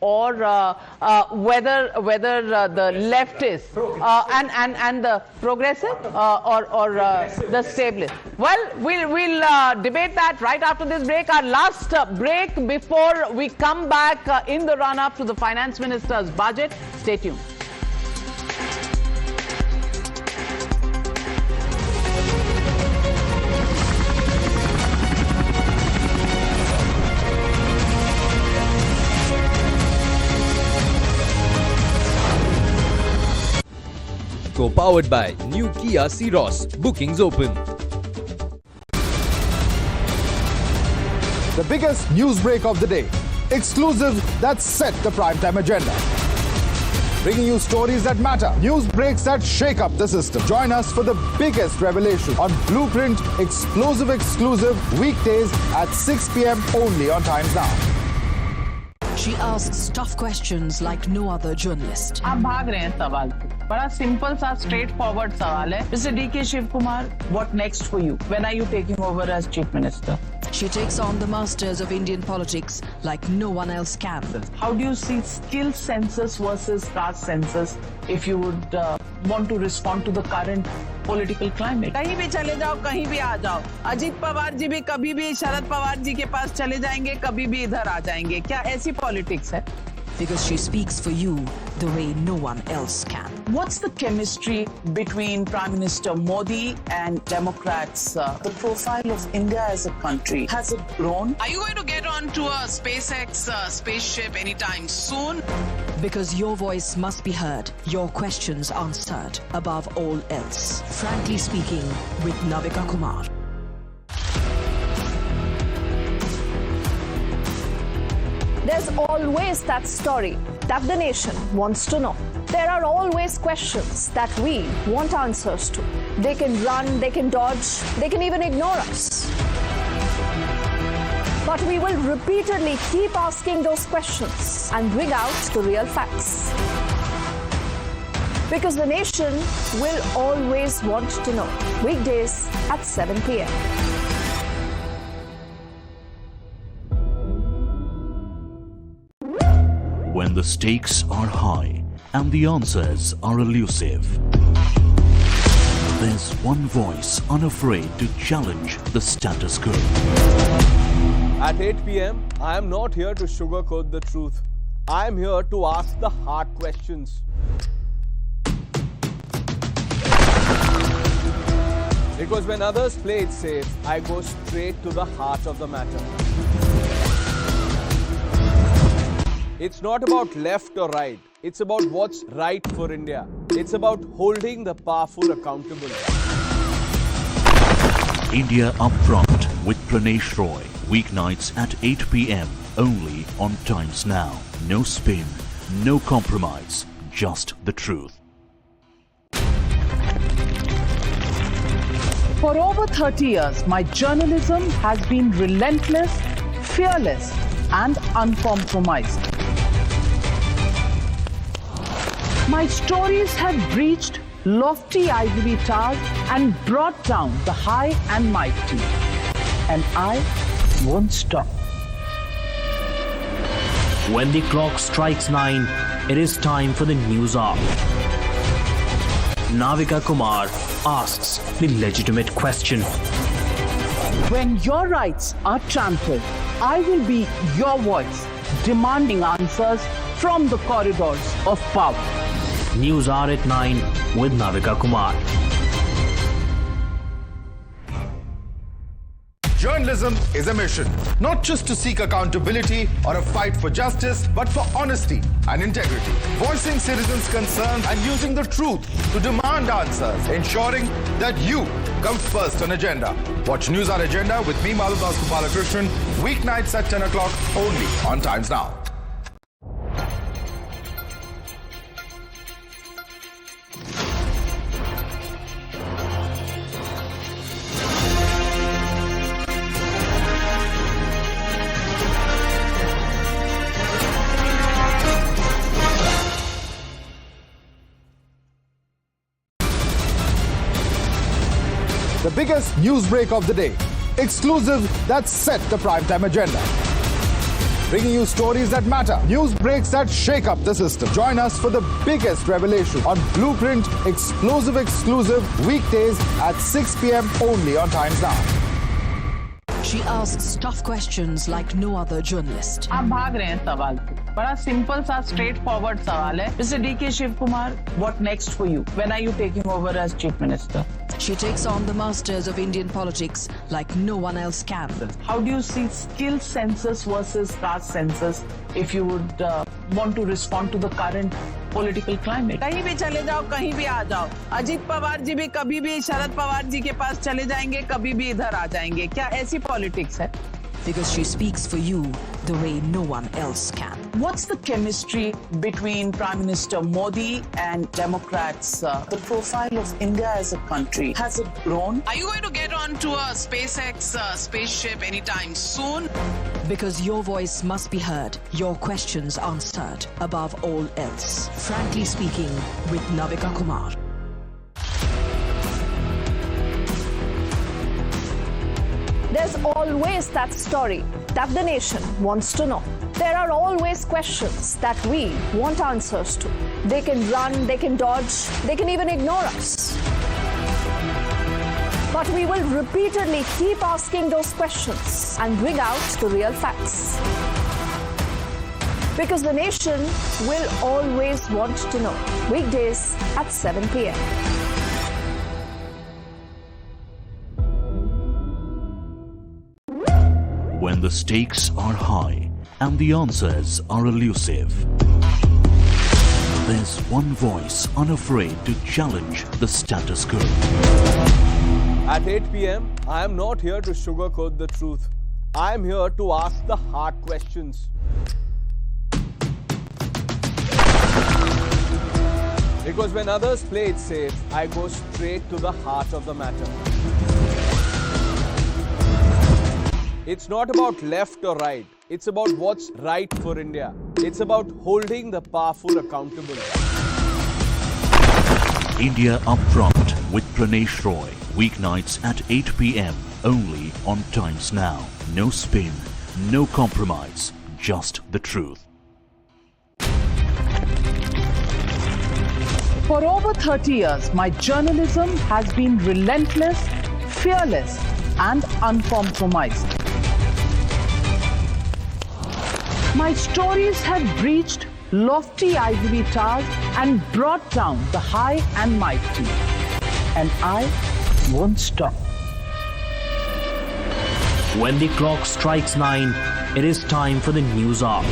or whether the leftists and the progressive or the stabilist. Well, we'll debate that right after this break. Our last break before we come back in the run-up to the Finance Minister's budget. Stay tuned. Co-powered by new Kia Ceros. Bookings open. The biggest news break of the day. Exclusive that set the primetime agenda. Bringing you stories that matter. News breaks that shake up the system. Join us for the biggest revelation on Blueprint Explosive Exclusive weekdays at 6 p.m. only on Times Now. She asks tough questions like no other journalist. आप भाग रहे हैं सवाल से. बड़ा simple सा straight forward सवाल है. Mr. D.K. Shivkumar, what next for you? When are you taking over as Chief Minister? She takes on the masters of Indian politics like no one else can. How do you see skill census versus caste census if you would want to respond to the current political climate? कहीं भी चले जाओ, कहीं भी आ जाओ. अजीत पवार जी भी कभी भी शरद पवार जी के पास चले जाएंगे, कभी भी इधर आ जाएंगे. क्या ऐसी पॉलिटिक्स है? Because she speaks for you the way no one else can. What's the chemistry between Prime Minister Modi and Democrats? The profile of India as a country, has it grown? Are you going to get onto a SpaceX spaceship anytime soon? Because your voice must be heard, your questions answered, above all else. Frankly Speaking with Navika Kumar. There's always that story that the nation wants to know. There are always questions that we want answers to. They can run, they can dodge, they can even ignore us. But we will repeatedly keep asking those questions and bring out the real facts. Because the nation will always want to know. Weekdays at 7 p.m. When the stakes are high and the answers are elusive, there's one voice unafraid to challenge the status quo. At 8 p.m., I am not here to sugarcoat the truth. I am here to ask the hard questions. Because when others play it safe, I go straight to the heart of the matter. It's not about left or right. It's about what's right for India. It's about holding the powerful accountable. India Upfront with Pranesh Roy. Weeknights at 8 p.m. only on Times Now. No spin, no compromise, just the truth. For over 30 years, my journalism has been relentless, fearless, and uncompromised. My stories have breached lofty ivory towers and brought down the high and mighty. And I won't stop. When the clock strikes 9, it is time for the news hour. Navika Kumar asks the legitimate question. When your rights are trampled, I will be your voice, demanding answers from the corridors of power. News hour at 9 with Navika Kumar. Journalism is a mission, not just to seek accountability or a fight for justice, but for honesty and integrity. Voicing citizens' concerns and using the truth to demand answers, ensuring that you come first on agenda. Watch News Hour Agenda with me, Madhudas Gopalakrishnan, weeknights at 10 o'clock only on Times Now. The biggest news break of the day. Exclusive that set the primetime agenda. bringing you stories that matter, news breaks that shake up the system. Join us for the biggest revelation on Blueprint exclusive weekdays at 6 p.m. only on Times Now. She asks tough questions like no other journalist. आप भाग रहे हैं सवाल से। बड़ा simple सा straight forward सवाल है। Mr. D.K. Shivkumar, what next for you? When are you taking over as Chief Minister? She takes on the masters of Indian politics like no one else can. How do you see skill census versus caste census if you would want to respond to the current political climate? कहीं भी चले जाओ, कहीं भी आ जाओ। अजीत पवार जी भी कभी भी शरद पवार जी के पास चले जाएंगे, कभी भी इधर आ जाएंगे। क्या ऐसी पॉलिटिक्स है? Because she speaks for you the way no one else can. What's the chemistry between Prime Minister Modi and Democrats? The profile of India as a country, has it grown? Are you going to get onto a SpaceX spaceship anytime soon? Because your voice must be heard, your questions answered above all else. Frankly Speaking with Navika Kumar. There's always that story that the nation wants to know. There are always questions that we want answers to. They can run, they can dodge, they can even ignore us. But we will repeatedly keep asking those questions and bring out the real facts. Because the nation will always want to know. Weekdays at 7 p.m. When the stakes are high and the answers are elusive, there's one voice unafraid to challenge the status quo. At 8 p.m., I am not here to sugarcoat the truth. I am here to ask the hard questions. Because when others play it safe, I go straight to the heart of the matter. It's not about left or right. It's about what's right for India. It's about holding the powerful accountable. India Upfront with Pranesh Roy. Weeknights at 8 p.m. only on Times Now. No spin, no compromise, just the truth. For over 30 years, my journalism has been relentless, fearless, and uncompromised. My stories have breached lofty ivory towers and brought down the high and mighty. And I won't stop. When the clock strikes 9, it is time for the news hour.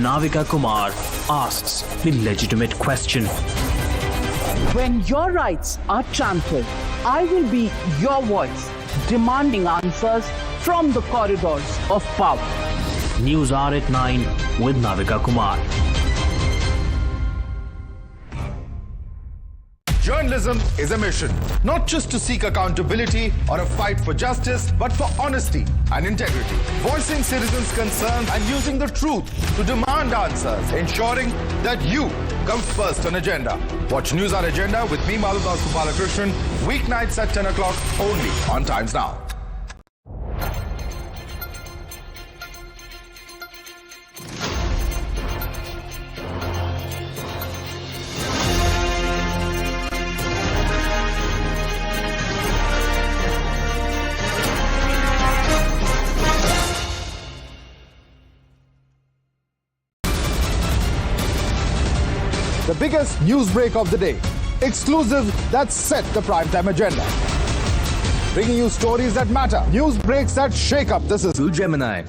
Navika Kumar asks the legitimate question. When your rights are trampled, I will be your voice, demanding answers from the corridors of power. News hour at 9 with Navika Kumar. Journalism is a mission, not just to seek accountability or a fight for justice, but for honesty and integrity. Voicing citizens' concerns and using the truth to demand answers, ensuring that you come first on agenda. Watch News Hour Agenda with me, Madhudas Gopalakrishnan, weeknights at 10 o'clock only on Times Now. The biggest news break of the day. Exclusive that set the primetime agenda. Bringing you stories that matter. News breaks that shake up the system. Gemini.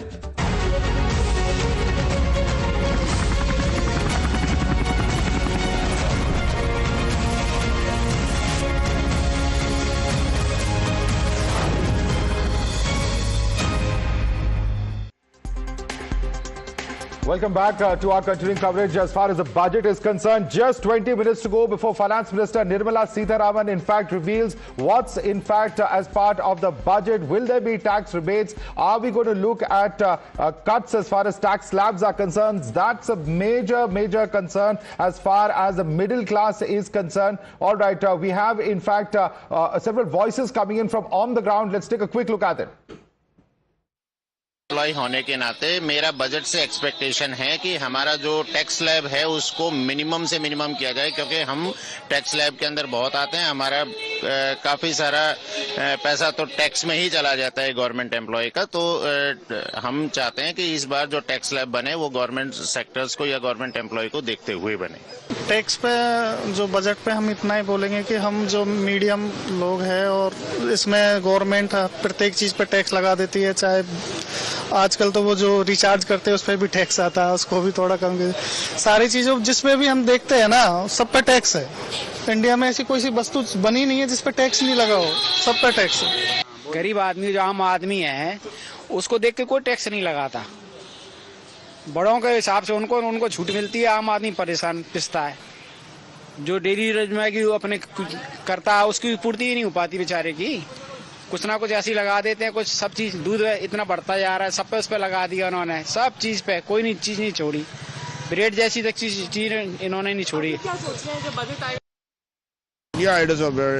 Welcome back to our continuing coverage. As far as the budget is concerned, just 20 minutes to go before Finance Minister Nirmala Sitharaman in fact reveals what's in fact as part of the budget. Will there be tax rebates? Are we going to look at cuts as far as tax slabs are concerned? That's a major concern as far as the middle class is concerned. All right, we have in fact several voices coming in from on the ground. Let's take a quick look at it. Employee होने के नाते मेरा budget से expectation है कि हमारा जो tax slab है उसको मिनिमम से मिनिमम किया जाए, क्योंकि हम टैक्स स्लैब के अंदर बहुत आते हैं। हमारा काफी सारा पैसा तो टैक्स में ही चला जाता है गवर्नमेंट एम्प्लॉय का। तो हम चाहते हैं कि इस बार जो टैक्स स्लैब बने वो गवर्नमेंट सेक्टर्स को या गवर्नमेंट एम्प्लॉय को देखते हुए बने। टैक्स पे जो बजट पे हम इतना ही बोलेंगे कि हम जो मीडियम लोग हैं और इसमें गवर्नमेंट प्रत्येक चीज पे टैक्स लगा देती है, चाहे आजकल तो वो जो रिचार्ज करते हैं उस पर भी टैक्स आता है, उसको भी थोड़ा कम कर। सारी चीजों जिसमें भी हम देखते हैं ना सब पे टैक्स है। इंडिया में ऐसी कोई सी वस्तु बनी नहीं है जिस पे टैक्स नहीं लगा हो, सब पे टैक्स है। गरीब आदमी जो आम आदमी है उसको देख के कोई टैक्स नहीं लगाता। बड़ों के हिसाब से उनको छूट मिलती है, आम आदमी परेशान पिसता है। जो डेली रोजमर्रा की अपने करता है उसकी पूर्ति ही नहीं हो पाती बेचारे की। कुछ ना कुछ ऐसी लगा देते हैं, कुछ सब चीज दूध इतना बढ़ता जा रहा है, सब पे उस पे लगा दिया उन्होंने, सब चीज पे कोई नहीं चीज नहीं छोड़ी। ब्रेड जैसी तक चीज इन्होंने नहीं छोड़ी। क्या सोच रहे हैं जब बजट आएगा? Yeah,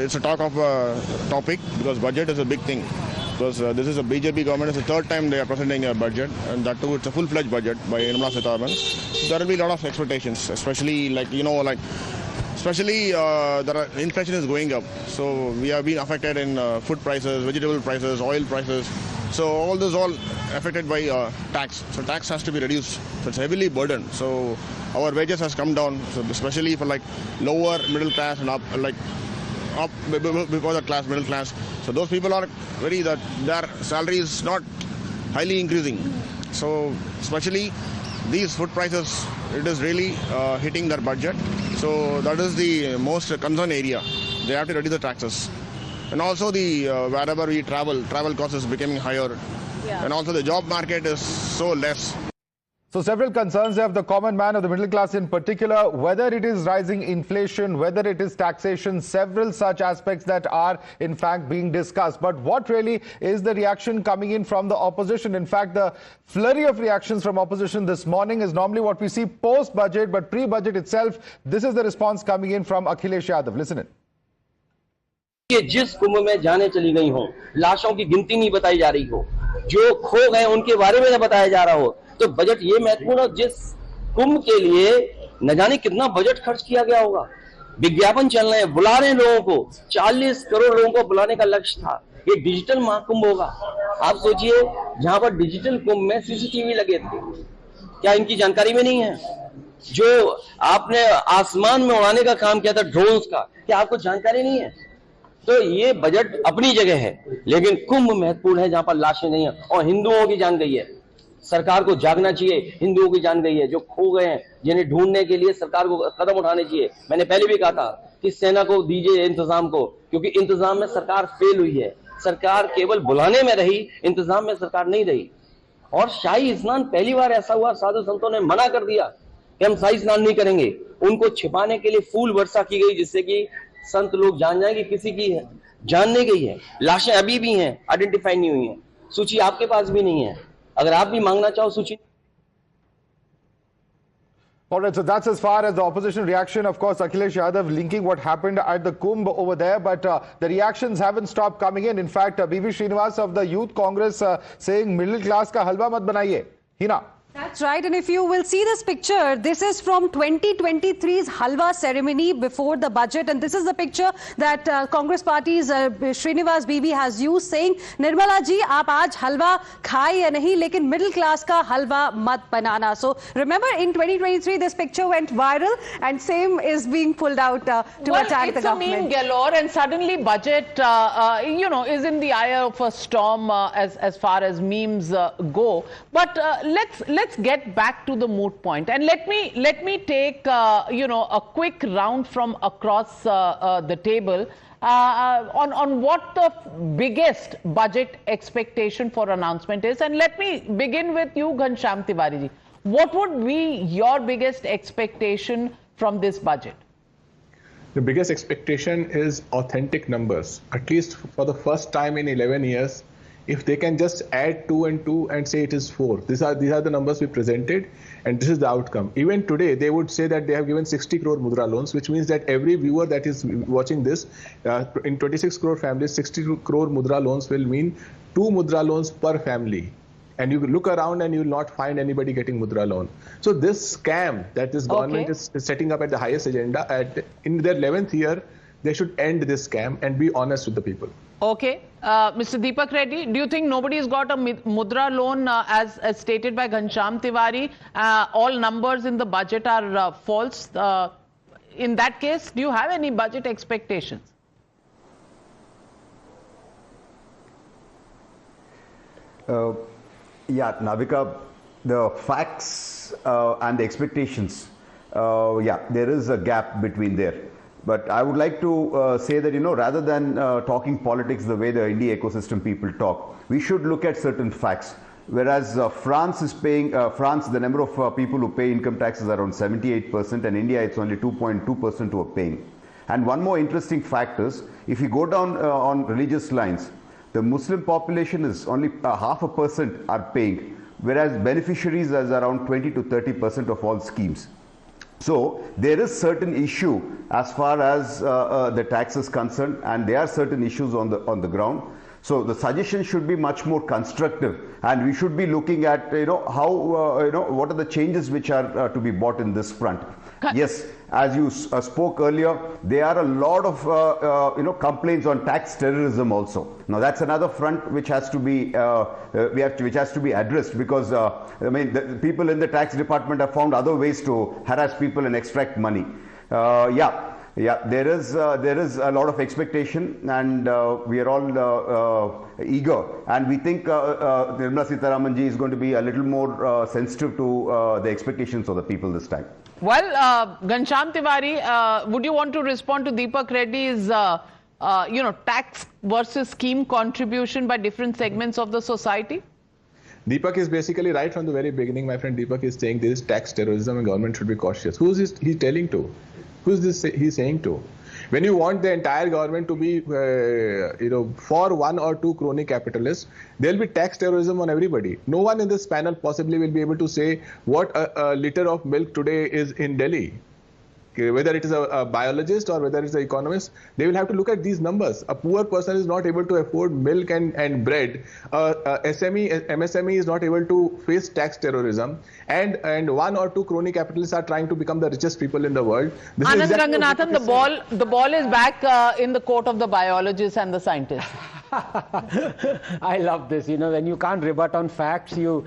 it's a talk of topic because budget is a big thing. Because this is a BJP government. It's the third time they are presenting a budget, and that too it's a full-fledged budget by Nirmala Sitharaman. There will be a lot of expectations, especially inflation is going up. So we have been affected in food prices, vegetable prices, oil prices. So all affected by tax. So tax has to be reduced. So it's heavily burdened. So our wages has come down. So especially for like lower middle class and up before the class, middle class. So those people are their salary is not highly increasing. So especially these food prices, it is really hitting their budget. So that is the most concern area. They have to reduce the taxes. And also wherever we travel cost is becoming higher. Yeah. And also the job market is so less. So several concerns of the common man, of the middle class in particular, whether it is rising inflation, whether it is taxation, several such aspects that are in fact being discussed. But what really is the reaction coming in from the opposition? In fact, the flurry of reactions from opposition this morning is normally what we see post-budget, but pre-budget itself, this is the response coming in from Akhilesh Yadav. Listen in. कि जिस कुंभ में जाने चली गई हो, लाशों की गिनती नहीं बताई जा रही हो, जो खो गए उनके बारे में न बताया जा रहा हो, तो बजट ये महत्वपूर्ण है। जिस कुंभ के लिए न जाने कितना बजट खर्च किया गया होगा, विज्ञापन चल रहे हैं, बुला रहे हैं लोगों को, 40 करोड़ लोगों को बुलाने का लक्ष्य था। ये डिजिटल महाकुंभ होगा। आप सोचिए, जहां पर डिजिटल कुंभ में सीसीटीवी लगे थे, क्या इनकी जानकारी में नहीं है? जो आपने आसमान में उड़ाने का काम किया था ड्रोन्स का, क्या आपको जानकारी नहीं है? तो ये बजट अपनी जगह है, लेकिन कुंभ महत्वपूर्ण है जहां पर लाशें नहीं है और हिंदुओं की जान गई है। सरकार को जागना चाहिए, हिंदुओं की जान गई है, जो खो गए हैं जिन्हें ढूंढने के लिए सरकार को कदम उठाने चाहिए। मैंने पहले भी कहा था कि सेना को दीजिए इंतजाम को, क्योंकि इंतजाम में सरकार फेल हुई है। सरकार केवल बुलाने में रही, इंतजाम में सरकार नहीं रही। और शाही स्नान पहली बार ऐसा हुआ, साधु संतों ने मना कर दिया कि हम शाही स्नान नहीं करेंगे। उनको छिपाने के लिए फूल वर्षा की गई, जिससे कि संत लोग जान जाएंगे किसी की जान नहीं गई है। लाशें अभी भी हैं, आइडेंटिफाई नहीं हुई हैं। सूची आपके पास भी नहीं है, अगर आप भी मांगना चाहो सूची। All right, so that's as far as the opposition reaction. Of course, Akhilesh Yadav linking what happened at the Kumbh over there, but the reactions haven't stopped coming in. In fact, B.V. Srinivas of the Youth Congress saying middle class ka halwa mat banaiye. Hina. That's right, and if you will see this picture, this is from 2023's Halwa ceremony before the budget, and this is the picture that Congress Party's Srinivas BB has used, saying, Nirmala ji, aap aaj halwa khaye ya nahi, lekin middle class ka halwa mat banana. So remember, in 2023, this picture went viral, and same is being pulled out to attack the government. It's a meme galore, and suddenly budget, is in the eye of a storm as far as memes go. But let's get back to the moot point, and let me take a quick round from across the table on what the biggest budget expectation for announcement is. And let me begin with you, Ghanshyam Tiwari ji. What would be your biggest expectation from this budget? The biggest expectation is authentic numbers. At least for the first time in 11 years, if they can just add 2 and 2 and say it is 4. These are the numbers we presented, and this is the outcome. Even today, they would say that they have given 60 crore mudra loans, which means that every viewer that is watching this, in 26 crore families, 60 crore mudra loans will mean 2 mudra loans per family. And you look around and you will not find anybody getting mudra loan. So this scam that this government is setting up at the highest agenda, in their 11th year, they should end this scam and be honest with the people. Okay. Mr. Deepak Reddy, do you think nobody's got a mudra loan as stated by Ghanshyam Tiwari? All numbers in the budget are false. In that case, do you have any budget expectations? Yeah, Navika, the facts and the expectations, yeah, there is a gap between there. But I would like to say that, rather than talking politics the way the India ecosystem people talk, we should look at certain facts. Whereas France is paying, the number of people who pay income tax is around 78%, and India it's only 2.2% who are paying. And one more interesting fact is, if you go down on religious lines, the Muslim population is only 0.5% are paying, whereas beneficiaries is around 20 to 30% of all schemes. So there is certain issue as far as the tax is concerned, and there are certain issues on the ground. So the suggestion should be much more constructive, and we should be looking at how what are the changes which are to be brought in this front. Yes, as you spoke earlier, there are a lot of complaints on tax terrorism also. Now that's another front which has to be which has to be addressed, because I mean the people in the tax department have found other ways to harass people and extract money. Yeah, there is a lot of expectation, and we are all eager, and we think Nirmala Sitharaman ji is going to be a little more sensitive to the expectations of the people this time. Well, Ghanshyam Tiwari, would you want to respond to Deepak Reddy's tax versus scheme contribution by different segments of the society? Deepak is basically right from the very beginning. My friend Deepak is saying there is tax terrorism and government should be cautious. Who is he telling to? Who is this he's saying to? When you want the entire government to be, for one or two crony capitalists, there will be tax terrorism on everybody. No one in this panel possibly will be able to say what a liter of milk today is in Delhi. Whether it is a biologist or whether it's an economist, they will have to look at these numbers. A poor person is not able to afford milk and bread. MSME is not able to face tax terrorism. And one or two crony capitalists are trying to become the richest people in the world. Anand Ranganathan, the ball is back in the court of the biologists and the scientists. I love this. When you can't rebut on facts, you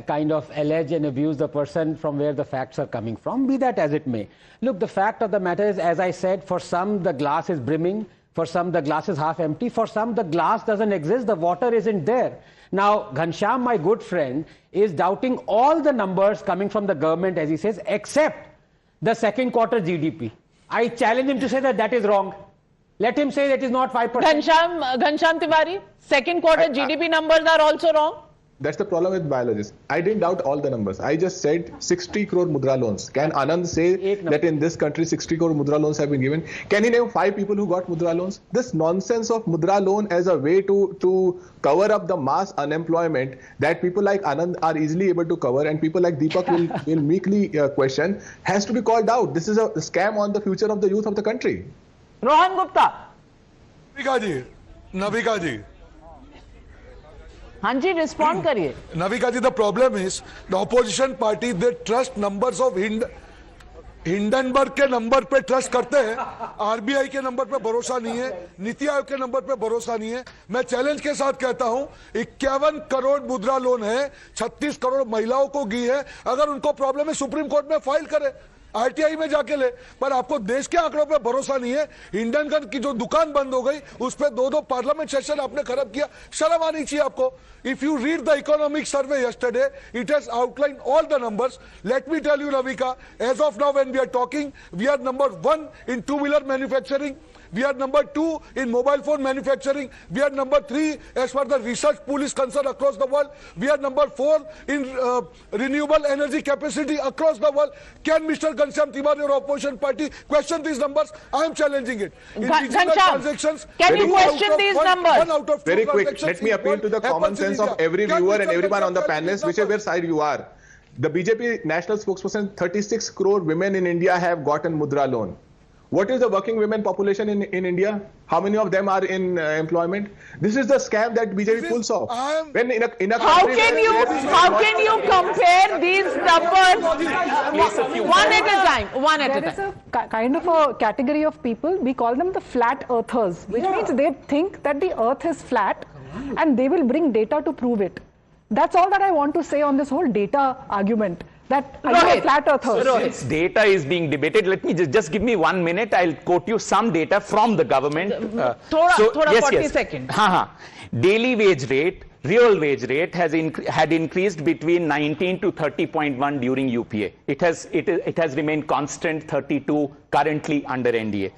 kind of allege and abuse the person from where the facts are coming from, be that as it may. Look, the fact of the matter is, as I said, for some the glass is brimming, for some the glass is half empty, for some the glass doesn't exist, the water isn't there. Now, Ghanshyam, my good friend, is doubting all the numbers coming from the government, as he says, except the second quarter GDP. I challenge him to say that is wrong. Let him say that is not 5%. Ghanshyam Tiwari, second quarter GDP numbers are also wrong. That's the problem with biologists. I didn't doubt all the numbers. I just said 60 crore mudra loans. Can Anand say that in this country 60 crore mudra loans have been given? Can he name 5 people who got mudra loans? This nonsense of mudra loan as a way to cover up the mass unemployment that people like Anand are easily able to cover, and people like Deepak will meekly question, has to be called out. This is a scam on the future of the youth of the country. Rohan Gupta. Navika ji. Hanji, respond kariye. Navika ji, the problem is the opposition party, they trust numbers of Hindenburg के number पे trust करते हैं, RBI के number पे भरोसा नहीं है, नीति आयोग के नंबर पे भरोसा नहीं है। मैं चैलेंज के साथ कहता हूं 51 करोड़ मुद्रा लोन है, 36 करोड़ महिलाओं को गी है। अगर उनको प्रॉब्लम है सुप्रीम कोर्ट में फाइल करे, आरटीआई में जाके ले, पर आपको देश के आंकड़ों पे भरोसा नहीं है। हिंडनबर्ग की जो दुकान बंद हो गई, उस पे 2 पार्लियामेंट सेशन आपने खराब किया, शर्म आनी चाहिए आपको। If you read the economic survey yesterday, it has outlined all the numbers. Let me tell you, Navika, as of now when we are talking, we are number 1 in two-wheeler manufacturing. We are number 2 in mobile phone manufacturing. We are number 3 as far the research pool is concerned across the world. We are number 4 in renewable energy capacity across the world. Can Mr. Ghanshyam Tiwari or opposition party question these numbers? I am challenging it. In digital transactions, can you question these numbers? Very quick, let me appeal to the common sense of every viewer and everyone on the panelist, whichever side you are. The BJP national spokesperson, 36 crore women in India have gotten mudra loan. What is the working women population in India? How many of them are in employment? This is the scam that BJP pulls off. When in a How country can you compare these numbers one at a time? One at a time. There is a kind of a category of people, we call them the flat earthers, which means they think that the earth is flat and they will bring data to prove it. That's all that I want to say on this whole data argument. That flat earthers. Its data is being debated. Let me just give me 1 minute. I'll quote you some data from the government. Thoda 40 seconds. Daily wage rate, real wage rate had increased between 19 to 30.1 during UPA. It has remained constant 32 currently under NDA.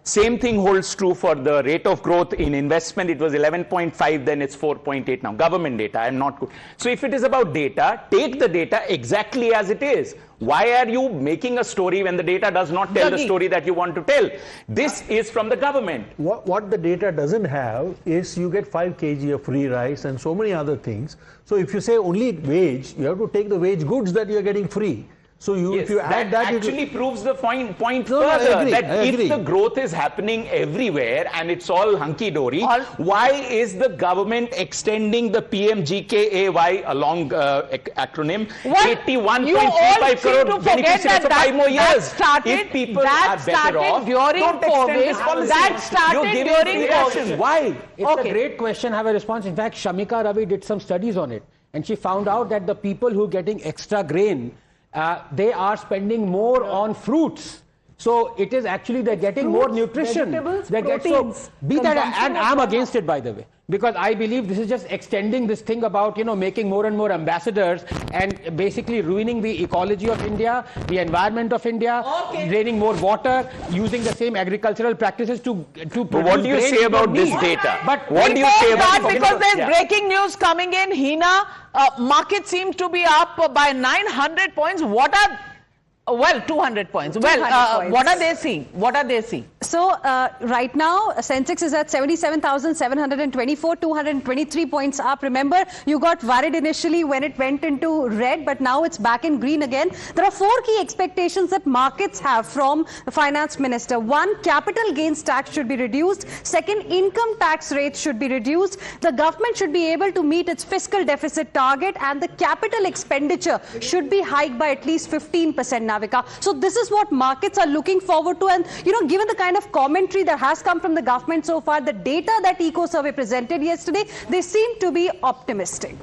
Same thing holds true for the rate of growth in investment. It was 11.5, then it's 4.8 now. Government data, I'm not good. So if it is about data, take the data exactly as it is. Why are you making a story when the data does not tell the story that you want to tell? This is from the government. What the data doesn't have is you get 5 kg of free rice and so many other things. So if you say only wage, you have to take the wage goods that you're getting free. So if you add that actually proves the point further that if the growth is happening everywhere and it's all hunky-dory, why is the government extending the PMGKAY, a long acronym, 81.35 crore beneficiaries for 5 more years? If people are better off, during COVID. That started during COVID. Why? It's a great question. I have a response. In fact, Shamika Ravi did some studies on it, and she found out that the people who are getting extra grain, they are spending more on fruits. So it is actually they're getting more nutrition. They get and I'm against it, by the way, because I believe this is just extending this thing about making more and more ambassadors and basically ruining the ecology of India, the environment of India, draining more water, using the same agricultural practices to But what do you say about this data? But what do you say about because there's breaking news coming in. Hina, market seems to be up by 900 points. What are 200 points. What are they seeing? What are they seeing? So right now, Sensex is at 77,724, 223 points up. Remember, you got worried initially when it went into red, but now it's back in green again. There are 4 key expectations that markets have from the finance minister. 1, capital gains tax should be reduced. 2nd, income tax rates should be reduced. The government should be able to meet its fiscal deficit target, and the capital expenditure should be hiked by at least 15%, Navika. So this is what markets are looking forward to, and given the kind of commentary that has come from the government so far, the data that Eco Survey presented yesterday, they seem to be optimistic.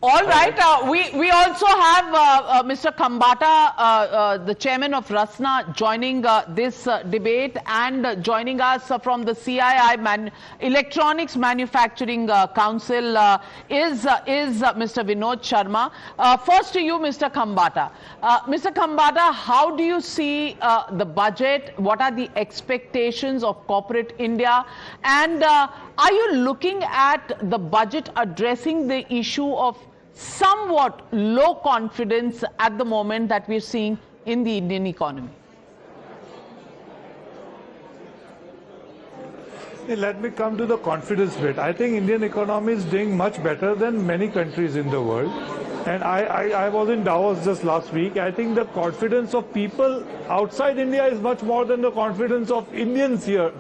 All right. We also have Mr. Khambata, the chairman of Rasna, joining this debate, and joining us from the CII Electronics Manufacturing Council is Mr. Vinod Sharma. First to you, Mr. Khambata. Mr. Khambata, how do you see the budget? What are the expectations of corporate India? And are you looking at the budget addressing the issue of somewhat low confidence at the moment that we're seeing in the Indian economy? Let me come to the confidence bit. I think Indian economy is doing much better than many countries in the world. And I was in Davos just last week. I think the confidence of people outside India is much more than the confidence of Indians here.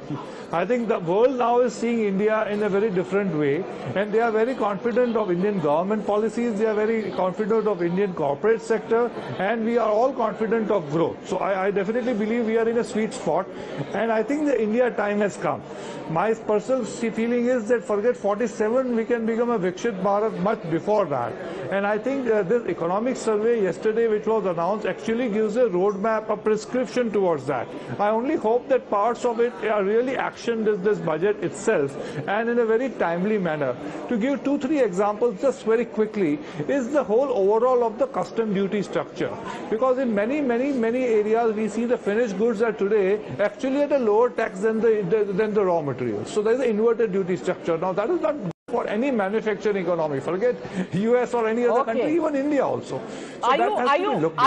I think the world now is seeing India in a very different way, and they are very confident of Indian government policies, they are very confident of Indian corporate sector, and we are all confident of growth. So I definitely believe we are in a sweet spot, and I think the India time has come. My personal feeling is that forget 47, we can become a Vikshit Bharat much before that. And I think this economic survey yesterday which was announced actually gives a roadmap, a prescription towards that. I only hope that parts of it are really actioned in this budget itself and in a very timely manner. To give 2-3 examples just very quickly is the whole overall of the custom duty structure. Because in many areas we see the finished goods are today actually at a lower tax than the raw materials. So there is an inverted duty structure. Now that is not for any manufacturing economy. Forget US or any other country, even India also. So are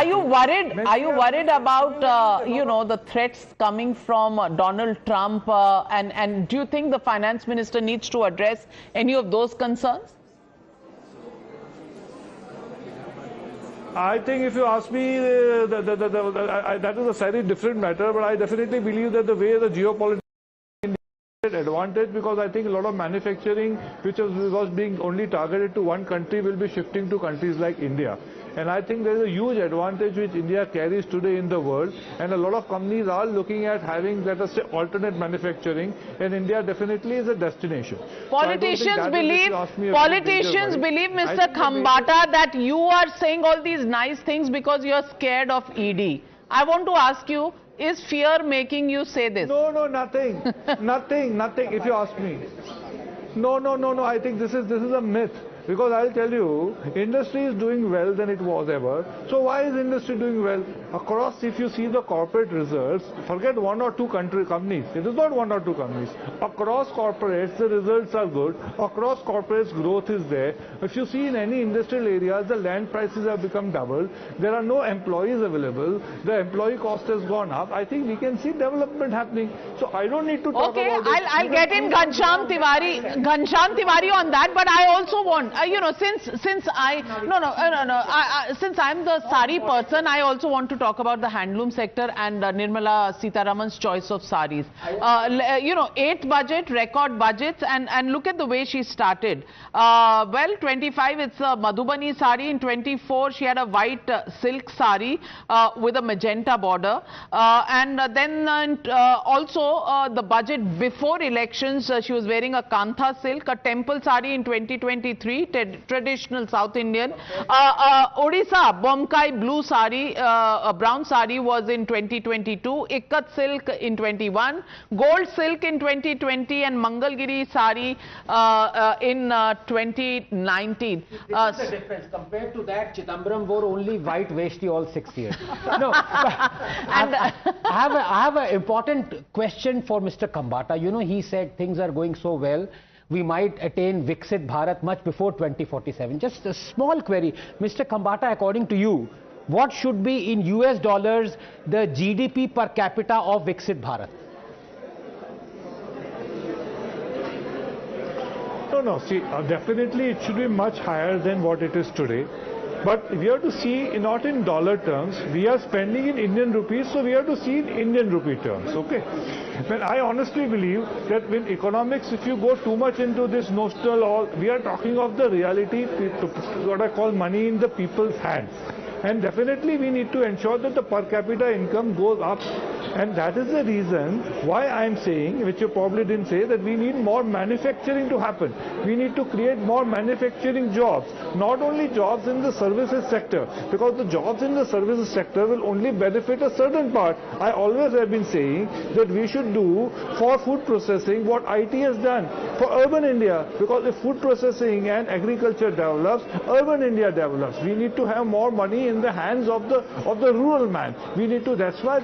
you worried? Are you worried about the threats coming from Donald Trump? And do you think the finance minister needs to address any of those concerns? I think if you ask me, that is a slightly different matter, but I definitely believe that the way the geopolitics advantage, because I think a lot of manufacturing which was being only targeted to one country will be shifting to countries like India. And I think there is a huge advantage which India carries today in the world, and a lot of companies are looking at having, let us say, alternate manufacturing, and India definitely is a destination. Politicians believe, Mr. Khambata, that you are saying all these nice things because you are scared of ED. I want to ask you, is fear making you say this? No, nothing. nothing, if you ask me. No. I think this is a myth. Because I'll tell you, industry is doing well than it was ever. So why is industry doing well? Across, if you see the corporate results, forget one or two companies. It is not one or two companies. Across corporates, the results are good. Across corporates, growth is there. If you see in any industrial areas, the land prices have become double. There are no employees available. The employee cost has gone up. I think we can see development happening. So I don't need to talk about it. I'll get in Ghanshyam Tiwari on that, but I also want, since I'm the sari person, I also want to talk about the handloom sector and Nirmala Sitharaman's choice of saris. 8th budget, record budgets, and look at the way she started. 25, it's a Madhubani sari. In 24, she had a white silk sari with a magenta border. Then also the budget before elections, she was wearing a kantha silk, a temple sari in 2023. Traditional South Indian. Odisha, Bomkai blue sari, brown sari was in 2022, Ikat silk in 21, gold silk in 2020 and Mangalgiri sari in 2019. This is the difference. Compared to that, Chidambaram wore only white veshti all 6 years. No, I have an important question for Mr. Khambata. He said things are going so well, we might attain Viksit Bharat much before 2047. Just a small query. Mr. Khambata, according to you, what should be in US dollars the GDP per capita of Viksit Bharat? No. See, definitely it should be much higher than what it is today. But we have to see, not in dollar terms, we are spending in Indian rupees, so we have to see in Indian rupee terms, okay? But I honestly believe that when economics, if you go too much into this notional, we are talking of the reality, what I call money in the people's hands. And definitely we need to ensure that the per capita income goes up. And that is the reason why I am saying, which you probably didn't say, that we need more manufacturing to happen. We need to create more manufacturing jobs, not only jobs in the services sector, because the jobs in the services sector will only benefit a certain part. I always have been saying that we should do for food processing what IT has done for urban India, because if food processing and agriculture develops, urban India develops. We need to have more money in the hands of the rural man. We need to. That's why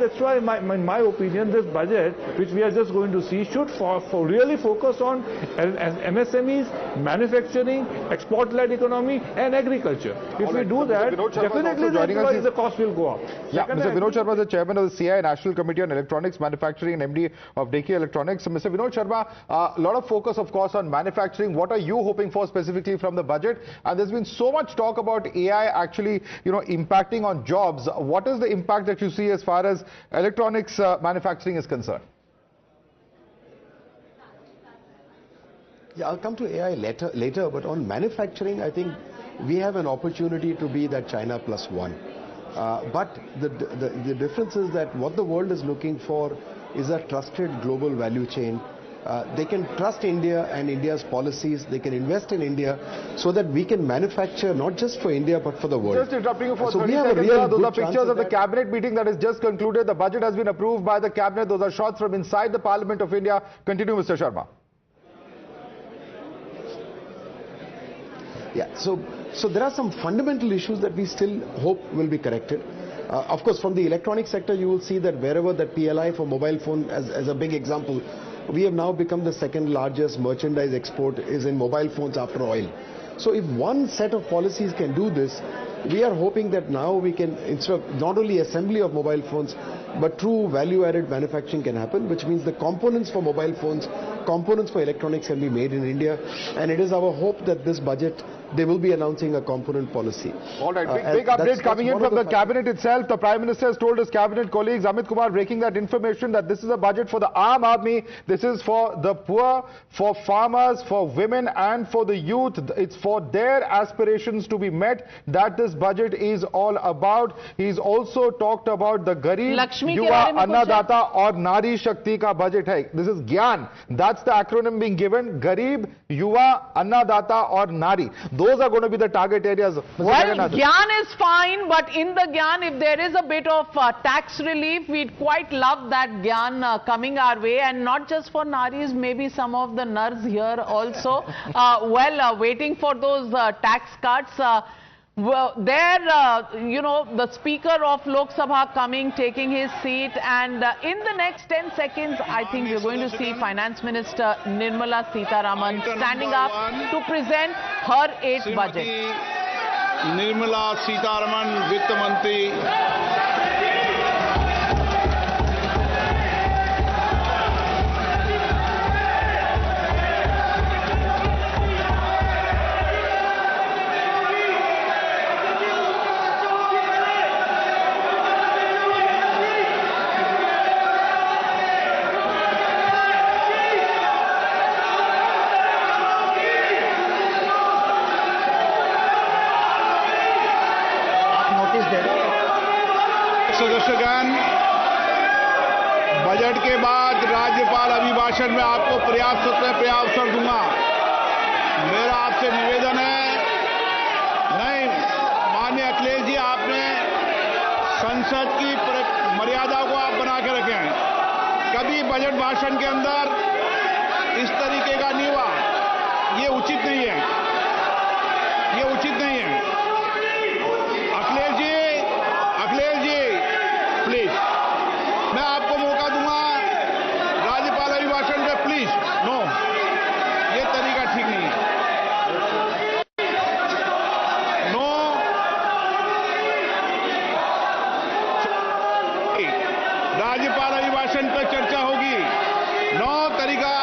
in my opinion, this budget, which we are just going to see, should really focus on MSMEs, manufacturing, export-led economy, and agriculture. If we do that, definitely the cost will go up. Yeah, Mr. Vinod Sharma is the chairman of the CI National Committee on Electronics Manufacturing and MD of Deki Electronics. So, Mr. Vinod Sharma, a lot of focus, of course, on manufacturing. What are you hoping for specifically from the budget? And there's been so much talk about AI actually, impacting on jobs. What is the impact that you see as far as electronics manufacturing is concerned? Yeah, I'll come to AI later, but on manufacturing, I think we have an opportunity to be that China plus one. But the difference is that what the world is looking for is a trusted global value chain. They can trust India and India's policies. They can invest in India so that we can manufacture not just for India but for the world. Just interrupting you for 30 seconds. Those are pictures of the cabinet meeting that has just concluded. The budget has been approved by the cabinet. Those are shots from inside the Parliament of India. Continue, Mr. Sharma. Yeah, so there are some fundamental issues that we still hope will be corrected. Of course, from the electronic sector, you will see that wherever the PLI for mobile phone, as a big example, we have now become the second largest merchandise export is in mobile phones after oil. So if one set of policies can do this, we are hoping that now we can, instead of not only assembly of mobile phones, but true value-added manufacturing can happen, which means the components for mobile phones, components for electronics can be made in India, and it is our hope that this budget, they will be announcing a component policy. All right, big update coming in from the cabinet itself. The Prime Minister has told his cabinet colleagues, Amit Kumar breaking that information, that this is a budget for the Aam Aadmi, this is for the poor, for farmers, for women and for the youth. It's for their aspirations to be met that this budget is all about. He's also talked about the Garib, Yuva, Annadata or Nari Shakti ka budget hai. This is GYAN. That's the acronym being given. Garib, Yuva, Annadata or Nari. Those are going to be the target areas. Well, GYAN is fine, but in the GYAN, if there is a bit of tax relief, we'd quite love that GYAN coming our way, and not just for Naris, maybe some of the Nars here also. Waiting for those tax cuts. Well, you know, the Speaker of Lok Sabha coming, taking his seat, and in the next 10 seconds, I think we're going to see Finance Minister Nirmala Sitharaman standing up to present her 8th budget. Nirmala Sitharaman, Vitt Mantri. सदस्यगण, budget के बाद राज्यपाल अभिभाषण में आपको पर्याप्त अवसर दूंगा। मेरा आपसे निवेदन है, नहीं माननीय अखिलेश जी, आपने संसद की मर्यादा को आप बना के रखे हैं। कभी बजट भाषण के अंदर इस तरीके का नहीं हुआ, ये उचित नहीं है, ये उचित नहीं है। अखिलेश जी प्लीज, मैं आपको मौका दूंगा राज्यपाल अभिभाषण पे, प्लीज। नो, ये तरीका ठीक नहीं है। नो, राज्यपाल अभिभाषण पर चर्चा होगी। नो तरीका।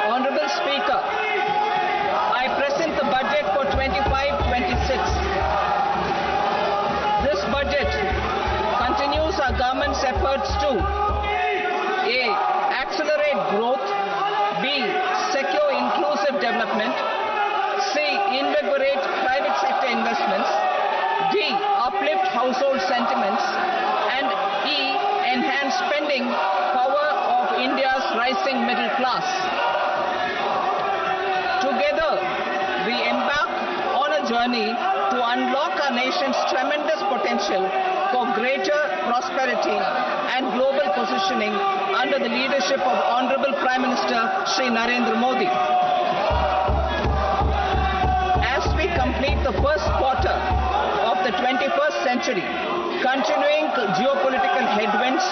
Honorable Speaker, I present the budget for 25-26. This budget continues our government's efforts to A. Accelerate growth, B. Secure inclusive development, C. Invigorate private sector investments, D. Uplift household sentiments, and E. Enhance spending power of India's rising middle class. Together, we embark on a journey to unlock our nation's tremendous potential for greater prosperity and global positioning under the leadership of Honorable Prime Minister Shri Narendra Modi. As we complete the first quarter of the 21st century, continuing geopolitical headwinds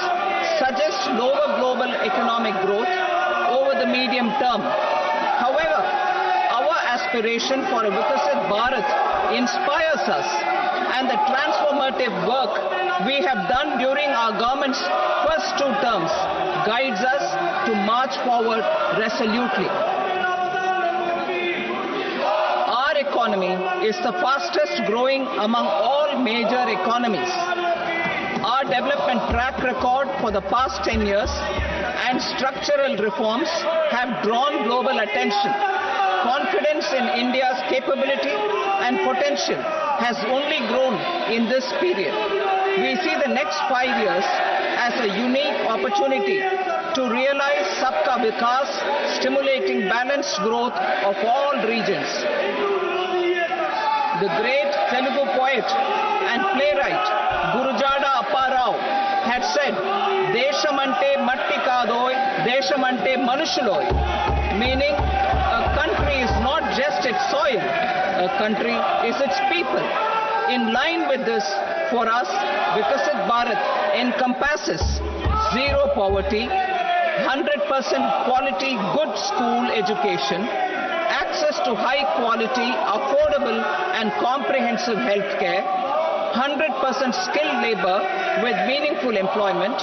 suggest lower global economic growth over the medium term. However, our aspiration for a Vikasit Bharat inspires us, and the transformative work we have done during our government's first 2 terms guides us to march forward resolutely. Our economy is the fastest growing among all major economies. Our development track record for the past 10 years and structural reforms have drawn global attention. Confidence in India's capability and potential has only grown in this period. We see the next 5 years as a unique opportunity to realize Sabka Vikas, stimulating balanced growth of all regions. The great Telugu poet and playwright Gurujada Apparao had said, "Deshamante matti kadoy, deshamante manushuloy," meaning a country is not just its soil, a country is its people. In line with this, for us, Vikasit Bharat encompasses zero poverty, 100% quality good school education, access to high quality, affordable and comprehensive health care, 100% skilled labor with meaningful employment,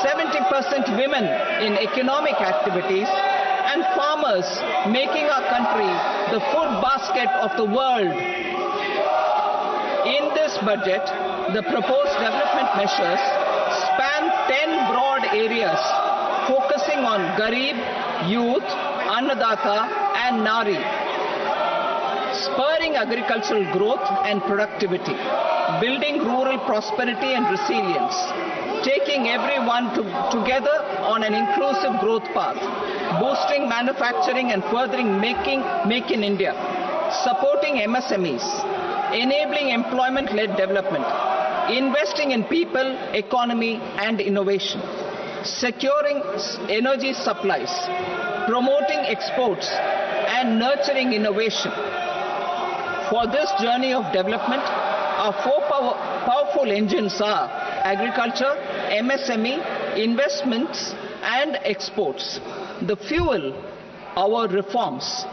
70% women in economic activities, and farmers making our country the food basket of the world. In this budget, the proposed development measures span 10 broad areas focusing on Garib, youth, Annadata and Nari, spurring agricultural growth and productivity, building rural prosperity and resilience, taking everyone together on an inclusive growth path, boosting manufacturing and furthering Make in India, supporting MSMEs, enabling employment-led development, investing in people, economy and innovation, securing energy supplies, promoting exports and nurturing innovation. For this journey of development, our four powerful engines are agriculture, MSME, investments and exports. The fuel, our reforms,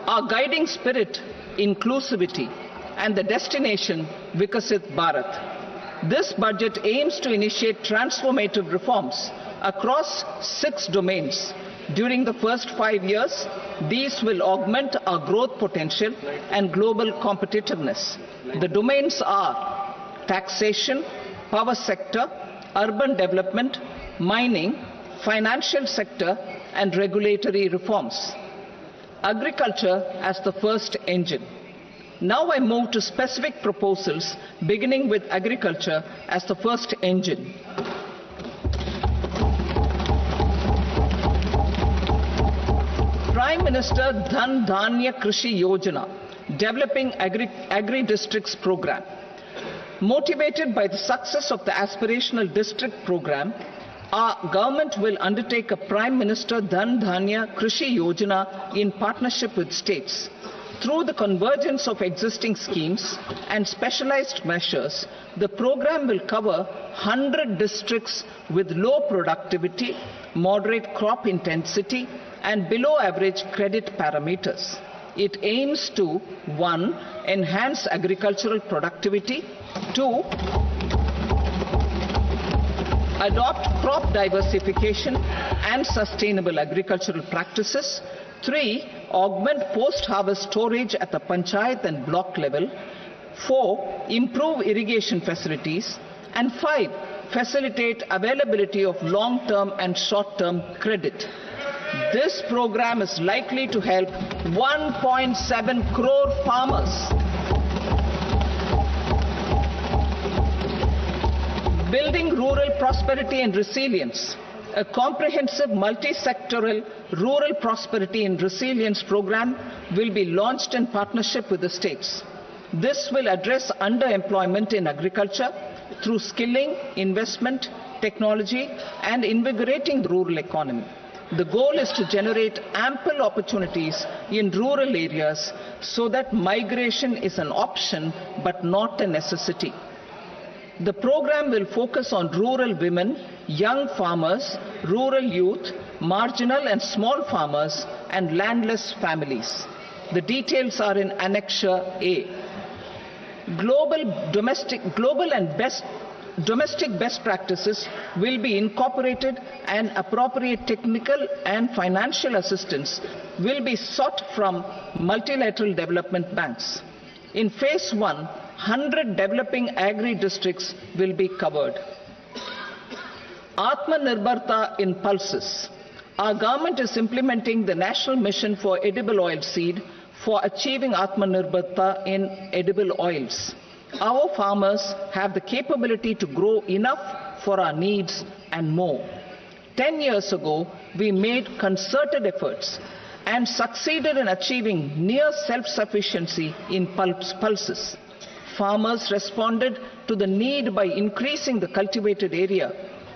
our guiding spirit, inclusivity, and the destination, Vikasit Bharat. This budget aims to initiate transformative reforms across 6 domains. During the first 5 years, these will augment our growth potential and global competitiveness. The domains are taxation, power sector, urban development, mining, financial sector, and regulatory reforms. Agriculture as the first engine. Now I move to specific proposals, beginning with agriculture as the first engine. Prime Minister Dhan Dhanya Krishi Yojana, Developing Agri-Districts Program. Motivated by the success of the Aspirational District Program, our government will undertake a Prime Minister Dhan Dhanya Krishi Yojana in partnership with states. Through the convergence of existing schemes and specialized measures, the program will cover 100 districts with low productivity, moderate crop intensity, and below average credit parameters. It aims to 1. Enhance agricultural productivity, 2. Adopt crop diversification and sustainable agricultural practices, 3. Augment post-harvest storage at the panchayat and block level, 4. Improve irrigation facilities, and 5. Facilitate availability of long-term and short-term credit. This program is likely to help 1.7 crore farmers. Building rural prosperity and resilience. A comprehensive multi-sectoral rural prosperity and resilience program will be launched in partnership with the states. This will address underemployment in agriculture through skilling, investment, technology, and invigorating the rural economy. The goal is to generate ample opportunities in rural areas so that migration is an option but not a necessity. The program will focus on rural women, young farmers, rural youth, marginal and small farmers, and landless families. The details are in Annexure A. Domestic best practices will be incorporated, and appropriate technical and financial assistance will be sought from multilateral development banks. In phase 1, 100 developing agri-districts will be covered. Atmanirbharta in pulses. Our government is implementing the National Mission for Edible Oilseed for achieving Atmanirbharta in edible oils. Our farmers have the capability to grow enough for our needs and more. 10 years ago, we made concerted efforts and succeeded in achieving near self-sufficiency in pulses. Farmers responded to the need by increasing the cultivated area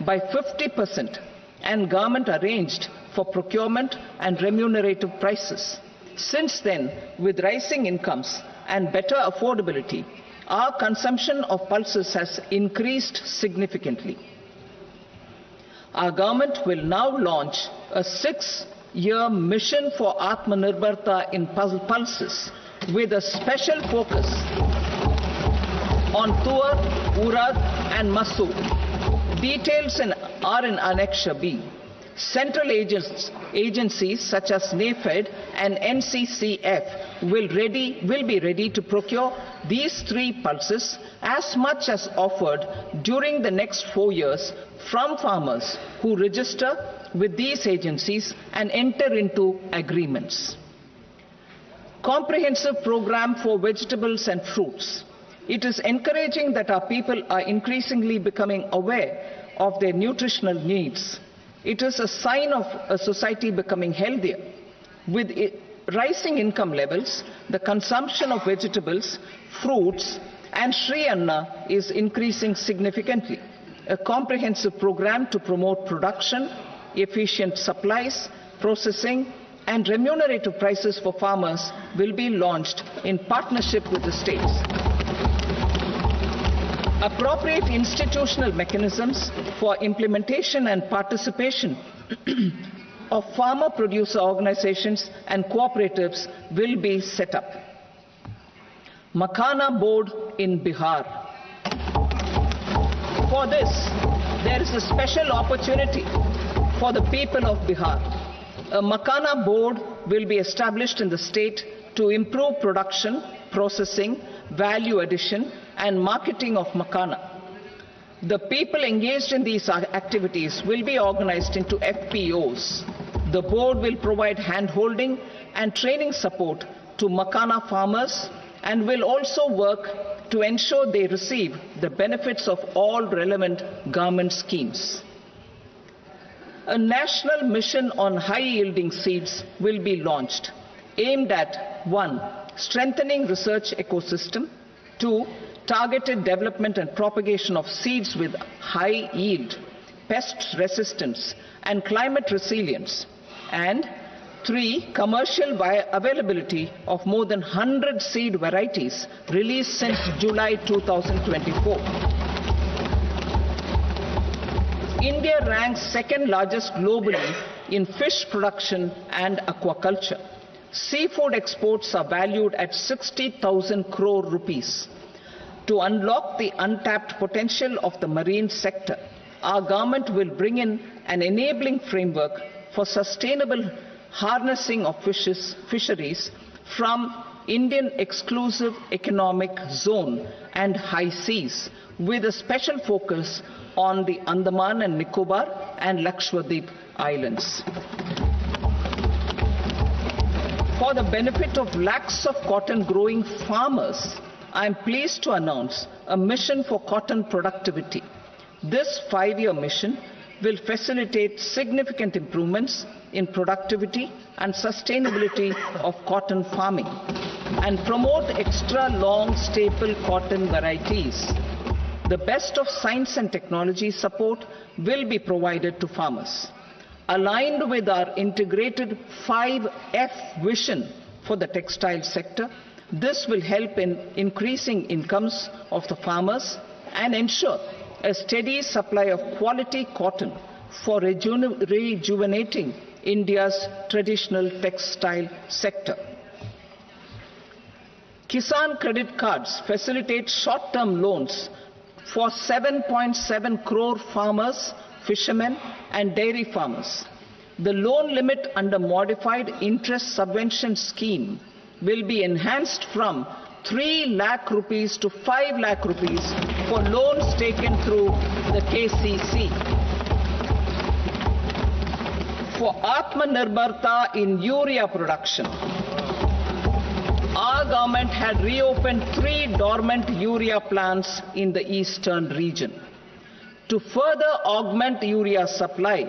by 50%, and government arranged for procurement and remunerative prices. Since then, with rising incomes and better affordability, our consumption of pulses has increased significantly. Our government will now launch a 6-year mission for Atmanirbharta in pulses with a special focus on Tur, Urad and Masood. Details are in Annexure B. Central agencies such as NAFED and NCCF will be ready to procure these 3 pulses as much as offered during the next 4 years from farmers who register with these agencies and enter into agreements. Comprehensive program for vegetables and fruits. It is encouraging that our people are increasingly becoming aware of their nutritional needs. It is a sign of a society becoming healthier. With rising income levels, the consumption of vegetables, fruits, and Shri Anna is increasing significantly. A comprehensive program to promote production, efficient supplies, processing, and remunerative prices for farmers will be launched in partnership with the states. Appropriate institutional mechanisms for implementation and participation of farmer producer organizations and cooperatives will be set up. Makhana board in Bihar. For this, there is a special opportunity for the people of Bihar. A Makhana board will be established in the state to improve production, processing, value addition, and marketing of Makhana. The people engaged in these activities will be organized into FPOs. The board will provide hand-holding and training support to Makhana farmers and will also work to ensure they receive the benefits of all relevant government schemes. A national mission on high-yielding seeds will be launched, aimed at 1. Strengthening research ecosystem, 2. Targeted development and propagation of seeds with high yield, pest resistance, and climate resilience, and 3. Commercial availability of more than 100 seed varieties released since July 2024. India ranks 2nd largest globally in fish production and aquaculture. Seafood exports are valued at 60,000 crore rupees. To unlock the untapped potential of the marine sector, our government will bring in an enabling framework for sustainable harnessing of fisheries from Indian Exclusive Economic Zone and high seas, with a special focus on the Andaman and Nicobar and Lakshadweep Islands. For the benefit of lakhs of cotton growing farmers, I am pleased to announce a mission for cotton productivity. This 5-year mission will facilitate significant improvements in productivity and sustainability of cotton farming and promote extra long staple cotton varieties. The best of science and technology support will be provided to farmers. Aligned with our integrated 5F vision for the textile sector, this will help in increasing incomes of the farmers and ensure a steady supply of quality cotton for rejuvenating India's traditional textile sector. Kisan credit cards facilitate short-term loans for 7.7 crore farmers, fishermen and dairy farmers. The loan limit under modified interest subvention scheme will be enhanced from 3 lakh rupees to 5 lakh rupees for loans taken through the KCC. For Atmanirbharta in urea production, our government had reopened 3 dormant urea plants in the eastern region. To further augment urea supply,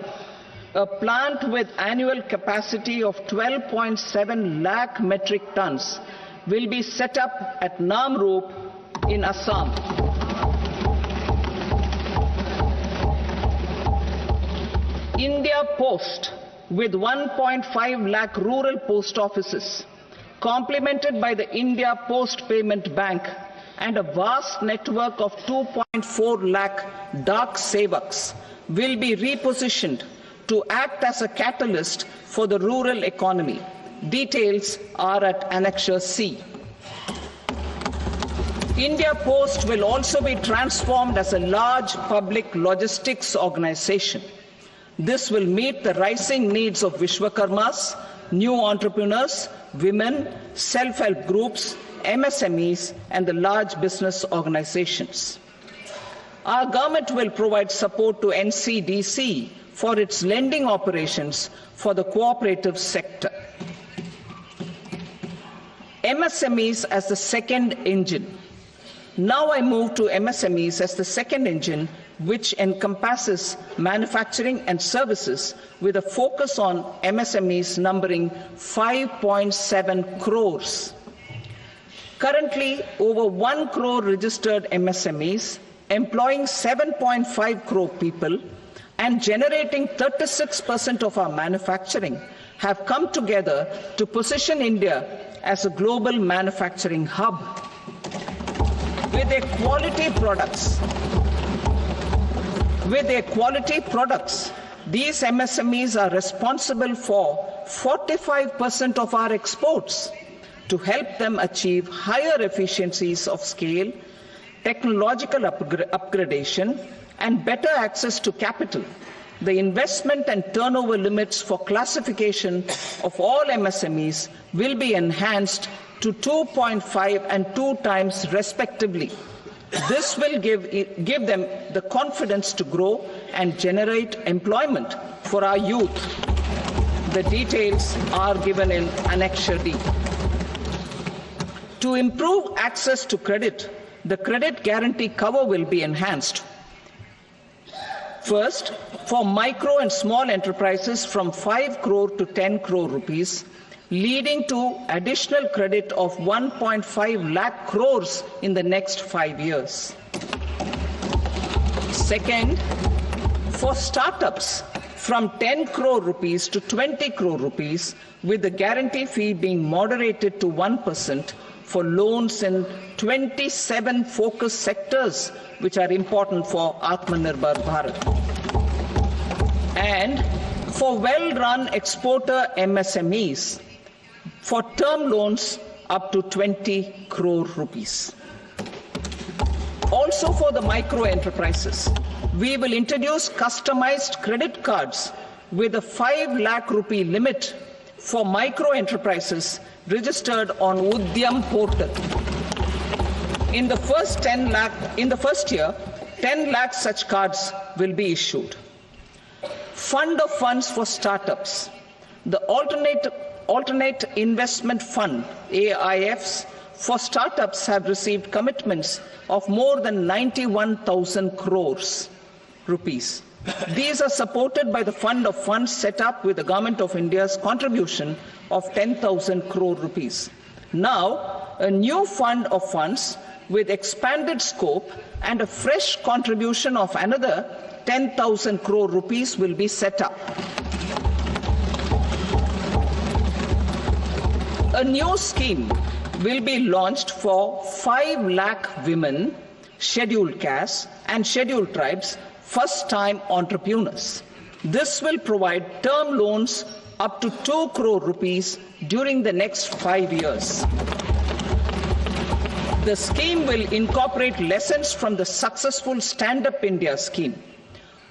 a plant with annual capacity of 12.7 lakh metric tons will be set up at Namrup in Assam. India Post, with 1.5 lakh rural post offices, complemented by the India Post Payment Bank and a vast network of 2.4 lakh Dak Sevaks, will be repositioned to act as a catalyst for the rural economy. Details are at Annexure C. India Post will also be transformed as a large public logistics organization. This will meet the rising needs of Vishwakarmas, new entrepreneurs, women, self-help groups, MSMEs, and the large business organizations. Our government will provide support to NCDC for its lending operations for the cooperative sector. MSMEs as the second engine. Now I move to MSMEs as the second engine, which encompasses manufacturing and services with a focus on MSMEs numbering 5.7 crores. Currently, over 1 crore registered MSMEs, employing 7.5 crore people and generating 36% of our manufacturing, have come together to position India as a global manufacturing hub. With their quality products, these MSMEs are responsible for 45% of our exports. To help them achieve higher efficiencies of scale, technological upgradation, and better access to capital, the investment and turnover limits for classification of all MSMEs will be enhanced to 2.5 and 2 times respectively. This will give them the confidence to grow and generate employment for our youth. The details are given in Annexure D. To improve access to credit, the credit guarantee cover will be enhanced. First, for micro and small enterprises from 5 crore to 10 crore rupees, leading to additional credit of 1.5 lakh crores in the next 5 years. Second, for startups from 10 crore rupees to 20 crore rupees, with the guarantee fee being moderated to 1% for loans in 27 focus sectors which are important for Atmanirbhar Bharat. And for well-run exporter MSMEs, for term loans up to 20 crore rupees. Also for the micro enterprises, we will introduce customized credit cards with a 5 lakh rupee limit for micro enterprises registered on Udyam portal. In the first year, 10 lakh such cards will be issued. Fund of funds for startups. The Alternate Investment Fund, AIFs, for startups have received commitments of more than 91,000 crores rupees. These are supported by the Fund of Funds set up with the Government of India's contribution of 10,000 crore rupees. Now, a new fund of funds with expanded scope and a fresh contribution of another 10,000 crore rupees will be set up. A new scheme will be launched for 5 lakh women, scheduled castes and scheduled tribes, first-time entrepreneurs. This will provide term loans up to 2 crore rupees during the next 5 years. The scheme will incorporate lessons from the successful Stand Up India scheme.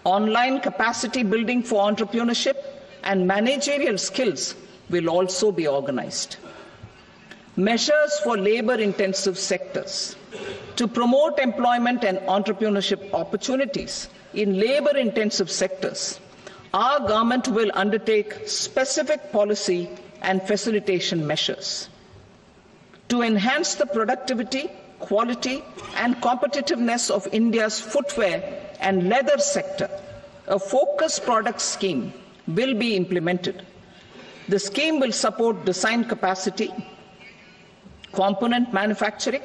Online capacity building for entrepreneurship and managerial skills will also be organized. Measures for labor-intensive sectors. To promote employment and entrepreneurship opportunities in labor-intensive sectors, our government will undertake specific policy and facilitation measures. To enhance the productivity, quality, and competitiveness of India's footwear and leather sector, a focused product scheme will be implemented. The scheme will support design capacity, component manufacturing,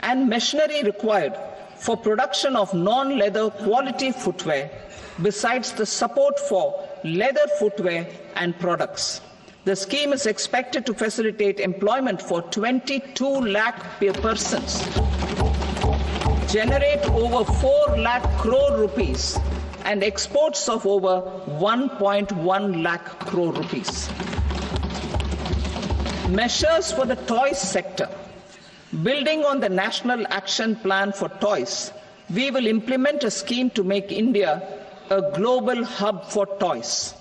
and machinery required for production of non-leather quality footwear, besides the support for leather footwear and products. The scheme is expected to facilitate employment for 22 lakh persons, generate over 4 lakh crore rupees, and exports of over 1.1 lakh crore rupees. Measures for the toys sector. Building on the National Action Plan for Toys, we will implement a scheme to make India a global hub for toys.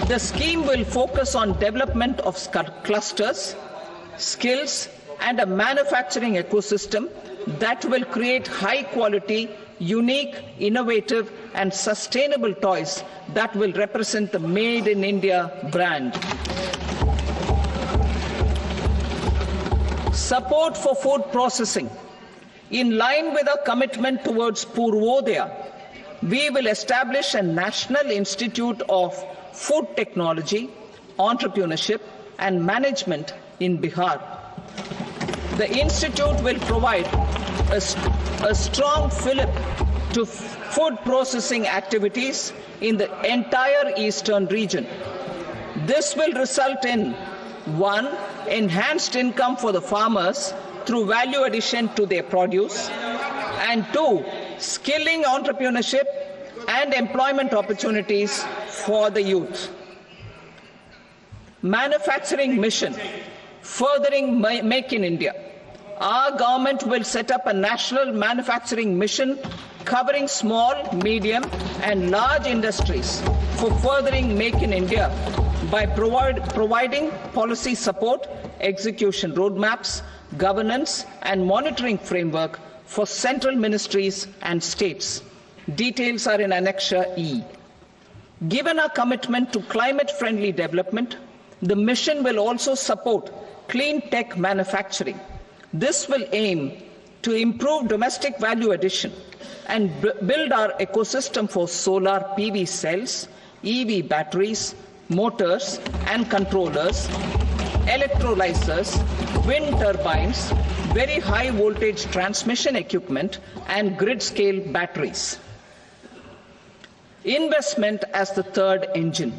The scheme will focus on development of clusters, skills, and a manufacturing ecosystem that will create high-quality, unique, innovative, and sustainable toys that will represent the Made in India brand. Support for food processing. In line with our commitment towards Purvodaya, we will establish a National Institute of Food Technology, Entrepreneurship and Management in Bihar. The institute will provide a strong fillip to food processing activities in the entire eastern region. This will result in 1. Enhanced income for the farmers through value addition to their produce, and 2. Skilling entrepreneurship and employment opportunities for the youth. Manufacturing mission, furthering Make in India. Our government will set up a national manufacturing mission covering small, medium and large industries for furthering Make in India by providing policy support, execution roadmaps, governance and monitoring framework for central ministries and states. Details are in Annexure E. Given our commitment to climate-friendly development, the mission will also support clean tech manufacturing. This will aim to improve domestic value addition and build our ecosystem for solar PV cells, EV batteries, motors and controllers, electrolyzers, wind turbines, very high voltage transmission equipment and grid scale batteries. Investment as the third engine.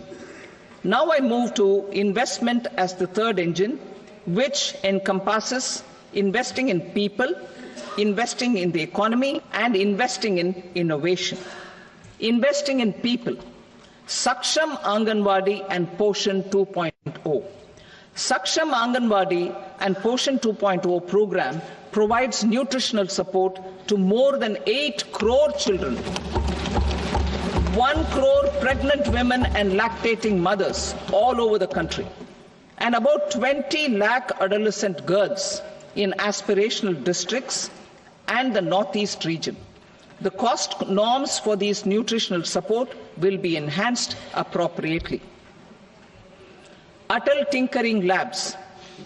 Now I move to investment as the third engine, which encompasses investing in people, investing in the economy, and investing in innovation. Investing in people. Saksham Anganwadi and Poshan 2.0. Saksham Anganwadi and Poshan 2.0 program provides nutritional support to more than 8 crore children, 1 crore pregnant women and lactating mothers all over the country, and about 20 lakh adolescent girls in aspirational districts and the Northeast region. The cost norms for these nutritional support will be enhanced appropriately. Atal Tinkering Labs.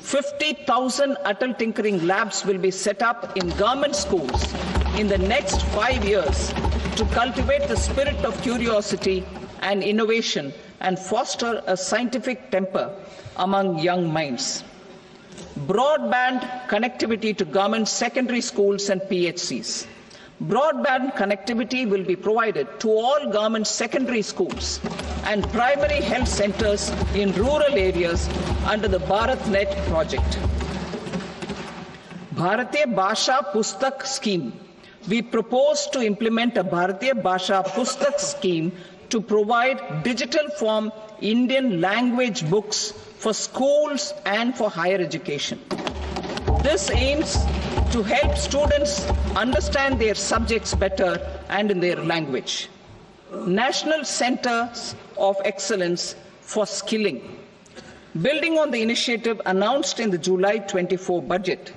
50,000 Atal Tinkering Labs will be set up in government schools in the next 5 years to cultivate the spirit of curiosity and innovation and foster a scientific temper among young minds. Broadband connectivity to government secondary schools and PHCs. Broadband connectivity will be provided to all government secondary schools and primary health centers in rural areas under the BharatNet project. Bharatiya Bhasha Pustak Scheme. We propose to implement a Bharatiya Bhasha Pustak scheme to provide digital form Indian language books for schools and for higher education. This aims to help students understand their subjects better and in their language. National Centers of Excellence for Skilling. Building on the initiative announced in the July 24 budget,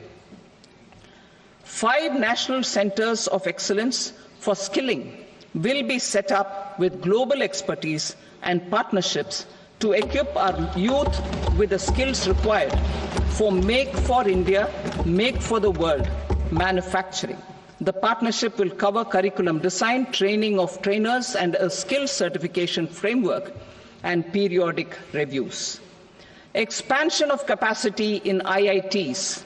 5 national centers of excellence for skilling will be set up with global expertise and partnerships to equip our youth with the skills required for Make for India, Make for the World manufacturing. The partnership will cover curriculum design, training of trainers, and a skills certification framework and periodic reviews. Expansion of capacity in IITs.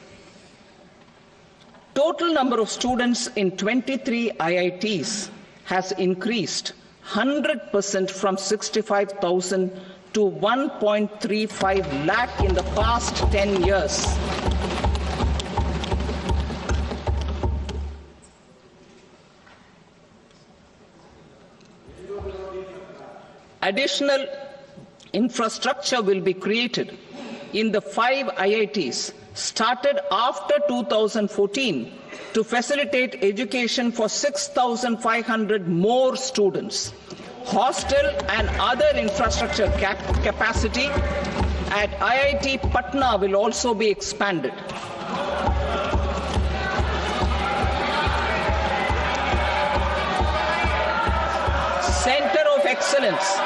Total number of students in 23 IITs has increased 100% from 65,000 to 1.35 lakh in the past 10 years. Additional infrastructure will be created in the 5 IITs started after 2014 to facilitate education for 6,500 more students. Hostel and other infrastructure capacity at IIT Patna will also be expanded. Center of Excellence.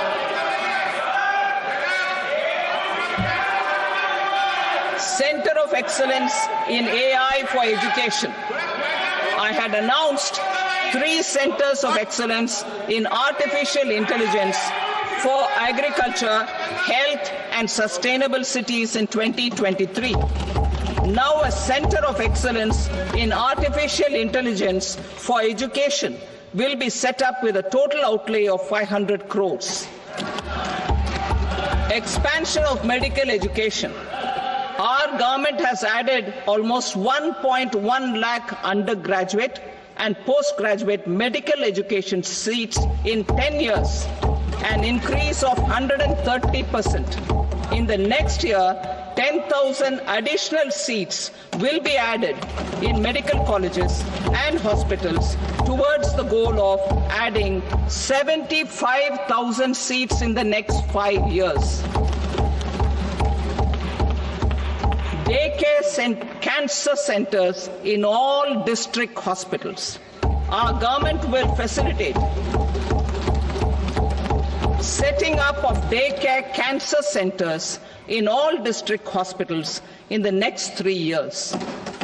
Center of Excellence in AI for Education. I had announced 3 centers of excellence in artificial intelligence for agriculture, health, and sustainable cities in 2023. Now a center of excellence in artificial intelligence for education will be set up with a total outlay of 500 crores. Expansion of medical education. Our government has added almost 1.1 lakh undergraduate and postgraduate medical education seats in 10 years, an increase of 130%. In the next year, 10,000 additional seats will be added in medical colleges and hospitals towards the goal of adding 75,000 seats in the next 5 years. Daycare cancer centers in all district hospitals. Our government will facilitate setting up of daycare cancer centers in all district hospitals in the next 3 years.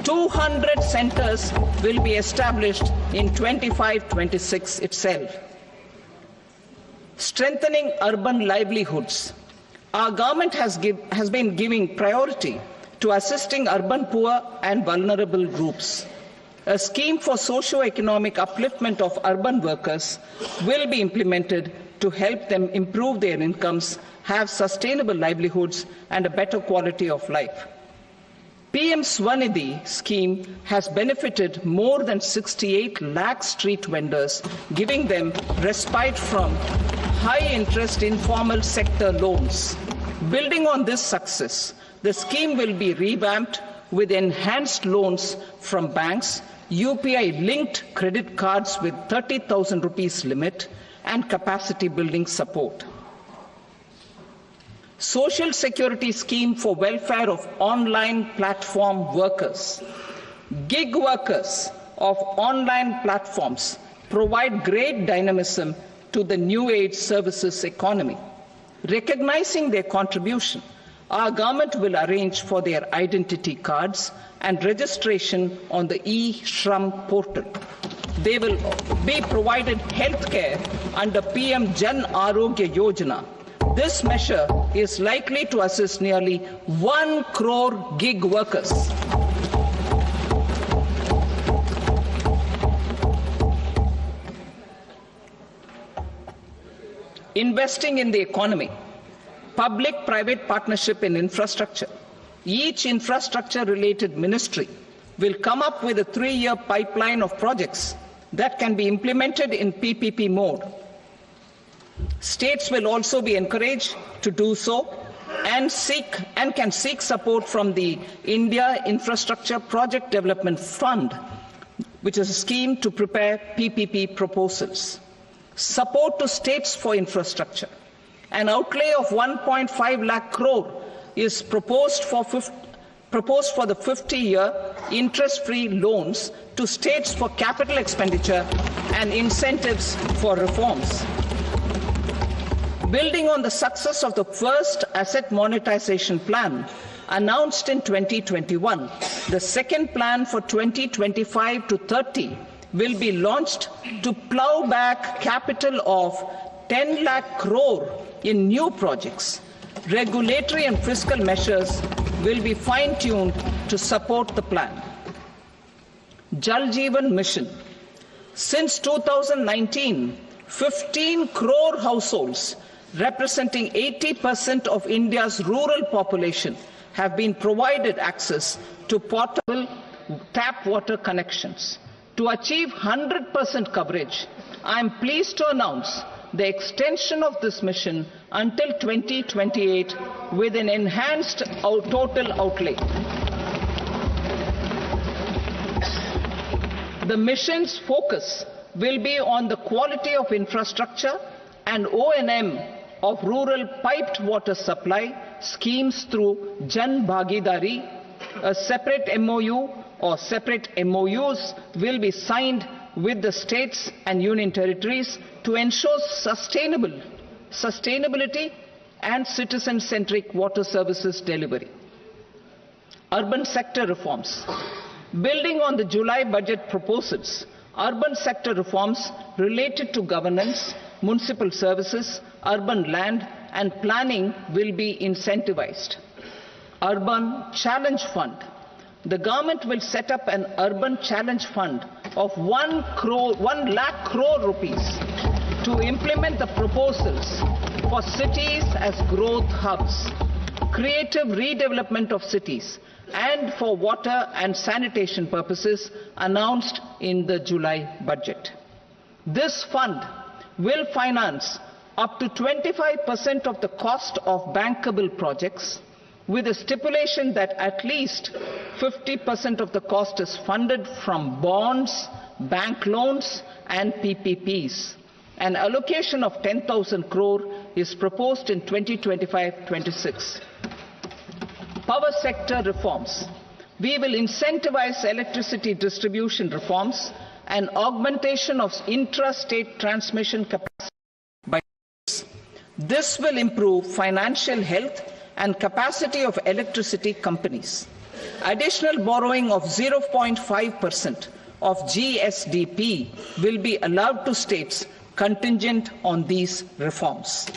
200 centers will be established in 25-26 itself. Strengthening urban livelihoods. Our government has been giving priority to assisting urban poor and vulnerable groups. A scheme for socio-economic upliftment of urban workers will be implemented to help them improve their incomes, have sustainable livelihoods, and a better quality of life. PM Swanidhi scheme has benefited more than 68 lakh street vendors, giving them respite from high-interest informal sector loans. Building on this success, the scheme will be revamped with enhanced loans from banks, UPI-linked credit cards with 30,000 rupees limit, and capacity building support. Social Security scheme for welfare of online platform workers. Gig workers of online platforms provide great dynamism to the new age services economy. Recognizing their contribution, our government will arrange for their identity cards and registration on the e-Shram portal. They will be provided health care under PM Jan Arogya Yojana. This measure is likely to assist nearly 1 crore gig workers. Investing in the economy. Public-private partnership in infrastructure. Each infrastructure-related ministry will come up with a 3-year pipeline of projects that can be implemented in PPP mode. States will also be encouraged to do so and can seek support from the India Infrastructure Project Development Fund, which is a scheme to prepare PPP proposals. Support to states for infrastructure. An outlay of 1.5 lakh crore is proposed for the 50-year interest-free loans to states for capital expenditure and incentives for reforms. Building on the success of the first asset monetization plan announced in 2021, the second plan for 2025 to 30 will be launched to plow back capital of 10 lakh crore in new projects. Regulatory and fiscal measures will be fine-tuned to support the plan. Jal Jeevan Mission. Since 2019, 15 crore households, representing 80% of India's rural population, have been provided access to portable tap water connections. To achieve 100% coverage, I am pleased to announce the extension of this mission until 2028 with an enhanced total outlay. The mission's focus will be on the quality of infrastructure and O&M of rural piped water supply schemes through Jan Bhagidari. A separate MOU or separate MOUs will be signed with the states and union territories to ensure sustainability and citizen-centric water services delivery. Urban sector reforms. Building on the July budget proposals, urban sector reforms related to governance, municipal services, urban land and planning will be incentivized. Urban Challenge Fund. The government will set up an Urban Challenge Fund of 1 lakh crore rupees to implement the proposals for cities as growth hubs, creative redevelopment of cities, and for water and sanitation purposes announced in the July budget. This fund will finance up to 25% of the cost of bankable projects, with a stipulation that at least 50% of the cost is funded from bonds, bank loans and PPPs. An allocation of 10,000 crore is proposed in 2025-26. Power sector reforms. We will incentivize electricity distribution reforms and augmentation of intrastate transmission capacity by this will improve financial health and capacity of electricity companies. Additional borrowing of 0.5% of GSDP will be allowed to states contingent on these reforms.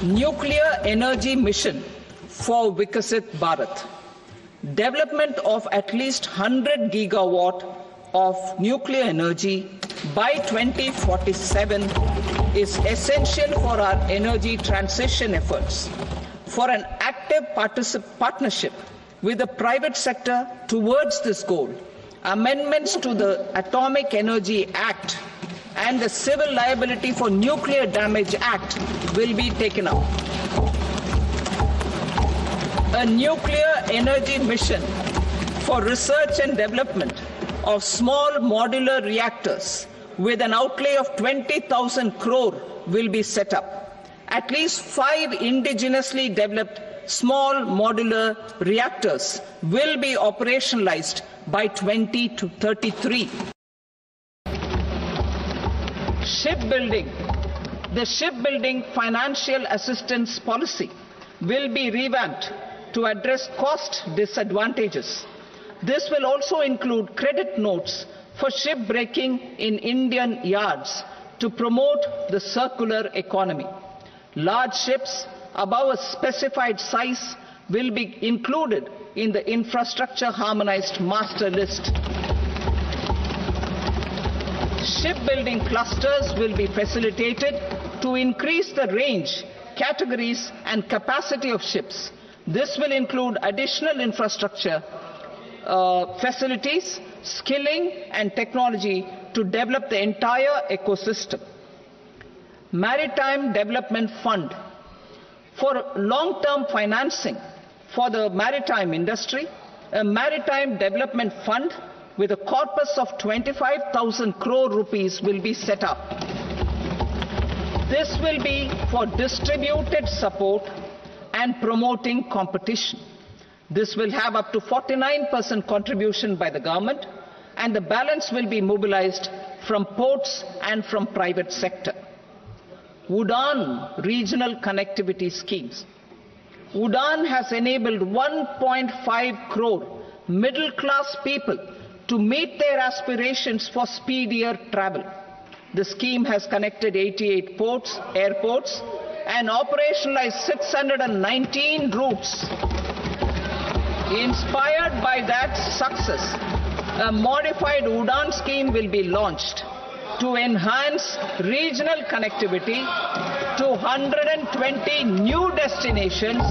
Nuclear energy mission for Vikasit Bharat. Development of at least 100 gigawatt of nuclear energy by 2047 is essential for our energy transition efforts. For an active partnership with the private sector towards this goal, amendments to the Atomic Energy Act and the Civil Liability for Nuclear Damage Act will be taken up. A nuclear energy mission for research and development of small modular reactors with an outlay of 20,000 crore will be set up. At least 5 indigenously developed small modular reactors will be operationalized by 2033. Shipbuilding. The shipbuilding financial assistance policy will be revamped to address cost disadvantages. This will also include credit notes for shipbreaking in Indian yards to promote the circular economy. Large ships above a specified size will be included in the infrastructure harmonized master list. Shipbuilding clusters will be facilitated to increase the range, categories and capacity of ships. This will include additional infrastructure, facilities, skilling and technology to develop the entire ecosystem. Maritime Development Fund. For long-term financing for the maritime industry, a Maritime Development Fund with a corpus of 25,000 crore rupees will be set up. This will be for distributed support and promoting competition. This will have up to 49% contribution by the government, and the balance will be mobilized from ports and from private sector. UDAN regional connectivity schemes. UDAN has enabled 1.5 crore middle-class people to meet their aspirations for speedier travel. The scheme has connected 88 airports, and operationalized 619 routes. Inspired by that success, a modified UDAN scheme will be launched to enhance regional connectivity to 120 new destinations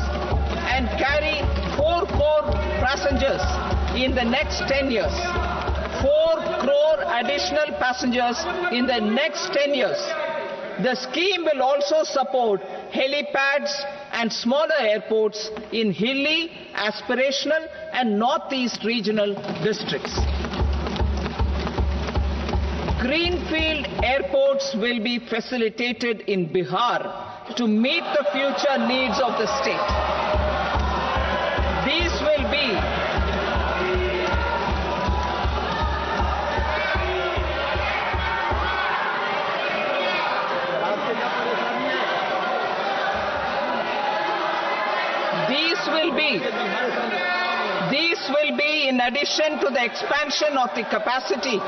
and carry 4 crore passengers in the next 10 years. 4 crore additional passengers in the next 10 years. The scheme will also support helipads and smaller airports in hilly, aspirational and northeast regional districts. Greenfield airports will be facilitated in Bihar to meet the future needs of the state. These will be in addition to the expansion of the capacity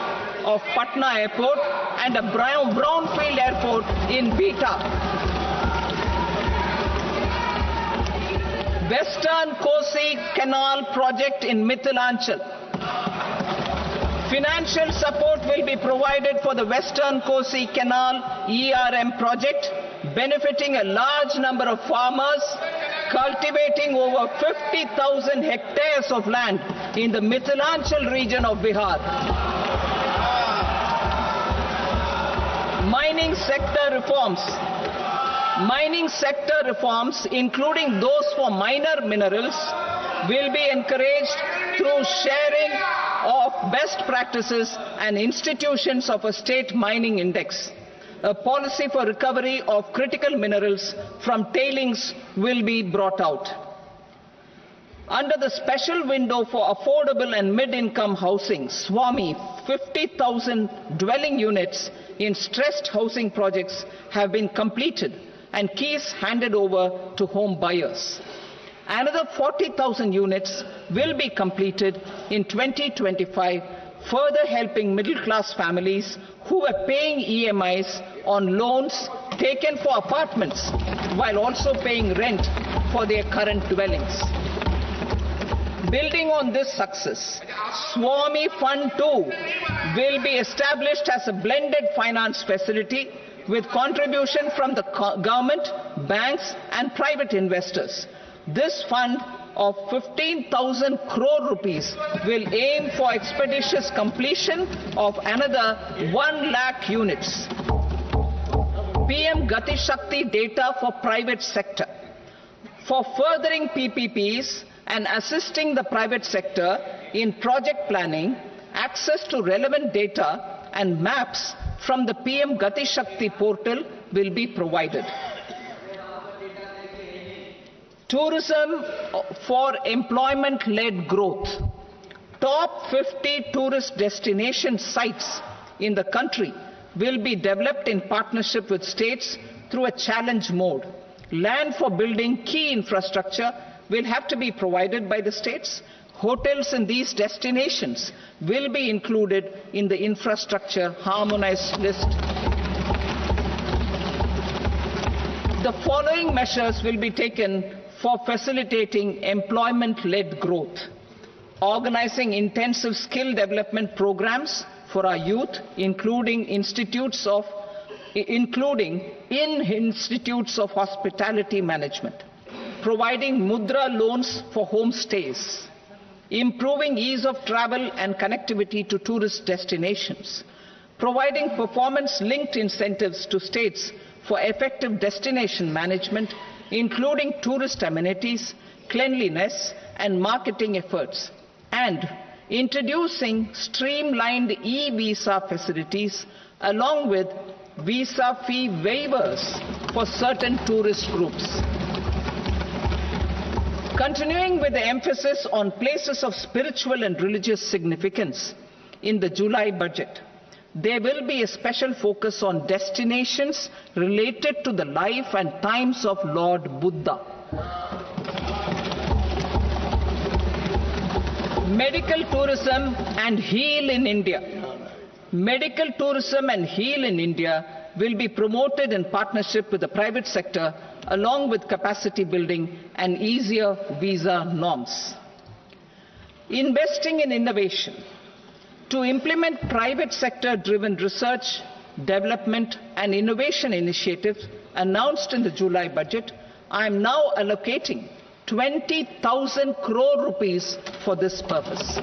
of Patna Airport and a brownfield airport in Beta. Western Kosi Canal project in Mithilanchal. Financial support will be provided for the Western Kosi Canal ERM project, benefiting a large number of farmers cultivating over 50,000 hectares of land in the Mithilanchal region of Bihar. Mining sector reforms. Mining sector reforms, including those for minor minerals, will be encouraged through sharing of best practices and institutions of a state mining index. A policy for recovery of critical minerals from tailings will be brought out. Under the special window for affordable and mid-income housing, Swami, 50,000 dwelling units in stressed housing projects have been completed and keys handed over to home buyers. Another 40,000 units will be completed in 2025, further helping middle-class families who were paying EMIs on loans taken for apartments while also paying rent for their current dwellings. Building on this success, Swami Fund 2 will be established as a blended finance facility with contribution from the government, banks and private investors. This fund of 15,000 crore rupees will aim for expeditious completion of another 1 lakh units. PM Gati Shakti data for private sector. For furthering PPPs and assisting the private sector in project planning, access to relevant data and maps from the PM Gati Shakti portal will be provided. Tourism for employment-led growth. Top 50 tourist destination sites in the country will be developed in partnership with states through a challenge mode. Land for building key infrastructure will have to be provided by the states. Hotels in these destinations will be included in the infrastructure harmonized list. The following measures will be taken for facilitating employment-led growth. Organizing intensive skill development programs for our youth, including in institutes of hospitality management. Providing mudra loans for homestays. Improving ease of travel and connectivity to tourist destinations. Providing performance-linked incentives to states for effective destination management, including tourist amenities, cleanliness and marketing efforts, and introducing streamlined e-visa facilities along with visa fee waivers for certain tourist groups. Continuing with the emphasis on places of spiritual and religious significance in the July budget, there will be a special focus on destinations related to the life and times of Lord Buddha. Medical tourism and heal in India. Medical tourism and heal in India will be promoted in partnership with the private sector along with capacity building and easier visa norms. Investing in innovation. To implement private sector-driven research, development and innovation initiatives announced in the July budget, I am now allocating 20,000 crore rupees for this purpose.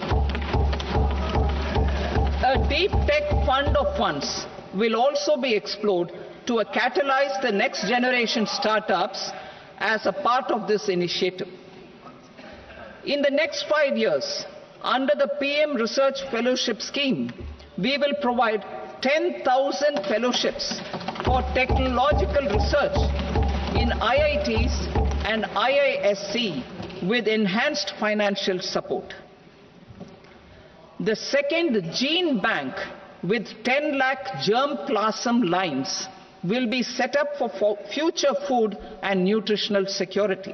A deep tech fund of funds will also be explored to catalyze the next generation startups as a part of this initiative. In the next 5 years, under the PM Research Fellowship Scheme, we will provide 10,000 fellowships for technological research in IITs and IISc with enhanced financial support. The second gene bank with 10 lakh germplasm lines will be set up for future food and nutritional security.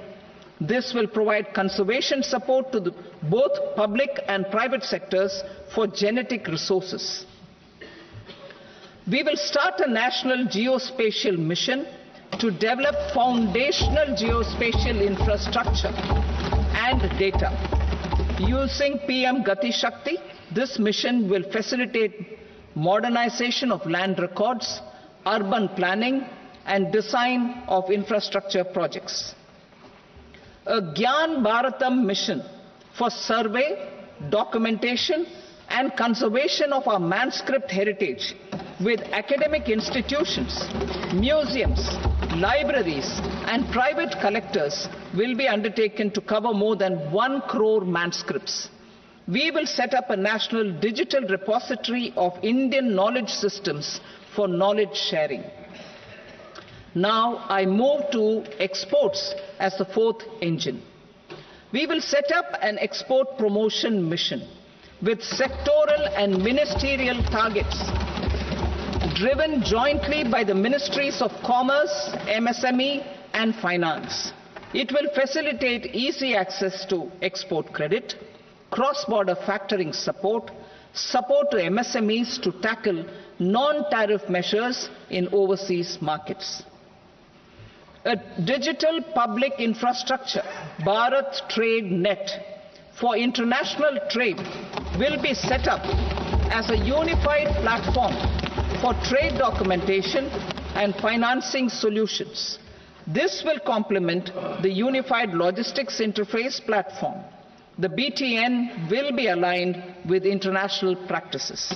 This will provide conservation support to both public and private sectors for genetic resources. We will start a national geospatial mission to develop foundational geospatial infrastructure and data. Using PM Gati Shakti, this mission will facilitate modernization of land records, urban planning, and design of infrastructure projects. A Gyan Bharatam mission for survey, documentation, and conservation of our manuscript heritage with academic institutions, museums, libraries, and private collectors will be undertaken to cover more than 1 crore manuscripts. We will set up a national digital repository of Indian knowledge systems for knowledge sharing. Now I move to exports as the fourth engine. We will set up an export promotion mission with sectoral and ministerial targets driven jointly by the Ministries of Commerce, MSME and Finance. It will facilitate easy access to export credit, cross-border factoring support, support to MSMEs to tackle non-tariff measures in overseas markets. A digital public infrastructure, Bharat Trade Net, for international trade will be set up as a unified platform for trade documentation and financing solutions. This will complement the Unified Logistics Interface platform. The BTN will be aligned with international practices.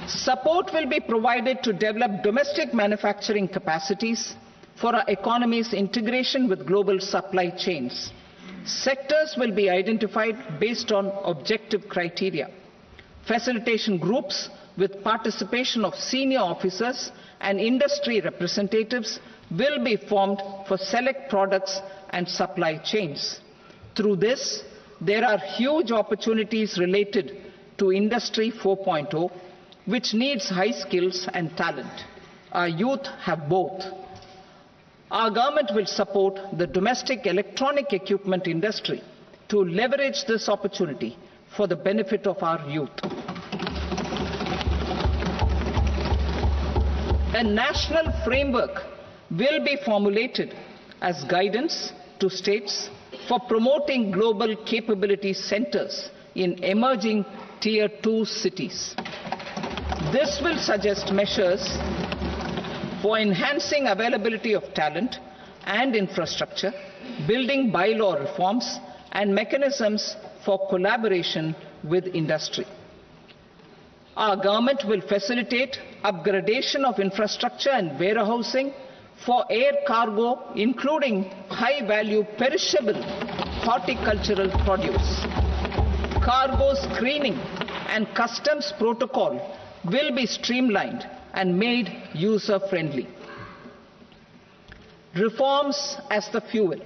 Support will be provided to develop domestic manufacturing capacities for our economy's integration with global supply chains. Sectors will be identified based on objective criteria. Facilitation groups with participation of senior officers and industry representatives will be formed for select products and supply chains. Through this, there are huge opportunities related to Industry 4.0, which needs high skills and talent. Our youth have both. Our government will support the domestic electronic equipment industry to leverage this opportunity for the benefit of our youth. A national framework will be formulated as guidance to states for promoting global capability centers in emerging Tier 2 cities. This will suggest measures for enhancing availability of talent and infrastructure, building bylaw reforms, and mechanisms for collaboration with industry. Our government will facilitate upgradation of infrastructure and warehousing for air cargo, including high-value perishable horticultural produce. Cargo screening and customs protocol will be streamlined and made user-friendly. Reforms as the fuel.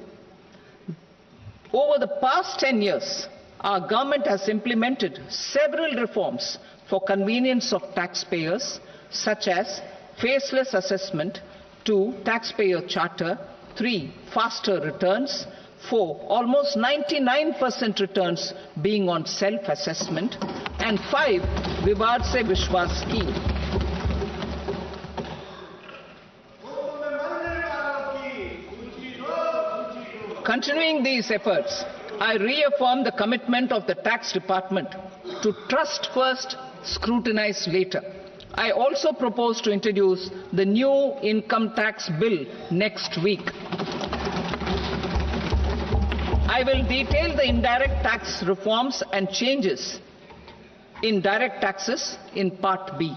Over the past 10 years, our government has implemented several reforms for convenience of taxpayers, such as faceless assessment, 2, taxpayer charter, 3, faster returns, 4, almost 99% returns being on self-assessment, and 5, Vivad Se Vishwas scheme. Continuing these efforts, I reaffirm the commitment of the Tax Department to trust first, scrutinize later. I also propose to introduce the new income tax bill next week. I will detail the indirect tax reforms and changes in direct taxes in Part B.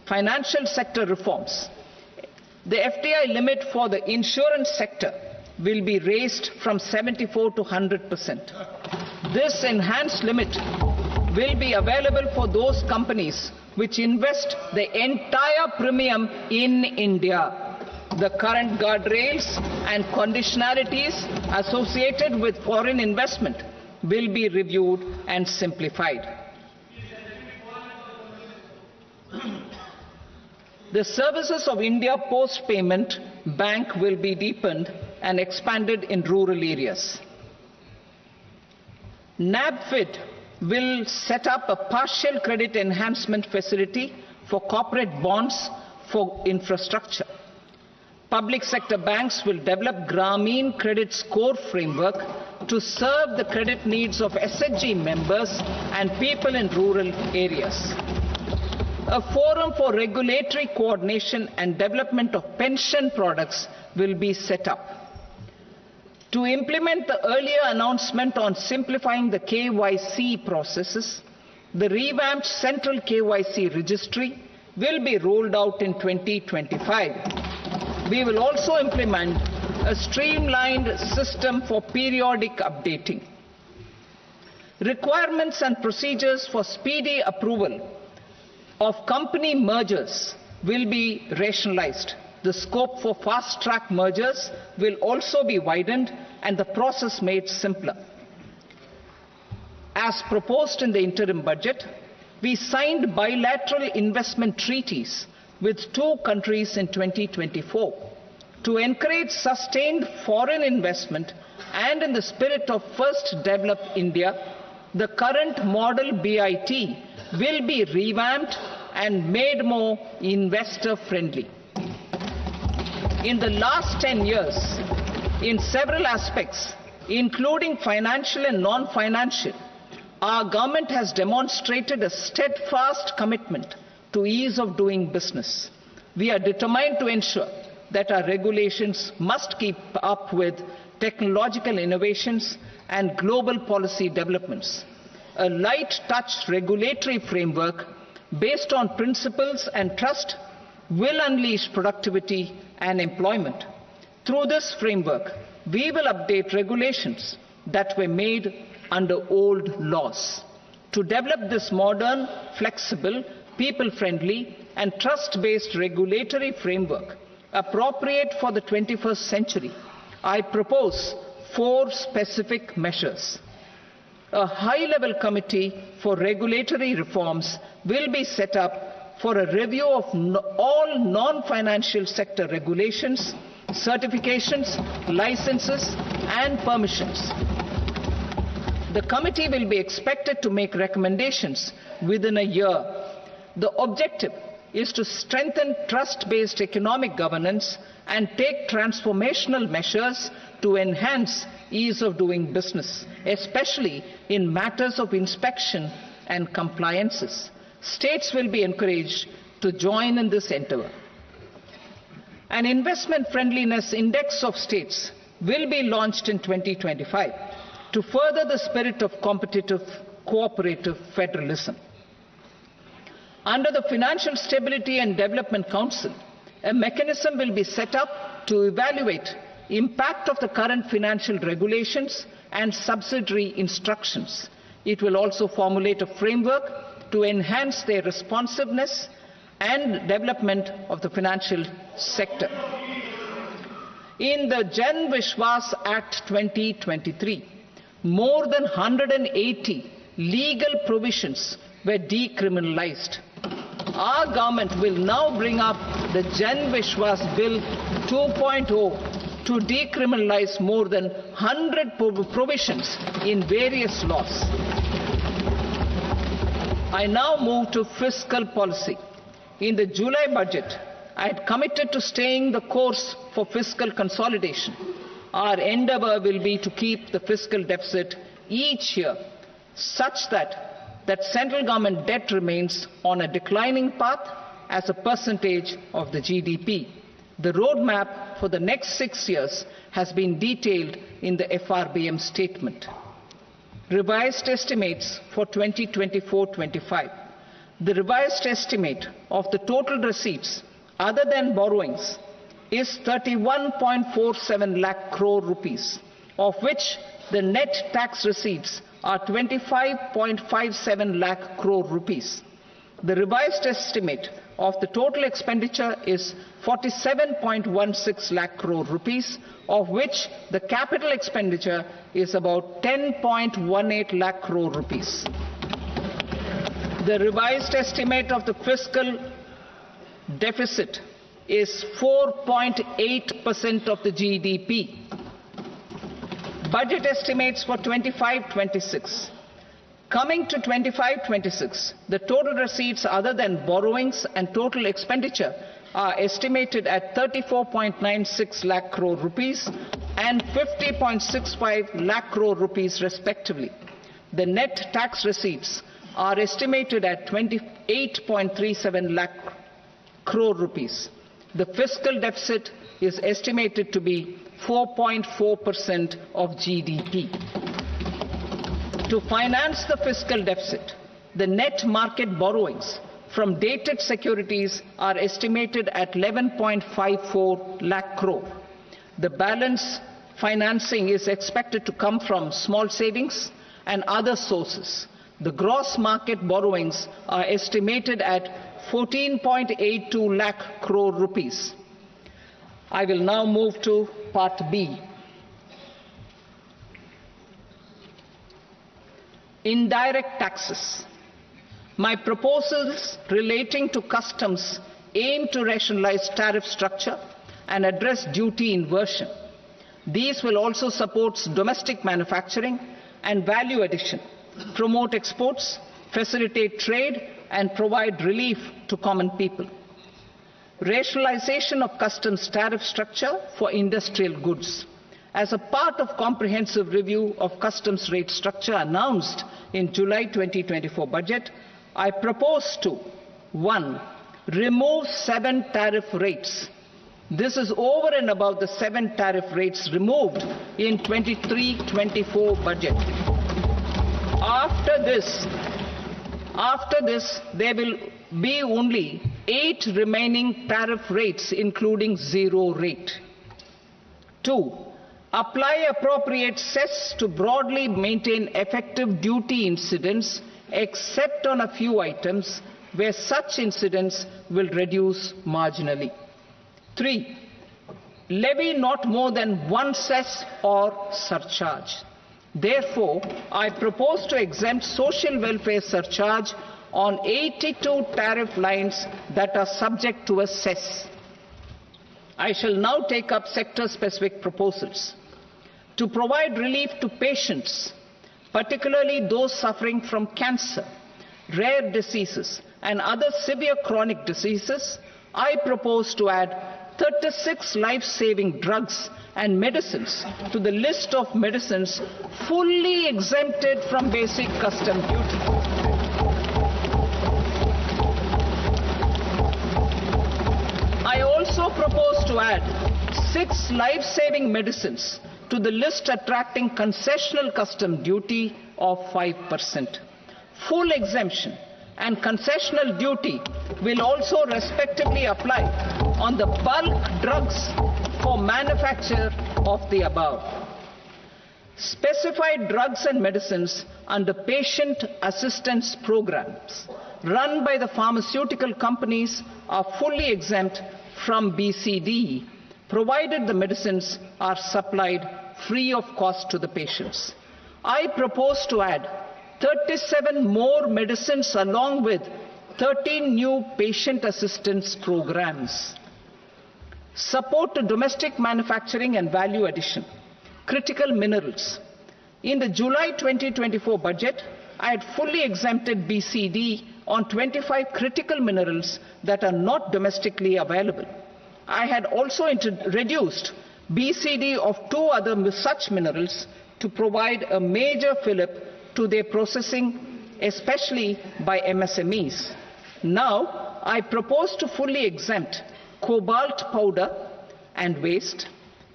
Financial sector reforms. The FDI limit for the insurance sector will be raised from 74 to 100%. This enhanced limit will be available for those companies which invest the entire premium in India. The current guardrails and conditionalities associated with foreign investment will be reviewed and simplified. The services of India Post Payment Bank will be deepened and expanded in rural areas. NABFID will set up a partial credit enhancement facility for corporate bonds for infrastructure. Public sector banks will develop Grameen Credit Score framework to serve the credit needs of SHG members and people in rural areas. A forum for regulatory coordination and development of pension products will be set up. To implement the earlier announcement on simplifying the KYC processes, the revamped Central KYC Registry will be rolled out in 2025. We will also implement a streamlined system for periodic updating. Requirements and procedures for speedy approval of company mergers will be rationalized. The scope for fast-track mergers will also be widened and the process made simpler. As proposed in the interim budget, we signed bilateral investment treaties with 2 countries in 2024 to encourage sustained foreign investment, and in the spirit of First Develop India, the current model BIT will be revamped and made more investor-friendly. In the last 10 years, in several aspects, including financial and non-financial, our government has demonstrated a steadfast commitment to ease of doing business. We are determined to ensure that our regulations must keep up with technological innovations and global policy developments. A light-touch regulatory framework based on principles and trust will unleash productivity and employment. Through this framework, we will update regulations that were made under old laws. To develop this modern, flexible, people-friendly and trust-based regulatory framework appropriate for the 21st century, I propose 4 specific measures. A high-level committee for regulatory reforms will be set up for a review of all non-financial sector regulations, certifications, licenses and permissions. The committee will be expected to make recommendations within a year. The objective is to strengthen trust-based economic governance and take transformational measures to enhance ease of doing business, especially in matters of inspection and compliances. States will be encouraged to join in this endeavor. An investment friendliness index of states will be launched in 2025 to further the spirit of competitive, cooperative federalism. Under the Financial Stability and Development Council, a mechanism will be set up to evaluate impact of the current financial regulations and subsidiary instructions. It will also formulate a framework to enhance their responsiveness and development of the financial sector. In the Jan Vishwas Act 2023, more than 180 legal provisions were decriminalized. Our government will now bring up the Jan Vishwas Bill 2.0 to decriminalize more than 100 provisions in various laws. I now move to fiscal policy. In the July budget, I had committed to staying the course for fiscal consolidation. Our endeavor will be to keep the fiscal deficit each year such that central government debt remains on a declining path as a percentage of the GDP. The roadmap for for the next 6 years has been detailed in the FRBM statement. Revised estimates for 2024-25. The revised estimate of the total receipts other than borrowings is 31.47 lakh crore rupees, of which the net tax receipts are 25.57 lakh crore rupees. The revised estimate of the total expenditure is 47.16 lakh crore rupees, of which the capital expenditure is about 10.18 lakh crore rupees. The revised estimate of the fiscal deficit is 4.8% of the GDP. Budget estimates for 25-26. Coming to 25-26, the total receipts other than borrowings and total expenditure are estimated at 34.96 lakh crore rupees and 50.65 lakh crore rupees respectively. The net tax receipts are estimated at 28.37 lakh crore rupees. The fiscal deficit is estimated to be 4.4% of GDP. To finance the fiscal deficit, the net market borrowings from dated securities are estimated at 11.54 lakh crore. The balance financing is expected to come from small savings and other sources. The gross market borrowings are estimated at 14.82 lakh crore rupees. I will now move to Part B. Indirect taxes. My proposals relating to customs aim to rationalize tariff structure and address duty inversion. These will also support domestic manufacturing and value addition, promote exports, facilitate trade, and provide relief to common people. Rationalization of customs tariff structure for industrial goods. As a part of comprehensive review of customs rate structure announced in July 2024 budget, I propose to 1. Remove 7 tariff rates. This is over and above the 7 tariff rates removed in 23-24 budget. After this, there will be only 8 remaining tariff rates, including 0 rate. 2. Apply appropriate cess to broadly maintain effective duty incidence, except on a few items where such incidence will reduce marginally. 3. Levy not more than 1 cess or surcharge. Therefore, I propose to exempt social welfare surcharge on 82 tariff lines that are subject to a cess. I shall now take up sector-specific proposals. To provide relief to patients, particularly those suffering from cancer, rare diseases, and other severe chronic diseases, I propose to add 36 life-saving drugs and medicines to the list of medicines fully exempted from basic custom duty. I also propose to add 6 life-saving medicines to the list attracting concessional custom duty of 5%. Full exemption and concessional duty will also respectively apply on the bulk drugs for manufacture of the above. Specified drugs and medicines under patient assistance programs run by the pharmaceutical companies are fully exempt from BCD, provided the medicines are supplied free of cost to the patients. I propose to add 37 more medicines along with 13 new patient assistance programs. Support to domestic manufacturing and value addition. Critical minerals. In the July 2024 budget, I had fully exempted BCD on 25 critical minerals that are not domestically available. I had also reduced BCD of 2 other such minerals to provide a major fillip to their processing, especially by MSMEs. Now, I propose to fully exempt cobalt powder, and waste,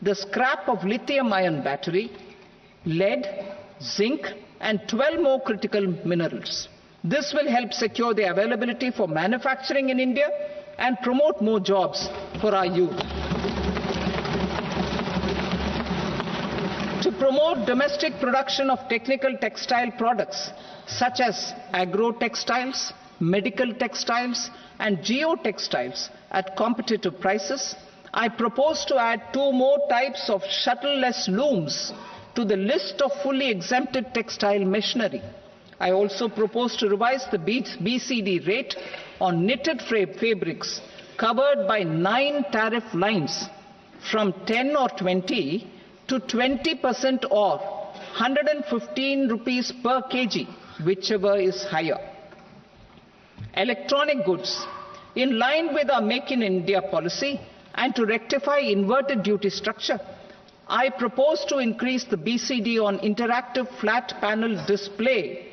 the scrap of lithium-ion battery, lead, zinc, and 12 more critical minerals. This will help secure the availability for manufacturing in India and promote more jobs for our youth. To promote domestic production of technical textile products such as agro-textiles, medical textiles, and geotextiles at competitive prices, I propose to add 2 more types of shuttle-less looms to the list of fully exempted textile machinery. I also propose to revise the BCD rate on knitted fabrics covered by 9 tariff lines from 10 or 20 to 20% or 115 rupees per kg, whichever is higher. Electronic goods. In line with our Make in India policy and to rectify inverted duty structure, I propose to increase the BCD on interactive flat panel display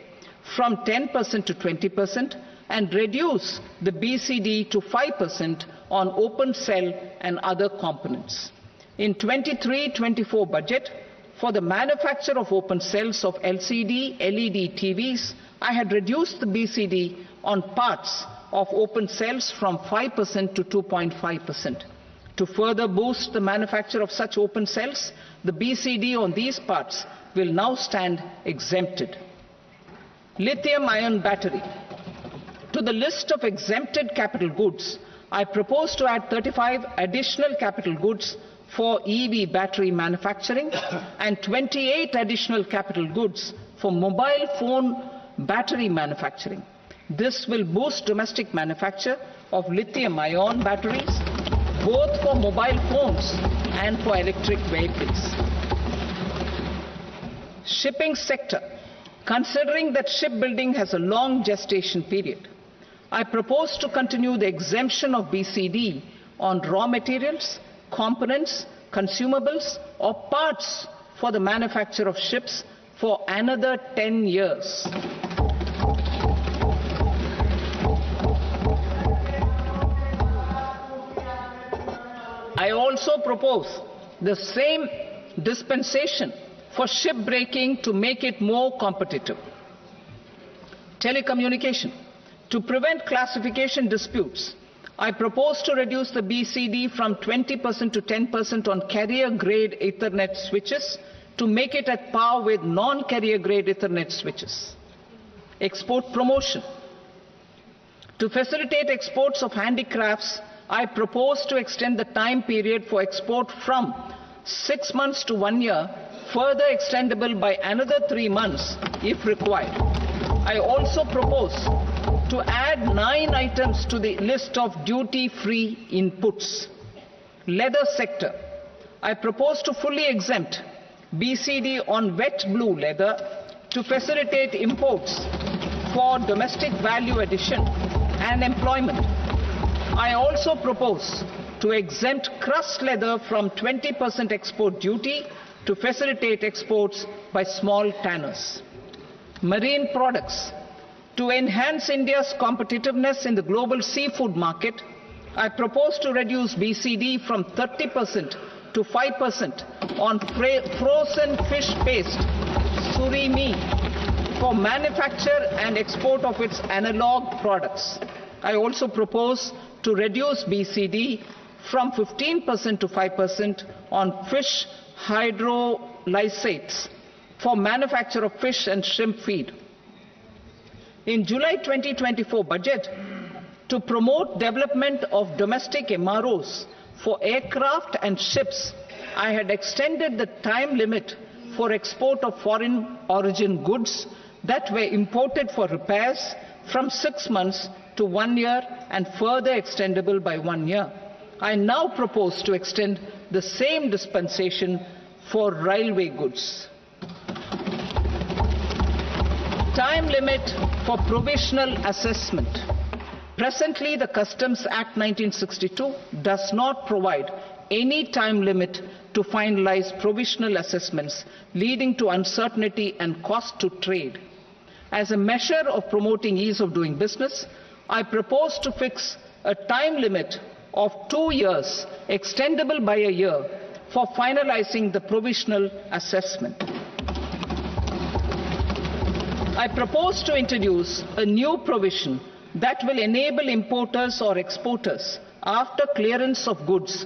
from 10% to 20% and reduce the BCD to 5% on open cell and other components. In 23-24 budget, for the manufacture of open cells of LCD, LED TVs, I had reduced the BCD on parts of open cells from 5% to 2.5%. To further boost the manufacture of such open cells, the BCD on these parts will now stand exempted. Lithium-ion battery. To the list of exempted capital goods, I propose to add 35 additional capital goods for EV battery manufacturing and 28 additional capital goods for mobile phone battery manufacturing. This will boost domestic manufacture of lithium-ion batteries, both for mobile phones and for electric vehicles. Shipping sector. Considering that shipbuilding has a long gestation period, I propose to continue the exemption of BCD on raw materials, components, consumables, or parts for the manufacture of ships for another 10 years. I also propose the same dispensation for shipbreaking to make it more competitive. Telecommunication. To prevent classification disputes, I propose to reduce the BCD from 20% to 10% on carrier-grade Ethernet switches to make it at par with non-carrier-grade Ethernet switches. Export promotion. To facilitate exports of handicrafts, I propose to extend the time period for export from 6 months to 1 year, further extendable by another 3 months if required. I also propose to add 9 items to the list of duty-free inputs. Leather sector. I propose to fully exempt BCD on wet blue leather to facilitate imports for domestic value addition and employment. I also propose to exempt crust leather from 20% export duty to facilitate exports by small tanners. Marine products. To enhance India's competitiveness in the global seafood market, I propose to reduce BCD from 30% to 5% on frozen fish paste, surimi, for manufacture and export of its analog products. I also propose to reduce BCD from 15% to 5% on fish hydrolysates for manufacture of fish and shrimp feed. In July 2024 budget, to promote development of domestic MROs for aircraft and ships, I had extended the time limit for export of foreign origin goods that were imported for repairs from 6 months to 1 year and further extendable by 1 year. I now propose to extend the same dispensation for railway goods. Time limit for provisional assessment. Presently, the Customs Act 1962 does not provide any time limit to finalize provisional assessments, leading to uncertainty and cost to trade. As a measure of promoting ease of doing business, I propose to fix a time limit of 2 years, extendable by a year, for finalizing the provisional assessment. I propose to introduce a new provision that will enable importers or exporters, after clearance of goods,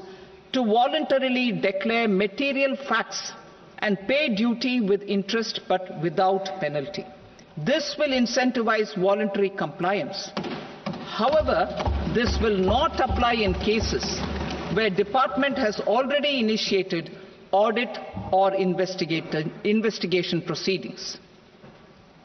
to voluntarily declare material facts and pay duty with interest but without penalty. This will incentivize voluntary compliance. However, this will not apply in cases where department has already initiated audit or investigation proceedings.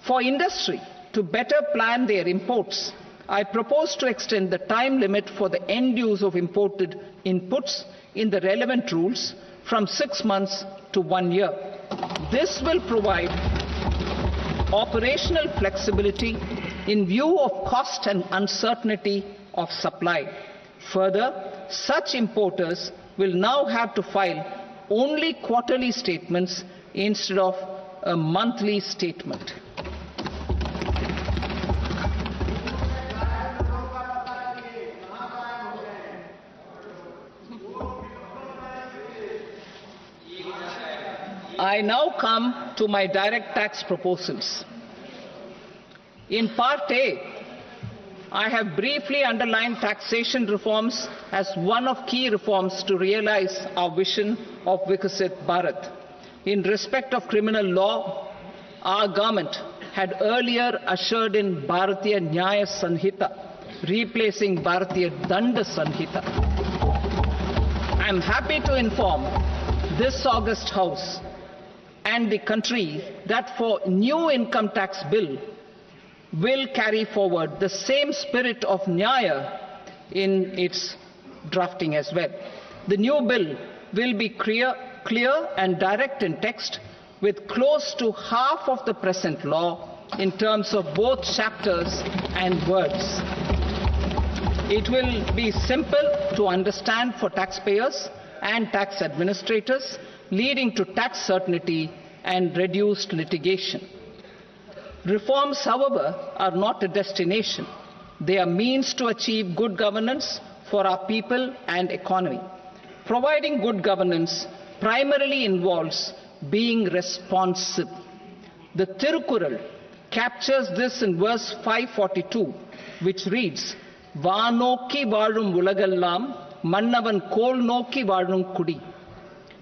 For industry to better plan their imports, I propose to extend the time limit for the end use of imported inputs in the relevant rules from 6 months to 1 year. This will provide operational flexibility in view of cost and uncertainty of supply. Further, such importers will now have to file only quarterly statements instead of a monthly statement. I now come to my direct tax proposals. In Part A, I have briefly underlined taxation reforms as one of key reforms to realize our vision of Vikasit Bharat. In respect of criminal law, our government had earlier ushered in Bharatiya Nyaya Sanhita, replacing Bharatiya Danda Sanhita. I am happy to inform this august House and the country that for new income tax bill will carry forward the same spirit of Nyaya in its drafting as well. The new bill will be clear and direct in text, with close to half of the present law in terms of both chapters and words. It will be simple to understand for taxpayers and tax administrators, leading to tax certainty and reduced litigation. Reforms, however, are not a destination. They are means to achieve good governance for our people and economy. Providing good governance primarily involves being responsive. The Tirukural captures this in verse 542, which reads, "Vaanokki vaazhum ulagallam, mannavan kol nokki vaazhum kudi,"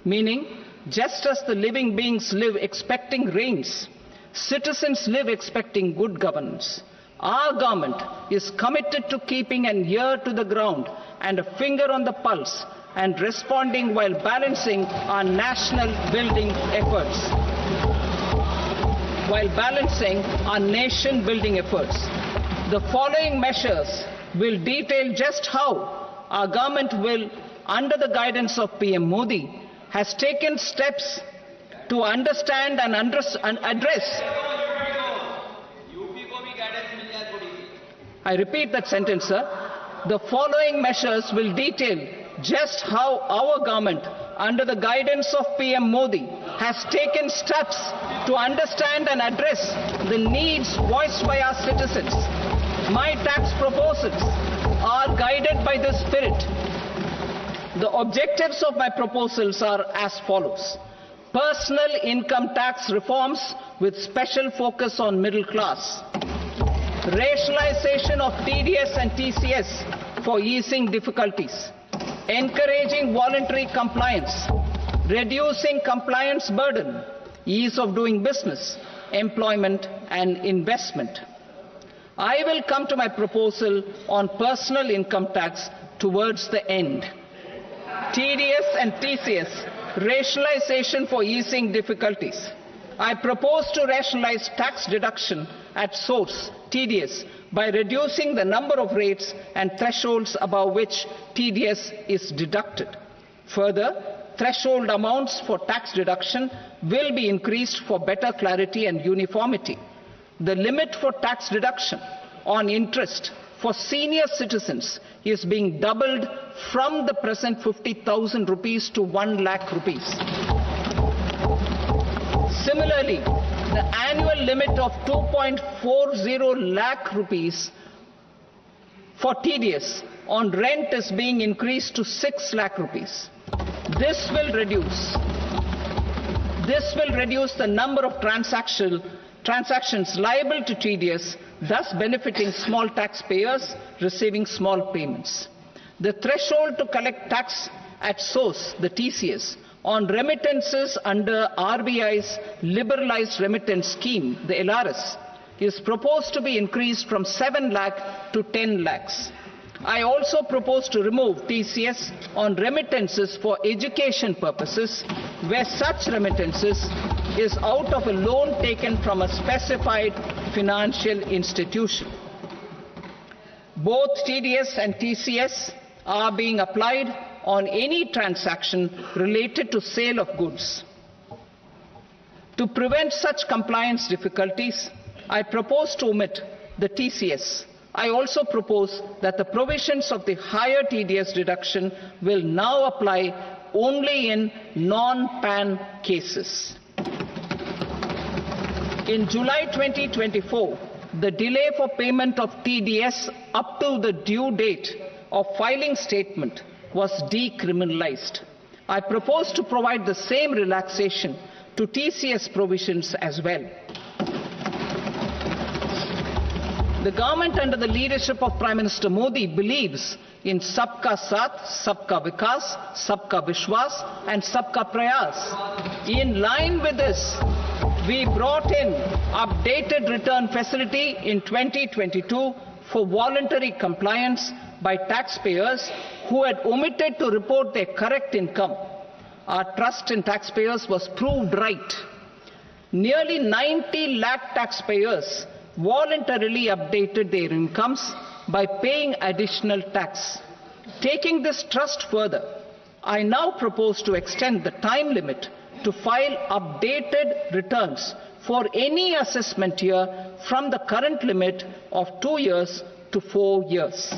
meaning, just as the living beings live expecting rains, citizens live expecting good governance. Our government is committed to keeping an ear to the ground and a finger on the pulse and responding while balancing our national building efforts. The following measures will detail just how our government will, under the guidance of PM Modi, has taken steps to understand and address. I repeat that sentence, sir. The following measures will detail just how our government, under the guidance of PM Modi, has taken steps to understand and address the needs voiced by our citizens. My tax proposals are guided by this spirit. The objectives of my proposals are as follows. Personal income tax reforms with special focus on middle class. Rationalization of TDS and TCS for easing difficulties. Encouraging voluntary compliance. Reducing compliance burden. Ease of doing business, employment and investment. I will come to my proposal on personal income tax towards the end. TDS and TCS, rationalization for easing difficulties. I propose to rationalize tax deduction at source, TDS, by reducing the number of rates and thresholds above which TDS is deducted. Further, threshold amounts for tax deduction will be increased for better clarity and uniformity. The limit for tax deduction on interest for senior citizens is being doubled from the present 50,000 rupees to 1 lakh rupees. Similarly, the annual limit of 2.40 lakh rupees for TDS on rent is being increased to 6 lakh rupees. This will reduce the number of transactions liable to TDS, thus benefiting small taxpayers receiving small payments. The threshold to collect tax at source, the TCS, on remittances under RBI's liberalized remittance scheme, the LRS, is proposed to be increased from 7 lakh to 10 lakhs. I also propose to remove TCS on remittances for education purposes, where such remittances is out of a loan taken from a specified financial institution. Both TDS and TCS are being applied on any transaction related to sale of goods. To prevent such compliance difficulties, I propose to omit the TCS. I also propose that the provisions of the higher TDS deduction will now apply only in non-PAN cases. In July 2024, the delay for payment of TDS up to the due date of filing statement was decriminalized. I propose to provide the same relaxation to TCS provisions as well. The government under the leadership of Prime Minister Modi believes in Sabka Saath, Sabka Vikas, Sabka Vishwas and Sabka Prayas. In line with this, we brought in updated return facility in 2022 for voluntary compliance by taxpayers who had omitted to report their correct income. Our trust in taxpayers was proved right. Nearly 90 lakh taxpayers voluntarily updated their incomes by paying additional tax. Taking this trust further, I now propose to extend the time limit to file updated returns for any assessment year from the current limit of 2 years to 4 years.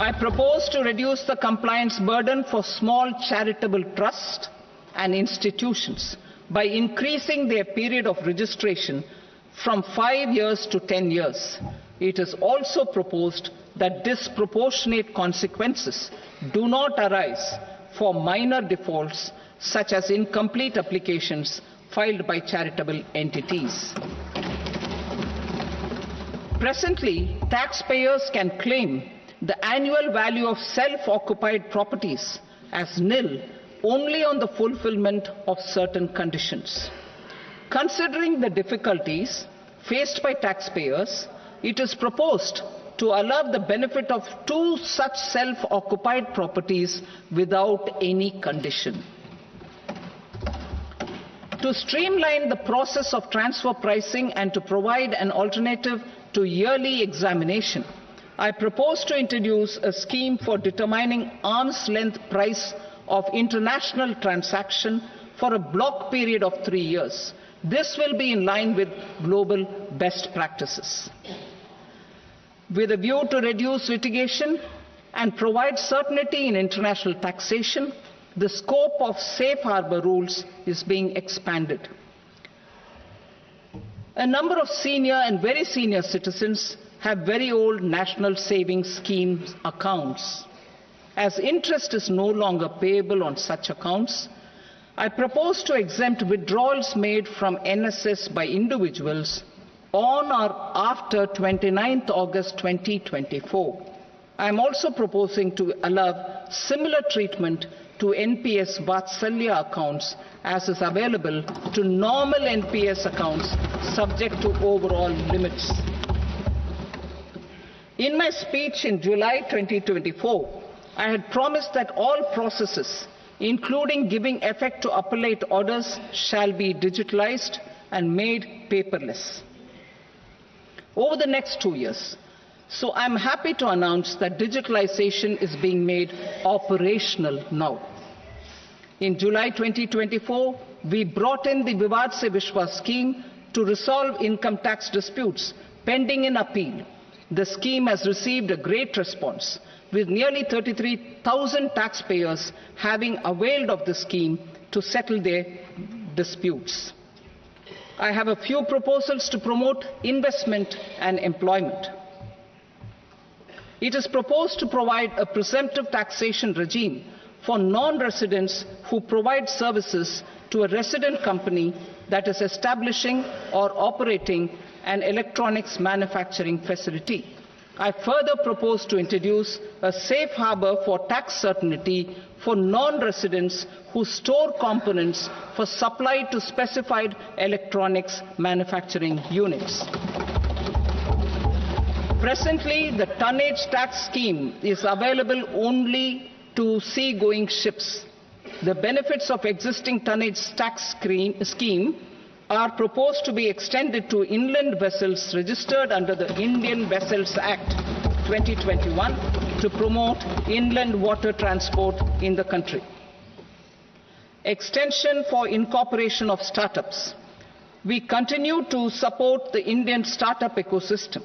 I propose to reduce the compliance burden for small charitable trusts and institutions by increasing their period of registration from 5 years to 10 years. It is also proposed that disproportionate consequences do not arise for minor defaults such as incomplete applications filed by charitable entities. Presently, taxpayers can claim the annual value of self-occupied properties as nil only on the fulfillment of certain conditions. Considering the difficulties faced by taxpayers, it is proposed to allow the benefit of 2 such self-occupied properties without any condition. To streamline the process of transfer pricing and to provide an alternative to yearly examination, I propose to introduce a scheme for determining arm's length price of international transaction for a block period of 3 years. This will be in line with global best practices. With a view to reduce litigation and provide certainty in international taxation, the scope of safe harbor rules is being expanded. A number of senior and very senior citizens have very old national savings schemes accounts. As interest is no longer payable on such accounts, I propose to exempt withdrawals made from NSS by individuals on or after 29th August 2024. I am also proposing to allow similar treatment to NPS Vatsalya accounts as is available to normal NPS accounts subject to overall limits. In my speech in July 2024, I had promised that all processes, including giving effect to appellate orders, shall be digitalized and made paperless over the next 2 years. So I'm happy to announce that digitalization is being made operational now. In July 2024, we brought in the Vivad Se Vishwas scheme to resolve income tax disputes pending in appeal. The scheme has received a great response, with nearly 33,000 taxpayers having availed of the scheme to settle their disputes. I have a few proposals to promote investment and employment. It is proposed to provide a presumptive taxation regime for non-residents who provide services to a resident company that is establishing or operating an electronics manufacturing facility. I further propose to introduce a safe harbor for tax certainty for non-residents who store components for supply to specified electronics manufacturing units. Presently, the tonnage tax scheme is available only to sea-going ships. The benefits of existing tonnage tax scheme are proposed to be extended to inland vessels registered under the Indian Vessels Act 2021 to promote inland water transport in the country. Extension for incorporation of startups. We continue to support the Indian startup ecosystem.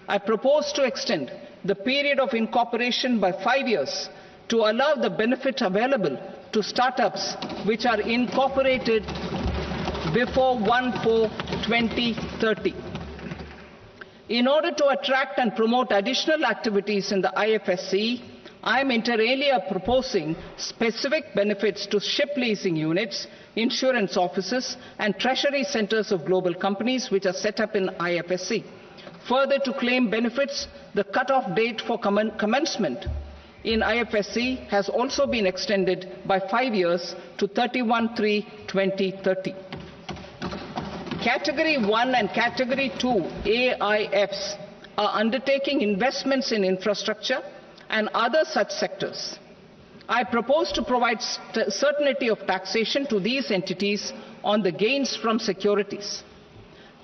I propose to extend the period of incorporation by 5 years to allow the benefit available to startups which are incorporated before 1/4/2030. In order to attract and promote additional activities in the IFSC, I am inter alia proposing specific benefits to ship leasing units, insurance offices, and treasury centers of global companies which are set up in IFSC. Further, to claim benefits, the cut-off date for commencement in IFSC has also been extended by 5 years to 31/3/2030. Category 1 and Category 2 AIFs are undertaking investments in infrastructure and other such sectors. I propose to provide certainty of taxation to these entities on the gains from securities,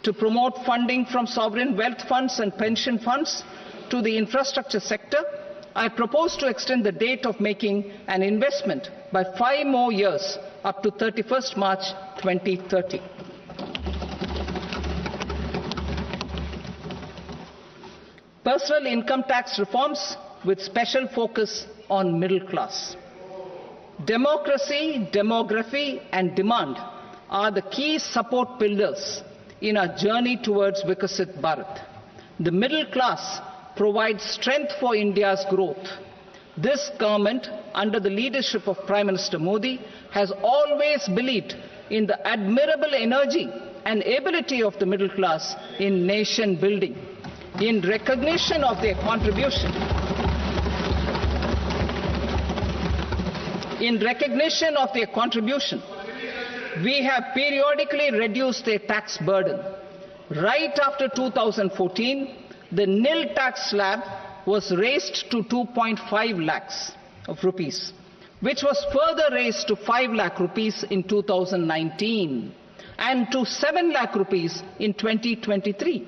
to promote funding from sovereign wealth funds and pension funds to the infrastructure sector. I propose to extend the date of making an investment by 5 more years up to 31st March 2030. Personal income tax reforms with special focus on middle class. Democracy, demography, and demand are the key support pillars in our journey towards Vikasit Bharat. The middle class provides strength for India's growth. This government, under the leadership of Prime Minister Modi, has always believed in the admirable energy and ability of the middle class in nation building. In recognition of their contribution, we have periodically reduced their tax burden. Right after 2014, the nil tax slab was raised to 2.5 lakhs of rupees, which was further raised to 5 lakh rupees in 2019 and to 7 lakh rupees in 2023.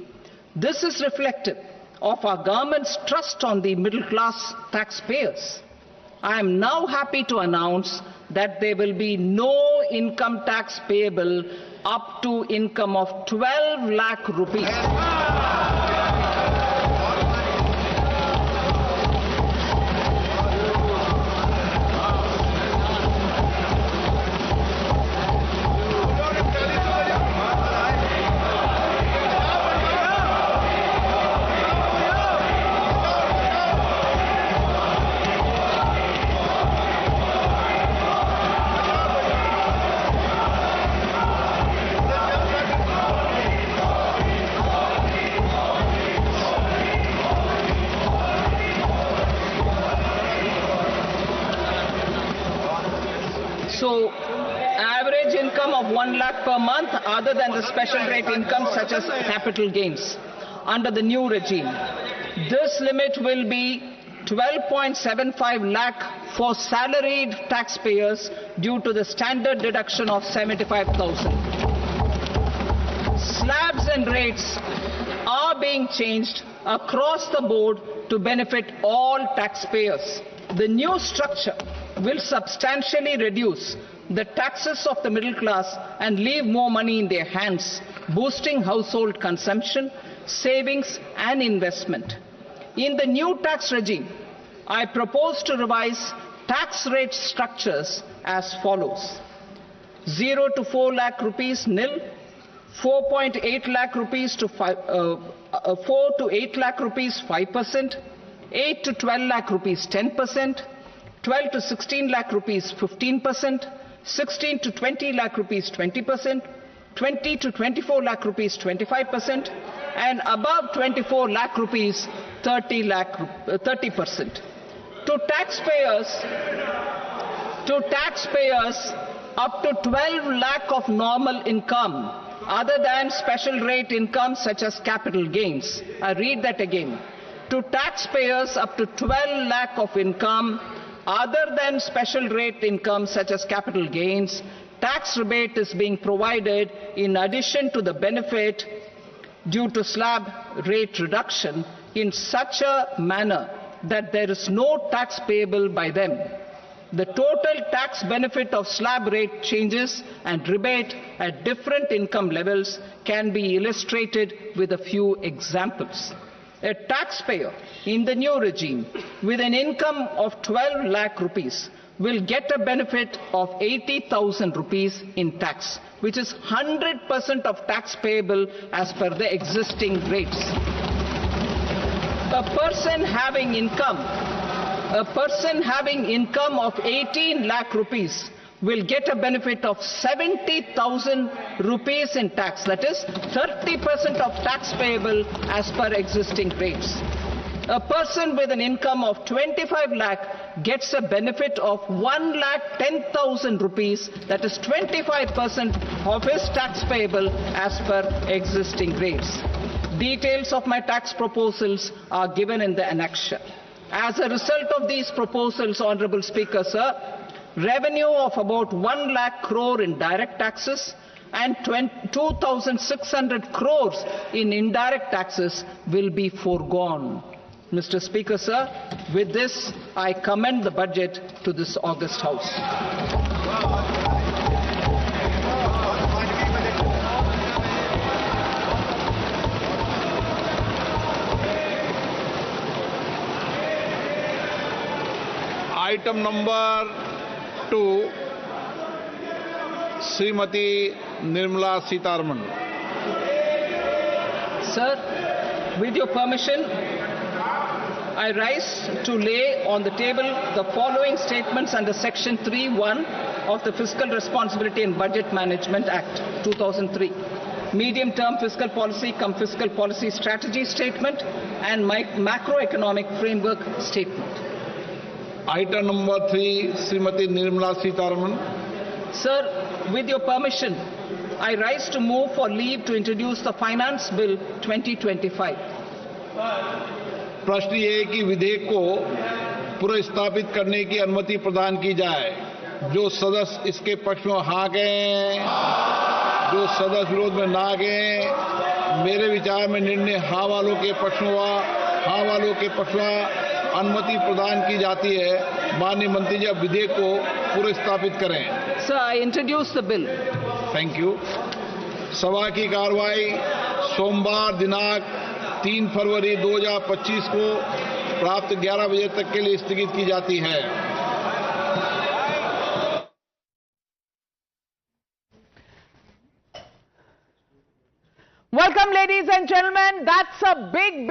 This is reflective of our government's trust on the middle class taxpayers. I am now happy to announce that there will be no income tax payable up to income of 12 lakh rupees. So, average income of 1 lakh per month other than the special rate income such as capital gains under the new regime. This limit will be 12.75 lakh for salaried taxpayers due to the standard deduction of 75,000. Slabs and rates are being changed across the board to benefit all taxpayers. The new structure will substantially reduce the taxes of the middle class and leave more money in their hands, boosting household consumption, savings and investment. In the new tax regime, I propose to revise tax rate structures as follows. 0 to 4 lakh rupees nil, 4.8 lakh rupees to 4 to 8 lakh rupees 5%, 8 to 12 lakh rupees 10%, 12 to 16 lakh rupees 15%, 16 to 20 lakh rupees 20%, 20 to 24 lakh rupees 25%, and above 24 lakh rupees 30%. To taxpayers up to 12 lakh of normal income other than special rate income such as capital gains. I read that again. To taxpayers up to 12 lakh of income other than special rate income such as capital gains, tax rebate is being provided in addition to the benefit due to slab rate reduction in such a manner that there is no tax payable by them. The total tax benefit of slab rate changes and rebate at different income levels can be illustrated with a few examples. A taxpayer in the new regime with an income of 12 lakh rupees will get a benefit of 80,000 rupees in tax, which is 100% of tax payable as per the existing rates. A person having income of 18 lakh rupees will get a benefit of 70,000 rupees in tax, that is 30% of tax payable as per existing rates. A person with an income of 25 lakh gets a benefit of 1,10,000 rupees, that is 25% of his tax payable as per existing rates. Details of my tax proposals are given in the annexure. As a result of these proposals, Honorable Speaker, sir, revenue of about 1 lakh crore in direct taxes and 2,600 crores in indirect taxes will be foregone. Mr. Speaker, sir, with this, I commend the budget to this august House. Item number 2, Srimati Nirmala Sitharaman. Sir, with your permission, I rise to lay on the table the following statements under Section 3(1) of the Fiscal Responsibility and Budget Management Act 2003. Medium-term fiscal policy cum fiscal policy strategy statement and macroeconomic framework statement. Item number 3, Srimati Nirmala Sitharaman. Sir, with your permission, I rise to move for leave to introduce the Finance Bill 2025. प्रश्न ये है कि विधेयक को पुनर्स्थापित करने की अनुमति प्रदान की जाए। जो सदस्य इसके पक्ष में हाँ कहें, जो सदस्य विरोध में ना कहें, मेरे विचार में निर्णय हाँ वालों के पक्ष में हाँ वालों के पक्ष में अनुमति प्रदान की जाती है। माननीय मंत्री जी अब विधेयक को पुनर्स्थापित करें। Sir, I introduce the bill. Thank you. सभा की कार्रवाई सोमवार दिनांक 3 फरवरी 2025 को प्राप्त 11 बजे तक के लिए स्थगित की जाती है। Welcome, ladies and gentlemen. That's a big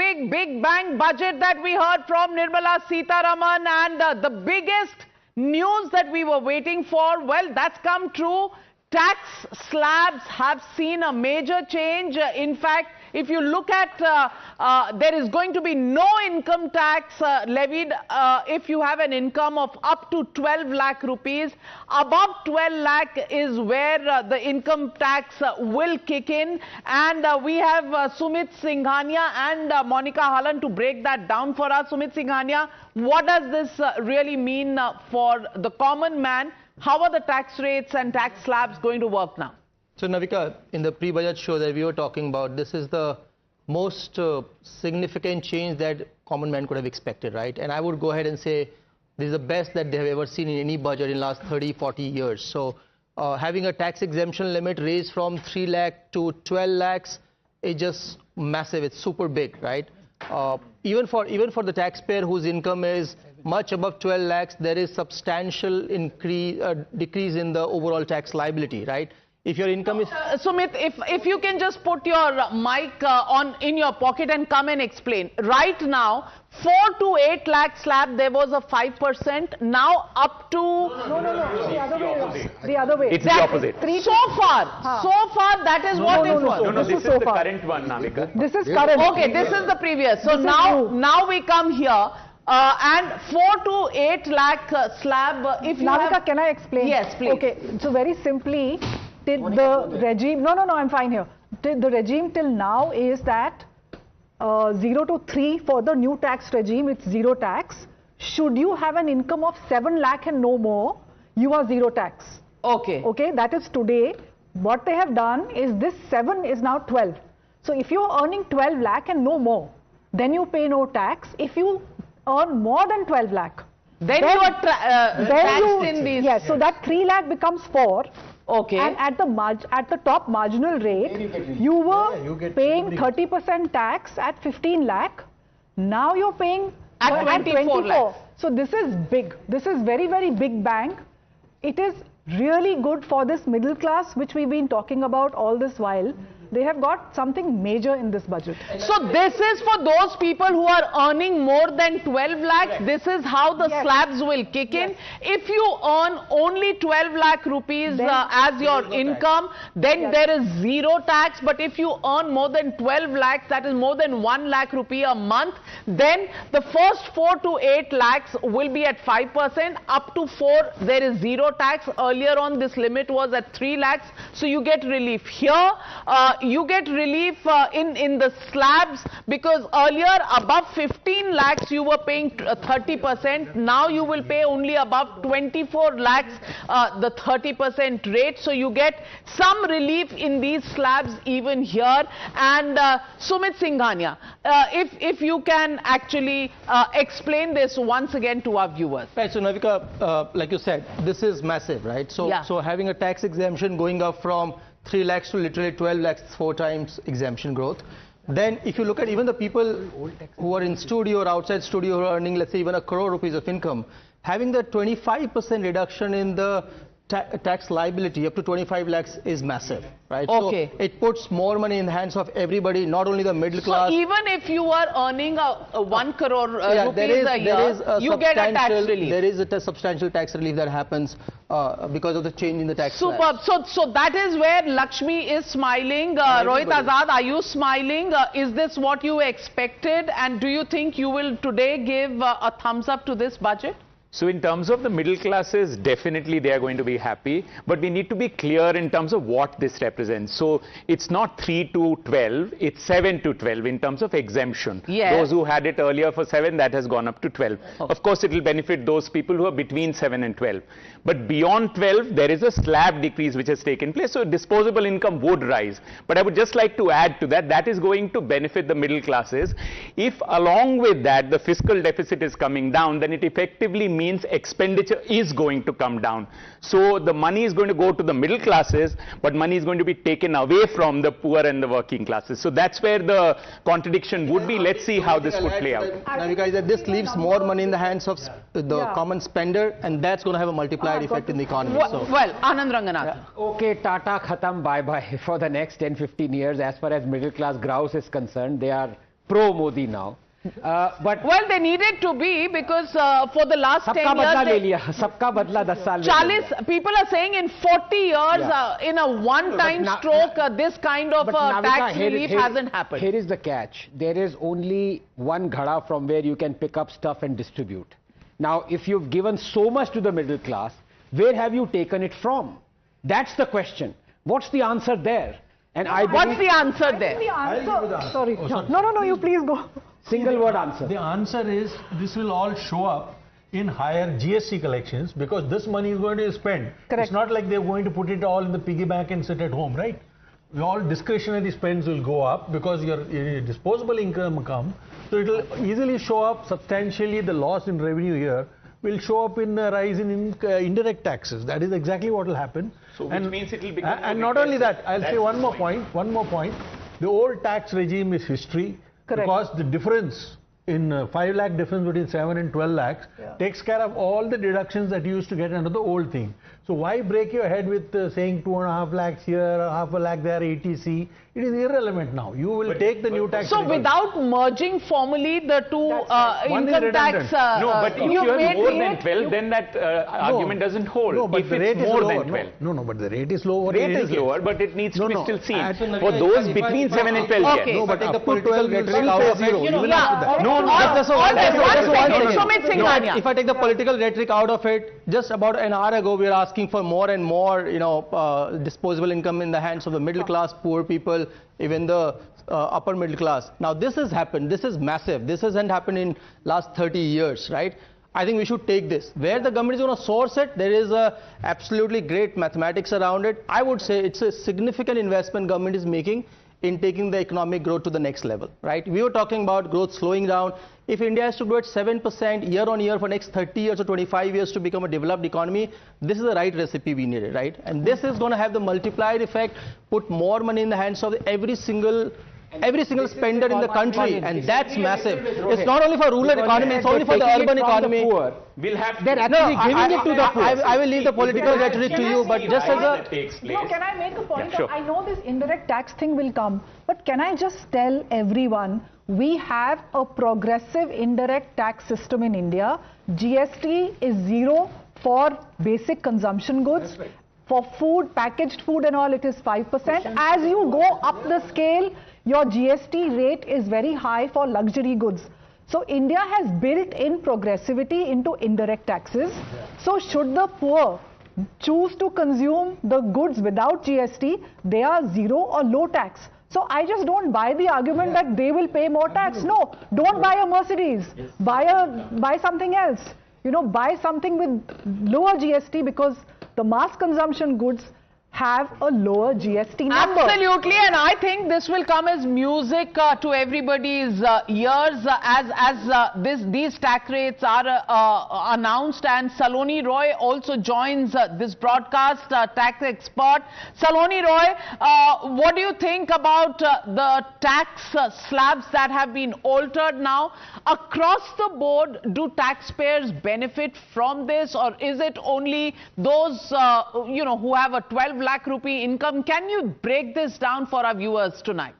bang budget that we heard from Nirmala Sitharaman, and the biggest news that we were waiting for, well, that's come true. Tax slabs have seen a major change. In fact, if you look at, there is going to be no income tax levied if you have an income of up to 12 lakh rupees. Above 12 lakh is where the income tax will kick in. And we have Sumit Singhania and Monica Hallan to break that down for us. Sumit Singhania, what does this really mean for the common man? How are the tax rates and tax slabs going to work now? So, Navika, in the pre-budget show that we were talking about, this is the most significant change that common man could have expected, right? And I would go ahead and say this is the best that they have ever seen in any budget in the last 30, 40 years. So, having a tax exemption limit raised from 3 lakh to 12 lakhs is just massive. It's super big, right? Even for the taxpayer whose income is much above 12 lakhs, there is substantial decrease in the overall tax liability, right? If your income is... Sumit, if you can just put your mic on in your pocket and come and explain. Right now, 4 to 8 lakh slab, there was a 5%. Now up to... No, the other way. The other way. It's the opposite. So far, that is what it was. No, this is the current one, Navika. This is current. Okay, this is the previous. So now we come here. And 4 to 8 lakh slab. If you Navika, have... can I explain? Yes, please. Okay, so very simply, the regime... No, I'm fine here. The regime till now is that 0 to 3 for the new tax regime, it's zero tax. Should you have an income of 7 lakh and no more, you are zero tax. Okay. Okay, that is today. What they have done is this 7 is now 12. So if you are earning 12 lakh and no more, then you pay no tax. If you earn more than 12 lakh, then you are taxed in these. Yes, so that 3 lakh becomes 4. Okay. And at the top marginal rate, you were paying 30% tax at 15 lakh. Now you're paying at 24 lakh. So this is big. This is very, very big bang. It is really good for this middle class, which we've been talking about all this while. They have got something major in this budget. So this is for those people who are earning more than 12 lakhs. This is how the slabs will kick in. If you earn only 12 lakh rupees as your income, then there is zero tax. But if you earn more than 12 lakhs, that is more than 1 lakh rupee a month, then the first 4 to 8 lakhs will be at 5%. Up to 4, there is zero tax. Earlier on, this limit was at 3 lakhs. So you get relief here. You get relief in the slabs, because earlier above 15 lakhs you were paying 30%. Now you will pay only above 24 lakhs the 30% rate. So you get some relief in these slabs even here. And Sumit Singhania, if you can actually explain this once again to our viewers. Right, so Navika, like you said, this is massive, right? So having a tax exemption going up from 3 lakhs to literally 12 lakhs, 4 times exemption growth. Then if you look at even the people who are in studio or outside studio who are earning, let's say, even 1 crore rupees of income, having the 25% reduction in the tax liability up to 25 lakhs is massive, right? Okay. So it puts more money in the hands of everybody, not only the middle class. So even if you are earning 1 crore rupees a year, you get a tax relief. There is a substantial tax relief that happens because of the change in the tax Superb. So that is where Lakshmi is smiling. Rohit Azad, are you smiling? Is this what you expected? And do you think you will today give a thumbs up to this budget? So in terms of the middle classes, definitely they are going to be happy. But we need to be clear in terms of what this represents. So it's not 3 to 12, it's 7 to 12 in terms of exemption. Yes. Those who had it earlier for 7, that has gone up to 12. Oh. Of course, it will benefit those people who are between 7 and 12. But beyond 12, there is a slab decrease which has taken place. So disposable income would rise. But I would just like to add to that, that is going to benefit the middle classes. If along with that, the fiscal deficit is coming down, then it effectively means expenditure is going to come down. So the money is going to go to the middle classes, but money is going to be taken away from the poor and the working classes. So that's where the contradiction would be. Let's see how this would play out. Now, guys, that this leaves more money in the hands of the common spender, and that's going to have a multiplier effect in the economy. Well, Anand Ranganathan. Okay, Tata khatam, bye-bye for the next 10-15 years. As far as middle class grouse is concerned, they are pro-Modi now. But well, they needed to be, because for the last 10 years, sabka badla 10 saal 40, people are saying in 40 years, in a one-time stroke, this kind of tax relief hasn't happened. Here is the catch. There is only one ghada from where you can pick up stuff and distribute. Now, if you've given so much to the middle class, where have you taken it from? That's the question. What's the answer there? And what's the answer there? Sorry. No, you please go. Single word answer. The answer is this will all show up in higher GST collections, because this money is going to be spent. Correct. It's not like they're going to put it all in the piggy bank and sit at home, right? All discretionary spends will go up because your disposable income comes. So it will easily show up substantially. The loss in revenue here will show up in a rise in indirect taxes. That is exactly what will happen. So which means it will become... And not only that, I'll say one more point. The old tax regime is history. Correct. Because the difference in 5 lakh difference between 7 and 12 lakhs takes care of all the deductions that you used to get under the old thing. So why break your head with saying 2.5 lakhs here, half a lakh there, etc. It is irrelevant now. You will take the new tax. So without merging formally the two income tax... no, but if you have more than 12, then that argument doesn't hold. No, but if the rate it's is more lower. than 12. No, but the rate is lower. Rate is lower, but it needs to be still seen. For those between 7 and 12, okay. No, but take the political rhetoric out of it. If I take the political rhetoric out of it, just about an hour ago, we were asking for more and more, disposable income in the hands of the middle class, poor people, even the upper middle class. Now this has happened. This is massive. This hasn't happened in last 30 years, right? I think we should take this. Where the government is going to source it, there is a absolutely great mathematics around it. I would say it's a significant investment government is making in taking the economic growth to the next level, right? We were talking about growth slowing down. If India has to grow at 7% year on year for next 30 years or 25 years to become a developed economy, this is the right recipe we needed, right? And this is going to have the multiplier effect, put more money in the hands of every single spender in the country, and that's massive. It's not only for rural economy, it's only for the urban economy. We'll have They're actually giving it to the poor. I will leave the political rhetoric to you, but just as a... No, can I make a point? Yeah, sure. I know this indirect tax thing will come, but can I just tell everyone, we have a progressive indirect tax system in India. GST is 0 for basic consumption goods. For food, packaged food and all, it is 5%. As you go up the scale, your GST rate is very high for luxury goods. So India has built in progressivity into indirect taxes. So should the poor choose to consume the goods without GST, they are 0 or low tax. So I just don't buy the argument that they will pay more tax. No, don't buy a Mercedes. Buy something else. Buy something with lower GST, because the mass consumption goods have a lower GST number. Absolutely, and I think this will come as music to everybody's ears as these tax rates are announced. And Saloni Roy also joins this broadcast, tax expert. Saloni Roy, what do you think about the tax slabs that have been altered now? Across the board, do taxpayers benefit from this, or is it only those who have a 12 lakh rupee income? Can you break this down for our viewers tonight?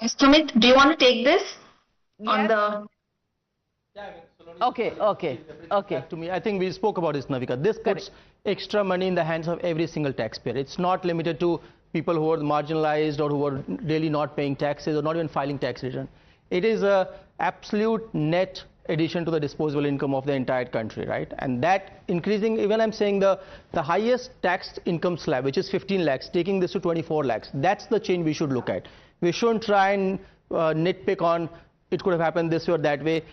Sumit, do you want to take this? Yes. On the... Okay. To me, I think we spoke about this, Navika. This puts extra money in the hands of every single taxpayer. It's not limited to people who are marginalized or who are really not paying taxes or not even filing tax return. It is a absolute net addition to the disposable income of the entire country, right? And that increasing, even I'm saying the highest taxed income slab, which is 15 lakhs, taking this to 24 lakhs, that's the change we should look at. We shouldn't try and nitpick on it could have happened this way or that way.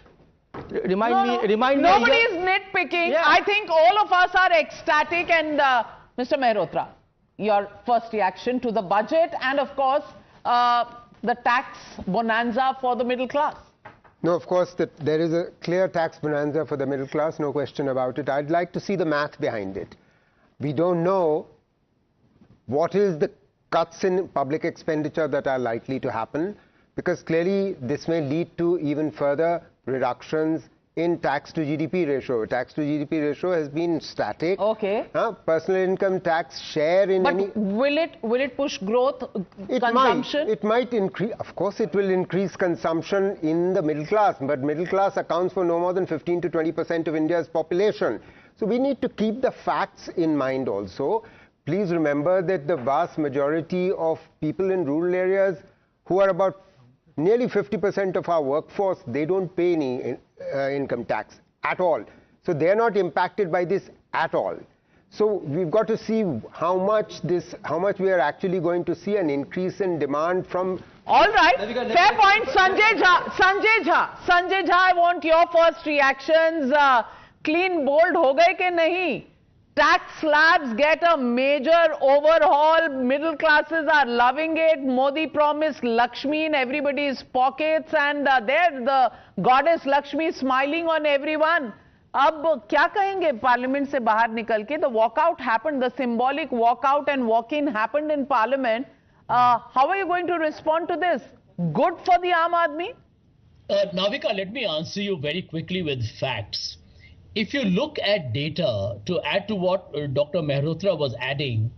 Remind me. Nobody is nitpicking. Yeah. I think all of us are ecstatic. And Mr. Mehrotra, your first reaction to the budget and, of course, the tax bonanza for the middle class. No, of course, there is a clear tax bonanza for the middle class, no question about it. I'd like to see the math behind it. We don't know what is the cuts in public expenditure that are likely to happen, because clearly this may lead to even further reductions in tax to GDP ratio. Tax to GDP ratio has been static. Okay. Personal income tax share in will it push growth, consumption? It might increase. Of course, it will increase consumption in the middle class, but middle class accounts for no more than 15 to 20% of India's population. So we need to keep the facts in mind also. Please remember that the vast majority of people in rural areas, who are about nearly 50% of our workforce, they don't pay any income tax at all. So they're not impacted by this at all. So we've got to see how much we are actually going to see an increase in demand from. All right, fair point. Sanjay Jha, I want your first reactions. Clean bold ho gaye ke nahi? Tax slabs get a major overhaul. Middle classes are loving it. Modi promised Lakshmi in everybody's pockets, and there the goddess Lakshmi smiling on everyone. अब क्या कहेंगे parliament से बाहर निकल के? The walkout happened, the symbolic walkout and walk-in happened in parliament. How are you going to respond to this? Good for the Aam Aadmi? Navika, let me answer you very quickly with facts. If you look at data, to add to what Dr. Mehrotra was adding,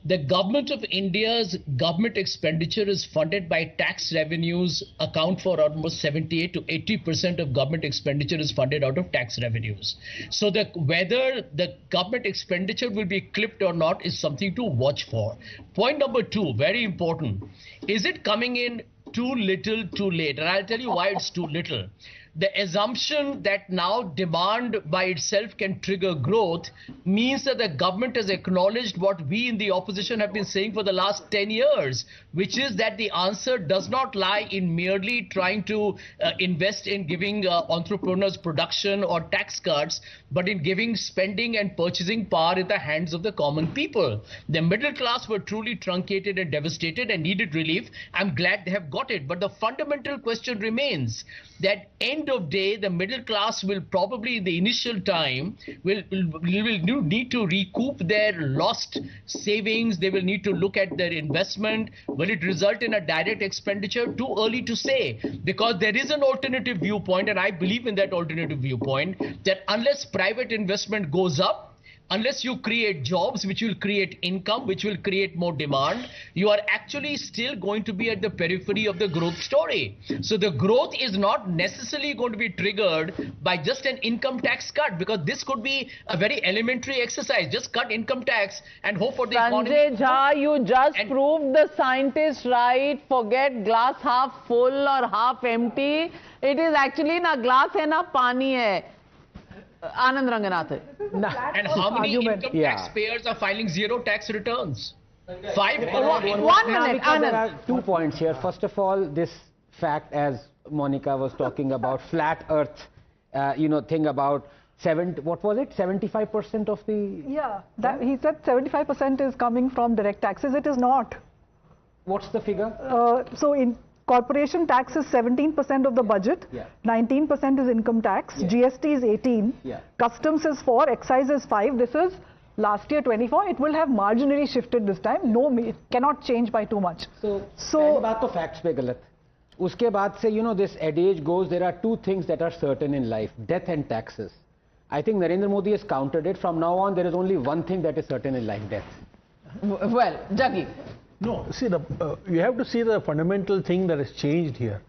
the government of India's government expenditure is funded by tax revenues, account for almost 78 to 80% of government expenditure is funded out of tax revenues. So whether the government expenditure will be clipped or not is something to watch for. Point number two, very important. Is it coming in too little, too late? And I'll tell you why it's too little. The assumption that now demand by itself can trigger growth means that the government has acknowledged what we in the opposition have been saying for the last 10 years, which is that the answer does not lie in merely trying to invest in giving entrepreneurs production or tax cuts, but in giving spending and purchasing power in the hands of the common people. The middle class were truly truncated and devastated and needed relief. I'm glad they have got it. But the fundamental question remains that end of day, the middle class will probably in the initial time will need to recoup their lost savings. They will need to look at their investment. Will it result in a direct expenditure? Too early to say, because there is an alternative viewpoint, and I believe in that alternative viewpoint, that unless private investment goes up, unless you create jobs which will create income, which will create more demand, you are actually still going to be at the periphery of the growth story. So the growth is not necessarily going to be triggered by just an income tax cut, because this could be a very elementary exercise. Just cut income tax and hope for the economy. Sanjay Jha, you just proved the scientists right. Forget glass half full or half empty. It is actually na glass hai na pani hai. Anand Ranganath. And how many income taxpayers are filing zero tax returns? 5 crore. One minute, Anand. There are 2 points here. First of all, this fact, as Monica was talking about, flat earth, thing about, what was it, 75% of the... Yeah, he said 75% is coming from direct taxes. It is not. What's the figure? So in corporation tax is 17% of the budget, 19% is income tax, GST is 18, customs is 4, excise is 5. This is last year 24. It will have marginally shifted this time. No, it cannot change by too much. So पहली बात तो facts पे गलत. उसके बाद से, this adage goes, there are 2 things that are certain in life, death and taxes. I think Narendra Modi has countered it. From now on, there is only one thing that is certain in life, death. Well, Jaggi. No, see, you have to see the fundamental thing that has changed here.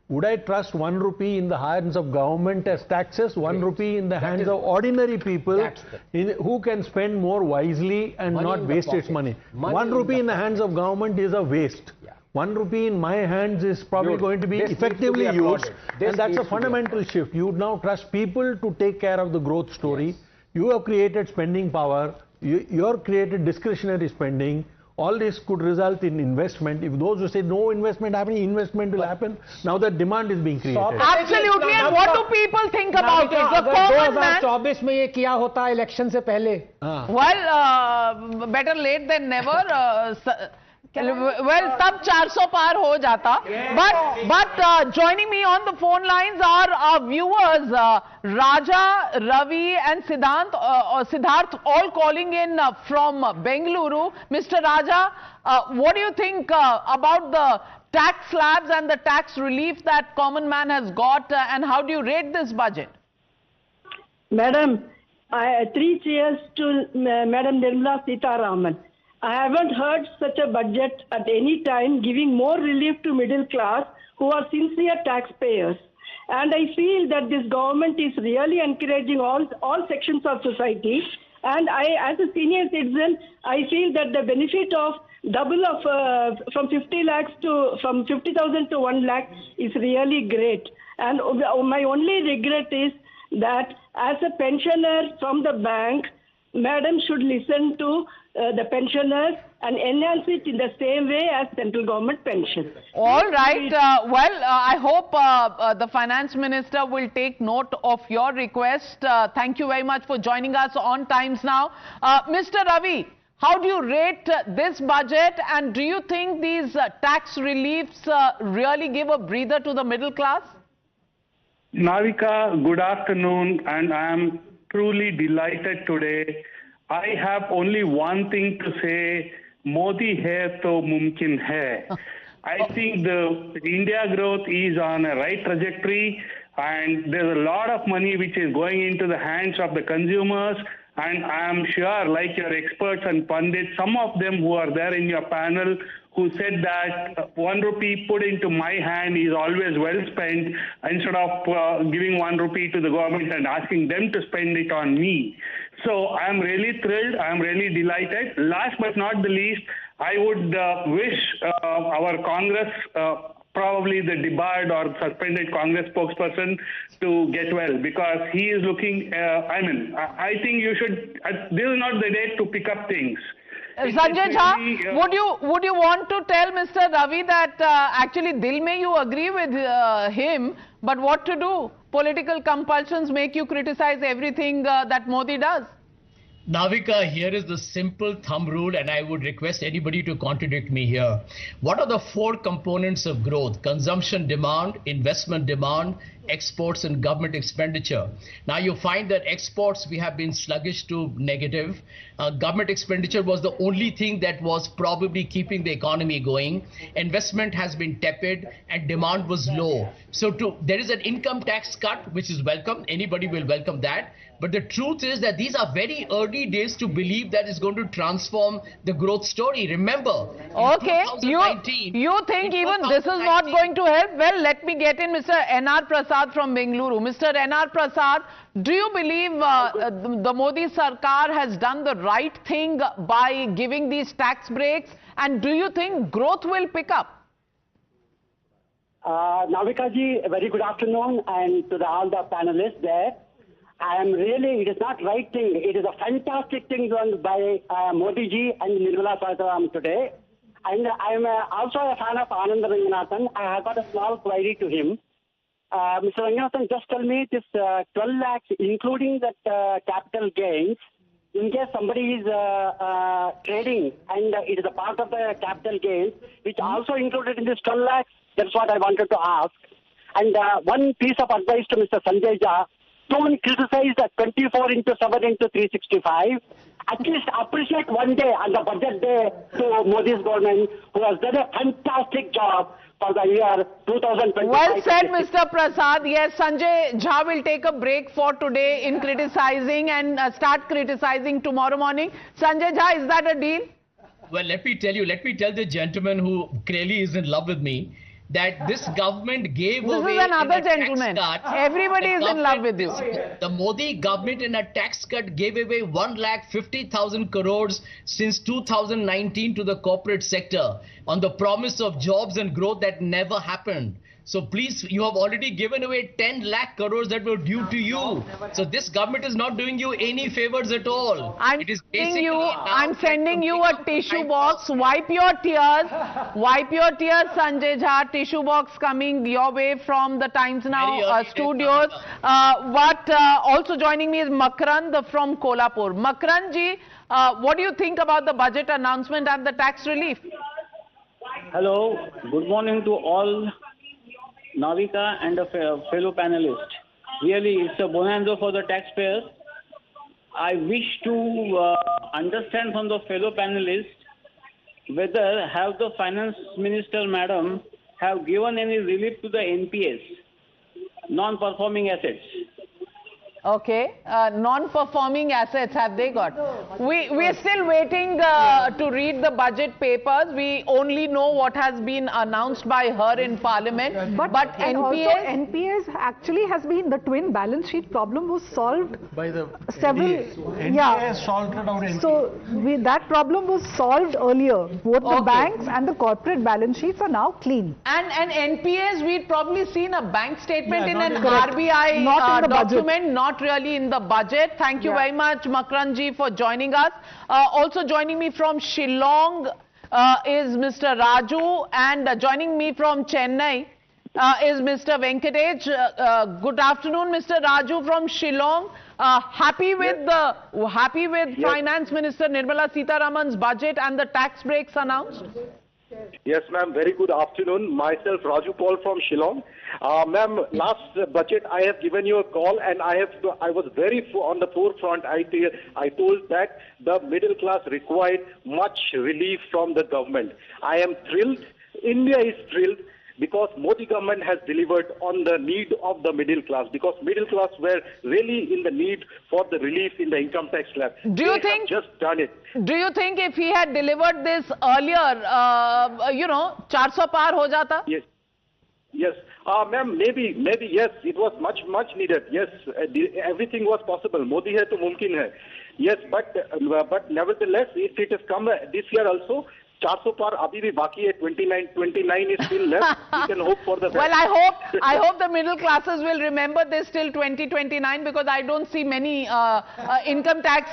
Would I trust 1 rupee in the hands of government as taxes, 1 rupee in the hands of ordinary people who can spend more wisely and not waste its money? 1 rupee in the hands of government is a waste. 1 rupee in my hands is probably going to be effectively used, and that's a fundamental shift. You now trust people to take care of the growth story. You have created spending power. You have created discretionary spending. All this could result in investment. If those who say no investment happening, investment will happen. Now that demand is being created. Absolutely. And what do people think about it? The common man. 2024 में ये क्या होता election से पहले? Well, better late than never. Well, sab 400 par ho jata. But joining me on the phone lines are our viewers, Raja, Ravi and Siddharth, all calling in from Bengaluru. Mr. Raja, what do you think about the tax slabs and the tax relief that common man has got, and how do you rate this budget? Madam, 3 cheers to Madam Nirmala Sitharaman. I haven't heard such a budget at any time giving more relief to middle class who are sincere taxpayers. And I feel that this government is really encouraging all sections of society. And I, as a senior citizen, I feel that the benefit of double of from 50,000 to 1 lakh is really great. And my only regret is that as a pensioner from the bank, Madam should listen to the pensioners and enhance it in the same way as central government pension. All right. I hope the finance minister will take note of your request. Thank you very much for joining us on Times Now. Mr. Ravi, how do you rate this budget, and do you think these tax reliefs really give a breather to the middle class? Navika, good afternoon, and I am truly delighted today. I have only one thing to say Modi hai to mumkin hai. I think the India growth is on a right trajectory, and there's a lot of money which is going into the hands of the consumers. And I am sure, like your experts and pundits, some of them who are there in your panel, who said that 1 rupee put into my hand is always well spent, instead of giving 1 rupee to the government and asking them to spend it on me. So I am really thrilled. I am really delighted. Last but not the least, I would wish our Congress, probably the debarred or suspended Congress spokesperson, to get well, because he is looking, I think you should, this is not the day to pick up things. Sanjay Jha, would you want to tell Mr. Ravi that actually dil mein you agree with him, but what to do? Political compulsions make you criticize everything that Modi does. Navika, here is the simple thumb rule, and I would request anybody to contradict me here. What are the 4 components of growth? Consumption demand, investment demand, exports and government expenditure. Now you find that exports, we have been sluggish to negative. Government expenditure was the only thing that was probably keeping the economy going. Investment has been tepid and demand was low. So there is an income tax cut, which is welcome. Anybody will welcome that. But the truth is that these are very early days to believe that it's going to transform the growth story. Remember, okay, you think even this is not going to help? Well, let me get in Mr. N.R. Prasad from Bengaluru. Mr. N.R. Prasad, do you believe the Modi Sarkar has done the right thing by giving these tax breaks? And do you think growth will pick up? Navika ji, a very good afternoon, and to all the panelists there. It is not right thing. It is a fantastic thing done by Modi ji and Nirmala Sitharaman today. And I am also a fan of Anand Ranganathan. I have got a small query to him. Mr. Ranganathan, just tell me this 12 lakhs, including that capital gains, in case somebody is trading and it is a part of the capital gains, which also included in this 12 lakhs, that's what I wanted to ask. And one piece of advice to Mr. Sanjay Jha, don't criticize the 24 into 7 into 365. At least appreciate one day on the budget day to Modi's government, who has done a fantastic job for the year 2025. Well said, Mr. Prasad. Yes, Sanjay Jha will take a break for today in criticizing and start criticizing tomorrow morning. Sanjay Jha, is that a deal? Well, let me tell the gentleman who clearly is in love with me, that this government gave away another gentleman. Tax cut. Everybody is in love with you. The Modi government in a tax cut gave away 1,50,000 crores since 2019 to the corporate sector on the promise of jobs and growth that never happened. So please, you have already given away 10 lakh crores that were due to you. So this government is not doing you any favors at all. I'm sending you a tissue box. Wipe your tears. Wipe your tears, Sanjay Jha. Tissue box coming your way from the Times Now studios. But also joining me is Makran from Kolhapur. Makran ji, what do you think about the budget announcement and the tax relief? Hello. Good morning to all. Navika and the fellow panelists. Really, it's a bonanza for the taxpayers. I wish to understand from the fellow panelists whether have the finance minister, madam, have given any relief to the NPS, non-performing assets. Okay, non-performing assets, have they got? We are still waiting to read the budget papers. We only know what has been announced by her in Parliament. But NPS actually has been, the twin balance sheet problem was solved by the several. NPS solved our NPS. So that problem was solved earlier. Both the banks and the corporate balance sheets are now clean. And NPS, we'd probably seen a bank statement in an Correct. RBI Not in the document, budget. not really in the budget. Thank you very much, Makranji, for joining us. Also joining me from Shillong is Mr. Raju, and joining me from Chennai is Mr. Venkatesh. Good afternoon, Mr. Raju from Shillong. Happy with Finance Minister Nirmala Sitharaman's budget and the tax breaks announced? Yes, ma'am. Very good afternoon. Myself, Raju Paul from Shillong. Ma'am, last budget I have given you a call, and I was very on the forefront. I told that the middle class required much relief from the government. I am thrilled. India is thrilled because Modi government has delivered on the need of the middle class, because middle class were really in the need for the relief in the income tax slab. Do you think just done it? Do you think if he had delivered this earlier, 400 par ho jata? Yes. Yes. Ma'am, maybe, yes, it was much needed. Yes, everything was possible. Modi hai to mumkin hai. Yes, but nevertheless, if it has come this year also, 400 par abhi bhi baki hai, 29 is still left. We can hope for the best. Well, I hope the middle classes will remember this till 2029, because I don't see many income tax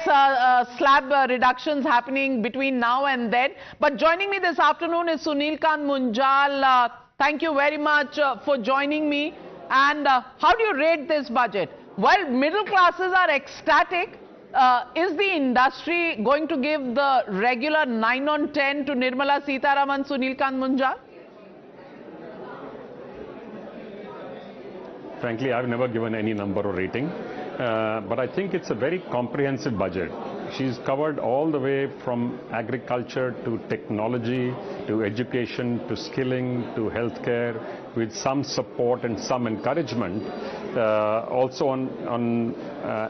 slab reductions happening between now and then. But joining me this afternoon is Sunil Kant Munjal. Thank you very much for joining me. And how do you rate this budget? While middle classes are ecstatic, is the industry going to give the regular 9 on 10 to Nirmala Sitharaman, Sunil Kant Munjal? Frankly, I've never given any number or rating, but I think it's a very comprehensive budget. She's covered all the way from agriculture to technology, to education, to skilling, to healthcare, with some support and some encouragement. Also on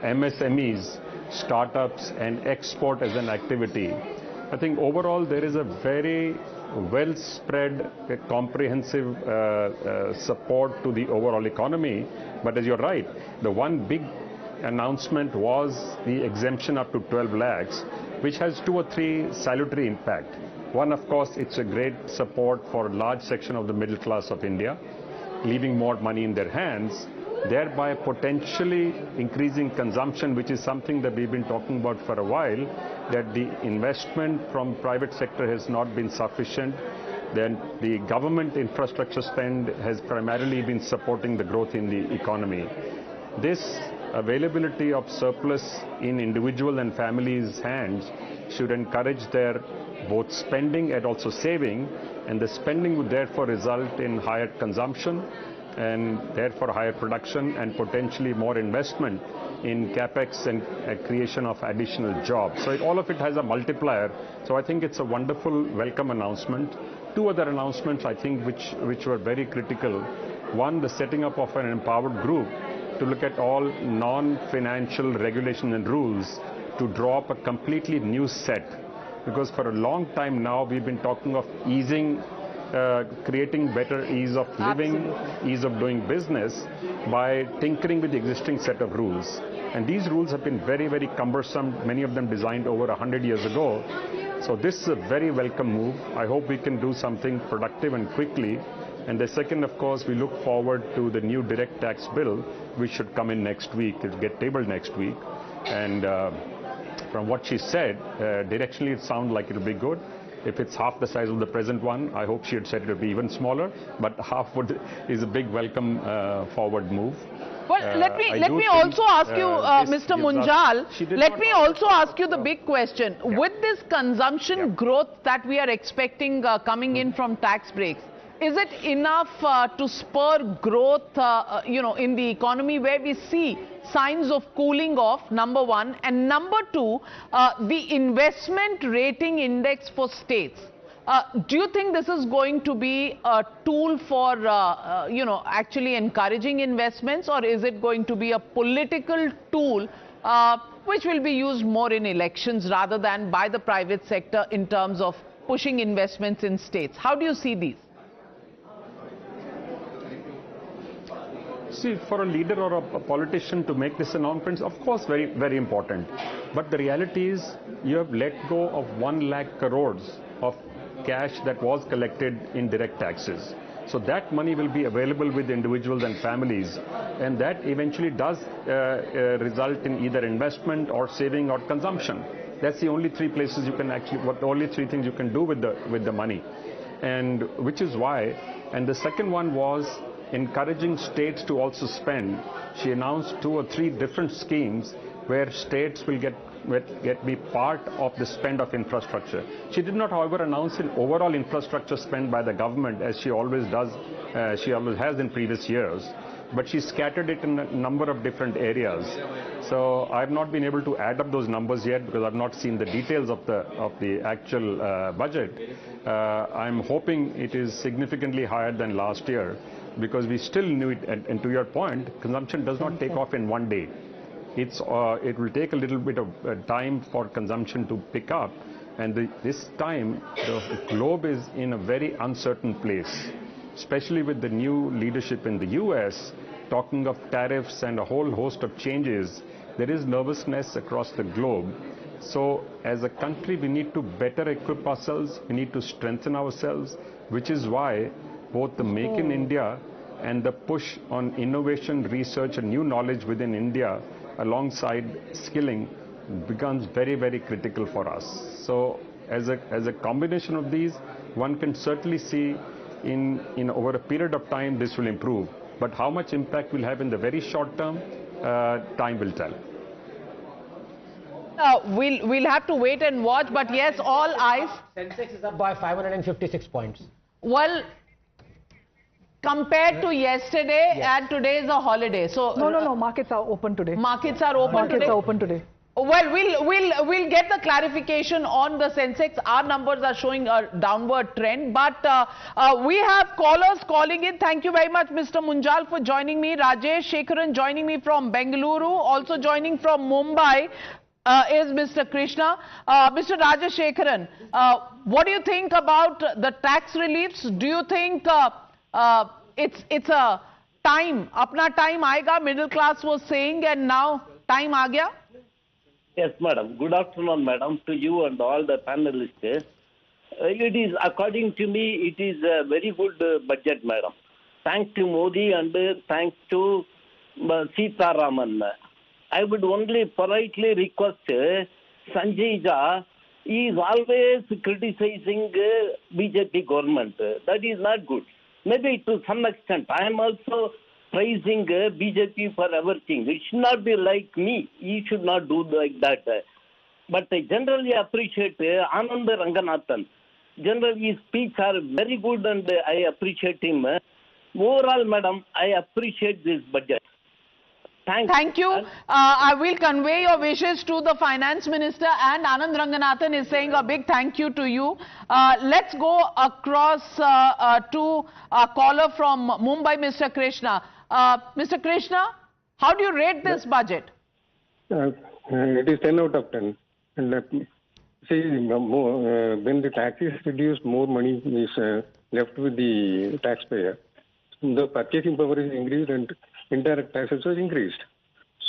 MSMEs, startups and export as an activity. I think overall there is a very well spread, comprehensive support to the overall economy. But as you're right, the one big announcement was the exemption up to 12 lakhs, which has 2 or 3 salutary impact. One, of course, it's a great support for a large section of the middle class of India, leaving more money in their hands, thereby potentially increasing consumption, which is something that we've been talking about for a while, that the investment from private sector has not been sufficient. Then the government infrastructure spend has primarily been supporting the growth in the economy. This availability of surplus in individual and families' hands should encourage their both spending and also saving, and the spending would therefore result in higher consumption and therefore higher production and potentially more investment in capex and creation of additional jobs. So all of it has a multiplier. So I think it's a wonderful welcome announcement. 2 other announcements I think which were very critical. One, the setting up of an empowered group to look at all non-financial regulation and rules to draw up a completely new set. Because for a long time now we've been talking of easing, creating better ease of living, ease of doing business by tinkering with the existing set of rules. And these rules have been very, very cumbersome, many of them designed over 100 years ago. So this is a very welcome move. I hope we can do something productive and quickly. And the second, of course, we look forward to the new direct tax bill, which should come in next week. It'll get tabled next week. And from what she said, directionally it sounds like it'll be good. If it's half the size of the present one, I hope she had said it would be even smaller, but half is a big welcome forward move. Well, let me also ask you, Mr. Munjal, let me also ask you the big question. Yeah. With this consumption growth that we are expecting coming in from tax breaks, is it enough to spur growth, in the economy where we see signs of cooling off, number one, and number two, the investment rating index for states? Do you think this is going to be a tool for, actually encouraging investments, or is it going to be a political tool which will be used more in elections rather than by the private sector in terms of pushing investments in states? How do you see these? See, for a leader or a politician to make this announcement is, of course, very, very important. But the reality is, you have let go of 1 lakh crores of cash that was collected in direct taxes. So that money will be available with individuals and families, and that eventually does result in either investment or saving or consumption. That's the only 3 places you can only 3 things you can do with the money, and which is why. And the second one was encouraging states to also spend. She announced 2 or 3 different schemes where states will get be part of the spend of infrastructure. She did not, however, announce an overall infrastructure spend by the government as she always does, she always has in previous years. But she scattered it in a number of different areas. So I've not been able to add up those numbers yet because I've not seen the details of the actual budget. I'm hoping it is significantly higher than last year because we still knew it, and to your point, consumption does not take off in one day. It will take a little bit of time for consumption to pick up, and this time the globe is in a very uncertain place, especially with the new leadership in the US talking of tariffs and a whole host of changes. There is nervousness across the globe. So as a country, we need to better equip ourselves, we need to strengthen ourselves, which is why both the Make in India and the push on innovation, research and new knowledge within India alongside skilling becomes very, very critical for us. So as a combination of these, one can certainly see in over a period of time this will improve. But how much impact will have in the very short term, time will tell. We'll have to wait and watch, but yes, all eyes. Sensex is up by 556 points. Well, compared to yesterday, yes. And today is a holiday. So No, markets are open today. Markets are open Markets today. are open today. Well, we'll get the clarification on the Sensex. Our numbers are showing a downward trend, but we have callers calling in. Thank you very much, Mr. Munjal, for joining me. Rajesh Shekharan joining me from Bengaluru. Also joining from Mumbai is Mr. Krishna. Mr. Rajesh Shekharan, what do you think about the tax reliefs? Do you think it's a time, apna time aayega, middle class was saying, and now time aa gaya? Yes, madam. Good afternoon, madam, to you and all the panelists. It is, according to me, it is a very good budget, madam. Thanks to Modi and thanks to Sitharaman. I would only politely request Sanjay Jha. He is always criticizing BJP government. That is not good. Maybe to some extent. I am also praising BJP for everything. It should not be like me. He should not do like that. But I generally appreciate Anand Ranganathan. Generally, his speeches are very good and I appreciate him. Overall, madam, I appreciate this budget. Thank you. I will convey your wishes to the Finance Minister, and Anand Ranganathan is saying a big thank you to you. Let's go across to a caller from Mumbai, Mr. Krishna. Mr. Krishna, how do you rate this budget? It is 10 out of 10. And see, when the tax is reduced, more money is left with the taxpayer. The purchasing power is increased and indirect taxes are increased.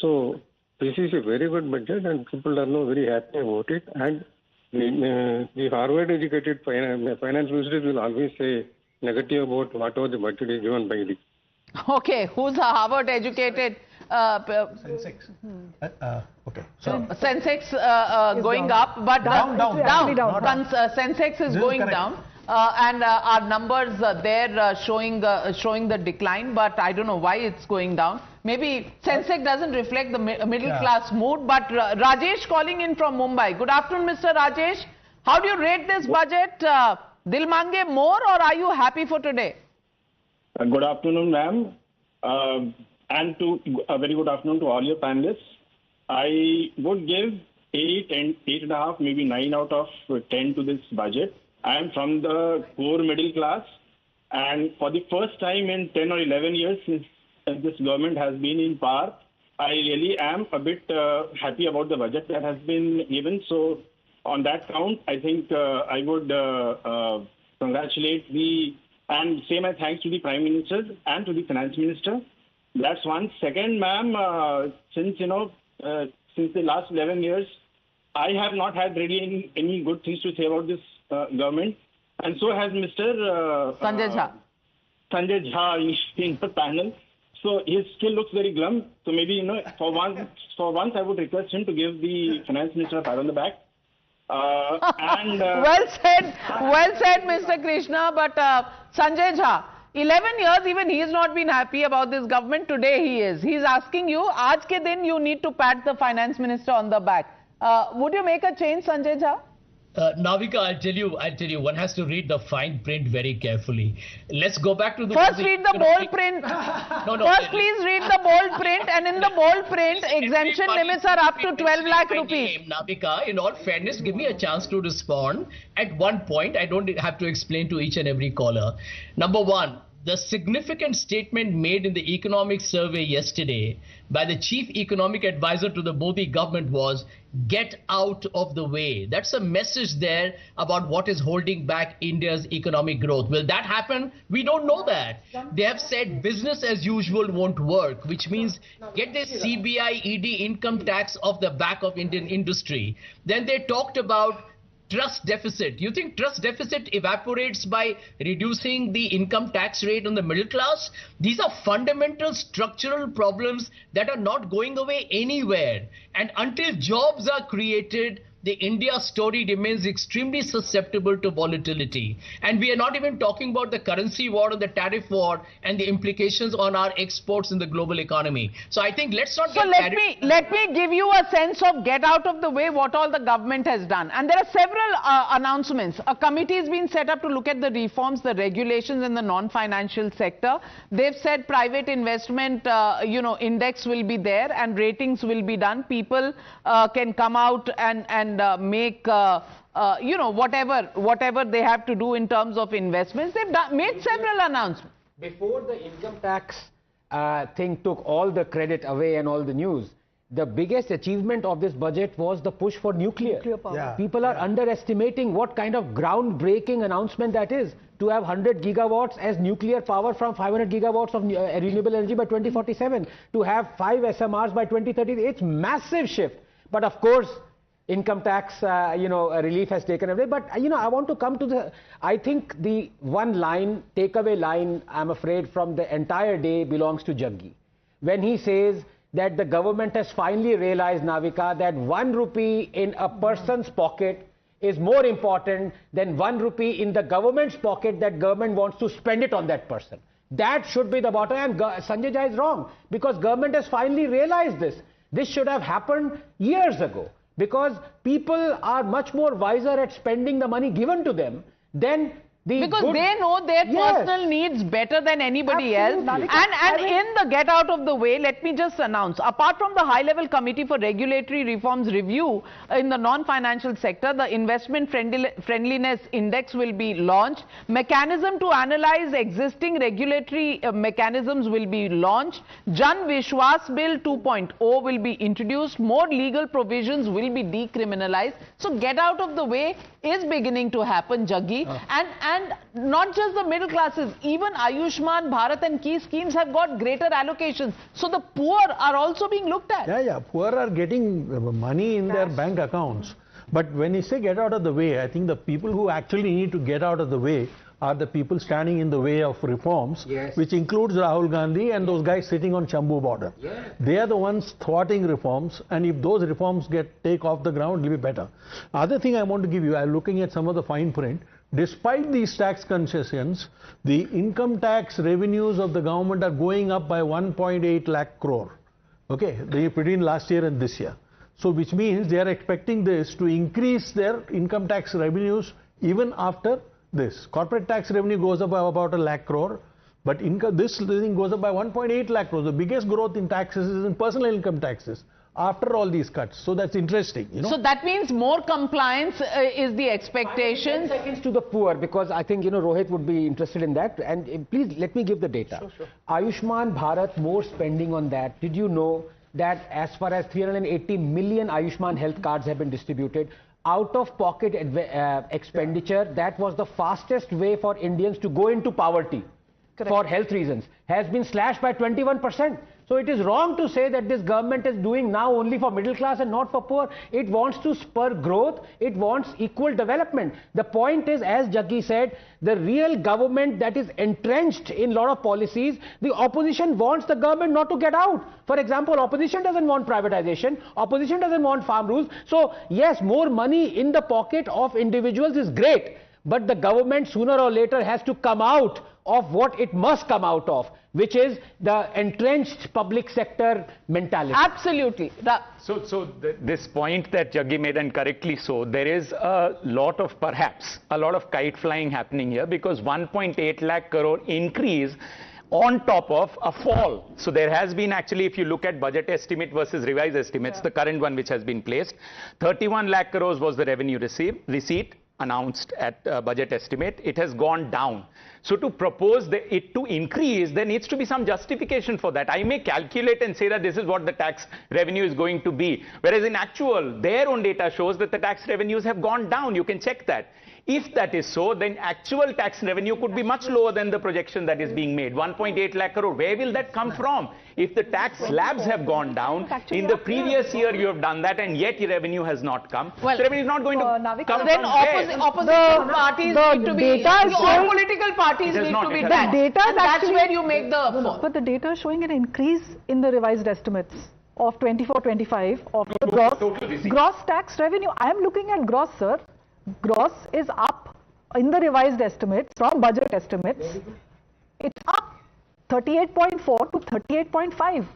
So this is a very good budget and people are now very happy about it. And the Harvard-educated finance ministers will always say negative about whatever the budget is given by the. Okay, who's a Harvard-educated? Sensex. Okay. So Sensex going up, but down. Sensex is going down. And our numbers there showing the decline, but I don't know why it's going down. Maybe Sensex doesn't reflect the middle class mood. But Rajesh calling in from Mumbai. Good afternoon, Mr. Rajesh. How do you rate this budget? Dil mange more, or are you happy for today? Good afternoon, ma'am, and a very good afternoon to all your panelists. I would give 8 and 8.5, maybe 9 out of 10 to this budget. I am from the poor middle class, and for the first time in 10 or 11 years since this government has been in power, I really am a bit happy about the budget that has been given. So on that count, I think I would congratulate and say my thanks to the Prime Minister and to the Finance Minister. That's one. Second, ma'am, since the last 11 years, I have not had really any good things to say about this government, and so has Mr. Sanjay Jha. Sanjay Jha in the panel. So his still looks very glum. So maybe for once I would request him to give the Finance Minister a pat on the back. Well said, Mr. Krishna. But Sanjay Jha, 11 years, even he has not been happy about this government. Today he is. He's asking you, aaj ke din you need to pat the Finance Minister on the back. Would you make a change, Sanjay Jha? Navika, I'll tell you, one has to read the fine print very carefully. Let's go back to the... First read the bold print. First please read the bold print, and in the bold print, exemption limits are up to 12 lakh rupees. Navika, in all fairness, give me a chance to respond. At one point, I don't have to explain to each and every caller. Number one, the significant statement made in the economic survey yesterday by the chief economic advisor to the Modi government was, get out of the way. That's a message there about what is holding back India's economic growth. Will that happen? We don't know that. They have said business as usual won't work, which means get this CBI, ED income tax off the back of Indian industry. Then they talked about trust deficit. You think trust deficit evaporates by reducing the income tax rate on the middle class? These are fundamental structural problems that are not going away anywhere. And until jobs are created, the India story remains extremely susceptible to volatility. And we are not even talking about the currency war or the tariff war and the implications on our exports in the global economy. So I think let's not So let me give you a sense of get out of the way what all the government has done. And there are several announcements. A committee has been set up to look at the reforms, the regulations in the non-financial sector. They've said private investment, index will be there and ratings will be done. People can come out and make whatever they have to do in terms of investments. They've made several announcements. Before the income tax thing took all the credit away and all the news, the biggest achievement of this budget was the push for nuclear power. Yeah. People are underestimating what kind of groundbreaking announcement that is, to have 100 gigawatts as nuclear power from 500 gigawatts of renewable energy by 2047, to have 5 SMRs by 2030. It's massive shift. But of course, income tax, relief has taken away. But, I want to come to I think the one line, takeaway line, I'm afraid, from the entire day belongs to Jaggi. When he says that the government has finally realized, Navika, that 1 rupee in a person's pocket is more important than 1 rupee in the government's pocket that government wants to spend it on that person. That should be the bottom. And Sanjay Jha is wrong, because government has finally realized this. This should have happened years ago, because people are much more wiser at spending the money given to them than because they know their personal needs better than anybody else. And in the get out of the way, let me just announce, apart from the high-level committee for regulatory reforms review in the non-financial sector, the investment friendliness index will be launched. Mechanism to analyze existing regulatory mechanisms will be launched. Jan Vishwas Bill 2.0 will be introduced. More legal provisions will be decriminalized. So get out of the way is beginning to happen, Jaggi. And not just the middle classes, even Ayushman Bharat and key schemes have got greater allocations. So the poor are also being looked at. Yeah, poor are getting money in their bank accounts. But when you say get out of the way, I think the people who actually need to get out of the way are the people standing in the way of reforms, which includes Rahul Gandhi and those guys sitting on Chambu border. They are the ones thwarting reforms, and if those reforms take off the ground, it will be better. Other thing I want to give you, I'm looking at some of the fine print. Despite these tax concessions, the income tax revenues of the government are going up by 1.8 lakh crore, between last year and this year. So which means they are expecting this to increase their income tax revenues even after this. Corporate tax revenue goes up by about 1 lakh crore, but this thing goes up by 1.8 lakh crore. The biggest growth in taxes is in personal income taxes after all these cuts. So that's interesting. So that means more compliance is the expectation. 10 seconds to the poor, because I think Rohit would be interested in that. And please let me give the data. Sure. Ayushman Bharat, more spending on that. Did you know that as far as 380 million Ayushman health cards have been distributed? Out-of-pocket expenditure, that was the fastest way for Indians to go into poverty. Correct. For health reasons, has been slashed by 21%. So it is wrong to say that this government is doing now only for middle class and not for poor. It wants to spur growth. It wants equal development. The point is, as Jaggi said, the real government that is entrenched in a lot of policies, the opposition wants the government not to get out. For example, opposition doesn't want privatization. Opposition doesn't want farm rules. So yes, more money in the pocket of individuals is great. But the government sooner or later has to come out of what it must come out of, which is the entrenched public sector mentality. Absolutely. This point that Jaggi made, and correctly so, there is a lot of kite flying happening here, because 1.8 lakh crore increase on top of a fall. So there has been actually, if you look at budget estimate versus revised estimates, the current one which has been placed, 31 lakh crores was the revenue receipt announced at budget estimate. It has gone down. So to propose it to increase, there needs to be some justification for that. I may calculate and say that this is what the tax revenue is going to be, whereas in actual, their own data shows that the tax revenues have gone down. You can check that. If that is so, then actual tax revenue could be much lower than the projection that is being made. 1.8 lakh crore, where will that come from? If the tax slabs have gone down, in the previous year you have done that, and yet your revenue has not come. Well, the revenue is not going to come then from opposition parties need to be, all political parties need to be taxed. And that's where you make the fall. But the data is showing an increase in the revised estimates of 24-25 of the gross tax revenue. I am looking at gross, sir. Gross is up in the revised estimates from budget estimates. It's up 38.4 to 38.5.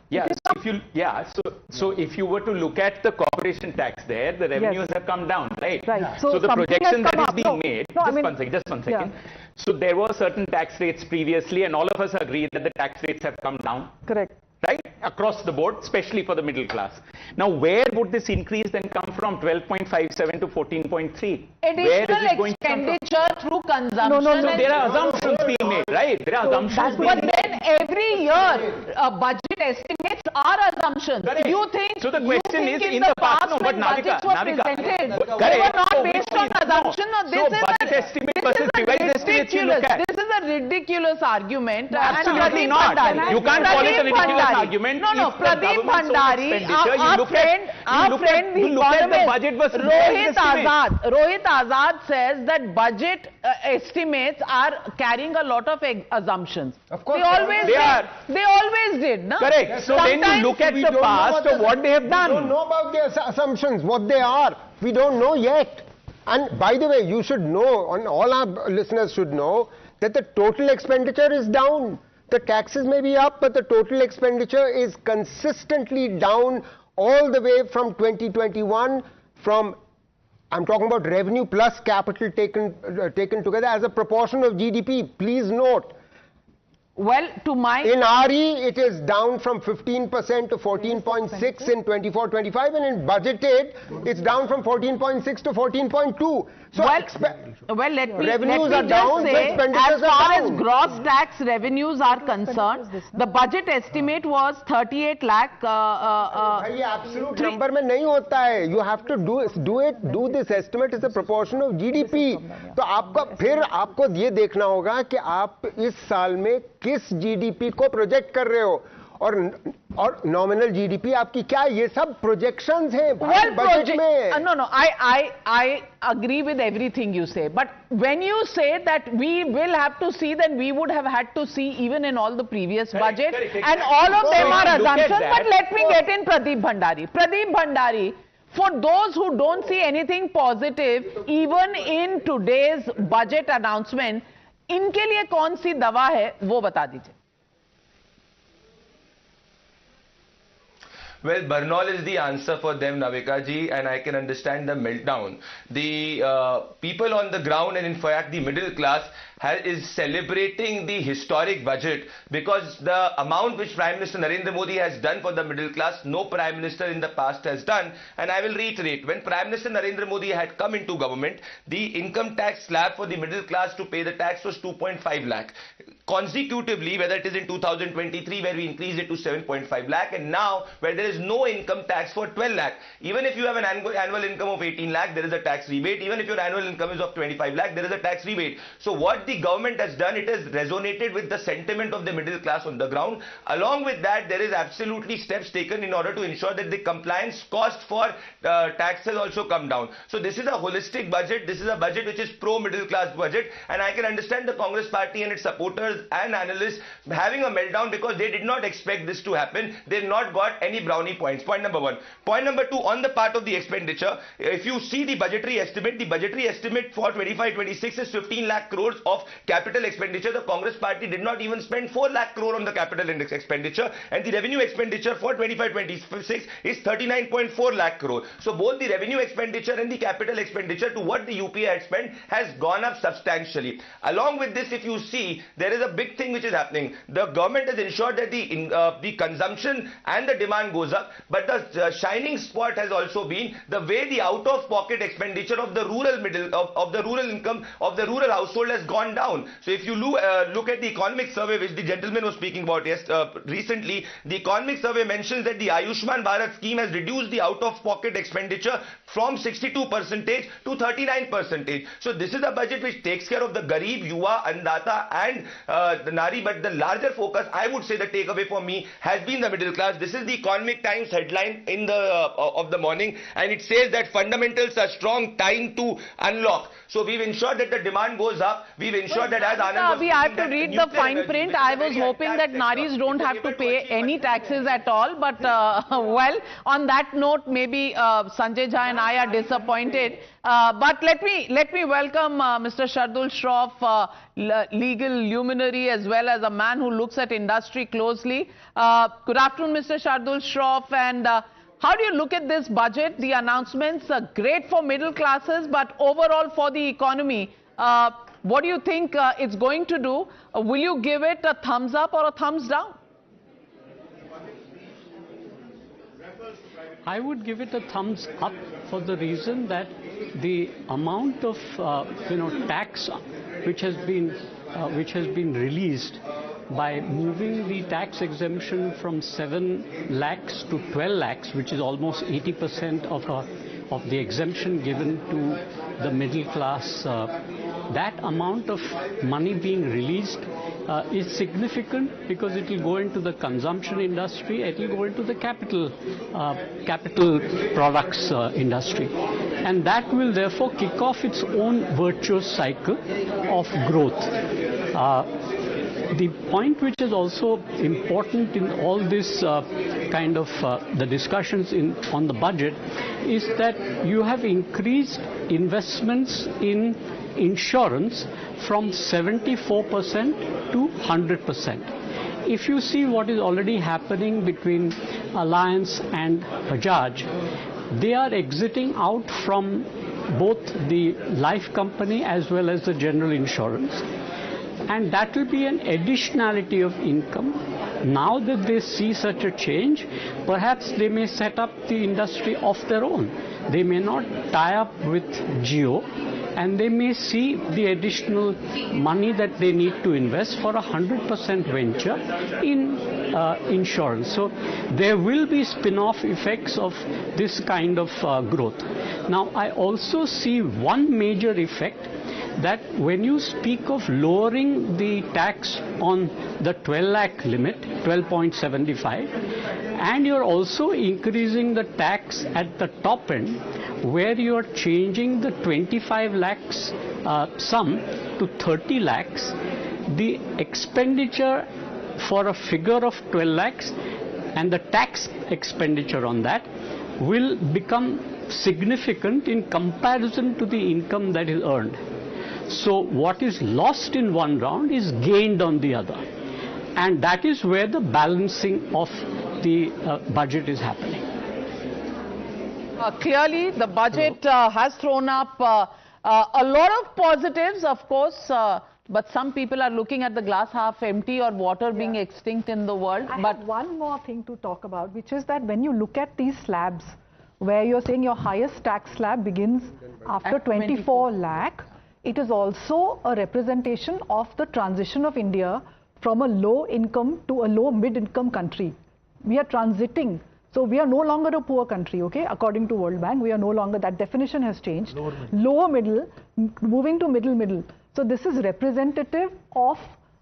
So if you were to look at the corporation tax there, the revenues have come down, right? Right. So the projection that is being made, just one second. Yeah. So there were certain tax rates previously, and all of us agree that the tax rates have come down. Correct. Right? Across the board, especially for the middle class. Now, where would this increase then come from? 12.57 to 14.3. Additional expenditure through consumption. No, there are assumptions being made, right? There are assumptions being made. But then every year, budget estimates are assumptions. Correct. You think, so the question is, in the past, no, but Navika, correct. They were not based on assumption. No, this is budget estimate versus revised estimates you look at. This is a ridiculous argument. Absolutely not. You can't call it a ridiculous argument. No, Pradeep Bhandari, our friend, the economist, Rohit Azad says that budget estimates are carrying a lot of assumptions. Of course, they always did. No? Correct. So then you look at the past of what they have done. We don't know about their assumptions, what they are. We don't know yet. And by the way, you should know, and all our listeners should know, that the total expenditure is down. The taxes may be up, but the total expenditure is consistently down all the way from 2021 I'm talking about revenue plus capital taken together as a proportion of GDP. Please note. Well, in RE, it is down from 15% to 14.6 in 24-25, and in budgeted, it's down from 14.6 to 14.2. So let me are just down, say, as far as down. gross tax revenues are concerned, the budget estimate was 38 lakh. Absolute number में नहीं होता है. You have to do this estimate as a proportion of GDP. तो आपको ये देखना होगा कि आप इस साल में किस GDP को प्रोजेक्ट कर रहे हो और नॉमिनल जीडीपी आपकी क्या ये सब प्रोजेक्शंस हैं बजट में no I agree with everything you say, but when you say that we will have to see, then we would have had to see even in all the previous budgets, and all of them are assumptions. But let me get in Pradeep Bhandari. For those who don't see anything positive even in today's budget announcement, इनके लिए कौन सी दवा है वो बता दीजिए. Well, Bernal is the answer for them, Navika ji, and I can understand the meltdown. The people on the ground, and in fact the middle class, is celebrating the historic budget because the amount which Prime Minister Narendra Modi has done for the middle class, no Prime Minister in the past has done. And I will reiterate, when Prime Minister Narendra Modi had come into government, the income tax slab for the middle class to pay the tax was 2.5 lakh. Consecutively, whether it is in 2023 where we increased it to 7.5 lakh, and now where there is no income tax for 12 lakh. Even if you have an annual income of 18 lakh, there is a tax rebate. Even if your annual income is of 25 lakh, there is a tax rebate. So what the government has done, it has resonated with the sentiment of the middle class on the ground. Along with that, there is absolutely steps taken in order to ensure that the compliance cost for taxes also come down. So this is a holistic budget. This is a budget which is pro-middle class budget, and I can understand the Congress party and its supporters and analysts having a meltdown because they did not expect this to happen. They did not got any brown brownie points. Point number one. Point number two, on the part of the expenditure, if you see the budgetary estimate for 25-26 is 15 lakh crores of capital expenditure. The Congress party did not even spend 4 lakh crore on the capital index expenditure, and the revenue expenditure for 25-26 is 39.4 lakh crore. So both the revenue expenditure and the capital expenditure to what the UPA had spent has gone up substantially. Along with this, if you see, there is a big thing which is happening. The government has ensured that the consumption and the demand goes up, but the shining spot has also been the way the out-of-pocket expenditure of the rural of the rural income of the rural household has gone down. So if you look at the economic survey which the gentleman was speaking about recently, the economic survey mentions that the Ayushman Bharat scheme has reduced the out-of-pocket expenditure from 62% to 39%. So this is a budget which takes care of the Garib, Yuva, Andata and the Nari, but the larger focus, I would say the takeaway for me has been the middle class. This is the Economic Times headline in the of the morning, and it says that fundamentals are strong, time to unlock. So we've ensured that the demand goes up. We've ensured that as Anand was I have to read the fine print. I was hoping that Naris don't have to pay any taxes at all, but well, on that note, maybe Sanjay Jha and I are disappointed. But let me welcome Mr. Shardul Shroff, legal luminary as well as a man who looks at industry closely. Good afternoon, Mr. Shardul Shroff, and how do you look at this budget? The announcements are great for middle classes, but overall for the economy, what do you think it's going to do? Will you give it a thumbs up or a thumbs down? I would give it a thumbs up for the reason that the amount of tax which has been released by moving the tax exemption from 7 lakhs to 12 lakhs, which is almost 80% of the exemption given to the middle class, that amount of money being released is significant because it will go into the consumption industry, it will go into the capital products industry, and that will therefore kick off its own virtuous cycle of growth. The point which is also important in all this the discussions on the budget is that you have increased investments in insurance from 74% to 100%. If you see what is already happening between Alliance and Bajaj, they are exiting out from both the life company as well as the general insurance. And that will be an additionality of income. Now that they see such a change, perhaps they may set up the industry of their own. They may not tie up with Jio, and they may see the additional money that they need to invest for 100% venture in insurance. So there will be spin-off effects of this kind of growth. Now, I also see one major effect, that when you speak of lowering the tax on the 12 lakh limit, 12.75, and you're also increasing the tax at the top end, where you're changing the 25 lakhs sum to 30 lakhs, the expenditure for a figure of 12 lakhs and the tax expenditure on that will become significant in comparison to the income that is earned. So what is lost in one round is gained on the other. And that is where the balancing of the budget is happening. Clearly, the budget has thrown up a lot of positives, of course, but some people are looking at the glass half empty or water being extinct in the world. I have one more thing to talk about, which is that when you look at these slabs, where you're saying your highest tax slab begins after 24 lakh, it is also a representation of the transition of India from a low income to a low mid-income country. We are transiting. So we are no longer a poor country, okay? According to World Bank, we are no longer, that definition has changed. Lower middle, moving to middle. So this is representative of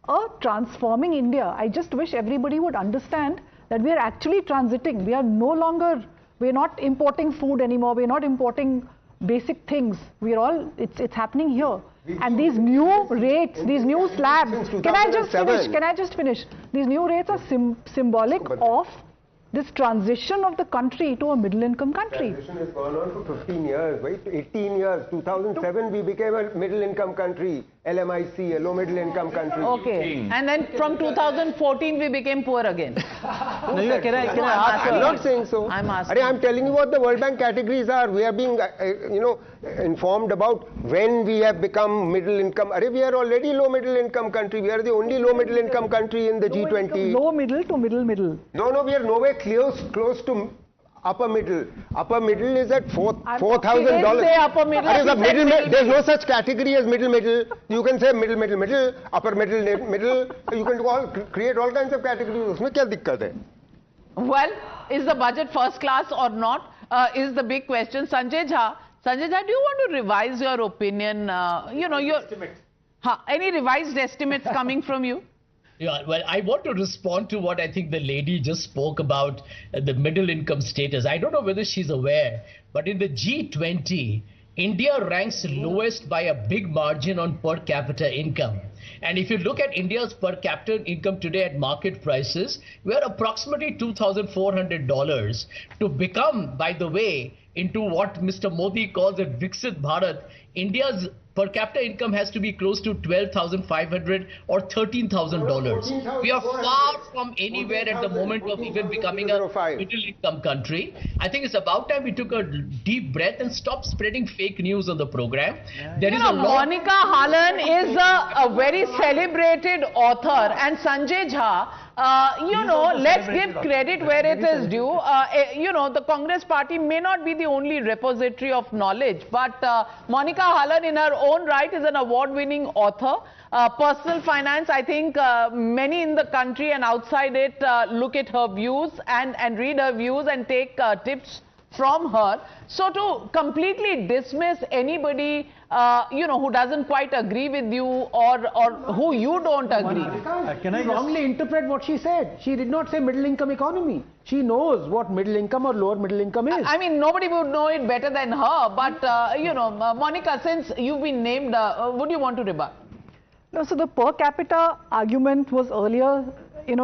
a transforming India. I just wish everybody would understand that we are actually transiting. We are no longer, we are not importing food anymore. We are not importing basic things. We are all, it's happening here. And these new rates, these new slabs, can I just finish? These new rates are symbolic of this transition of the country to a middle income country. Transition has gone on for 15 years, right? 18 years. 2007 we became a middle income country. LMIC, a low middle income country. Okay. And then from 2014 we became poor again. I'm not saying so. I'm asking. I'm telling you what the World Bank categories are. We are being, informed about when we have become middle income. We are already low middle income country. We are the only low middle income country in the G20. Low middle to middle. No, we are nowhere close to upper middle. Upper middle is at $4,000. Say upper middle. There's no such category as middle. You can say middle, upper middle. You can create all kinds of categories. Usme kya dikkat hai? Well, is the budget first class or not? Is the big question. Sanjay Jha, do you want to revise your opinion? Any revised estimates coming from you? Yeah, well, I want to respond to what I think the lady just spoke about, the middle income status. I don't know whether she's aware, but in the G20, India ranks lowest by a big margin on per capita income. And if you look at India's per capita income today at market prices, we are approximately $2,400 to become, by the way, into what Mr. Modi calls a Viksit Bharat. India's per capita income has to be close to $12,500 or $13,000. We are far from anywhere at the moment of even becoming a middle income country. I think it's about time we took a deep breath and stopped spreading fake news on the program. Monica Halan is a very celebrated author, and Sanjay Jha, let's give credit where it is due. The Congress party may not be the only repository of knowledge, but Monica Halan in her own right is an award-winning author. Personal finance, I think many in the country and outside it look at her views and read her views and take tips from her. So to completely dismiss anybody who doesn't quite agree with you or who you don't agree. Can I wrongly interpret what she said? She did not say middle income economy. She knows what middle income or lower middle income is. I mean, nobody would know it better than her. But, Monica, since you've been named, would you want to rebut? No, so the per capita argument was earlier,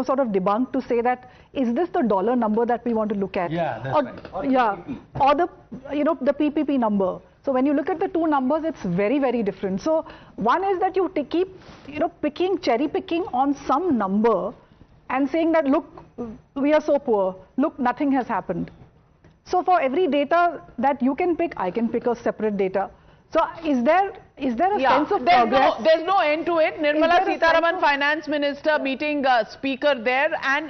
sort of debunked to say that, is this the dollar number that we want to look at? Yeah, that's right. Or the, the PPP number. So when you look at the two numbers, it's very, very different. So one is that you keep, cherry picking on some number and saying that, look, we are so poor. Look, nothing has happened. So for every data that you can pick, I can pick a separate data. So is there a sense of progress? There's no end to it. Nirmala Sitharaman, Finance Minister, meeting speaker there, and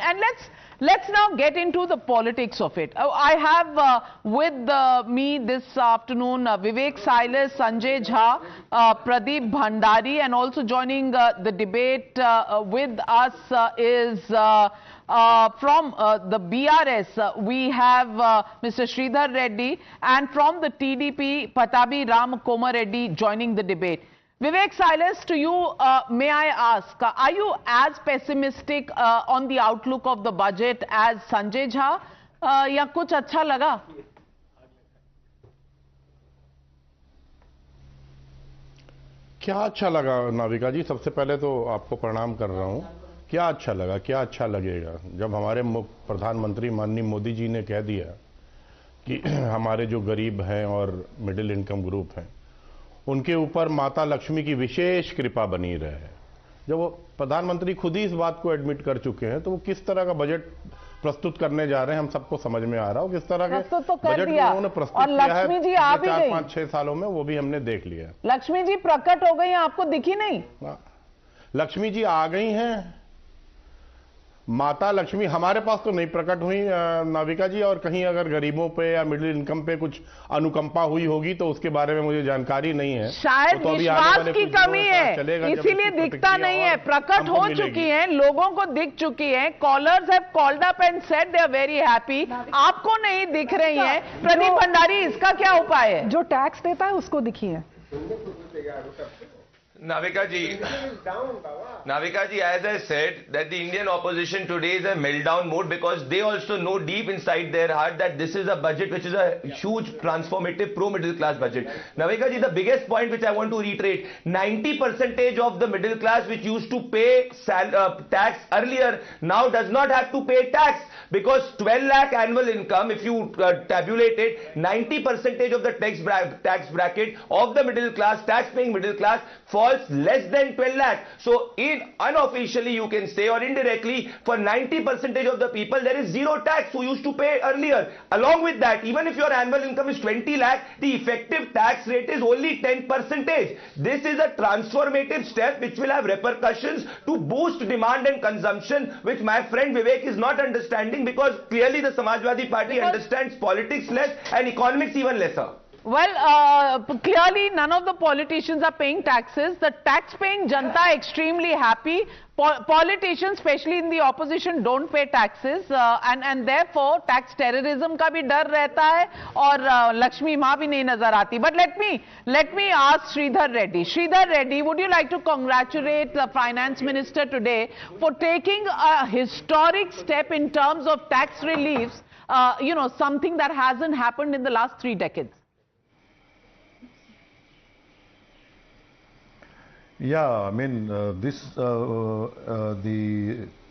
let's now get into the politics of it. I have with me this afternoon Vivek Silas, Sanjay Jha, Pradeep Bhandari, and also joining the debate with us is from the BRS, we have Mr. Sridhar Reddy, and from the TDP, Patabi Ram Komar Reddy joining the debate. Vivek Silas, to you, may I ask, are you as pessimistic on the outlook of the budget as Sanjay Jha? Ya kuch acha laga? क्या अच्छा लगा नाविका जी, सबसे पहले तो आपको प्रणाम कर रहा हूँ। क्या अच्छा लगा, क्या अच्छा लगेगा जब हमारे प्रधानमंत्री माननीय मोदी जी ने कह दिया कि हमारे जो गरीब हैं और मिडिल इनकम ग्रुप हैं उनके ऊपर माता लक्ष्मी की विशेष कृपा बनी रहे। जब वो प्रधानमंत्री खुद ही इस बात को एडमिट कर चुके हैं तो वो किस तरह का बजट प्रस्तुत करने जा रहे हैं हम सबको समझ में आ रहा हो। किस तरह के बजट उन्होंने प्रस्तुत किया है पिछले 4-5-6 सालों में, वो भी हमने देख लिया। लक्ष्मी जी प्रकट हो गई, आपको दिखी नहीं? लक्ष्मी जी आ गई हैं, माता लक्ष्मी हमारे पास तो नहीं प्रकट हुई नाविका जी, और कहीं अगर गरीबों पे या मिडिल इनकम पे कुछ अनुकंपा हुई होगी तो उसके बारे में मुझे जानकारी नहीं है। शायद तो विश्वास की कमी है, इसीलिए दिखता नहीं है। प्रकट हो चुकी है, लोगों को दिख चुकी है। Callers have called up and said they are very happy. आपको नहीं दिख रही है। प्रदीप भंडारी, इसका क्या उपाय है? जो टैक्स देता है उसको दिखी है। Navika ji, as I said, that the Indian opposition today is a meltdown mode because they also know deep inside their heart that this is a budget which is a huge transformative pro-middle class budget. Navika ji, the biggest point which I want to reiterate, 90% of the middle class which used to pay tax earlier now does not have to pay tax because 12 lakh annual income, if you tabulate it, 90% of the tax bracket of the middle class, tax-paying middle class, falls less than 12 lakh. So unofficially you can say, or indirectly, for 90% of the people there is zero tax who used to pay earlier. Along with that, even if your annual income is 20 lakh, the effective tax rate is only 10%. This is a transformative step which will have repercussions to boost demand and consumption, which my friend Vivek is not understanding because clearly the Samajwadi Party understands politics less and economics even lesser. Well, clearly none of the politicians are paying taxes. The tax-paying janta extremely happy. Politicians, especially in the opposition, don't pay taxes, and therefore tax terrorism का भी डर रहता है और लक्ष्मी माँ भी नहीं नजर आती. But let me ask Sridhar Reddy. Sridhar Reddy, would you like to congratulate the Finance Minister today for taking a historic step in terms of tax reliefs? You know, something that hasn't happened in the last 3 decades. Yeah, I mean, the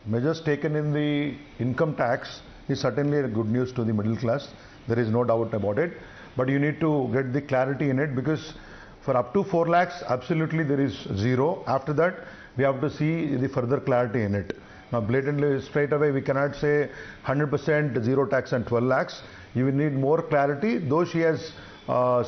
measures taken in the income tax is certainly good news to the middle class. There is no doubt about it. But you need to get the clarity in it because for up to 4 lakhs, absolutely there is zero. After that, we have to see the further clarity in it. Now, blatantly, straight away, we cannot say 100% zero tax and 12 lakhs. You will need more clarity, though she has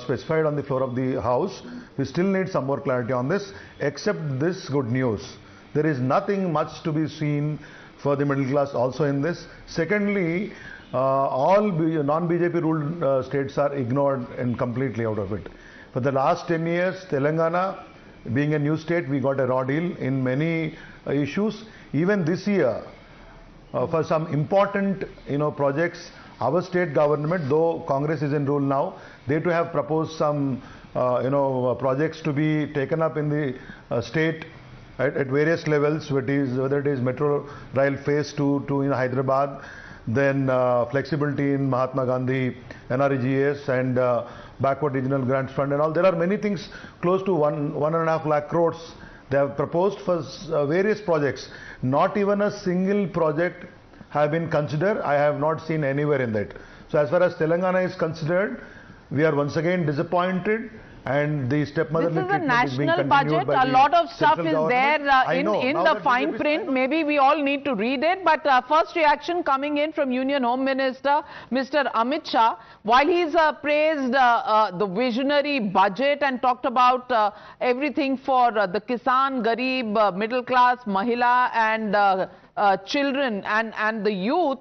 specified on the floor of the House. We still need some more clarity on this. Except this good news, there is nothing much to be seen for the middle class also in this. Secondly, all non-BJP ruled states are ignored and completely out of it. For the last 10 years, Telangana, being a new state, we got a raw deal in many issues. Even this year, for some important projects, our state government, though Congress is in rule now, they too have proposed some projects to be taken up in the state at various levels, whether it is Metro Rail Phase 2 to Hyderabad, then flexibility in Mahatma Gandhi, NREGS and Backward Regional Grants Fund and all. There are many things close to 1.5 lakh crores they have proposed for various projects. Not even a single project have been considered. I have not seen anywhere in that. So as far as Telangana is considered, we are once again disappointed, and the stepmotherly treatment is being continued by the central government. This is a national budget. A lot of stuff is there in the fine print. Maybe we all need to read it. But first reaction coming in from Union Home Minister, Mr. Amit Shah, while he's praised the visionary budget and talked about everything for the Kisan, Garib, middle class, Mahila and children and the youth,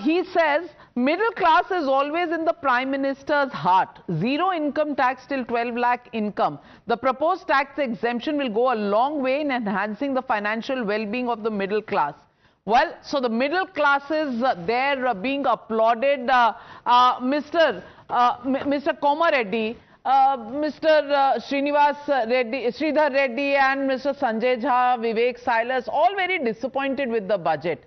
he says middle class is always in the Prime Minister's heart. Zero income tax till 12 lakh income. The proposed tax exemption will go a long way in enhancing the financial well-being of the middle class. Well, so the middle classes, they're being applauded. Mr. Koma Reddy, Mr. Sridhar Reddy and Mr. Sanjay Jha, Vivek Silas, all very disappointed with the budget.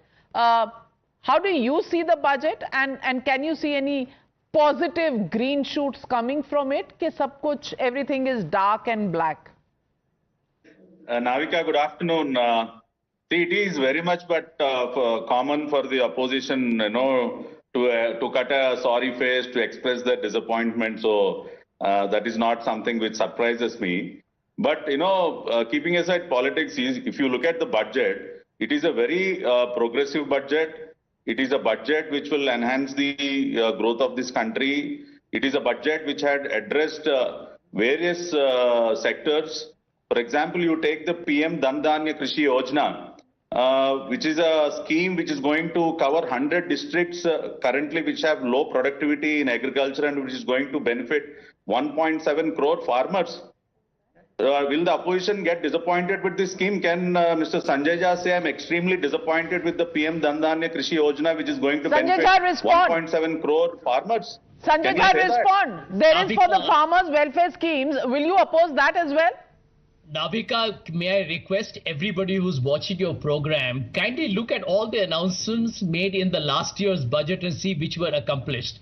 How do you see the budget, and can you see any positive green shoots coming from it? Ki sab kuch, everything is dark and black. Navika, good afternoon. See, it is very much common for the opposition, to cut a sorry face, to express their disappointment. So that is not something which surprises me. But, keeping aside politics, if you look at the budget, it is a very progressive budget. It is a budget which will enhance the growth of this country. It is a budget which had addressed various sectors. For example, you take the PM Dhandanya Krishi Yojana, which is a scheme which is going to cover 100 districts currently which have low productivity in agriculture and which is going to benefit 1.7 crore farmers. Will the opposition get disappointed with this scheme? Can Mr. Sanjay Jha say, I'm extremely disappointed with the PM Dhandanya Krishi Yojana, which is going to benefit 1.7 crore farmers? Sanjay Jha, respond. There is for the farmers' welfare schemes. Will you oppose that as well? Navika, may I request everybody who's watching your program, kindly look at all the announcements made in the last year's budget and see which were accomplished.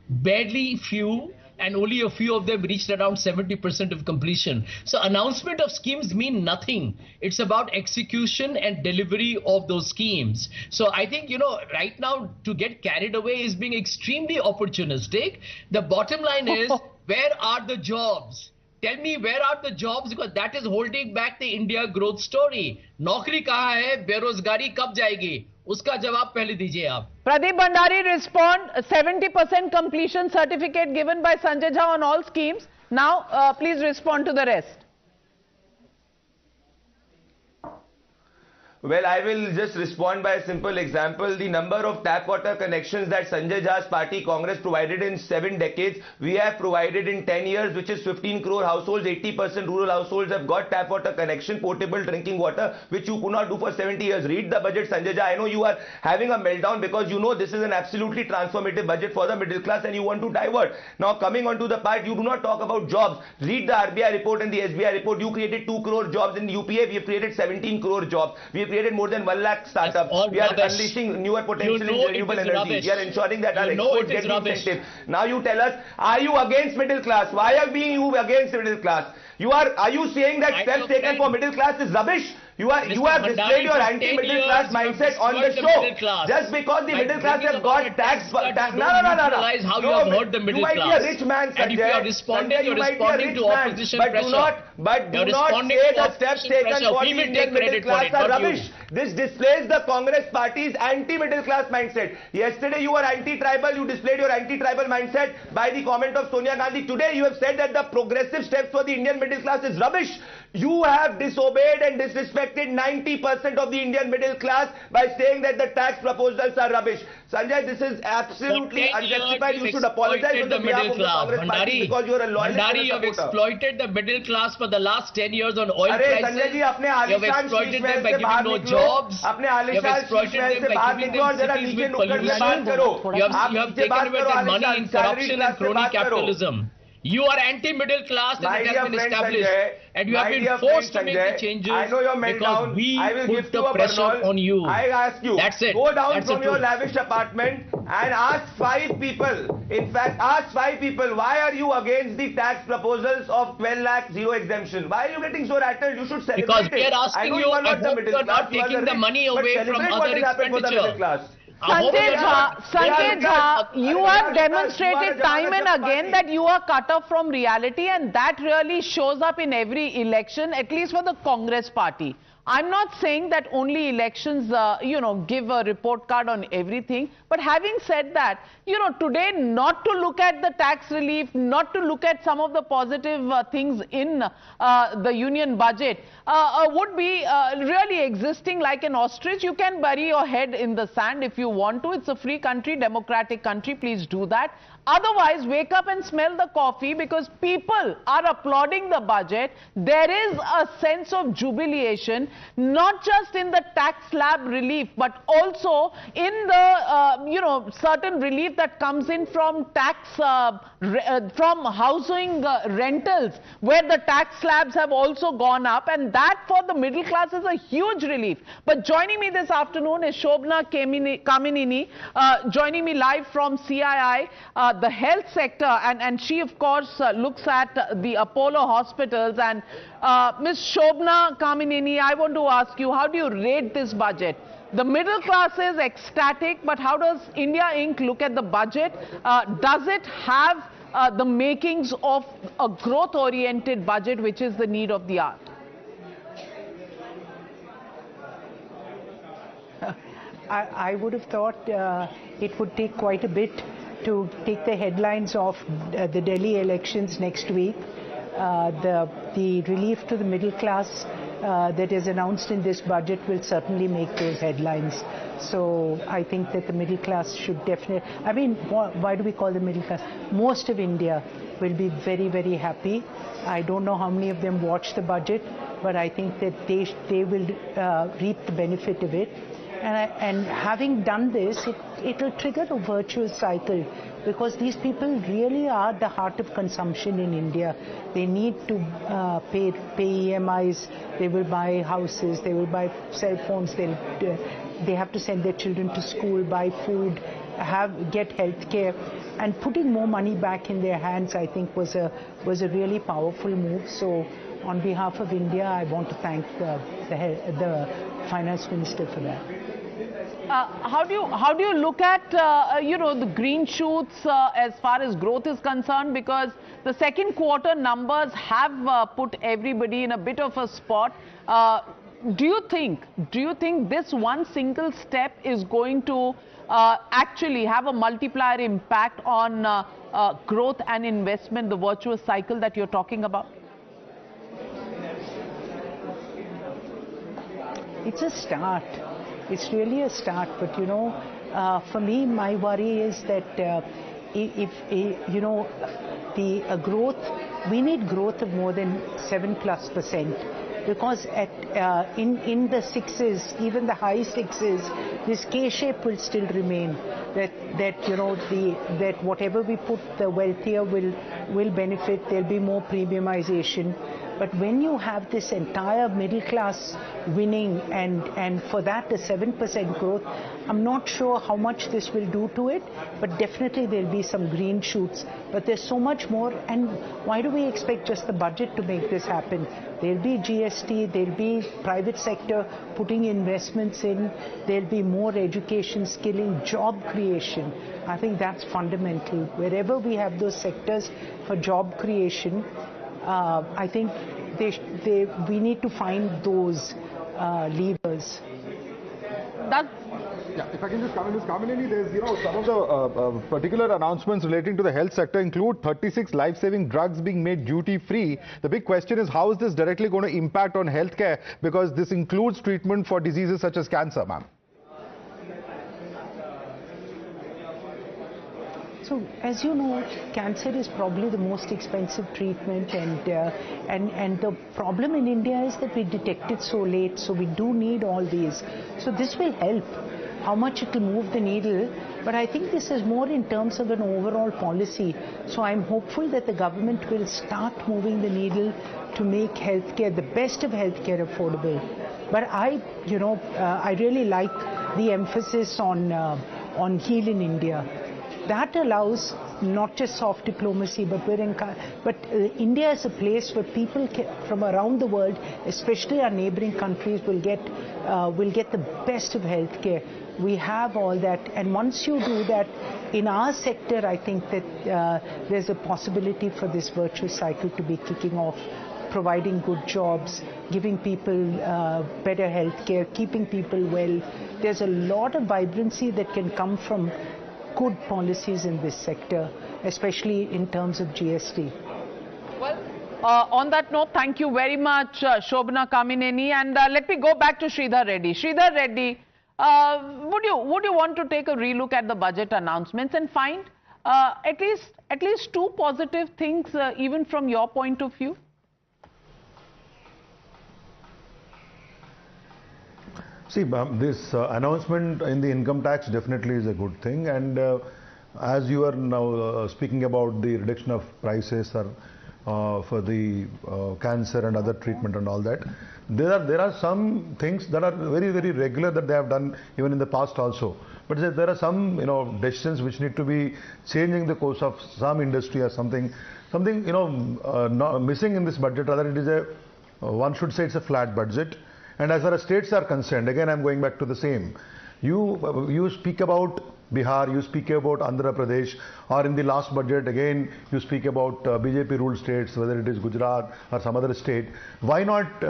Barely few, and only a few of them reached around 70% of completion. So announcement of schemes mean nothing. It's about execution and delivery of those schemes. So I think, right now to get carried away is being extremely opportunistic. The bottom line is, where are the jobs? Tell me, where are the jobs? Because that is holding back the India growth story. Naukri kahan hai, berozgari kab jayegi? Uska jawab pehle dijiye aap. Pradeep Bhandari respond, 70% completion certificate given by Sanjay Jha on all schemes. Now, please respond to the rest. Well, I will just respond by a simple example. The number of tap water connections that Sanjay Jha's party Congress provided in 7 decades, we have provided in 10 years, which is 15 crore households. 80% rural households have got tap water connection, potable drinking water, which you could not do for 70 years. Read the budget, Sanjay Jha. I know you are having a meltdown because you know this is an absolutely transformative budget for the middle class and you want to divert. Now, coming on to the part, you do not talk about jobs. Read the RBI report and the SBI report. You created 2 crore jobs in the UPA. We have created 17 crore jobs. We have created more than 1 lakh startups. We are unleashing newer potential in renewable energy. We are ensuring that our exports get incentive. Now you tell us, are you against middle class? Why are you against middle class? Are you saying that steps taken for middle class is rubbish? You have displayed your anti-middle class mindset on the show. Just because the middle class have got tax. No. Realize how you have hurt the middle class. You might be a rich man, Sanjay. And if you are responding, you're responding to opposition pressure. But do not say the steps taken for the Indian middle class are rubbish. This displays the Congress party's anti-middle class mindset. Yesterday you were anti-tribal, you displayed your anti-tribal mindset by the comment of Sonia Gandhi. Today you have said that the progressive steps for the Indian middle class is rubbish. You have disobeyed and disrespected 90% of the Indian middle class by saying that the tax proposals are rubbish. Sanjay, this is absolutely unjustified. You should apologize on the behalf of the Congress party because you are a loyalist Bhandari, you have exploited the middle class for the last 10 years on oil prices. You have exploited them by giving no jobs. You have exploited them by giving them cities with pollution. You have taken away their money in corruption and crony capitalism. You are anti-middle class and it has been established. And you have been forced to make the changes because we put the pressure on you. I ask you, that's it. Go down from your lavish apartment and ask 5 people. In fact, ask 5 people, why are you against the tax proposals of 12 lakh zero exemption? Why are you getting so rattled? You should celebrate because we are asking you, I hope you are not taking the money away from other expenditure. Sanjay Jha, you have demonstrated time and again that you are cut off from reality, and that really shows up in every election, at least for the Congress party. I'm not saying that only elections, give a report card on everything. But having said that, today not to look at the tax relief, not to look at some of the positive things in the union budget would be really existing like an ostrich. You can bury your head in the sand if you want to. It's a free country, democratic country. Please do that. Otherwise, wake up and smell the coffee because people are applauding the budget. There is a sense of jubilation, not just in the tax slab relief, but also in the, certain relief that comes in from tax, from housing rentals, where the tax slabs have also gone up. And that for the middle class is a huge relief. But joining me this afternoon is Shobna Kaminini, joining me live from CII. The health sector, and she of course looks at the Apollo hospitals. And Ms. Shobna Kaminini, I want to ask you, how do you rate this budget? The middle class is ecstatic, but how does India Inc. look at the budget? Does it have the makings of a growth-oriented budget, which is the need of the hour? I would have thought it would take quite a bit to take the headlines of the Delhi elections next week. The relief to the middle class that is announced in this budget will certainly make those headlines. So I think that the middle class should definitely, why do we call the middle class? Most of India will be very, very happy. I don't know how many of them watch the budget, but I think that they will reap the benefit of it. And having done this, it will trigger a virtuous cycle, because these people really are the heart of consumption in India. They need to pay EMIs, they will buy houses, they will buy cell phones, they have to send their children to school, buy food, get health care. And putting more money back in their hands, I think, was a really powerful move. So on behalf of India, I want to thank the Finance Minister for that. How do you look at the green shoots as far as growth is concerned? Because the second quarter numbers have put everybody in a bit of a spot. Do you think this one single step is going to actually have a multiplier impact on growth and investment, the virtuous cycle that you're talking about? It's a start. It's really a start. But for me, my worry is that we need growth of more than 7+%, because in the sixes, even the high sixes, this K-shape will still remain. That whatever we put, the wealthier will benefit. There'll be more premiumization. But when you have this entire middle class winning, and for that a 7% growth, I'm not sure how much this will do to it, but definitely there'll be some green shoots. But there's so much more, and why do we expect just the budget to make this happen? There'll be GST, there'll be private sector putting investments in, there'll be more education, skilling, job creation. I think that's fundamental. Wherever we have those sectors for job creation, I think we need to find those levers. Yeah, if I can just come in, there's, some of the particular announcements relating to the health sector include 36 life-saving drugs being made duty-free. The big question is, how is this directly going to impact on healthcare? Because this includes treatment for diseases such as cancer, ma'am. So, as you know, cancer is probably the most expensive treatment, and the problem in India is that we detect it so late, so we do need all these. So this will help. How much it will move the needle, but I think this is more in terms of an overall policy. So I'm hopeful that the government will start moving the needle to make healthcare, the best of healthcare, affordable. But I really like the emphasis on Heal in India. That allows not just soft diplomacy, but India is a place where people from around the world, especially our neighboring countries, will get the best of healthcare. We have all that, and once you do that in our sector, I think that there's a possibility for this virtuous cycle to be kicking off, providing good jobs, giving people better healthcare, keeping people well. There's a lot of vibrancy that can come from good policies in this sector, especially in terms of GST. Well, on that note, thank you very much, Shobhana Kamineni, and let me go back to Sridhar Reddy. Sridhar Reddy, would you want to take a relook at the budget announcements and find at least two positive things, even from your point of view? See, this announcement in the income tax definitely is a good thing, and as you are now speaking about the reduction of prices for the cancer and other treatment and all that, there are some things that are very, very regular that they have done even in the past also. But there are some decisions which need to be changing the course of some industry or something not missing in this budget. Rather, it is one should say it's a flat budget. And as far as states are concerned, again I'm going back to the same. You speak about Bihar, you speak about Andhra Pradesh, or in the last budget again you speak about BJP ruled states, whether it is Gujarat or some other state. Why not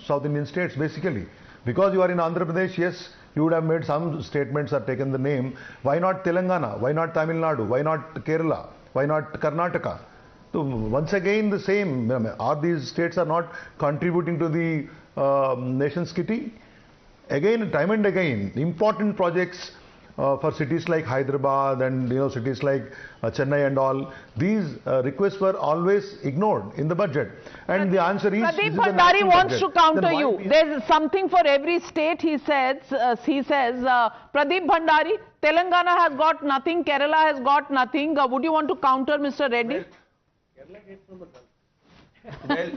South Indian states basically? Because you are in Andhra Pradesh, yes, you would have made some statements or taken the name. Why not Telangana? Why not Tamil Nadu? Why not Kerala? Why not Karnataka? So once again the same. Are these states are not contributing to the nation's kitty? Again, time and again, important projects for cities like Hyderabad and cities like Chennai and all, these requests were always ignored in the budget. And the answer is Pradeep Bhandari wants to counter you. There's something for every state, he says. Pradeep Bhandari, Telangana has got nothing, Kerala has got nothing. Would you want to counter Mr. Reddy? Well,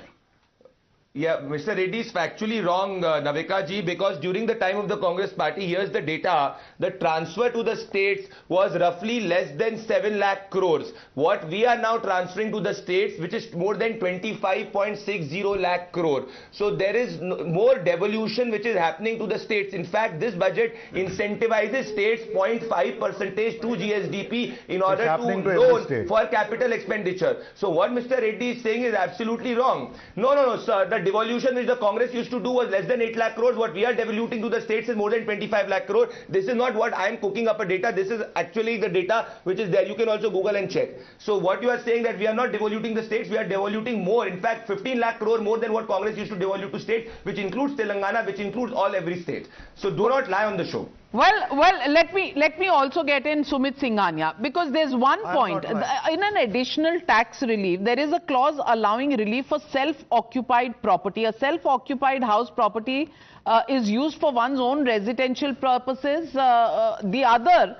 yeah, Mr. Reddy is factually wrong, Navika ji, because during the time of the Congress party, here's the data, the transfer to the states was roughly less than 7 lakh crores. What we are now transferring to the states, which is more than 25.60 lakh crore. So there is more devolution which is happening to the states. In fact, this budget incentivizes states 0.5% to GSDP in order to loan for capital expenditure. So what Mr. Reddy is saying is absolutely wrong. No, sir. The devolution which the Congress used to do was less than 8 lakh crores. What we are devoluting to the states is more than 25 lakh crore. This is not what I am cooking up a data. This is actually the data which is there. You can also Google and check. So what you are saying that we are not devoluting the states, we are devoluting more. In fact, 15 lakh crore more than what Congress used to devolve to states, which includes Telangana, which includes every state. So do not lie on the show. Well, let me also get in Sumit Singhania, because there's one point. In an additional tax relief, there is a clause allowing relief for self-occupied property. A self-occupied house property is used for one's own residential purposes. The other,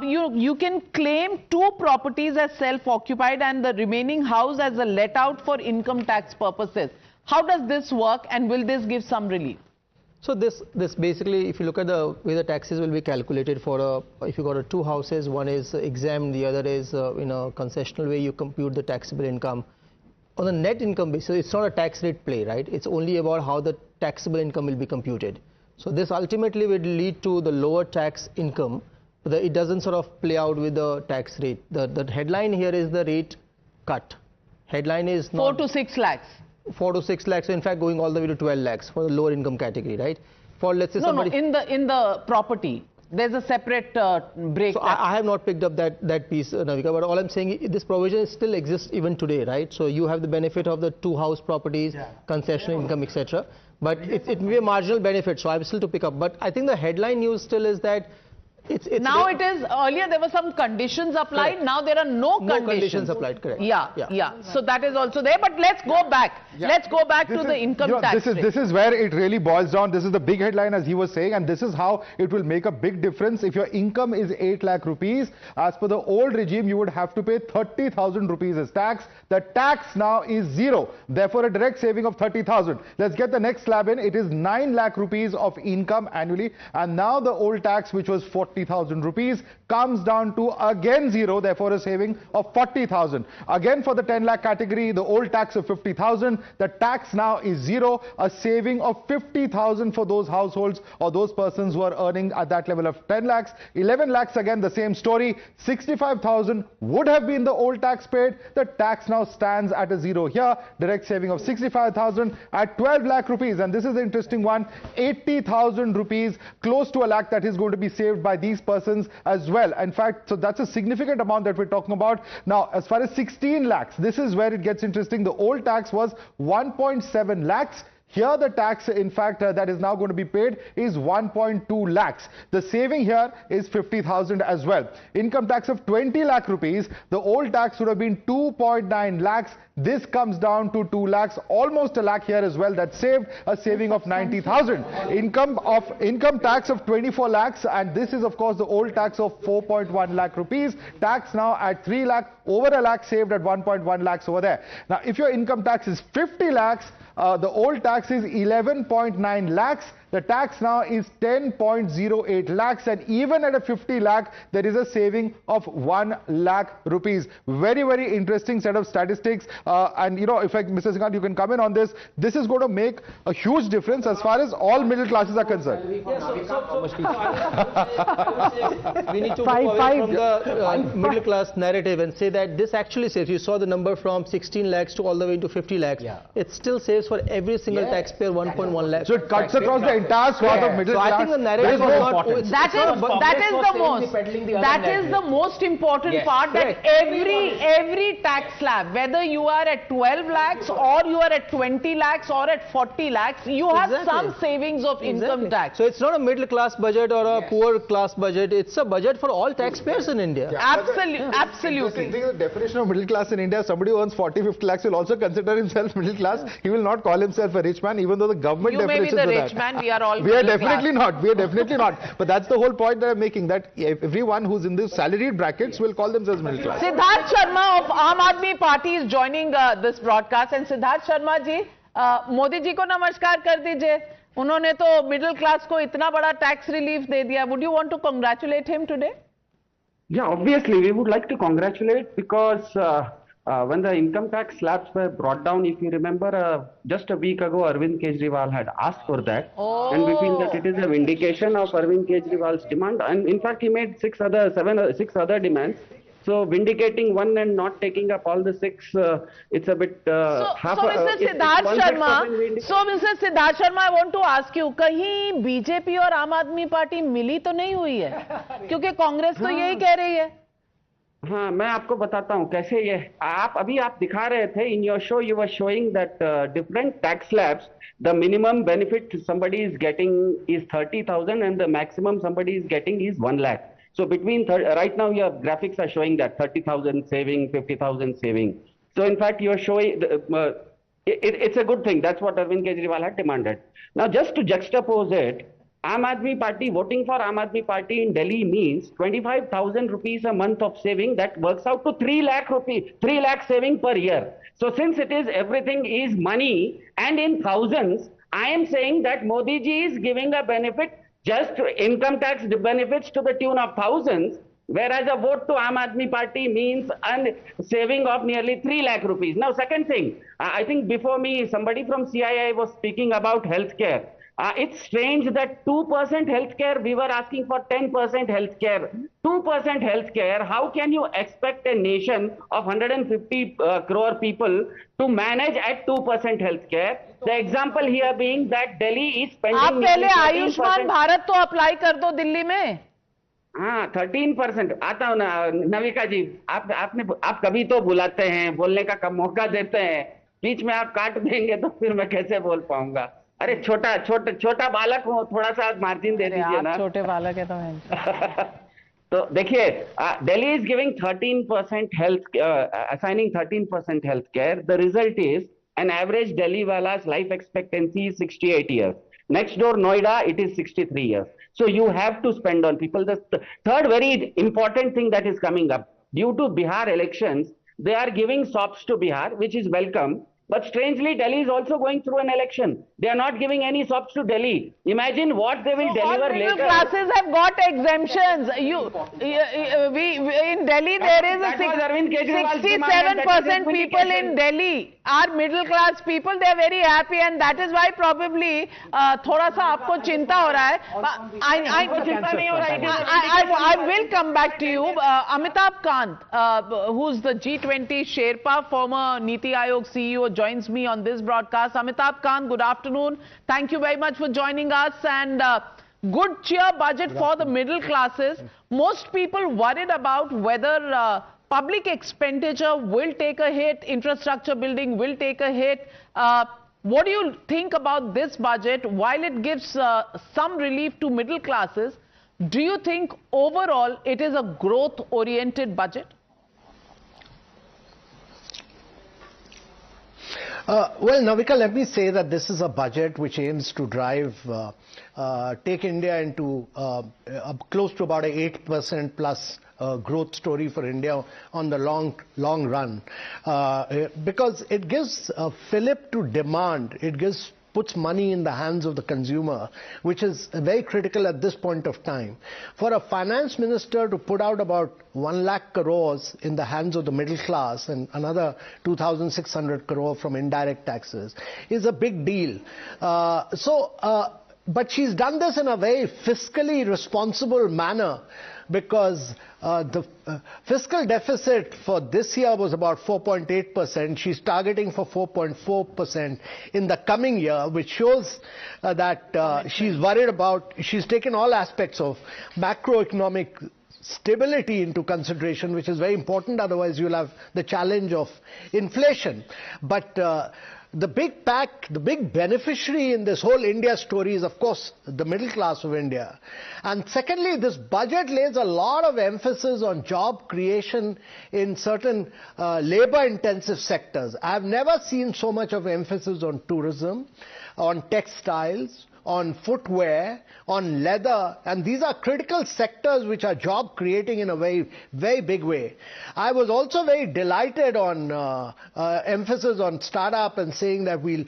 you can claim 2 properties as self-occupied and the remaining house as a let-out for income tax purposes. How does this work, and will this give some relief? So this basically, if you look at the way the taxes will be calculated for if you got 2 houses, one is exempt, the other is in a concessional way, you compute the taxable income. On a net income basis, it's not a tax rate play, right? It's only about how the taxable income will be computed. So this ultimately will lead to the lower tax income, but it doesn't sort of play out with the tax rate. The headline here is the rate cut. Headline is not 4 to 6 lakhs. 4 to 6 lakhs, so in fact going all the way to 12 lakhs for the lower income category, right? For let's say somebody... No, in the property, there's a separate break. So I have not picked up that piece, Navika, but all I'm saying, this provision still exists even today, right? So you have the benefit of the 2 house properties, concessional income, etc. But it may be a marginal benefit, so I'm still to pick up. But I think the headline news still is that now it is, earlier there were some conditions applied, correct. Now there are no conditions applied, correct. Yeah. So that is also there, but let's go back. Let's go back to the income tax rate. This is where it really boils down. This is the big headline, as he was saying, and this is how it will make a big difference. If your income is 8 lakh rupees, as per the old regime, you would have to pay 30,000 rupees as tax. The tax now is 0. Therefore, a direct saving of 30,000. Let's get the next slab in. It is 9 lakh rupees of income annually, and now the old tax, which was 40,000 rupees, comes down to again 0, therefore a saving of 40,000. Again for the 10 lakh category, the old tax of 50,000, the tax now is 0, a saving of 50,000 for those households or those persons who are earning at that level of 10 lakhs. 11 lakhs, again the same story. 65,000 would have been the old tax paid. The tax now stands at a 0 here. Direct saving of 65,000 at 12 lakh rupees. And this is the interesting one. 80,000 rupees, close to a lakh, that is going to be saved by these persons as well. In fact, so that's a significant amount that we're talking about. Now, as far as 16 lakhs, this is where it gets interesting. The old tax was 1.7 lakhs. Here the tax, in fact, that is now going to be paid is 1.2 lakhs. The saving here is 50,000 as well. Income tax of 20 lakh rupees. The old tax would have been 2.9 lakhs. This comes down to 2 lakhs, almost a lakh here as well. That saved a saving of 90,000. Income tax of 24 lakhs, and this is of course the old tax of 4.1 lakh rupees. Tax now at 3 lakh, over a lakh saved at 1.1 lakhs over there. Now, if your income tax is 50 lakhs, the old tax is 11.9 lakhs. The tax now is 10.08 lakhs, and even at a 50 lakh, there is a saving of 1 lakh rupees. Very, very interesting set of statistics. And you know, in fact, Mr. Singhania, you can come in on this. This is going to make a huge difference as far as all middle classes are concerned. We need to move away from the middle class narrative and say that this actually saves. You saw the number from 16 lakhs to all the way to 50 lakhs. It still saves for every single taxpayer 1.1 lakhs. So it cuts across the entire swath of middle class. I think the narrative was that is the most important part, that every tax slab, whether you are are at 12 lakhs or you are at 20 lakhs or at 40 lakhs, you have some savings of income tax. So it's not a middle class budget or a poor class budget, it's a budget for all taxpayers in India. Absolutely. The definition of middle class in India, somebody who earns 40-50 lakhs will also consider himself middle class. He will not call himself a rich man, even though the government definitions are that. You may be the rich man, we are all We are definitely not. We are definitely not. But that's the whole point that I'm making, that everyone who's in these salaried brackets will call themselves middle class. Siddharth Sharma of Aam Aadmi Party is joining this broadcast. And Siddharth Sharma ji, Modi ji ko namaskar kar dijiye. उन्होंने तो middle class को इतना बड़ा tax relief दे दिया. Would you want to congratulate him today? Yeah, obviously we would like to congratulate, because when the income tax slabs were brought down, if you remember, just a week ago Arvind Kejriwal had asked for that, and we feel that it is a vindication of Arvind Kejriwal's demand. And in fact, he made six other demands. So vindicating one and not taking up all the six, it's a bit Mr. Siddharth Sharma, I want to ask you, कहीं BJP और आम आदमी party मिली तो नहीं हुई है? क्योंकि कांग्रेस तो यही कह रही है. हाँ, मैं आपको बताता हूँ कैसे ये आप दिखा रहे थे in your show. You were showing that different tax slabs, the minimum benefit somebody is getting is 30,000 and the maximum somebody is getting is 1 lakh. So between right now your graphics are showing that 30,000 saving, 50,000 saving. So in fact you are showing it's a good thing. That's what Arvind Kejriwal had demanded. Now just to juxtapose it, Aam Aadmi Party, voting for Aam Aadmi Party in Delhi means 25,000 rupees a month of saving. That works out to 3 lakh rupees, 3 lakh saving per year. So since it is everything is money and in thousands, I am saying that Modi ji is giving a benefit, just income tax benefits to the tune of thousands, whereas a vote to Aam Aadmi Party means a saving of nearly 3 lakh rupees. Now, second thing, I think before me, somebody from CII was speaking about healthcare. It's strange that 2% healthcare, we were asking for 10% healthcare. 2% healthcare, how can you expect a nation of 150 crore people to manage at 2% healthcare? The example here being that Delhi is spending... आप पहले आयुष्मान भारत तो apply कर दो दिल्ली में. हाँ, 13%. आता हूँ ना नविका जी, आप कभी तो बुलाते हैं, बोलने का मौका देते हैं, बीच में आप काट देंगे तो फिर मैं कैसे बोल पाऊंगा? अरे छोटा बालक हो, थोड़ा सा मार्जिन दे दीजिए ना. छोटे बालक है तो तो देखिए, Delhi is giving 13% health, assigning 13% health care. The result is an average Delhi wala's life expectancy is 68 years. Next door Noida, it is 63 years. So you have to spend on people. The third very important thing that is coming up, due to Bihar elections, they are giving SOPs to Bihar, which is welcome. But strangely, Delhi is also going through an election. They are not giving any SOPs to Delhi. Imagine what they will deliver all middle later. Classes have got exemptions. In Delhi, there is a 67% people in Delhi are middle class people. They are very happy, and that is why probably थोड़ा सा आपको चिंता हो रहा है. I will come back to you. Amitabh Kant, who's the G20 Sherpa, former Niti Aayog CEO, joins me on this broadcast. Amitabh Kant, good afternoon. Thank you very much for joining us. And good cheer budget for the middle classes. Most people worried about whether public expenditure will take a hit, infrastructure building will take a hit. What do you think about this budget? While it gives some relief to middle classes, do you think overall it is a growth-oriented budget? Well, Navika, let me say that this is a budget which aims to drive, take India into close to about a 8% plus growth story for India on the long run, because it gives a fillip to demand. It puts money in the hands of the consumer, which is very critical at this point of time. For a finance minister to put out about 1 lakh crores in the hands of the middle class and another 2,600 crore from indirect taxes is a big deal. But she's done this in a very fiscally responsible manner, because the fiscal deficit for this year was about 4.8%. She's targeting for 4.4% in the coming year, which shows that she's worried about, she's taken all aspects of macroeconomic stability into consideration, which is very important. Otherwise, you'll have the challenge of inflation. But the big beneficiary in this whole India story is, of course, the middle class of India. And secondly, this budget lays a lot of emphasis on job creation in certain labor-intensive sectors. I've never seen so much of emphasis on tourism, on textiles, on footwear, on leather, and these are critical sectors which are job creating in a very, very big way. I was also very delighted on emphasis on startup and saying that we'll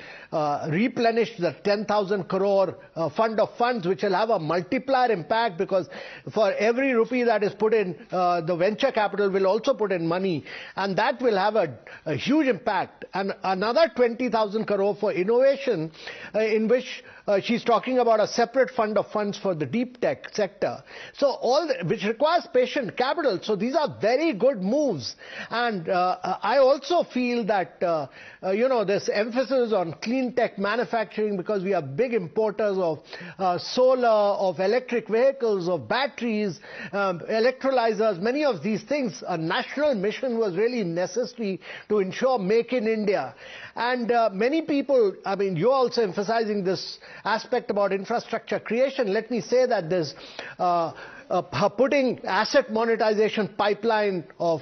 replenish the 10,000 crore fund of funds, which will have a multiplier impact, because for every rupee that is put in, the venture capital will also put in money, and that will have a huge impact. And another 20,000 crore for innovation, in which she's talking about a separate fund of funds for the deep tech sector. So which requires patient capital. So these are very good moves. And I also feel that, this emphasis on clean tech manufacturing, because we are big importers of solar, of electric vehicles, of batteries, electrolyzers, many of these things. A national mission was really necessary to ensure Make in India. And many people, I mean, you're also emphasizing this aspect about infrastructure creation. Let me say that there's putting asset monetization pipeline of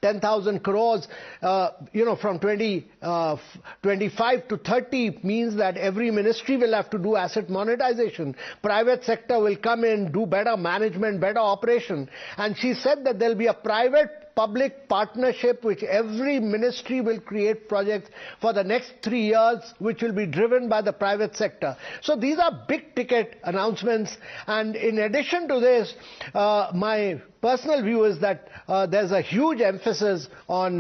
10,000 crores, from 25 to 30 means that every ministry will have to do asset monetization. Private sector will come in, do better management, better operation. And she said that there'll be a private-public partnership which every ministry will create projects for the next 3 years, which will be driven by the private sector. So these are big ticket announcements. And in addition to this, my personal view is that there's a huge emphasis on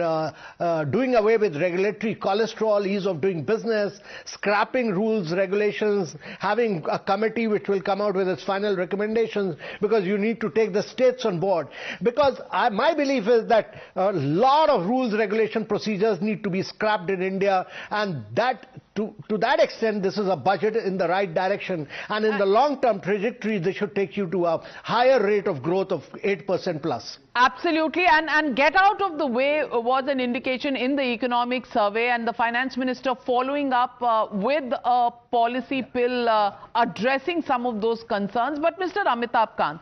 doing away with regulatory cholesterol, ease of doing business, scrapping rules, regulations, having a committee which will come out with its final recommendations, because you need to take the states on board. Because my belief is that a lot of rules, regulation, procedures need to be scrapped in India, and that to that extent, this is a budget in the right direction, and in the long-term trajectory, this should take you to a higher rate of growth of 8% plus. Absolutely, and get out of the way was an indication in the economic survey, and the finance minister following up with a policy bill addressing some of those concerns. But Mr. Amitabh Kant,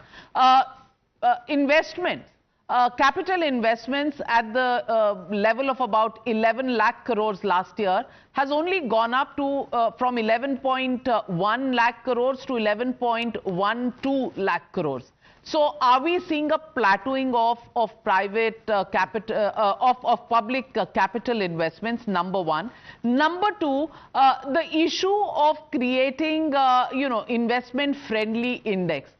investment. Capital investments at the level of about 11 lakh crores last year has only gone up to from 11.1 lakh crores to 11.12 lakh crores. So are we seeing a plateauing of private capital, of public capital investments, number one? Number two, the issue of creating, investment-friendly index.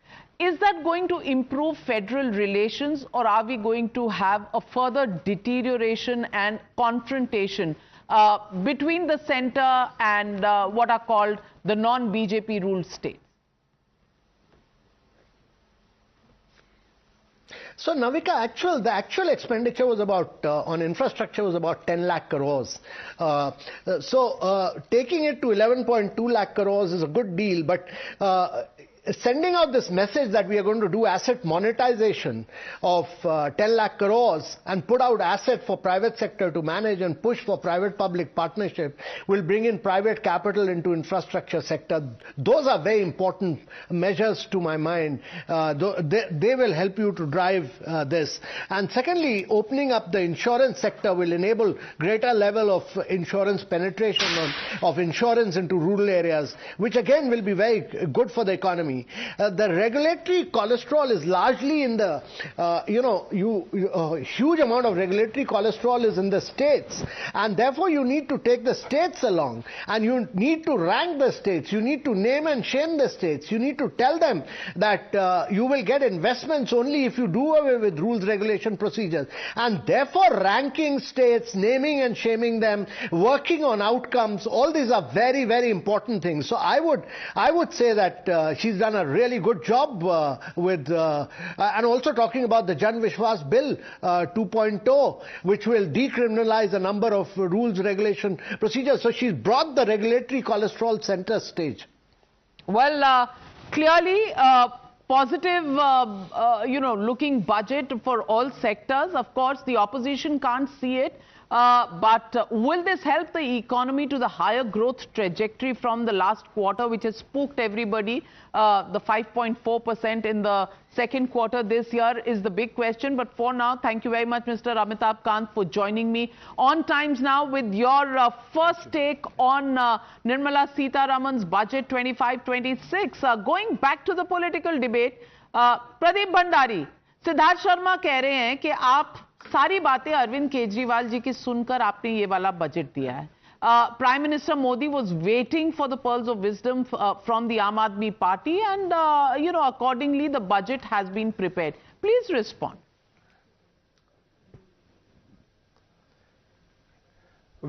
Is that going to improve federal relations, or are we going to have a further deterioration and confrontation between the center and what are called the non-BJP ruled states? So, Navika, the actual expenditure was about, on infrastructure was about 10 lakh crores. Taking it to 11.2 lakh crores is a good deal, but sending out this message that we are going to do asset monetization of 10 lakh crores and put out asset for private sector to manage and push for private-public partnership will bring in private capital into infrastructure sector. Those are very important measures to my mind. They will help you to drive this. And secondly, opening up the insurance sector will enable greater level of insurance penetration of insurance into rural areas, which again will be very good for the economy. The regulatory cholesterol is largely in the, huge amount of regulatory cholesterol is in the states, and therefore you need to take the states along, and you need to rank the states, you need to name and shame the states, you need to tell them that you will get investments only if you do away with rules, regulation, procedures, and therefore ranking states, naming and shaming them, working on outcomes, all these are very, very important things. So I would say that she's done a really good job with, and also talking about the Jan Vishwas Bill 2.0, which will decriminalize a number of rules, regulation, procedures. So she's brought the regulatory cholesterol center stage. Well, clearly, positive, looking budget for all sectors. Of course, the opposition can't see it. But will this help the economy to the higher growth trajectory from the last quarter, which has spooked everybody? The 5.4% in the second quarter this year is the big question. But for now, thank you very much, Mr. Amitabh Kant, for joining me on Times Now with your first take on Nirmala Sitharaman's budget 25-26. Going back to the political debate, Pradeep Bhandari, Siddharth Sharma कह रहे हैं कि आप सारी बातें अरविंद केजरीवाल जी की सुनकर आपने ये वाला बजट दिया है. Prime Minister Modi was waiting for the pearls of wisdom from the Aam Aadmi Party, and accordingly the budget has been prepared. Please respond.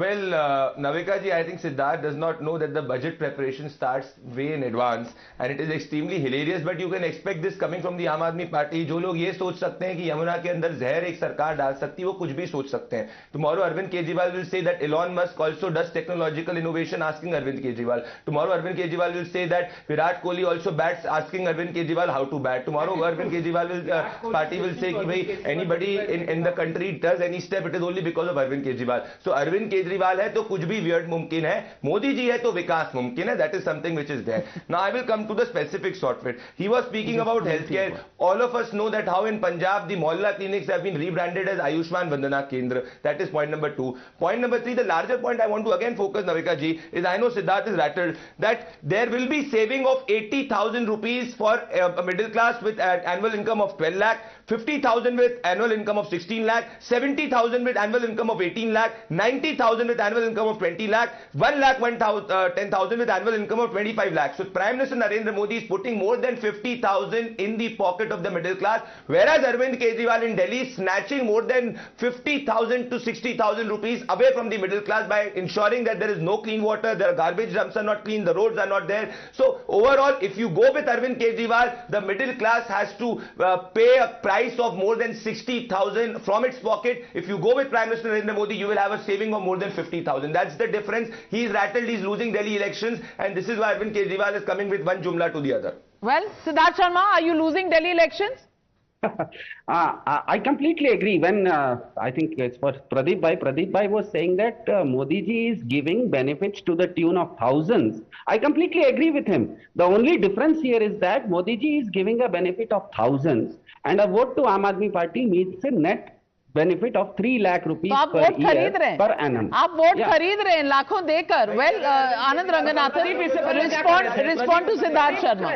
Well, Navika ji, I think Siddharth does not know that the budget preparation starts way in advance, and it is extremely hilarious. But you can expect this coming from the Aam Aadmi Party. जो लोग ये सोच सकते हैं कि यमुना के अंदर जहर एक सरकार डाल सकती है, वो कुछ भी सोच सकते हैं. Tomorrow, Arvind Kejriwal will say that Elon Musk also does technological innovation, asking Arvind Kejriwal. Tomorrow, Arvind Kejriwal will say that Virat Kohli also bats, asking Arvind Kejriwal how to bat. Tomorrow, Arvind Kejriwal party will say कि भाई anybody in the country does any step, it is only because of Arvind Kejriwal. So Arvind Kejriwal है तो कुछ भी weird मुमकिन है, मोदी जी है तो विकास मुमकिन है. That is something which is there. Now I will come to the specifics of it. He was speaking about healthcare. All of us know that how in Punjab the Mohalla clinics have been rebranded as Ayushman Vandana Kendra. That is point number 2. Point number 3, the larger point I want to again focus, Navika ji, is I know Siddharth is rattled that there will be saving of 80,000 rupees for a middle class with annual income of 12 lakh, 50,000 with annual income of 16 lakh, 70,000 with annual income of 18 lakh, 90,000 with annual income of 20 lakh, 1 lakh 10,000 with annual income of 25 lakh. So Prime Minister Narendra Modi is putting more than 50,000 in the pocket of the middle class, whereas Arvind Kejriwal in Delhi is snatching more than 50,000 to 60,000 rupees away from the middle class by ensuring that there is no clean water, the garbage dumps are not clean, the roads are not there. So overall, if you go with Arvind Kejriwal, the middle class has to pay a price of more than 60,000 from its pocket. If you go with Prime Minister Narendra Modi, you will have a saving of more than 50,000. That's the difference. He is rattled, he is losing Delhi elections, and this is why Arvind Kejriwal is coming with one jumla to the other. Well, Siddharth Sharma, are you losing Delhi elections? I completely agree. When I think it's for Pradeep Bhai was saying that Modi ji is giving benefits to the tune of thousands. I completely agree with him. The only difference here is that Modi ji is giving a benefit of thousands, and a vote to Aam Aadmi Party means a net benefit of 3 lakh rupees per year per annum. आप vote खरीद रहे हैं लाखों देकर. Well, Anand Ranganathan, respond to Siddharth Sharma.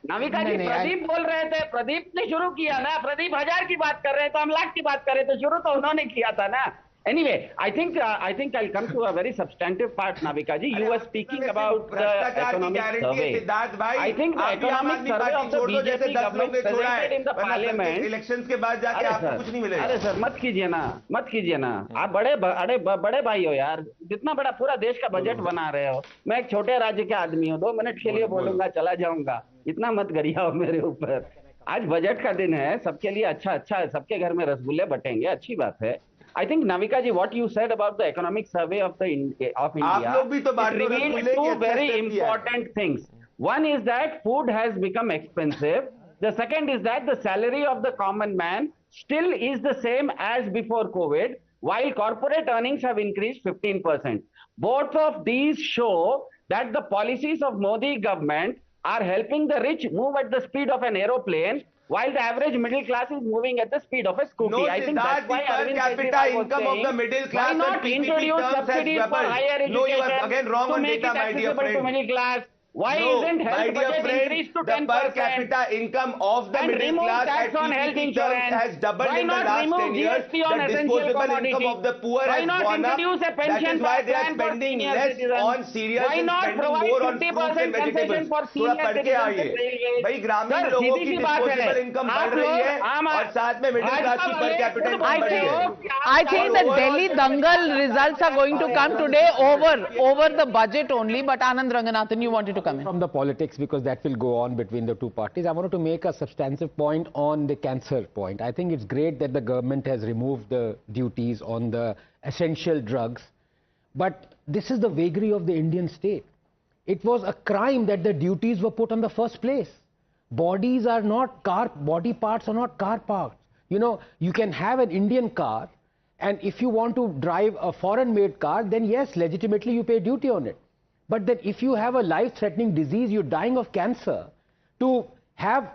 Navika जी, प्रदीप बोल रहे थे, प्रदीप ने शुरू किया ना, प्रदीप 1000 की बात कर रहे हैं तो हम लाख की बात कर रहे थे, शुरू तो उन्होंने किया था ना. Anyway, I think I'll come to a very substantive part, Navika ji. You were speaking about the economic survey. I think the economic survey of the BJP government presented in the parliament. Elections के बाद जाके आपको कुछ नहीं मिलेगा. अरे sir, मत कीजिए ना. आप बड़े भाई हो यार. जितना बड़ा पूरा देश का बजट बना रहे हो. मैं एक छोटे राज्य के आदमी हूँ. 2 मिनट के लिए बोलूंगा, चला जाऊंगा. इतना मत गरियाओ मेरे ऊपर. आज बजट का दिन है. सबके लिए अच्छा है. सबके घर में रसगुल्ले बटेंगे. अच्छी बात है. I think, Navika ji, what you said about the economic survey of India, it reveals 2 very important things. One is that food has become expensive. The second is that the salary of the common man still is the same as before COVID, while corporate earnings have increased 15%. Both of these show that the policies of Modi government are helping the rich move at the speed of an aeroplane, while the average middle class is moving at the speed of a scooty. No, I think that's why per capita income of the middle class, why not introduce subsidies for higher education? No, you are again wrong on data, my dear friend. To middle class. Why isn't health budget increased to 10%? The per capita income of the middle class at PPP terms has doubled in the last 10 years. The disposable income of the poor has gone up. That is why they are spending less on cereals and spending more on fruits and vegetables. थोड़ा पढ़ के आइए. भाई ग्रामीण लोगों की disposable income बढ़ रही है और साथ में middle class की per capita income बढ़ रही है. I think the Delhi Dangal results are going to come today over the budget only. But Anand Ranganathan, you wanted to come in. From the politics, because that will go on between the two parties, I wanted to make a substantive point on the cancer point. I think it's great that the government has removed the duties on the essential drugs, but this is the vagary of the Indian state. It was a crime that the duties were put on the first place. body parts are not car parts. You know, you can have an Indian car, and if you want to drive a foreign-made car, then yes, legitimately you pay duty on it. But then if you have a life-threatening disease, you're dying of cancer, to have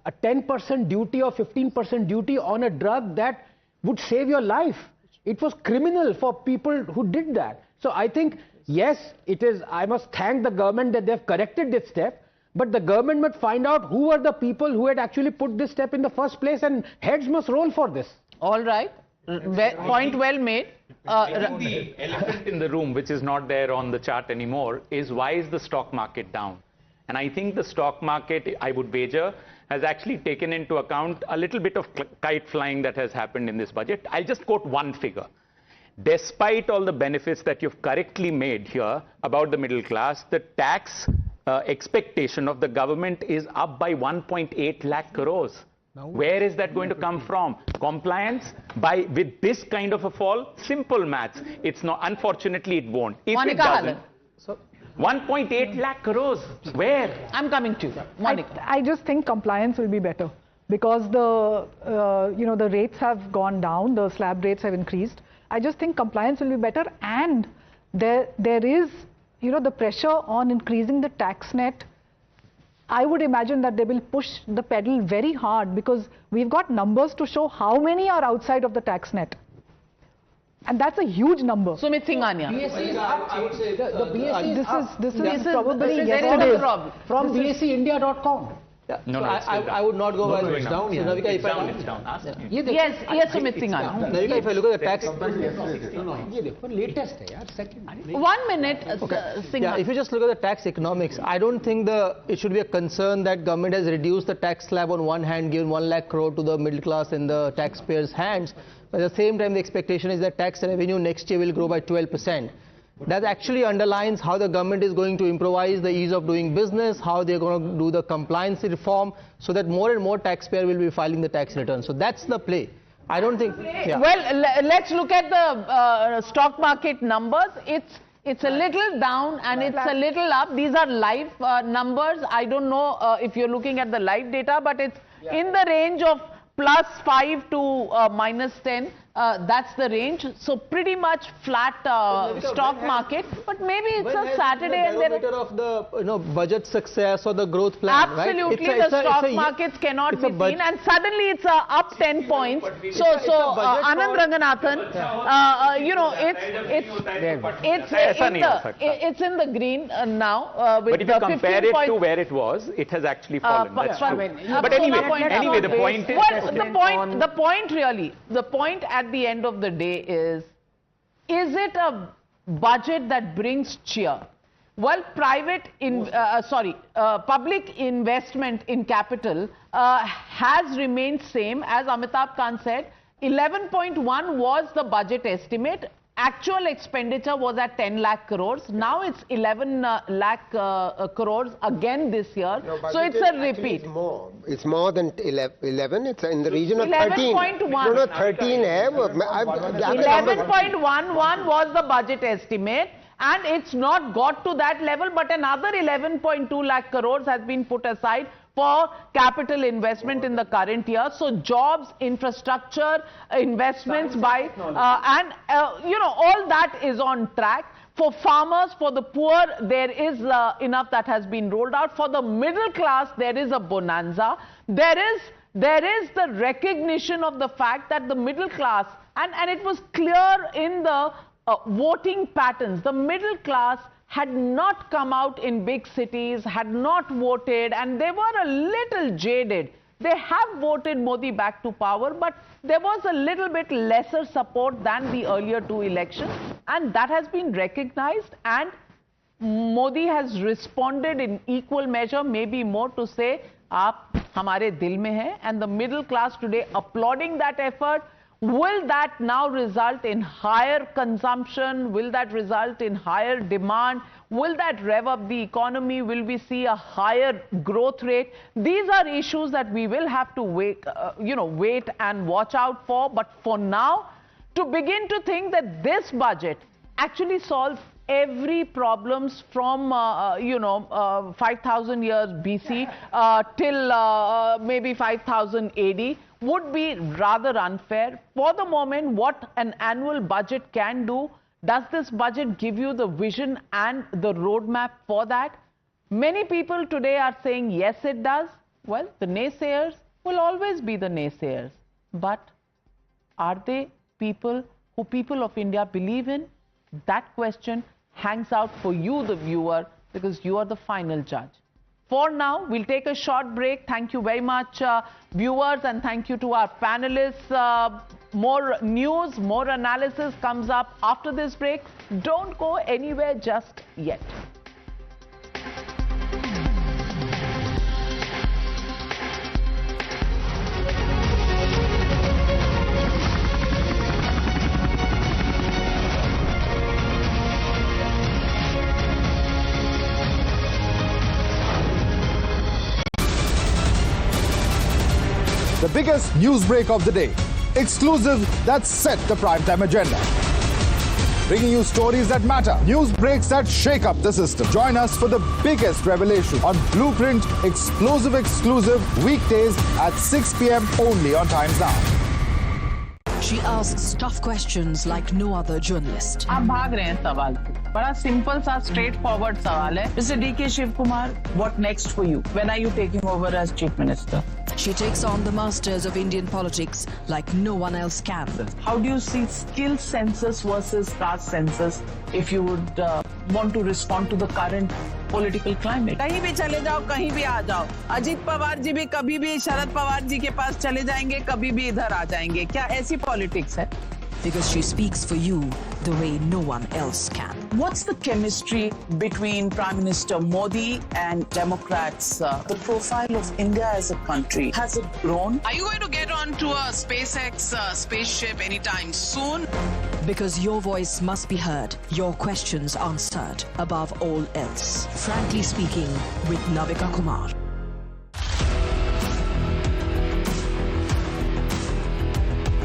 a 10% duty or 15% duty on a drug that would save your life. It was criminal for people who did that. So I think, yes, it is, I must thank the government that they've corrected this step, but the government must find out who are the people who had actually put this step in the first place, and heads must roll for this. All right. Point well made. The elephant in the room, which is not there on the chart anymore, is why is the stock market down? And I think the stock market, I would wager, has actually taken into account a little bit of kite flying that has happened in this budget. I'll just quote one figure. Despite all the benefits that you've correctly made here about the middle class, the tax expectation of the government is up by 1.8 lakh crores. Where is that going to come from? Compliance? With this kind of a fall? Simple maths. It's not, unfortunately it won't. If it doesn't, 1.8 lakh crores. Where? I'm coming to you. Monica. I just think compliance will be better because the the rates have gone down, the slab rates have increased. I just think compliance will be better, and there is the pressure on increasing the tax net. I would imagine that they will push the pedal very hard because we've got numbers to show how many are outside of the tax net. And that's a huge number. Sumit Singhania. I would say the BSE this is probably yesterday's from BSEindia.com. Yeah. No, I would not go by it's down. So, Navika, It's down. It's down. Yes, Sumit Singhania. Navika, if I look at the tax, latest second. 1 minute, yeah, if you just look at the tax economics, I don't think it should be a concern that government has reduced the tax slab on one hand, given 1 lakh crore to the middle class in the taxpayers' hands. But at the same time, the expectation is that tax revenue next year will grow by 12%. That actually underlines how the government is going to improvise the ease of doing business, how they're going to do the compliance reform, so that more and more taxpayers will be filing the tax return. So that's the play. I don't think. Yeah. Well, let's look at the stock market numbers. It's a little down and it's a little up. These are live numbers. I don't know if you're looking at the live data, but it's in the range of +5 to -10. That's the range. So pretty much flat stock market. But maybe it's a Saturday and then of the budget success or the growth plan. Absolutely, right? The stock markets cannot be seen, and suddenly it's up 10 points. So Anand Ranganathan, it's in the green now. But if you compare it to where it was, it has actually fallen. That's true. But anyway, the point is. Well, the point at the end of the day is it a budget that brings cheer? Well, public investment in capital has remained same. As Amitabh Kant said, 11.1 was the budget estimate. Actual expenditure was at 10 lakh crores. Now it's 11 lakh crores again this year. No, so it's a repeat. It's more than 11. It's in the region of 13. 11.1. No, 13. 11.11 was the budget estimate. And it's not got to that level, but another 11.2 lakh crores has been put aside for capital investment in the current year. So jobs, infrastructure, investments all that is on track. For farmers, for the poor, there is enough that has been rolled out. For the middle class, there is a bonanza. There is the recognition of the fact that the middle class, and it was clear in the voting patterns, the middle class had not come out in big cities, had not voted, and they were a little jaded. They have voted Modi back to power, but there was a little bit lesser support than the earlier two elections, and that has been recognized, and Modi has responded in equal measure, maybe more, to say, "Aap hamare dil mein hai," and the middle class today applauding that effort. Will that now result in higher consumption? Will that result in higher demand? Will that rev up the economy? Will we see a higher growth rate? These are issues that we will have to wait and watch out for. But for now, to begin to think that this budget actually solves every problems from 5,000 years BC till maybe 5,000 AD would be rather unfair. For the moment, what an annual budget can do, does this budget give you the vision and the roadmap for that? Many people today are saying yes, it does. Well, the naysayers will always be the naysayers. But are they people who people of India believe in? That question hangs out for you, the viewer, because you are the final judge. For now, we'll take a short break. Thank you very much, viewers, and thank you to our panelists. More news, more analysis comes up after this break. Don't go anywhere just yet. The biggest news break of the day. Exclusive that set the primetime agenda. Bringing you stories that matter. News breaks that shake up the system. Join us for the biggest revelation on Blueprint Exclusive weekdays at 6 p.m. only on Times Now. She asks tough questions like no other journalist. आप भाग रहे हैं सवाल से। बड़ा simple सा straight forward सवाल है। Mr. D.K. Shivkumar, what next for you? When are you taking over as Chief Minister? She takes on the masters of Indian politics like no one else can. How do you see skill census versus caste census if you would want to respond to the current political climate? कहीं भी चले जाओ, कहीं भी आ जाओ। अजीत पवार जी भी कभी भी शरद पवार जी के पास चले जाएंगे, कभी भी इधर आ जाएंगे। क्या ऐसी पॉलिटिक्स है? Because she speaks for you the way no one else can. What's the chemistry between Prime Minister Modi and Democrats? The profile of India as a country, has it grown? Are you going to get onto a SpaceX spaceship anytime soon? Because your voice must be heard, your questions answered, above all else. Frankly Speaking with Navika Kumar.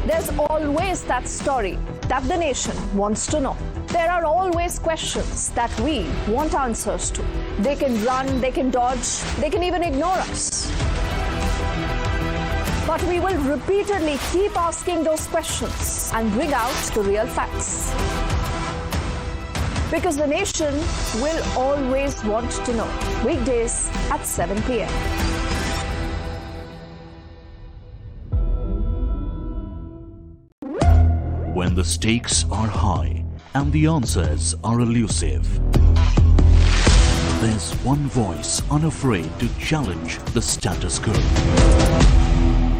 There's always that story that the nation wants to know. There are always questions that we want answers to. They can run, they can dodge, they can even ignore us. But we will repeatedly keep asking those questions and bring out the real facts. Because the nation will always want to know. Weekdays at 7 p.m. When the stakes are high and the answers are elusive, there's one voice unafraid to challenge the status quo.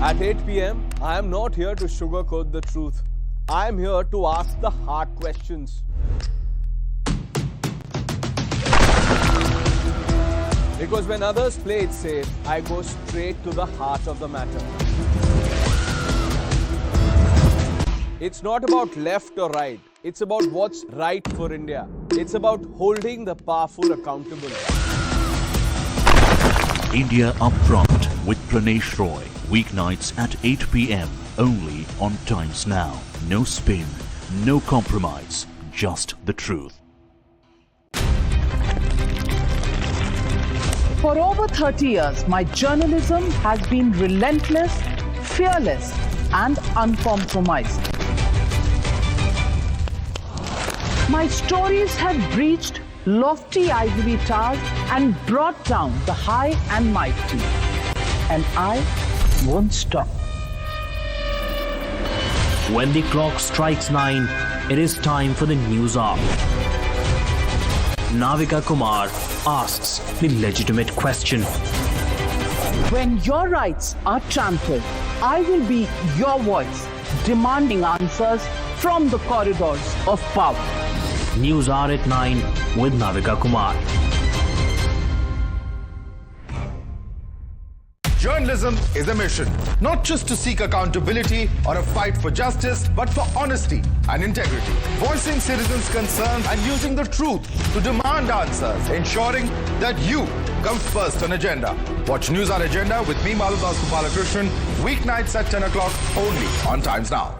At 8 p.m., I am not here to sugarcoat the truth. I am here to ask the hard questions. Because when others play it safe, I go straight to the heart of the matter. It's not about left or right. It's about what's right for India. It's about holding the powerful accountable. India Upfront with Pranesh Roy. Weeknights at 8 p.m. only on Times Now. No spin, no compromise, just the truth. For over 30 years, my journalism has been relentless, fearless, and uncompromised. My stories have breached lofty ivory towers and brought down the high and mighty. And I won't stop. When the clock strikes 9, it is time for the news hour. Navika Kumar asks the legitimate question. When your rights are trampled, I will be your voice, demanding answers from the corridors of power. News Hour at 9 with Navika Kumar. Journalism is a mission, not just to seek accountability or a fight for justice, but for honesty and integrity. Voicing citizens' concerns and using the truth to demand answers, ensuring that you come first on agenda. Watch News Hour Agenda with me, Madhudas Gopalakrishnan, weeknights at 10 o'clock only on Times Now.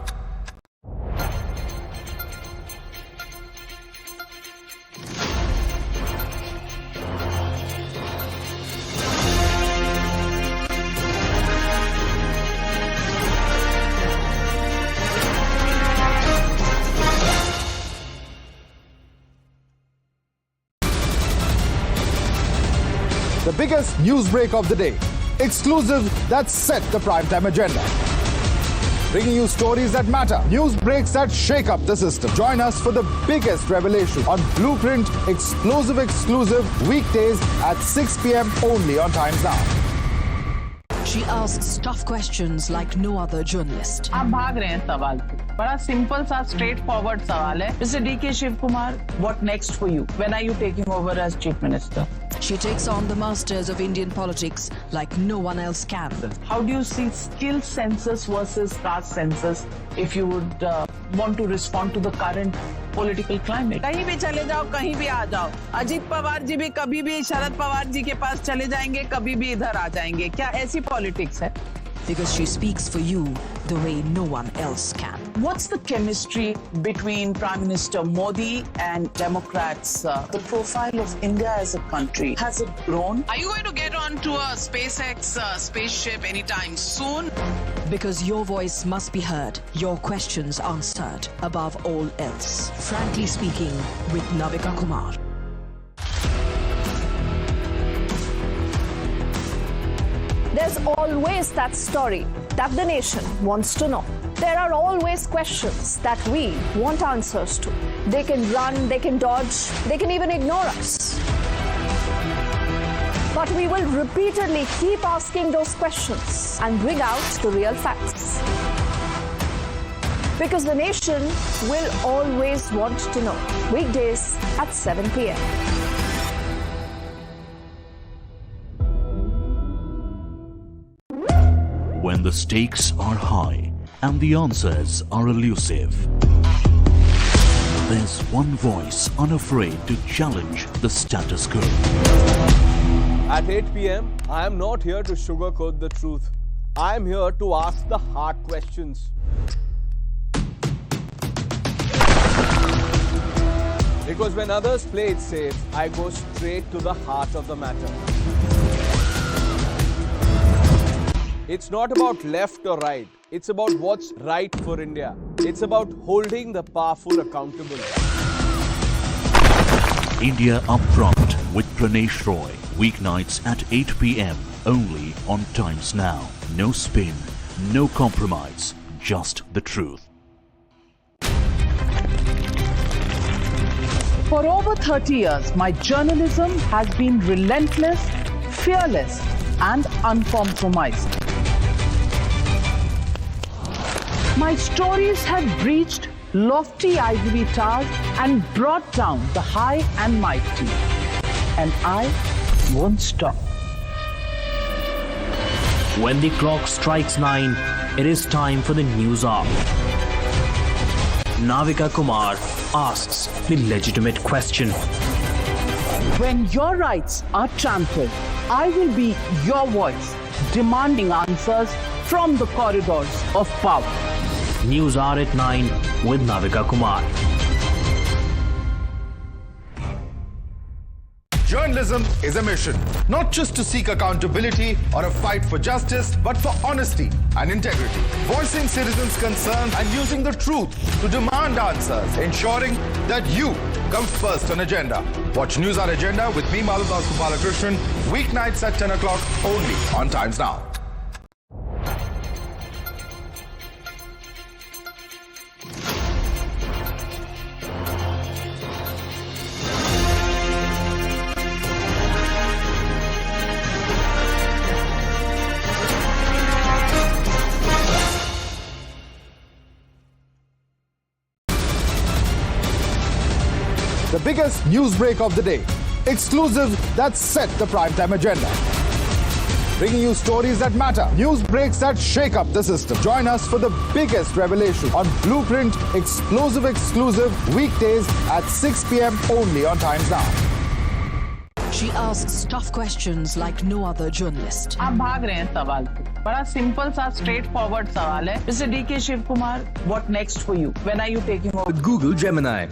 The biggest news break of the day. Exclusive that set the primetime agenda. Bringing you stories that matter, news breaks that shake up the system. Join us for the biggest revelation on Blueprint Explosive Exclusive weekdays at 6 p.m. only on Times Now. She asks tough questions like no other journalist. आप भाग रहे हैं सवाल से. बड़ा simple सा straight forward सवाल है. Mr. D.K. Shiv Kumar, what next for you? When are you taking over as Chief Minister? She takes on the masters of Indian politics like no one else can. How do you see skill census versus caste census if you would want to respond to the current political climate? कहीं भी चले जाओ, कहीं भी आ जाओ. अजीत पवार जी भी कभी भी शरद पवार जी के पास चले जाएंगे, कभी भी इधर आ जाएंगे. क्या ऐसी पॉलिटिक्स है? Because she speaks for you the way no one else can. What's the chemistry between Prime Minister Modi and Democrats? The profile of India as a country, has it grown? Are you going to get onto a SpaceX spaceship anytime soon? Because your voice must be heard, your questions answered above all else. Frankly Speaking with Navika Kumar. There's always that story that the nation wants to know. There are always questions that we want answers to. They can run, they can dodge, they can even ignore us. But we will repeatedly keep asking those questions and bring out the real facts. Because the nation will always want to know. Weekdays at 7 p.m. When the stakes are high and the answers are elusive, there's one voice unafraid to challenge the status quo. At 8 p.m., I am not here to sugarcoat the truth. I am here to ask the hard questions. Because when others play it safe, I go straight to the heart of the matter. It's not about left or right. It's about what's right for India. It's about holding the powerful accountable. India Upfront with Pranesh Roy. Weeknights at 8 p.m. only on Times Now. No spin, no compromise, just the truth. For over 30 years, my journalism has been relentless, fearless, and uncompromised. My stories have breached lofty ivory towers and brought down the high and mighty. And I won't stop. When the clock strikes 9, it is time for the news hour. Navika Kumar asks the legitimate question. When your rights are trampled, I will be your voice, demanding answers from the corridors of power. News hour at 9 with Navika Kumar. Journalism is a mission, not just to seek accountability or a fight for justice, but for honesty and integrity. Voicing citizens' concerns and using the truth to demand answers, ensuring that you come first on agenda. Watch News Hour Agenda with me, Madhudas Balakrishnan, weeknights at 10 o'clock only on Times Now. The biggest news break of the day. Exclusive that set the primetime agenda. Bringing you stories that matter, news breaks that shake up the system. Join us for the biggest revelation on Blueprint Explosive Exclusive weekdays at 6 p.m. only on Times Now. She asks tough questions like no other journalist. आप भाग रहे हैं सवाल से. बड़ा simple सा straight forward सवाल है. Mr. D.K. Shiv Kumar, what next for you? When are you taking over? Google Gemini.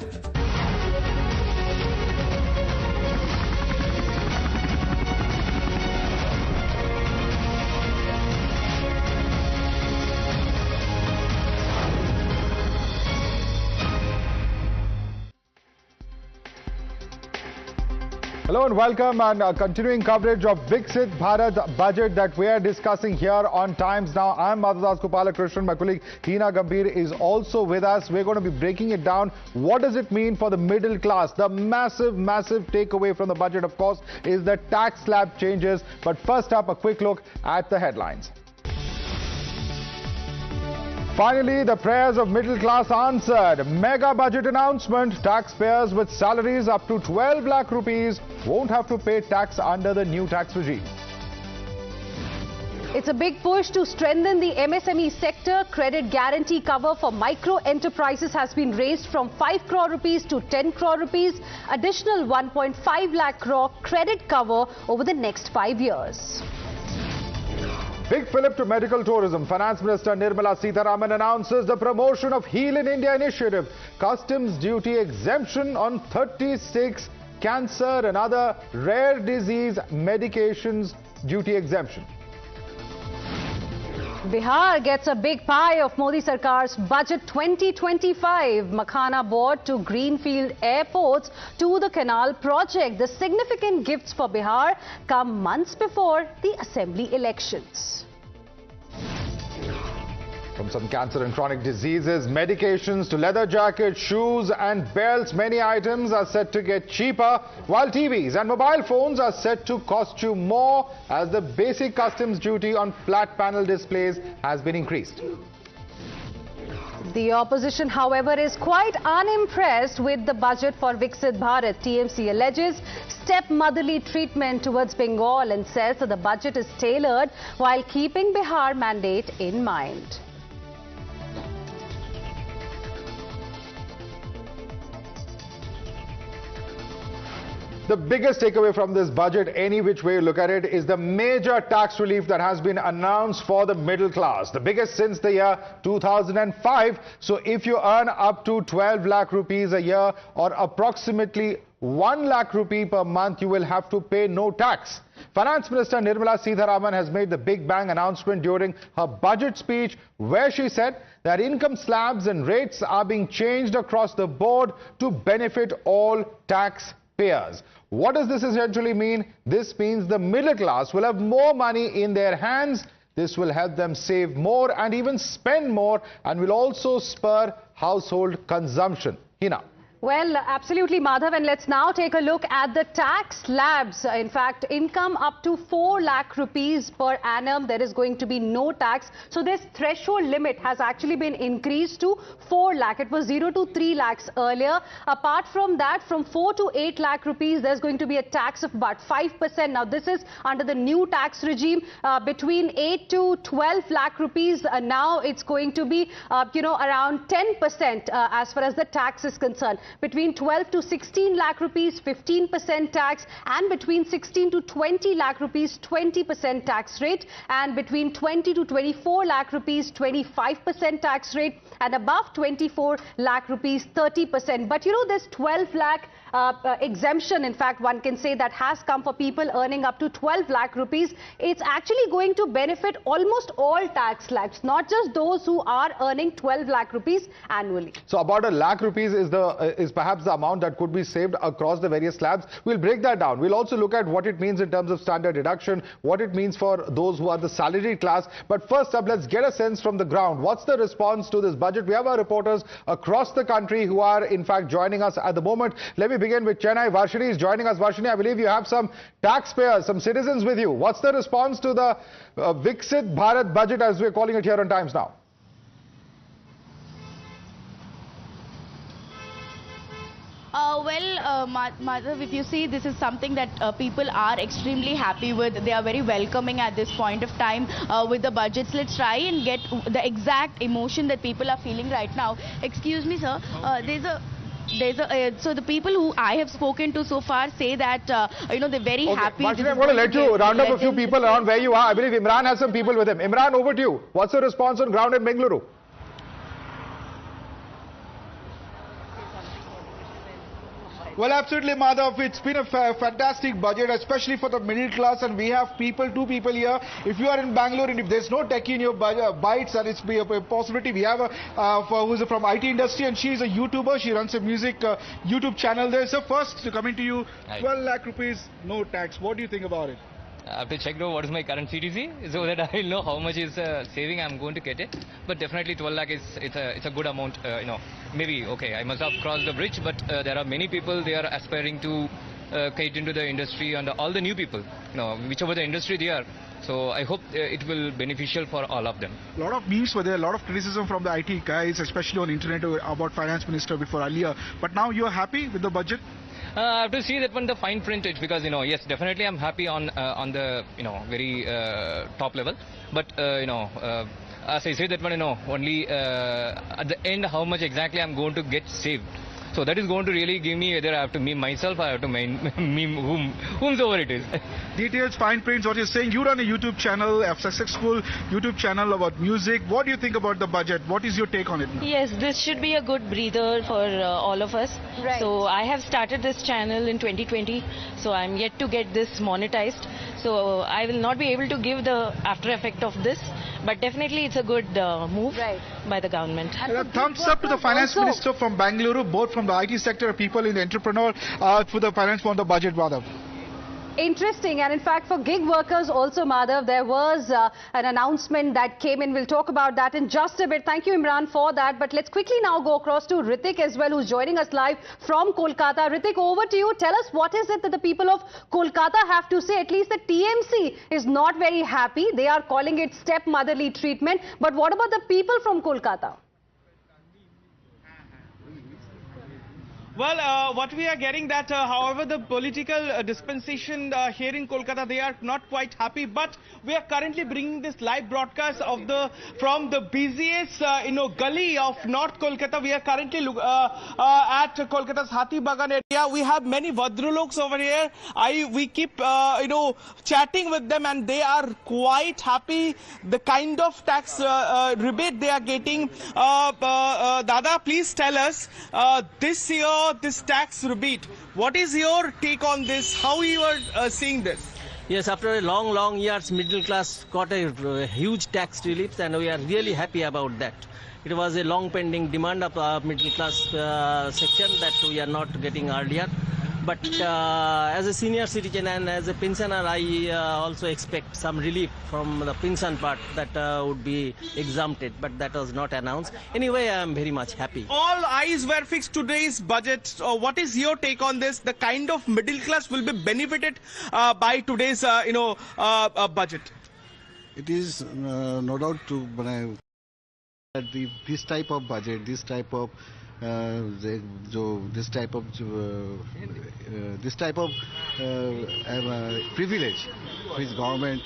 Hello and welcome, and continuing coverage of Viksit Bharat budget that we are discussing here on Times Now. I'm Madhadas Gopalakrishnan. My colleague Hina Gambhir is also with us. We're going to be breaking it down. What does it mean for the middle class? The massive takeaway from the budget, of course, is the tax slab changes. But first up, a quick look at the headlines. Finally, the prayers of middle class answered. Mega budget announcement. Taxpayers with salaries up to 12 lakh rupees won't have to pay tax under the new tax regime. It's a big push to strengthen the MSME sector. Credit guarantee cover for micro enterprises has been raised from 5 crore rupees to 10 crore rupees. Additional 1.5 lakh crore credit cover over the next 5 years. Big fillip to medical tourism. Finance Minister Nirmala Sitharaman announces the promotion of Heal in India initiative. Customs duty exemption on 36 cancer and other rare disease medications duty exemption. Bihar gets a big pie of Modi Sarkar's budget 2025. Makhana board to greenfield airports to the canal project. The significant gifts for Bihar come months before the assembly elections. From some cancer and chronic diseases, medications to leather jackets, shoes and belts, many items are set to get cheaper, while TVs and mobile phones are set to cost you more as the basic customs duty on flat panel displays has been increased. The opposition, however, is quite unimpressed with the budget for Viksit Bharat. TMC alleges stepmotherly treatment towards Bengal and says that the budget is tailored while keeping Bihar mandate in mind. The biggest takeaway from this budget, any which way you look at it, is the major tax relief that has been announced for the middle class. The biggest since the year 2005. So if you earn up to 12 lakh rupees a year or approximately 1 lakh rupee per month, you will have to pay no tax. Finance Minister Nirmala Sitharaman has made the big bang announcement during her budget speech, where she said that income slabs and rates are being changed across the board to benefit all taxpayers. What does this essentially mean? This means the middle class will have more money in their hands. This will help them save more and even spend more, and will also spur household consumption. Hina. Well, absolutely, Madhav, and let's now take a look at the tax slabs. In fact, income up to 4 lakh rupees per annum, there is going to be no tax. So this threshold limit has actually been increased to 4 lakh. It was 0 to 3 lakhs earlier. Apart from that, from 4 to 8 lakh rupees, there's going to be a tax of about 5%. Now, this is under the new tax regime. Between 8 to 12 lakh rupees, now it's going to be, around 10% as far as the tax is concerned. Between 12 to 16 lakh rupees, 15% tax, and between 16 to 20 lakh rupees, 20% tax rate, and between 20 to 24 lakh rupees, 25% tax rate, and above 24 lakh rupees, 30%. But this 12 lakh exemption, in fact, one can say that has come for people earning up to 12 lakh rupees. It's actually going to benefit almost all tax slabs, not just those who are earning 12 lakh rupees annually. So about 1 lakh rupees is perhaps the amount that could be saved across the various slabs. We'll break that down. We'll also look at what it means in terms of standard deduction, what it means for those who are the salaried class. But first up, let's get a sense from the ground. What's the response to this budget? We have our reporters across the country who are in fact joining us at the moment. Let me begin with Chennai. Varshini is joining us. Varshini, I believe you have some taxpayers, some citizens with you. What's the response to the Viksit Bharat budget, as we're calling it here on Times Now? Madhav, if you see, this is something that people are extremely happy with. They are very welcoming at this point of time with the budgets. Let's try and get the exact emotion that people are feeling right now. Excuse me, sir. So the people who I have spoken to so far say that they're very happy. Martin, I'm going to let you round up a few people around where you are. I believe Imran has some people with him. Imran, over to you. What's the response on ground in Bengaluru? Well, absolutely, Madhav. It's been a fantastic budget, especially for the middle class. And we have two people here. If you are in Bangalore and if there's no techie in your bites, and it's a possibility, we have who's from IT industry, and she's a YouTuber. She runs a music YouTube channel there. So first, coming to you, 12 lakh rupees, no tax. What do you think about it? I have to check though what is my current CTC so that I will know how much is saving I'm going to get it. But definitely 12 lakh is it's a good amount. Maybe okay, I must have crossed the bridge, but there are many people they are aspiring to get into the industry, and all the new people, whichever the industry they are. So I hope it will beneficial for all of them. A lot of memes were there, a lot of criticism from the IT guys, especially on internet about finance minister before earlier. But now you are happy with the budget? I have to see that one the fine print because yes, definitely I'm happy on the very top level, but as I said that one only at the end how much exactly I'm going to get saved. So that is going to really give me whether I have to meme myself or I have to meme whomsoever it is. Details, fine prints, what you're saying. You run a YouTube channel, a successful YouTube channel about music. What do you think about the budget? What is your take on it now? Yes, this should be a good breather for all of us. Right. So I have started this channel in 2020. So I'm yet to get this monetized. So I will not be able to give the after effect of this. But definitely it's a good move by the government. Thumbs up to the finance minister from Bangalore, both from the IT sector, people in the entrepreneur, for the finance on the budget, Madhav. Interesting, and in fact for gig workers also, Madhav, there was an announcement that came in. We'll talk about that in just a bit. Thank you, Imran, for that. But let's quickly now go across to Ritik as well, who's joining us live from Kolkata. Ritik, over to you. Tell us what is it that the people of Kolkata have to say. At least the TMC is not very happy. They are calling it stepmotherly treatment. But what about the people from Kolkata? Well, what we are getting that, however, the political dispensation here in Kolkata, they are not quite happy. But we are currently bringing this live broadcast of from the busiest, gully of North Kolkata. We are currently at Kolkata's Hathi Bagan area. We have many Vadruloks over here. We keep, chatting with them, and they are quite happy. The kind of tax rebate they are getting. Dada, please tell us this year. This tax rebate, what is your take on this? How you are seeing this? Yes, after a long years, middle class got a huge tax relief, and we are really happy about that. It was a long pending demand of our middle class section that we are not getting earlier. But as a senior citizen and as a pensioner, I also expect some relief from the pension part that would be exempted, but that was not announced. Anyway, I am very much happy. All eyes were fixed today's budget. What is your take on this? The kind of middle class will be benefited by today's, budget. It is no doubt to that this type of budget, this type of privilege which government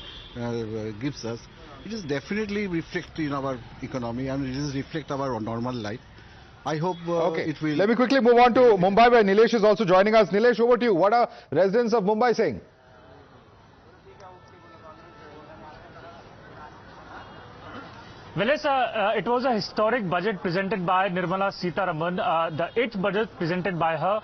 gives us, it is definitely reflect in our economy, and it is reflect our normal life. I hope it will. Let me quickly move on to Mumbai, where Nilesh is also joining us. Nilesh, over to you. What are residents of Mumbai saying? Well, yes, it was a historic budget presented by Nirmala Sitharaman, the 8th budget presented by her.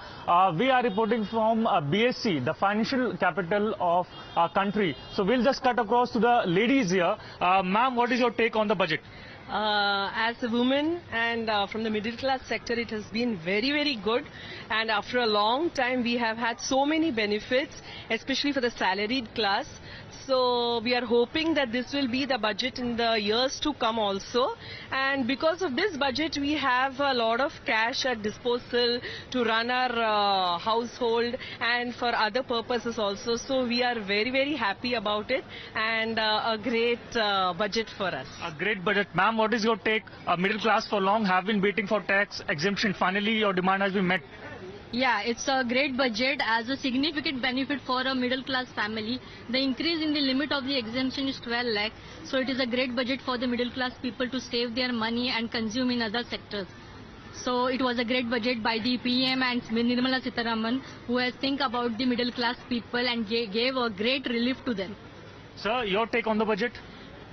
We are reporting from BSC, the financial capital of our country. So we'll just cut across to the ladies here. Ma'am, what is your take on the budget? As a woman and from the middle class sector, it has been very good, and after a long time we have had so many benefits, especially for the salaried class. So we are hoping that this will be the budget in the years to come also, and because of this budget we have a lot of cash at disposal to run our household and for other purposes also. So we are very happy about it, and a great budget for us. A great budget. Ma'am, what is your take? Middle class for long have been waiting for tax exemption. Finally your demand has been met. Yeah, it's a great budget as a significant benefit for a middle class family. The increase in the limit of the exemption is 12 lakh. So it is a great budget for the middle class people to save their money and consume in other sectors. So it was a great budget by the PM and Nirmala Sitharaman, who has think about the middle class people and gave a great relief to them. Sir, your take on the budget?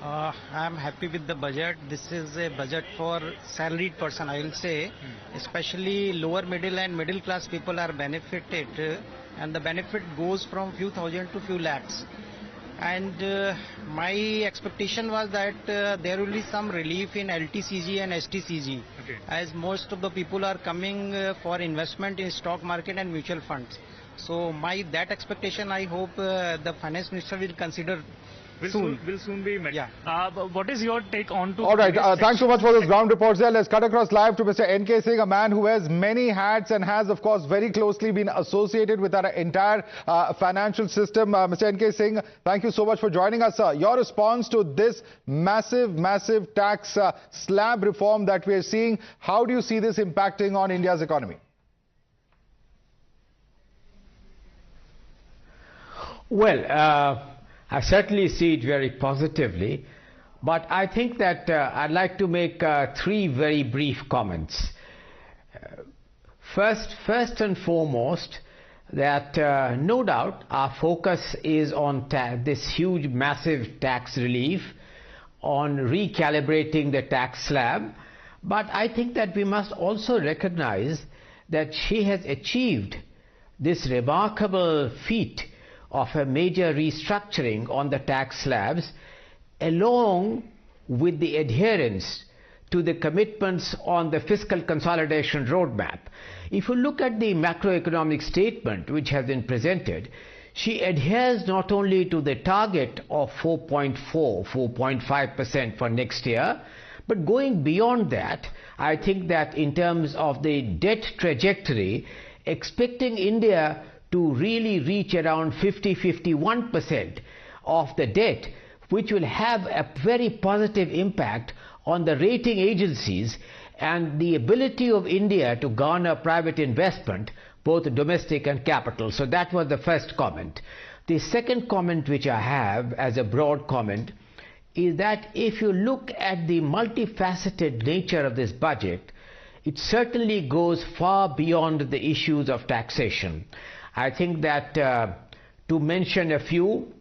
I'm happy with the budget. This is a budget for salaried person, I will say. Especially lower middle and middle class people are benefited, and the benefit goes from few thousand to few lakhs. And my expectation was that there will be some relief in LTCG and STCG, as most of the people are coming for investment in stock market and mutual funds. So that expectation, I hope the finance minister will consider soon. Will soon be met. Yeah. What is your take on to... All right, thanks so much for those ground reports there. Let's cut across live to Mr. N.K. Singh, a man who wears many hats and has, of course, very closely been associated with our entire financial system. Mr. N.K. Singh, thank you so much for joining us, sir. Your response to this massive tax slab reform that we are seeing, how do you see this impacting on India's economy? Well, I certainly see it very positively, but I think that I'd like to make three very brief comments. First and foremost, that no doubt our focus is on this huge, massive tax relief, on recalibrating the tax slab, but I think that we must also recognize that she has achieved this remarkable feat of a major restructuring on the tax slabs, along with the adherence to the commitments on the fiscal consolidation roadmap. If you look at the macroeconomic statement which has been presented, she adheres not only to the target of 4.5% for next year, but going beyond that, I think that in terms of the debt trajectory, expecting India to really reach around 51% of the debt, which will have a very positive impact on the rating agencies and the ability of India to garner private investment, both domestic and capital. So that was the first comment. The second comment which I have as a broad comment is that if you look at the multifaceted nature of this budget, it certainly goes far beyond the issues of taxation. I think that to mention a few,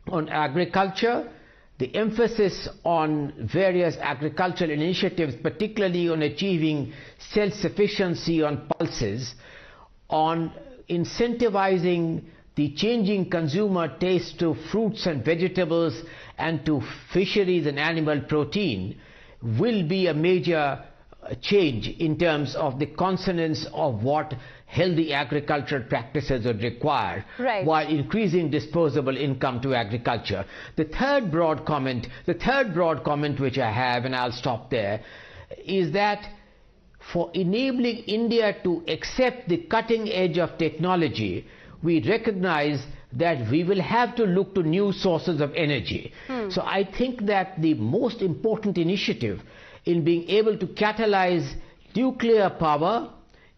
on agriculture, the emphasis on various agricultural initiatives, particularly on achieving self-sufficiency on pulses, on incentivizing the changing consumer taste to fruits and vegetables and to fisheries and animal protein, will be a major change in terms of the consonance of what healthy agricultural practices would require, while increasing disposable income to agriculture. The third broad comment which I have, and I'll stop there, is that for enabling India to accept the cutting edge of technology, we recognize that we will have to look to new sources of energy. So I think that the most important initiative in being able to catalyze nuclear power,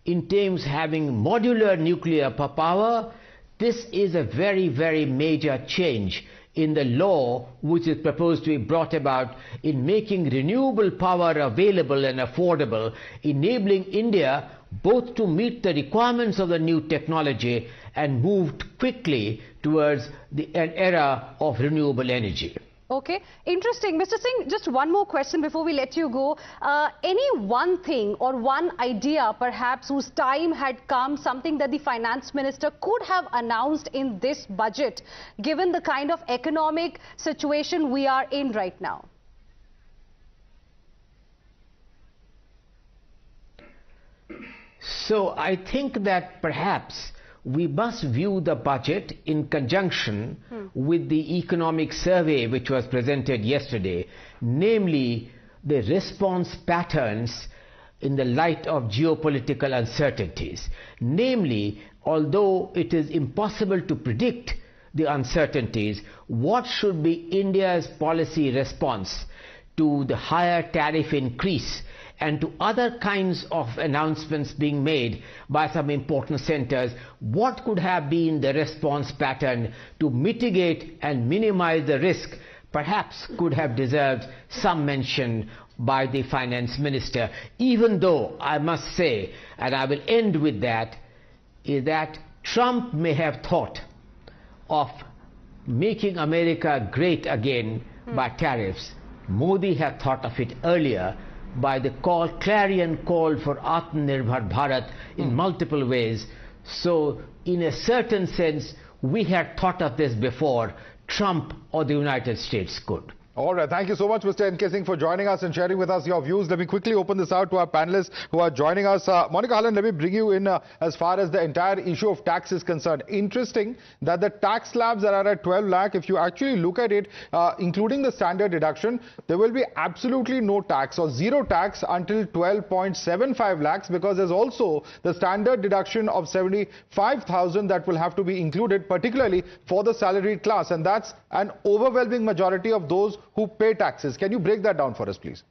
in terms of having modular nuclear power, this is a very major change in the law which is proposed to be brought about in making renewable power available and affordable, enabling India both to meet the requirements of the new technology and move quickly towards an era of renewable energy. Okay, interesting. Mr. Singh, just one more question before we let you go. Any one thing or one idea perhaps whose time had come, something that the finance minister could have announced in this budget, given the kind of economic situation we are in right now? So I think that perhaps we must view the budget in conjunction with the economic survey which was presented yesterday, namely the response patterns in the light of geopolitical uncertainties. Namely, although it is impossible to predict the uncertainties, what should be India's policy response to the higher tariff increase and to other kinds of announcements being made by some important centers? What could have been the response pattern to mitigate and minimize the risk? Perhaps could have deserved some mention by the finance minister, even though I must say, and I will end with that, is that Trump may have thought of making America great again by tariffs. Modi had thought of it earlier by the clarion call for Atmanirbhar Bharat in multiple ways. So in a certain sense, we had thought of this before Trump or the United States could. All right. Thank you so much, Mr. N.K. Singh, for joining us and sharing with us your views. Let me quickly open this out to our panelists who are joining us. Monica Hallan, let me bring you in as far as the entire issue of tax is concerned. Interesting that the tax slabs that are at 12 lakh, if you actually look at it, including the standard deduction, there will be absolutely no tax or zero tax until 12.75 lakhs, because there's also the standard deduction of 75,000 that will have to be included, particularly for the salaried class. And that's an overwhelming majority of those who pay taxes. Can you break that down for us, please?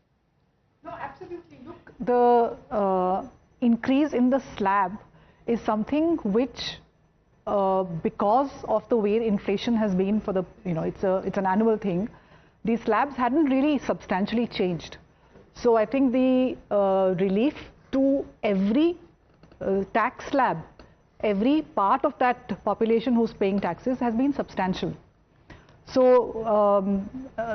No, absolutely. Look, the increase in the slab is something which, because of the way inflation has been for the, it's an annual thing, these slabs hadn't really substantially changed. So I think the relief to every tax slab, every part of that population who's paying taxes has been substantial. So,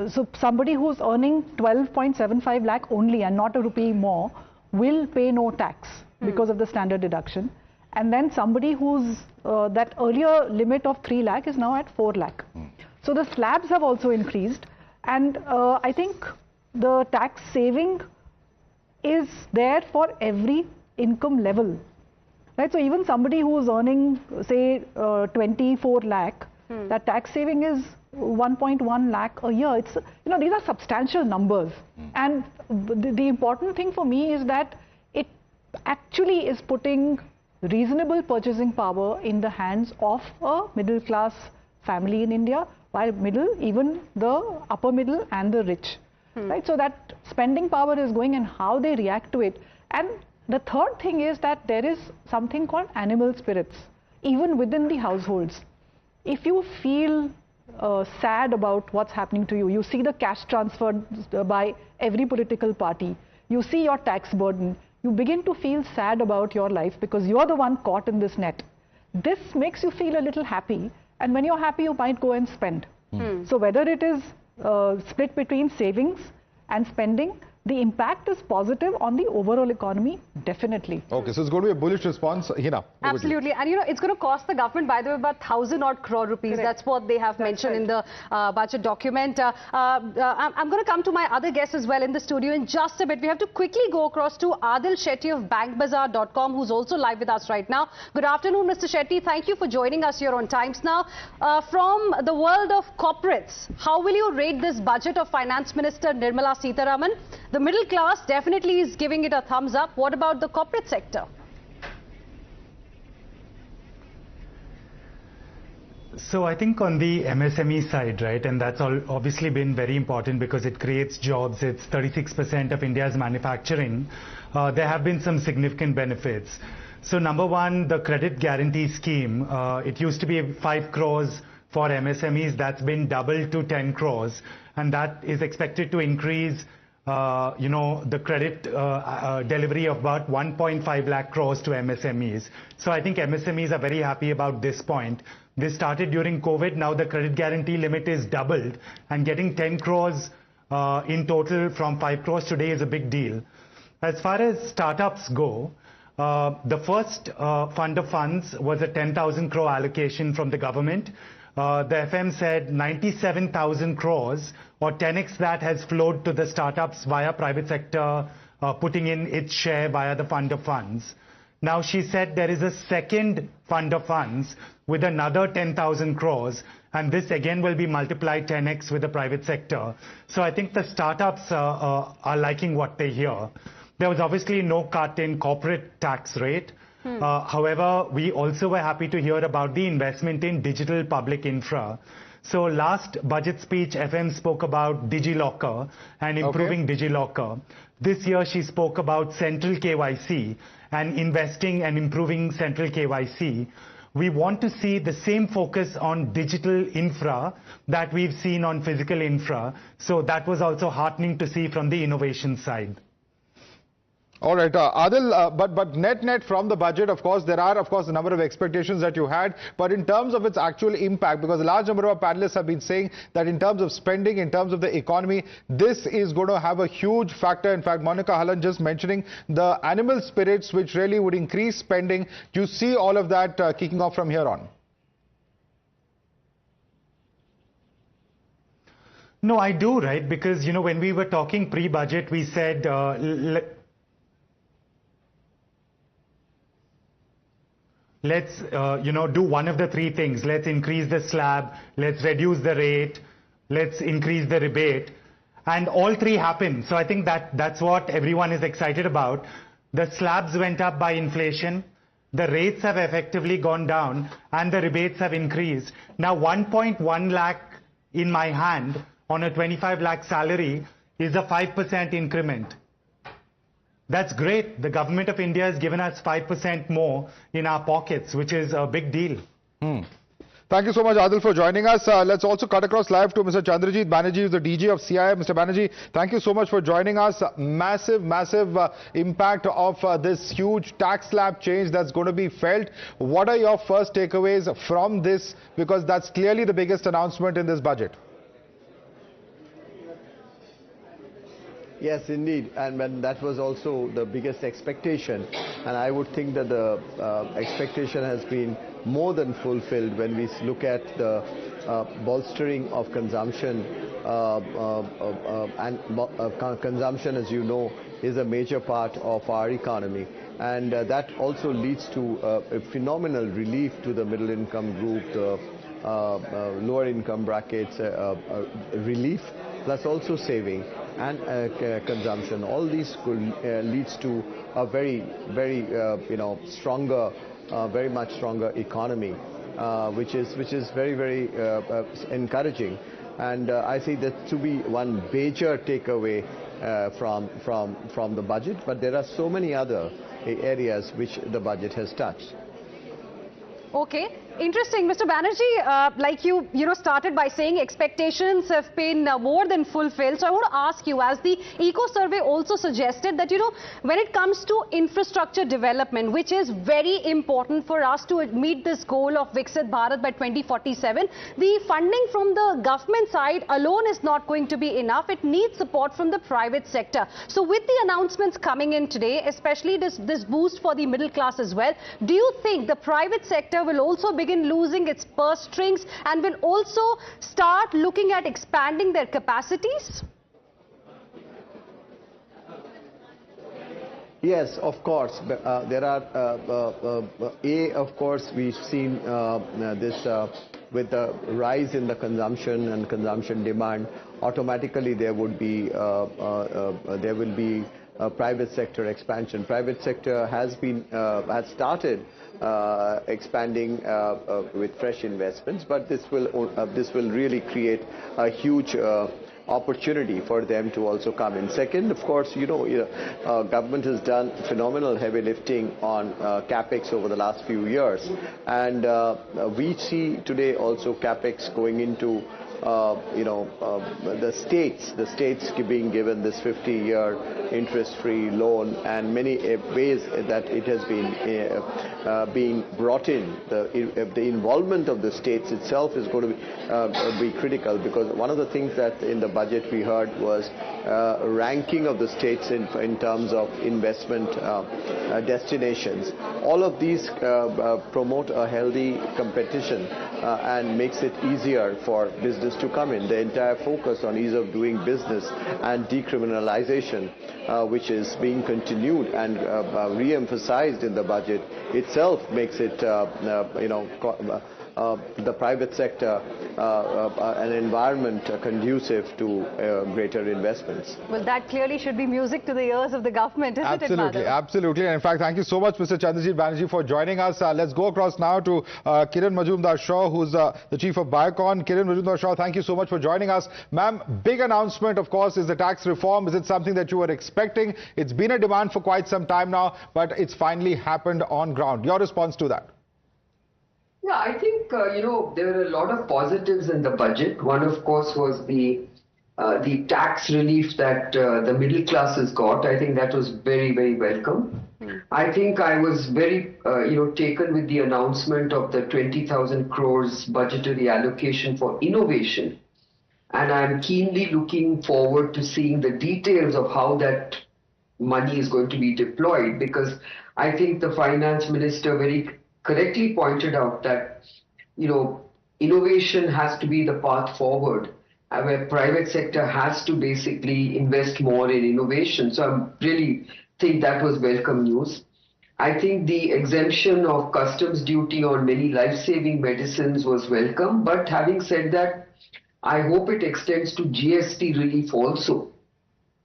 so somebody who's earning 12.75 lakh only and not a rupee more will pay no tax because of the standard deduction. And then somebody who's that earlier limit of 3 lakh is now at 4 lakh. So the slabs have also increased, and I think the tax saving is there for every income level. Right? So even somebody who's earning, say, 24 lakh, that tax saving is 1.1 lakh a year. It's, these are substantial numbers. And the important thing for me is that it actually is putting reasonable purchasing power in the hands of a middle class family in India, while even the upper middle and the rich. Right? So that spending power is going, and how they react to it. And the third thing is that there is something called animal spirits, even within the households. If you feel sad about what's happening to you, you see the cash transferred by every political party, you see your tax burden, you begin to feel sad about your life because you're the one caught in this net. This makes you feel a little happy, and when you're happy, you might go and spend. So whether it is split between savings and spending, the impact is positive on the overall economy, definitely. Okay, so it's going to be a bullish response. Hina, absolutely. And it's going to cost the government, by the way, about 1,000 odd crore rupees. Correct. That's what they have mentioned in the budget document. I'm going to come to my other guests as well in the studio in just a bit. We have to quickly go across to Adil Shetty of bankbazaar.com, who's also live with us right now. Good afternoon, Mr. Shetty. Thank you for joining us here on Times Now. From the world of corporates, how will you rate this budget of Finance Minister Nirmala Sitharaman? The middle class definitely is giving it a thumbs up. What about the corporate sector? So I think on the MSME side, right, and that's obviously been very important because it creates jobs. It's 36% of India's manufacturing. There have been some significant benefits. So number one, the credit guarantee scheme, it used to be 5 crores for MSMEs. That's been doubled to 10 crores. And that is expected to increase the credit delivery of about 1.5 lakh crores to MSMEs. So I think MSMEs are very happy about this point. This started during COVID. Now the credit guarantee limit is doubled, and getting 10 crores in total from 5 crores today is a big deal. As far as startups go, the first fund of funds was a 10,000 crore allocation from the government. The FM said 97,000 crores, or 10x that, has flowed to the startups via private sector putting in its share via the fund of funds. Now she said there is a second fund of funds with another 10,000 crores, and this again will be multiplied 10x with the private sector. So I think the startups are liking what they hear. There was obviously no cut in corporate tax rate. However, we also were happy to hear about the investment in digital public infra. So last budget speech, FM spoke about DigiLocker and improving DigiLocker. This year she spoke about central KYC and investing and improving central KYC. We want to see the same focus on digital infra that we've seen on physical infra. So that was also heartening to see from the innovation side. All right, Adil, but net from the budget, of course, there are, of course, a number of expectations that you had. But in terms of its actual impact, because a large number of panelists have been saying that in terms of spending, in terms of the economy, this is going to have a huge factor. In fact, Monica Hallan just mentioning the animal spirits, which really would increase spending. Do you see all of that kicking off from here on? No, I do, right? Because, you know, when we were talking pre-budget, we said, let's, do one of the three things. Let's increase the slab, let's reduce the rate, let's increase the rebate. And all three happened. So I think that's what everyone is excited about. The slabs went up by inflation. The rates have effectively gone down and the rebates have increased. Now 1.1 lakh in my hand on a 25 lakh salary is a 5% increment. That's great. The government of India has given us 5% more in our pockets, which is a big deal. Thank you so much, Adil, for joining us. Let's also cut across live to Mr. Chandrajit Banerjee, who's the DG of CII. Mr. Banerjee, thank you so much for joining us. Massive impact of this huge tax slab change that's going to be felt. What are your first takeaways from this? Because that's clearly the biggest announcement in this budget. Yes, indeed, and that was also the biggest expectation, and I would think that the expectation has been more than fulfilled when we look at the bolstering of consumption, consumption, as you know, is a major part of our economy, and that also leads to a phenomenal relief to the middle income group, the lower income brackets, relief, plus also saving and consumption. All these leads to a very stronger, very much stronger economy, which is very encouraging. And I see that to be one major takeaway from the budget. But there are so many other areas which the budget has touched. Okay, interesting. Mr. Banerjee, like you started by saying expectations have been more than fulfilled. So I want to ask you, as the Eco Survey also suggested, that, when it comes to infrastructure development, which is very important for us to meet this goal of Viksit Bharat by 2047, the funding from the government side alone is not going to be enough. It needs support from the private sector. So with the announcements coming in today, especially this boost for the middle class as well, do you think the private sector will also begin losing its purse strings and will also start looking at expanding their capacities? Yes, of course. There are, of course, we've seen this with the rise in the consumption and consumption demand. Automatically, there will be private sector expansion. Private sector has started expanding with fresh investments, but this will really create a huge opportunity for them to also come in. Second, of course, government has done phenomenal heavy lifting on capex over the last few years, and we see today also capex going into the states being given this 50-year interest-free loan, and many ways that it has been being brought in. The involvement of the states itself is going to be critical, because one of the things that in the budget we heard was ranking of the states in terms of investment destinations. All of these promote a healthy competition and makes it easier for business to come in. The entire focus on ease of doing business and decriminalization, which is being continued and re-emphasized in the budget itself, makes it the private sector an environment conducive to greater investments. Well, that clearly should be music to the ears of the government, isn't it, Madhav? Absolutely. And in fact, thank you so much, Mr. Chandrajit Banerjee, for joining us. Let's go across now to Kiran Majumdar-Shaw, who's the Chief of Biocon. Kiran Majumdar-Shaw, thank you so much for joining us. Ma'am, big announcement, of course, is the tax reform. Is it something that you were expecting? It's been a demand for quite some time now, but it's finally happened on ground. Your response to that? Yeah, I think, there were a lot of positives in the budget. One, of course, was the the tax relief that the middle class has got. I think that was very, very welcome. I think I was very, taken with the announcement of the 20,000 crores budgetary allocation for innovation. And I'm keenly looking forward to seeing the details of how that money is going to be deployed, because I think the finance minister very correctly pointed out that, innovation has to be the path forward, where private sector has to basically invest more in innovation. So I really think that was welcome news. I think the exemption of customs duty on many life-saving medicines was welcome. But having said that, I hope it extends to GST relief also.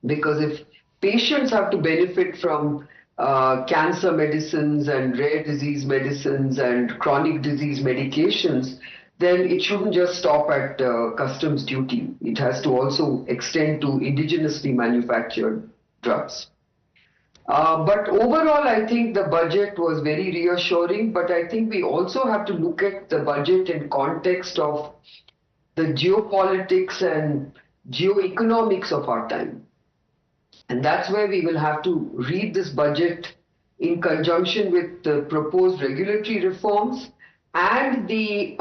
Because if patients have to benefit from cancer medicines and rare disease medicines and chronic disease medications, then it shouldn't just stop at customs duty. It has to also extend to indigenously manufactured drugs. But overall, I think the budget was very reassuring, but I think we also have to look at the budget in context of the geopolitics and geoeconomics of our time. And that's where we will have to read this budget in conjunction with the proposed regulatory reforms and the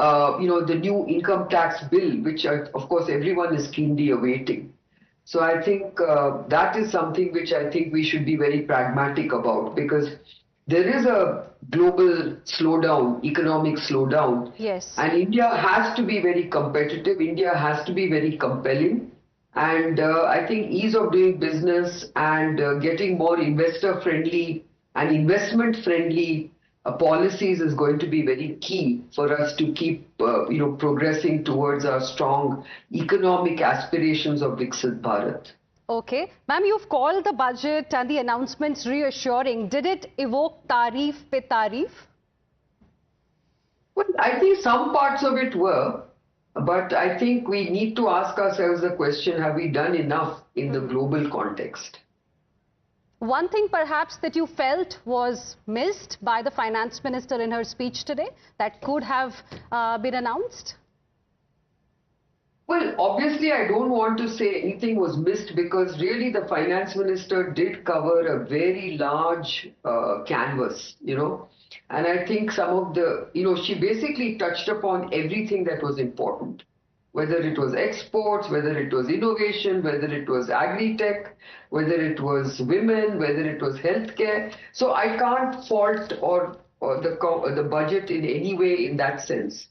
new income tax bill, which of course everyone is keenly awaiting. So I think that is something which I think we should be very pragmatic about, because there is a global slowdown, economic slowdown. Yes. And India has to be very competitive. India has to be very compelling. And I think ease of doing business and getting more investor-friendly and investment-friendly policies is going to be very key for us to keep, progressing towards our strong economic aspirations of Viksit Bharat. Okay. Ma'am, you've called the budget and the announcements reassuring. Did it evoke tareef pe tareef? Well, I think some parts of it were, but I think we need to ask ourselves the question, have we done enough in the global context? One thing perhaps that you felt was missed by the finance minister in her speech today that could have been announced? Well, obviously I don't want to say anything was missed, because really the finance minister did cover a very large canvas, and I think some of the, she basically touched upon everything that was important. Whether it was exports, whether it was innovation, whether it was agri-tech, whether it was women, whether it was healthcare. So I can't fault or the budget in any way in that sense.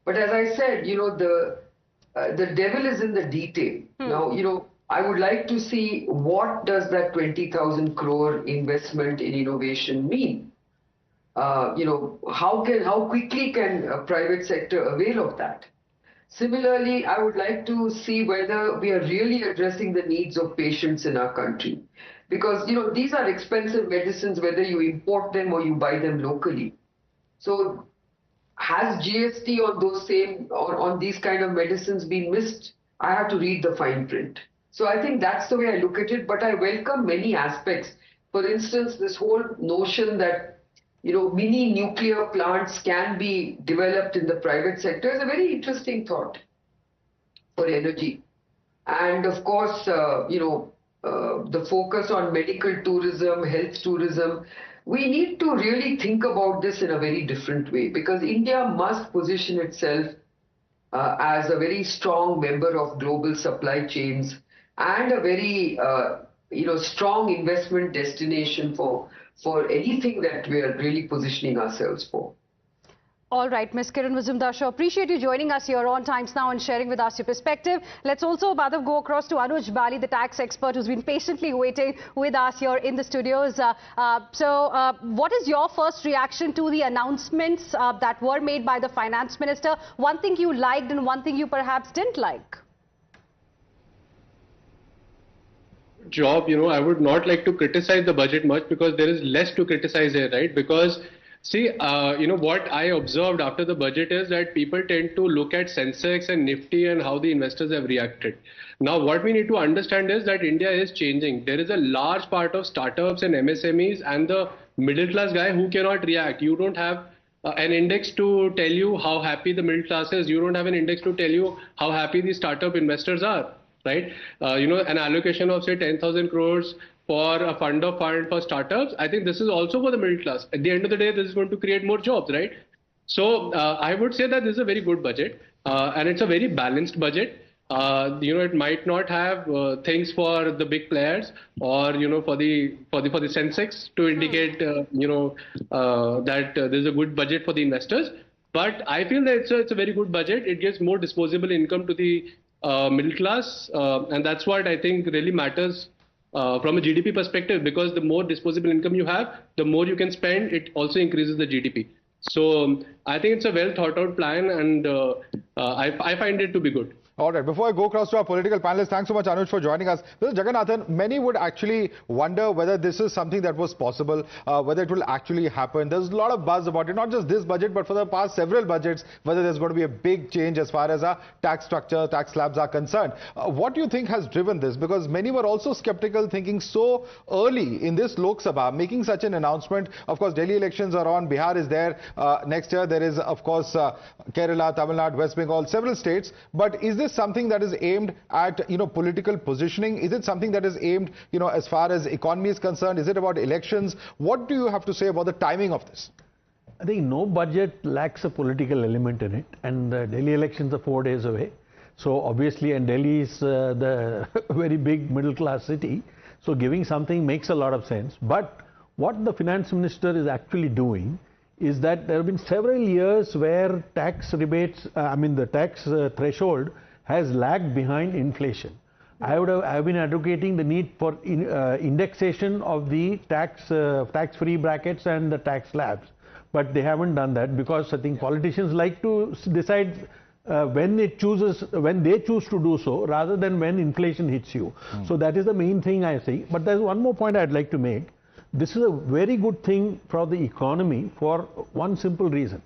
But as I said, the devil is in the detail. Now, I would like to see what does that 20,000 crore investment in innovation mean? How quickly can a private sector avail of that? Similarly, I would like to see whether we are really addressing the needs of patients in our country. Because, these are expensive medicines, whether you import them or you buy them locally. So, has GST on these kind of medicines been missed? I have to read the fine print. So, I think that's the way I look at it, but I welcome many aspects. For instance, this whole notion that mini nuclear plants can be developed in the private sector is a very interesting thought for energy. And of course, the focus on medical tourism, health tourism, we need to really think about this in a very different way, because India must position itself as a very strong member of global supply chains and a very strong investment destination for anything that we are really positioning ourselves for. All right, Ms. Kiran Mazumdar, appreciate you joining us here on Times Now and sharing with us your perspective. Let's also, Madhav, go across to Anuj Bali, the tax expert who's been patiently waiting with us here in the studios. What is your first reaction to the announcements that were made by the finance minister? One thing you liked and one thing you perhaps didn't like? Job, I would not like to criticize the budget much, because there is less to criticize here, right? Because see, what I observed after the budget is that people tend to look at Sensex and Nifty and how the investors have reacted. Now, what we need to understand is that India is changing. There is a large part of startups and MSMEs and the middle class guy who cannot react. You don't have an index to tell you how happy the middle class is. You don't have an index to tell you how happy the startup investors are. right? An allocation of say 10,000 crores for a fund for startups. I think this is also for the middle class. At the end of the day, this is going to create more jobs, right? So I would say that this is a very good budget, and it's a very balanced budget. It might not have things for the big players or for the Sensex to indicate that there's a good budget for the investors. But I feel that it's a very good budget. It gives more disposable income to the middle class, and that's what I think really matters from a GDP perspective, because the more disposable income you have, the more you can spend. It also increases the GDP. So I think it's a well thought out plan, and I find it to be good. All right, before I go across to our political panelists, thanks so much, Anuj, for joining us. Mr. Jagannathan, many would actually wonder whether this is something that was possible, whether it will actually happen. There's a lot of buzz about it, not just this budget, but for the past several budgets, whether there's going to be a big change as far as our tax structure, tax slabs are concerned. What do you think has driven this? Because many were also skeptical, thinking so early in this Lok Sabha, making such an announcement. Of course, Delhi elections are on, Bihar is there. Next year, there is, of course, Kerala, Tamil Nadu, West Bengal, several states. But is this something that is aimed at political positioning? Is it something that is aimed as far as economy is concerned? Is it about elections? What do you have to say about the timing of this? I think no budget lacks a political element in it, and the Delhi elections are 4 days away. So obviously, and Delhi is the very big middle class city, so giving something makes a lot of sense. But what the finance minister is actually doing is that there have been several years where tax rebates, the tax threshold has lagged behind inflation. I've been advocating the need for indexation of the tax-free brackets and the tax slabs, but they haven't done that because I think politicians like to decide when they choose to do so rather than when inflation hits you. So that is the main thing I see. But there's one more point I'd like to make. This is a very good thing for the economy for one simple reason.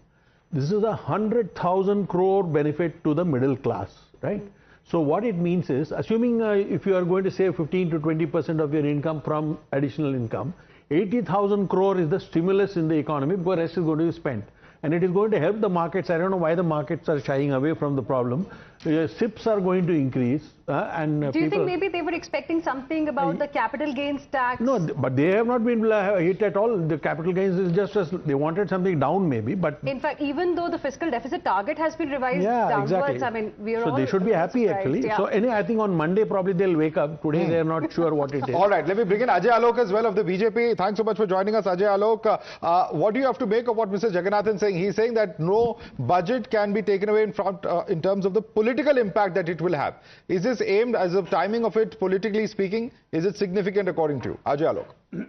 This is a 100,000 crore benefit to the middle class. Right? So what it means is, assuming if you are going to save 15 to 20% of your income from additional income, 80,000 crore is the stimulus in the economy, because the rest is going to be spent. And it is going to help the markets. I don't know why the markets are shying away from the problem. SIPs are going to increase. Do you think maybe they were expecting something about the capital gains tax? No, but they have not been hit at all. The capital gains is just as they wanted something down maybe. But in fact, even though the fiscal deficit target has been revised downwards, exactly. I mean, we are all they should be happy actually. Yeah. So anyway, I think on Monday probably they'll wake up. Today they are not sure what it is. All right, let me bring in Ajay Alok as well of the BJP. Thanks so much for joining us, Ajay Alok. What do you have to make of what Mr. Jagannathan is saying? He's saying that no budget can be taken away in front in terms of the political impact that it will have. Is this aimed as of timing of it, politically speaking? Is it significant according to you? Ajay Alok.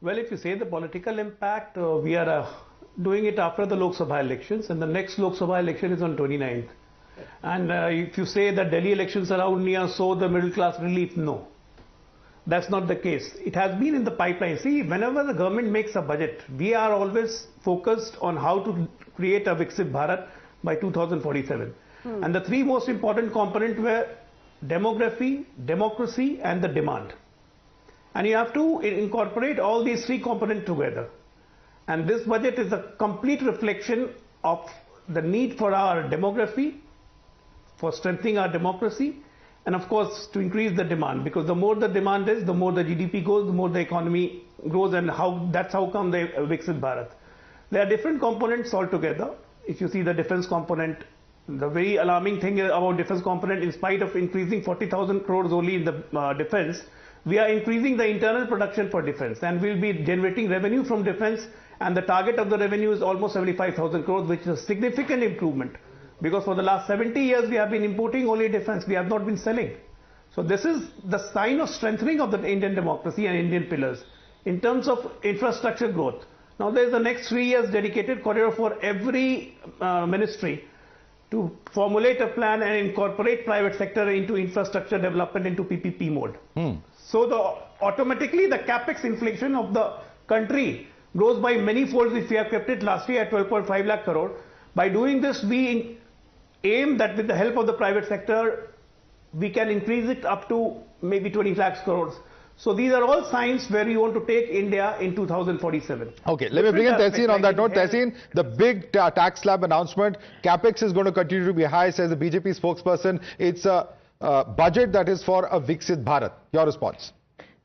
Well, if you say the political impact, we are doing it after the Lok Sabha elections, and the next Lok Sabha election is on 29th. And if you say that Delhi elections are around near, so the middle class relief, no. That's not the case. It has been in the pipeline. See, whenever the government makes a budget, we are always focused on how to create a Viksit Bharat by 2047. And the three most important components were demography, democracy, and the demand. And you have to incorporate all these three components together. And this budget is a complete reflection of the need for our demography, for strengthening our democracy, and of course to increase the demand, because the more the demand is, the more the GDP goes, the more the economy grows, and that's how come the Viksit Bharat. There are different components altogether. If you see the defense component, the very alarming thing about defense component, in spite of increasing 40,000 crores only in the defense, we are increasing the internal production for defense, and we'll be generating revenue from defense, and the target of the revenue is almost 75,000 crores, which is a significant improvement. Because for the last 70 years we have been importing only defense, we have not been selling. So this is the sign of strengthening of the Indian democracy and Indian pillars. In terms of infrastructure growth, now there is the next 3 years dedicated corridor for every ministry to formulate a plan and incorporate private sector into infrastructure development into PPP mode. So automatically the capex inflation of the country grows by many folds if we have kept it last year at 12.5 lakh crore. By doing this, we aim that with the help of the private sector, we can increase it up to maybe 20 lakhs crores. So these are all signs where you want to take India in 2047. Okay, let me bring in Tehseen on that note. Tehseen, the big tax slab announcement, capex is going to continue to be high, says the BJP spokesperson. It's a budget that is for a Viksit Bharat. Your response?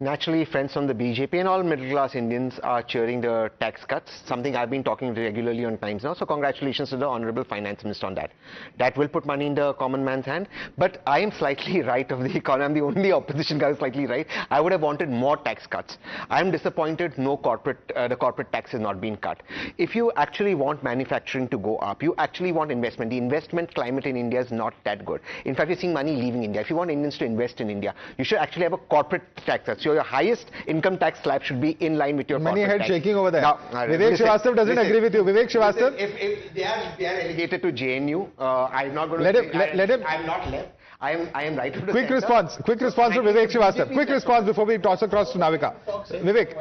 Naturally, friends from the BJP and all middle-class Indians are cheering the tax cuts, something I've been talking regularly on Times Now. So congratulations to the Honorable Finance Minister on that. That will put money in the common man's hand. But I am slightly right of the economy. I'm the only opposition guy who's slightly right. I would have wanted more tax cuts. I'm disappointed the corporate tax is not being cut. If you actually want manufacturing to go up, you actually want investment. The investment climate in India is not that good. In fact, we're seeing money leaving India. If you want Indians to invest in India, you should actually have a corporate tax cut. So your highest income tax slab should be in line with your Many corporate heads tax. shaking over there. Now, Vivek Srivastava doesn't agree with you. Vivek Srivastava? If they are relegated to JNU, I'm not going to let him. I'm not left. I am right to the Quick center. response from Vivek Srivastava. Quick response before we toss across to Navika. Vivek.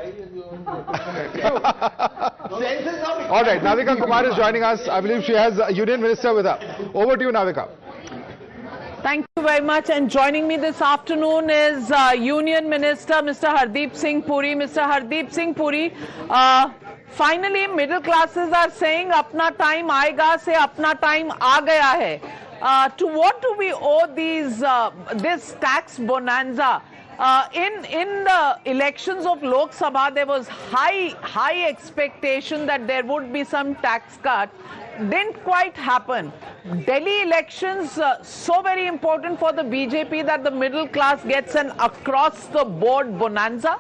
All right, Navika Kumar is joining us. I believe she has a union minister with her. Over to you, Navika. Thank you very much. And joining me this afternoon is Union Minister Mr. Hardeep Singh Puri. Mr. Hardeep Singh Puri, finally middle classes are saying apna time aayega se apna time aa gaya hai. To what do we owe this tax bonanza? In the elections of Lok Sabha, there was high expectation that there would be some tax cut. Didn't quite happen. Delhi elections, so very important for the BJP that the middle class gets an across-the-board bonanza.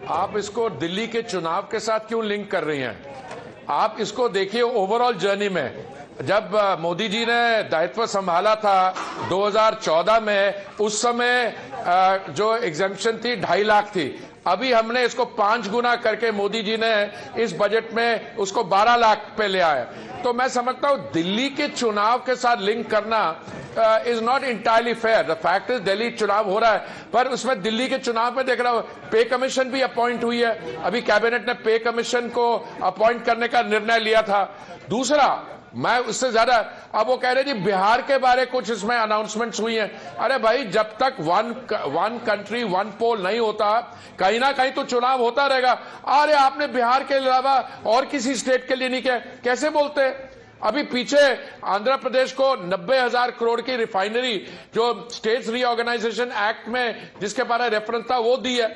आप इसको दिल्ली के चुनाव के साथ क्यों link कर रही हैं? आप इसको देखिए ओवरऑल जर्नी में। जब मोदी जी ने दायित्व संभाला था 2014 में, उस समय जो एग्जेम्पशन थी 2.5 लाख थी। अभी हमने इसको 5 गुना करके मोदी जी ने इस बजट में उसको 12 लाख पे ले आया। तो मैं समझता हूं दिल्ली के चुनाव के साथ लिंक करना is not entirely fair. The fact is Delhi चुनाव हो रहा है, पर उसमें दिल्ली के चुनाव में देख रहा हूं पे कमीशन भी अपॉइंट हुई है। अभी कैबिनेट ने पे कमीशन को अपॉइंट करने का निर्णय लिया था। दूसरा, मैं उससे ज्यादा, अब वो कह रहे जी बिहार के बारे कुछ इसमें अनाउंसमेंट्स हुई हैं। अरे भाई, जब तक वन कंट्री वन पोल नहीं होता, कहीं ना कहीं तो चुनाव होता रहेगा। अरे आपने बिहार के अलावा और किसी स्टेट के लिए नहीं किया, कैसे बोलते? अभी पीछे आंध्र प्रदेश को 90,000 करोड़ की रिफाइनरी जो स्टेट्स रीऑर्गेनाइजेशन एक्ट में जिसके बारे में रेफरेंस था वो दी है,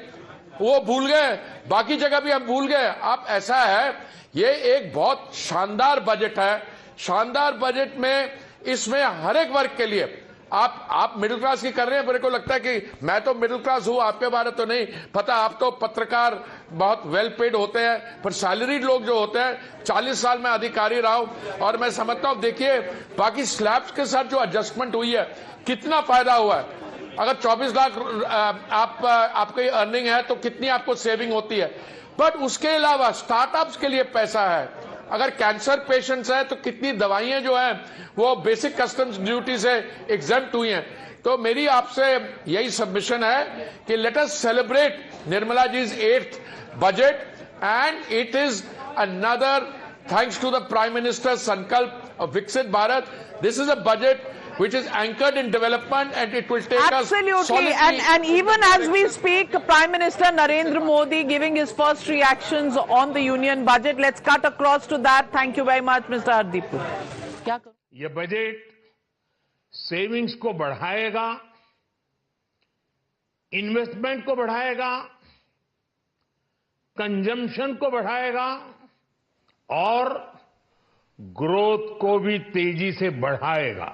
वो भूल गए। बाकी जगह भी हम भूल गए। अब ऐसा है, ये एक बहुत शानदार बजट है। शानदार बजट में इसमें हर एक वर्ग के लिए आप मिडिल क्लास की कर रहे हैं। मेरे को लगता है कि मैं तो मिडिल क्लास हूं, आपके बारे तो नहीं पता। आप तो पत्रकार बहुत वेल पेड होते हैं, पर सैलरीड लोग जो होते हैं, 40 साल में अधिकारी रहा हूं और मैं समझता हूं। देखिए, बाकी स्लैब्स के साथ जो एडजस्टमेंट हुई है, कितना फायदा हुआ है। अगर 24 लाख आपकी अर्निंग है तो कितनी आपको सेविंग होती है। बट उसके अलावा स्टार्टअप्स के लिए पैसा है। अगर कैंसर पेशेंट्स हैं तो कितनी दवाइयां जो हैं वो बेसिक कस्टम्स ड्यूटी से एग्जेम्प्ट हुई हैं। तो मेरी आपसे यही सबमिशन है कि let us celebrate Nirmala ji's 8th budget, and it is another thanks to the Prime Minister's Sankalp of Viksit Bharat. This is a budget which is anchored in development, and it will take Absolutely. us solidly. And even as we speak, Prime Minister Narendra Modi giving his first reactions on the union budget. Let's cut across to that. Thank you very much, Mr. Hardeep. ये budget savings को बढ़ाएगा, investment को बढ़ाएगा, consumption को बढ़ाएगा और growth को भी तेजी से बढ़ाएगा।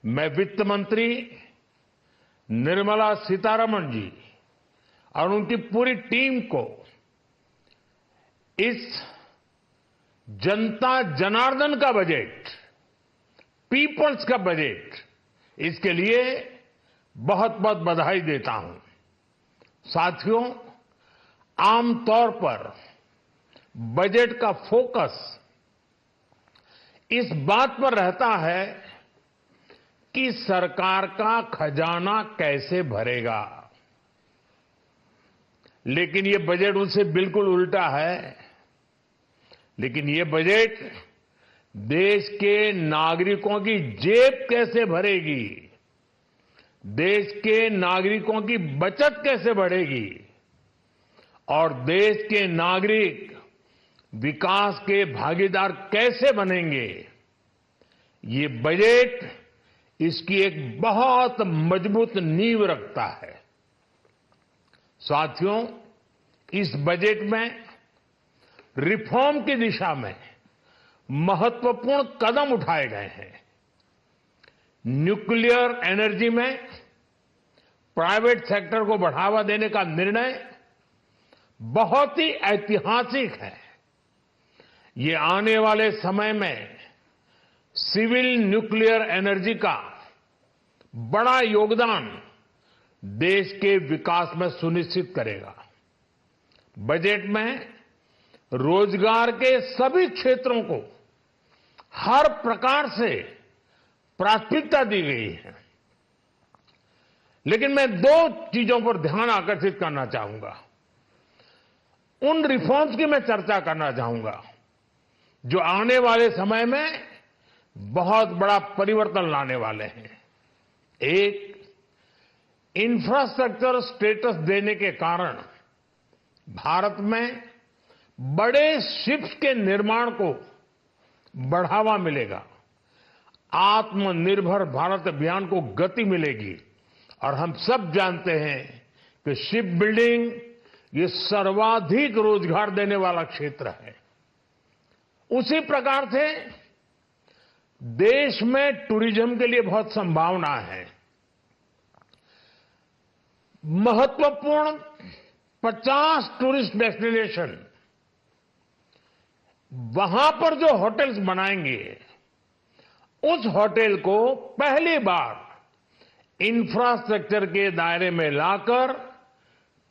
मैं वित्त मंत्री निर्मला सीतारमण जी और उनकी पूरी टीम को इस जनता जनार्दन का बजट, पीपल्स का बजट, इसके लिए बहुत बहुत बधाई देता हूं। साथियों, आमतौर पर बजट का फोकस इस बात पर रहता है कि सरकार का खजाना कैसे भरेगा, लेकिन ये बजट उससे बिल्कुल उल्टा है। लेकिन ये बजट देश के नागरिकों की जेब कैसे भरेगी, देश के नागरिकों की बचत कैसे बढ़ेगी और देश के नागरिक विकास के भागीदार कैसे बनेंगे, ये बजट इसकी एक बहुत मजबूत नींव रखता है। साथियों, इस बजट में रिफॉर्म की दिशा में महत्वपूर्ण कदम उठाए गए हैं। न्यूक्लियर एनर्जी में प्राइवेट सेक्टर को बढ़ावा देने का निर्णय बहुत ही ऐतिहासिक है। ये आने वाले समय में सिविल न्यूक्लियर एनर्जी का बड़ा योगदान देश के विकास में सुनिश्चित करेगा। बजट में रोजगार के सभी क्षेत्रों को हर प्रकार से प्राथमिकता दी गई है। लेकिन मैं दो चीजों पर ध्यान आकर्षित करना चाहूंगा। उन रिफॉर्म्स की मैं चर्चा करना चाहूंगा जो आने वाले समय में बहुत बड़ा परिवर्तन लाने वाले हैं। एक, इंफ्रास्ट्रक्चर स्टेटस देने के कारण भारत में बड़े शिप्स के निर्माण को बढ़ावा मिलेगा, आत्मनिर्भर भारत अभियान को गति मिलेगी। और हम सब जानते हैं कि शिप बिल्डिंग ये सर्वाधिक रोजगार देने वाला क्षेत्र है। उसी प्रकार से देश में टूरिज्म के लिए बहुत संभावना है। महत्वपूर्ण 50 टूरिस्ट डेस्टिनेशन, वहां पर जो होटल्स बनाएंगे, उस होटल को पहली बार इंफ्रास्ट्रक्चर के दायरे में लाकर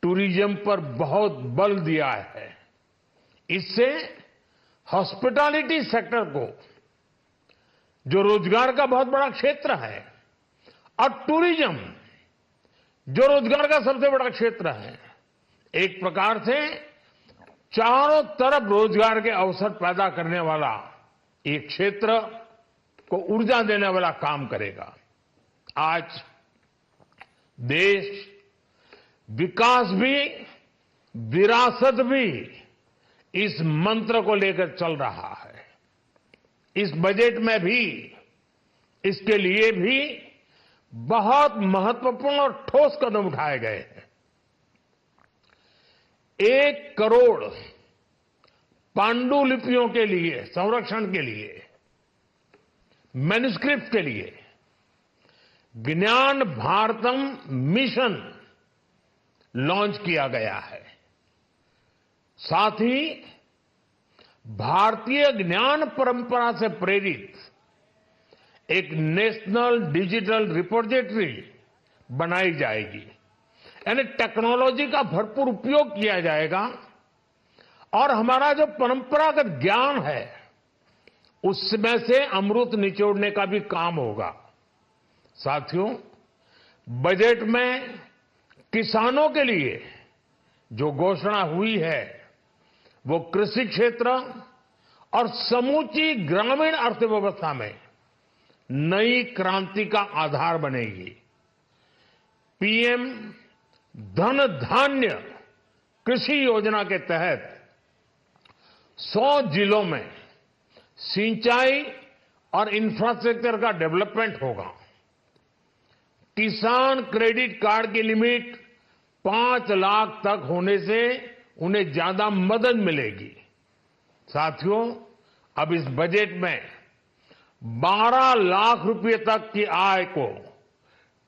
टूरिज्म पर बहुत बल दिया है। इससे हॉस्पिटैलिटी सेक्टर को, जो रोजगार का बहुत बड़ा क्षेत्र है, और टूरिज्म जो रोजगार का सबसे बड़ा क्षेत्र है, एक प्रकार से चारों तरफ रोजगार के अवसर पैदा करने वाला एक क्षेत्र को ऊर्जा देने वाला काम करेगा। आज देश विकास भी विरासत भी इस मंत्र को लेकर चल रहा है। इस बजट में भी इसके लिए भी बहुत महत्वपूर्ण और ठोस कदम उठाए गए हैं। 1 करोड़ पांडुलिपियों के लिए संरक्षण के लिए, मैन्युस्क्रिप्ट के लिए ज्ञान भारतम मिशन लॉन्च किया गया है। साथ ही भारतीय ज्ञान परंपरा से प्रेरित एक नेशनल डिजिटल रिपोजिटरी बनाई जाएगी। यानी टेक्नोलॉजी का भरपूर उपयोग किया जाएगा और हमारा जो परंपरागत ज्ञान है उसमें से अमृत निचोड़ने का भी काम होगा। साथियों, बजट में किसानों के लिए जो घोषणा हुई है वो कृषि क्षेत्र और समूची ग्रामीण अर्थव्यवस्था में नई क्रांति का आधार बनेगी। पीएम धन धान्य कृषि योजना के तहत 100 जिलों में सिंचाई और इंफ्रास्ट्रक्चर का डेवलपमेंट होगा। किसान क्रेडिट कार्ड की लिमिट 5 लाख तक होने से उन्हें ज्यादा मदद मिलेगी। साथियों, अब इस बजट में 12 लाख रुपए तक की आय को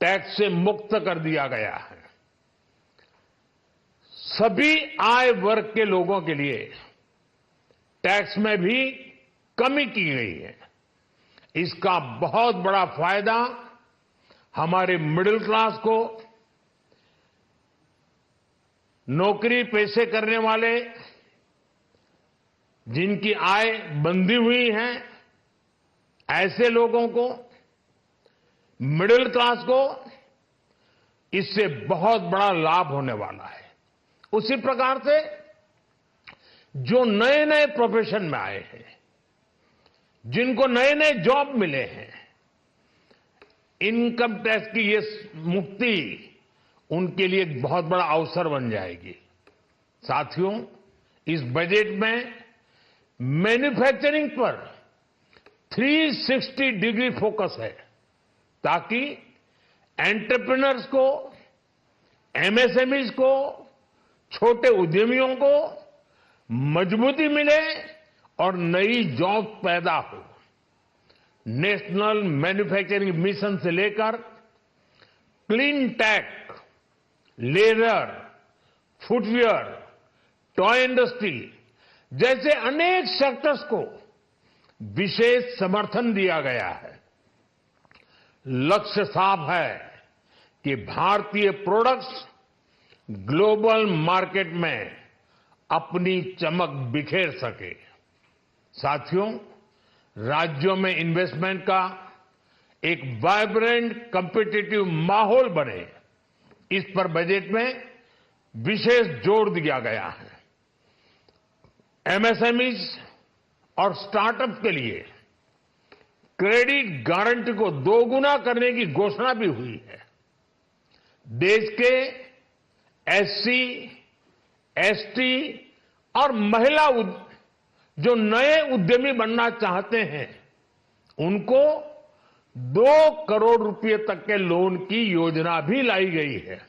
टैक्स से मुक्त कर दिया गया है। सभी आय वर्ग के लोगों के लिए टैक्स में भी कमी की गई है। इसका बहुत बड़ा फायदा हमारे मिडिल क्लास को, नौकरी पेशे करने वाले जिनकी आय बंधी हुई है, ऐसे लोगों को, मिडिल क्लास को इससे बहुत बड़ा लाभ होने वाला है। उसी प्रकार से जो नए नए प्रोफेशन में आए हैं, जिनको नए नए जॉब मिले हैं, इनकम टैक्स की ये मुक्ति उनके लिए एक बहुत बड़ा अवसर बन जाएगी। साथियों, इस बजट में मैन्युफैक्चरिंग पर 360 डिग्री फोकस है ताकि एंटरप्रेन्योर्स को, एमएसएमईज को, छोटे उद्यमियों को मजबूती मिले और नई जॉब पैदा हो। नेशनल मैन्युफैक्चरिंग मिशन से लेकर clean tech, leather, footwear, toy industry जैसे अनेक सेक्टर्स को विशेष समर्थन दिया गया है। लक्ष्य साफ है कि भारतीय प्रोडक्ट्स ग्लोबल मार्केट में अपनी चमक बिखेर सके। साथियों, राज्यों में इन्वेस्टमेंट का एक वाइब्रेंट कॉम्पिटिटिव माहौल बने, इस पर बजट में विशेष जोर दिया गया है। एमएसएमईज और स्टार्टअप के लिए क्रेडिट गारंटी को दोगुना करने की घोषणा भी हुई है। देश के एससी, एसटी और महिला जो नए उद्यमी बनना चाहते हैं, उनको 2 करोड़ रुपए तक के लोन की योजना भी लाई गई है,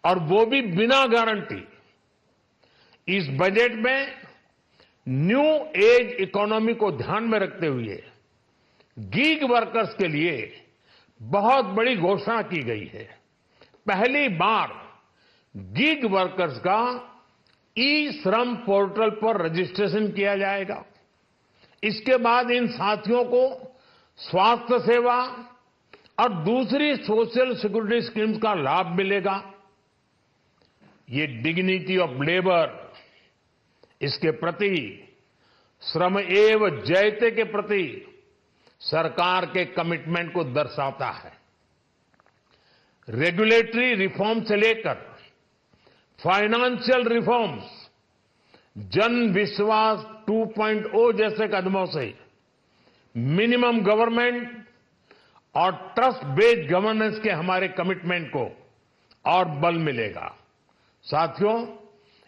और वो भी बिना गारंटी। इस बजट में न्यू एज इकोनॉमी को ध्यान में रखते हुए गीग वर्कर्स के लिए बहुत बड़ी घोषणा की गई है। पहली बार गीग वर्कर्स का ई श्रम पोर्टल पर रजिस्ट्रेशन किया जाएगा। इसके बाद इन साथियों को स्वास्थ्य सेवा और दूसरी सोशल सिक्योरिटी स्कीम्स का लाभ मिलेगा। ये डिग्निटी ऑफ लेबर, इसके प्रति, श्रम एव जयते के प्रति सरकार के कमिटमेंट को दर्शाता है। रेगुलेटरी रिफॉर्म से लेकर फाइनेंशियल रिफॉर्म्स, जन विश्वास 2.0 जैसे कदमों से मिनिमम गवर्नमेंट और ट्रस्ट बेस्ड गवर्नेंस के हमारे कमिटमेंट को और बल मिलेगा। साथियों,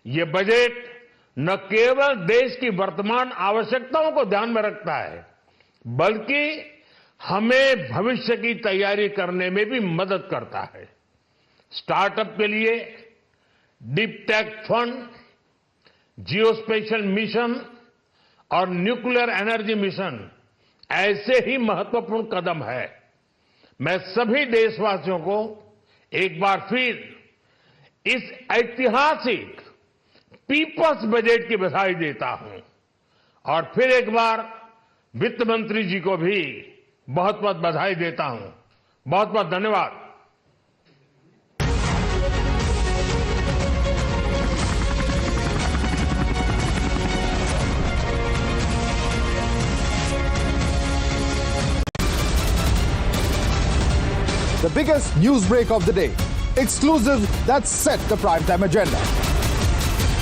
ये बजट न केवल देश की वर्तमान आवश्यकताओं को ध्यान में रखता है, बल्कि हमें भविष्य की तैयारी करने में भी मदद करता है। स्टार्टअप के लिए deep tech fund, geospatial mission और न्यूक्लियर एनर्जी मिशन ऐसे ही महत्वपूर्ण कदम है। मैं सभी देशवासियों को एक बार फिर इस ऐतिहासिक पीपल्स बजट की बधाई देता हूं, और फिर एक बार वित्त मंत्री जी को भी बहुत बहुत बधाई देता हूं। बहुत बहुत धन्यवाद। The biggest news break of the day. Exclusive that set the primetime agenda.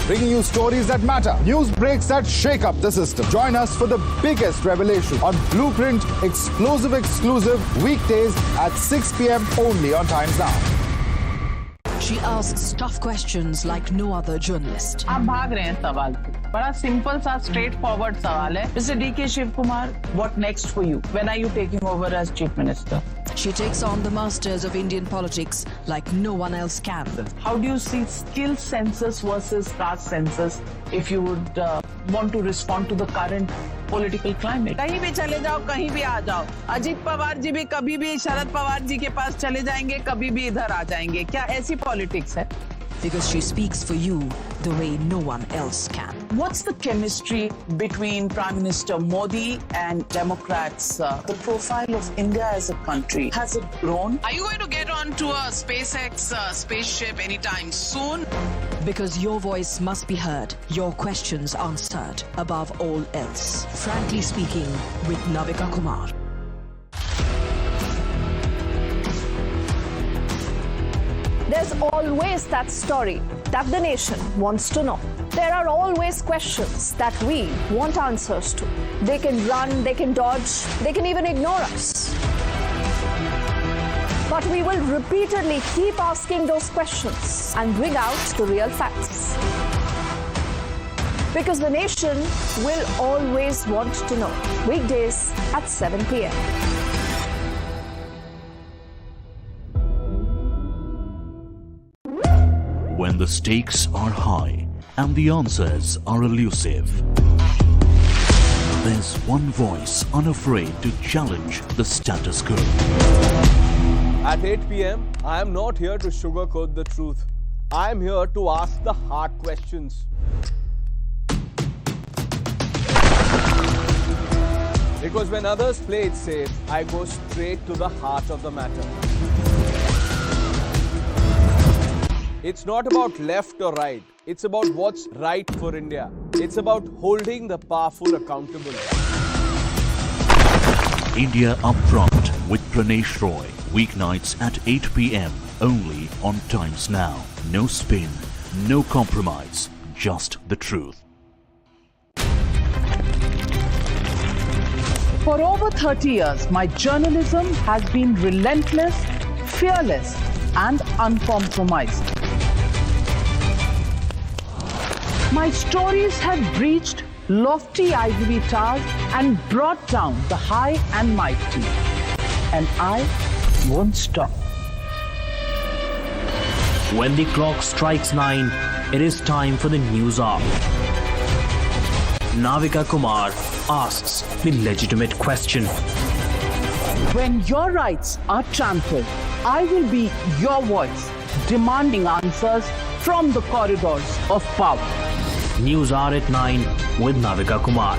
Bringing you stories that matter. News breaks that shake up the system. Join us for the biggest revelation on Blueprint exclusive weekdays at 6 p.m. only on Times Now. She asks tough questions like no other journalist. आप भाग रहे हैं सवाल से। बड़ा simple सा straight forward सवाल है। Mr. D.K. Shiv Kumar, what next for you? When are you taking over as Chief Minister? She takes on the masters of Indian politics like no one else can. How do you see skill census versus caste census if you would want to respond to the current political climate? कहीं भी चले जाओ, कहीं भी आ जाओ। अजीत पवार जी भी कभी भी शरद पवार जी के पास चले जाएंगे, कभी भी इधर आ जाएंगे। क्या ऐसी पॉलिटिक्स है? Because she speaks for you the way no one else can. What's the chemistry between Prime Minister Modi and Democrats? The profile of India as a country, has it grown? Are you going to get onto a SpaceX spaceship anytime soon? Because your voice must be heard, your questions answered above all else. Frankly Speaking with Navika Kumar. There's always that story that the nation wants to know. There are always questions that we want answers to. They can run, they can dodge, they can even ignore us. But we will repeatedly keep asking those questions and bring out the real facts. Because the nation will always want to know. Weekdays at 7 p.m. When the stakes are high and the answers are elusive, there's one voice unafraid to challenge the status quo. At 8 p.m., I am not here to sugarcoat the truth. I am here to ask the hard questions. Because when others play it safe, I go straight to the heart of the matter. It's not about left or right. It's about what's right for India. It's about holding the powerful accountable. India Upfront with Pranesh Roy. Weeknights at 8 p.m. only on Times Now. No spin, no compromise, just the truth. For over 30 years, my journalism has been relentless, fearless, and uncompromised. My stories have breached lofty ivory towers and brought down the high and mighty. And I won't stop. When the clock strikes 9, it is time for the news hour. Navika Kumar asks the legitimate question. When your rights are trampled, I will be your voice, demanding answers from the corridors of power. News Hour at 9 with Navika Kumar.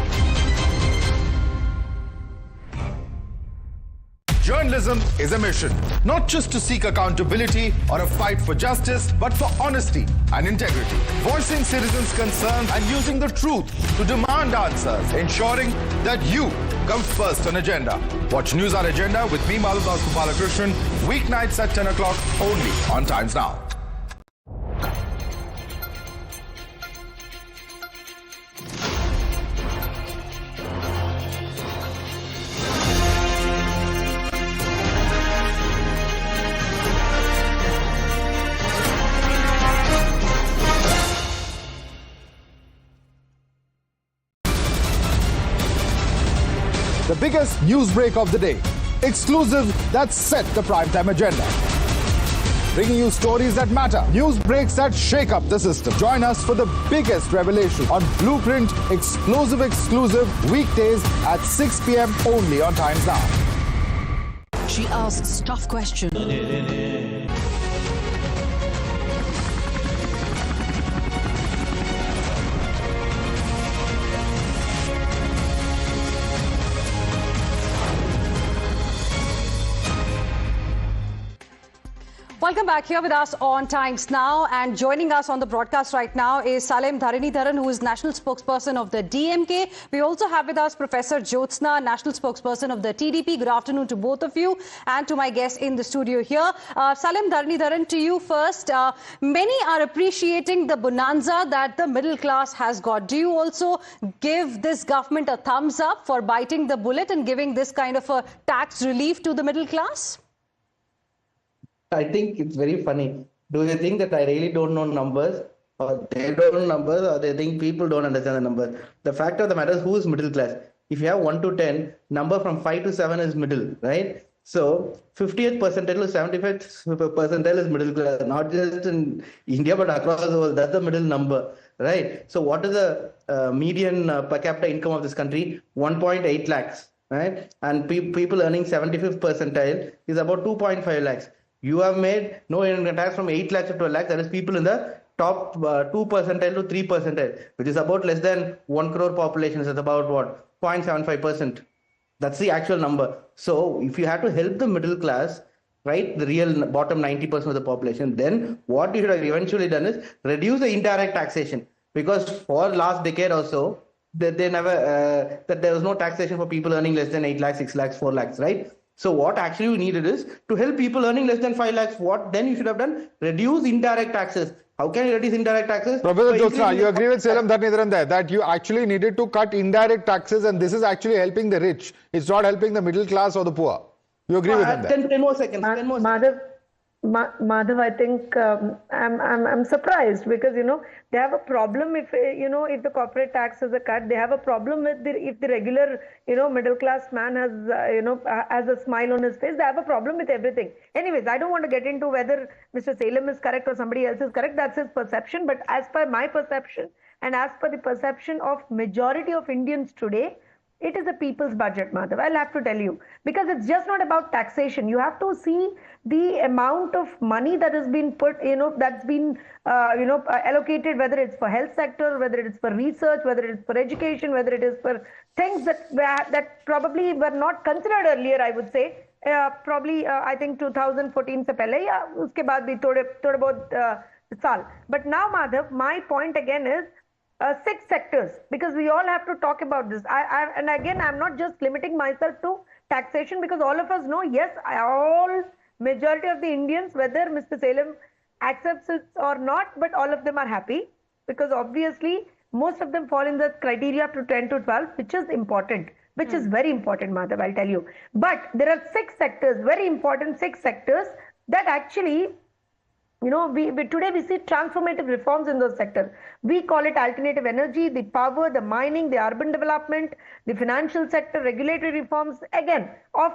Journalism is a mission, not just to seek accountability or a fight for justice, but for honesty and integrity. Voicing citizens' concerns and using the truth to demand answers, ensuring that you come first on agenda. Watch News Hour Agenda with me, Madhudas Gopalakrishnan, weeknights at 10 o'clock only on Times Now. The biggest news break of the day. Exclusive that set the primetime agenda. Bringing you stories that matter. News breaks that shake up the system. Join us for the biggest revelation on Blueprint Exclusive weekdays at 6 p.m. only on Times Now. She asks tough questions. Welcome back. Here with us on Times Now, and joining us on the broadcast right now is Salem Dharanidharan, who is National Spokesperson of the DMK. We also have with us Professor Jyotsna, National Spokesperson of the TDP. Good afternoon to both of you and to my guests in the studio here. Salem Dharanidharan, to you first. Many are appreciating the bonanza that the middle class has got. Do you also give this government a thumbs up for biting the bullet and giving this kind of a tax relief to the middle class? I think it's very funny. Do you think that I really don't know numbers, or they don't know numbers, or they think people don't understand the numbers? The fact of the matter is, who is middle class? If you have 1 to 10, number from 5 to 7 is middle, right? So 50th percentile to 75th percentile is middle class, not just in India but across the world. That's the middle number, right? So what is the median per capita income of this country? 1.8 lakhs, right? And people earning 75th percentile is about 2.5 lakhs. You have made no income tax from 8 lakhs to 12 lakhs. That is people in the top 2 percentile to 3 percentile, which is about less than 1 crore population. It's about what? 0.75%. That's the actual number. So if you have to help the middle class, right, the real bottom 90% of the population, then what you should have eventually done is reduce the indirect taxation. Because for last decade or so, that there was no taxation for people earning less than 8 lakhs, 6 lakhs, 4 lakhs, right? So what actually we needed is to help people earning less than 5 lakhs. What then you should have done? Reduce indirect taxes. How can you reduce indirect taxes? Professor Jyotsna, you agree with Selam Dhanidharan there that you actually needed to cut indirect taxes and this is actually helping the rich. It's not helping the middle class or the poor. You agree with him there? 10 more seconds. 10 more seconds. Madhav, I think I'm surprised because they have a problem if if the corporate tax is a cut. They have a problem with if the regular middle class man has has a smile on his face. They have a problem with everything. Anyways, I don't want to get into whether Mr. Salem is correct or somebody else is correct. That's his perception. But as per my perception and as per the perception of majority of Indians today, it is a people's budget, Madhav. I'll have to tell you, because it's just not about taxation. You have to see the amount of money that has been put, that's been, allocated, whether it's for health sector, whether it is for research, whether it is for education, whether it is for things that probably were not considered earlier, I would say. Probably, I think 2014 se pehle, ya uske baad bhi thode bahut saal. But now, Madhav, my point again is, 6 sectors, because we all have to talk about this. And again, I'm not just limiting myself to taxation, because all of us know, yes, majority of the Indians, whether Mr. Salem accepts it or not, but all of them are happy, because obviously most of them fall in the criteria up to 10 to 12, which is important, which is very important, Madhav, I'll tell you. But there are 6 sectors, very important 6 sectors that actually, today we see transformative reforms in those sectors. We call it alternative energy, the power, the mining, the urban development, the financial sector, regulatory reforms, again,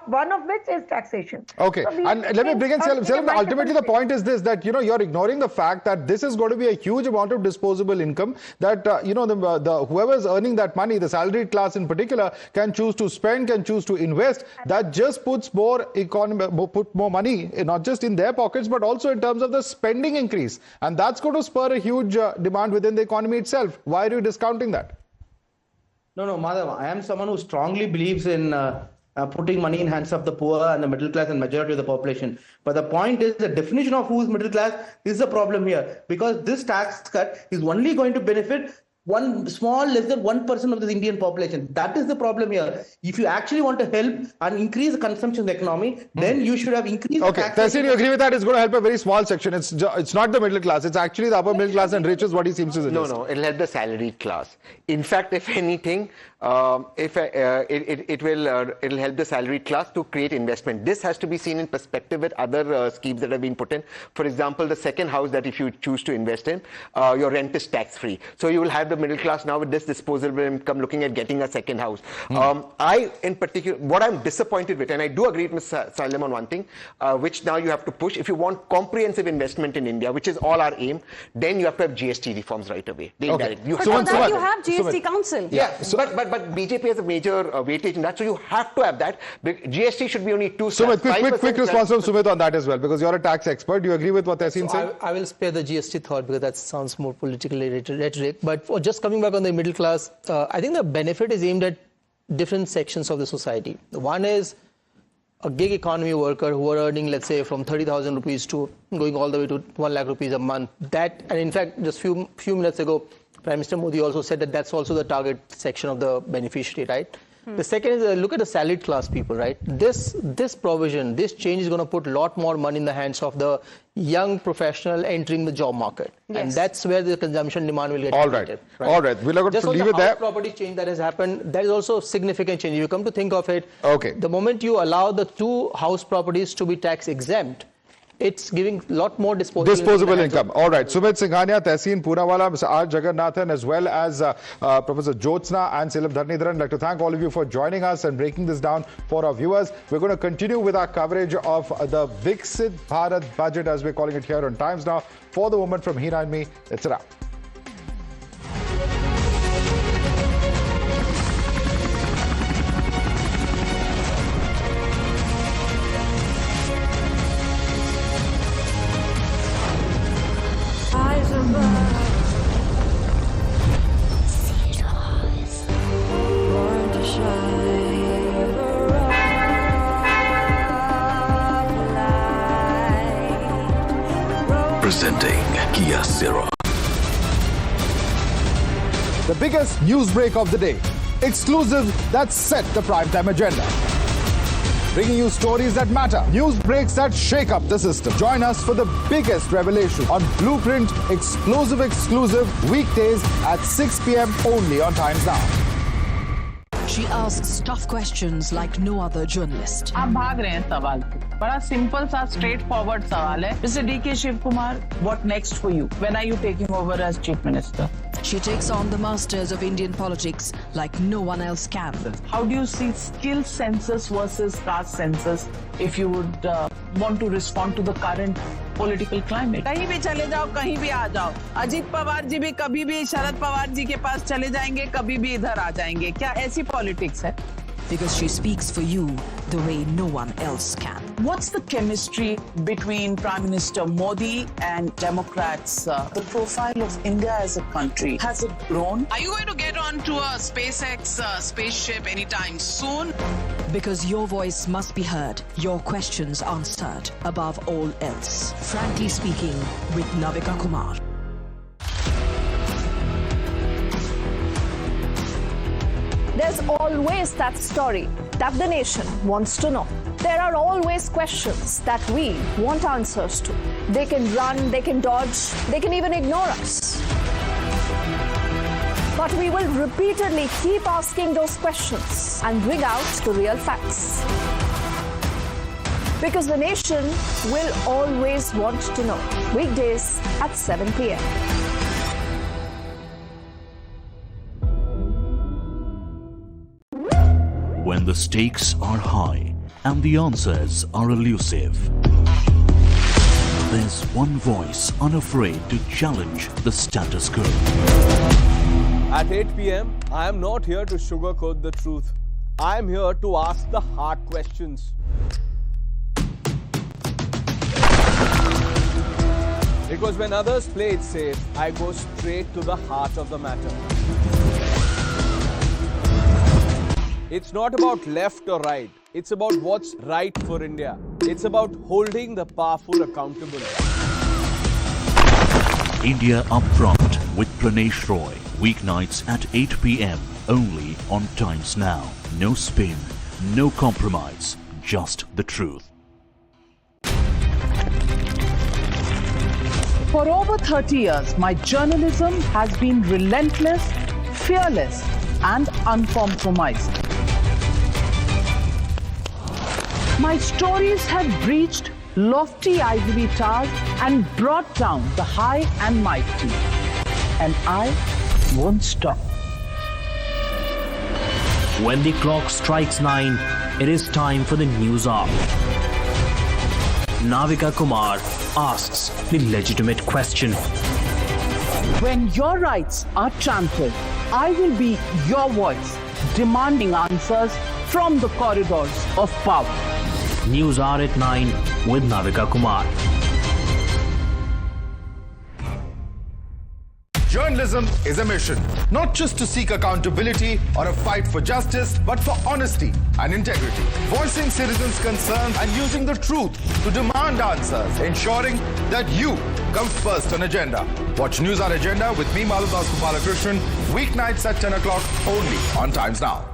one of which is taxation. Okay, So and let me bring in Selam. Ultimately, the point is this, that, you're ignoring the fact that this is going to be a huge amount of disposable income that, whoever is earning that money, the salaried class in particular, can choose to spend, can choose to invest. That just puts more money, not just in their pockets, but also in terms of the spending increase. And that's going to spur a huge demand within the economy itself. Why are you discounting that? No, Madhav, I am someone who strongly believes in putting money in hands of the poor and the middle class and majority of the population. But the point is, the definition of who is middle class is the problem here, because this tax cut is only going to benefit less than 1% of the Indian population. That is the problem here. If you actually want to help and increase the consumption of the economy, then you should have increased the taxation. Tehseen, you agree with that? It's going to help a very small section. It's not the middle class. It's actually the upper middle class and rich is what he seems to suggest. No, it'll help the salaried class. In fact, if anything, it'll help the salaried class to create investment. This has to be seen in perspective with other schemes that have been put in. For example, the second house that if you choose to invest in, your rent is tax-free. So you will have the middle class now with this disposable income looking at getting a second house. In particular, what I'm disappointed with, and I do agree with Mr. Salem on one thing, which now you have to push. If you want comprehensive investment in India, which is all our aim, then you have to have GST reforms right away. But for that you have GST Council. Yeah, but BJP has a major weightage in that, so you have to have that. GST should be only 2%. Sumit, quick response from Sumit on that as well, because you're a tax expert. Do you agree with what Tehseen said? I will spare the GST thought because that sounds more politically rhetoric. But for just coming back on the middle class, I think the benefit is aimed at different sections of the society. One is a gig economy worker who are earning, let's say, from 30,000 rupees to going all the way to 1 lakh rupees a month. That, and in fact, just few minutes ago, Prime Minister Modi also said that that's also the target section of the beneficiary, right? The second is look at the salaried class people, right? This provision, this change is going to put a lot more money in the hands of the young professional entering the job market. Yes. And that's where the consumption demand will get created. All right. We're going to leave it there. Just on the property change that has happened, that is also significant change. If you come to think of it, okay, the moment you allow the 2 house properties to be tax exempt, it's giving a lot more disposable income. All right. Sumit Singhania, Tehseen Poonawala, Mr. R. Jagannathan, as well as Professor Jyotsna and Selam Dhanidharan. I'd like to thank all of you for joining us and breaking this down for our viewers. We're going to continue with our coverage of the Viksit Bharat budget, as we're calling it here on Times Now. For the woman from Hina and me, it's a wrap. Presenting Kia Ceron. The biggest news break of the day. Exclusive that set the primetime agenda. bringing you stories that matter, news breaks that shake up the system. Join us for the biggest revelation on Blueprint exclusive weekdays at 6 p.m. only on Times Now. She asks tough questions like no other journalist. आप भाग रहे हैं सवाल को। बड़ा simple सा straight forward सवाल है। Mr. D.K. Shivkumar, what next for you? When are you taking over as Chief Minister? She takes on the masters of Indian politics like no one else can. How do you see skill census versus caste census if you would want to respond to the current political climate? कहीं भी चले जाओ, कहीं भी आ जाओ। अजीत पवार जी भी कभी भी शरद पवार जी के पास चले जाएंगे, कभी भी इधर आ जाएंगे। क्या ऐसी पॉलिटिक्स है? Because she speaks for you the way no one else can. What's the chemistry between Prime Minister Modi and Democrats? The profile of India as a country, has it grown? Are you going to get onto a SpaceX spaceship anytime soon? Because your voice must be heard, your questions answered, above all else. Frankly Speaking with Navika Kumar. There's always that story that the nation wants to know. There are always questions that we want answers to. They can run, they can dodge, they can even ignore us. But we will repeatedly keep asking those questions and bring out the real facts. Because the nation will always want to know. Weekdays at 7 p.m. When the stakes are high and the answers are elusive, there's one voice unafraid to challenge the status quo. At 8 p.m., I am not here to sugarcoat the truth. I am here to ask the hard questions. Because when others play it safe, I go straight to the heart of the matter. It's not about left or right. It's about what's right for India. It's about holding the powerful accountable. India Upfront with Pranesh Roy. Weeknights at 8 p.m. only on Times Now. No spin, no compromise, just the truth. For over 30 years, my journalism has been relentless, fearless, and uncompromised. My stories have breached lofty ivory towers and brought down the high and mighty. And I won't stop. When the clock strikes 9, it is time for the news hour. Navika Kumar asks the legitimate question. When your rights are trampled, I will be your voice, demanding answers from the corridors of power. News hour at 9 with Navika Kumar. Journalism is a mission, not just to seek accountability or a fight for justice, but for honesty and integrity. Voicing citizens' concerns and using the truth to demand answers, ensuring that you come first on agenda. Watch News Hour Agenda with me, Maludas Gopalakrishnan, weeknights at 10 o'clock only on Times Now.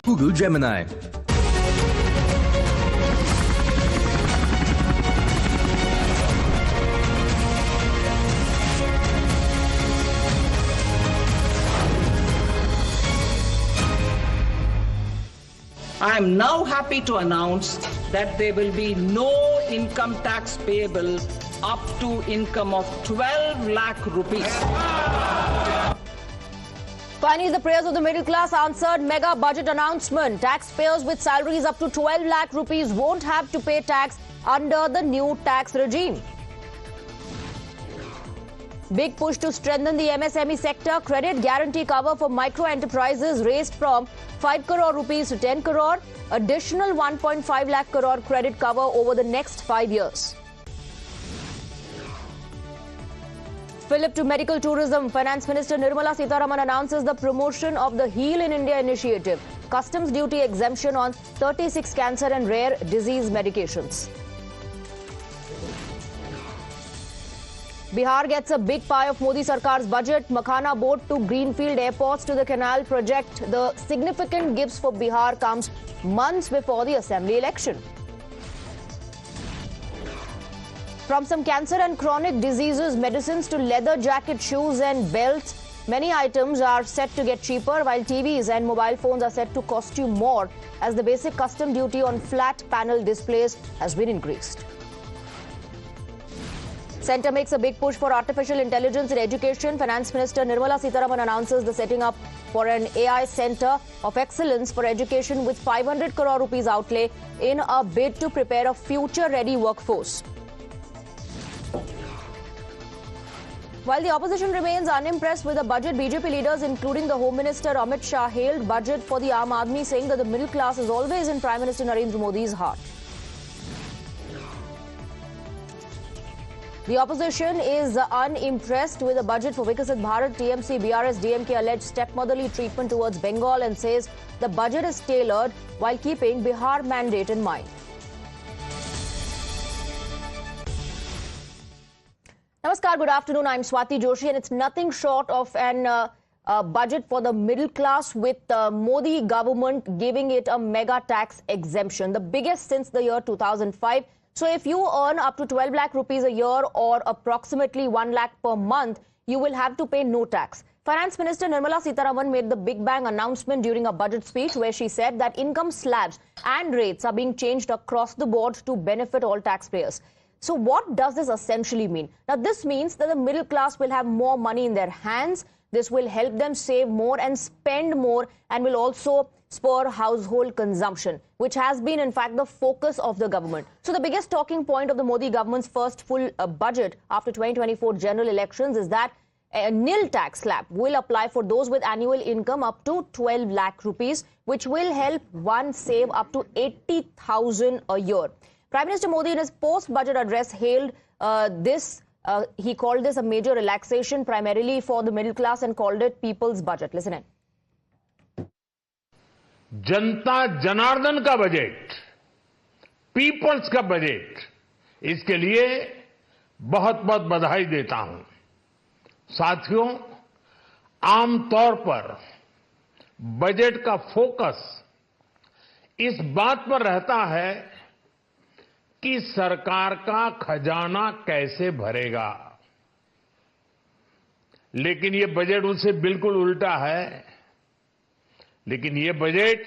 Google Gemini. I am now happy to announce that there will be no income tax payable up to income of 12 lakh rupees. Finally, the prayers of the middle class answered mega budget announcement. Taxpayers with salaries up to 12 lakh rupees won't have to pay tax under the new tax regime. Big push to strengthen the MSME sector. Credit guarantee cover for micro enterprises raised from 5 crore rupees to 10 crore. Additional 1.5 lakh crore credit cover over the next 5 years. Fillip to medical tourism. Finance Minister Nirmala Sitharaman announces the promotion of the Heal in India initiative. Customs duty exemption on 36 cancer and rare disease medications. Bihar gets a big pie of Modi Sarkar's budget. Makhana boat to greenfield airports to the canal project. The significant gifts for Bihar comes months before the assembly election. From some cancer and chronic diseases, medicines to leather jacket, shoes and belts, many items are set to get cheaper, while TVs and mobile phones are set to cost you more as the basic custom duty on flat panel displays has been increased. Centre makes a big push for artificial intelligence in education. Finance Minister Nirmala Sitharaman announces the setting up for an AI Centre of Excellence for Education with 500 crore rupees outlay in a bid to prepare a future-ready workforce. While the opposition remains unimpressed with the budget, BJP leaders, including the Home Minister Amit Shah, hailed budget for the Aam Aadmi, saying that the middle class is always in Prime Minister Narendra Modi's heart. The opposition is unimpressed with the budget for Vikasit Bharat. TMC, BRS, DMK alleged stepmotherly treatment towards Bengal and says the budget is tailored while keeping Bihar mandate in mind. Namaskar, good afternoon. I'm Swati Joshi, and it's nothing short of an budget for the middle class, with Modi government giving it a mega tax exemption, the biggest since the year 2005. So if you earn up to 12 lakh rupees a year or approximately 1 lakh per month, you will have to pay no tax. Finance Minister Nirmala Sitharaman made the big bang announcement during a budget speech where she said that income slabs and rates are being changed across the board to benefit all taxpayers. So what does this essentially mean? Now, this means that the middle class will have more money in their hands. This will help them save more and spend more, and will also spur household consumption, which has been, in fact, the focus of the government. So the biggest talking point of the Modi government's first full budget after 2024 general elections is that a nil tax slab will apply for those with annual income up to 12 lakh rupees, which will help one save up to 80,000 a year. Prime Minister Modi, in his post-budget address, hailed this. He called this a major relaxation primarily for the middle class and called it people's budget. Listen in. जनता जनार्दन का budget, peoples का budget, इसके लिए बहुत बहुत बधाई देता हूं। साथियों, आमतौर पर बजट का फोकस इस बात पर रहता है कि सरकार का खजाना कैसे भरेगा, लेकिन ये बजट उससे बिल्कुल उल्टा है। लेकिन ये बजट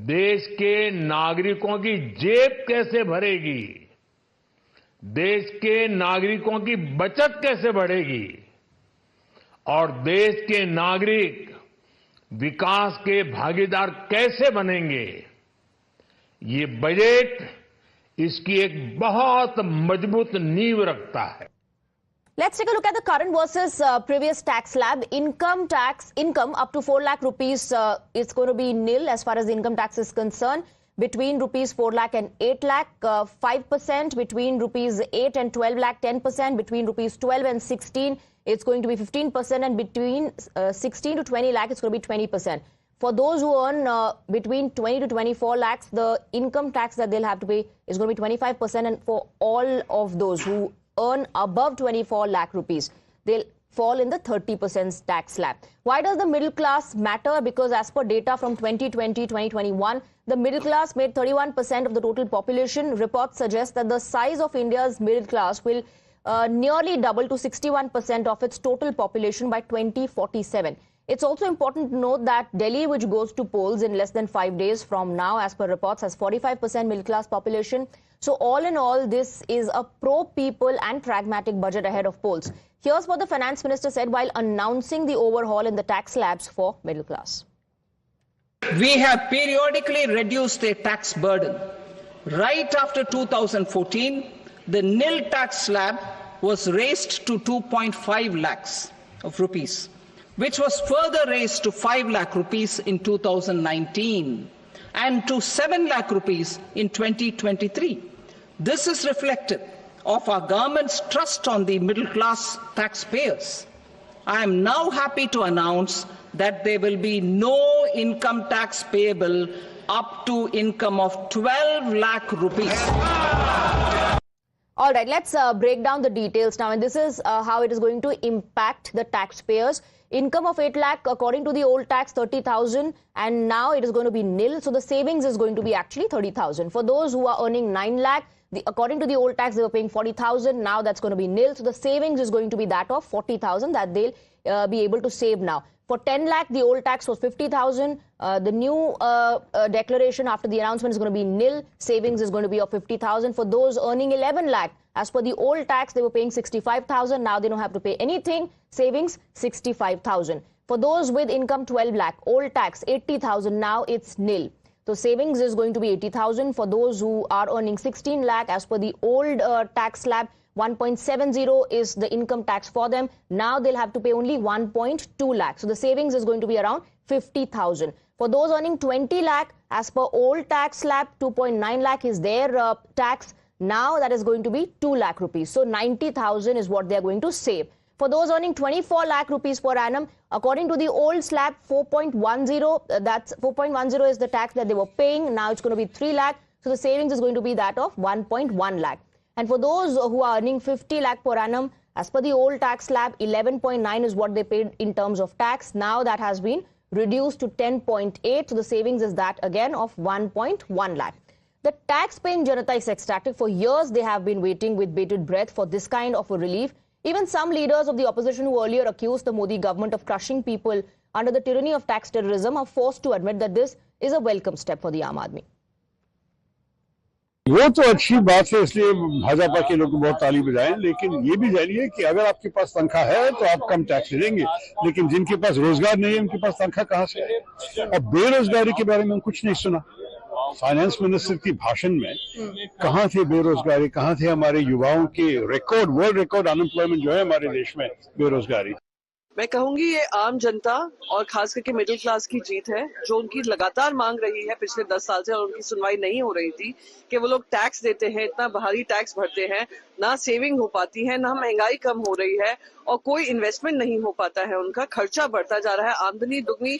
देश के नागरिकों की जेब कैसे भरेगी, देश के नागरिकों की बचत कैसे बढ़ेगी और देश के नागरिक विकास के भागीदार कैसे बनेंगे, ये बजट इसकी एक बहुत मजबूत नींव रखता है। Let's take a look at the current versus previous tax slab. Income up to 4 lakh rupees, it's going to be nil as far as the income tax is concerned. Between rupees 4 lakh and 8 lakh, 5%. Between rupees 8 and 12 lakh, 10%. Between rupees 12 and 16, it's going to be 15%. And between 16 to 20 lakh, it's going to be 20%. For those who earn between 20 to 24 lakhs, the income tax that they'll have to pay is going to be 25%. And for all of those who earn above 24 lakh rupees, they'll fall in the 30% tax slab. Why does the middle class matter? Because as per data from 2020-2021, the middle class made 31% of the total population. Reports suggest that the size of India's middle class will nearly double to 61% of its total population by 2047. It's also important to note that Delhi, which goes to polls in less than 5 days from now, as per reports, has 45% middle class population. So all in all, this is a pro-people and pragmatic budget ahead of polls. Here's what the finance minister said while announcing the overhaul in the tax slabs for middle class. We have periodically reduced the tax burden. Right after 2014, the nil tax slab was raised to 2.5 lakhs of rupees, which was further raised to 5 lakh rupees in 2019 and to 7 lakh rupees in 2023. This is reflective of our government's trust on the middle class taxpayers, I am now happy to announce that there will be no income tax payable up to income of 12 lakh rupees. All right, let's break down the details now. And this is how it is going to impact the taxpayers. Income of 8 lakh, according to the old tax, 30,000, and now it is going to be nil. So the savings is going to be actually 30,000. For those who are earning 9 lakh, according to the old tax, they were paying 40,000. Now that's going to be nil. So the savings is going to be that of 40,000 that they'll be able to save now. For 10 lakh, the old tax was 50,000. The new declaration after the announcement is going to be nil. Savings is going to be of 50,000. For those earning 11 lakh, as per the old tax, they were paying 65,000. Now they don't have to pay anything. Savings 65,000. For those with income 12 lakh, old tax 80,000. Now it's nil. So savings is going to be 80,000. For those who are earning 16 lakh, as per the old tax slab, 1.70 is the income tax for them. Now they'll have to pay only 1.2 lakh. So the savings is going to be around 50,000. For those earning 20 lakh, as per old tax slab, 2.9 lakh is their tax. Now that is going to be 2 lakh rupees. So 90,000 is what they are going to save. For those earning 24 lakh rupees per annum, according to the old slab, 4.10, that's 4.10 is the tax that they were paying. Now it's going to be 3 lakh. So the savings is going to be that of 1.1 lakh. And for those who are earning 50 lakh per annum, as per the old tax slab, 11.9 is what they paid in terms of tax. Now that has been reduced to 10.8. So the savings is that again of 1.1 lakh. The tax-paying Janata is ecstatic. For years, they have been waiting with bated breath for this kind of a relief. Even some leaders of the opposition who earlier accused the Modi government of crushing people under the tyranny of tax terrorism are forced to admit that this is a welcome step for the Aam Aadmi. वो तो अच्छी बात है, इसलिए भाजपा के लोग बहुत ताली बजाएं, लेकिन ये भी जानिए कि अगर आपके पास तनख्वाह है तो आप कम टैक्स देंगे, लेकिन जिनके पास रोजगार नहीं है उनके पास तनख्वाह कहां से है? और बेरोजगारी के बारे में कुछ नहीं सुना। फाइनेंस मिनिस्टर की भाषण में कहां थे बेरोजगारी, कहां थे हमारे युवाओं के रिकॉर्ड, वर्ल्ड रिकॉर्ड अनएम्प्लॉयमेंट जो है हमारे देश में, बेरोजगारी। मैं कहूंगी ये आम जनता और खास करके मिडिल क्लास की जीत है, जो उनकी लगातार मांग रही है पिछले 10 साल से, और उनकी सुनवाई नहीं हो रही थी कि वो लोग टैक्स देते हैं, इतना भारी टैक्स भरते हैं, ना सेविंग हो पाती है, ना महंगाई कम हो रही है और कोई इन्वेस्टमेंट नहीं हो पाता है, उनका खर्चा बढ़ता जा रहा है, आमदनी दुगनी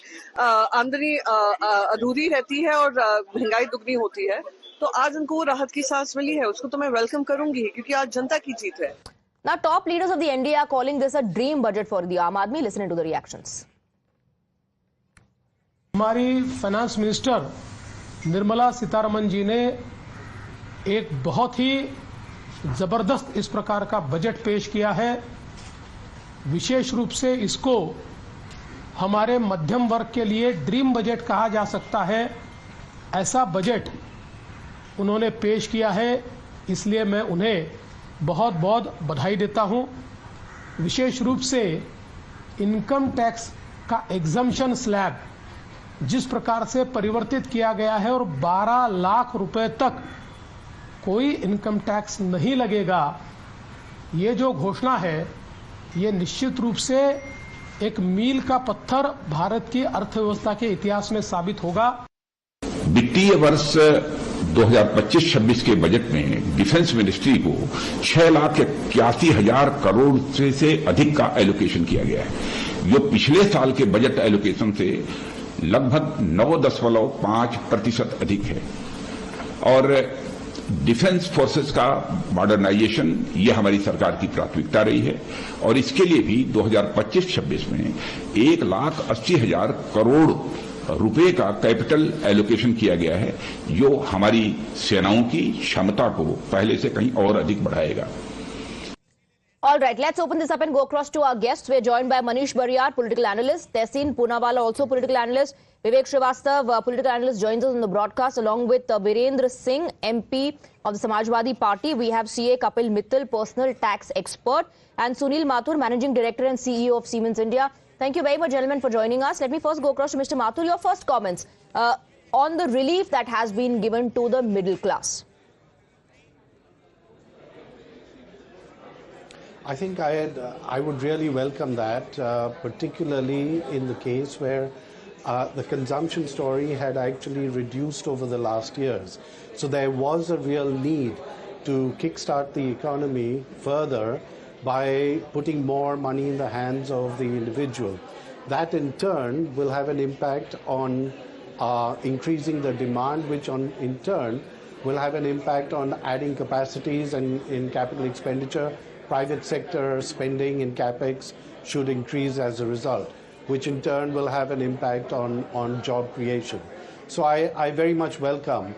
अधूरी रहती है और महंगाई दुगनी होती है। तो आज उनको वो राहत की सांस मिली है, उसको तो मैं वेलकम करूंगी क्योंकि आज जनता की जीत है। Now, top leaders of the NDA are calling this a dream budget for the Aam Aadmi. Listen to the reactions. हमारी फाइनेंस मिनिस्टर निर्मला सीतारमन जी ने एक बहुत ही जबरदस्त इस प्रकार का बजट पेश किया है। विशेष रूप से इसको हमारे मध्यम वर्ग के लिए ड्रीम बजट कहा जा सकता है। ऐसा बजट उन्होंने पेश किया है, इसलिए मैं उन्हें बहुत बहुत बधाई देता हूं। विशेष रूप से इनकम टैक्स का एग्जम्पशन स्लैब जिस प्रकार से परिवर्तित किया गया है और 12 लाख रुपए तक कोई इनकम टैक्स नहीं लगेगा, ये जो घोषणा है ये निश्चित रूप से एक मील का पत्थर भारत की अर्थव्यवस्था के इतिहास में साबित होगा। वित्तीय वर्ष 2025-26 के बजट में डिफेंस मिनिस्ट्री को 6,81,000 करोड़ से अधिक का एलोकेशन किया गया है, जो पिछले साल के बजट एलोकेशन से लगभग 9.5% अधिक है। और डिफेंस फोर्सेस का मॉडर्नाइजेशन ये हमारी सरकार की प्राथमिकता रही है और इसके लिए भी 2025-26 में 1,80,000 करोड़ रुपए का कैपिटल एलोकेशन किया गया है, जो हमारी सेनाओं की क्षमता को पहले से कहीं और अधिक बढ़ाएगा। All right, let's open this up and go across to our guests. We're joined by Manish Bariyar, political analyst, Tehseen Poonawala, also political analyst, Vivek Srivastav, political analyst, joins us on the broadcast, along with Virendra Singh, MP of the Samajwadi Party. We have CA Kapil Mittal, personal tax expert, and Sunil Mathur, managing director and CEO of Siemens India. Thank you very much, gentlemen, for joining us. Let me first go across to Mr. Mathur. Your first comments on the relief that has been given to the middle class. I think I would really welcome that, particularly in the case where the consumption story had actually reduced over the last years. So there was a real need to kickstart the economy further by putting more money in the hands of the individual. That in turn will have an impact on increasing the demand, which in turn will have an impact on adding capacities and in capital expenditure. Private sector spending in capex should increase as a result, which in turn will have an impact on job creation. So I very much welcome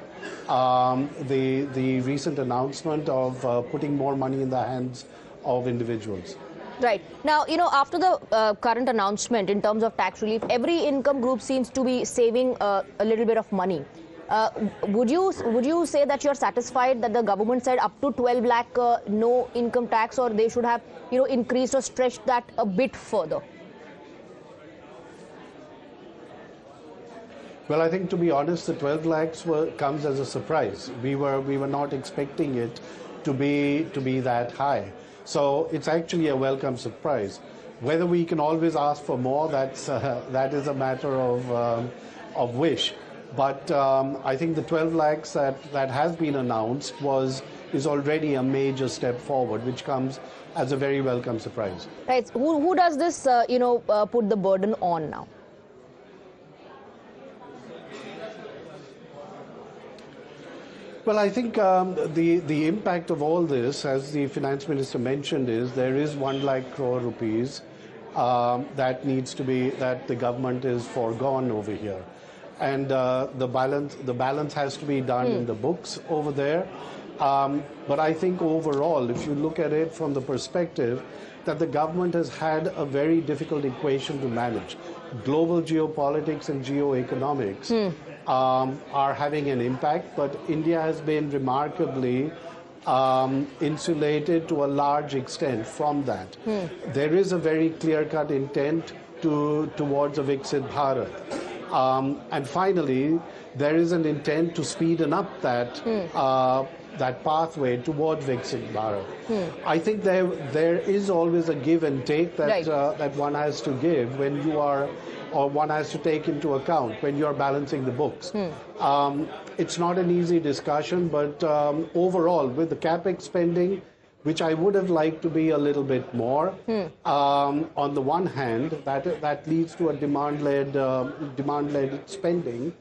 the recent announcement of putting more money in the hands of individuals. Right. Now, after the current announcement in terms of tax relief, every income group seems to be saving a little bit of money. Would you say that you're satisfied that the government said up to 12 lakh no income tax, or they should have increased or stretched that a bit further? Well, I think, to be honest, the 12 lakhs comes as a surprise. We were not expecting it to be that high. So it's actually a welcome surprise. Whether we can always ask for more, that is a matter of wish. But I think the 12 lakhs that has been announced is already a major step forward, which comes as a very welcome surprise. Right. Who does this put the burden on now? Well, I think the impact of all this, as the finance minister mentioned, is there is 1 lakh crore rupees that the government is foregone over here, and the balance has to be done in the books over there. But I think overall, if you look at it from the perspective that the government has had a very difficult equation to manage, global geopolitics and geoeconomics are having an impact, but India has been remarkably insulated to a large extent from that. There is a very clear-cut intent towards a Viksit Bharat. And finally, there is an intent to speeden up that pathway towards Viksit Bharat. I think there is always a give and take that one has to give when you are, or one has to take into account when you are balancing the books. It's not an easy discussion, but overall, with the capex spending, which I would have liked to be a little bit more, on the one hand, that leads to a demand-led spending.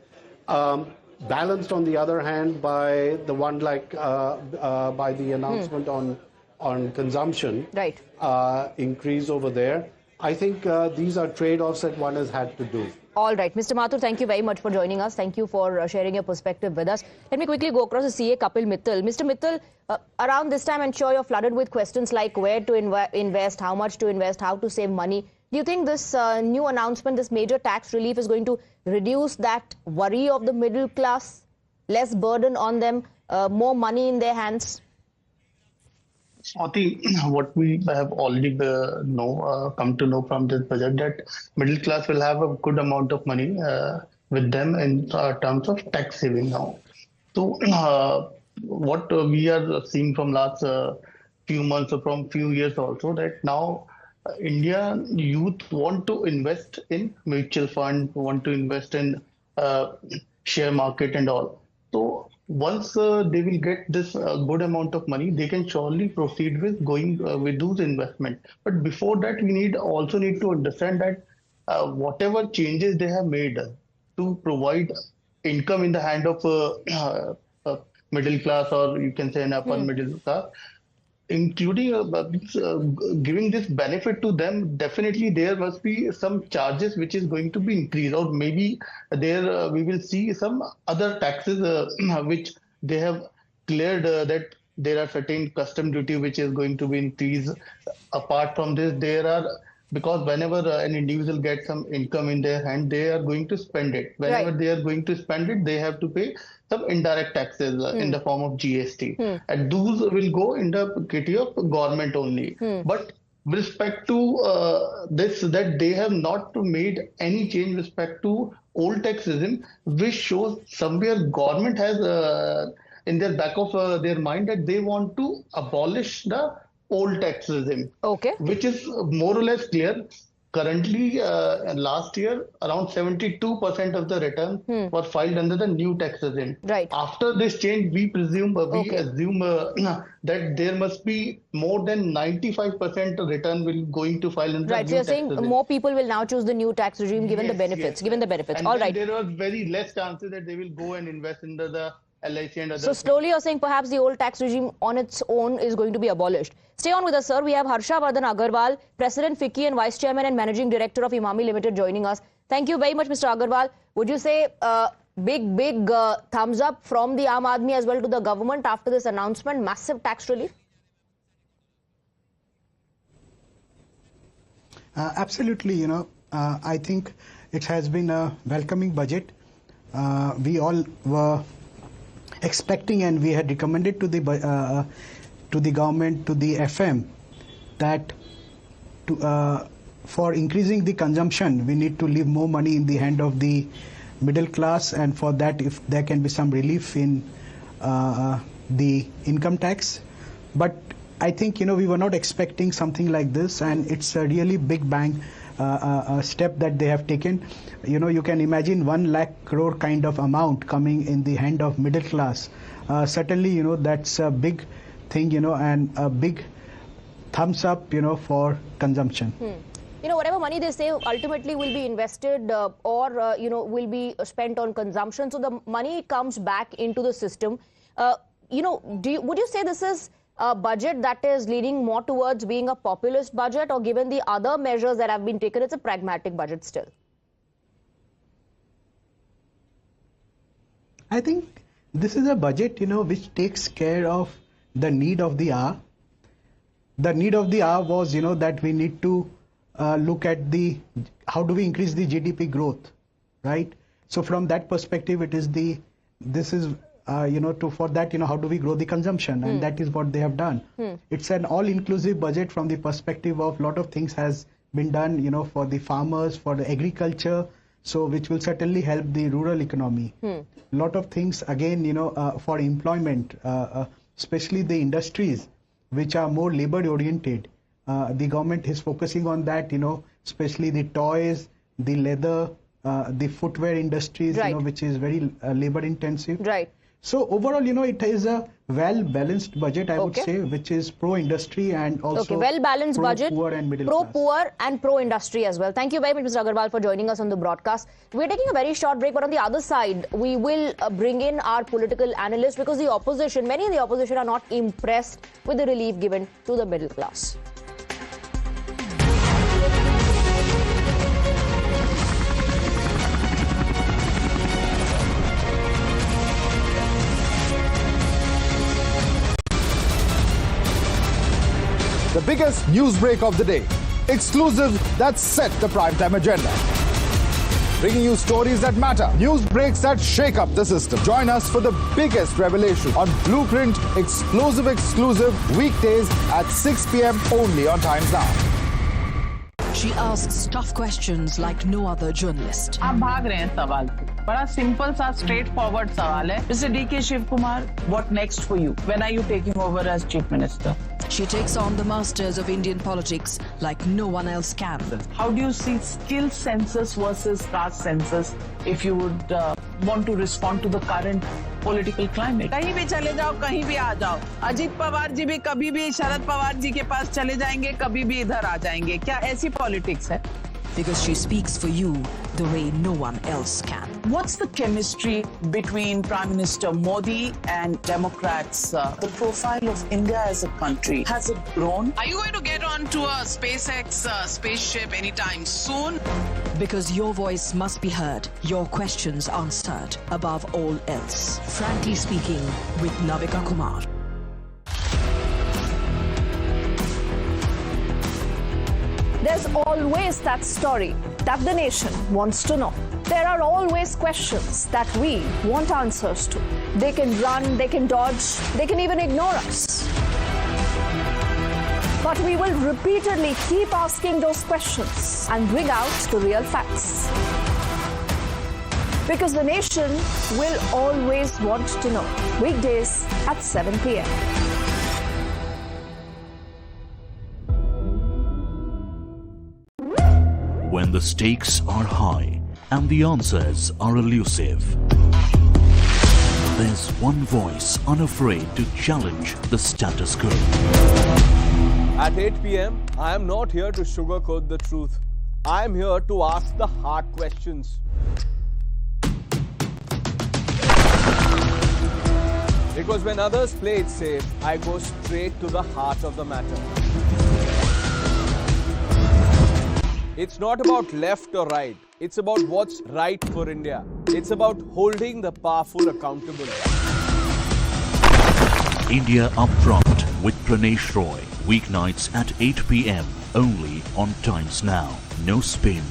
Balanced on the other hand by the 1 lakh by the announcement on consumption increase over there. I think these are trade-offs that one has had to do. All right. Mr. Mathur, thank you very much for joining us. Thank you for sharing your perspective with us. Let me quickly go across to CA Kapil Mittal. Mr. Mittal, around this time, I'm sure you're flooded with questions like where to invest, how much to invest, how to save money. Do you think this new announcement, this major tax relief is going to reduce that worry of the middle class, less burden on them, more money in their hands? Swati, what we have already come to know from this budget, that middle class will have a good amount of money with them in terms of tax saving now. So what we are seeing from last few months or from few years also, that now Indian youth want to invest in mutual fund, want to invest in share market and all. So once they will get this good amount of money, they can surely proceed with going with those investment. But before that, we also need to understand that whatever changes they have made to provide income in the hand of middle class, or you can say an upper middle class, including giving this benefit to them, definitely there must be some charges which is going to be increased, or maybe there we will see some other taxes which they have cleared, that there are certain custom duty which is going to be increased. Apart from this, there are, because whenever an individual gets some income in their hand, they are going to spend it. Whenever they are going to spend it, they have to pay some indirect taxes in the form of GST. And those will go in the kitty of government only. But with respect to this, that they have not made any change with respect to old tax regime, which shows somewhere government has in their back of their mind that they want to abolish the old tax regime, which is more or less clear. currently, last year, around 72% of the return were filed under the new tax regime. Right. After this change, we assume that there must be more than 95% return will going to file in the right. new So you're tax saying regime. more people will now choose the new tax regime given the benefits. Given the benefits. And All then right. there was very less chances that they will go and invest in the LIC and other. So slowly you're saying perhaps the old tax regime on its own is going to be abolished. Stay on with us, sir. We have Harsha Vardhan Agarwal, President FICCI and Vice Chairman and Managing Director of Imami Limited joining us. Thank you very much, Mr. Agarwal. Would you say big thumbs up from the Aam Aadmi as well to the government after this announcement, massive tax relief? Absolutely, I think it has been a welcoming budget. We all were expecting and we had recommended to the government, to the FM, that for increasing the consumption, we need to leave more money in the hand of the middle class, and for that, if there can be some relief in the income tax. But I think, we were not expecting something like this, and it's a really big bang step that they have taken. You can imagine 1 lakh crore kind of amount coming in the hand of middle class. Certainly, that's a big thing, and a big thumbs up, for consumption. Whatever money they save ultimately will be invested or, will be spent on consumption. So the money comes back into the system. Would you say this is a budget that is leaning more towards being a populist budget, or given the other measures that have been taken, it's a pragmatic budget still? I think this is a budget, which takes care of the need of the hour. The need of the hour was, that we need to look at how do we increase the GDP growth, right? So from that perspective, for that, how do we grow the consumption? And that is what they have done. It's an all-inclusive budget from the perspective of a lot of things has been done, for the farmers, for the agriculture, so which will certainly help the rural economy. A lot of things, again, for employment, especially the industries which are more labor-oriented. The government is focusing on that, especially the toys, the leather, the footwear industries, right. Which is very labor-intensive. Right. So overall, it is a well-balanced budget, I would say, which is pro-industry and also well-balanced budget, pro-poor and middle pro-poor and pro-industry as well. Thank you very much, Mr. Agarwal, for joining us on the broadcast. We're taking a very short break, but on the other side, we will bring in our political analyst, because the opposition, many in the opposition are not impressed with the relief given to the middle class. The biggest news break of the day. Exclusive that set the primetime agenda. Bringing you stories that matter. News breaks that shake up the system. Join us for the biggest revelation on Blueprint Exclusive weekdays at 6 p.m. only on Times Now. She asks tough questions like no other journalist. आप भाग रहे हैं सवाल से. बड़ा simple सा straight forward सवाल है. Mr. D.K. Shivkumar, what next for you? When are you taking over as Chief Minister? She takes on the masters of Indian politics like no one else can. How do you see skill census versus caste census if you would want to respond to the current political climate? कहीं भी चले जाओ, कहीं भी आ जाओ. अजीत पवार जी भी कभी भी शरद पवार जी के पास चले जाएंगे, कभी भी इधर आ जाएंगे. क्या ऐसी पॉलिटिक्स है? Because she speaks for you the way no one else can. What's the chemistry between Prime Minister Modi and Democrats? The profile of India as a country, has it grown? Are you going to get onto a SpaceX spaceship anytime soon? Because your voice must be heard, your questions answered above all else. Frankly Speaking with Navika Kumar. There's always that story that the nation wants to know. There are always questions that we want answers to. They can run, they can dodge, they can even ignore us. But we will repeatedly keep asking those questions and bring out the real facts. Because the nation will always want to know. Weekdays at 7 p.m. when the stakes are high and the answers are elusive. There's one voice unafraid to challenge the status quo. At 8 p.m., I am not here to sugarcoat the truth. I am here to ask the hard questions. Because when others play it safe, I go straight to the heart of the matter. It's not about left or right. It's about what's right for India. It's about holding the powerful accountable. India Upfront with Pranesh Roy, weeknights at 8 p.m. only on Times Now. No spin,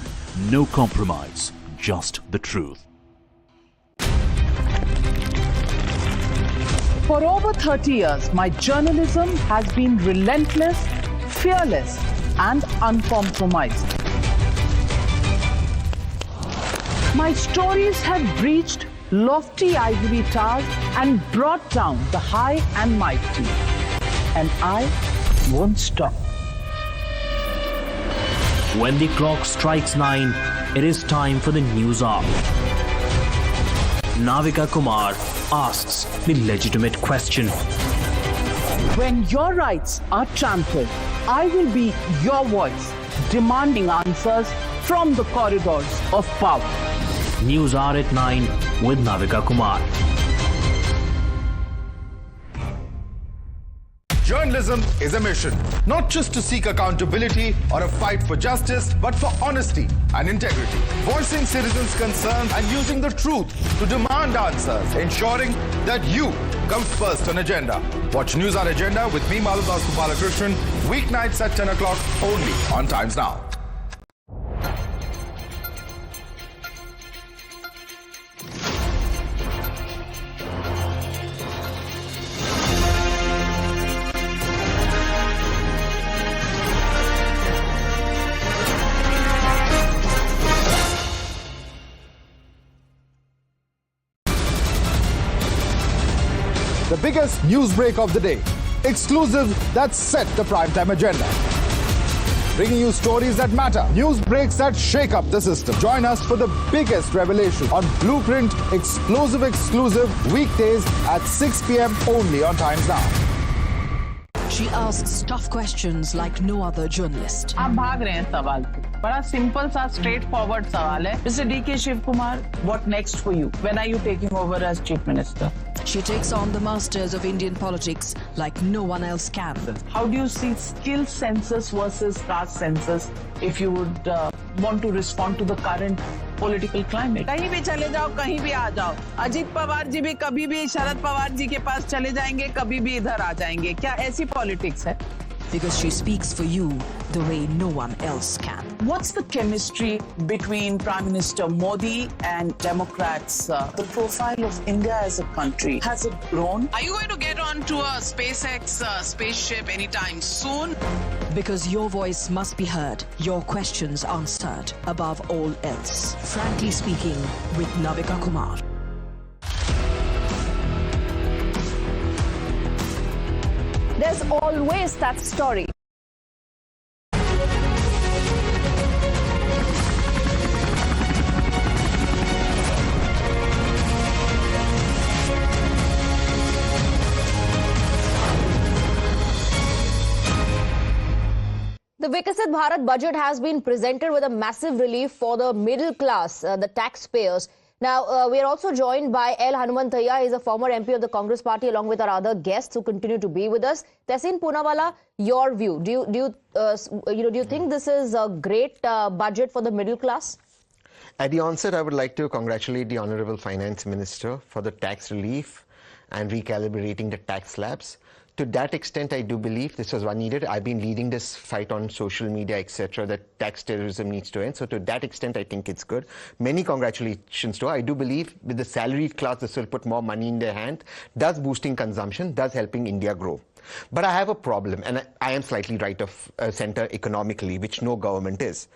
no compromise, just the truth. For over 30 years, my journalism has been relentless, fearless, and uncompromised. My stories have breached lofty ivory towers and brought down the high and mighty. And I won't stop. When the clock strikes 9, it is time for the news hour. Navika Kumar asks the legitimate question. When your rights are trampled, I will be your voice, demanding answers from the corridors of power. News Hour at 9 with Navika Kumar. Journalism is a mission, not just to seek accountability or a fight for justice, but for honesty and integrity. Voicing citizens' concerns and using the truth to demand answers, ensuring that you come first on agenda. Watch News Hour Agenda with me, Maludas Gopalakrishnan, weeknights at 10 o'clock only on Times Now. The biggest news break of the day. Exclusive that set the primetime agenda. Bringing you stories that matter. News breaks that shake up the system. Join us for the biggest revelation on Blueprint exclusive weekdays at 6 p.m. only on Times Now. She asks tough questions like no other journalist. आप भाग रहे हैं सवाल पे. बड़ा simple सा straight forward सवाल है. Mr. D.K. Shiv Kumar, what next for you? When are you taking over as Chief Minister? She takes on the masters of Indian politics like no one else can. How do you see skill census versus caste census if you would want to respond to the current political climate? कहीं भी चले जाओ, कहीं भी आ जाओ. अजीत पवार जी भी कभी भी शरद पवार जी के पास चले जाएंगे, कभी भी इधर आ जाएंगे. क्या ऐसी पॉलिटिक्स है? Because she speaks for you the way no one else can. What's the chemistry between Prime Minister Modi and Democrats? The profile of India as a country, has it grown? Are you going to get onto a SpaceX spaceship anytime soon? Because your voice must be heard, your questions answered above all else. Frankly Speaking with Navika Kumar. There's always that story. The Viksit Bharat budget has been presented with a massive relief for the middle class, the taxpayers. Now, we are also joined by L. Hanumanthaiah. He is a former MP of the Congress party, along with our other guests who continue to be with us. Tehseen Poonawalla, your view. Do you think this is a great budget for the middle class? At the onset, I would like to congratulate the Honorable Finance Minister for the tax relief and recalibrating the tax slabs. To that extent, I do believe this was one needed. I've been leading this fight on social media, etc., that tax terrorism needs to end. So to that extent, I think it's good. Many congratulations to her. I do believe with the salaried class, this will put more money in their hand, thus boosting consumption, thus helping India grow. But I have a problem, and I am slightly right of center economically, which no government is.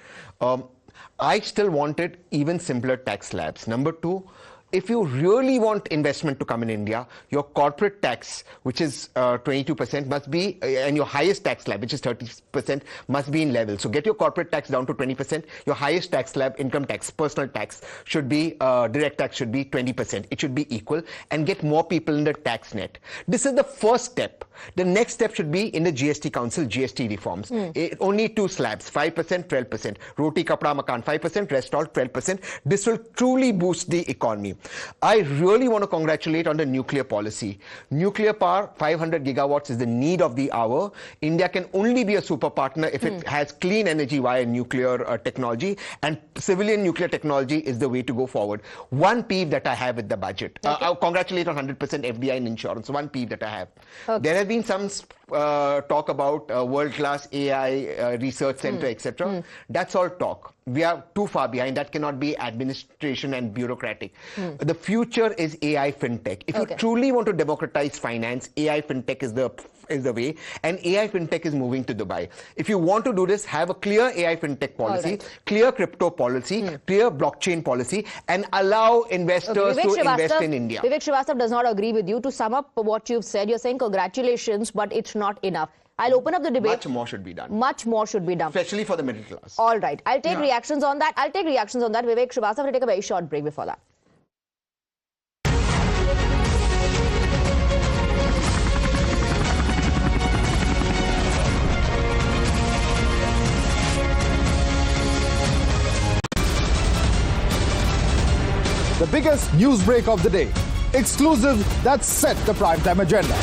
I still wanted even simpler tax slabs. Number two, if you really want investment to come in India, your corporate tax, which is 22%, must be, and your highest tax slab, which is 30%, must be in level. So get your corporate tax down to 20%. Your highest tax slab, income tax, personal tax, should be, direct tax should be 20%. It should be equal, and get more people in the tax net. This is the first step. The next step should be in the GST Council, GST reforms. Only 2 slabs, 5%, 12%. Roti, kapda, makan, 5%, rest all 12%. This will truly boost the economy. I really want to congratulate on the nuclear policy. Nuclear power, 500 gigawatts is the need of the hour. India can only be a super partner if it has clean energy via nuclear technology, and civilian nuclear technology is the way to go forward. One peeve that I have with the budget. I'll congratulate on 100% FDI in insurance. One peeve that I have. There has been some talk about world-class AI research center, etc. That's all talk. We are too far behind. That cannot be administration and bureaucratic. The future is AI fintech. If you truly want to democratize finance, AI fintech is the way, and AI fintech is moving to Dubai. If you want to do this, have a clear AI fintech policy, clear crypto policy, clear blockchain policy, and allow investors to invest in India. Vivek Srivastava does not agree with you. To sum up what you've said, you're saying congratulations, but it's not enough. I'll open up the debate. Much more should be done. Much more should be done. Especially for the middle class. All right. I'll take reactions on that. Vivek Srivastava will take a very short break before that. The biggest news break of the day. Exclusive that set the primetime agenda.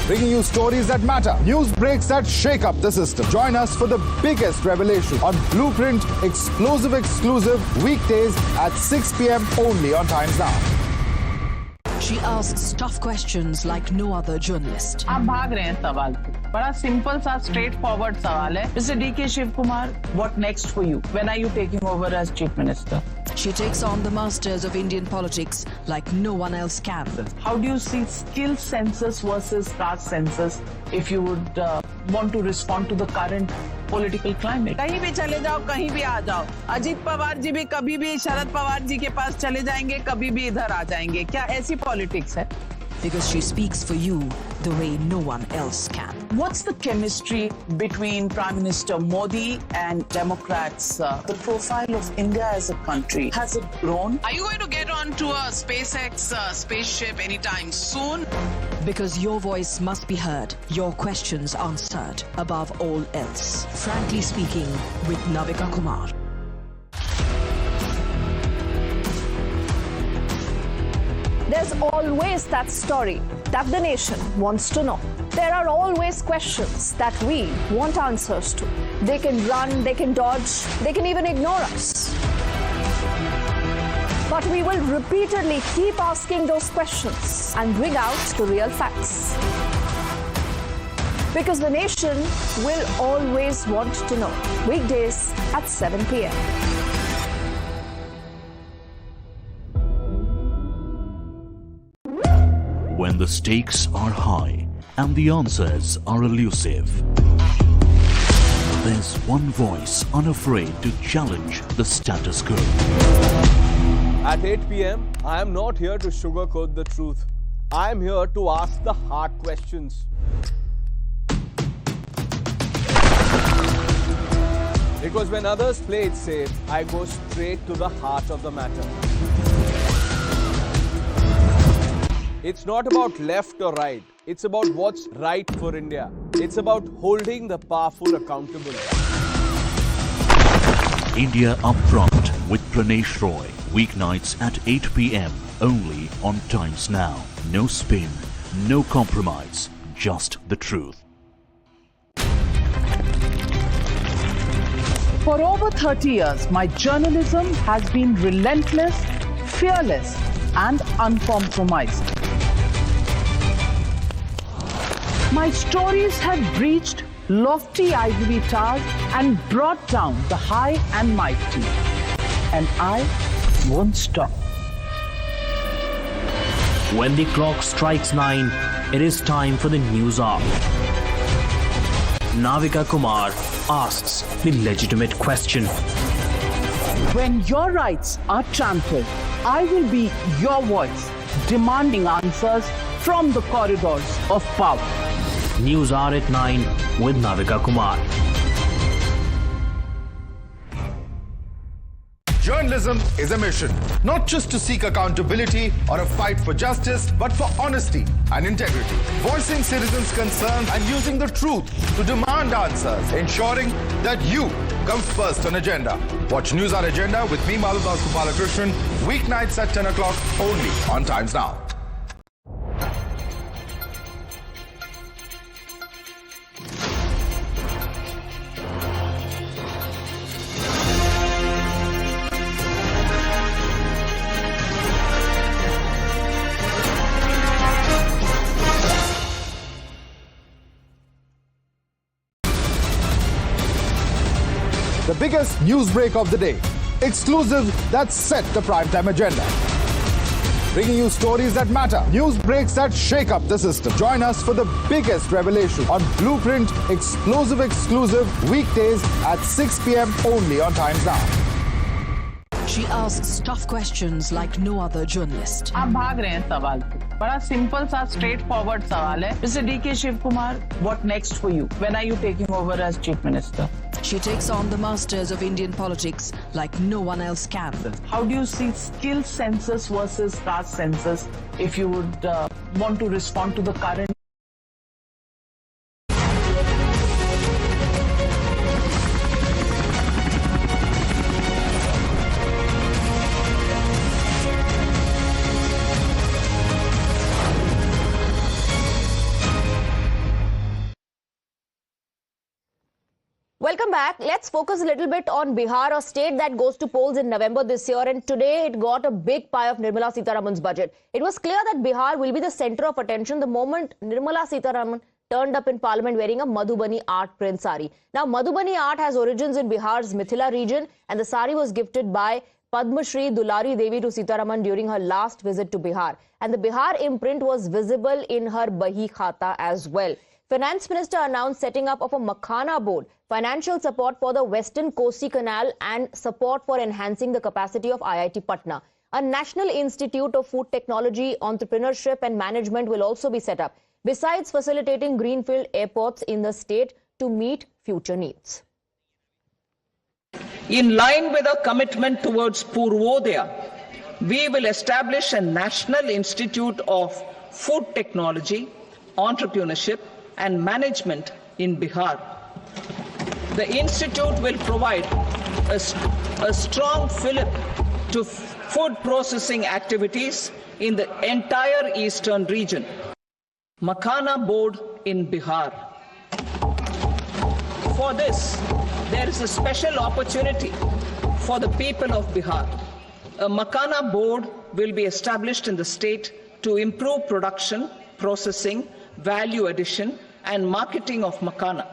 Bringing you stories that matter, news breaks that shake up the system. Join us for the biggest revelation on Blueprint Exclusive weekdays at 6 p.m. only on Times Now. She asks tough questions like no other journalist. आप भाग रहे हैं सवाल पे. बड़ा simple सा straightforward सवाल है. Mr. D.K. Shivkumar, what next for you? When are you taking over as Chief Minister? She takes on the masters of Indian politics like no one else can. How do you see skill census versus caste census if you would want to respond to the current political climate? कहीं भी चले जाओ, कहीं भी आ जाओ. अजीत पवार जी भी कभी भी शरद पवार जी के पास चले जाएंगे, कभी भी इधर आ जाएंगे. क्या ऐसी politics है? Because she speaks for you the way no one else can. What's the chemistry between Prime Minister Modi and Democrats? The profile of India as a country, has it grown? Are you going to get onto a SpaceX spaceship anytime soon? Because your voice must be heard, your questions answered above all else. Frankly Speaking with Navika Kumar. There's always that story that the nation wants to know. There are always questions that we want answers to. They can run, they can dodge, they can even ignore us. But we will repeatedly keep asking those questions and bring out the real facts. Because the nation will always want to know. Weekdays at 7 p.m. When the stakes are high and the answers are elusive, there's one voice unafraid to challenge the status quo. At 8 p.m., I am not here to sugarcoat the truth. I am here to ask the hard questions. Because when others play it safe, I go straight to the heart of the matter. It's not about left or right. It's about what's right for India. It's about holding the powerful accountable. India Upfront with Pranesh Roy. Weeknights at 8 p.m. only on Times Now. No spin, no compromise, just the truth. For over 30 years, my journalism has been relentless, fearless, and uncompromised. My stories have breached lofty ivory towers and brought down the high and mighty. And I won't stop. When the clock strikes 9, it is time for the news hour. Navika Kumar asks the legitimate question. When your rights are trampled, I will be your voice, demanding answers from the corridors of power. News Hour at 9 with Navika Kumar. Journalism is a mission, not just to seek accountability or a fight for justice, but for honesty and integrity. Voicing citizens' concerns and using the truth to demand answers, ensuring that you come first on agenda. Watch News Hour Agenda with me, Maludas Gopalakrishnan, weeknights at 10 o'clock only on Times Now. The biggest news break of the day. Exclusive that set the primetime agenda. Bringing you stories that matter. News breaks that shake up the system. Join us for the biggest revelation on Blueprint Explosive Exclusive weekdays at 6 p.m. only on Times Now. She asks tough questions like no other journalist. आप भाग रहे हैं सवाल से. बड़ा simple सा straight forward सवाल है. Mr. D.K. Shiv Kumar, what next for you? When are you taking over as Chief Minister? She takes on the masters of Indian politics like no one else can. How do you see skill census versus caste census if you would want to respond to the current? Welcome back. Let's focus a little bit on Bihar, a state that goes to polls in November this year, and today it got a big pie of Nirmala Sitharaman's budget. It was clear that Bihar will be the center of attention the moment Nirmala Sitharaman turned up in parliament wearing a Madhubani art print sari. Now, Madhubani art has origins in Bihar's Mithila region, and the sari was gifted by Padma Shri Dulari Devi to Sitharaman during her last visit to Bihar. And the Bihar imprint was visible in her Bahi Khata as well. Finance Minister announced setting up of a Makhana board, financial support for the Western Kosi Canal and support for enhancing the capacity of IIT Patna. A National Institute of Food Technology, Entrepreneurship and Management will also be set up, besides facilitating greenfield airports in the state to meet future needs. In line with our commitment towards Purvodaya, we will establish a National Institute of Food Technology, Entrepreneurship and Management in Bihar. The institute will provide a strong fillip to food processing activities in the entire eastern region. Makhana board in Bihar. For this, there is a special opportunity for the people of Bihar. A Makhana board will be established in the state to improve production, processing, value addition and marketing of Makhana.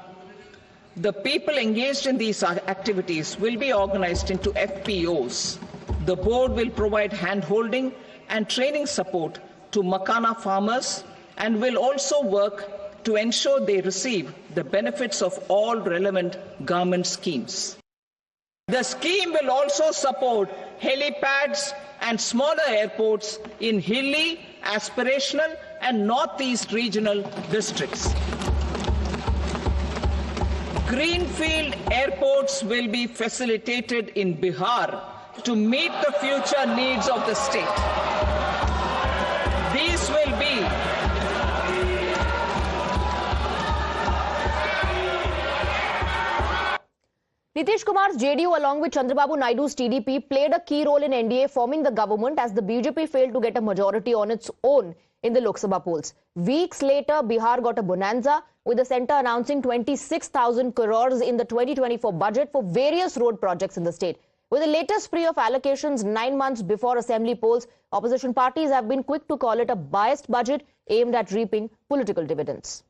The people engaged in these activities will be organized into FPOs. The board will provide hand-holding and training support to Makhana farmers and will also work to ensure they receive the benefits of all relevant government schemes. The scheme will also support helipads and smaller airports in hilly, aspirational and northeast regional districts. Greenfield airports will be facilitated in Bihar to meet the future needs of the state. These will be Nitish Kumar's JDU along with Chandrababu Naidu's TDP played a key role in NDA forming the government as the BJP failed to get a majority on its own in the Lok Sabha polls. Weeks later, Bihar got a bonanza with the centre announcing 26,000 crores in the 2024 budget for various road projects in the state. With the latest spree of allocations 9 months before assembly polls, opposition parties have been quick to call it a biased budget aimed at reaping political dividends.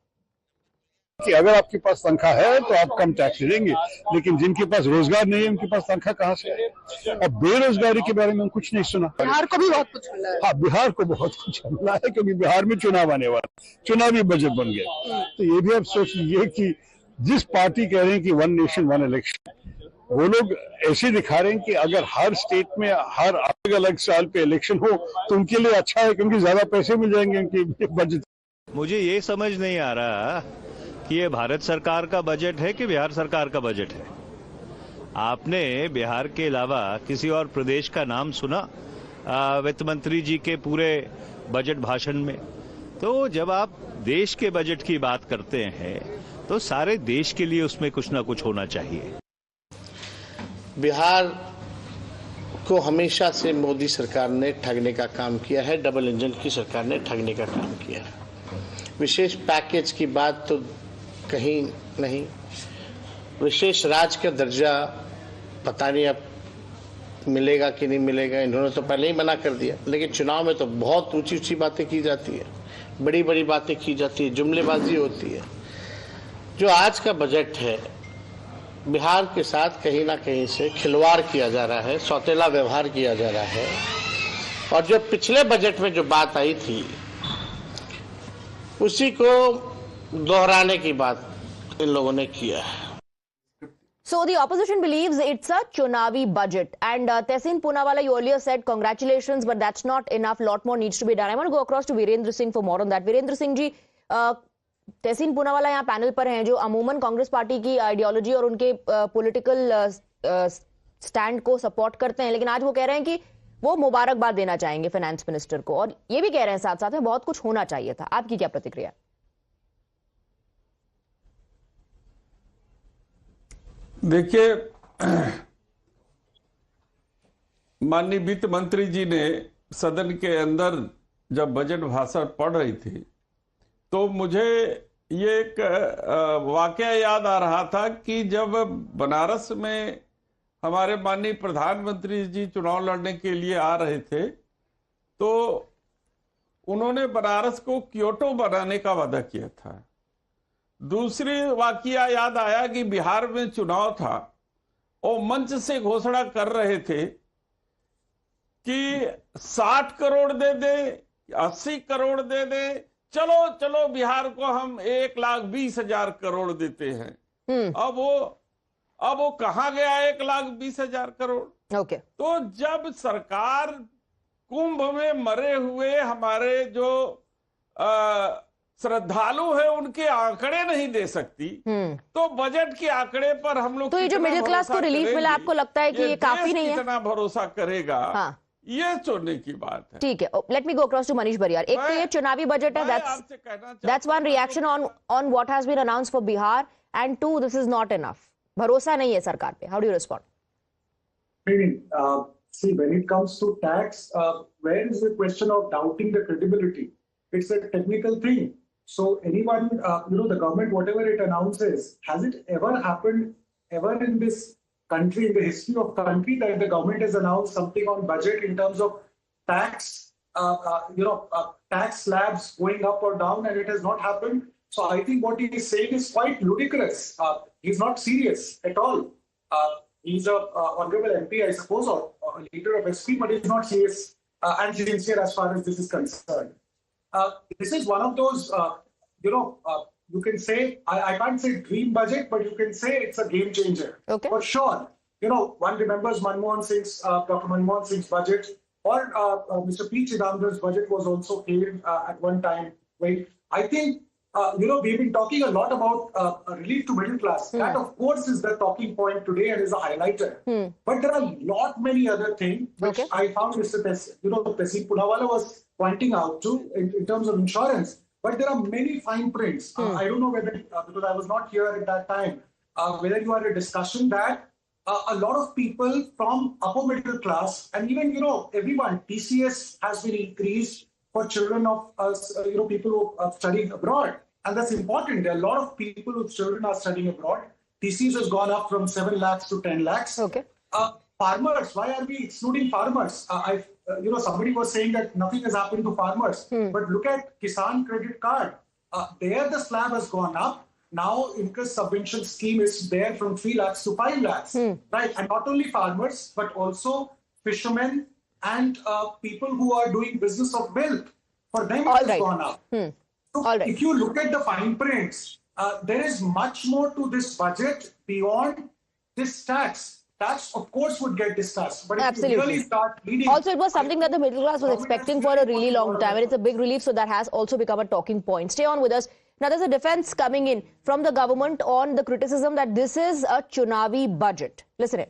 कि अगर आपके पास तनख्वाह है तो आप कम tax देंगे, लेकिन जिनके पास रोजगार नहीं है उनके पास तनख्वाह कहाँ से है? और बेरोजगारी के बारे में हम कुछ नहीं सुना। बिहार को भी बहुत कुछ मिला है। हाँ, बिहार को बहुत कुछ मिला है क्योंकि बिहार में चुनाव आने वाला, चुनावी बजट बन गया। तो ये भी आप सोच लीजिए कि जिस पार्टी कह रहे हैं कि वन नेशन वन इलेक्शन, वो लोग ऐसे दिखा रहे हैं कि अगर हर स्टेट में हर अलग अलग साल पे इलेक्शन हो तो उनके लिए अच्छा है, क्योंकि ज्यादा पैसे मिल जाएंगे उनकी बजट। मुझे ये समझ नहीं आ रहा कि ये भारत सरकार का बजट है कि बिहार सरकार का बजट है। आपने बिहार के अलावा किसी और प्रदेश का नाम सुना वित्त मंत्री जी के पूरे बजट भाषण में? तो जब आप देश के बजट की बात करते हैं तो सारे देश के लिए उसमें कुछ ना कुछ होना चाहिए। बिहार को हमेशा से मोदी सरकार ने ठगने का काम किया है, डबल इंजन की सरकार ने ठगने का काम किया है। विशेष पैकेज की बात तो कहीं नहीं, विशेष राज्य का दर्जा पता नहीं अब मिलेगा कि नहीं मिलेगा, इन्होंने तो पहले ही मना कर दिया। लेकिन चुनाव में तो बहुत ऊंची ऊंची बातें की जाती है, बड़ी बड़ी बातें की जाती है, जुमलेबाजी होती है। जो आज का बजट है, बिहार के साथ कहीं ना कहीं से खिलवाड़ किया जा रहा है, सौतेला व्यवहार किया जा रहा है। और जो पिछले बजट में जो बात आई थी उसी को दोहराने की बात इन लोगों ने किया है। So the opposition believes it's a Chunavi budget, and Tehseen Poonawalla, you earlier said congratulations, but that's not enough. Lot more needs to be done. I want to go across to Virendra Singh for more on that. Virendra Singh जी, तहसीन पूनावाला यहाँ panel पर हैं जो अमूमन Congress party की ideology और उनके political stand को support करते हैं, लेकिन आज वो कह रहे हैं कि वो मुबारकबाद देना चाहेंगे फाइनेंस मिनिस्टर को, और ये भी कह रहे हैं साथ साथ में बहुत कुछ होना चाहिए था। आपकी क्या प्रतिक्रिया? देखिए, माननीय वित्त मंत्री जी ने सदन के अंदर जब बजट भाषण पढ़ रही थी तो मुझे ये एक वाकया याद आ रहा था कि जब बनारस में हमारे माननीय प्रधानमंत्री जी चुनाव लड़ने के लिए आ रहे थे तो उन्होंने बनारस को क्योटो बनाने का वादा किया था। दूसरी वाकया याद आया कि बिहार में चुनाव था और मंच से घोषणा कर रहे थे कि 60 करोड़ दे दे, 80 करोड़ दे दे, चलो चलो बिहार को हम 1,20,000 करोड़ देते हैं। अब वो कहाँ गया 1,20,000 करोड़? ओके। तो जब सरकार कुंभ में मरे हुए हमारे जो श्रद्धालु है उनके आंकड़े नहीं दे सकती तो बजट के आंकड़े पर हम लोग तो ये जो मिडिल क्लास को रिलीफ मिला, आपको लगता है कि ये काफी नहीं है? कितना भरोसा करेगा? हाँ। ये चुनने की बात है। ठीक है, let me go across to Manish Bariyar. एक तो ये चुनावी बजट है, that's one reaction on what has been announced for Bihar, and two, this is not enough. भरोसा नहीं है सरकार पे। How do you respond? See, when it comes to tax, where is the question of doubting the credibility? It's a technical thing. So anyone, the government, whatever it announces, has it ever happened ever in this country, in the history of country, that the government has announced something on budget in terms of tax, tax slabs going up or down, and it has not happened? So I think what he is saying is quite ludicrous. He's not serious at all. He's a honorable MP, I suppose, or a leader of SP, but he's not serious and sincere as far as this is concerned. This is one of those, you can say, I can't say dream budget, but you can say it's a game changer. Okay. For sure. One remembers Dr. Manmohan Singh's budget, or Mr. P. Chidambaram's budget was also hailed at one time. I think, we've been talking a lot about relief to middle class. That, of course, is the talking point today and is a highlighter. But there are many other things which I found Mr. Tehseen Poonawalla was pointing out to in terms of insurance. But there are many fine prints. I don't know whether, because I was not here at that time, whether you had a discussion that a lot of people from upper middle class and even, everyone, TCS has been increased for children of people who are studying abroad. And that's important. There are a lot of people whose children are studying abroad. TCS has gone up from 7 lakhs to 10 lakhs. Okay. Farmers, why are we excluding farmers? Somebody was saying that nothing has happened to farmers. But look at Kisan Credit Card. There the slab has gone up. Now interest subvention scheme is there from 3 lakhs to 5 lakhs. Right. And not only farmers, but also fishermen and people who are doing business of milk. For them it has gone up. So if you look at the fine prints, there is much more to this budget beyond this tax. tax of course would get discussed. But if Absolutely. you really start leading... Also, it was something that the middle class was expecting for a really long time, and it's a big relief, so that has also become a talking point. Stay on with us. Now, there's a defense coming in from the government on the criticism that this is a Chunavi budget. Listen in.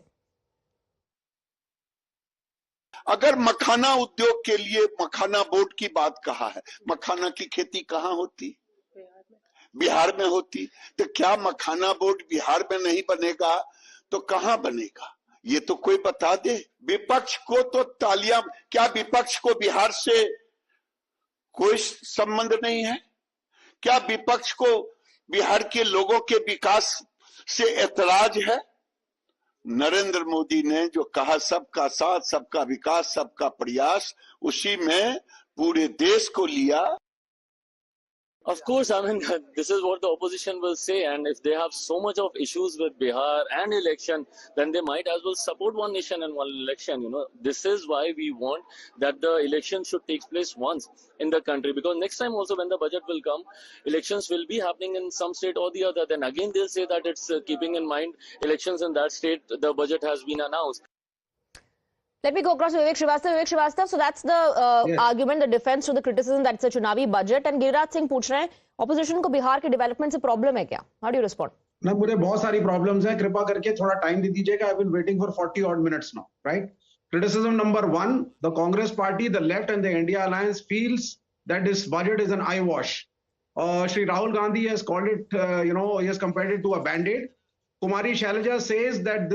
अगर मखाना उद्योग के लिए मखाना board की बात कहा है, मखाना की खेती कहाँ होती? बिहार में होती। तो क्या मखाना बोर्ड बिहार में नहीं बनेगा तो कहाँ बनेगा? ये तो कोई बता दे। विपक्ष को तो तालियां, क्या विपक्ष को बिहार से कोई संबंध नहीं है? क्या विपक्ष को बिहार के लोगों के विकास से ऐतराज है? नरेंद्र मोदी ने जो कहा सबका साथ, सबका विकास, सबका प्रयास, उसी में पूरे देश को लिया। Of course, I mean, this is what the opposition will say, and if they have so much of issues with Bihar and election, then they might as well support one nation and one election. You know, this is why we want that the election should take place once in the country, because next time also when the budget will come, elections will be happening in some state or the other. Then again they'll say that it's keeping in mind elections in that state, the budget has been announced. Let me go across to Vivek Srivastava. Vivek Srivastava, so that's the argument, the defense to the criticism that it's a Chunavi budget. And Giriraj Singh पूछ रहे हैं, opposition को बिहार के development से problem है क्या? How do you respond? ना, मुझे बहुत सारी problems हैं. कृपा करके थोड़ा time दे दीजिएगा. I've been waiting for 40 odd minutes now, right? Criticism number one: the Congress Party, the left, and the India Alliance feels that this budget is an eyewash. Shri Rahul Gandhi has called it, he has compared it to a band-aid. Kumari Shailaja says that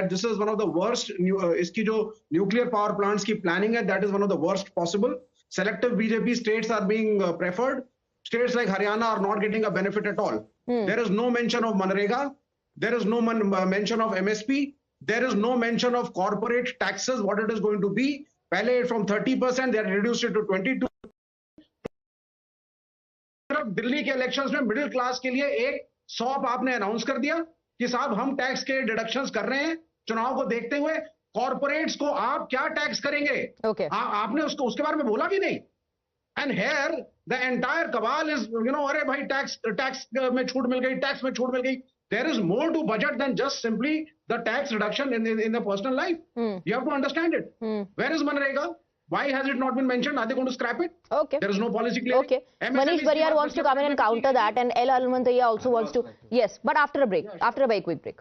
this is one of the worst. Iski jo nuclear power plants ki planning hai, that is one of the worst possible. Selective BJP states are being preferred. States like Haryana are not getting a benefit at all. There is no mention of Manrega. There is no mention of MSP. There is no mention of corporate taxes, what it is going to be. Pehle from 30%, they are reduced it to 22%. Delhi के elections में middle class के लिए एक shop आपने announce कर दिया कि साहब हम टैक्स के डिडक्शंस कर रहे हैं चुनाव को देखते हुए। कॉर्पोरेट्स को आप क्या टैक्स करेंगे? आपने उसके बारे में बोला भी नहीं। And here the entire cabal is अरे भाई टैक्स में छूट मिल गई, टैक्स में छूट मिल गई। There is more to budget than just simply the tax reduction in the personal life. You have to understand it. Where is Manrega? Why has it not been mentioned? Are they going to scrap it? Okay. There is no policy clear. Okay. Manish Bariyar wants to come in and counter that, and L. Almantaya also wants to. Yes, but after a break. After a very quick break.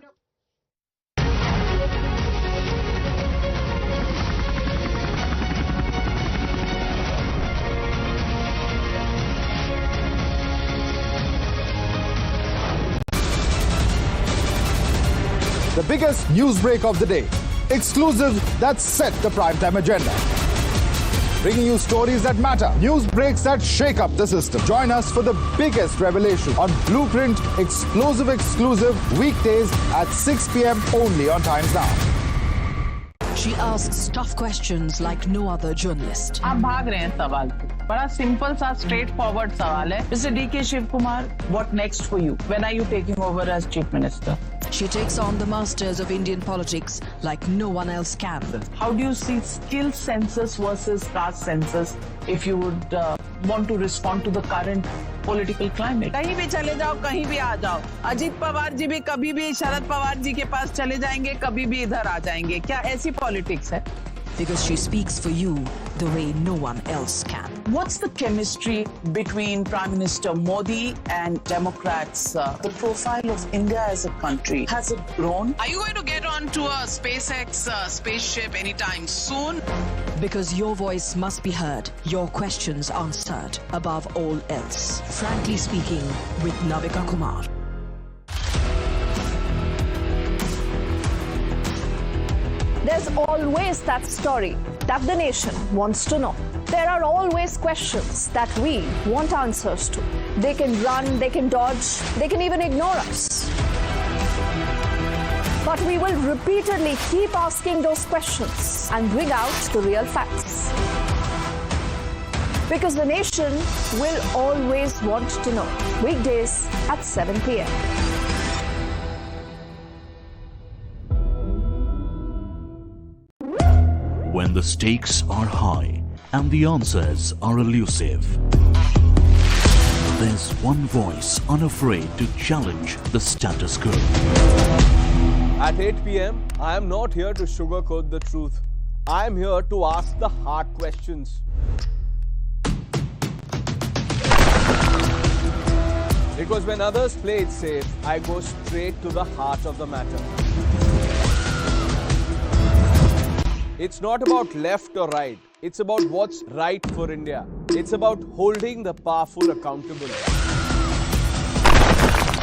The biggest news break of the day. Exclusive that set the primetime agenda. Bringing you stories that matter. News breaks that shake up the system. Join us for the biggest revelation on Blueprint Exclusive weekdays at 6 p.m. only on Times Now. She asks tough questions like no other journalist. आप भाग रहे हैं सवाल पे. बड़ा simple सा straight forward सवाल है. Mr. D.K. Shivkumar, what next for you? When are you taking over as Chief Minister? She takes on the masters of Indian politics like no one else can. How do you see skill census versus caste census if you would want to respond to the current political climate? कहीं भी चले जाओ, कहीं भी आ जाओ. अजीत पवार जी भी कभी भी शरद पवार जी के पास चले जाएंगे, कभी भी इधर आ जाएंगे. क्या ऐसी पॉलिटिक्स है? Because she speaks for you the way no one else can. What's the chemistry between Prime Minister Modi and Democrats? The profile of India as a country, has it grown? Are you going to get onto a SpaceX spaceship anytime soon? Because your voice must be heard, your questions answered above all else. Frankly Speaking with Navika Kumar. There's always that story that the nation wants to know. There are always questions that we want answers to. They can run, they can dodge, they can even ignore us. But we will repeatedly keep asking those questions and bring out the real facts. Because the nation will always want to know. Weekdays at 7 p.m. When the stakes are high and the answers are elusive, there's one voice unafraid to challenge the status quo. At 8 p.m., I am not here to sugarcoat the truth. I am here to ask the hard questions. Because when others play it safe, I go straight to the heart of the matter. It's not about left or right. It's about what's right for India. It's about holding the powerful accountable.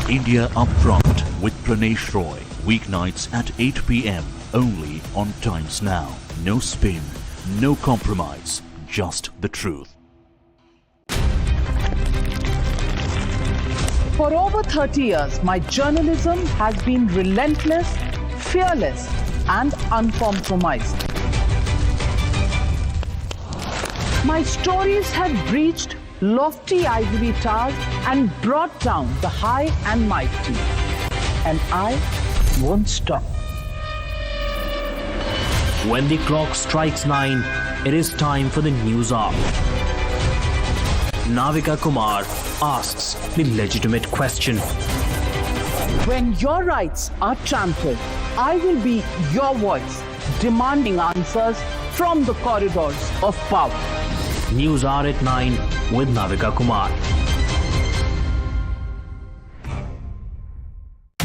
India Upfront with Pranesh Roy. Weeknights at 8 p.m. only on Times Now. No spin, no compromise, just the truth. For over 30 years, my journalism has been relentless, fearless, and uncompromised. My stories have breached lofty ivory towers and brought down the high and mighty. And I won't stop. When the clock strikes 9, it is time for the news hour. Navika Kumar asks the legitimate question. When your rights are trampled, I will be your voice, demanding answers from the corridors of power. News Hour at 9 with Navika Kumar.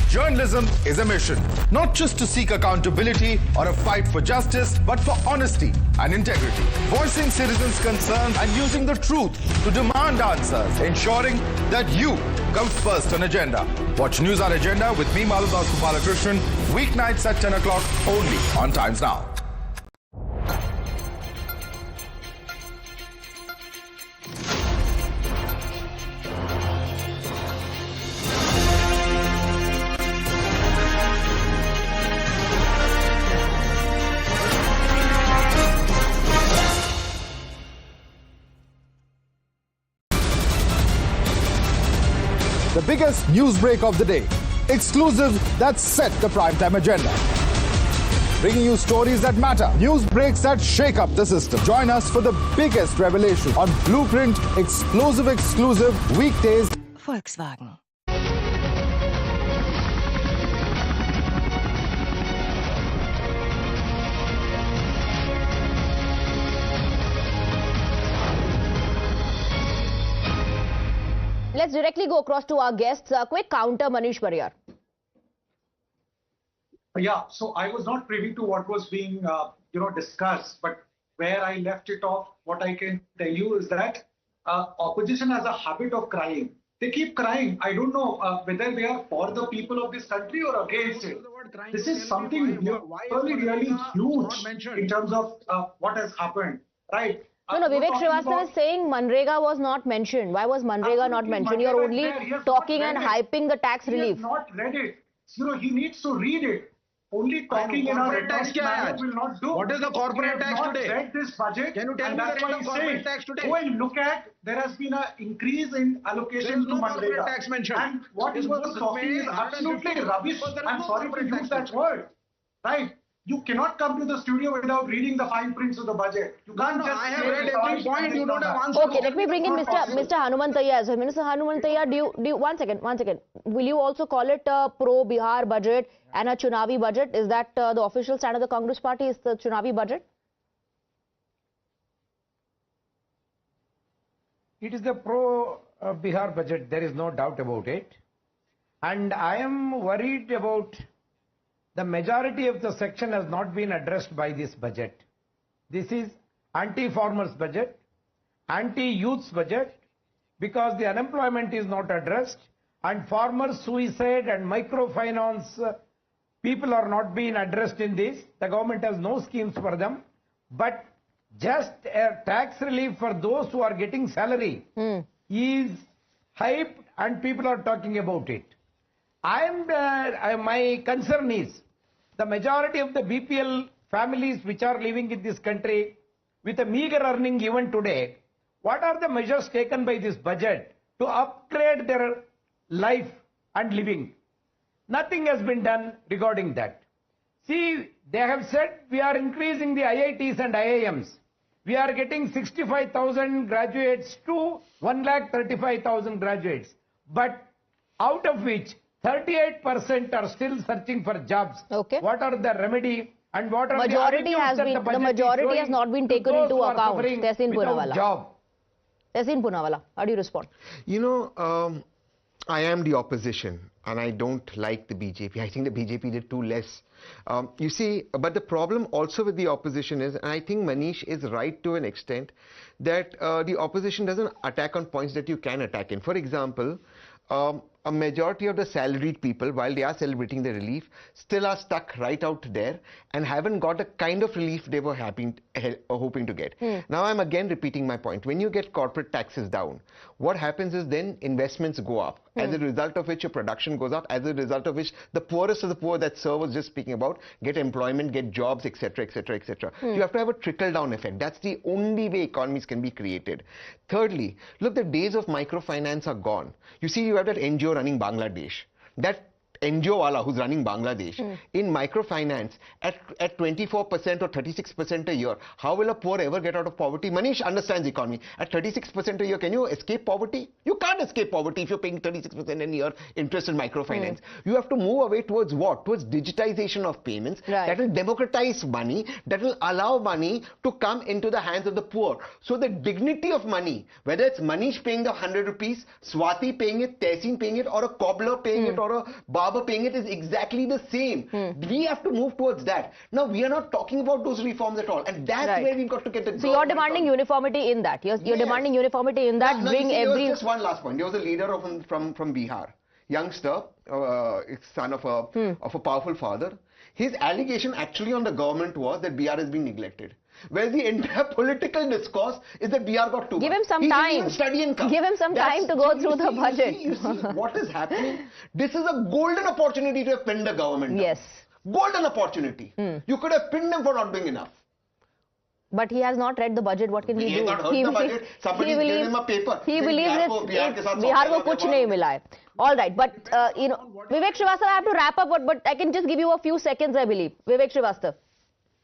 Journalism is a mission, not just to seek accountability or a fight for justice, but for honesty and integrity. Voicing citizens' concerns and using the truth to demand answers, ensuring that you come first on agenda. Watch News Hour Agenda with me, Maludas Gopalakrishnan, weeknights at 10 o'clock only on Times Now. The biggest news break of the day. Exclusive that set the primetime agenda. Bringing you stories that matter. News breaks that shake up the system. Join us for the biggest revelation on Blueprint Exclusive weekdays. Volkswagen. Let's directly go across to our guests. Quick counter, Manish Bariyar. Yeah, so I was not privy to what was being, discussed, but where I left it off, what I can tell you is that opposition has a habit of crying. They keep crying. I don't know whether they are for the people of this country or against it. This is something really huge in terms of what has happened, right? No, Vivek Srivastava is saying Manrega was not mentioned. Why was Manrega not mentioned? You're only talking and hyping the tax relief. He has not read it. He needs to read it. Only talking in a rhetoric manner will not do. What is the corporate tax today? He has not read this budget. Can you tell me the rate of corporate tax today? Go and look at, there has been an increase in allocation to Manrega. Corporate tax mentioned. And what he was talking is absolutely rubbish. I'm sorry to use that word. Right? You cannot come to the studio without reading the fine prints of the budget. You can't just I have read every point. You don't have answer. Okay, let me bring in Mr. Hanumantaiah as well. Minister Hanumantaiah, do you one second. Will you also call it a pro-Bihar budget and a Chunavi budget? Is that the official stand of the Congress party, is the Chunavi budget? It is the pro-Bihar budget. There is no doubt about it. And I am worried about the majority of the section has not been addressed by this budget. This is anti-farmers budget, anti-youths budget, because the unemployment is not addressed and farmers' suicide and microfinance people are not being addressed in this. The government has no schemes for them, but just a tax relief for those who are getting salary is hyped and people are talking about it. My concern is the majority of the BPL families which are living in this country with a meager earning even today, what are the measures taken by this budget to upgrade their life and living? Nothing has been done regarding that. See, they have said we are increasing the IITs and IIMs. We are getting 65,000 graduates to 1,35,000 graduates. But out of which 38% are still searching for jobs. Okay. What are the remedy and what are Majority the has been, the majority has not been taken into account. Tehseen Poonawalla. Job. Tehseen Poonawalla, how do you respond? You know, I am the opposition and I don't like the BJP. I think the BJP did too less. You see, but the problem also with the opposition is, and I think Manish is right to an extent, that the opposition doesn't attack on points that you can attack in. For example, a majority of the salaried people, while they are celebrating the relief, still are stuck right out there and haven't got the kind of relief they were hoping to get. Now I'm again repeating my point. When you get corporate taxes down, what happens is then investments go up, as a result of which your production goes up, as a result of which the poorest of the poor that Sir was just speaking about get employment, get jobs, etc., etc., etc. You have to have a trickle-down effect. That's the only way economies can be created. Thirdly, look, the days of microfinance are gone. You see, you have that NGO running Bangladesh. That NGO wala who's running Bangladesh in microfinance at 24% or 36% a year. How will a poor ever get out of poverty? Manish understands economy. At 36% a year, can you escape poverty? You can't escape poverty if you're paying 36% a year interest in microfinance. You have to move away towards what? Towards digitization of payments. That will democratize money. That will allow money to come into the hands of the poor. So the dignity of money, whether it's Manish paying the 100 rupees, Swati paying it, Tehseen paying it, or a cobbler paying it, or a barber paying it, is exactly the same. We have to move towards that. Now, we are not talking about those reforms at all. And that's where we've got to get the... So you're demanding uniformity in that. You're demanding uniformity in that. Bring every... Just one last point. There was a leader from Bihar, youngster, son of a powerful father. His allegation actually on the government was that Bihar is being neglected. Where the entire political discourse is that Bihar got too much. Give him some time. Give him some time to go through the budget. You see what is happening? This is a golden opportunity to have pinned the government down. Yes. Golden opportunity. You could have pinned them for not doing enough. But he has not read the budget. What can he do? He has not heard the budget. Somebody gave him a paper. He believes that Bihar ko kuch nahi mila hai. All right, but you know, Vivek Srivastava, I have to wrap up, but I can just give you a few seconds, I believe. Vivek Srivastava.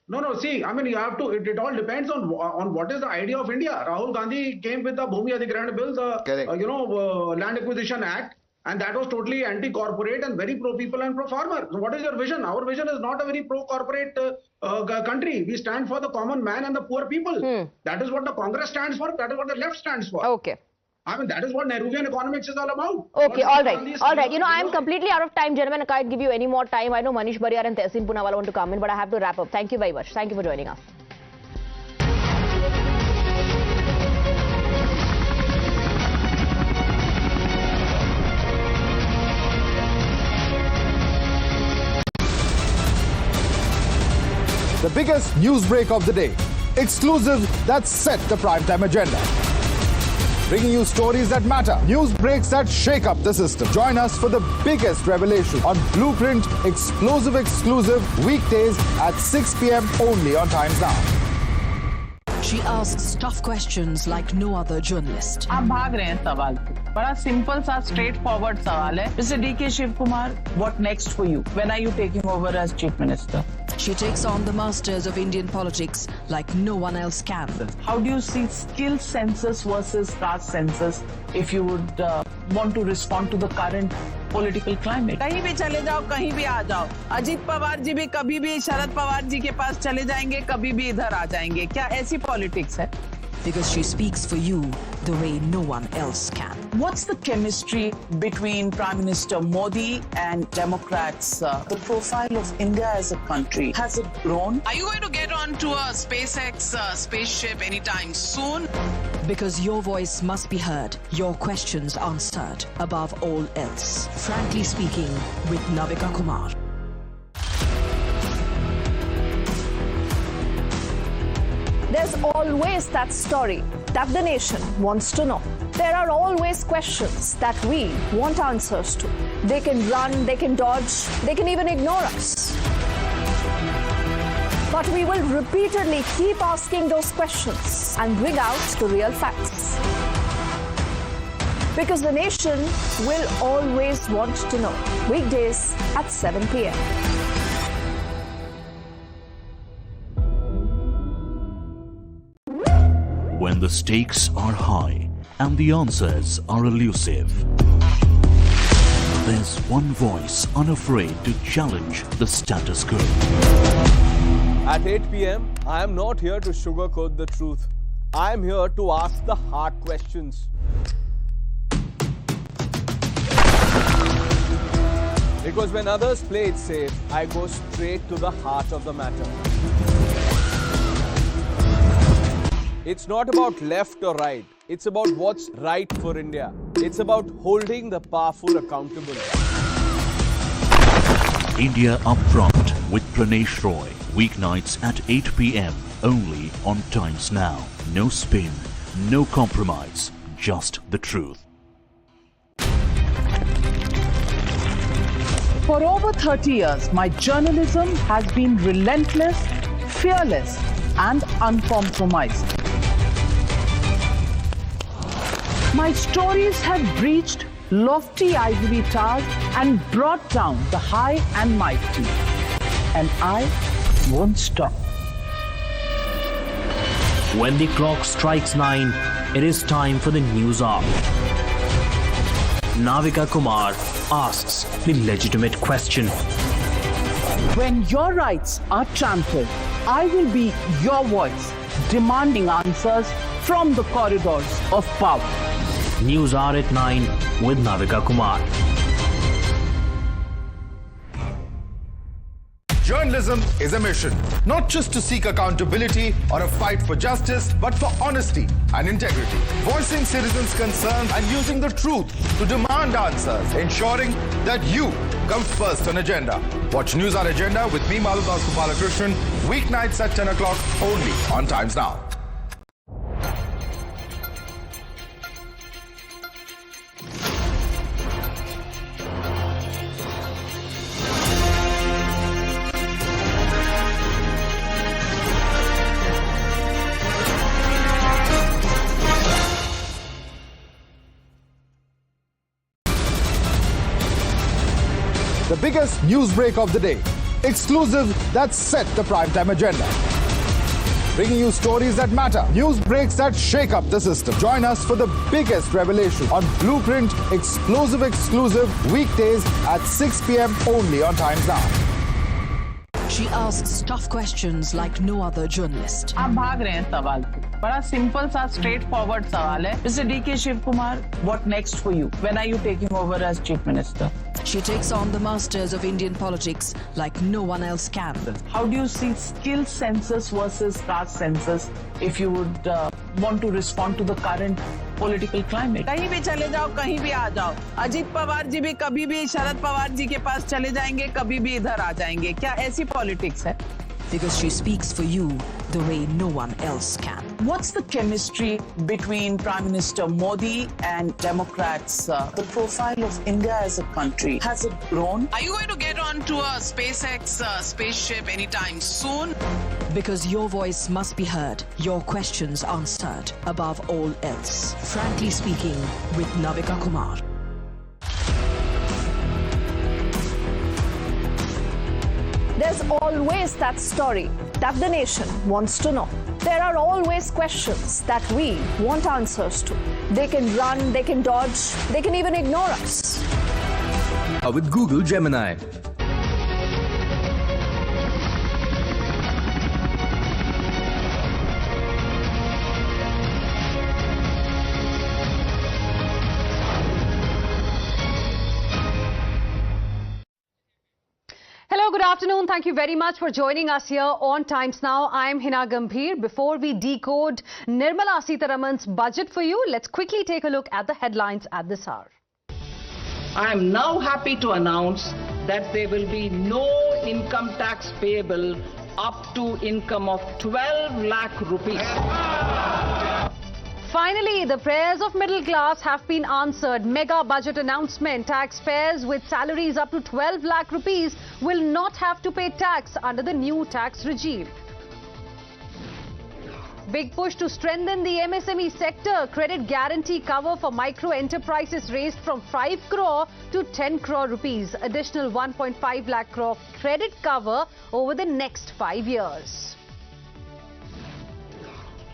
No, see, I mean, you have to, it all depends on what is the idea of India. Rahul Gandhi came with the Bhumi Adhikaran Bill, the Land Acquisition Act, and that was totally anti-corporate and very pro-people and pro-farmer. So what is your vision? Our vision is not a very pro-corporate country. We stand for the common man and the poor people. That is what the Congress stands for. That is what the left stands for. Okay. I mean, that is what Nehruvian economics is all about. Okay, all right. You know, I am completely out of time, gentlemen. I can't give you any more time. I know Manish Bariyar and Tehseen Poonawalla want to come in, but I have to wrap up. Thank you very much. Thank you for joining us. The biggest news break of the day. Exclusive that set the primetime agenda. Bringing you stories that matter, news breaks that shake up the system. Join us for the biggest revelation on Blueprint Exclusive weekdays at 6 p.m. only on Times Now. She asks tough questions like no other journalist. आप भाग रहे हैं सवाल से. बड़ा simple सा straight forward सवाल है. Mr. D.K. Shivkumar, what next for you? When are you taking over as Chief Minister? She takes on the masters of Indian politics like no one else can. How do you see skill census versus caste census if you would want to respond to the current political climate? कहीं भी चले जाओ, कहीं भी आ जाओ. अजीत पवार जी भी कभी भी शरद पवार जी के पास चले जाएंगे, कभी भी इधर आ जाएंगे. क्या ऐसी पॉलिटिक्स है? Because she speaks for you the way no one else can. What's the chemistry between Prime Minister Modi and Democrats? The profile of India as a country, has it grown? Are you going to get onto a SpaceX spaceship anytime soon? Because your voice must be heard, your questions answered above all else. Frankly Speaking with Navika Kumar. There's always that story that the nation wants to know. There are always questions that we want answers to. They can run, they can dodge, they can even ignore us. But we will repeatedly keep asking those questions and bring out the real facts. Because the nation will always want to know. Weekdays at 7 p.m. When the stakes are high and the answers are elusive, There's one voice unafraid to challenge the status quo. At 8 p.m., I am not here to sugarcoat the truth. I am here to ask the hard questions. Because when others play it safe, I go straight to the heart of the matter. It's not about left or right. It's about what's right for India. It's about holding the powerful accountable. India Upfront with Pranesh Roy. Weeknights at 8 p.m. only on Times Now. No spin, no compromise, just the truth. For over 30 years, my journalism has been relentless, fearless, and uncompromising. My stories have breached lofty ivory towers and brought down the high and mighty. And I won't stop. When the clock strikes 9, it is time for the news hour. Navika Kumar asks the legitimate question. When your rights are trampled, I will be your voice, demanding answers from the corridors of power. News hour at 9 with Navika Kumar. Journalism is a mission, not just to seek accountability or a fight for justice, but for honesty and integrity. Voicing citizens' concerns and using the truth to demand answers, ensuring that you come first on agenda. Watch News Hour Agenda with me, Madhudas Gopalakrishnan, weeknights at 10 o'clock only on Times Now. The biggest news break of the day. Exclusive that set the primetime agenda. Bringing you stories that matter. News breaks that shake up the system. Join us for the biggest revelation on Blueprint Exclusive weekdays at 6 p.m. only on Times Now. She asks tough questions like no other journalist. आप भाग रहे हैं सवाल पे. बड़ा simple सा straight forward सवाल है. Mr. D.K. Shiv Kumar, what next for you? When are you taking over as Chief Minister? She takes on the masters of Indian politics like no one else can. How do you see skill census versus caste census if you would want to respond to the current political climate? कहीं भी चले जाओ, कहीं भी आ जाओ. अजीत पवार जी भी कभी भी शरद पवार जी के पास चले जाएंगे, कभी भी इधर आ जाएंगे. क्या ऐसी पॉलिटिक्स है? Because she speaks for you the way no one else can. What's the chemistry between Prime Minister Modi and Democrats? The profile of India as a country, has it grown? Are you going to get onto a SpaceX spaceship anytime soon? Because your voice must be heard, your questions answered above all else. Frankly Speaking with Navika Kumar. There's always that story that the nation wants to know. There are always questions that we want answers to. They can run, they can dodge, they can even ignore us. With Google Gemini. Hello, good afternoon. Thank you very much for joining us here on Times Now. I'm Hina Gambhir. Before we decode Nirmala Sitharaman's budget for you, let's quickly take a look at the headlines at this hour. I am now happy to announce that there will be no income tax payable up to income of 12 lakh rupees. Finally, the prayers of middle class have been answered. Mega budget announcement. Taxpayers with salaries up to 12 lakh rupees will not have to pay tax under the new tax regime. Big push to strengthen the MSME sector. Credit guarantee cover for micro enterprises raised from 5 crore to 10 crore rupees. Additional 1.5 lakh crore credit cover over the next 5 years.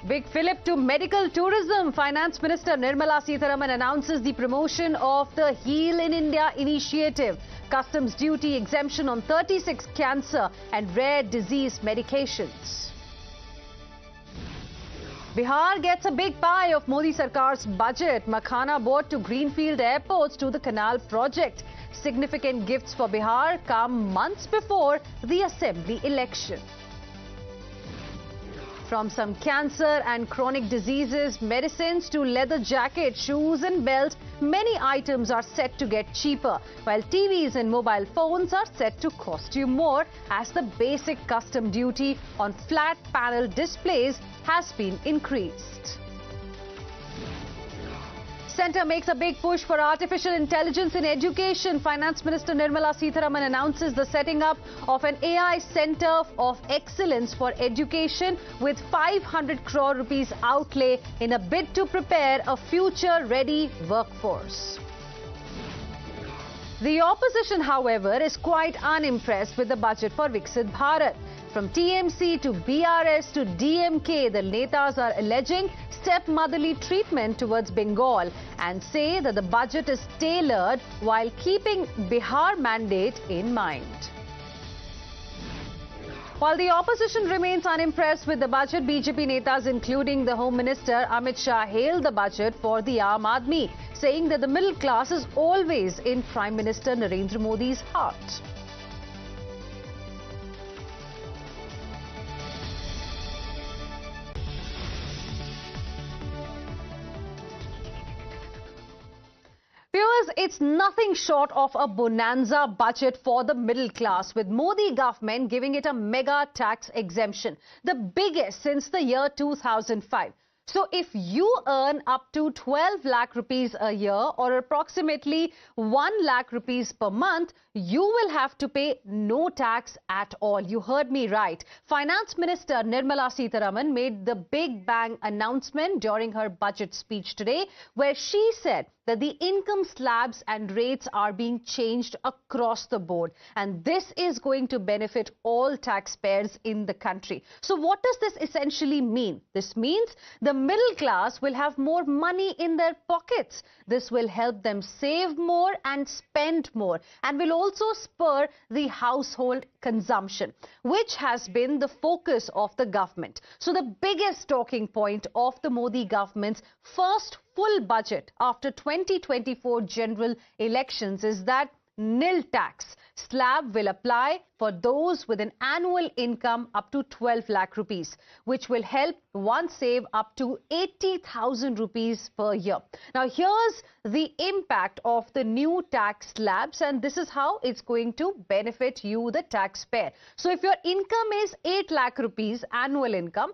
Big fillip to medical tourism. Finance Minister Nirmala Sitharaman announces the promotion of the Heal in India initiative. Customs duty exemption on 36 cancer and rare disease medications. Bihar gets a big pie of Modi Sarkar's budget. Makhana bought to greenfield airports to the canal project. Significant gifts for Bihar come months before the assembly election. From some cancer and chronic diseases, medicines to leather jackets, shoes and belts, many items are set to get cheaper, while TVs and mobile phones are set to cost you more as the basic custom duty on flat panel displays has been increased. Centre makes a big push for artificial intelligence in education. Finance Minister Nirmala Sitharaman announces the setting up of an AI Centre of Excellence for Education with 500 crore rupees outlay in a bid to prepare a future-ready workforce. The opposition, however, is quite unimpressed with the budget for Viksit Bharat. From TMC to BRS to DMK, the Netas are alleging stepmotherly treatment towards Bengal and say that the budget is tailored while keeping Bihar mandate in mind. While the opposition remains unimpressed with the budget, BJP netas, including the Home Minister Amit Shah, hailed the budget for the Aam Aadmi, saying that the middle class is always in Prime Minister Narendra Modi's heart. Viewers, it's nothing short of a bonanza budget for the middle class, with Modi government giving it a mega tax exemption, the biggest since the year 2005. So if you earn up to 12 lakh rupees a year or approximately 1 lakh rupees per month, you will have to pay no tax at all. You heard me right. Finance Minister Nirmala Sitharaman made the big bang announcement during her budget speech today, where she said that the income slabs and rates are being changed across the board, and this is going to benefit all taxpayers in the country. So what does this essentially mean? This means the middle class will have more money in their pockets. This will help them save more and spend more, and will also spur the household consumption, which has been the focus of the government. So the biggest talking point of the Modi government's first full budget after 2024 general elections is that nil tax slab will apply for those with an annual income up to 12 lakh rupees, which will help one save up to 80,000 rupees per year. Now, here's the impact of the new tax slabs, and this is how it's going to benefit you, the taxpayer. So if your income is 8 lakh rupees annual income,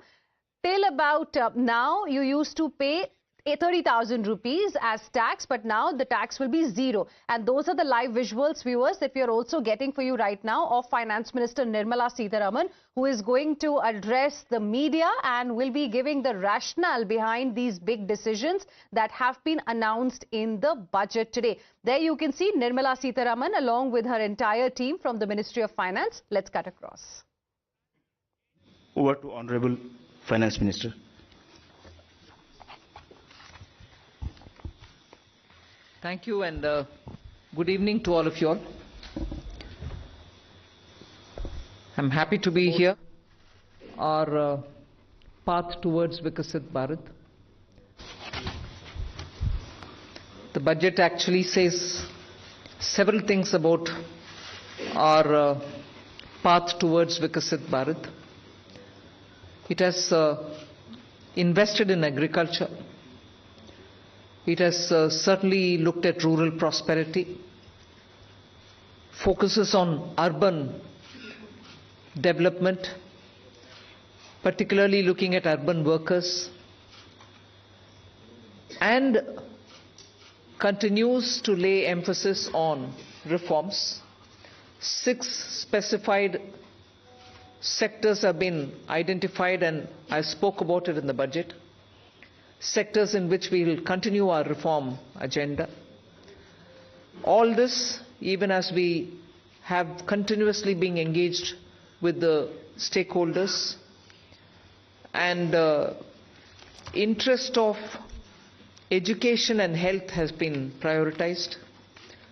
till about now you used to pay 30,000 rupees as tax, but now the tax will be zero. And those are the live visuals, viewers, that we are also getting for you right now of Finance Minister Nirmala Sitharaman, who is going to address the media and will be giving the rationale behind these big decisions that have been announced in the budget today. There you can see Nirmala Sitharaman along with her entire team from the Ministry of Finance. Let's cut across. Over to Honorable Finance Minister. Thank you, and good evening to all of you all. I'm happy to be here. Our path towards Viksit Bharat. The budget actually says several things about our path towards Viksit Bharat. It has invested in agriculture. It has certainly looked at rural prosperity, focuses on urban development, particularly looking at urban workers, and continues to lay emphasis on reforms. 6 specified sectors have been identified, and I spoke about it in the budget. Sectors in which we will continue our reform agenda. All this, even as we have continuously been engaged with the stakeholders and interest of education and health has been prioritized.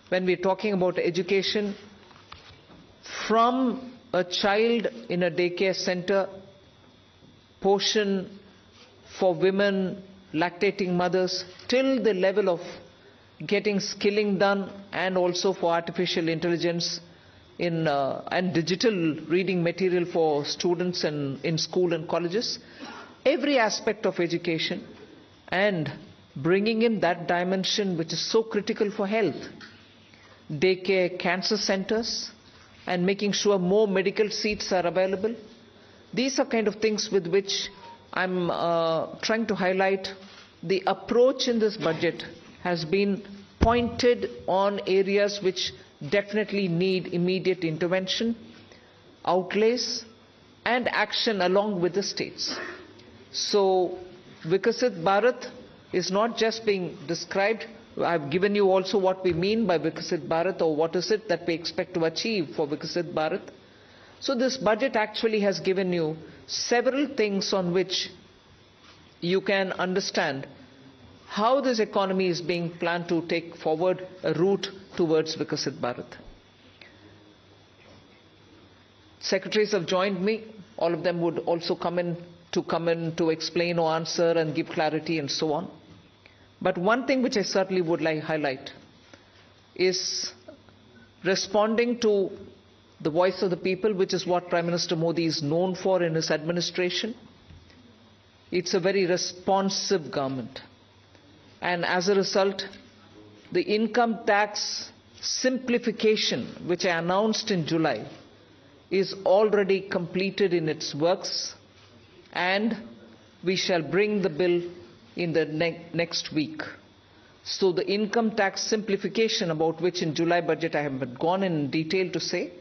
When we're talking about education, from a child in a daycare center, portion for women, lactating mothers, till the level of getting skilling done, and also for artificial intelligence and digital reading material for students in school and colleges. Every aspect of education, and bringing in that dimension which is so critical for health. Daycare, cancer centers, and making sure more medical seats are available. These are kind of things with which I'm trying to highlight. The approach in this budget has been pointed on areas which definitely need immediate intervention, outlays, and action along with the states. So Vikasit Bharat is not just being described. I've given you also what we mean by Vikasit Bharat, or what is it that we expect to achieve for Vikasit Bharat. So this budget actually has given you several things on which you can understand how this economy is being planned to take forward a route towards Vikasit Bharat. Secretaries have joined me. All of them would also come in to explain or answer and give clarity and so on. But one thing which I certainly would like to highlight is responding to the voice of the people, which is what Prime Minister Modi is known for in his administration. It's a very responsive government. And as a result, the income tax simplification, which I announced in July, is already completed in its works, and we shall bring the bill in the next week. So the income tax simplification, about which in July budget I have gone in detail to say,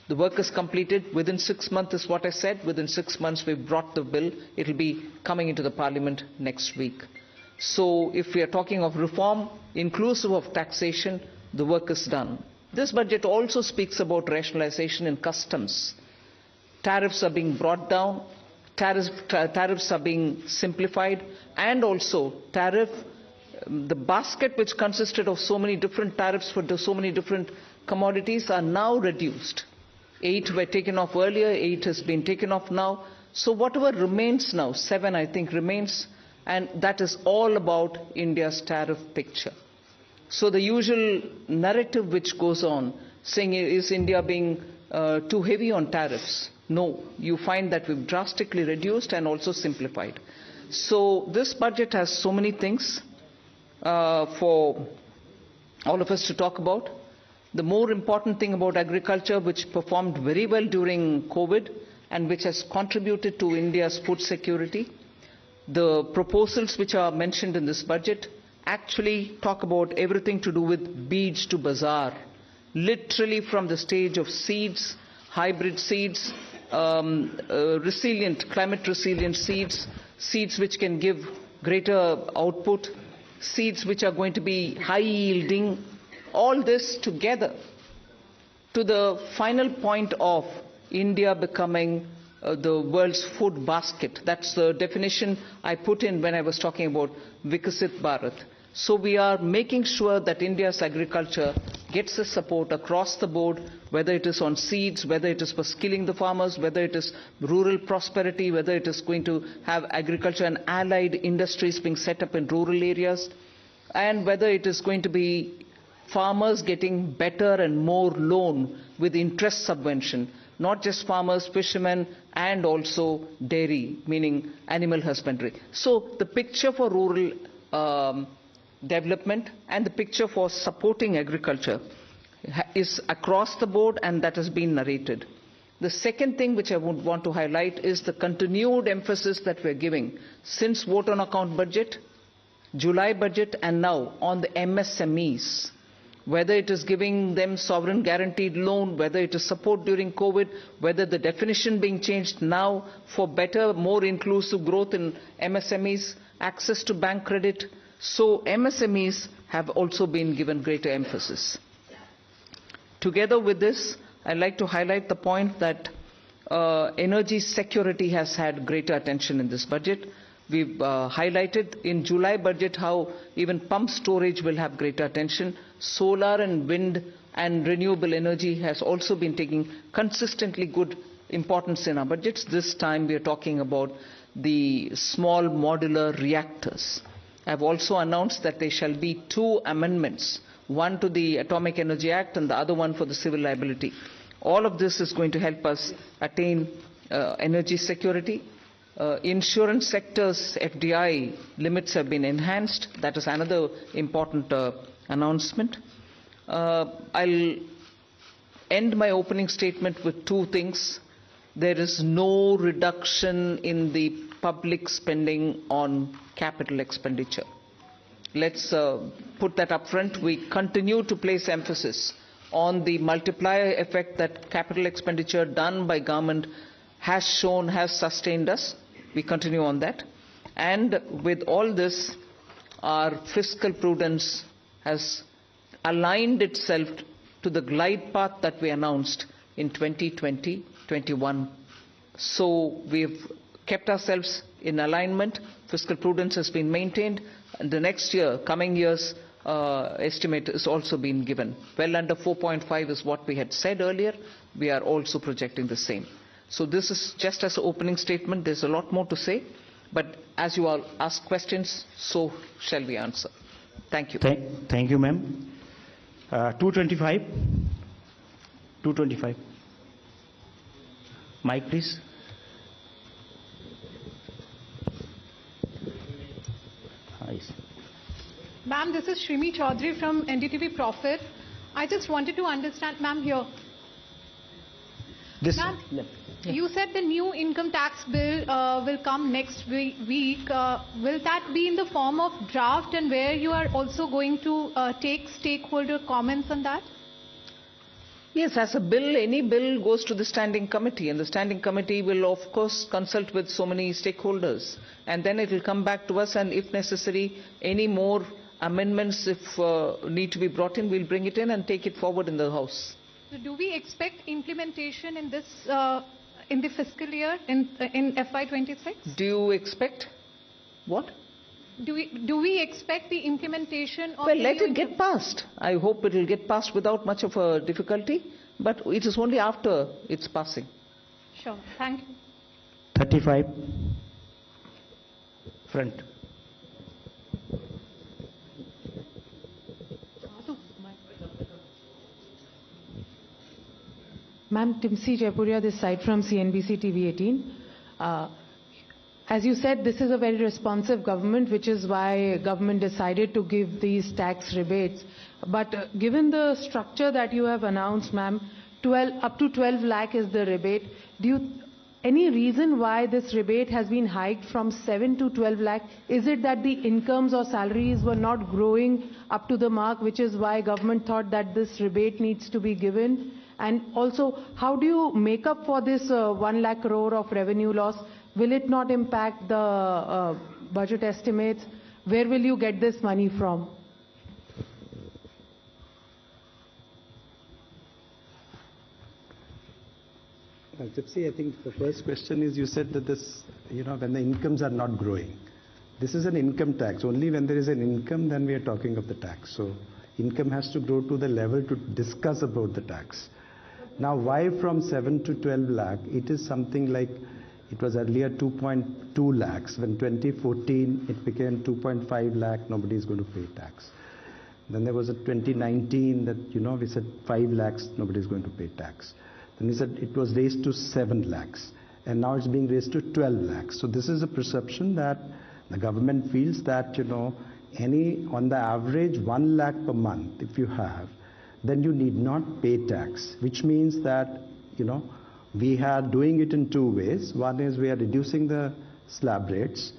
the work is completed within 6 months is what I said. Within 6 months we've brought the bill. It will be coming into the parliament next week. So if we are talking of reform inclusive of taxation, the work is done. This budget also speaks about rationalization in customs. Tariffs are being brought down. Tariffs are being simplified, and also the basket which consisted of so many different tariffs for so many different commodities are now reduced. 8 were taken off earlier, 8 has been taken off now. So whatever remains now, 7 I think remains, and that is all about India's tariff picture. So the usual narrative which goes on, saying is India being too heavy on tariffs? No, you find that we've drastically reduced and also simplified. So this budget has so many things for all of us to talk about. The more important thing about agriculture, which performed very well during COVID and which has contributed to India's food security. The proposals which are mentioned in this budget actually talk about everything to do with beej to bazaar, literally from the stage of seeds, hybrid seeds, climate resilient seeds, seeds which can give greater output, seeds which are going to be high yielding, all this together to the final point of India becoming the world's food basket. That's the definition I put in when I was talking about Vikasit Bharat. So we are making sure that India's agriculture gets the support across the board, whether it is on seeds, whether it is for skilling the farmers, whether it is rural prosperity, whether it is going to have agriculture and allied industries being set up in rural areas, and whether it is going to be farmers getting better and more loan with interest subvention, not just farmers, fishermen, and also dairy, meaning animal husbandry. So the picture for rural development and the picture for supporting agriculture is across the board, and that has been narrated. The second thing which I would want to highlight is the continued emphasis that we're giving since vote on account budget, July budget, and now on the MSMEs. Whether it is giving them sovereign guaranteed loan, whether it is support during COVID, whether the definition being changed now for better, more inclusive growth in MSMEs, access to bank credit. So MSMEs have also been given greater emphasis. Together with this, I'd like to highlight the point that energy security has had greater attention in this budget. We've highlighted in July budget how even pump storage will have greater attention. Solar and wind and renewable energy has also been taking consistently good importance in our budgets. This time we are talking about the small modular reactors. I've also announced that there shall be 2 amendments, one to the Atomic Energy Act and the other one for the civil liability. All of this is going to help us attain energy security. Insurance sector's FDI limits have been enhanced. That is another important announcement. I'll end my opening statement with 2 things. There is no reduction in the public spending on capital expenditure. Let's put that up front. We continue to place emphasis on the multiplier effect that capital expenditure done by government has shown, has sustained us. We continue on that. And with all this, our fiscal prudence has aligned itself to the glide path that we announced in 2020-21. So we've kept ourselves in alignment. Fiscal prudence has been maintained. And the next year, coming year's estimate is also been given. Well under 4.5 is what we had said earlier. We are also projecting the same. So this is just as an opening statement. There's a lot more to say. But as you all ask questions, so shall we answer. Thank you. Thank you, ma'am. 225. 225. Mic, please. Ma'am, this is Shrimi Chaudhary from NDTV Profit. I just wanted to understand, ma'am, here. Ma'am, you said the new income tax bill will come next week. Will that be in the form of draft, and where you are also going to take stakeholder comments on that? Yes, as a bill, any bill goes to the standing committee, and the standing committee will of course consult with so many stakeholders, and then it will come back to us, and if necessary, any more amendments if need to be brought in, we'll bring it in and take it forward in the House. So do we expect implementation in this in the fiscal year in FY26? Do you expect what? Do we expect the implementation of? Well, let it get passed. I hope it will get passed without much of a difficulty, but it is only after its passing. Sure. Thank you. 35. Front. Ma'am, Timsi Jaipuria, this side from CNBC TV 18. As you said, this is a very responsive government, which is why government decided to give these tax rebates. But given the structure that you have announced, ma'am, up to 12 lakh is the rebate. Any reason why this rebate has been hiked from 7 to 12 lakh? Is it that the incomes or salaries were not growing up to the mark, which is why government thought that this rebate needs to be given? And also, how do you make up for this 1 lakh crore of revenue loss? Will it not impact the budget estimates? Where will you get this money from? Tipsy, I think the first question is, you said that this, when the incomes are not growing. This is an income tax. Only when there is an income, then we are talking of the tax. So income has to grow to the level to discuss about the tax. Now, why from 7 to 12 lakh? It is something like, it was earlier 2.2 lakhs. When 2014, it became 2.5 lakh, nobody is going to pay tax. Then there was a 2019 that, we said 5 lakhs, nobody is going to pay tax. Then we said it was raised to 7 lakhs. And now it's being raised to 12 lakhs. So this is a perception that the government feels that, on the average 1 lakh per month, if you have, then you need not pay tax, which means that, we are doing it in 2 ways. One is we are reducing the slab rates.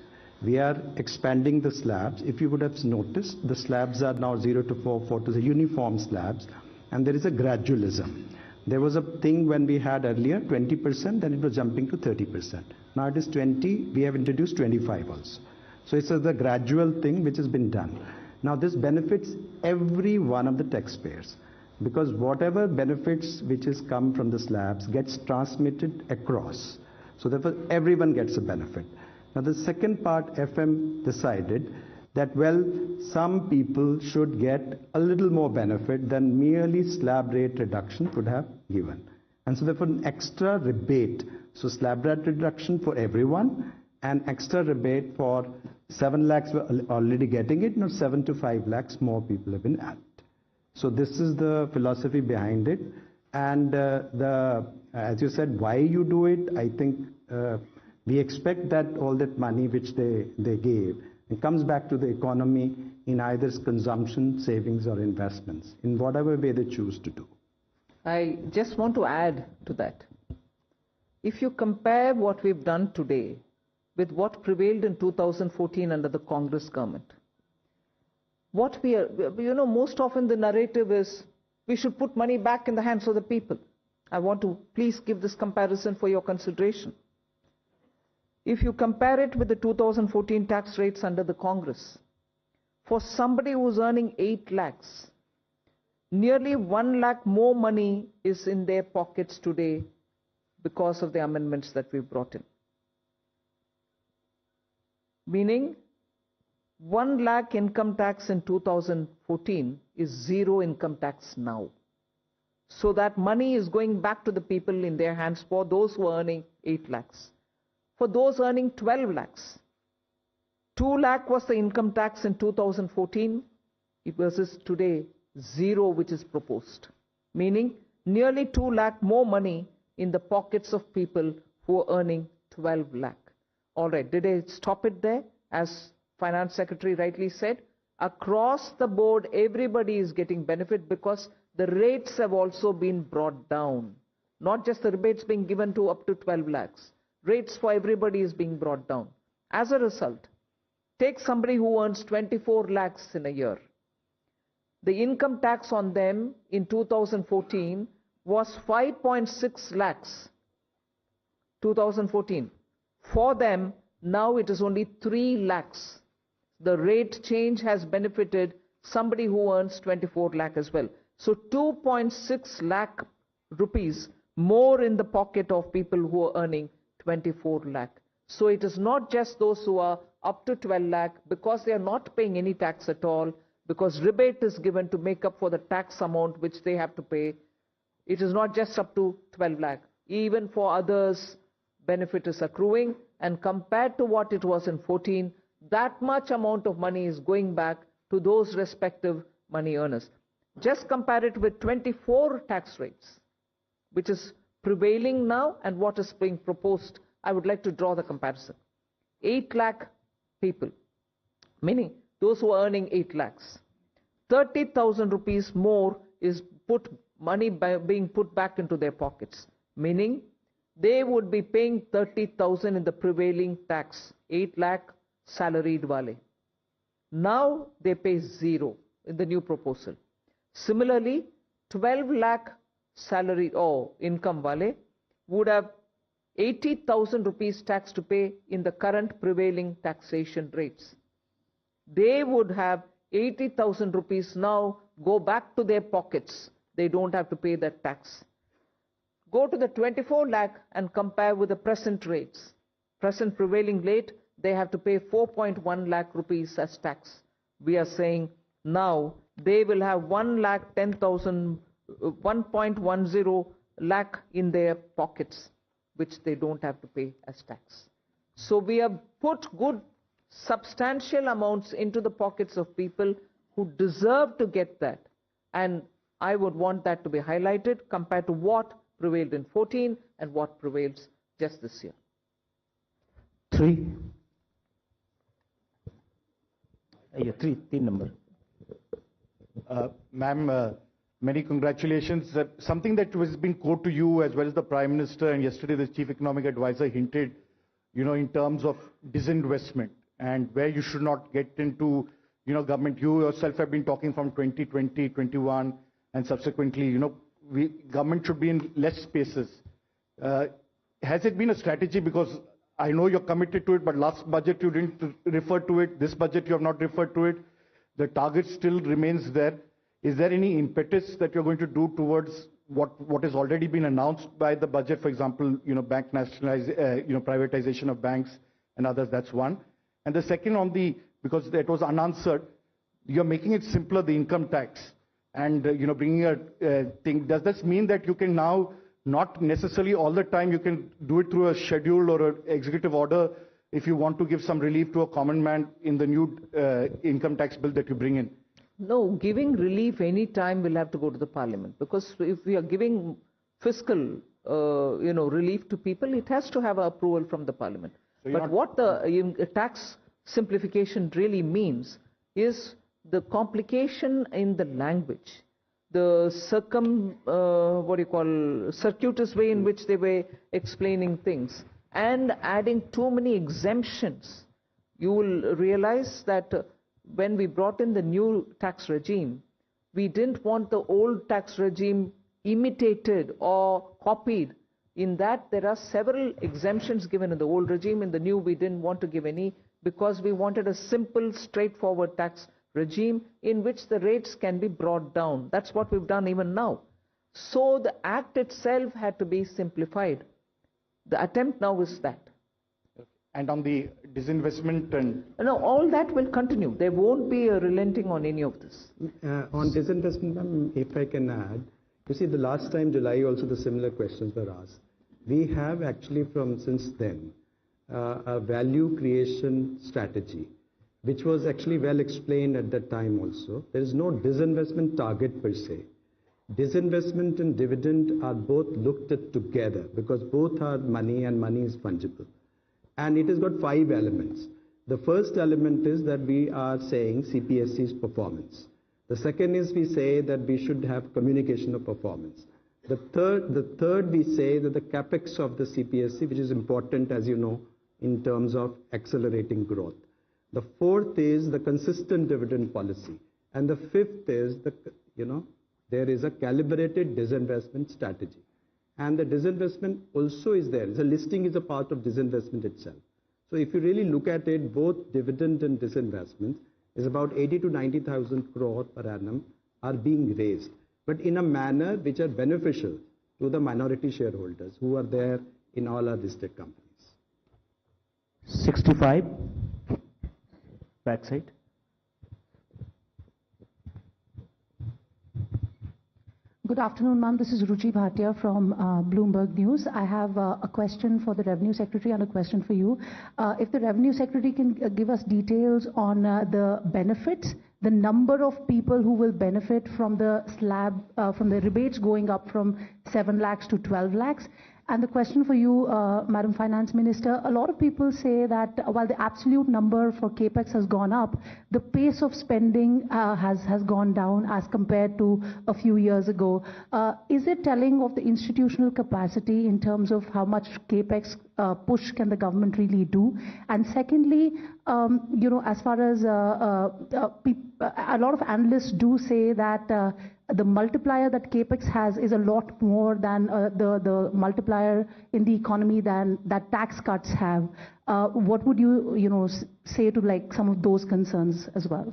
We are expanding the slabs. If you would have noticed, the slabs are now 0 to 4, 4 to the uniform slabs, and there is a gradualism. There was a thing when we had earlier 20%, then it was jumping to 30%. Now it is 20, we have introduced 25 also. So it's the gradual thing which has been done. Now this benefits every one of the taxpayers, because whatever benefits which has come from the slabs gets transmitted across. So therefore everyone gets a benefit. Now the second part, FM decided that, well, some people should get a little more benefit than merely slab rate reduction would have given. And so therefore an extra rebate, so slab rate reduction for everyone, and extra rebate for 7 lakhs were already getting it, now 7 to 5 lakhs more people have been added. So this is the philosophy behind it. And as you said, why you do it, I think we expect that all that money which they gave, it comes back to the economy in either consumption, savings or investments, in whatever way they choose to do. I just want to add to that. If you compare what we've done today with what prevailed in 2014 under the Congress government, what we are, most often the narrative is we should put money back in the hands of the people. I want to please give this comparison for your consideration. If you compare it with the 2014 tax rates under the Congress, for somebody who's earning 8 lakhs, nearly 1 lakh more money is in their pockets today because of the amendments that we've brought in. Meaning, 1 lakh income tax in 2014 is 0 income tax now. So that money is going back to the people in their hands for those who are earning 8 lakhs. For those earning 12 lakhs, 2 lakh was the income tax in 2014 versus today 0 which is proposed. Meaning nearly 2 lakh more money in the pockets of people who are earning 12 lakh. All right, did I stop it there? As Finance Secretary rightly said, across the board everybody is getting benefit because the rates have also been brought down. Not just the rebates being given to up to 12 lakhs. Rates for everybody is being brought down. As a result, take somebody who earns 24 lakhs in a year. The income tax on them in 2014 was 5.6 lakhs. 2014. For them, now it is only 3 lakhs. The rate change has benefited somebody who earns 24 lakh as well. So 2.6 lakh rupees more in the pocket of people who are earning 24 lakh. So it is not just those who are up to 12 lakh because they are not paying any tax at all, because rebate is given to make up for the tax amount which they have to pay. It is not just up to 12 lakh. Even for others, benefit is accruing, and compared to what it was in 14, that much amount of money is going back to those respective money earners. Just compare it with 24 tax rates, which is prevailing now and what is being proposed. I would like to draw the comparison. 8 lakh people, meaning those who are earning 8 lakhs. 30,000 rupees more is being put back into their pockets, meaning they would be paying 30,000 in the prevailing tax, 8 lakh salaried wale. Now they pay 0 in the new proposal. Similarly, 12 lakh salary or income wale would have 80,000 rupees tax to pay in the current prevailing taxation rates. They would have 80,000 rupees now go back to their pockets. They don't have to pay that tax. Go to the 24 lakh and compare with the present rates. Present prevailing rate, they have to pay 4.1 lakh rupees as tax. We are saying now they will have 1.10 lakh in their pockets, which they don't have to pay as tax. So we have put good substantial amounts into the pockets of people who deserve to get that. And I would want that to be highlighted compared to what prevailed in 14 and what prevails just this year. 3. Yeah, 3 number. Ma'am, many congratulations. Something that has been quoted to you as well as the Prime Minister and yesterday the Chief Economic Advisor hinted, in terms of disinvestment and where you should not get into, government. You yourself have been talking from 2020, 21 and subsequently, government should be in less spaces. Has it been a strategy? Because I know you're committed to it, but last budget you didn't refer to it. This budget you have not referred to it. The target still remains there. Is there any impetus that you're going to do towards what has already been announced by the budget? For example, bank nationalization, privatization of banks, and others. That's one. And the second on the, because it was unanswered, you're making it simpler, the income tax, and bringing a thing. Does this mean that you can now, not necessarily all the time, you can do it through a schedule or an executive order if you want to give some relief to a common man in the new income tax bill that you bring in? No, giving relief any time will have to go to the parliament, because if we are giving fiscal relief to people, it has to have approval from the parliament. So but what the tax simplification really means is the complication in the language, the circuitous way in which they were explaining things, and adding too many exemptions. You will realize that when we brought in the new tax regime, we didn't want the old tax regime imitated or copied. In that, there are several exemptions given in the old regime. In the new, we didn't want to give any, because we wanted a simple, straightforward tax regime in which the rates can be brought down. That's what we've done even now. So the act itself had to be simplified. The attempt now is that. And on the disinvestment and... No, all that will continue. There won't be a relenting on any of this. On disinvestment, if I can add, you see, the last time, July, also the similar questions were asked. We have actually since then, a value creation strategy, which was actually well explained at that time also. There is no disinvestment target per se. Disinvestment and dividend are both looked at together, because both are money and money is fungible. And it has got 5 elements. The first element is that we are saying CPSC's performance. The second is we say that we should have communication of performance. The third we say that the capex of the CPSC, which is important, as you know, in terms of accelerating growth. The fourth is the consistent dividend policy. And the fifth is there is a calibrated disinvestment strategy. And the disinvestment also is there. The listing is a part of disinvestment itself. So if you really look at it, both dividend and disinvestment is about 80 to 90,000 crore per annum are being raised, but in a manner which are beneficial to the minority shareholders who are there in all our listed companies. 65, backside. Good afternoon, ma'am. This is Ruchi Bhatia from Bloomberg News. I have a question for the Revenue Secretary and a question for you. If the Revenue Secretary can give us details on the benefits, the number of people who will benefit from the slab, from the rebates going up from 7 lakhs to 12 lakhs. And the question for you, Madam Finance Minister, a lot of people say that while the absolute number for capex has gone up, the pace of spending has gone down as compared to a few years ago. Is it telling of the institutional capacity in terms of how much capex push can the government really do? And secondly, as far as a lot of analysts do say that the multiplier that capex has is a lot more than the multiplier in the economy than that tax cuts have. What would you say to like some of those concerns as well?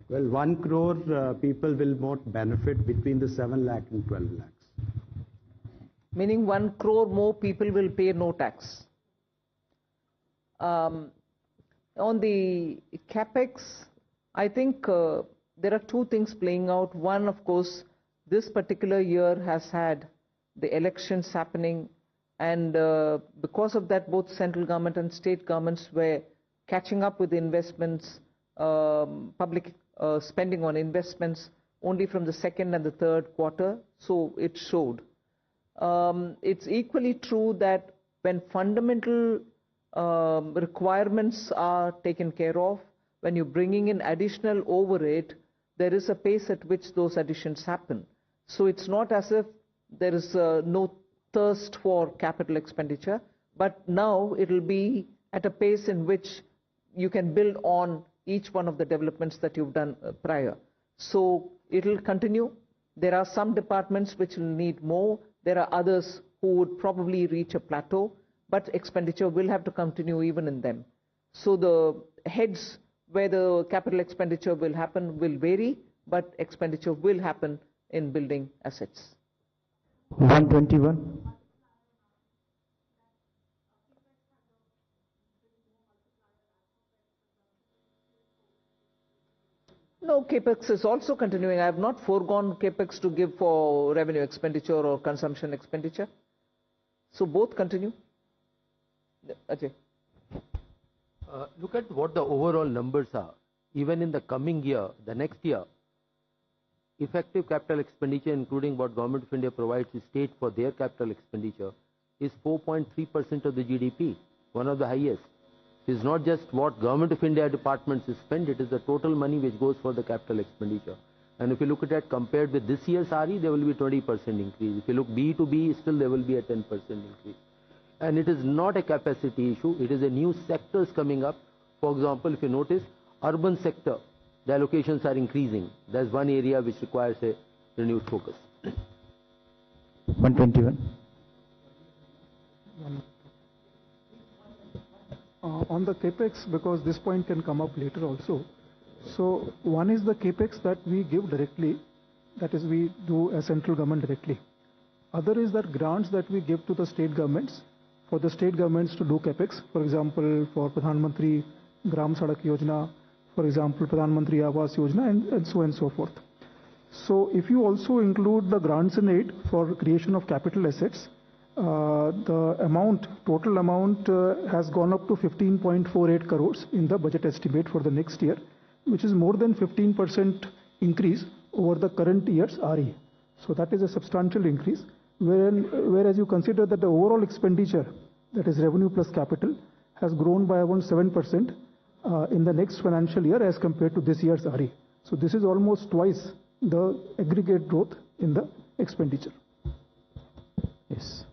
Well, 1 crore people will not benefit between the 7 lakh and 12 lakhs. Meaning 1 crore more people will pay no tax. On the capex, I think there are 2 things playing out. One, of course, this particular year has had the elections happening, and because of that, both central government and state governments were catching up with investments, public spending on investments only from the 2nd and the 3rd quarter, so it showed. It's equally true that when fundamental requirements are taken care of, when you're bringing in additional overhead, there is a pace at which those additions happen. So it's not as if there is no thirst for capital expenditure, but now it'll be at a pace in which you can build on each one of the developments that you've done prior. So it'll continue. There are some departments which will need more. There are others who would probably reach a plateau, but expenditure will have to continue even in them. So the heads where the capital expenditure will happen will vary, but expenditure will happen in building assets. 121. No, capex is also continuing. I have not foregone capex to give for revenue expenditure or consumption expenditure. So both continue. Ajay. Look at what the overall numbers are. Even in the coming year, the next year, effective capital expenditure, including what Government of India provides to state for their capital expenditure, is 4.3% of the GDP, one of the highest. It is not just what Government of India departments spend, it is the total money which goes for the capital expenditure. And if you look at that compared with this year's RE, there will be 20% increase. If you look B to B, still there will be a 10% increase. And it is not a capacity issue, it is a new sectors coming up. For example, if you notice, urban sector, the allocations are increasing. That's one area which requires a renewed focus. 121. On the capex, because this point can come up later also. So one is the capex that we give directly, that is we do as central government directly. Other is that grants that we give to the state governments, for the state governments to do capex. For example, for Pradhan Mantri Gram Sadak Yojana, for example, Pradhan Mantri Awas Yojana, and so on and so forth. So if you also include the grants and aid for creation of capital assets, the amount, total amount has gone up to 15.48 crores in the budget estimate for the next year, which is more than 15% increase over the current year's RE. So that is a substantial increase, whereas you consider that the overall expenditure, that is revenue plus capital, has grown by around 7% in the next financial year as compared to this year's RE. So this is almost twice the aggregate growth in the expenditure. Yes.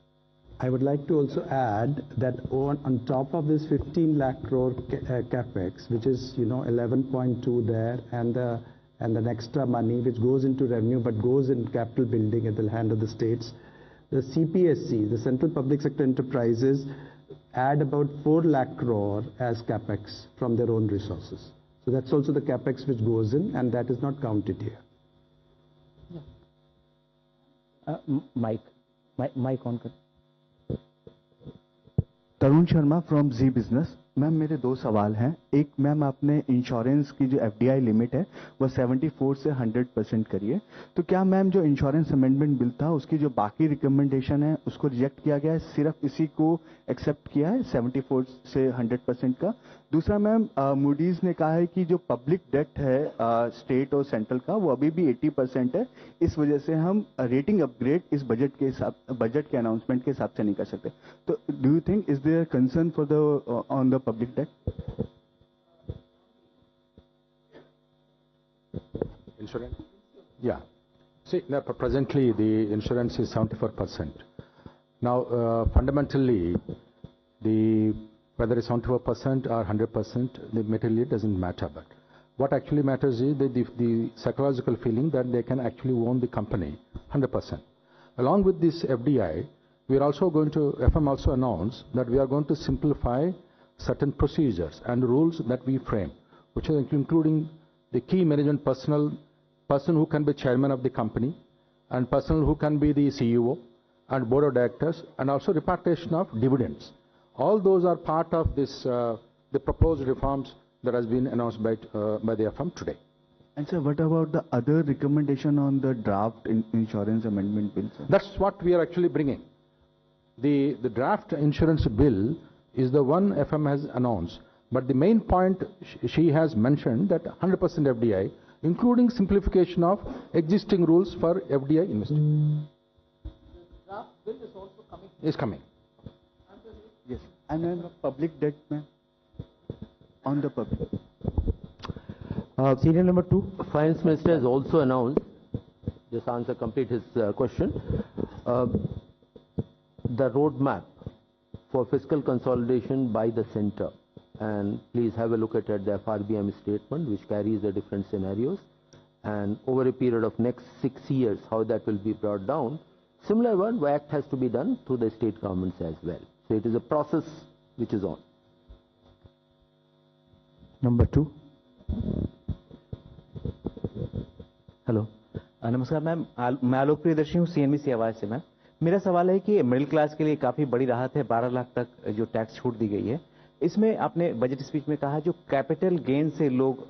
I would like to also add that on top of this 15 lakh crore capex, which is 11.2 there, and an extra money which goes into revenue but goes in capital building at the hand of the states, the CPSC, the Central Public Sector Enterprises, add about 4 lakh crore as capex from their own resources. So that's also the capex which goes in, and that is not counted here. Mike on. Tarun Sharma from Zee Business. Ma'am मेरे दो सवाल हैं। एक, ma'am आपने insurance की जो FDI limit है वो 74 से 100% करिए, तो क्या मैम जो इंश्योरेंस अमेंडमेंट बिल था उसकी जो बाकी रिकमेंडेशन है उसको रिजेक्ट किया गया है, सिर्फ इसी को एक्सेप्ट किया है 74 से 100% का? दूसरा मैम, मूडीज ने कहा है कि जो पब्लिक डेट है स्टेट और सेंट्रल का वो अभी भी 80% है, इस वजह से हम रेटिंग अपग्रेड इस बजट के अनाउंसमेंट के हिसाब से नहीं कर सकते। तो do you think is there concern for the on the public debt? Insurance? Yeah. See, now, presently the insurance is 74%. Now, fundamentally, whether it's 74% or 100%, the materially doesn't matter. But what actually matters is the psychological feeling that they can actually own the company 100%. Along with this FDI, we are also going to, FM also announced that we are going to simplify certain procedures and rules that we frame, which are including the key management person who can be chairman of the company, and person who can be the CEO and board of directors, and also repatriation of dividends. All those are part of this the proposed reforms that has been announced by the FM today. And sir, what about the other recommendation on the draft insurance amendment bill, sir? That's what we are actually bringing. The draft insurance bill is the one FM has announced, but the main point she has mentioned that 100% FDI, including simplification of existing rules for FDI investing. The draft bill is also coming. Is coming. Yes. And then public debt, ma'am. On the public. Serial number 2. Finance Minister has also announced, just answer complete his question, the roadmap for fiscal consolidation by the center, and please have a look at the FRBM statement which carries the different scenarios, and over a period of next 6 years how that will be brought down. Similar one act has to be done through the state governments as well. So it is a process which is on. Number 2. Hello, नमस्कार ma'am, मैं आलोक प्रियदर्शी हूँ CNBC आवाज से। Ma'am मेरा सवाल है कि middle class के लिए काफ़ी बड़ी राहत है, 12 लाख तक जो टैक्स छूट दी गई है। इसमें आपने बजट स्पीच में कहा जो कैपिटल गेन से लोग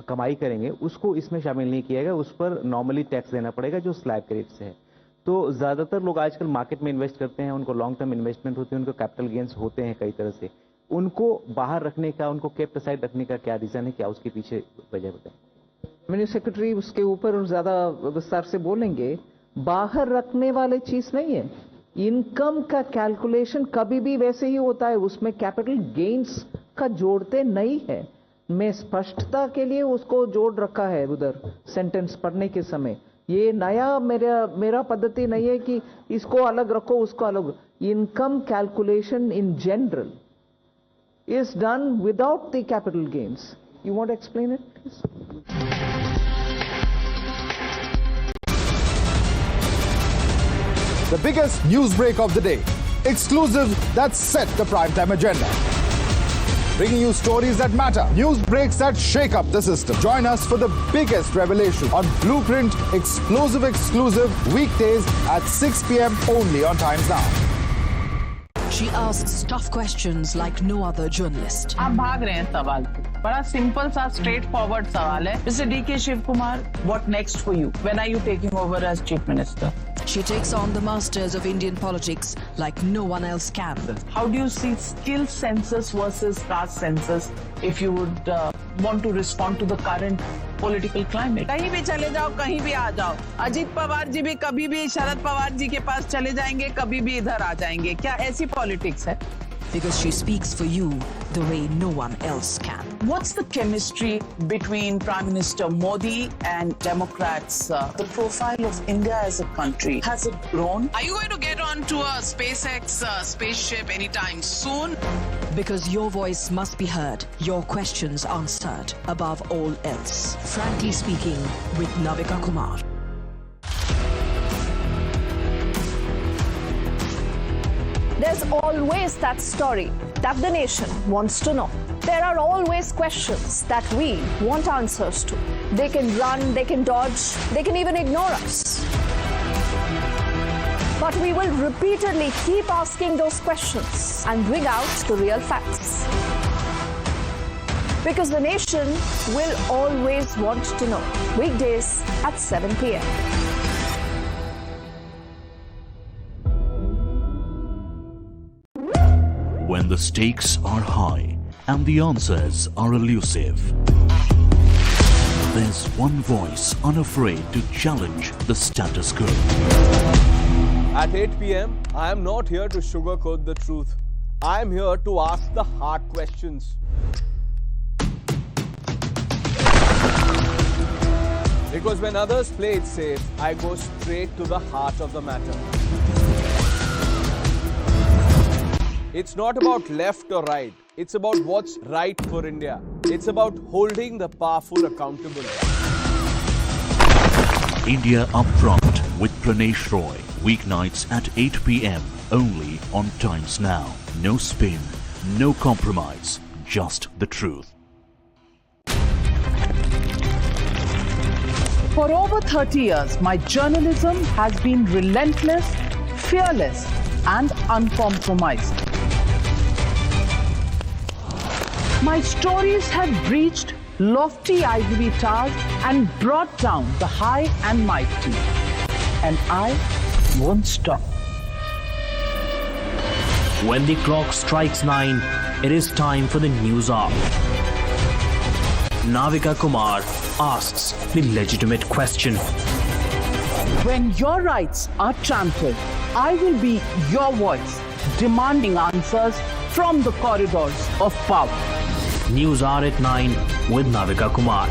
कमाई करेंगे उसको इसमें शामिल नहीं किया गया, उस पर नॉर्मली टैक्स देना पड़ेगा जो स्लैब के रेट से है। तो ज्यादातर लोग आजकल मार्केट में इन्वेस्ट करते हैं, उनको लॉन्ग टर्म इन्वेस्टमेंट होती है, उनको कैपिटल गेन्स होते हैं कई तरह से, उनको बाहर रखने का, उनको केप्ट असाइड रखने का क्या रीजन है, क्या उसके पीछे वजह बताएं? रेवेन्यू सेक्रेटरी उसके ऊपर ज्यादा विस्तार से बोलेंगे। बाहर रखने वाली चीज नहीं है, इनकम का कैलकुलेशन कभी भी वैसे ही होता है, उसमें कैपिटल गेन्स का जोड़ते नहीं है। मैं स्पष्टता के लिए उसको जोड़ रखा है उधर सेंटेंस पढ़ने के समय। ये नया मेरा पद्धति नहीं है कि इसको अलग रखो उसको अलग। Income calculation in general is done without the capital gains. You want to explain it, please? The biggest news break of the day. Exclusive that set the primetime agenda. Bringing you stories that matter. News breaks that shake up the system. Join us for the biggest revelation on Blueprint exclusive weekdays at 6 p.m. only on Times Now. She asks tough questions like no other journalist. आप भाग रहे हैं सवाल से। बड़ा simple सा straight forward सवाल है। Mr. D.K. Shivkumar, what next for you? When are you taking over as Chief Minister? She takes on the masters of Indian politics like no one else can. How do you see skill census versus caste census if you would want to respond to the current political climate? कहीं भी चले जाओ, कहीं भी आ जाओ। अजीत पवार जी भी कभी भी शरद पवार जी के पास चले जाएंगे, कभी भी इधर आ जाएंगे। क्या ऐसी पॉलिटिक्स है? Because she speaks for you the way no one else can. What's the chemistry between Prime Minister Modi and Democrats? The profile of India as a country, has it grown? Are you going to get onto a SpaceX spaceship anytime soon? Because your voice must be heard, your questions answered above all else. Frankly speaking, with Navika Kumar. There's always that story that the nation wants to know. There are always questions that we want answers to. They can run, they can dodge, they can even ignore us. But we will repeatedly keep asking those questions and bring out the real facts. Because the nation will always want to know. Weekdays at 7 p.m. When the stakes are high and the answers are elusive, there's one voice unafraid to challenge the status quo. At 8 p.m., I am not here to sugarcoat the truth. I am here to ask the hard questions. Because when others play it safe, I go straight to the heart of the matter. It's not about left or right. It's about what's right for India. It's about holding the powerful accountable. India Upfront with Pranesh Roy. Weeknights at 8 p.m. only on Times Now. No spin, no compromise, just the truth. For over 30 years, my journalism has been relentless, fearless, and uncompromised. My stories have breached lofty ivory towers and brought down the high and mighty. And I won't stop. When the clock strikes 9, it is time for the news hour. Navika Kumar asks the legitimate question. When your rights are trampled, I will be your voice, demanding answers from the corridors of power. News hour at 9 with Navika Kumar.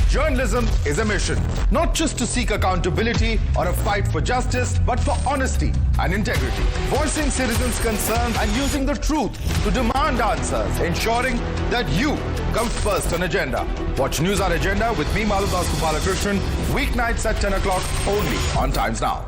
Journalism is a mission, not just to seek accountability or a fight for justice, but for honesty and integrity. Voicing citizens' concerns and using the truth to demand answers, ensuring that you come first on agenda. Watch News Hour Agenda with me, Madhudas Gopalakrishnan, weeknights at 10 o'clock only on Times Now.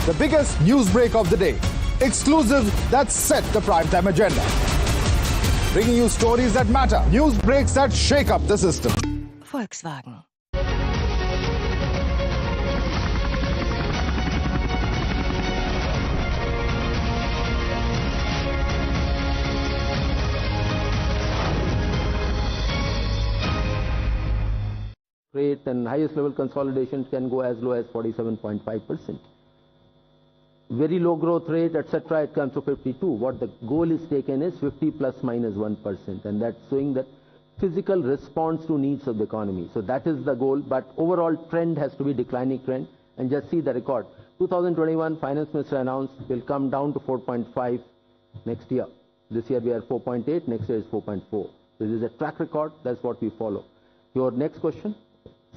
The biggest news break of the day. Exclusive that set the primetime agenda. Bringing you stories that matter. News breaks that shake up the system. Volkswagen. Rate and highest level consolidation can go as low as 47.5%. Very low growth rate, etc., it comes to 52. What the goal is taken is 50 plus minus 1%, and that's showing that physical response to needs of the economy. So that is the goal, but overall trend has to be declining trend. And just see the record. 2021, Finance Minister announced will come down to 4.5 next year. This year we are 4.8, next year is 4.4. So this is a track record, that's what we follow. Your next question?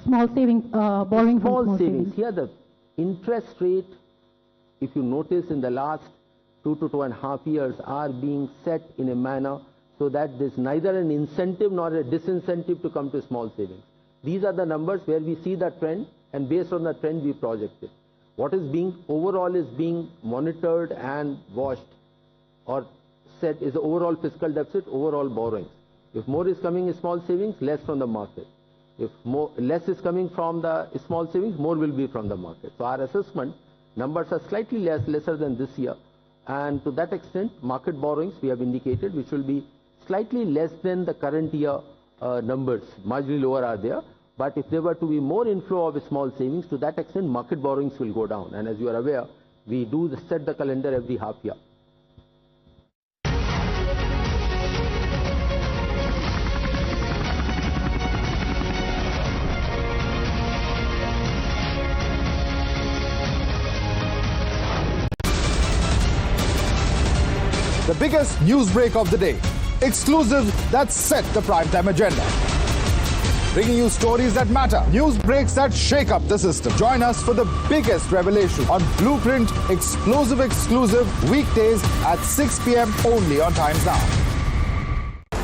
Small savings, borrowing from small savings. Here the interest rate, if you notice in the last 2 to 2.5 years, are being set in a manner so that there's neither an incentive nor a disincentive to come to small savings. These are the numbers where we see the trend, and based on the trend we project it. What is being overall is being monitored and watched or set is the overall fiscal deficit, overall borrowings. If more is coming in small savings, less from the market. If less is coming from the small savings, more will be from the market. So our assessment numbers are slightly lesser than this year, and to that extent market borrowings we have indicated which will be slightly less than the current year numbers, marginally lower are there, but if there were to be more inflow of small savings, to that extent market borrowings will go down, and as you are aware we do set the calendar every half year. The biggest news break of the day. Exclusive that set the primetime agenda. Bringing you stories that matter. News breaks that shake up the system. Join us for the biggest revelation on Blueprint Exclusive weekdays at 6 p.m. only on Times Now.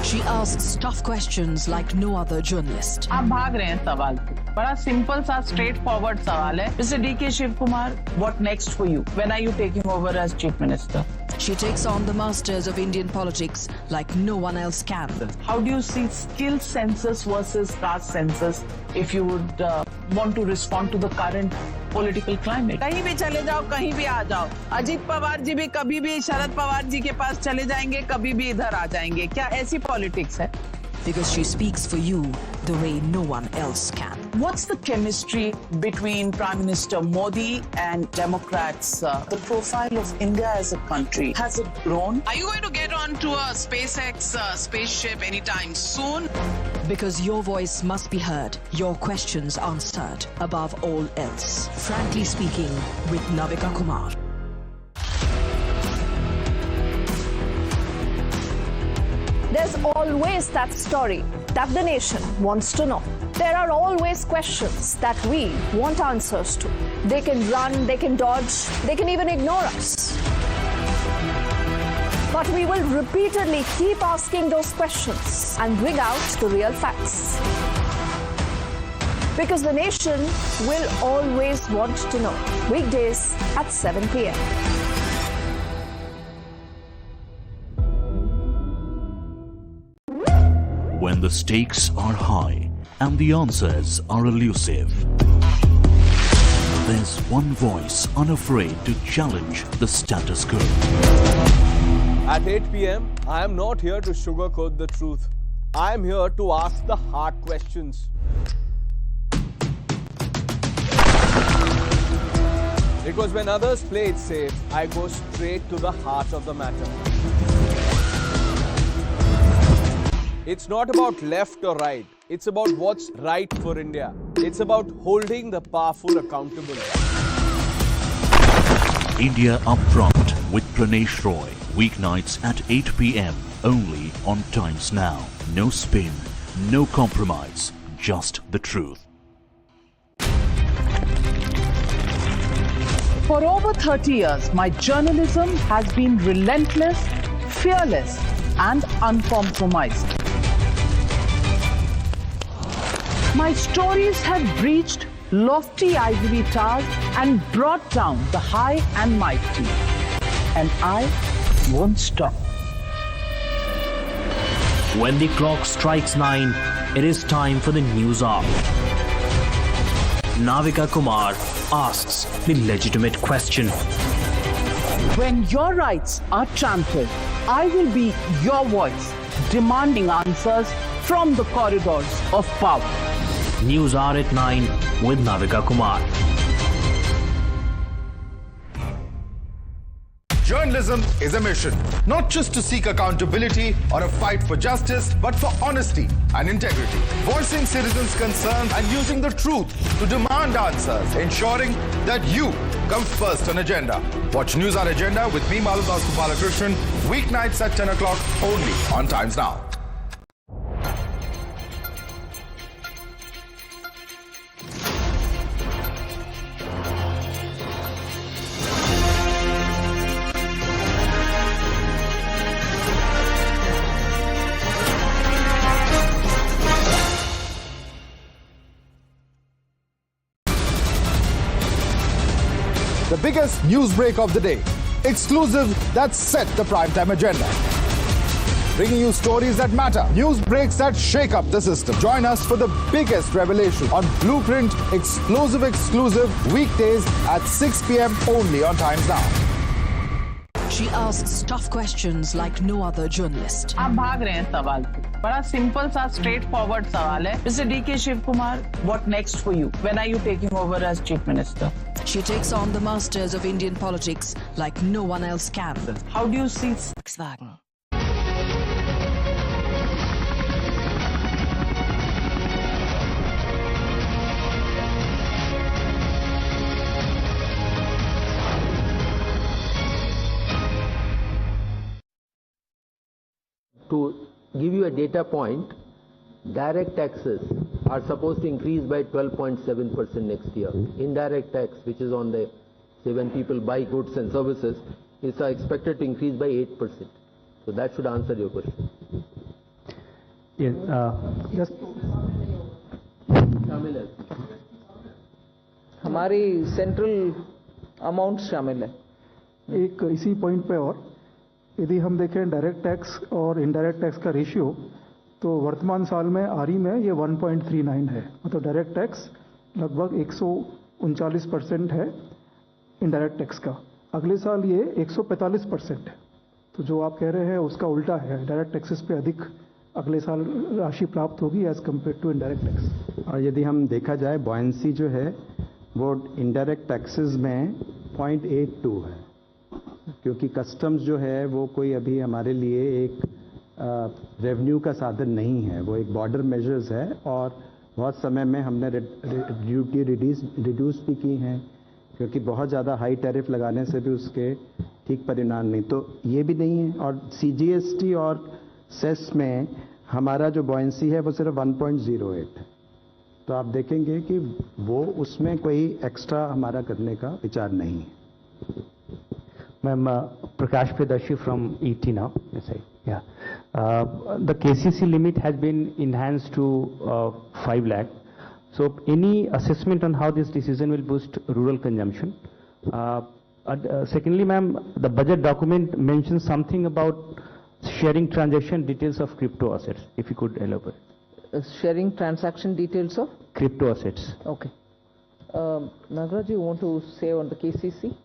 She asks tough questions like no other journalist. आप भाग रहे हैं सवाल से। बड़ा simple सा straight forward सवाल है। Mr. D.K. Shivkumar, what next for you? When are you taking over as Chief Minister? She takes on the masters of Indian politics like no one else can. How do you see skill census versus caste census if you would want to respond to the current political climate? कहीं भी चले जाओ, कहीं भी आ जाओ। अजीत पवार जी भी कभी भी शरद पवार जी के पास चले जाएंगे, कभी भी इधर आ जाएंगे। क्या ऐसी पॉलिटिक्स है? Because she speaks for you the way no one else can. What's the chemistry between Prime Minister Modi and Democrats? The profile of India as a country, has it grown? Are you going to get onto a SpaceX spaceship anytime soon? Because your voice must be heard, your questions answered above all else. Frankly Speaking with Navika Kumar. There's always that story that the nation wants to know. There are always questions that we want answers to. They can run, they can dodge, they can even ignore us. But we will repeatedly keep asking those questions and bring out the real facts. Because the nation will always want to know. Weekdays at 7 p.m. When the stakes are high and the answers are elusive, there's one voice unafraid to challenge the status quo. At 8 p.m., I am not here to sugarcoat the truth. I am here to ask the hard questions. Because when others play it safe, I go straight to the heart of the matter. It's not about left or right. It's about what's right for India. It's about holding the powerful accountable. India Upfront with Pranesh Roy. Weeknights at 8 p.m. only on Times Now. No spin, no compromise, just the truth. For over 30 years, my journalism has been relentless, fearless, and uncompromised. My stories have breached lofty ivory towers and brought down the high and mighty. And I won't stop. When the clock strikes 9, it is time for the news hour. Navika Kumar asks the legitimate question. When your rights are trampled, I will be your voice, demanding answers from the corridors of power. News hour at 9 with Navika Kumar. Journalism is a mission, not just to seek accountability or a fight for justice, but for honesty and integrity. Voicing citizens' concerns and using the truth to demand answers, ensuring that you come first on agenda. Watch News Hour Agenda with me, Maludas Gopalakrishnan, weeknights at 10 o'clock only on Times Now. The biggest news break of the day. Exclusive that set the primetime agenda. Bringing you stories that matter. News breaks that shake up the system. Join us for the biggest revelation on Blueprint Exclusive weekdays at 6 p.m. only on Times Now. She asks tough questions like no other journalist. आप भाग रहे हैं सवाल पे. बड़ा simple सा straight forward सवाल है. Mr. D.K. Shivkumar, what next for you? When are you taking over as Chief Minister? She takes on the masters of Indian politics like no one else can. How do you see Volkswagen? To give you a data point, direct taxes are supposed to increase by 12.7% next year. Indirect tax, which is on the, say, when people buy goods and services, is expected to increase by 8%. So that should answer your question. Yes, just हमारी central amount शामिल है. एक इसी point पे और यदि हम देखें डायरेक्ट टैक्स और इनडायरेक्ट टैक्स का रेशियो, तो वर्तमान साल में आरई में ये 1.39 है. मतलब डायरेक्ट टैक्स लगभग 139% है इनडायरेक्ट टैक्स का. अगले साल ये 145% है. तो जो आप कह रहे हैं उसका उल्टा है. डायरेक्ट टैक्सेस पे अधिक अगले साल राशि प्राप्त होगी as compared to indirect tax. और यदि हम देखा जाए बॉयंसी जो है वो इनडायरेक्ट टैक्सेस में 0.82 है, क्योंकि कस्टम्स जो है वो कोई अभी हमारे लिए एक रेवेन्यू का साधन नहीं है, वो एक बॉर्डर मेजर्स है. और बहुत समय में हमने ड्यूटी रिड्यूस भी की हैं, क्योंकि बहुत ज़्यादा हाई टैरिफ लगाने से भी उसके ठीक परिणाम नहीं. तो ये भी नहीं है. और CGST और सेस में हमारा जो बॉयंसी है वो सिर्फ 1.08 है. तो आप देखेंगे कि वो उसमें कोई एक्स्ट्रा हमारा करने का विचार नहीं है. Ma'am, Prakash Predarshi from ET now. Yes, yeah. The KCC limit has been enhanced to 5 lakh. So, any assessment on how this decision will boost rural consumption? Secondly, ma'am, the budget document mentions something about sharing transaction details of crypto assets. If you could elaborate. Sharing transaction details of crypto assets. Okay. Nagaraj, you want to say on the KCC?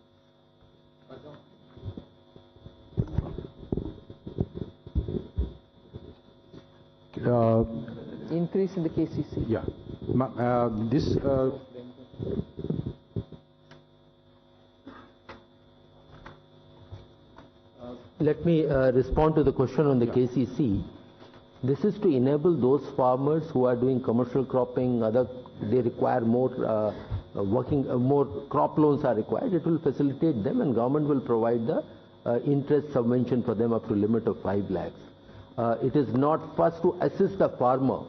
Increase in the KCC. Yeah. This Let me respond to the question on the KCC. This is to enable those farmers who are doing commercial cropping, they require more more crop loans are required. It will facilitate them, and government will provide the interest subvention for them up to limit of 5 lakhs. It is not first to assist the farmer.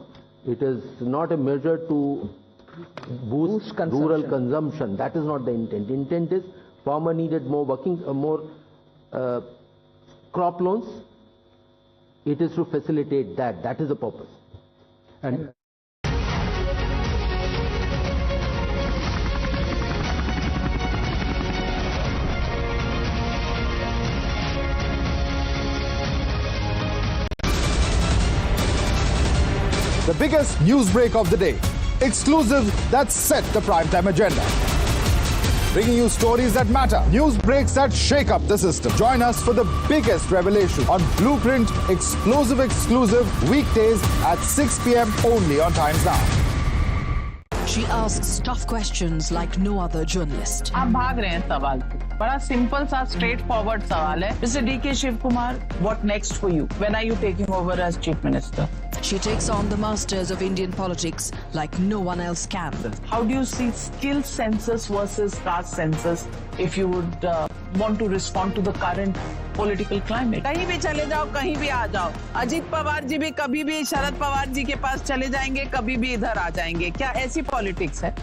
It is not a measure to boost rural consumption. That is not the intent. Intent is farmer needed more crop loans. It is to facilitate that. That is the purpose. And biggest news break of the day. Exclusive that set the primetime agenda. Bringing you stories that matter, news breaks that shake up the system. Join us for the biggest revelation on Blueprint exclusive weekdays at 6 p.m. only on Times Now. She asks tough questions like no other journalist. आप भाग रहे हैं सवाल से। बड़ा simple सा straight forward सवाल है। Mr. D.K. Shivkumar, what next for you? When are you taking over as Chief Minister? She takes on the masters of Indian politics like no one else can. How do you see skill census versus caste census if you would want to respond to the current political climate? कहीं भी चले जाओ, कहीं भी आ जाओ। अजीत पवार जी भी कभी भी शरद पवार जी के पास चले जाएंगे, कभी भी इधर आ जाएंगे। क्या ऐसी पॉलिटिक्स है?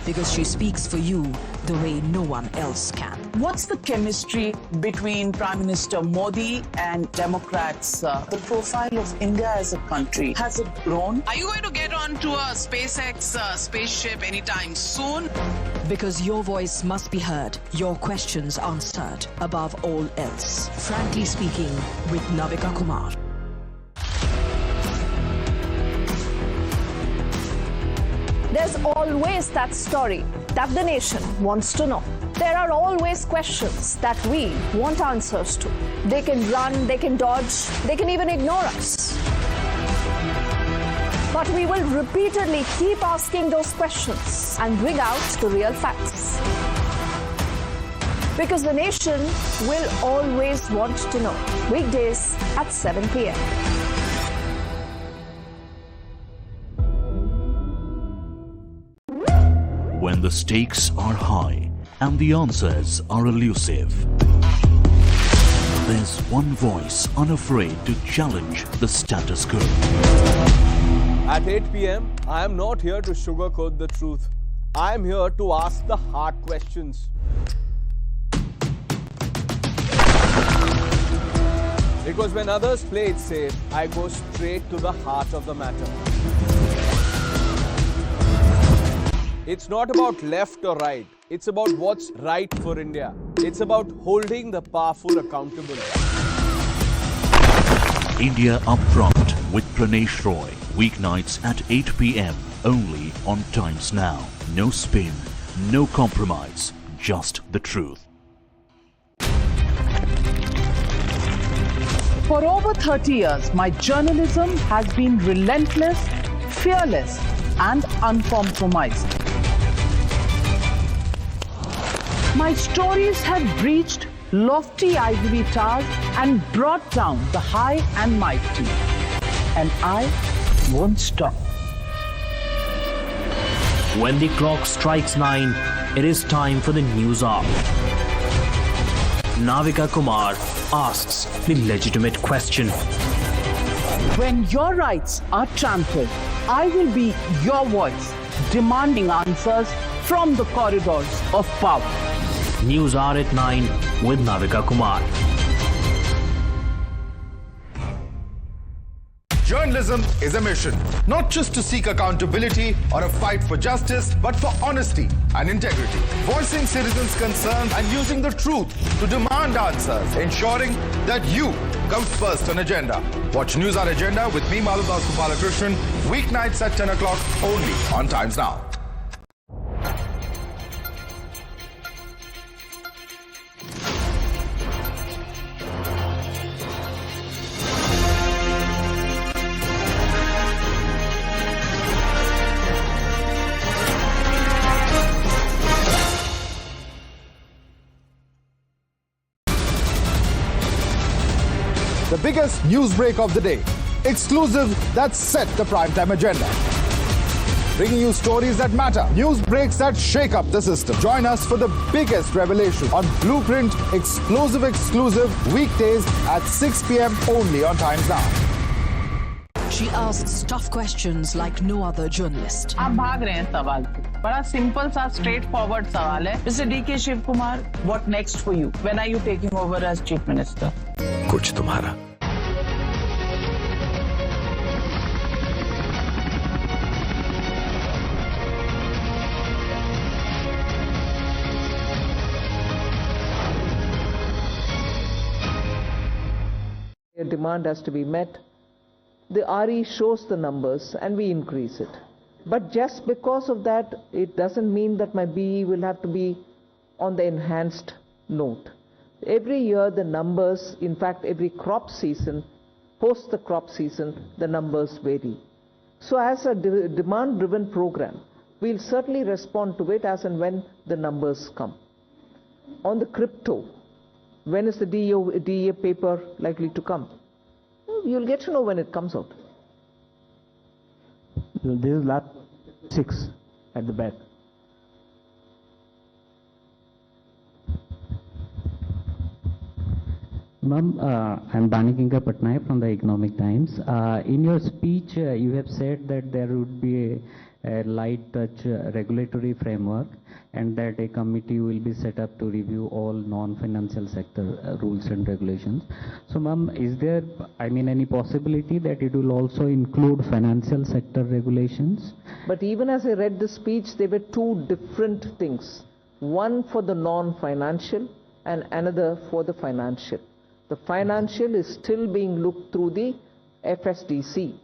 Because she speaks for you the way no one else can. What's the chemistry between Prime Minister Modi and Democrats? The profile of India as a country, has it grown? Are you going to get onto a SpaceX spaceship anytime soon? Because your voice must be heard, your questions answered, above all else. Frankly speaking, with Navika Kumar. There's always that story that the nation wants to know. There are always questions that we want answers to. They can run, they can dodge, they can even ignore us. But we will repeatedly keep asking those questions and bring out the real facts. Because the nation will always want to know. Weekdays at 7 p.m. When the stakes are high and the answers are elusive, there's one voice unafraid to challenge the status quo. At 8 p.m., I am not here to sugarcoat the truth. I am here to ask the hard questions. Because when others play it safe, I go straight to the heart of the matter. It's not about left or right. It's about what's right for India. It's about holding the powerful accountable. India Upfront with Pranesh Roy. Weeknights at 8 p.m. only on Times Now. No spin, no compromise, just the truth. For over 30 years, my journalism has been relentless, fearless, and uncompromised. My stories have breached lofty ivory towers and brought down the high and mighty. And I won't stop. When the clock strikes 9, it is time for the news hour. Navika Kumar asks the legitimate question. When your rights are trampled, I will be your voice, demanding answers from the corridors of power. News hour at 9 with Navika Kumar. Journalism is a mission, not just to seek accountability or a fight for justice, but for honesty and integrity. Voicing citizens' concerns and using the truth to demand answers, ensuring that you come first on agenda. Watch News Hour Agenda with me, Madhudas Gopalakrishnan, weeknights at 10 o'clock only on Times Now. The biggest news break of the day. Exclusive that set the primetime agenda. Bringing you stories that matter, news breaks that shake up the system. Join us for the biggest revelation on Blueprint exclusive weekdays at 6 p.m. only on Times Now. She asks tough questions like no other journalist. आप भाग रहे हैं सवाल से। बड़ा simple सा straight forward सवाल है। Mr. D.K. Shivkumar, what next for you? When are you taking over as Chief Minister? कुछ तुम्हारा। Their demand has to be met. the RE shows the numbers and we increase it. But just because of that, it doesn't mean that my BE will have to be on the enhanced note. Every year the numbers, in fact every crop season, post the crop season, the numbers vary. So as a demand-driven program, we'll certainly respond to it as and when the numbers come. On the crypto, when is the DEA paper likely to come? You'll get to know when it comes out. This is last 6 at the back. Ma'am, I'm Banikinka Patnaik from the Economic Times. In your speech, you have said that there would be a light touch regulatory framework and that a committee will be set up to review all non-financial sector rules and regulations. So, ma'am, is there, any possibility that it will also include financial sector regulations? But even as I read the speech, there were two different things. One for the non-financial and another for the financial. The financial is still being looked through the FSDC,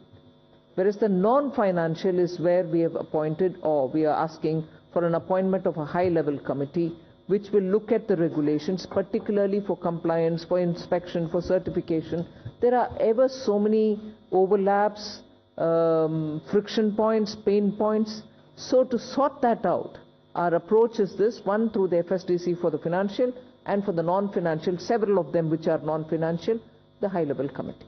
whereas the non-financial is where we have appointed, or we are asking for an appointment of a high-level committee which will look at the regulations, particularly for compliance, for inspection, for certification. There are ever so many overlaps, friction points, pain points. So to sort that out, our approach is this: one, through the FSDC for the financial, and for the non-financial, several of them which are non-financial, the high-level committee.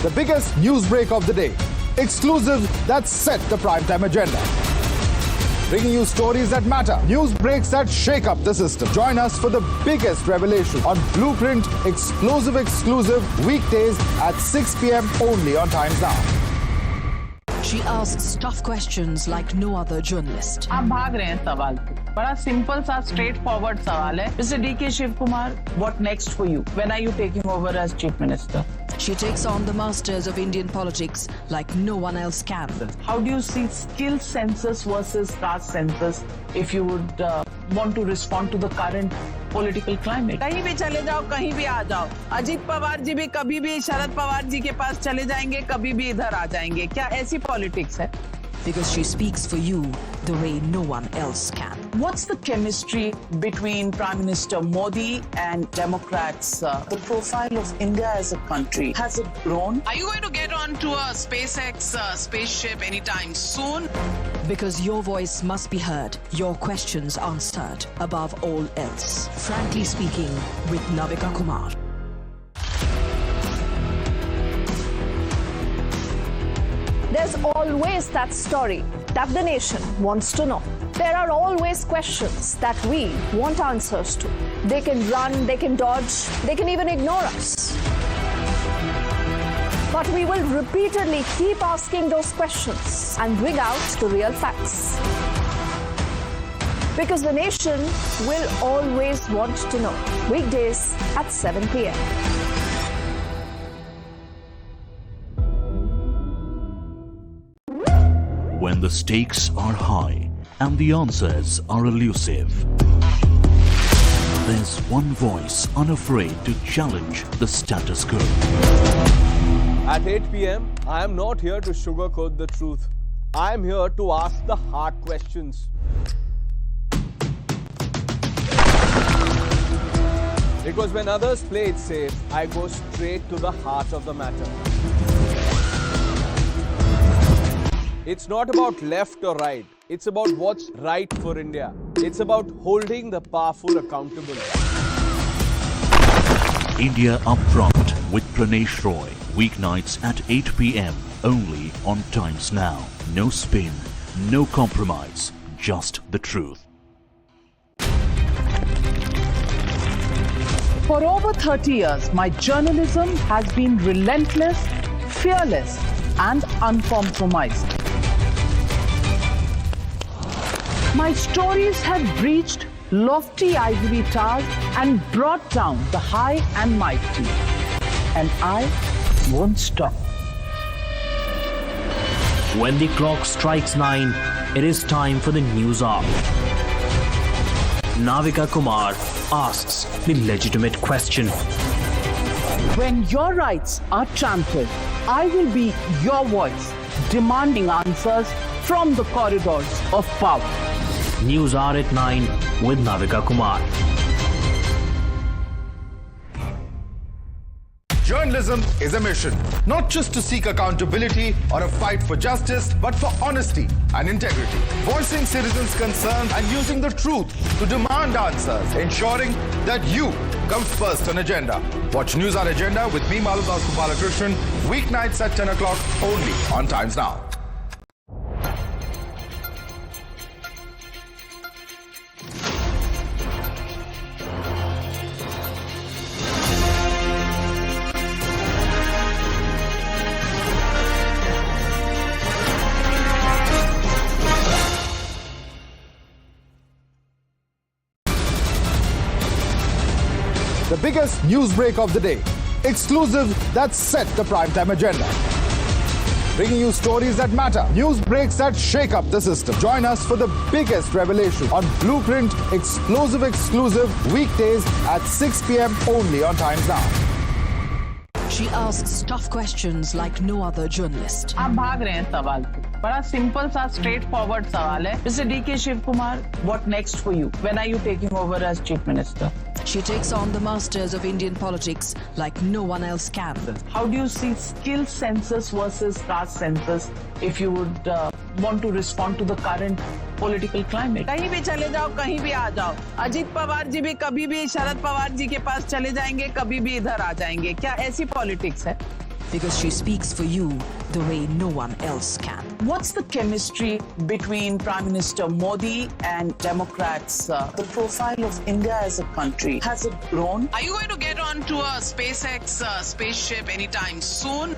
The biggest news break of the day. Exclusive that set the primetime agenda. Bringing you stories that matter, news breaks that shake up the system. Join us for the biggest revelation on Blueprint Exclusive weekdays at 6 p.m. only on Times Now. She asks tough questions like no other journalist. आप भाग रहे हैं सवाल पे. बड़ा simple सा straight forward सवाल है. Mr. D.K. Shiv Kumar, what next for you? When are you taking over as Chief Minister? She takes on the masters of Indian politics like no one else can. How do you see skill census versus caste census if you would want to respond to the current political climate? कहीं भी चले जाओ, कहीं भी आ जाओ. अजीत पवार जी भी कभी भी शरद पवार जी के पास चले जाएंगे, कभी भी इधर आ जाएंगे. क्या ऐसी पॉलिटिक्स है? Because she speaks for you the way no one else can. What's the chemistry between Prime Minister Modi and Democrats? The profile of India as a country, has it grown? Are you going to get onto a SpaceX spaceship anytime soon? Because your voice must be heard, your questions answered above all else. Frankly Speaking with Navika Kumar. There's always that story that the nation wants to know. There are always questions that we want answers to. They can run, they can dodge, they can even ignore us. But we will repeatedly keep asking those questions and bring out the real facts. Because the nation will always want to know. Weekdays at 7 p.m. When the stakes are high and the answers are elusive, there's one voice unafraid to challenge the status quo. At 8 p.m., I am not here to sugarcoat the truth. I am here to ask the hard questions. Because when others play it safe, I go straight to the heart of the matter. It's not about left or right. It's about what's right for India. It's about holding the powerful accountable. India Upfront with Pranesh Roy. Weeknights at 8 p.m. only on Times Now. No spin, no compromise, just the truth. For over 30 years, my journalism has been relentless, fearless, and uncompromised. My stories have breached lofty ivory towers and brought down the high and mighty. And I won't stop. When the clock strikes 9, it is time for the news hour. Navika Kumar asks the legitimate question. When your rights are trampled, I will be your voice, demanding answers from the corridors of power. News hour at 9 with Navika Kumar. Journalism is a mission, not just to seek accountability or a fight for justice, but for honesty and integrity. Voicing citizens' concerns and using the truth to demand answers, ensuring that you come first on agenda. Watch News Hour Agenda with me, Maludas Gopalakrishnan, weeknights at 10 o'clock only on Times Now. The biggest news break of the day. Exclusive that set the primetime agenda. Bringing you stories that matter. News breaks that shake up the system. Join us for the biggest revelation on Blueprint exclusive weekdays at 6 p.m. only on Times Now. She asks tough questions like no other journalist. आप भाग रहे हैं सवाल पे. बड़ा simple सा straight forward सवाल है. Mr. D.K. Shiv Kumar, what next for you? When are you taking over as Chief Minister? She takes on the masters of Indian politics like no one else can. How do you see skill census versus caste census if you would want to respond to the current political climate? कहीं भी चले जाओ, कहीं भी आ जाओ. अजीत पवार जी भी कभी भी शरद पवार जी के पास चले जाएंगे, कभी भी इधर आ जाएंगे. क्या ऐसी पॉलिटिक्स है? Because she speaks for you the way no one else can. What's the chemistry between Prime Minister Modi and Democrats? The profile of India as a country, has it grown? Are you going to get onto a SpaceX spaceship anytime soon?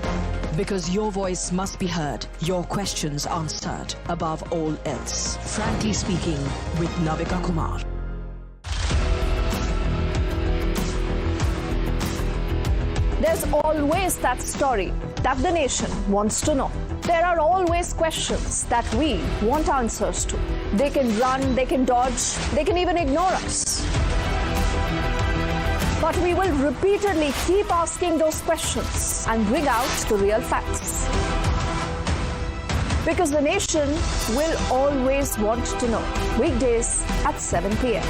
Because your voice must be heard, your questions answered above all else. Frankly Speaking with Navika Kumar. There's always that story that the nation wants to know. There are always questions that we want answers to. They can run, they can dodge, they can even ignore us. But we will repeatedly keep asking those questions and bring out the real facts. Because the nation will always want to know. Weekdays at 7 p.m.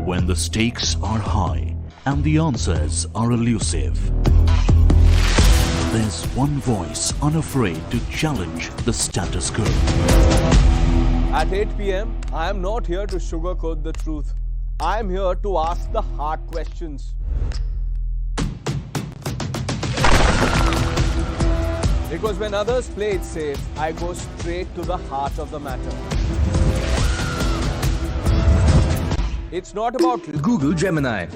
When the stakes are high and the answers are elusive, there's one voice unafraid to challenge the status quo. At 8 p.m., I am not here to sugarcoat the truth. I am here to ask the hard questions. Because when others play it safe, I go straight to the heart of the matter. It's not about Google Gemini.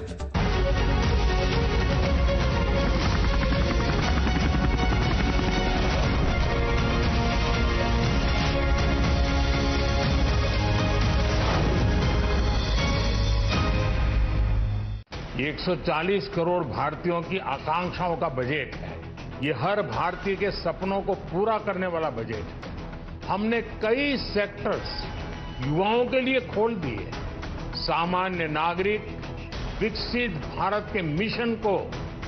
ये 140 करोड़ भारतीयों की आकांक्षाओं का budget है. ये हर भारतीय के सपनों को पूरा करने वाला बजट है. हमने कई सेक्टर्स युवाओं के लिए खोल दिए. सामान्य नागरिक विकसित भारत के मिशन को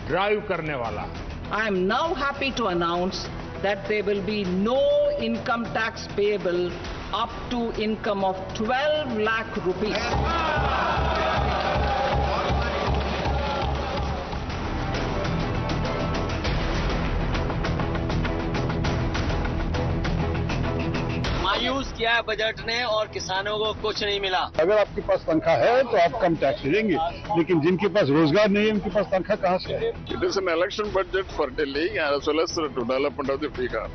ड्राइव करने वाला. I am now happy to announce that there will be no income tax payable up to income of 12 lakh rupees. मायूस किया है बजट ने और किसानों को कुछ नहीं मिला. अगर आपके पास तनख्वाह है तो आप कम टैक्स देंगे, लेकिन जिनके पास रोजगार नहीं है उनके पास तनख्वाह कहाँ से है? It is an election budget for Delhi as well as the development of the Bihar.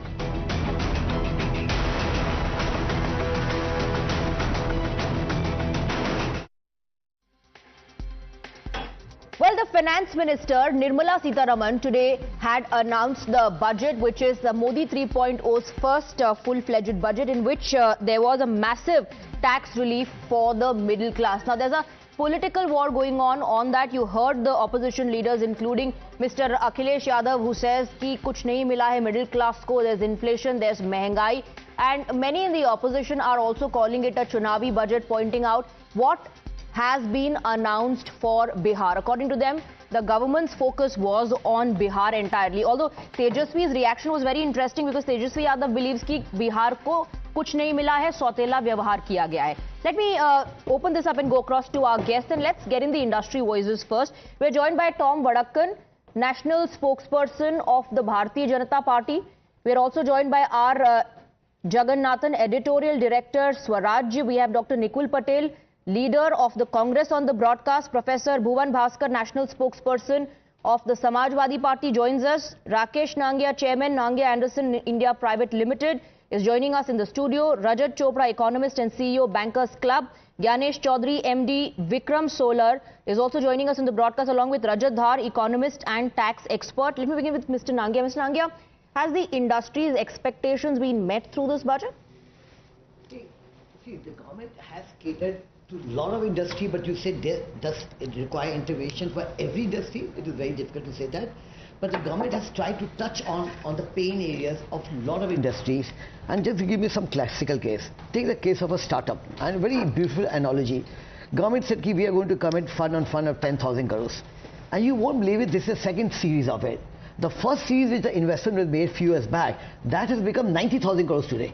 Well, the Finance Minister Nirmala Sitharaman today had announced the budget, which is the Modi 3.0's first full-fledged budget, in which there was a massive tax relief for the middle class. Now, there's a political war going on that. You heard the opposition leaders, including Mr. Akhilesh Yadav, who says ki kuch nahi mila hai middle class ko, there's inflation, there's mehengai, and many in the opposition are also calling it a chunavi budget, pointing out what has been announced for Bihar. According to them, the government's focus was on Bihar entirely. Although Tejaswi's reaction was very interesting, because Tejaswi Yadav believes कि Bihar को कुछ नहीं मिला है, सौतेला व्यवहार किया गया है. Let me open this up and go across to our guests, and let's get in the industry voices first. We're joined by Tom Vadakkan, national spokesperson of the Bharatiya Janata Party. We're also joined by R. Jagannathan, editorial director, Swaraj. We have Dr. Nikul Patel, leader of the Congress on the broadcast. Professor Bhuvan Bhaskar, national spokesperson of the Samajwadi Party, joins us. Rakesh Nangia, chairman, Nangia Anderson India Private Limited, is joining us in the studio. Rajat Chopra, economist and CEO, Bankers Club. Gyanesh Chaudhary, MD, Vikram Solar, is also joining us in the broadcast, along with Rajat Dhar, economist and tax expert. Let me begin with Mr. Nangia. Mr. Nangia, has the industry's expectations been met through this budget? See, the government has catered to a lot of industry, but you said does it require intervention for every industry? It is very difficult to say that. But the government has tried to touch on the pain areas of a lot of industries. And just to give me some classical case, take the case of a startup, and a very beautiful analogy. Government said we are going to commit fund of 10,000 crores. And you won't believe it, this is the second series of it. The first series which the investment was made a few years back, that has become 90,000 crores today.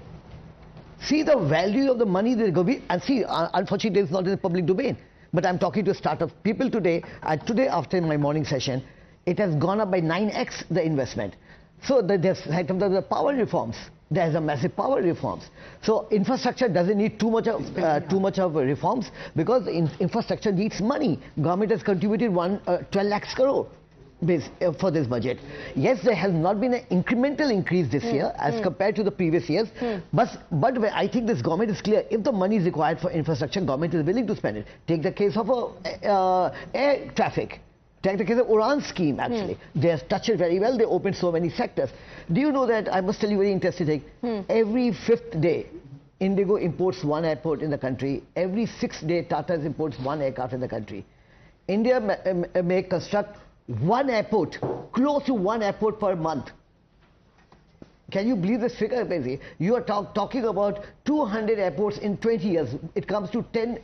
See the value of the money that go be, and see, unfortunately it's not in the public domain, but I'm talking to startup people today, and today after my morning session, it has gone up by 9x the investment. So there's the power reforms. There's a massive power reforms. So infrastructure doesn't need too much of reforms, because infrastructure needs money. Government has contributed 12 lakhs crore for this budget. Yes, there has not been an incremental increase this year as compared to the previous years, but I think this government is clear. If the money is required for infrastructure, government is willing to spend it. Take the case of air traffic. Take the case of Uran scheme, actually. They have touched it very well. They opened so many sectors. Do you know that, I must tell you a very interesting thing, every 5th day, Indigo imports one airport in the country. Every 6th day, Tata imports one aircraft in the country. India may construct one airport, close to one airport per month. Can you believe this figure? You are talking about 200 airports in 20 years. It comes to 10,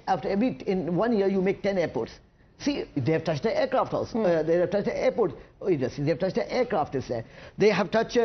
in 1 year you make 10 airports. See, they have touched the aircraft also. They have touched the airport industry. They have touched the aircraft is there. They have touched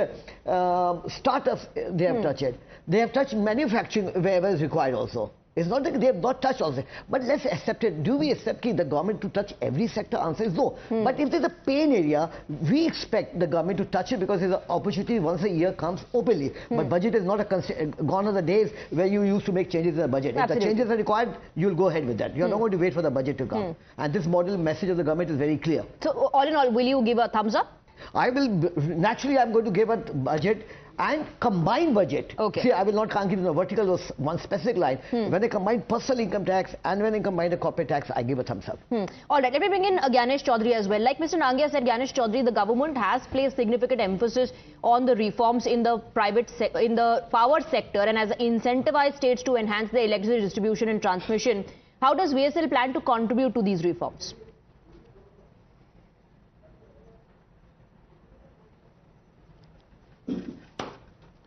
startups. They have touched it. They have touched manufacturing wherever is required also. It's not that they have not touched also. But let's accept it. Do we accept the government to touch every sector? Answer is no. But if there's a pain area, we expect the government to touch it, because there's an opportunity once a year comes openly. But budget is not gone are the days where you used to make changes in the budget. Absolutely. If the changes are required, you'll go ahead with that. You're not going to wait for the budget to come. And this model message of the government is very clear. So all in all, will you give a thumbs up? I will. Naturally, I'm going to give a budget and combined budget. Okay. See, I will not give in the vertical or one specific line. When they combine personal income tax and when they combine the corporate tax, I give a thumbs up. All right, let me bring in Gyanesh Chaudhary as well. Like Mr. Nangia said, Gyanesh Chaudhary, the government has placed significant emphasis on the reforms in the in the power sector, and has incentivized states to enhance the electricity distribution and transmission. How does VSL plan to contribute to these reforms?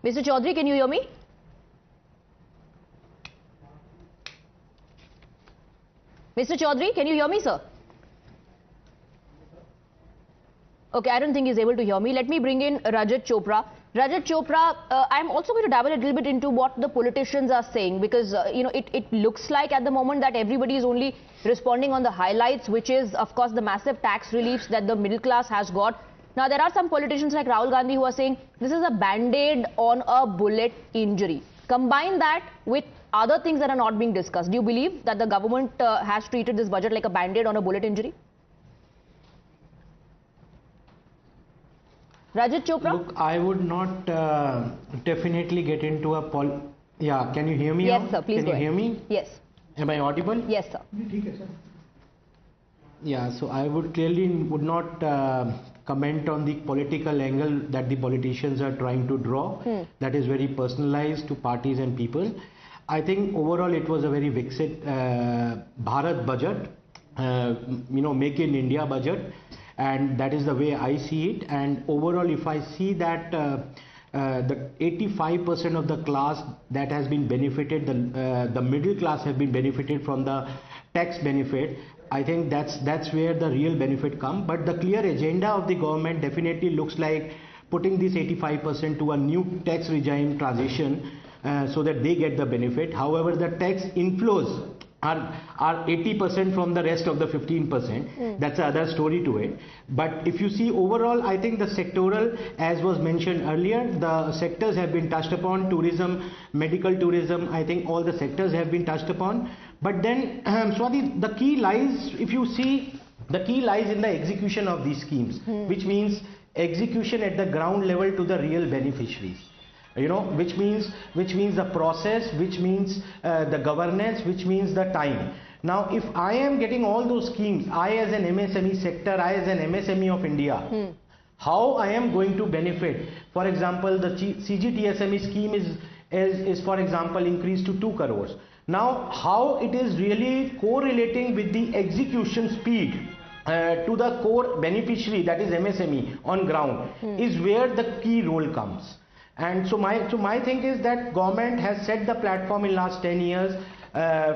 Mr. Chaudhary, can you hear me? Mr. Chaudhary, can you hear me, sir? Okay, I don't think he's able to hear me. Let me bring in Rajat Chopra. Rajat Chopra, I'm also going to dabble a little bit into what the politicians are saying, because it looks like at the moment that everybody is only responding on the highlights, which is, of course, the massive tax reliefs that the middle class has got. Now, there are some politicians like Rahul Gandhi who are saying this is a band-aid on a bullet injury. Combine that with other things that are not being discussed. Do you believe that the government has treated this budget like a band-aid on a bullet injury? Rajat Chopra? Look, I would not definitely get into a Yeah, can you hear me Yes, now? sir, please Can go you ahead. hear me? Yes. Am I audible? Yes, sir. Yeah, so I would not comment on the political angle that the politicians are trying to draw. That is very personalized to parties and people. I think overall it was a very Viksit Bharat budget, Make in India budget, and that is the way I see it. And overall, if I see that the 85% of the class that has been benefited, the middle class have been benefited from the tax benefit, I think that's where the real benefit come. But the clear agenda of the government definitely looks like putting this 85% to a new tax regime transition so that they get the benefit. However, the tax inflows are 80% from the rest of the 15%. That's another story to it. But if you see overall, I think the sectoral, as was mentioned earlier, the sectors have been touched upon. Tourism, medical tourism, I think all the sectors have been touched upon. But then, Swati, the key lies, if you see, the key lies in the execution of these schemes, which means execution at the ground level to the real beneficiaries. Which means the process, which means the governance, which means the time. Now, if I am getting all those schemes, I as an MSME sector, I as an MSME of India, how I am going to benefit? For example, the CGTSME scheme is for example increased to 2 crores. Now, how it is really correlating with the execution speed to the core beneficiary, that is MSME on ground, is where the key role comes. And so my thing is that government has set the platform in last 10 years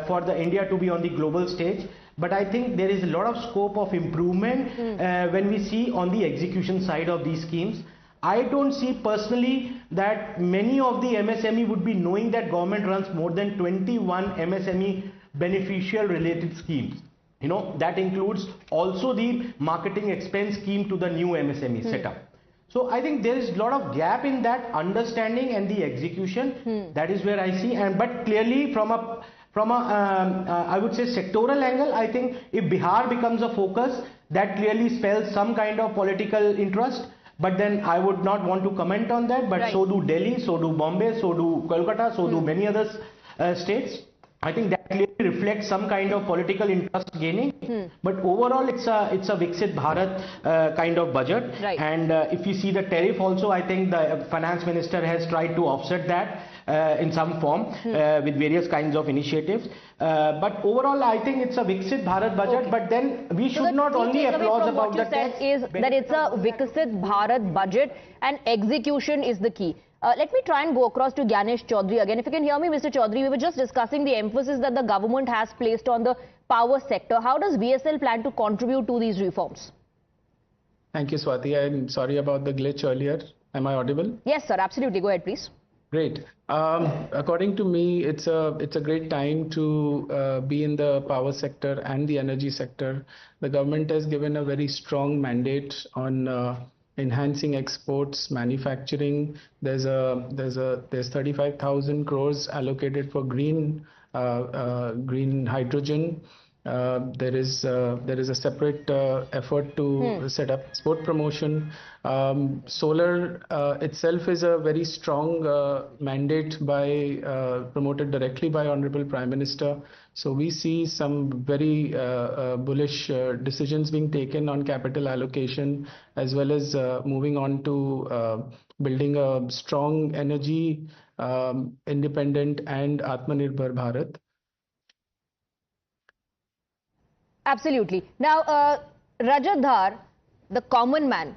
for the India to be on the global stage. But I think there is a lot of scope of improvement when we see on the execution side of these schemes. I don't see personally that many of the MSME would be knowing that government runs more than 21 MSME beneficial related schemes. That includes also the marketing expense scheme to the new MSME setup. So I think there is a lot of gap in that understanding and the execution. That is where I see. But clearly from a I would say sectoral angle, I think if Bihar becomes a focus, that clearly spells some kind of political interest. But then I would not want to comment on that. But so do Delhi, so do Bombay, so do Kolkata, so do many other states. I think that clearly reflects some kind of political interest gaining. But overall, it's a Viksit Bharat kind of budget. And if you see the tariff also, I think the finance minister has tried to offset that in some form with various kinds of initiatives. But overall, I think it's a Viksit Bharat budget. But then we should not only applaud about the tax. Is that it's a Viksit Bharat budget and execution is the key. Let me try and go across to Gyanesh Chaudhary again. If you can hear me, Mr. Chaudhary, we were just discussing the emphasis that the government has placed on the power sector. How does VSL plan to contribute to these reforms? Thank you, Swati. I'm sorry about the glitch earlier. Am I audible? Yes, sir. Absolutely. Go ahead, please. Great. According to me, it's a great time to be in the power sector and the energy sector. The government has given a very strong mandate on enhancing exports, manufacturing. There's 35,000 crores allocated for green hydrogen. There is a separate effort to set up export promotion. Solar itself is a very strong mandate promoted directly by Honorable Prime Minister. So we see some very bullish decisions being taken on capital allocation, as well as moving on to building a strong energy independent and Atmanirbhar Bharat. Absolutely. Now, Rajat Dhar, the common man,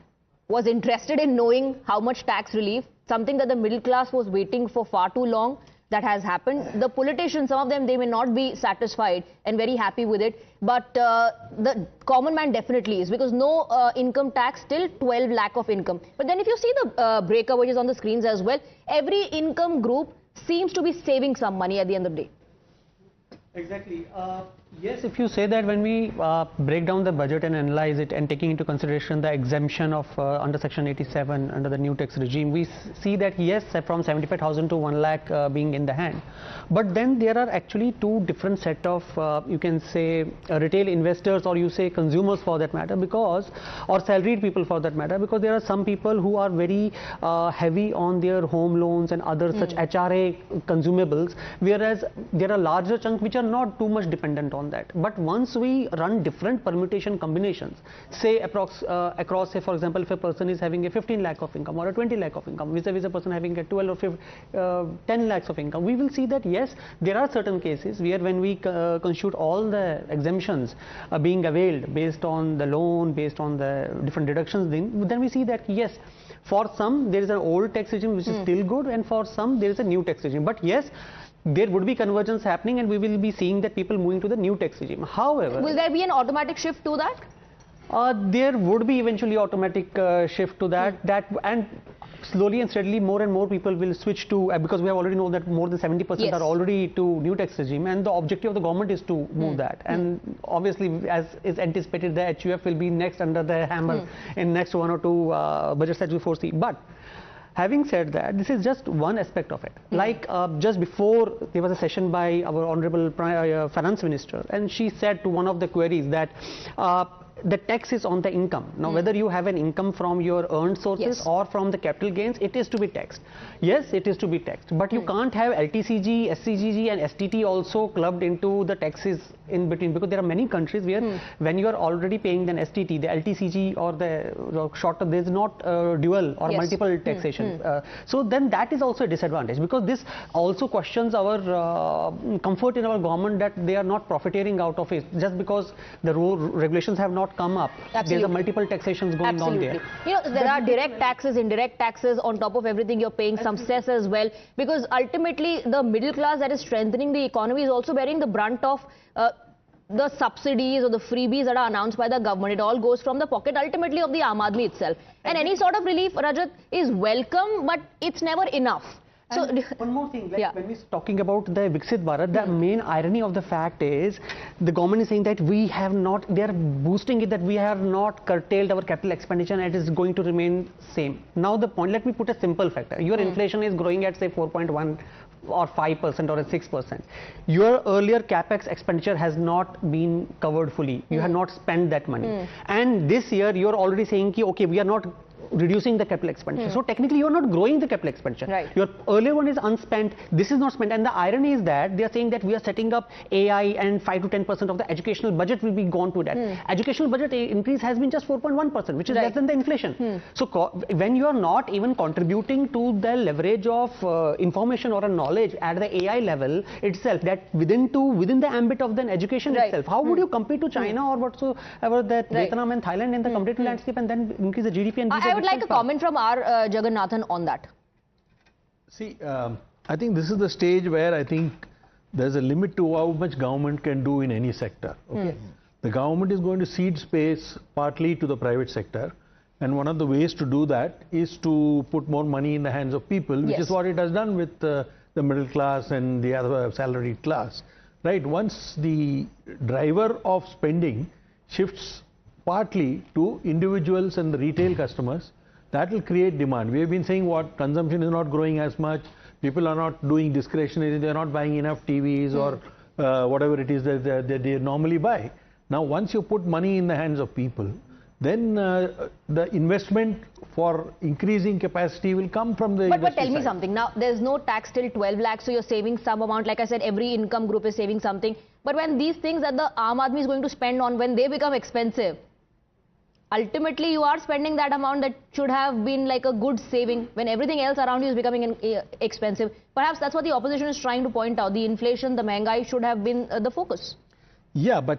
was interested in knowing how much tax relief, something that the middle class was waiting for far too long. That has happened. The politicians, some of them, they may not be satisfied and very happy with it. But the common man definitely is, because no income tax till 12 lakh of income. But then if you see the breakup, which is on the screens as well, every income group seems to be saving some money at the end of the day. Exactly. Yes, if you say that when we break down the budget and analyze it and taking into consideration the exemption of under Section 87 under the new tax regime, we see that yes, from 75,000 to 1 lakh being in the hand. But then there are actually two different set of, you can say, retail investors, or you say consumers for that matter, because, or salaried people for that matter, because there are some people who are very heavy on their home loans and other such HRA consumables, whereas there are larger chunks which are not too much dependent on on that. But once we run different permutation combinations, say across, say for example, if a person is having a 15 lakh of income or a 20 lakh of income, vis-a-vis a person having a 12 or 10 lakhs of income, we will see that yes, there are certain cases where when we constitute all the exemptions being availed based on the loan, based on the different deductions, then we see that yes, for some there is an old tax regime which is still good, and for some there is a new tax regime. But yes, there would be convergence happening, and we will be seeing that people moving to the new tax regime. However, will there be an automatic shift to that? There would be eventually automatic shift to that. And slowly and steadily more and more people will switch to, because we have already know that more than 70% are already to new tax regime, and the objective of the government is to move that. And obviously, as is anticipated, the HUF will be next under the hammer in next 1 or 2 budgets that we foresee. But having said that, this is just one aspect of it. Like just before, there was a session by our Honorable Finance Minister, and she said to one of the queries that the tax is on the income. Now, whether you have an income from your earned sources or from the capital gains, it is to be taxed. Yes, it is to be taxed, but you can't have LTCG, SCGG and STT also clubbed into the taxes in between, because there are many countries where when you are already paying the STT, the LTCG or the shorter, there is not dual or multiple taxation. So then that is also a disadvantage, because this also questions our comfort in our government that they are not profiteering out of it just because the regulations have not come up. There's a multiple taxations going on there. You know, there are direct taxes, indirect taxes. On top of everything, you're paying some cess as well, because ultimately the middle class that is strengthening the economy is also bearing the brunt of the subsidies or the freebies that are announced by the government. It all goes from the pocket ultimately of the Aam Aadmi itself. And any sort of relief, Rajat, is welcome, but it's never enough. So one more thing, like when we're talking about the Viksit Bharat, the main irony of the fact is the government is saying that we have not, they are boosting it that we have not curtailed our capital expenditure and it is going to remain same. Now the point, let me put a simple factor. Your inflation is growing at say 4.1 or 5% or 6%. Your earlier capex expenditure has not been covered fully. You have not spent that money. And this year you're already saying, okay, we are not reducing the capital expenditure. So technically you are not growing the capital expenditure. Your earlier one is unspent, this is not spent, and the irony is that they are saying that we are setting up AI and 5 to 10% of the educational budget will be gone to that. Educational budget increase has been just 4.1%, which is less than the inflation. So when you are not even contributing to the leverage of information or a knowledge at the AI level itself, that within the ambit of the education itself, how would you compete to China or whatsoever that Vietnam and Thailand in the competitive landscape and then increase the GDP and I would like a comment from R. Jagannathan on that. See, I think this is the stage where I think there's a limit to how much government can do in any sector. Okay? The government is going to cede space partly to the private sector, and one of the ways to do that is to put more money in the hands of people, which is what it has done with the middle class and the other salaried class. Right? Once the driver of spending shifts partly to individuals and the retail customers, that will create demand. We have been saying what consumption is not growing as much, people are not doing discretionary, they are not buying enough TVs or whatever it is that they normally buy. Now once you put money in the hands of people, then the investment for increasing capacity will come from the But tell me something, now there's no tax till 12 lakhs, so you're saving some amount. Like I said, every income group is saving something. But when these things that the Aam Aadmi is going to spend on, when they become expensive, ultimately you are spending that amount that should have been like a good saving when everything else around you is becoming expensive. Perhaps that's what the opposition is trying to point out. The inflation, the mehengai should have been the focus. Yeah, but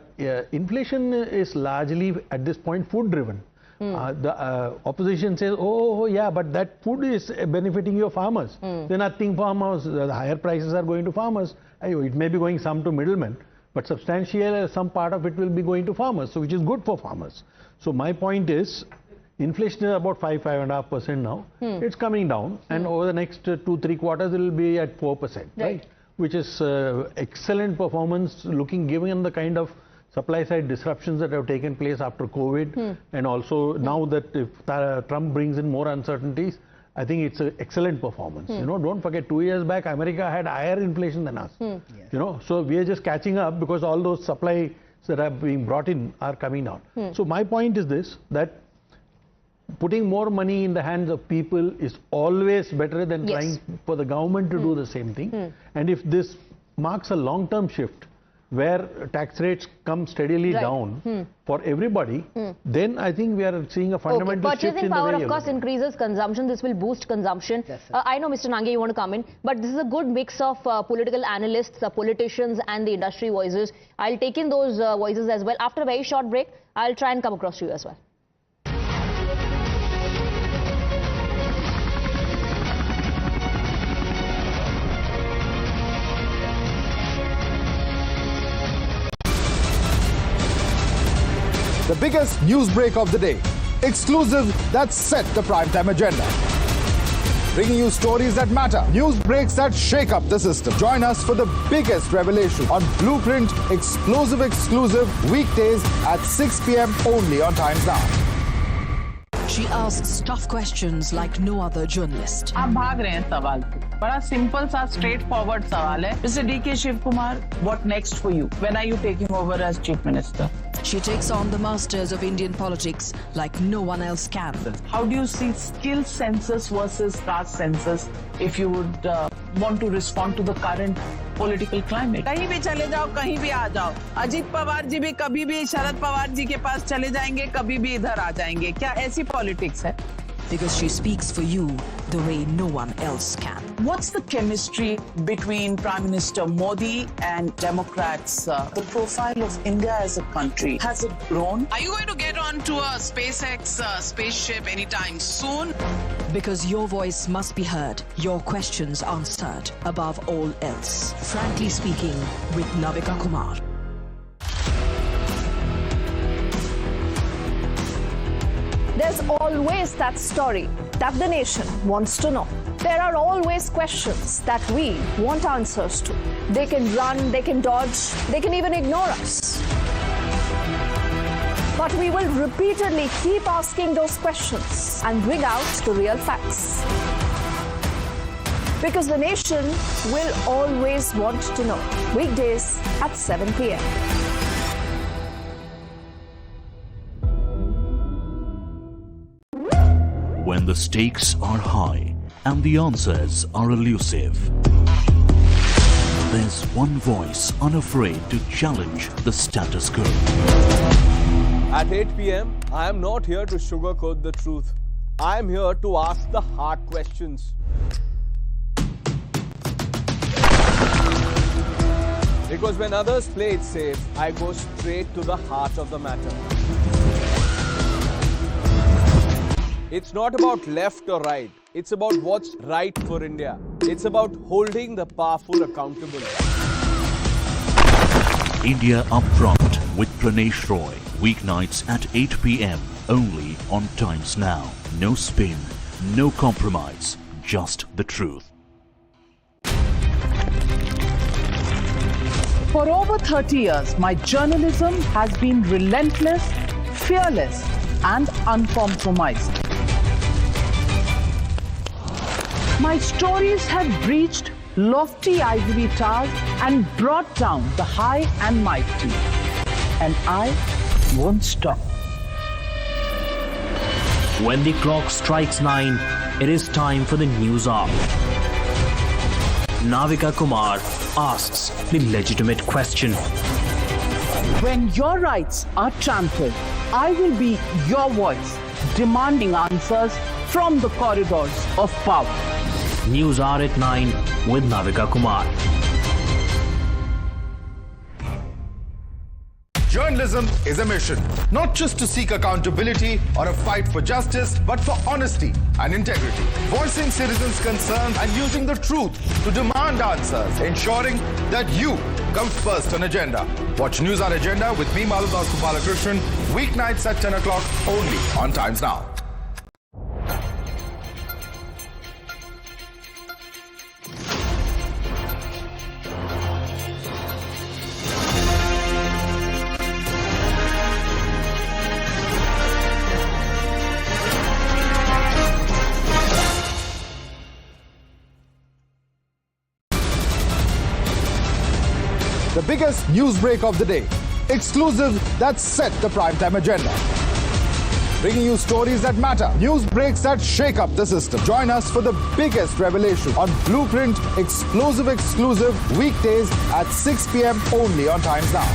inflation is largely at this point food driven. The opposition says, oh yeah, but that food is benefiting your farmers. They're nothing farmers, the higher prices are going to farmers. It may be going some to middlemen, but substantial some part of it will be going to farmers, so which is good for farmers. So my point is, inflation is about 5.5% now. It's coming down, and over the next 2-3 quarters it will be at 4%, right? Which is excellent performance given the kind of supply side disruptions that have taken place after COVID, and also now that if Trump brings in more uncertainties, I think it's an excellent performance. You know, don't forget 2 years back America had higher inflation than us. You know, so we are just catching up because all those supplies that are being brought in are coming down. So my point is this, that putting more money in the hands of people is always better than trying for the government to do the same thing. And if this marks a long-term shift, where tax rates come steadily down for everybody, then I think we are seeing a fundamental shift Purchasing in the power, way of course, increases consumption. This will boost consumption. Yes, I know, Mr. Nange, you want to come in, but this is a good mix of political analysts, politicians, and the industry voices. I'll take in those voices as well. After a very short break, I'll try and come across to you as well. The biggest news break of the day. Exclusive that set the primetime agenda. Bringing you stories that matter. News breaks that shake up the system. Join us for the biggest revelation on Blueprint exclusive weekdays at 6 p.m. only on Times Now. She asks tough questions like no other journalist. आप भाग रहे हैं सवाल पे. बड़ा simple सा straight forward सवाल है. Mr. D.K. Shivkumar, what next for you? When are you taking over as Chief Minister? She takes on the masters of Indian politics like no one else can. How do you see skill census versus caste census if you would want to respond to the current political climate? कहीं भी चले जाओ, कहीं भी आ जाओ. अजीत पवार जी भी कभी भी शरद पवार जी के पास चले जाएंगे, कभी भी इधर आ जाएंगे. क्या ऐसी पॉलिटिक्स है? Because she speaks for you the way no one else can. What's the chemistry between Prime Minister Modi and Democrats? The profile of India as a country, has it grown? Are you going to get onto a SpaceX spaceship anytime soon? Because your voice must be heard, your questions answered above all else. Frankly Speaking with Navika Kumar. There's always that story that the nation wants to know. There are always questions that we want answers to. They can run, they can dodge, they can even ignore us. But we will repeatedly keep asking those questions and bring out the real facts. Because the nation will always want to know. Weekdays at 7 p.m. When the stakes are high and the answers are elusive, there's one voice unafraid to challenge the status quo. At 8 p.m., I am not here to sugarcoat the truth. I am here to ask the hard questions. Because when others play it safe, I go straight to the heart of the matter. It's not about left or right. It's about what's right for India. It's about holding the powerful accountable. India Upfront with Pranesh Roy. Weeknights at 8 p.m. only on Times Now. No spin, no compromise, just the truth. For over 30 years, my journalism has been relentless, fearless, and uncompromised. My stories have breached lofty ivory towers and brought down the high and mighty. And I won't stop. When the clock strikes 9, it is time for the news hour. Navika Kumar asks the legitimate question. When your rights are trampled, I will be your voice, demanding answers from the corridors of power. News Hour at 9 with Navika Kumar. Journalism is a mission, not just to seek accountability or a fight for justice, but for honesty and integrity. Voicing citizens' concerns and using the truth to demand answers, ensuring that you come first on agenda. Watch News Hour Agenda with me, Madhav Balakrishnan, weeknights at 10 o'clock only on Times Now. The biggest news break of the day. Exclusive that set the primetime agenda. bringing you stories that matter, news breaks that shake up the system. Join us for the biggest revelation on Blueprint Explosive Exclusive weekdays at 6 p.m. only on Times Now.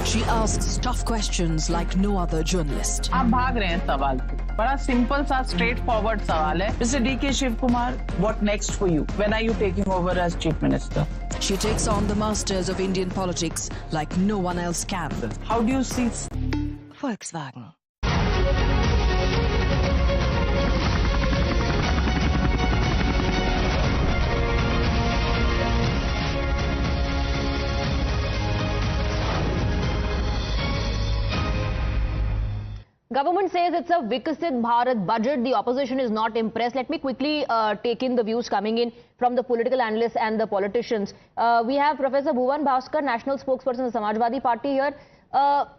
She asks tough questions like no other journalist. आप भाग रहे हैं सवाल पे। बड़ा simple सा straight forward सवाल है। Mr. D.K. Shiv Kumar, what next for you? When are you taking over as Chief Minister? She takes on the masters of Indian politics like no one else can. How do you see Volkswagen? Government says it's a Vikasit Bharat budget. The opposition is not impressed. Let me quickly take in the views coming in from the political analysts and the politicians. We have Professor Bhuvan Bhaskar, national spokesperson of the Samajwadi Party here.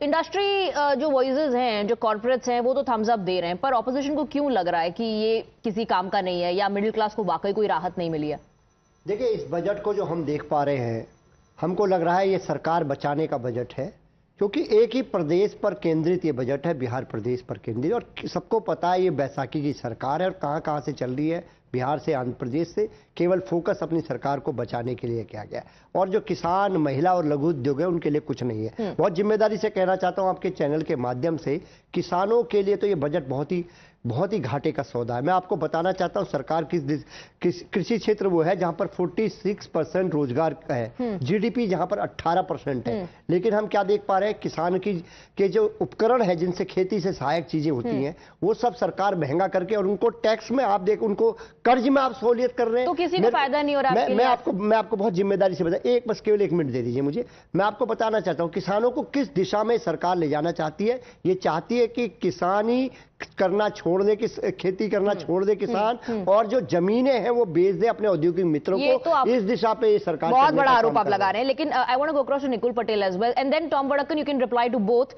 Industry जो voices हैं, जो corporates हैं, वो तो Thums up दे रहे हैं, पर opposition को क्यों लग रहा है कि ये किसी काम का नहीं है या मिडिल क्लास को वाकई कोई राहत नहीं मिली है? देखिए, इस बजट को जो हम देख पा रहे हैं, हमको लग रहा है ये सरकार बचाने का बजट है, क्योंकि एक ही प्रदेश पर केंद्रित ये बजट है, बिहार प्रदेश पर केंद्रित। और सबको पता है ये बैसाखी की सरकार है और कहां कहां से चल रही है, बिहार से, आंध्र प्रदेश से। केवल फोकस अपनी सरकार को बचाने के लिए किया गया और जो किसान, महिला और लघु उद्योग है उनके लिए कुछ नहीं है। बहुत जिम्मेदारी से कहना चाहता हूं आपके चैनल के माध्यम से, किसानों के लिए तो ये बजट बहुत ही घाटे का सौदा है। मैं आपको बताना चाहता हूं सरकार किस कृषि क्षेत्र वो है जहां पर 46% रोजगार है, जीडीपी जहां पर 18% है। लेकिन हम क्या देख पा रहे हैं, किसान के जो उपकरण है जिनसे खेती से सहायक चीजें होती हैं, वो सब सरकार महंगा करके और उनको टैक्स में आप देख, उनको कर्ज में आप सहूलियत कर रहे हैं, तो किसी को फायदा नहीं हो रहा। मैं आपको बहुत जिम्मेदारी से बता, बस केवल 1 मिनट दे दीजिए मुझे। मैं आपको बताना चाहता हूं किसानों को किस दिशा में सरकार ले जाना चाहती है। ये चाहती है कि किसानी करना छोड़ दे, खेती करना छोड़ दे किसान, और जो जमीनें हैं वो बेच दे अपने औद्योगिक मित्रों को। तो इस दिशा पे ये सरकार बहुत बड़ा आरोप आप लगा रहे हैं। लेकिन I want to go across to Nikul Patel as well and then Tom Vadakkan, you can reply to both.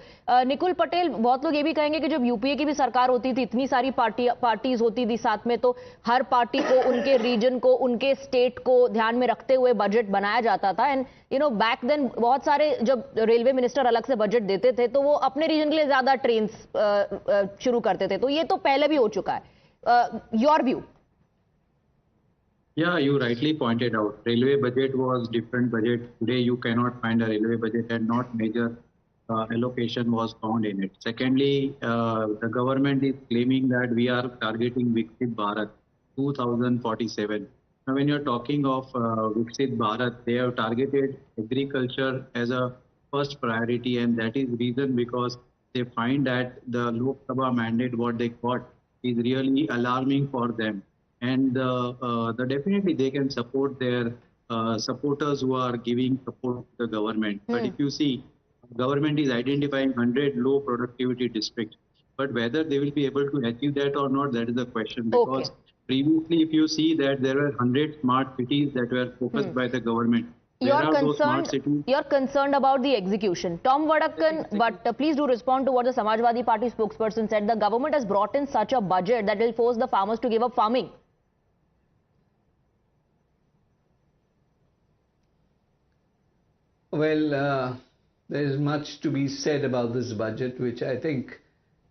Nikul Patel, बहुत लोग ये भी कहेंगे कि जब यूपीए की भी सरकार होती थी, इतनी सारी पार्टीज होती थी साथ में, तो हर पार्टी को उनके रीजन को, उनके स्टेट को ध्यान में रखते हुए बजट बनाया जाता था। And you know back then बहुत सारे जब रेलवे मिनिस्टर अलग से बजट देते थे तो वो अपने रीजन के लिए ज्यादा ट्रेन शुरू करते थे, तो ये तो पहले भी हो चुका है। Your view? Yeah, you rightly pointed out. Railway budget was different budget. Today you cannot find a railway budget and not major allocation was found in it. Secondly, the government is claiming that we are targeting Viksit Bharat 2047. Now, when you're talking of Viksit Bharat, they have targeted agriculture as a first priority, and that is reason because they find that the Lok Sabha mandate, what they got, is really alarming for them. And definitely they can support their supporters who are giving support to the government. But if you see, government is identifying 100 low productivity districts. But whether they will be able to achieve that or not, that is the question. Because previously, if you see that there were 100 smart cities that were focused by the government. You're concerned about the execution. Tom Vadakkan, but please do respond to what the Samajwadi Party spokesperson said. The government has brought in such a budget that will force the farmers to give up farming. Well, there is much to be said about this budget, which I think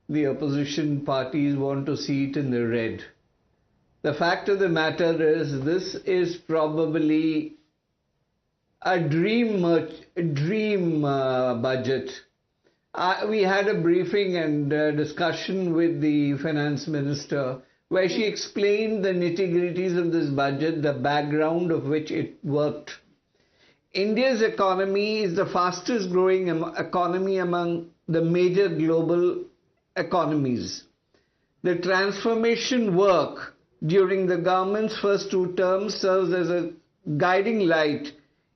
the opposition parties want to see it in the red. The fact of the matter is, this is probably a dream budget. We had a briefing and discussion with the finance minister where she explained the nitty-gritties of this budget, the background of which it worked. India's economy is the fastest growing economy among the major global economies. The transformation work during the government's first 2 terms serves as a guiding light,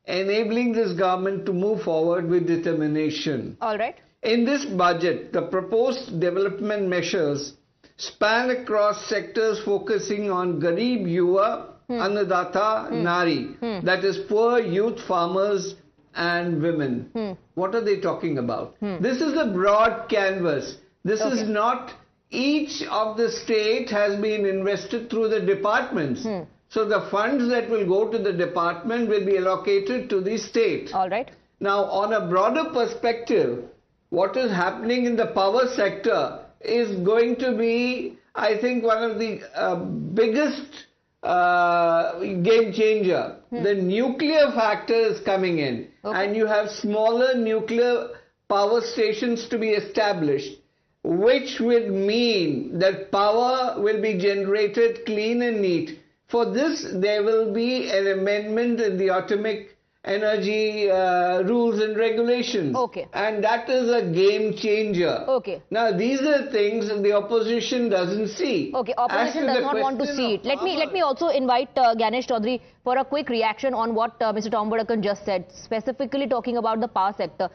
enabling this government to move forward with determination. All right. In this budget, the proposed development measures span across sectors focusing on Garib Yuva, Annadata, Nari, that is poor youth, farmers and women. What are they talking about? This is a broad canvas. This is not, each of the state has been invested through the departments. So the funds that will go to the department will be allocated to the state. All right. Now, on a broader perspective, what is happening in the power sector is going to be, I think, one of the biggest game changer. The nuclear factor is coming in, and you have smaller nuclear power stations to be established, which will mean that power will be generated clean and neat. For this, there will be an amendment in the Atomic Energy rules and regulations. And that is a game changer. Now, these are things that the opposition doesn't see. Opposition does not want to see it. Let me also invite Ganesh Chaudhary for a quick reaction on what Mr. Tom Vadakan just said, specifically talking about the power sector.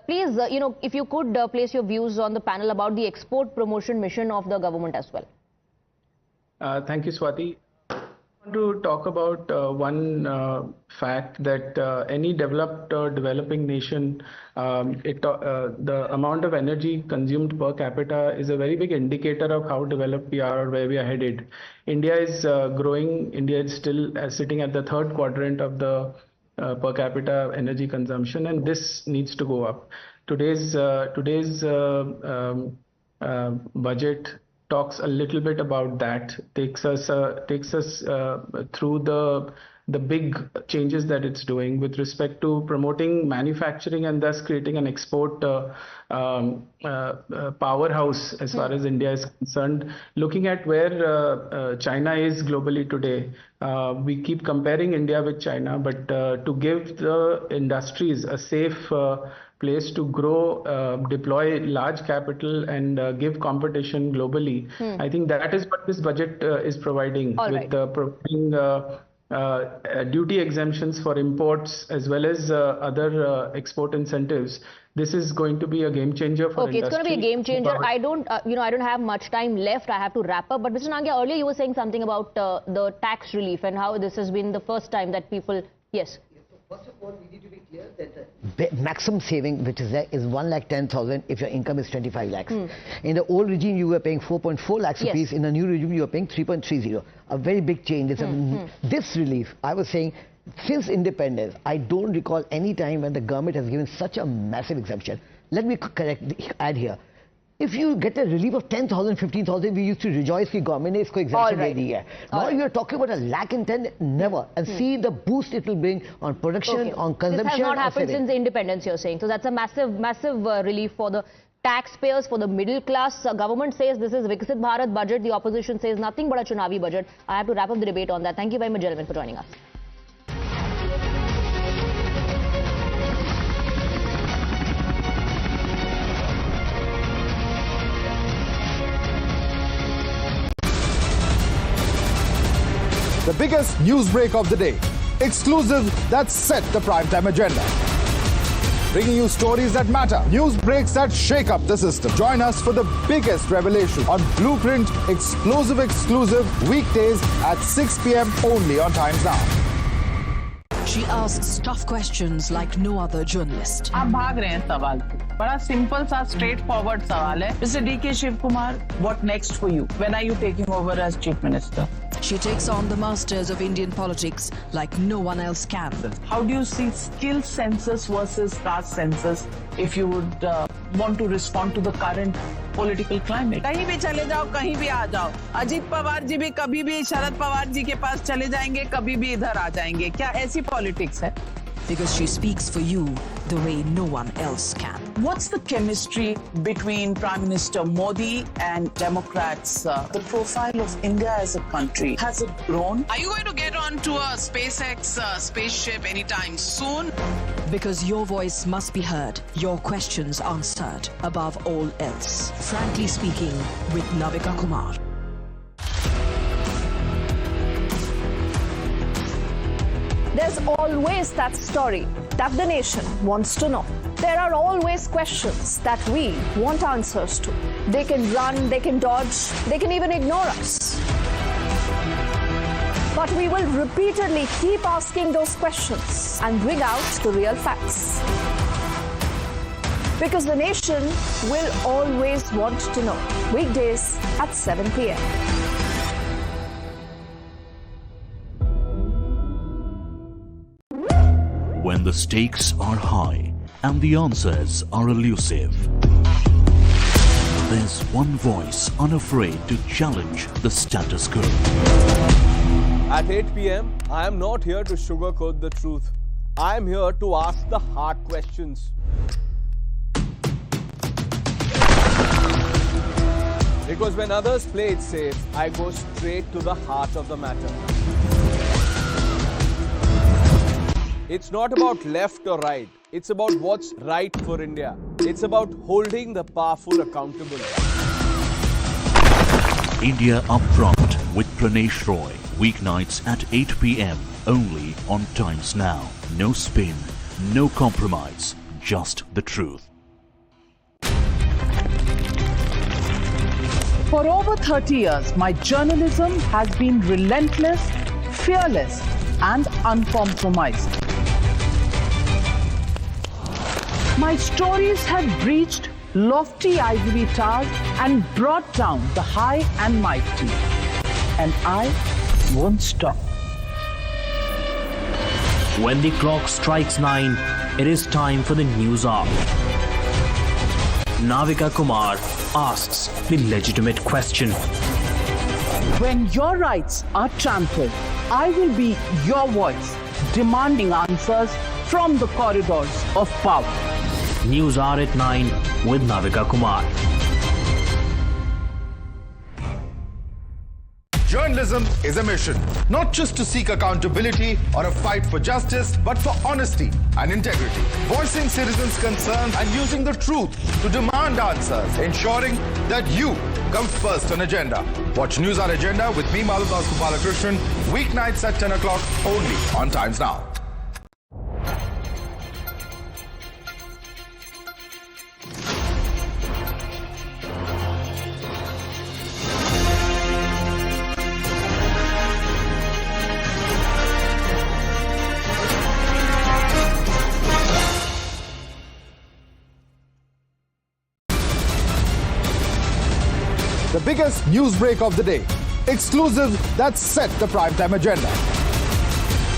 Please, if you could place your views on the panel about the export promotion mission of the government as well. Thank you, Swati. I want to talk about one fact that any developed or developing nation, the amount of energy consumed per capita is a very big indicator of how developed we are or where we are headed. India is growing. India is still sitting at the third quadrant of the per capita energy consumption, and this needs to go up. Today's budget talks a little bit about that, takes us through the big changes that it's doing with respect to promoting manufacturing and thus creating an export powerhouse as far as India is concerned. Looking at where China is globally today, we keep comparing India with China, but to give the industries a safe place to grow, deploy large capital and give competition globally. I think that is what this budget is providing, providing duty exemptions for imports as well as other export incentives. This is going to be a game changer for industry. It's going to be a game changer. I don't have much time left. I have to wrap up. But Mr. Nangia, earlier you were saying something about the tax relief and how this has been the first time that people, yes. First of all, we need to be clear that the maximum saving which is there is 1,10,000 if your income is 25 lakhs. In the old regime, you were paying 4.4 lakhs rupees. In the new regime, you are paying 3.30. A very big change. This relief, I was saying, since independence, I don't recall any time when the government has given such a massive exemption. Let me add here. If you get a relief of 10,000, 15,000, we used to rejoice that government has exemption de di hai. Now you are talking about 1,10,000, never. And see the boost it will bring on production, on consumption. This has not happened since independence, you're saying. So that's a massive relief for the taxpayers, for the middle class. Government says this is Viksit Bharat budget. The opposition says nothing but a Chunavi budget. I have to wrap up the debate on that. Thank you very much, gentlemen, for joining us. The biggest news break of the day. Exclusive that set the primetime agenda. Bringing you stories that matter. News breaks that shake up the system. Join us for the biggest revelation on Blueprint exclusive weekdays at 6 p.m. only on Times Now. She asks tough questions like no other journalist. आप भाग रहे हैं सवाल से. बड़ा simple सा straightforward सवाल है. Mr. D.K. Shivkumar, what next for you? When are you taking over as Chief Minister? She takes on the masters of Indian politics like no one else can. How do you see skill census versus caste census if you would want to respond to the current political climate? कहीं भी चले जाओ, कहीं भी आ जाओ. अजीत पवार जी भी कभी भी शरद पवार जी के पास चले जाएंगे, कभी भी इधर आ जाएंगे. क्या ऐसी पॉलिटिक्स है? Because she speaks for you the way no one else can. What's the chemistry between Prime Minister Modi and Democrats? The profile of India as a country, has it grown? Are you going to get onto a SpaceX spaceship anytime soon? Because your voice must be heard, your questions answered above all else. Frankly Speaking with Navika Kumar. There's always that story that the nation wants to know. There are always questions that we want answers to. They can run, they can dodge, they can even ignore us. But we will repeatedly keep asking those questions and bring out the real facts. Because the nation will always want to know. Weekdays at 7 p.m. When the stakes are high and the answers are elusive. There's one voice unafraid to challenge the status quo. At 8 p.m., I am not here to sugarcoat the truth. I am here to ask the hard questions. Because when others play it safe, I go straight to the heart of the matter. It's not about left or right. It's about what's right for India. It's about holding the powerful accountable. India Upfront with Pranesh Roy. Weeknights at 8 p.m. only on Times Now. No spin, no compromise, just the truth. For over 30 years, my journalism has been relentless, fearless, and uncompromised. My stories have breached lofty ivory towers and brought down the high and mighty. And I won't stop. When the clock strikes 9, it is time for the news hour. Navika Kumar asks the legitimate question. When your rights are trampled, I will be your voice, demanding answers from the corridors of power. News Hour at 9 with Navika Kumar. Journalism is a mission, not just to seek accountability or a fight for justice, but for honesty and integrity. Voicing citizens' concerns and using the truth to demand answers, ensuring that you come first on agenda. Watch News Hour Agenda with me, Madhudas Gopalakrishnan, weeknights at 10 o'clock only on Times Now. The biggest news break of the day. Exclusive that set the primetime agenda.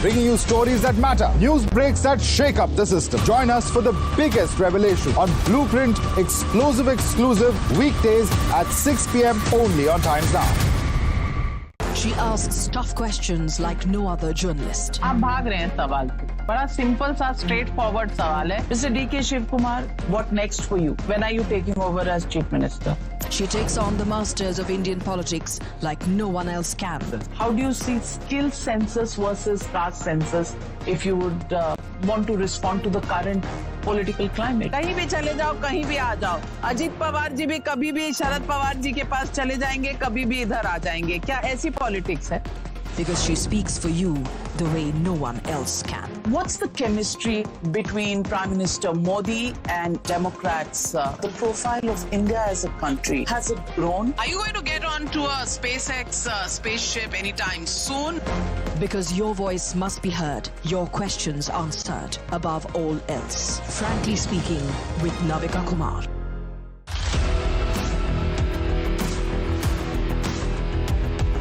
Bringing you stories that matter. News breaks that shake up the system. Join us for the biggest revelation on Blueprint Exclusive weekdays at 6 p.m. only on Times Now. She asks tough questions like no other journalist. आप भाग रहे हैं सवाल पे. बड़ा simple सा straight forward सवाल है. Mr. D.K. Shiv Kumar, what next for you? When are you taking over as Chief Minister? She takes on the masters of Indian politics like no one else can. How do you see skill census versus caste census if you would want to respond to the current political climate? कहीं भी चले जाओ, कहीं भी आ जाओ. अजीत पवार जी भी कभी भी शरद पवार जी के पास चले जाएंगे, कभी भी इधर आ जाएंगे. क्या ऐसी पॉलिटिक्स है? Because she speaks for you the way no one else can. What's the chemistry between Prime Minister Modi and Democrats? The profile of India as a country, has it grown? Are you going to get onto a SpaceX spaceship anytime soon? Because your voice must be heard, your questions answered above all else. Frankly Speaking with Navika Kumar.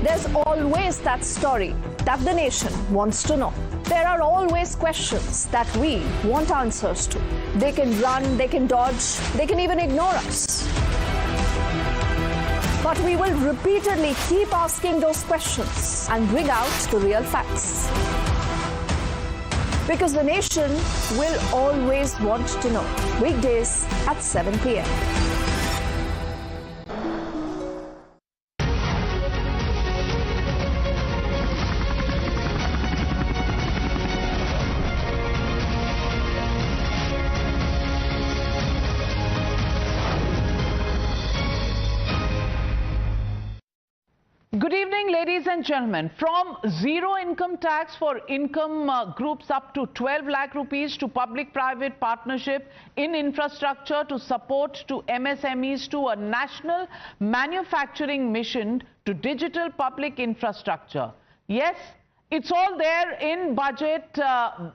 There's always that story that the nation wants to know. There are always questions that we want answers to. They can run, they can dodge, they can even ignore us. But we will repeatedly keep asking those questions and bring out the real facts. Because the nation will always want to know. Weekdays at 7 p.m. Good evening, ladies and gentlemen. From zero income tax for income groups up to 12 lakh rupees to public-private partnership in infrastructure to support to MSMEs to a national manufacturing mission to digital public infrastructure. Yes, It's all there in budget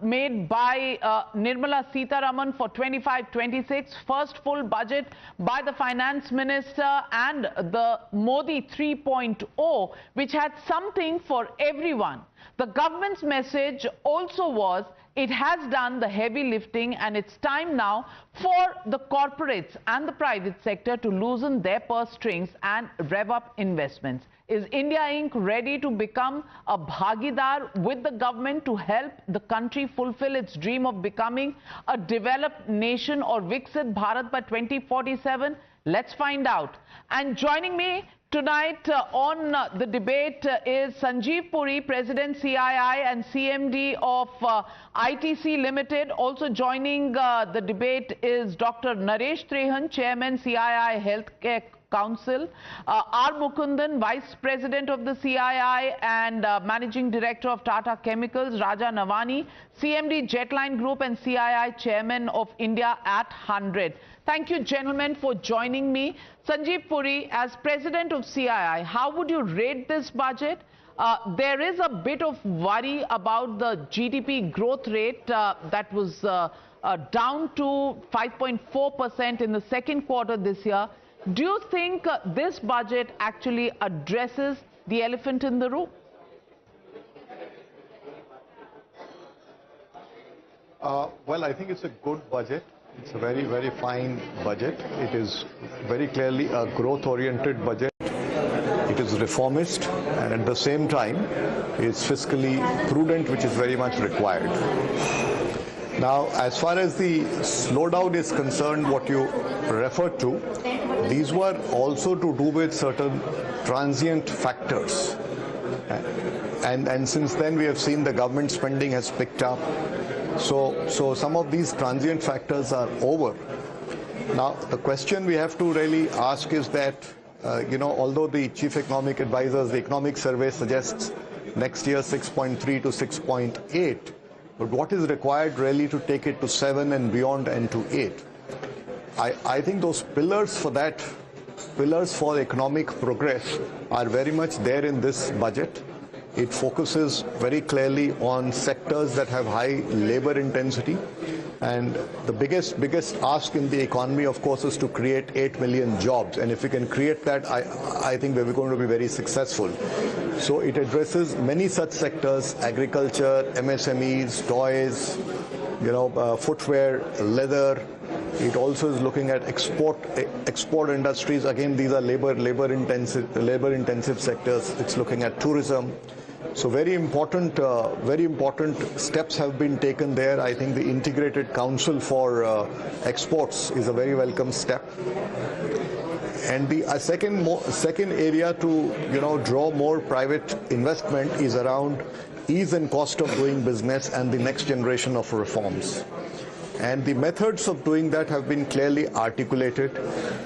made by Nirmala Sitharaman for 25-26, first full budget by the finance minister, and the Modi 3.0, which had something for everyone. The government's message also was it has done the heavy lifting and it's time now for the corporates and the private sector to loosen their purse strings and rev up investments. Is India Inc. ready to become a bhagidar with the government to help the country fulfill its dream of becoming a developed nation or Viksit Bharat by 2047? Let's find out. And joining me tonight on the debate is Sanjeev Puri, President CII and CMD of ITC Limited. Also joining the debate is Dr. Naresh Trehan, Chairman CII Healthcare Council, R. Mukundan, Vice President of the CII and Managing Director of Tata Chemicals, Raja Navani, CMD Jetline Group and CII Chairman of India at 100. Thank you, gentlemen, for joining me. Sanjeev Puri, as President of CII, how would you rate this budget? There is a bit of worry about the GDP growth rate that was down to 5.4% in the second quarter this year. Do you think this budget actually addresses the elephant in the room? Well, I think it's a good budget. It's a very, very fine budget. It is very clearly a growth-oriented budget. It is reformist, and at the same time, it's fiscally prudent, which is very much required. Now, as far as the slowdown is concerned, what you referred to, these were also to do with certain transient factors. And since then, we have seen the government spending has picked up. So some of these transient factors are over. Now, the question we have to really ask is that, although the chief economic advisors, the economic survey suggests next year 6.3 to 6.8, but what is required really to take it to 7 and beyond and to 8? I think those pillars for economic progress are very much there in this budget. It focuses very clearly on sectors that have high labor intensity. And the biggest ask in the economy, of course, is to create 8 million jobs. And if we can create that, I think we're going to be very successful. So it addresses many such sectors: agriculture, MSMEs, toys, footwear, leather. It also is looking at export industries. Again, these are labor intensive sectors. It's looking at tourism. So very important steps have been taken there. I think the Integrated Council for Exports is a very welcome step. And the second area to draw more private investment is around ease and cost of doing business and the next generation of reforms. And the methods of doing that have been clearly articulated.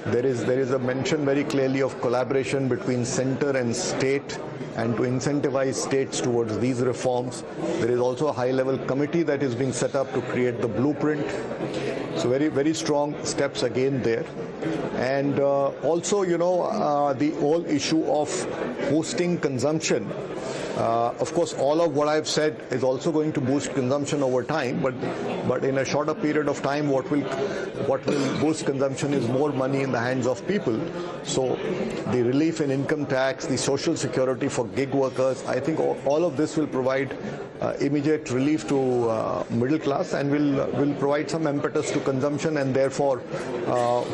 There is a mention very clearly of collaboration between center and state, and to incentivize states towards these reforms. There is also a high-level committee that is being set up to create the blueprint. So very, very strong steps again there. And also, the whole issue of boosting consumption. Of course, all of what I've said is also going to boost consumption over time, but in a shorter period of time, what will boost consumption is more money in the hands of people. So the relief in income tax, the social security for gig workers, I think all of this will provide immediate relief to middle class and will provide some impetus to consumption and therefore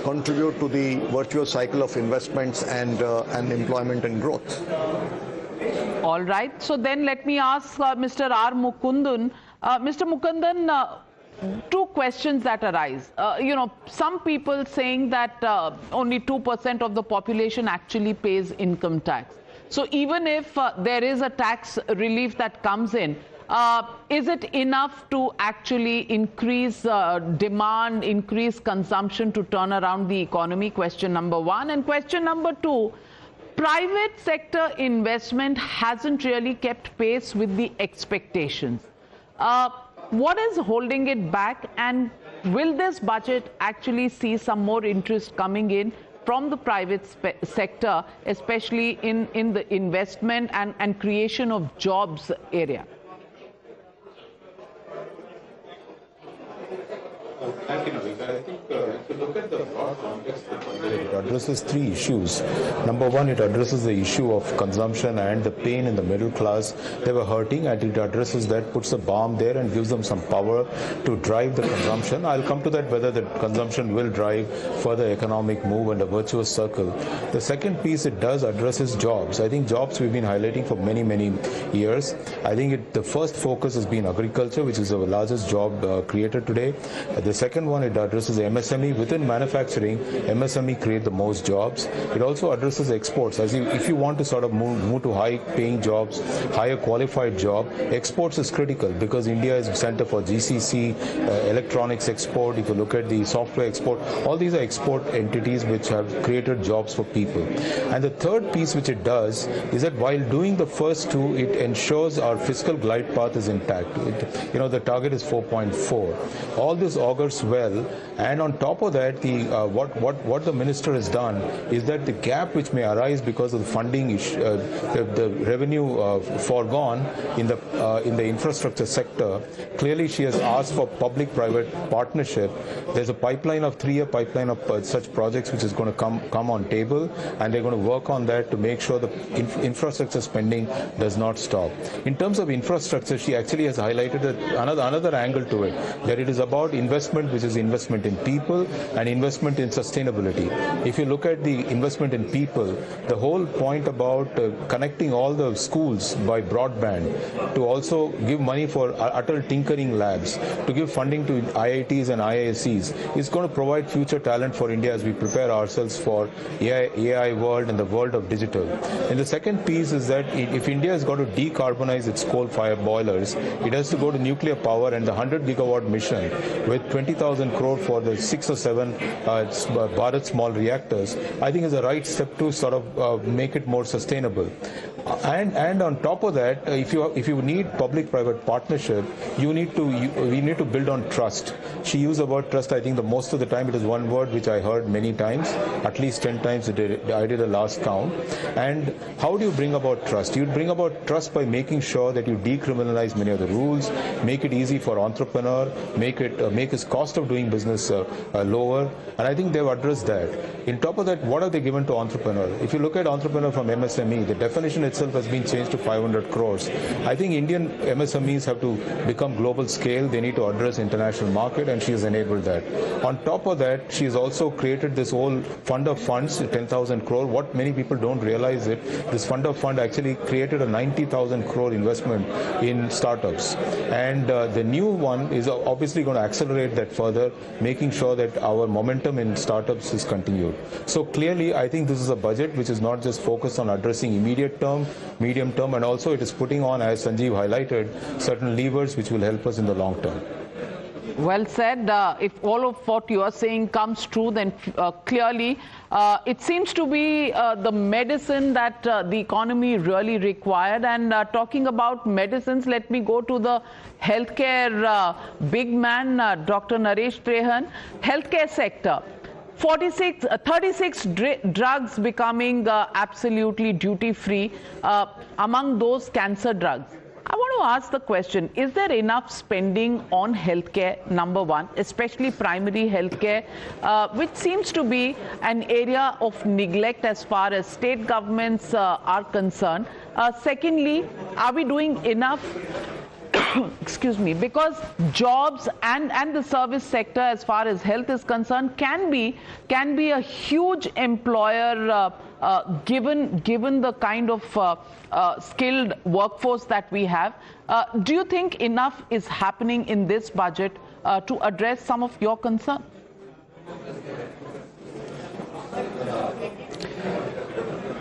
contribute to the virtuous cycle of investments and employment and growth. All right. So then let me ask Mr. R. Mukundan. Mr. Mukundan, two questions that arise. Some people saying that only 2% of the population actually pays income tax. So even if there is a tax relief that comes in, is it enough to actually increase demand, increase consumption to turn around the economy? Question number one. And question number two, private sector investment hasn't really kept pace with the expectations. What is holding it back, and will this budget actually see some more interest coming in from the private sector, especially in the investment and creation of jobs area? Thank you, Navika. I think if you look at the broad context of the budget, it addresses three issues. Number one, it addresses the issue of consumption and the pain in the middle class. They were hurting, and it addresses that, puts a balm there and gives them some power to drive the consumption. I'll come to that, whether the consumption will drive further economic move and a virtuous circle. The second piece it does addresses jobs. I think jobs we've been highlighting for many, many years. I think the first focus has been agriculture, which is the largest job created today. The second one, it addresses MSME. Within manufacturing, MSME create the most jobs. It also addresses exports. If you want to sort of move to high-paying jobs, higher qualified job, exports is critical because India is a center for GCC, electronics export. If you look at the software export, all these are export entities which have created jobs for people. And the third piece which it does is that while doing the first two, it ensures our fiscal glide path is intact. The target is 4.4. All this augurs well, and on top of that, what the minister has done is that the gap which may arise because of the funding, the revenue foregone in the infrastructure sector, clearly she has asked for public-private partnership. There's a pipeline of 3-year pipeline of such projects which is going to come on table, and they're going to work on that to make sure the infrastructure spending does not stop. In terms of infrastructure, she actually has highlighted another angle to it, that it is about investment, which is investment in people and investment in sustainability. If you look at the investment in people, the whole point about connecting all the schools by broadband, to also give money for Atal Tinkering Labs, to give funding to IITs and IISCs, is going to provide future talent for India as we prepare ourselves for AI world and the world of digital. And the second piece is that if India has got to decarbonize its coal-fired boilers, it has to go to nuclear power, and the 100-gigawatt mission with 20,000 crore for the 6 or 7 Bharat small reactors, I think is the right step to sort of make it more sustainable. And on top of that, if you need public-private partnership, we need to build on trust. She used the word trust. I think the most of the time it is one word which I heard many times, at least 10 times I did a last count. And how do you bring about trust? You bring about trust by making sure that you decriminalize many of the rules, make it easy for entrepreneur, make his cost of doing business lower, and I think they've addressed that. On top of that, what have they given to entrepreneur? If you look at entrepreneur from MSME, the definition itself has been changed to 500 crores. I think Indian MSMEs have to become global scale. They need to address international market, and she has enabled that. On top of that, she has also created this whole fund of funds, 10,000 crore. What many people don't realize it, this fund of fund actually created a 90,000 crore investment in startups. And the new one is obviously going to accelerate that further, making sure that our momentum in startups is continued. So clearly, I think this is a budget which is not just focused on addressing immediate term, medium term, and also it is putting on, as Sanjeev highlighted, certain levers which will help us in the long term. Well said. If all of what you are saying comes true, then clearly it seems to be the medicine that the economy really required. And talking about medicines, let me go to the healthcare big man, Dr. Naresh Trehan. Healthcare sector. 36 drugs becoming absolutely duty-free, among those cancer drugs. I want to ask the question, is there enough spending on healthcare, number one, especially primary healthcare, which seems to be an area of neglect as far as state governments are concerned? Secondly, are we doing enough excuse me, because jobs and the service sector as far as health is concerned can be a huge employer given the kind of skilled workforce that we have. Do you think enough is happening in this budget to address some of your concerns?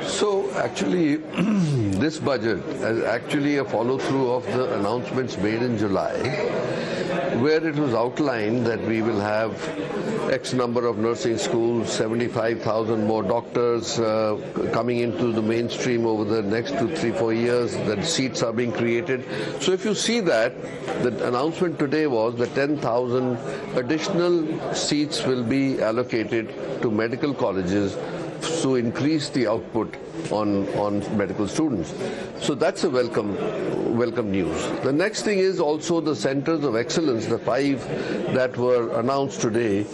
So actually, this budget is actually a follow-through of the announcements made in July, where it was outlined that we will have X number of nursing schools, 75,000 more doctors coming into the mainstream over the next 2, 3, 4 years, that seats are being created. So if you see that, the announcement today was that 10,000 additional seats will be allocated to medical colleges to increase the output on medical students. So that's a welcome news. The next thing is also the centers of excellence, the 5 that were announced today.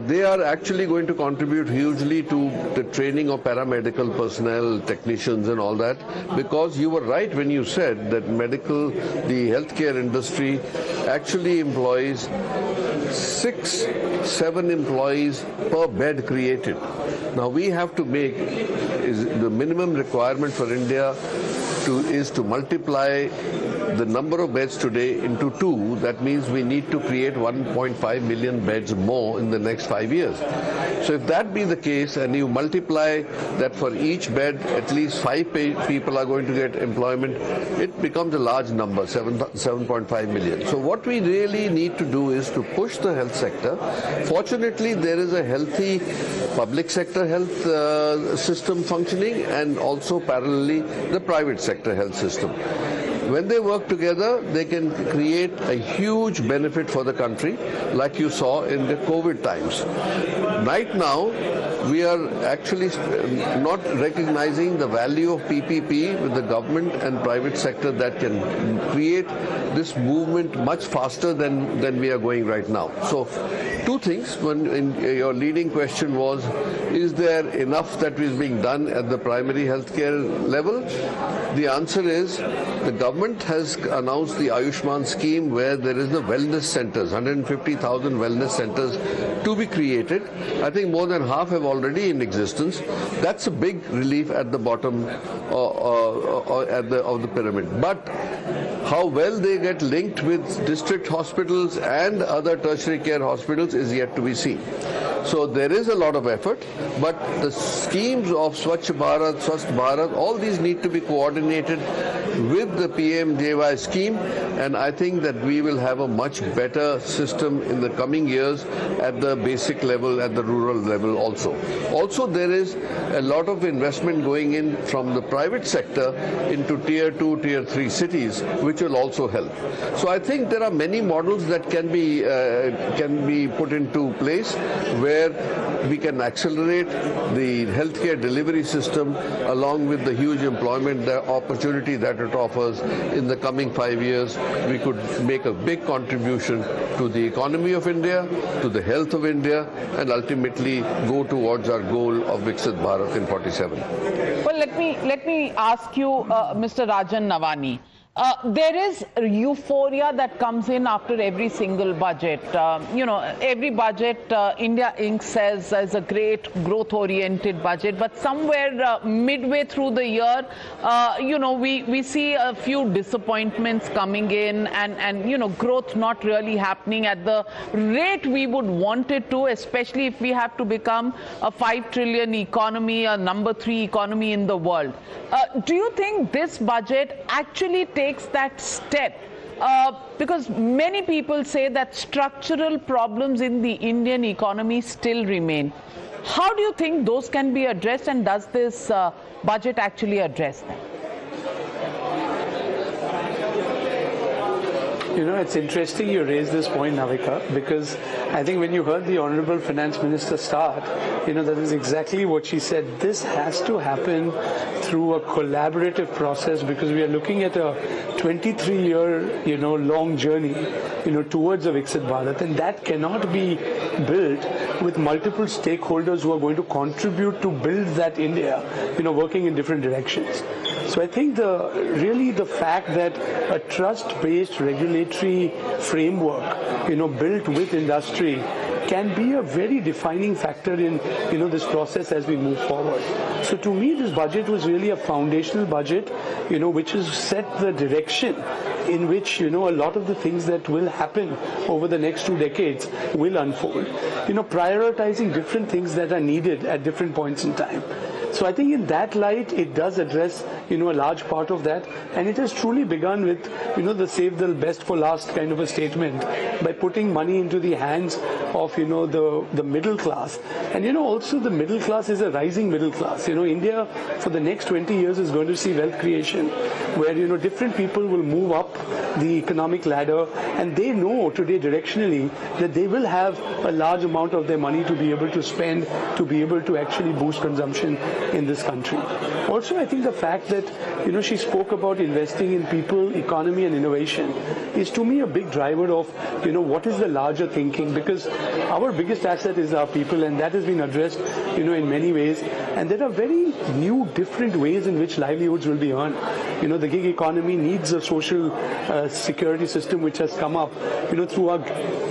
They are actually going to contribute hugely to the training of paramedical personnel, technicians and all that, because you were right when you said that the healthcare industry actually employs 6-7 employees per bed created. Now we have to make, the minimum requirement for India is to multiply the number of beds today into 2. That means we need to create 1.5 million beds more in the next 5 years. So if that be the case, and you multiply that for each bed, at least 5 people are going to get employment, it becomes a large number, 7.5 million. So what we really need to do is to push the health sector. Fortunately, there is a healthy public sector health system functioning, and also parallelly the private sector health system. When they work together, they can create a huge benefit for the country, like you saw in the COVID times. Right now, we are actually not recognizing the value of PPP with the government and private sector that can create this movement much faster than we are going right now. So, 2 things. When your leading question was, is there enough that is being done at the primary healthcare level? The answer is, the government has announced the Ayushman scheme, where there is the wellness centers, 150,000 wellness centers to be created. I think more than half have already in existence. That's a big relief at the bottom of the pyramid. But how well they get linked with district hospitals and other tertiary care hospitals is yet to be seen. So there is a lot of effort, but the schemes of Swachh Bharat, Swasth Bharat, all these need to be coordinated with the PMJY scheme, and I think that we will have a much better system in the coming years at the basic level, at the rural level also. Also, there is a lot of investment going in from the private sector into tier 2, tier 3 cities, which will also help. So I think there are many models that can be put into place where we can accelerate the healthcare delivery system along with the huge employment opportunity that it offers. In the coming 5 years, we could make a big contribution to the economy of India, to the health of India, and ultimately go towards our goal of Viksit Bharat in 47. Well, let me ask you, Mr. Rajan Navani. There is euphoria that comes in after every single budget. Every budget, India Inc. says is a great growth-oriented budget, but somewhere midway through the year, we see a few disappointments coming in, and growth not really happening at the rate we would want it to, especially if we have to become a 5 trillion economy, a number 3 economy in the world. Do you think this budget actually takes that step? Because many people say that structural problems in the Indian economy still remain. How do you think those can be addressed, and does this budget actually address them? It's interesting you raise this point, Navika, because I think when you heard the Honorable Finance Minister start, that is exactly what she said. This has to happen through a collaborative process, because we are looking at a 23-year, long journey, towards a Viksit Bharat, and that cannot be built with multiple stakeholders who are going to contribute to build that India, working in different directions. So I think the fact that a trust-based regulatory framework, built with industry, can be a very defining factor in, this process as we move forward. So to me, this budget was really a foundational budget, which has set the direction in which, a lot of the things that will happen over the next 2 decades will unfold. Prioritizing different things that are needed at different points in time. So I think in that light, it does address, a large part of that, and it has truly begun with, the save the best for last kind of a statement by putting money into the hands of, the middle class. And, also the middle class is a rising middle class. India for the next 20 years is going to see wealth creation where different people will move up the economic ladder, and they know today directionally that they will have a large amount of their money to be able to spend, to be able to actually boost consumption in this country. Also, I think the fact that she spoke about investing in people, economy and innovation is to me a big driver of what is the larger thinking, because our biggest asset is our people, and that has been addressed in many ways, and there are very new different ways in which livelihoods will be earned. The gig economy needs a social security system which has come up. Through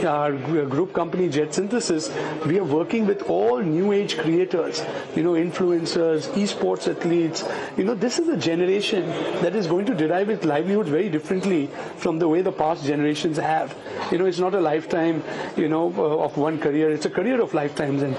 our group company Jet Synthesis, we are working with all new age creators, influencers, esports athletes. This is a generation that is going to derive its livelihoods very differently from the way the past generations have. It's not a lifetime, of one career. It's a career of lifetimes, and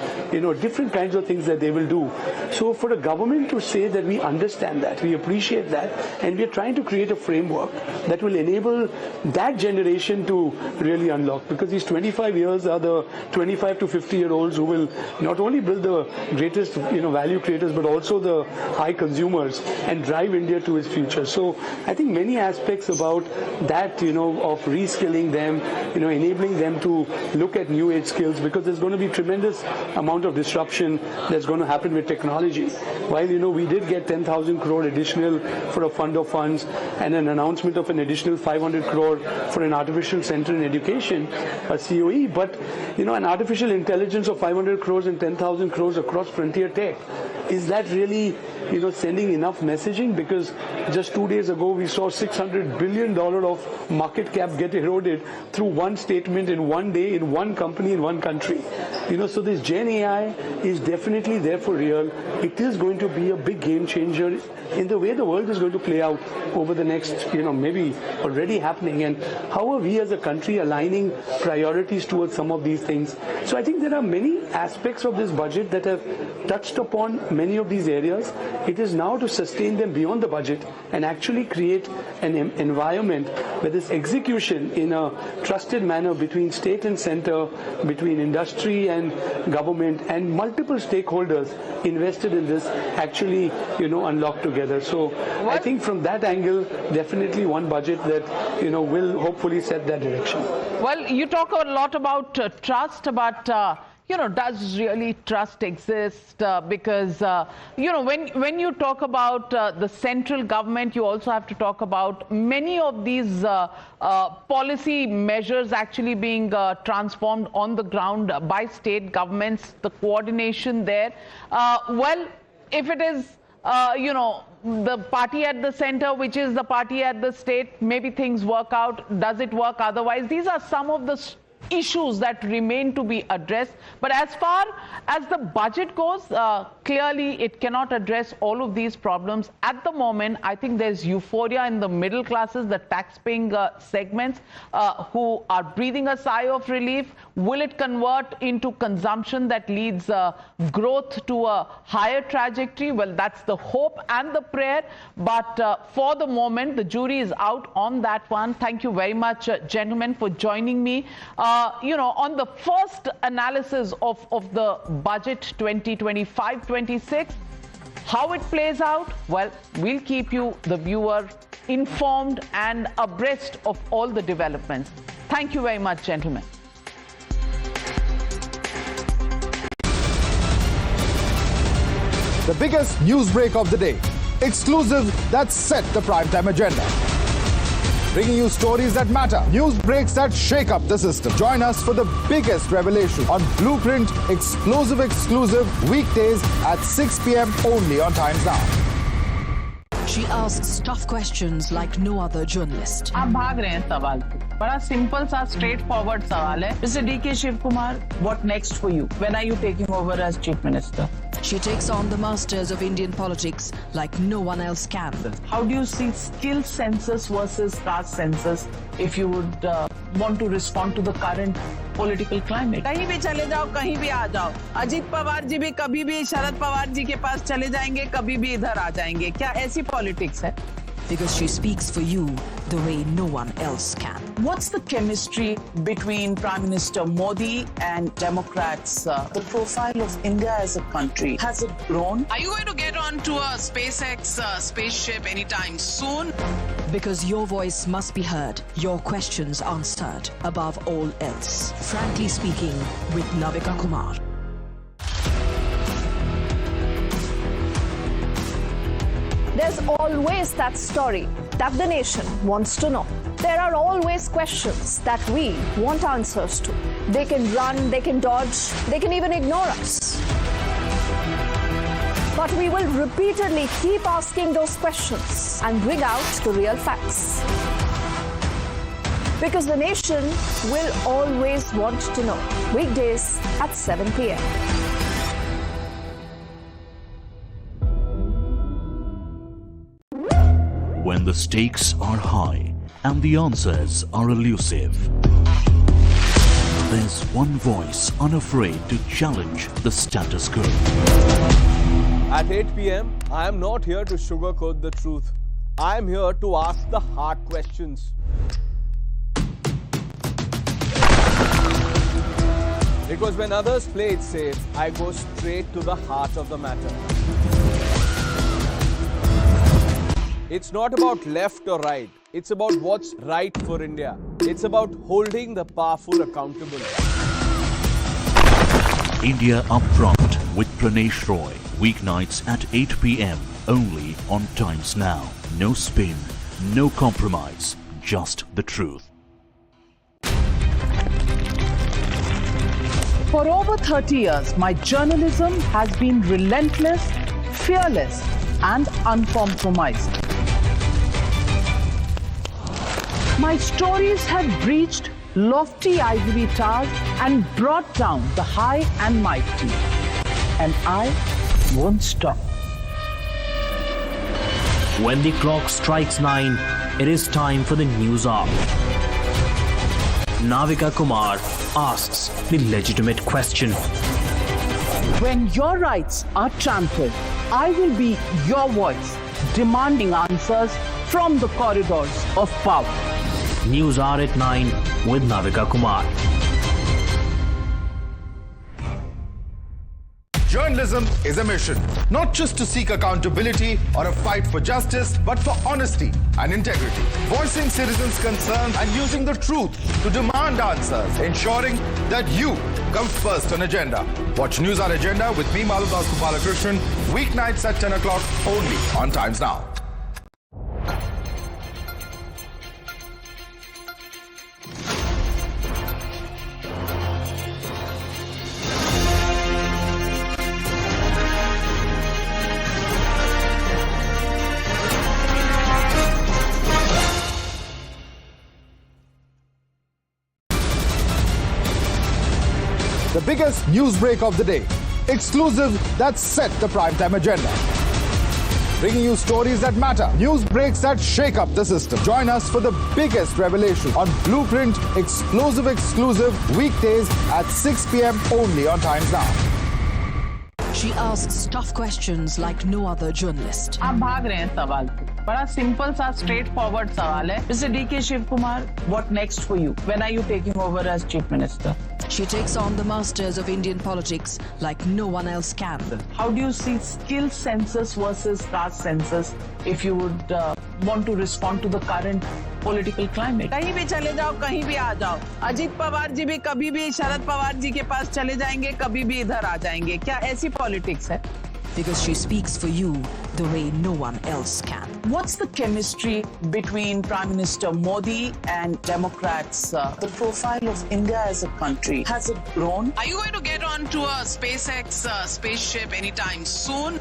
different kinds of things that they will do. So for the government to say that we understand that, we appreciate that, and we are trying to create a framework that will enable that generation to really unlock, because these 25 years are the 25 to 50-year-olds who will not only build the greatest value creators, but also the high consumers and drive India to its future. So I think many aspects about that, of reskilling them, enabling them to look at new age skills, because there's going to be tremendous amount of disruption that's going to happen with technology. While we did get 10,000 crore additional for a fund of funds and an announcement of an additional 500 crore for an artificial center in education, a COE, but an artificial intelligence of 500 crores and 10,000 crores across frontier tech, is that really sending enough messaging? Because just 2 days ago we saw $600 billion of market cap get eroded through one statement in one day in one company in one country. So this Gen AI is definitely there for real. It is going to be a big game changer in the way the world is going to play out over the next, maybe already happening, and how are we as a country aligning priorities towards some of these things. So I think there are many aspects of this budget that have touched upon many of these areas. It is now to sustain them beyond the budget and actually create an environment where this execution in a trusted manner between state and center, between industry and government and multiple stakeholders invested in this actually, unlock together. So I think from that angle, definitely one budget that, will hopefully set that direction. Well, you talk a lot about trust, but does really trust exist? Because, when you talk about the central government, you also have to talk about many of these policy measures actually being transformed on the ground by state governments, the coordination there. Well, if it is, the party at the center, which is the party at the state, maybe things work out. Does it work otherwise? These are some of the issues that remain to be addressed. But as far as the budget goes, clearly it cannot address all of these problems. At the moment, I think there's euphoria in the middle classes, the tax-paying segments who are breathing a sigh of relief. Will it convert into consumption that leads growth to a higher trajectory? Well, that's the hope and the prayer. But for the moment, the jury is out on that one. Thank you very much, gentlemen, for joining me. On the first analysis of the budget 2025-26, how it plays out, well, we'll keep you, the viewer, informed and abreast of all the developments. Thank you very much, gentlemen. The biggest news break of the day. Exclusive that set the primetime agenda. Bringing you stories that matter, news breaks that shake up the system. Join us for the biggest revelation on Blueprint exclusive weekdays at 6 p.m. only on Times Now. She asks tough questions like no other journalist. आप भाग रहे हैं सवाल पे। बड़ा simple सा straightforward सवाल है। Mr. D.K. Shivkumar, what next for you? When are you taking over as Chief Minister? She takes on the masters of Indian politics like no one else can. How do you see skill census versus caste census if you would want to respond to the current political climate? कहीं भी चले जाओ, कहीं भी आ जाओ। अजीत पवार जी भी कभी भी शरद पवार जी के पास चले जाएंगे, कभी भी इधर आ जाएंगे। क्या ऐसी पॉलिटिक्स है? Because she speaks for you, the way no one else can. What's the chemistry between Prime Minister Modi and Democrats? The profile of India as a country, has it grown? Are you going to get onto a SpaceX spaceship anytime soon? Because your voice must be heard, your questions answered, above all else. Frankly Speaking with Navika Kumar. There's always that story that the nation wants to know. There are always questions that we want answers to. They can run, they can dodge, they can even ignore us. But we will repeatedly keep asking those questions and bring out the real facts. Because the nation will always want to know. Weekdays at 7 p.m. When the stakes are high and the answers are elusive, there's one voice unafraid to challenge the status quo. At 8 p.m., I am not here to sugarcoat the truth. I am here to ask the hard questions. Because when others play it safe, I go straight to the heart of the matter. It's not about left or right. It's about what's right for India. It's about holding the powerful accountable. India Upfront with Pranesh Roy. Weeknights at 8 p.m. only on Times Now. No spin, no compromise, just the truth. For over 30 years, my journalism has been relentless, fearless, and uncompromised. My stories have breached lofty ivory towers and brought down the high and mighty. And I won't stop. When the clock strikes 9, it is time for the news hour. Navika Kumar asks the legitimate question. When your rights are trampled, I will be your voice, demanding answers from the corridors of power. News hour at 9 with Navika Kumar. Journalism is a mission, not just to seek accountability or a fight for justice, but for honesty and integrity. Voicing citizens' concerns and using the truth to demand answers, ensuring that you come first on agenda. Watch News Hour Agenda with me, Maludas Gopalakrishnan, weeknights at 10 o'clock only on Times Now. The biggest news break of the day. Exclusive that set the primetime agenda. Bringing you stories that matter. News breaks that shake up the system. Join us for the biggest revelation on Blueprint Exclusive weekdays at 6 p.m. only on Times Now. She asks tough questions like no other journalist. आप भाग रहे हैं सवाल से. बड़ा simple सा straight forward सवाल है. Mr. D.K. Shiv Kumar, what next for you? When are you taking over as Chief Minister? She takes on the masters of Indian politics like no one else can. How do you see skill census versus caste census if you would want to respond to the current political climate? कहीं भी चले जाओ, कहीं भी आ जाओ. अजीत पवार जी भी कभी भी शरद पवार जी के पास चले जाएंगे, कभी भी इधर आ जाएंगे. क्या ऐसी पॉलिटिक्स है? Because she speaks for you the way no one else can. What's the chemistry between Prime Minister Modi and Democrats? The profile of India as a country, has it grown? Are you going to get onto a SpaceX spaceship anytime soon?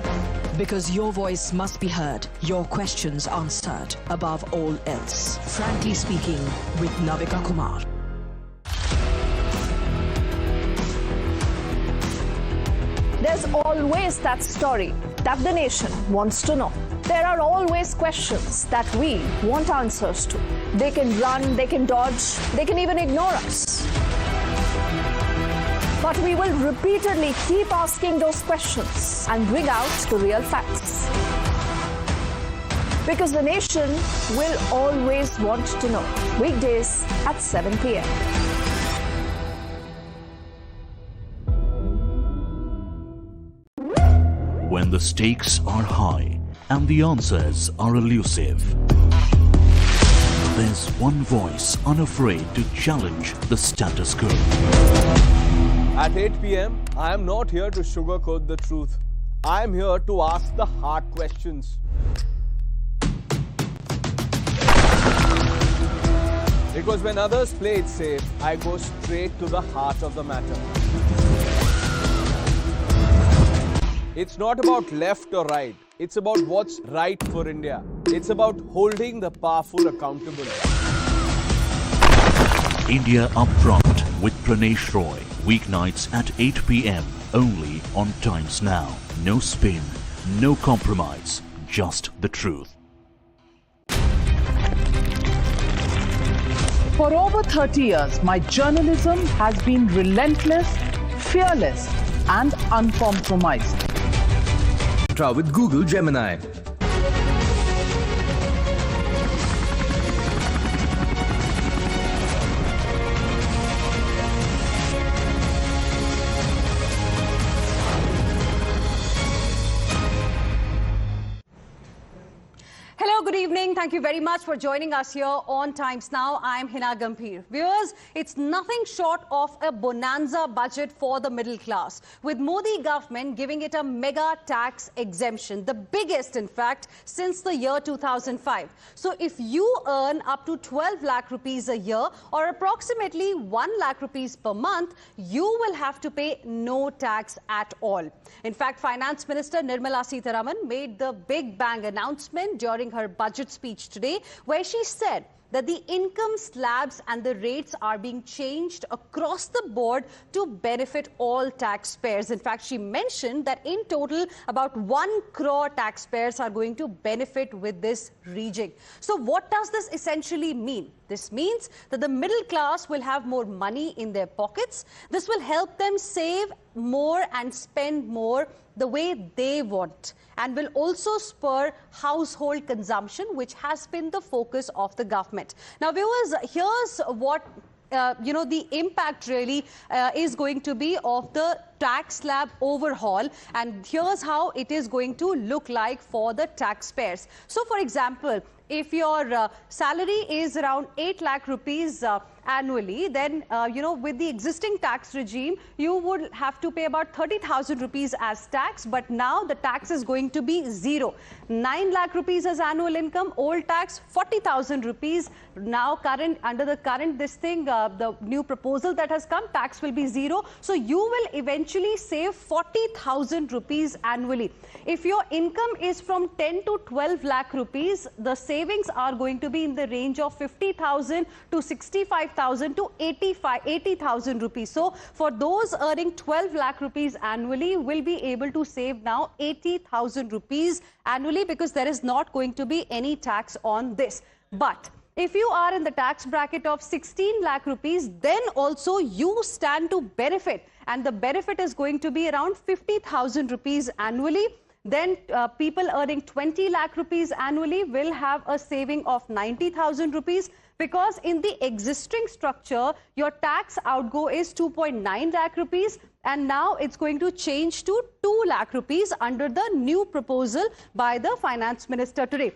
Because your voice must be heard, your questions answered, above all else. Frankly Speaking with Navika Kumar. There's always that story that the nation wants to know. There are always questions that we want answers to. They can run, they can dodge, they can even ignore us. But we will repeatedly keep asking those questions and bring out the real facts. because the nation will always want to know. Weekdays at 7 p.m. When the stakes are high and the answers are elusive, there's one voice unafraid to challenge the status quo. At 8 p.m., I am not here to sugarcoat the truth. I am here to ask the hard questions. Because when others play it safe, I go straight to the heart of the matter. It's not about left or right. It's about what's right for India. It's about holding the powerful accountable. India Upfront with Pranesh Roy, weeknights at 8 p.m. only on Times Now. No spin, no compromise, just the truth. For over 30 years, my journalism has been relentless, fearless, and uncompromised. Try with Google Gemini. Hello, good evening. Thank you very much for joining us here on Times Now. I'm Hina Gambhir. Viewers, it's nothing short of a bonanza budget for the middle class, with Modi government giving it a mega tax exemption, the biggest, in fact, since the year 2005. So if you earn up to 12 lakh rupees a year or approximately 1 lakh rupees per month, you will have to pay no tax at all. In fact, Finance Minister Nirmala Sitharaman made the big bang announcement during her budget speech today, where she said that the income slabs and the rates are being changed across the board to benefit all taxpayers. In fact, she mentioned that in total, about 1 crore taxpayers are going to benefit with this rejig. So what does this essentially mean? This means that the middle class will have more money in their pockets. This will help them save more and spend more the way they want, and will also spur household consumption, which has been the focus of the government. Now, viewers, here's what the impact really is going to be of the tax slab overhaul, and here's how it is going to look like for the taxpayers. So, for example, if your salary is around 8 lakh rupees annually, then, with the existing tax regime, you would have to pay about 30,000 rupees as tax, but now the tax is going to be zero. 9 lakh rupees as annual income, old tax, 40,000 rupees. Now, under the current the new proposal that has come, tax will be zero. So, you will eventually save 40,000 rupees annually. If your income is from 10 to 12 lakh rupees, the savings are going to be in the range of 50,000 to 65,000 to 80,000 rupees. So, for those earning 12 lakh rupees annually, will be able to save now 80,000 rupees annually, because there is not going to be any tax on this. But if you are in the tax bracket of 16 lakh rupees, then also you stand to benefit, and the benefit is going to be around 50,000 rupees annually. Then people earning 20 lakh rupees annually will have a saving of 90,000 rupees, because in the existing structure, your tax outgo is 2.9 lakh rupees, and now it's going to change to 2 lakh rupees under the new proposal by the Finance Minister today.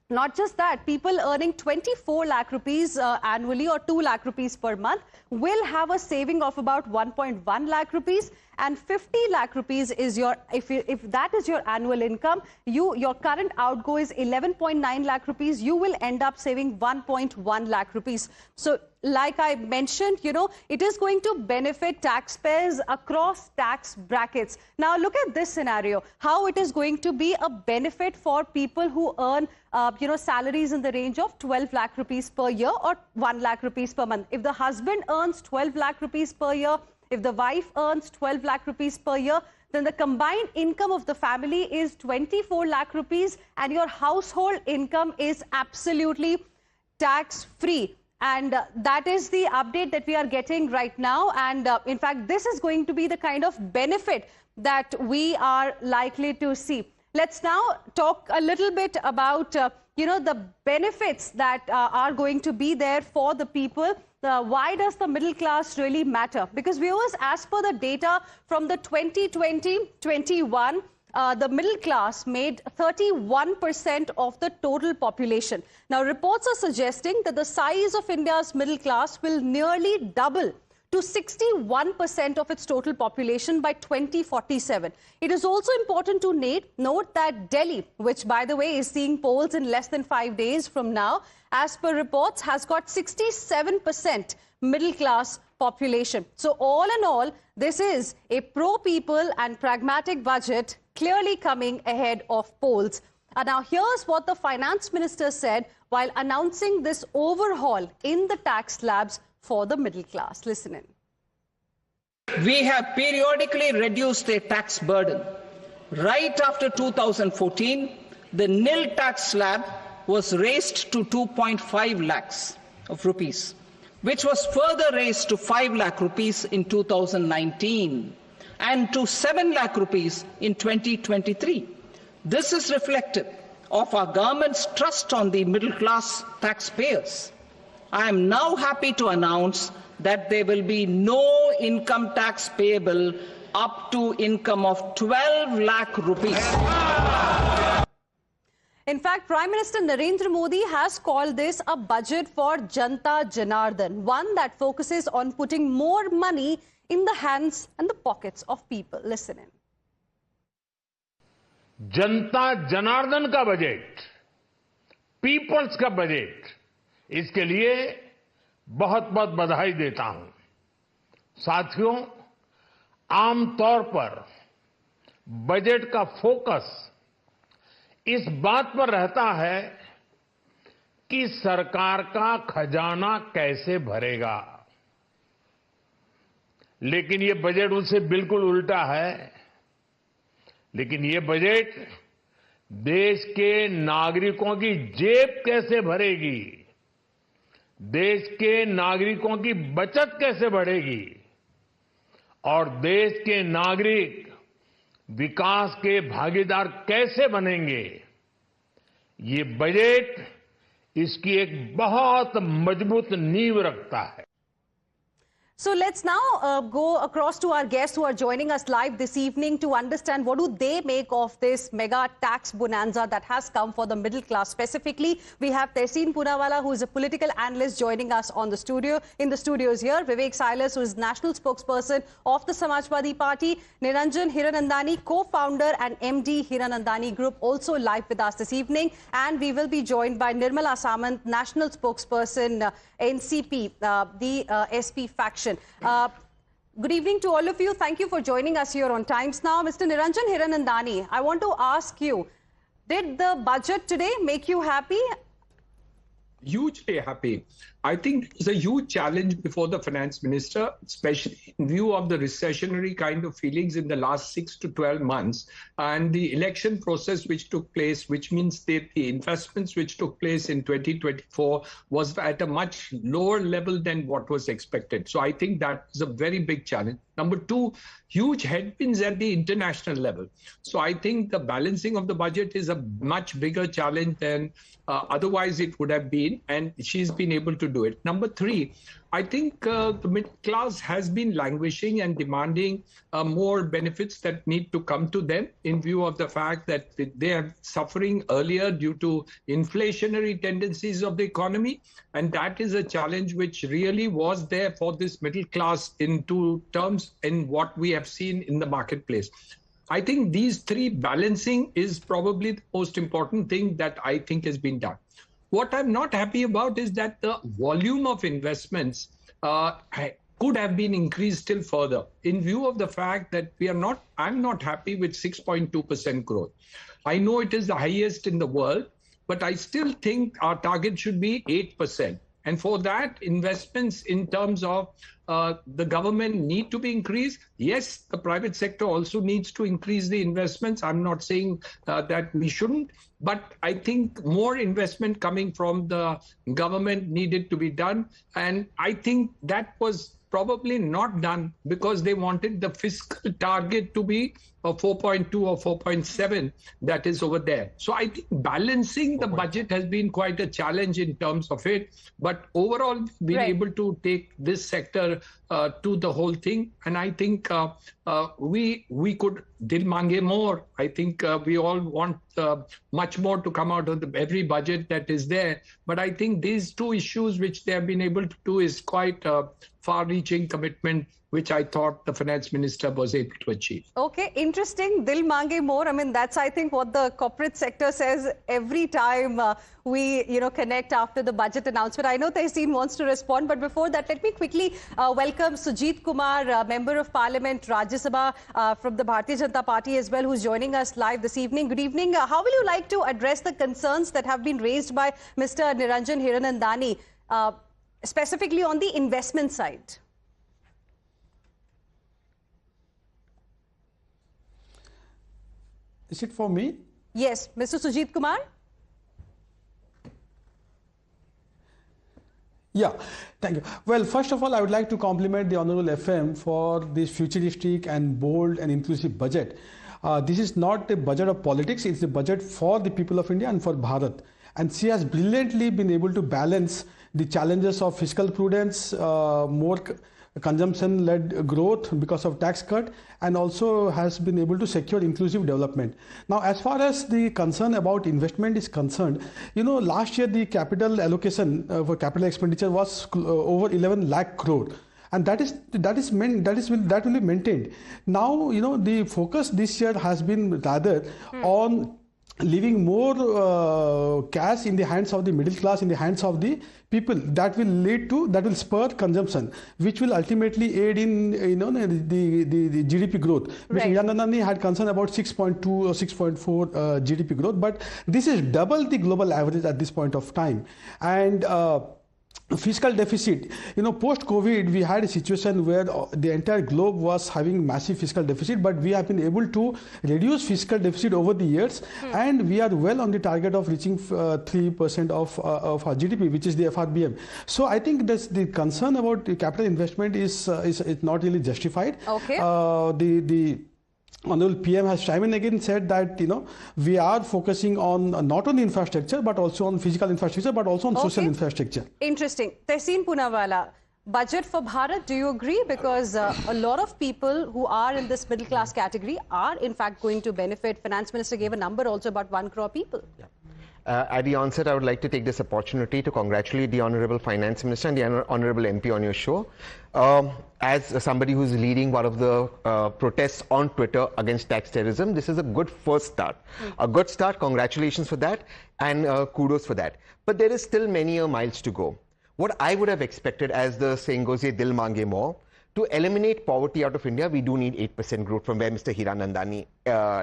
Not just that, people earning 24 lakh rupees annually or 2 lakh rupees per month will have a saving of about 1.1 lakh rupees, and 50 lakh rupees is your, if that is your annual income, your current outgo is 11.9 lakh rupees, you will end up saving 1.1 lakh rupees. So, like I mentioned, it is going to benefit taxpayers across tax brackets. Now, look at this scenario, how it is going to be a benefit for people who earn salaries in the range of 12 lakh rupees per year or 1 lakh rupees per month. If the husband earns 12 lakh rupees per year, if the wife earns 12 lakh rupees per year, then the combined income of the family is 24 lakh rupees, and your household income is absolutely tax-free. And that is the update that we are getting right now. And in fact, this is going to be the kind of benefit that we are likely to see. Let's now talk a little bit about the benefits that are going to be there for the people. Why does the middle class really matter? Because viewers, as per the data from the 2020-21, the middle class made 31% of the total population. Now, reports are suggesting that the size of India's middle class will nearly double to 61% of its total population by 2047. It is also important to note that Delhi, which by the way is seeing polls in less than 5 days from now, as per reports, has got 67% middle class population. So all in all, this is a pro-people and pragmatic budget clearly coming ahead of polls. And now here's what the finance minister said while announcing this overhaul in the tax slabs for the middle class. Listen in. We have periodically reduced the tax burden. Right after 2014, the nil tax slab was raised to 2.5 lakhs of rupees, which was further raised to 5 lakh rupees in 2019 and to 7 lakh rupees in 2023. This is reflective of our government's trust on the middle class taxpayers. I am now happy to announce that there will be no income tax payable up to income of 12 lakh rupees. In fact, Prime Minister Narendra Modi has called this a budget for Janta Janardan, one that focuses on putting more money in the hands and the pockets of people. Listen in. जनता जनार्दन का budget, peoples का budget, इसके लिए बहुत बहुत बधाई देता हूं। साथियों, आमतौर पर बजट का फोकस इस बात पर रहता है कि सरकार का खजाना कैसे भरेगा, लेकिन ये बजट उससे बिल्कुल उल्टा है। लेकिन ये बजट देश के नागरिकों की जेब कैसे भरेगी, देश के नागरिकों की बचत कैसे बढ़ेगी और देश के नागरिक विकास के भागीदार कैसे बनेंगे, ये बजट इसकी एक बहुत मजबूत नींव रखता है। So let's now go across to our guests who are joining us live this evening to understand what do they make of this mega tax bonanza that has come for the middle class. Specifically, we have Tehseen Poonawala, who is a political analyst, joining us on the studios here. Vivek Silas, who is national spokesperson of the Samajwadi Party. Niranjan Hiranandani, co-founder and MD Hiranandani Group, also live with us this evening. And we will be joined by Nirmala Sitharaman, national spokesperson, NCP, the SP faction. Good evening to all of you. Thank you for joining us here on Times Now. Mr. Niranjan Hiranandani, I want to ask you, did the budget today make you happy? Hugely happy. I think it's a huge challenge before the finance minister, especially in view of the recessionary kind of feelings in the last 6 to 12 months and the election process which took place, which means that the investments which took place in 2024 was at a much lower level than what was expected. So I think that is a very big challenge. Number two, huge headwinds at the international level. So I think the balancing of the budget is a much bigger challenge than otherwise it would have been, and she's been able to do it. Number three, I think the middle class has been languishing and demanding more benefits that need to come to them in view of the fact that they are suffering earlier due to inflationary tendencies of the economy. And that is a challenge which really was there for this middle class in two terms in what we have seen in the marketplace. I think these three balancing is probably the most important thing that I think has been done. What I'm not happy about is that the volume of investments could have been increased still further in view of the fact that I'm not happy with 6.2% growth. I know it is the highest in the world, but I still think our target should be 8%. And for that, investments in terms of the government need to be increased. Yes, the private sector also needs to increase the investments. I'm not saying that we shouldn't, but I think more investment coming from the government needed to be done. And I think that was probably not done because they wanted the fiscal target to be a 4.2 or 4.7 that is over there. So I think balancing the budget has been quite a challenge in terms of it. But overall, being able to take this sector to the whole thing. And I think we could dil mange more. I think we all want much more to come out of every budget that is there. But I think these two issues which they have been able to do is quite a far-reaching commitment, which I thought the finance minister was able to achieve. Okay, interesting. Dil mange more. I mean, that's, I think, what the corporate sector says every time we, connect after the budget announcement. I know Tehseen wants to respond, but before that, let me quickly welcome Sujit Kumar, Member of Parliament, Rajya Sabha from the Bharatiya Janata Party as well, who's joining us live this evening. Good evening. How will you like to address the concerns that have been raised by Mr. Niranjan Hiranandani, specifically on the investment side? Is it for me? Yes, Mr. Sujit Kumar. Yeah, thank you. Well, first of all, I would like to compliment the Honorable FM for this futuristic and bold and inclusive budget. This is not a budget of politics, it's a budget for the people of India and for Bharat. And she has brilliantly been able to balance the challenges of fiscal prudence, more consumption-led growth because of tax cut, and also has been able to secure inclusive development. Now, as far as the concern about investment is concerned, last year the capital allocation for capital expenditure was over 11 lakh crore. And that will be maintained. Now, the focus this year has been rather on leaving more cash in the hands of the middle class, in the hands of the people. That will spur consumption, which will ultimately aid in the GDP growth. Mr. Hiranandani had concern about 6.2 or 6.4 GDP growth, but this is double the global average at this point of time. And fiscal deficit, post-COVID, we had a situation where the entire globe was having massive fiscal deficit, but we have been able to reduce fiscal deficit over the years, and we are well on the target of reaching 3% of our GDP, which is the FRBM. So I think the concern about the capital investment is not really justified. Okay. The Honorable PM has time and again said that we are focusing on not only infrastructure but also on physical infrastructure but also on social infrastructure. Interesting. Tehseen Poonawalla, budget for Bharat, do you agree? Because a lot of people who are in this middle class category are in fact going to benefit. Finance Minister gave a number also about 1 crore people. Yeah. At the onset, I would like to take this opportunity to congratulate the Honorable Finance Minister and the Honorable MP on your show. As somebody who's leading one of the protests on Twitter against tax terrorism, this is a good first start. A good start, congratulations for that, and kudos for that. But there is still many miles to go. What I would have expected, as the saying goes, ye dil mange more, to eliminate poverty out of India, we do need 8% growth from where Mr. Hiranandani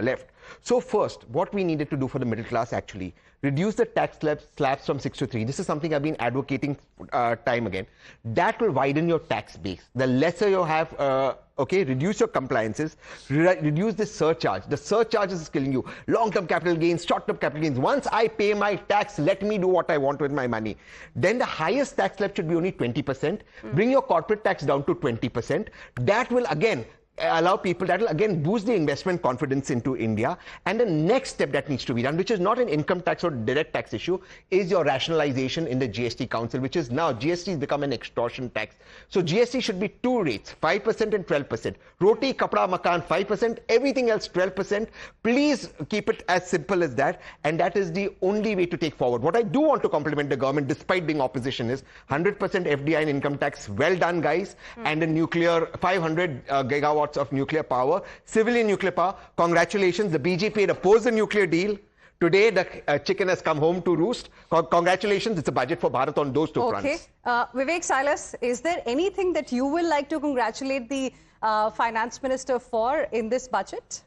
left. So first, what we needed to do for the middle class actually, reduce the tax slabs from 6 to 3. This is something I've been advocating time again. That will widen your tax base. The lesser you have, reduce your compliances, reduce the surcharge. The surcharge is killing you. Long-term capital gains, short-term capital gains. Once I pay my tax, let me do what I want with my money. Then the highest tax slab should be only 20%. Bring your corporate tax down to 20%. That will again allow people, that will again boost the investment confidence into India. And the next step that needs to be done, which is not an income tax or direct tax issue, is your rationalization in the GST Council, which is now GST has become an extortion tax. So GST should be 2 rates, 5% and 12%. Roti, kapda, makan, 5%, everything else 12%. Please keep it as simple as that. And that is the only way to take forward. What I do want to compliment the government, despite being opposition, is 100% FDI and income tax. Well done, guys. And the nuclear, 500 gigawatts of nuclear power, civilian nuclear power. Congratulations. The BJP had opposed the nuclear deal. Today, the chicken has come home to roost. Congratulations. It's a budget for Bharat on those two fronts. Vivek Silas, is there anything that you will like to congratulate the finance minister for in this budget?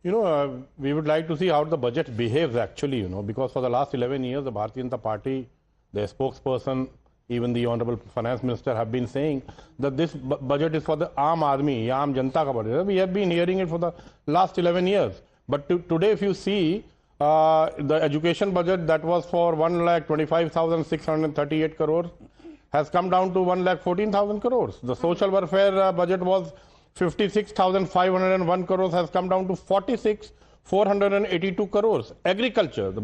We would like to see how the budget behaves actually, because for the last 11 years, the Bharatiya Janata Party, their spokesperson, even the Honorable Finance Minister have been saying that this budget is for the Aam Aadmi, Aam Janta ka budget. We have been hearing it for the last 11 years. But today, if you see the education budget that was for 1,25,638 crores, has come down to 1,14,000 crores. The social welfare budget was 56,501 crores, has come down to 46,482 crores. Agriculture, the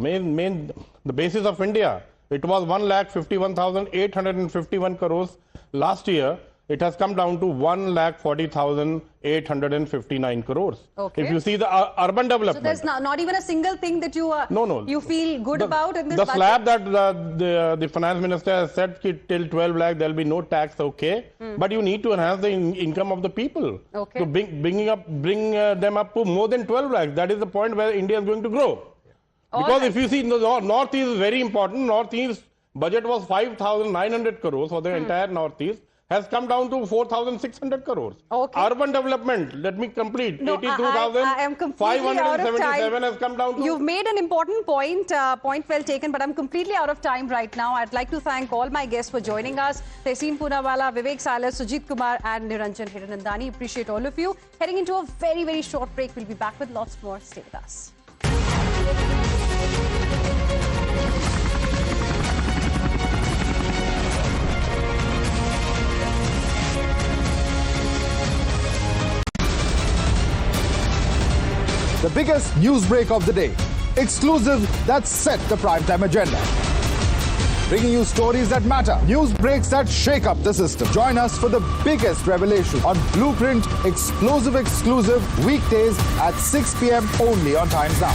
basis of India, it was 1,51,851 crores last year. It has come down to 1,40,859 crores. Okay. If you see the urban development. So there's not even a single thing that you you feel good about in this the budget? slab that the finance minister has said till 12 lakh there will be no tax, okay. But you need to enhance the income of the people. Okay. So bring them up to more than 12 lakhs. That is the point where India is going to grow. Because if you see, the Northeast is very important. Northeast budget was 5,900 crores for the entire Northeast. Has come down to 4,600 crores. Okay. Urban development, let me complete. No, 82,577 has come down to... You've made an important point, point well taken, but I'm completely out of time right now. I'd like to thank all my guests for joining us. Tehseen Poonawala, Vivek Salas, Sujit Kumar and Niranjan Hiranandani. Appreciate all of you. Heading into a very, very short break. We'll be back with lots more. Stay with us. The biggest news break of the day. Exclusive that set the primetime agenda. Bringing you stories that matter. News breaks that shake up the system. Join us for the biggest revelation on Blueprint Explosive Exclusive weekdays at 6 p.m. only on Times Now.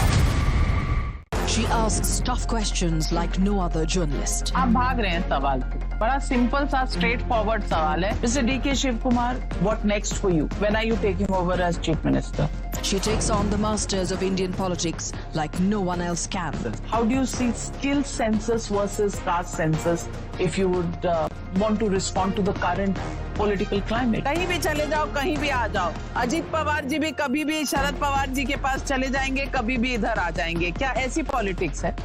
She asks tough questions like no other journalist. आप भाग रहे हैं सवाल पे. बड़ा simple सा straight forward सवाल है. Mr. D.K. Shivkumar, what next for you? When are you taking over as Chief Minister? She takes on the masters of Indian politics like no one else can. How do you see skill census versus caste census if you would want to respond to the current political climate? कहीं भी चले जाओ, कहीं भी आ जाओ. अजीत पवार जी भी कभी भी शरद पवार जी के पास चले जाएंगे, कभी भी इधर आ जाएंगे. क्या ऐसी पॉलिटिक्स है?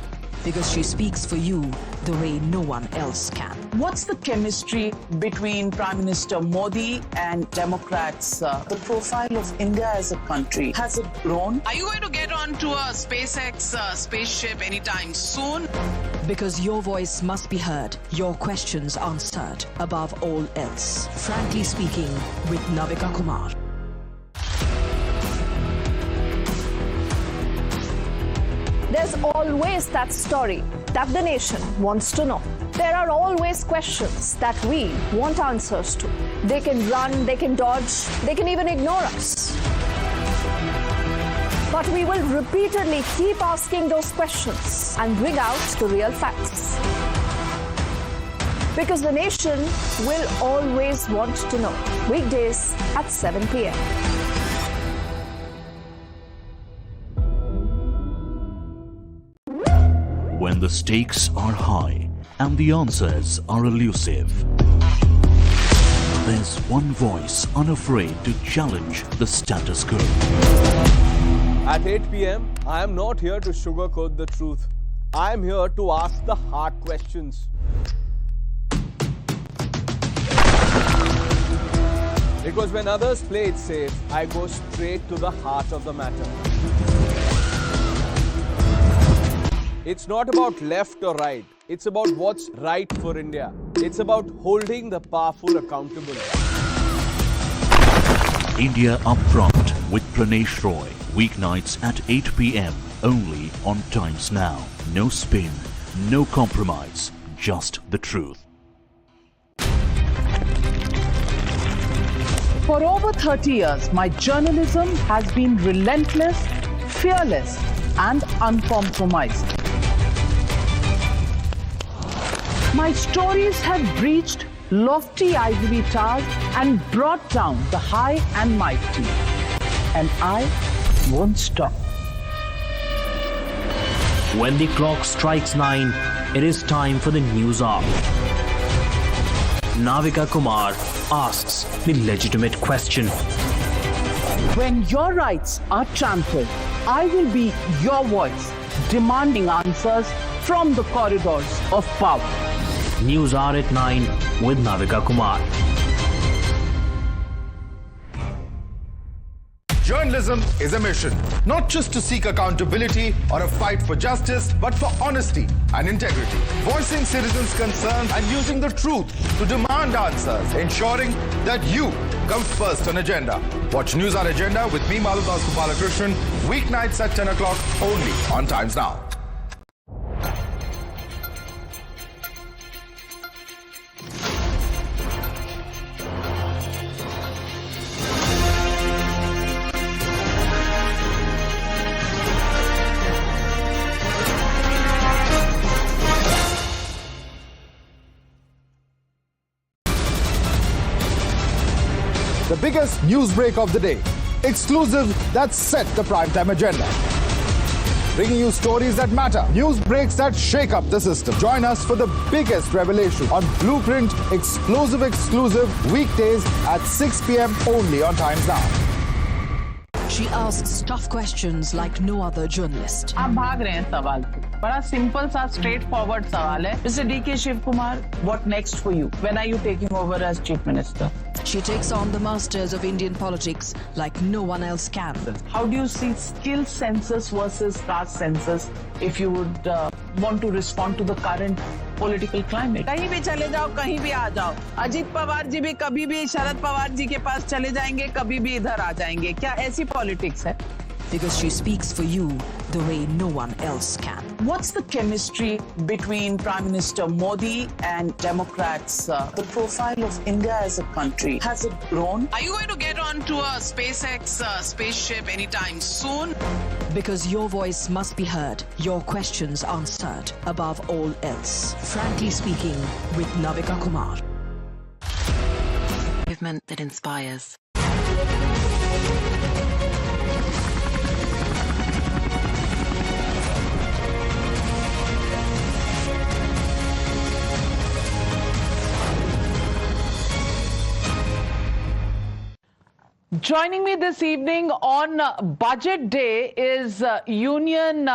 Because she speaks for you the way no one else can. What's the chemistry between Prime Minister Modi and Democrats? The profile of India as a country, has it grown? Are you going to get onto a SpaceX spaceship anytime soon? Because your voice must be heard, your questions answered above all else. Frankly Speaking with Navika Kumar. There's always that story that the nation wants to know. There are always questions that we want answers to. They can run, they can dodge, they can even ignore us. But we will repeatedly keep asking those questions and bring out the real facts. Because the nation will always want to know. Weekdays at 7 p.m. When the stakes are high and the answers are elusive, there's one voice unafraid to challenge the status quo. At 8 p.m., I am not here to sugarcoat the truth. I am here to ask the hard questions. Because when others play it safe, I go straight to the heart of the matter. It's not about left or right. It's about what's right for India. It's about holding the powerful accountable. India Upfront with Pranesh Roy. Weeknights at 8 p.m. only on Times Now. No spin, no compromise, just the truth. For over 30 years, my journalism has been relentless, fearless, and uncompromised. My stories have breached lofty ivory towers and brought down the high and mighty. And I won't stop. When the clock strikes 9, it is time for the news hour. Navika Kumar asks the legitimate question. When your rights are trampled, I will be your voice, demanding answers from the corridors of power. News hour at 9 with Navika Kumar. Journalism is a mission, not just to seek accountability or a fight for justice, but for honesty and integrity. Voicing citizens' concerns and using the truth to demand answers, ensuring that you come first on agenda. Watch News on Agenda with me, Maludas Gopalakrishnan, weeknights at 10 o'clock only on Times Now. The biggest news break of the day. Exclusive that set the primetime agenda. Bringing you stories that matter. News breaks that shake up the system. Join us for the biggest revelation on Blueprint exclusive weekdays at 6 p.m. only on Times Now. She asks tough questions like no other journalist. आप भाग रहे हैं सवाल से. बड़ा simple सा straight forward सवाल है. Mr. D.K. Shivkumar, what next for you? When are you taking over as Chief Minister? She takes on the masters of Indian politics like no one else can. How do you see skill census versus caste census if you would want to respond to the current political climate? कहीं भी चले जाओ, कहीं भी आ जाओ. अजीत पवार जी भी कभी भी शरद पवार जी के पास चले जाएंगे, कभी भी इधर आ जाएंगे. क्या ऐसी पॉलिटिक्स है? Because she speaks for you the way no one else can. What's the chemistry between Prime Minister Modi and Democrats? The profile of India as a country, has it grown? Are you going to get onto a SpaceX spaceship anytime soon? Because your voice must be heard, your questions answered above all else. Frankly speaking, with Navika Kumar. Movement that inspires. Joining me this evening on Budget Day is Union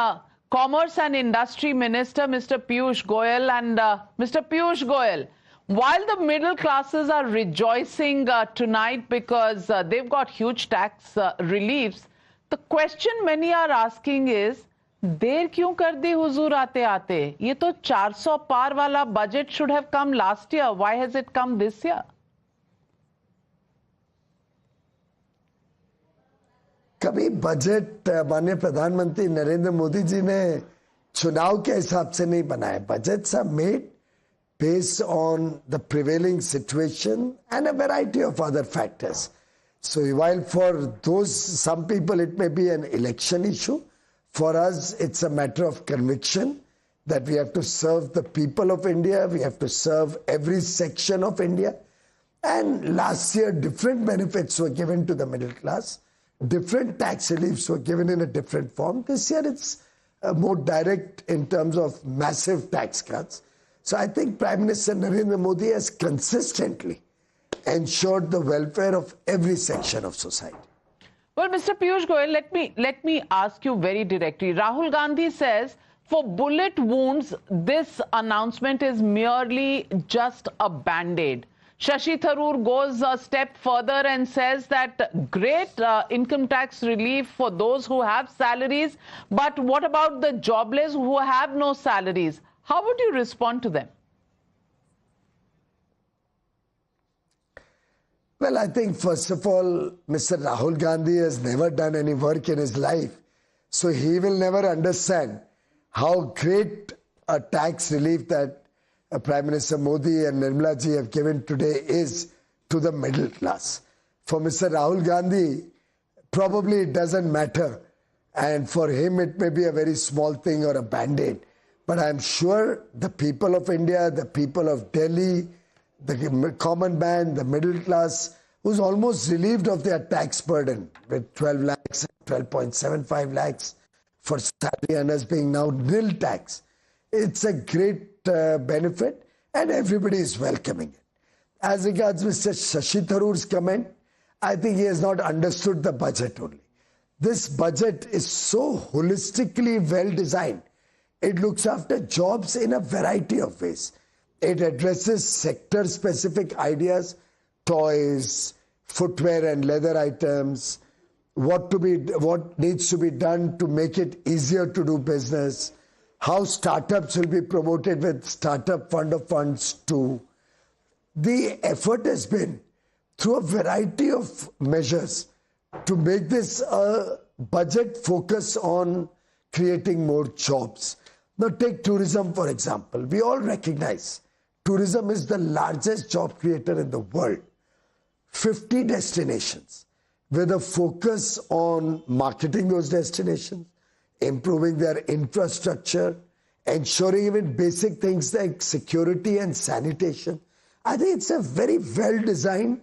Commerce and Industry Minister Mr. Piyush Goyal. And Mr. Piyush Goyal, while the middle classes are rejoicing tonight because they've got huge tax reliefs, the question many are asking is, देर क्यों कर दी हुजूर आते आते? ये तो 400 पार वाला budget should have come last year. Why has it come this year? कभी budget माननीय प्रधानमंत्री नरेंद्र मोदी जी ने चुनाव के हिसाब से नहीं बनाए. Budgets are made based on the prevailing situation and a variety of other factors. So while for those, some people it may be an election issue, for us it's a matter of conviction that we have to serve the people of India, we have to serve every section of India. And last year different benefits were given to the middle class. Different tax reliefs were given in a different form. This year it's more direct in terms of massive tax cuts. So I think Prime Minister Narendra Modi has consistently ensured the welfare of every section of society. Well, Mr. Piyush Goyal, let me ask you very directly. Rahul Gandhi says for bullet wounds, this announcement is merely just a band-aid. Shashi Tharoor goes a step further and says that great income tax relief for those who have salaries, but what about the jobless who have no salaries? How would you respond to them? Well, I think first of all, Mr. Rahul Gandhi has never done any work in his life. So he will never understand how great a tax relief that Prime Minister Modi and Nirmala ji have given today is to the middle class. For Mr. Rahul Gandhi, probably it doesn't matter. And for him, it may be a very small thing or a band-aid. But I'm sure the people of India, the people of Delhi, the common man, the middle class, who's almost relieved of their tax burden with 12 lakhs, 12.75 lakhs for salary earners being now nil tax. It's a great benefit and everybody is welcoming it. As regards Mr. Shashi Tharoor's comment, I think he has not understood the budget only. This budget is so holistically well designed. It looks after jobs in a variety of ways. It addresses sector-specific ideas, toys, footwear and leather items, what needs to be done to make it easier to do business, how startups will be promoted with startup fund of funds too. The effort has been through a variety of measures to make this a budget focus on creating more jobs. Now take tourism for example. We all recognize tourism is the largest job creator in the world. 50 destinations with a focus on marketing those destinations, improving their infrastructure, ensuring even basic things like security and sanitation. I think it's a very well-designed,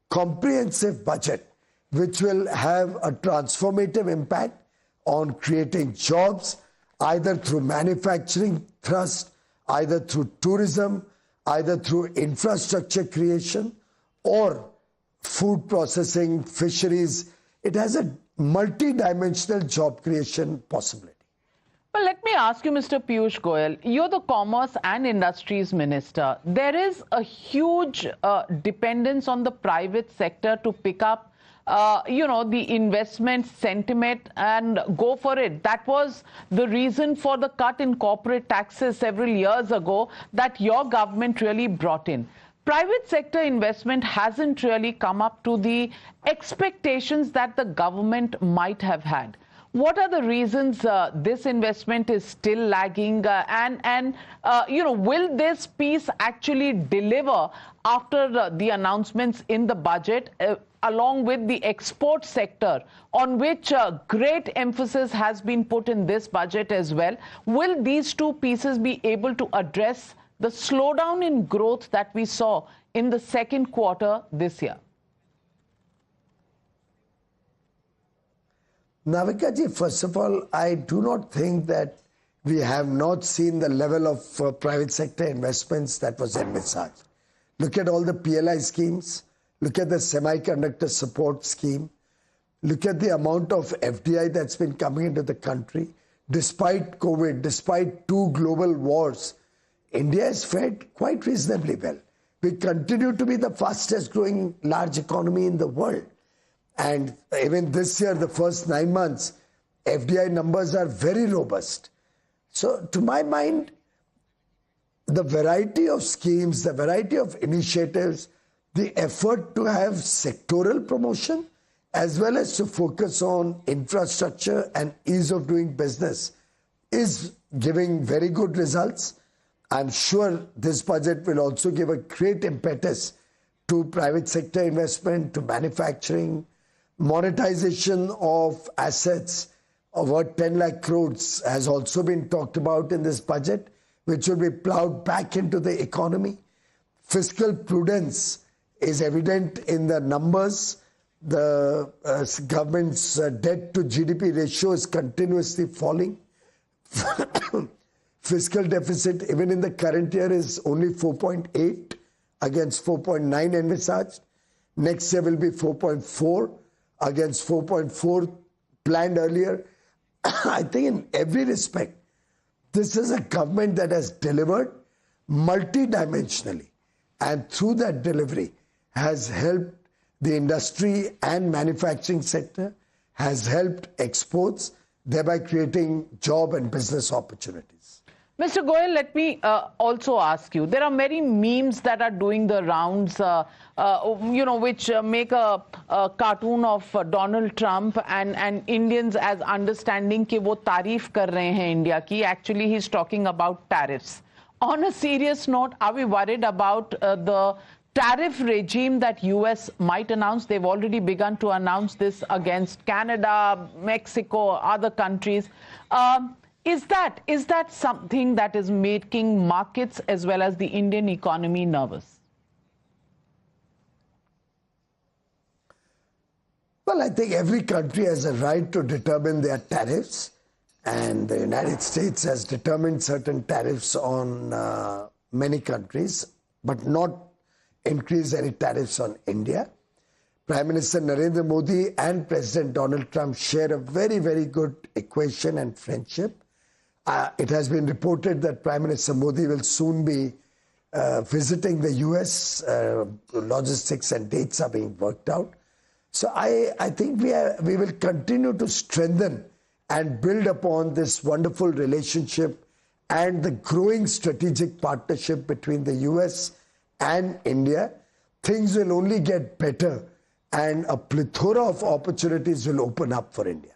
comprehensive budget which will have a transformative impact on creating jobs, either through manufacturing thrust, either through tourism, either through infrastructure creation or food processing, fisheries. It has a multi-dimensional job creation possibility. Well, let me ask you, Mr. Piyush Goyal, you're the Commerce and Industries Minister. There is a huge dependence on the private sector to pick up the investment sentiment and go for it. That was the reason for the cut in corporate taxes several years ago that your government really brought in. Private sector investment hasn't really come up to the expectations that the government might have had. What are the reasons this investment is still lagging will this piece actually deliver after the announcements in the budget along with the export sector on which great emphasis has been put in this budget as well? Will these two pieces be able to address the slowdown in growth that we saw in the second quarter this year? Navika ji, first of all, I do not think that we have not seen the level of private sector investments that was envisaged. Look at all the PLI schemes. Look at the semiconductor support scheme. Look at the amount of FDI that's been coming into the country. Despite COVID, despite two global wars, India has fared quite reasonably well. We continue to be the fastest growing large economy in the world. And even this year, the first 9 months, FDI numbers are very robust. So to my mind, the variety of schemes, the variety of initiatives, the effort to have sectoral promotion, as well as to focus on infrastructure and ease of doing business is giving very good results. I'm sure this budget will also give a great impetus to private sector investment, to manufacturing, monetization of assets of about 10 lakh crores has also been talked about in this budget, which will be plowed back into the economy. Fiscal prudence is evident in the numbers. The government's debt to GDP ratio is continuously falling. Fiscal deficit, even in the current year, is only 4.8 against 4.9 envisaged. Next year will be 4.4 against 4.4 planned earlier. I think in every respect, this is a government that has delivered multidimensionally, and through that delivery has helped the industry and manufacturing sector, has helped exports, thereby creating job and business opportunities. Mr. Goyal, let me also ask you, there are many memes that are doing the rounds, which make a cartoon of Donald Trump and Indians as understanding कि वो तारीफ कर रहे हैं India की. Actually, he's talking about tariffs. On a serious note, are we worried about the tariff regime that US might announce? They've already begun to announce this against Canada, Mexico, other countries. Is that something that is making markets as well as the Indian economy nervous? Well, I think every country has a right to determine their tariffs, and the United States has determined certain tariffs on many countries, but not increase any tariffs on India. Prime Minister Narendra Modi and President Donald Trump share a very, very good equation and friendship. It has been reported that Prime Minister Modi will soon be visiting the US. Logistics and dates are being worked out. So I think we will continue to strengthen and build upon this wonderful relationship and the growing strategic partnership between the US and India. Things will only get better and a plethora of opportunities will open up for India.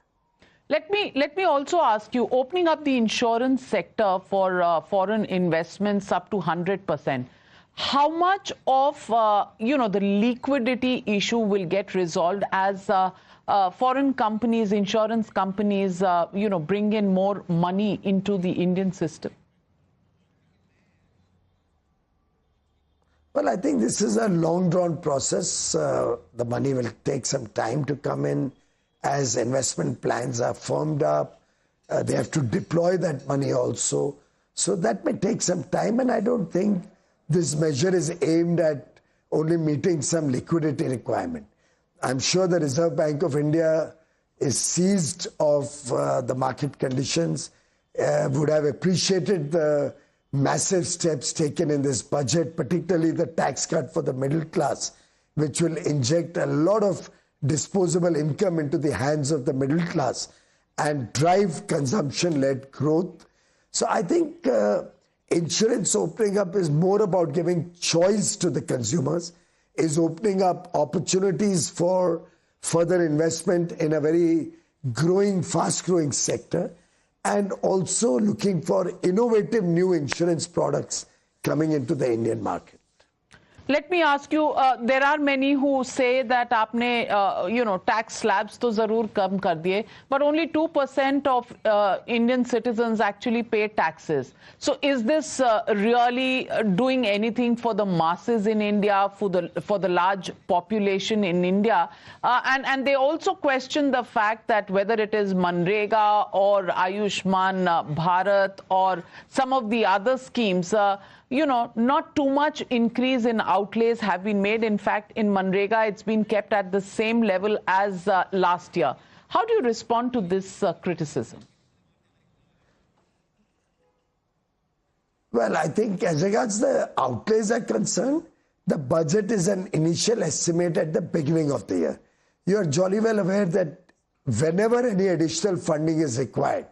Let me also ask you, opening up the insurance sector for foreign investments up to 100%, how much of the liquidity issue will get resolved as foreign companies, insurance companies, bring in more money into the Indian system? Well, I think this is a long-drawn process. The money will take some time to come in as investment plans are firmed up. They have to deploy that money also. So that may take some time, and I don't think this measure is aimed at only meeting some liquidity requirement. I'm sure the Reserve Bank of India is seized of the market conditions, would have appreciated the massive steps taken in this budget, particularly the tax cut for the middle class, which will inject a lot of disposable income into the hands of the middle class and drive consumption-led growth. So I think insurance opening up is more about giving choice to the consumers, is opening up opportunities for further investment in a very growing, fast-growing sector, and also looking for innovative new insurance products coming into the Indian market. Let me ask you, there are many who say that aapne, tax slabs to zarur kam kar diye, but only 2% of Indian citizens actually pay taxes. So is this really doing anything for the masses in India, for the large population in India? And they also question the fact that whether it is Manrega or Ayushman Bharat or some of the other schemes, not too much increase in outlays have been made. In fact, in Manrega, it's been kept at the same level as last year. How do you respond to this criticism? Well, I think as regards the outlays are concerned, the budget is an initial estimate at the beginning of the year. You are jolly well aware that whenever any additional funding is required,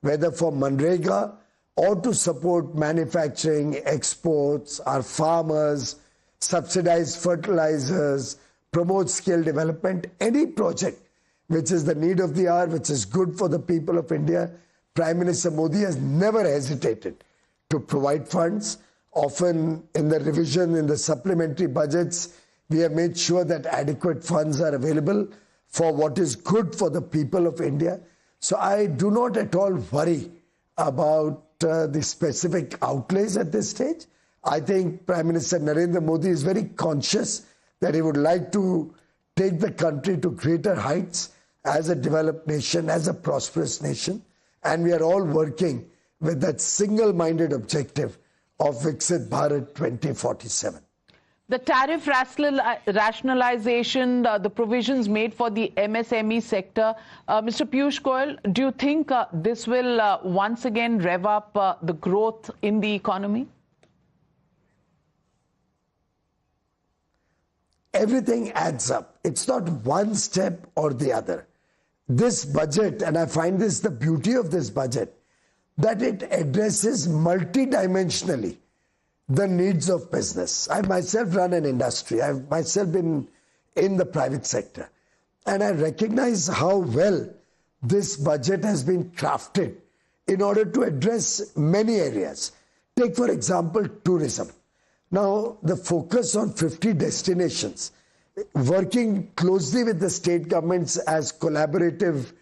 whether for Manrega or to support manufacturing, exports, our farmers, subsidize fertilizers, promote skill development, any project which is the need of the hour, which is good for the people of India, Prime Minister Modi has never hesitated to provide funds. Often in the revision, in the supplementary budgets, we have made sure that adequate funds are available for what is good for the people of India. So I do not at all worry about the specific outlays at this stage. I think Prime Minister Narendra Modi is very conscious that he would like to take the country to greater heights as a developed nation, as a prosperous nation. And we are all working with that single-minded objective of Viksit Bharat 2047. The tariff rationalization, the provisions made for the MSME sector, Mr. Piyush Goyal, do you think this will once again rev up the growth in the economy? Everything adds up. It's not one step or the other. This budget, and I find this the beauty of this budget, that it addresses multidimensionally the needs of business. I myself run an industry. I've myself been in the private sector. And I recognize how well this budget has been crafted in order to address many areas. Take, for example, tourism. Now, the focus on 50 destinations, working closely with the state governments as collaborative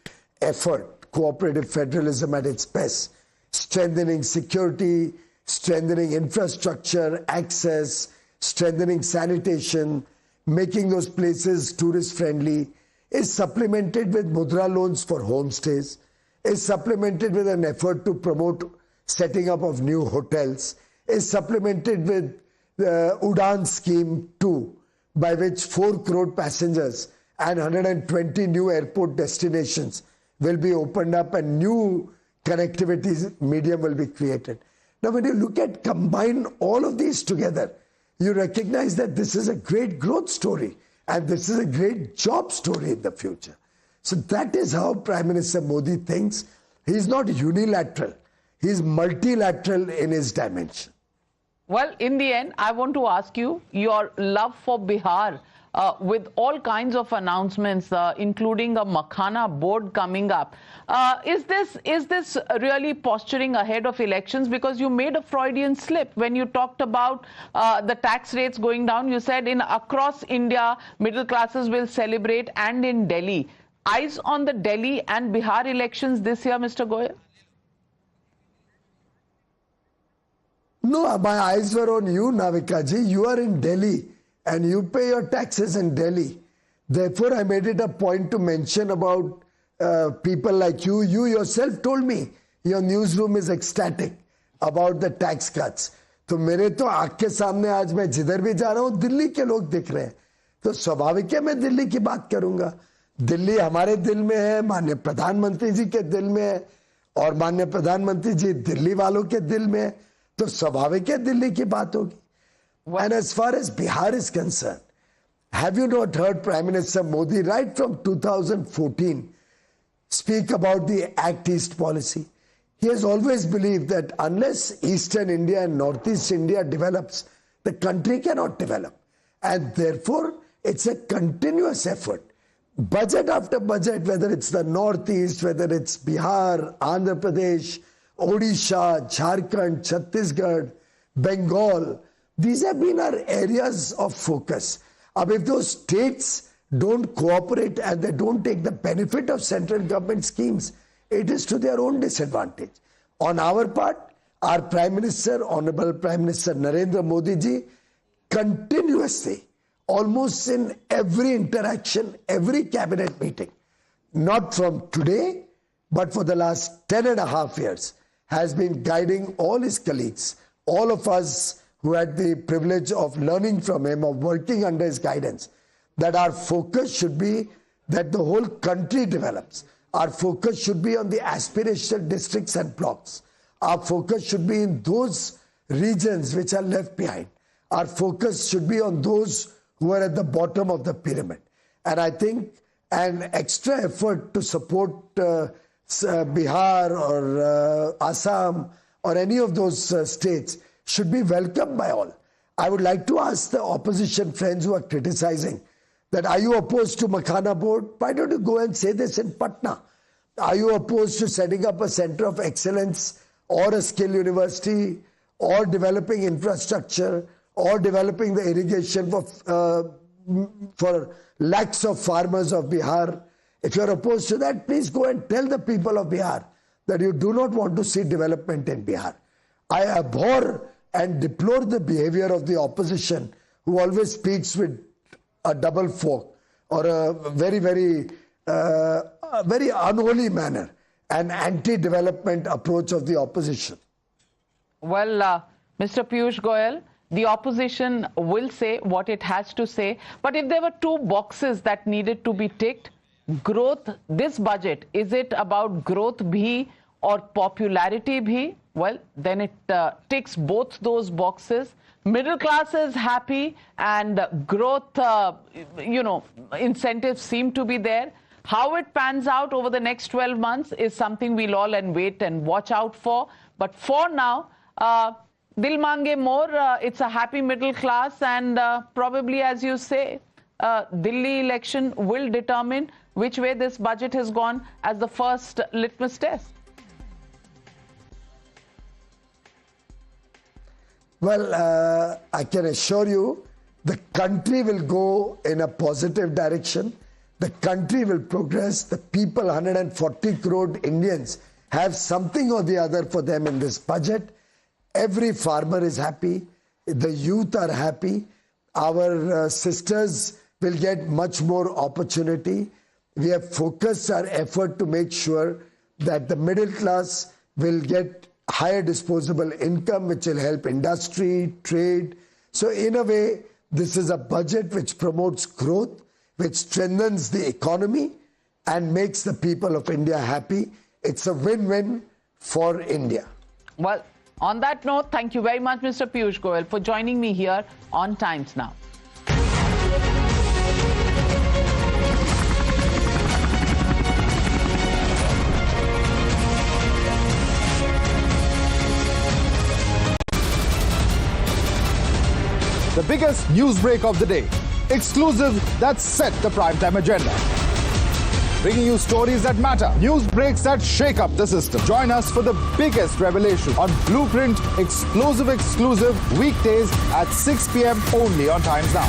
effort, cooperative federalism at its best, strengthening security, strengthening infrastructure, access, strengthening sanitation, making those places tourist-friendly, is supplemented with mudra loans for homestays, is supplemented with an effort to promote setting up of new hotels, is supplemented with the Udan scheme 2, by which 4 crore passengers and 120 new airport destinations will be opened up and new connectivity medium will be created. Now, when you combine all of these together, you recognize that this is a great growth story. And this is a great job story in the future. So that is how Prime Minister Modi thinks. He's not unilateral. He's multilateral in his dimension. Well, in the end, I want to ask you your love for Bihar with all kinds of announcements, including a Makhana board coming up. Is this really posturing ahead of elections? Because you made a Freudian slip when you talked about the tax rates going down. You said across India, middle classes will celebrate, and in Delhi. Eyes on the Delhi and Bihar elections this year, Mr. Goyal? No, my eyes were on you, Navika ji. You are in Delhi and you pay your taxes in Delhi. Therefore, I made it a point to mention about people like you. You yourself told me your newsroom is ecstatic about the tax cuts. तो मेरे तो आँख के सामने आज मैं जिधर भी जा रहा हूँ दिल्ली के लोग दिख रहे हैं. तो स्वाभाविक है मैं दिल्ली की बात करूंगा. दिल्ली हमारे दिल में है, माननीय प्रधानमंत्री जी के दिल में है और माननीय प्रधानमंत्री जी दिल्ली वालों के दिल में है. तो स्वाभाविक है दिल्ली की बात होगी. And as far as Bihar is concerned, have you not heard Prime Minister Modi right from 2014 speak about the Act East policy? He has always believed that unless Eastern India and Northeast India develops, the country cannot develop. And therefore, it's a continuous effort. Budget after budget, whether it's the Northeast, whether it's Bihar, Andhra Pradesh, Odisha, Jharkhand, Chhattisgarh, Bengal, these have been our areas of focus. If those states don't cooperate and they don't take the benefit of central government schemes, it is to their own disadvantage. On our part, our Prime Minister, Honorable Prime Minister Narendra Modi ji, continuously, almost in every interaction, every cabinet meeting, not from today, but for the last 10.5 years, has been guiding all his colleagues, all of us who had the privilege of learning from him, of working under his guidance, that our focus should be that the whole country develops. Our focus should be on the aspirational districts and blocks. Our focus should be in those regions which are left behind. Our focus should be on those who are at the bottom of the pyramid. And I think an extra effort to support Bihar or Assam or any of those states should be welcomed by all. I would like to ask the opposition friends who are criticizing that are you opposed to Makhana board? Why don't you go and say this in Patna? Are you opposed to setting up a center of excellence or a skill university or developing infrastructure or developing the irrigation for lakhs of farmers of Bihar? If you are opposed to that, please go and tell the people of Bihar that you do not want to see development in Bihar. I abhor and deplore the behavior of the opposition who always speaks with a double fork or a very, very unholy manner, an anti-development approach of the opposition. Well, Mr. Piyush Goyal, the opposition will say what it has to say. But if there were two boxes that needed to be ticked, growth, this budget, is it about growth bhi or popularity bhi? Well, then it ticks both those boxes. Middle class is happy and growth, incentives seem to be there. How it pans out over the next 12 months is something we'll all wait and watch out for. But for now, Dil Mange More, it's a happy middle class, and probably, as you say, Delhi election will determine which way this budget has gone as the first litmus test. Well, I can assure you the country will go in a positive direction. The country will progress. The people, 140 crore Indians, have something or the other for them in this budget. Every farmer is happy. The youth are happy. Our sisters will get much more opportunity. We have focused our effort to make sure that the middle class will get higher disposable income, which will help industry, trade. So in a way, this is a budget which promotes growth, which strengthens the economy and makes the people of India happy. It's a win-win for India. Well, on that note, thank you very much, Mr. Piyush Goyal, for joining me here on Times Now. biggest news break of the day. Exclusive that set the primetime agenda. Bringing you stories that matter, news breaks that shake up the system. Join us for the biggest revelation on Blueprint exclusive weekdays at 6 p.m. only on Times Now.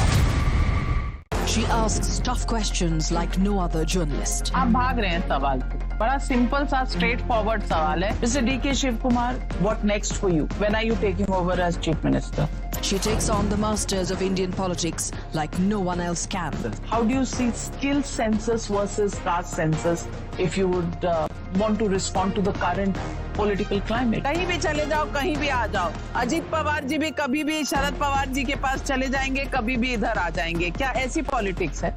She asks tough questions like no other journalist. आप भाग रहे हैं सवाल से। बड़ा simple सा straight forward सवाल है। Mr. D.K. Shivkumar, what next for you? When are you taking over as Chief Minister? She takes on the masters of Indian politics like no one else can. How do you see skill census versus caste census if you would want to respond to the current political climate? कहीं भी चले जाओ, कहीं भी आ जाओ। अजीत पवार जी भी कभी भी शरद पवार जी के पास चले जाएंगे, कभी भी इधर आ जाएंगे। क्या ऐसी पॉलिटिक्स है?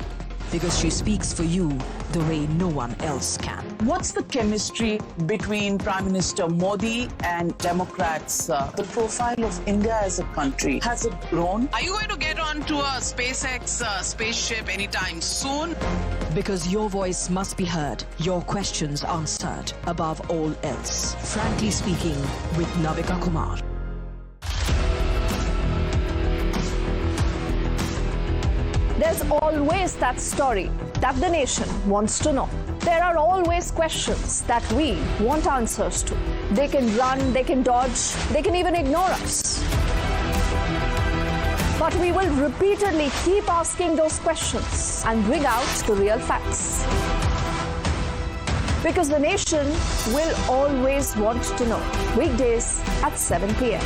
Because she speaks for you the way no one else can. What's the chemistry between Prime Minister Modi and Democrats? The profile of India as a country, has it grown? Are you going to get onto a SpaceX spaceship anytime soon? Because your voice must be heard, your questions answered above all else. Frankly speaking, with Navika Kumar. There's always that story that the nation wants to know. There are always questions that we want answers to. They can run, they can dodge, they can even ignore us. But we will repeatedly keep asking those questions and bring out the real facts. Because the nation will always want to know. Weekdays at 7 p.m.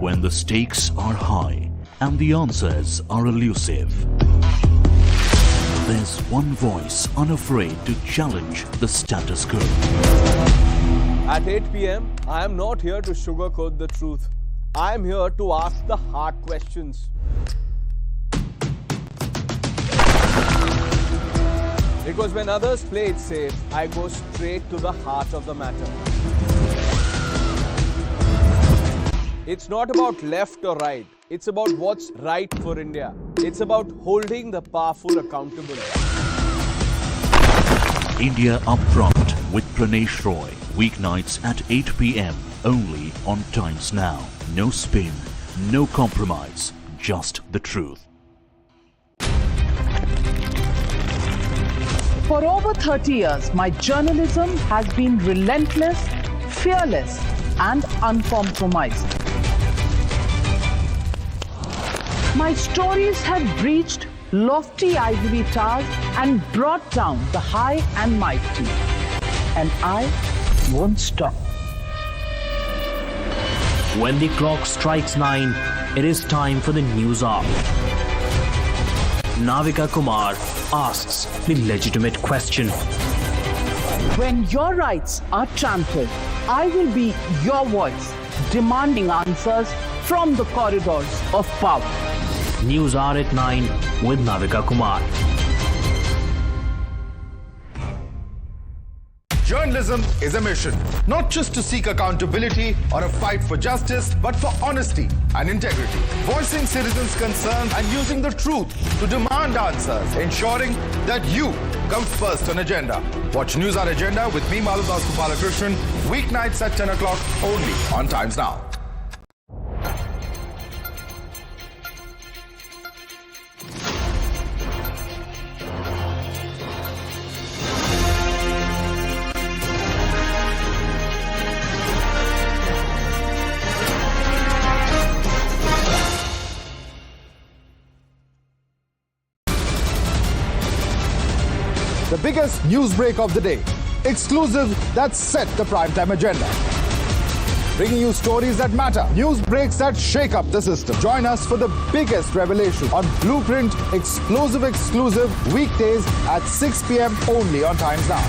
When the stakes are high and the answers are elusive, there's one voice unafraid to challenge the status quo. At 8 p.m., I am not here to sugarcoat the truth. I am here to ask the hard questions. Because when others play it safe, I go straight to the heart of the matter. It's not about left or right. It's about what's right for India. It's about holding the powerful accountable. India Upfront with Pranesh Roy. Weeknights at 8 p.m. only on Times Now. No spin, no compromise, just the truth. For over 30 years, my journalism has been relentless, fearless, and uncompromising. My stories have breached lofty ivory towers and brought down the high and mighty. And I won't stop. When the clock strikes 9, it is time for the news hour. Navika Kumar asks the legitimate question. When your rights are trampled, I will be your voice, demanding answers from the corridors of power. News hour at 9 with Navika Kumar. Journalism is a mission, not just to seek accountability or a fight for justice, but for honesty and integrity. Voicing citizens' concerns and using the truth to demand answers, ensuring that you come first on agenda. Watch News Hour Agenda with me, Madhudas Gopalakrishnan, weeknights at 10 o'clock only on Times Now. The biggest news break of the day. Exclusive that set the primetime agenda. Bringing you stories that matter, news breaks that shake up the system. Join us for the biggest revelation on Blueprint exclusive weekdays at 6 p.m. only on Times Now.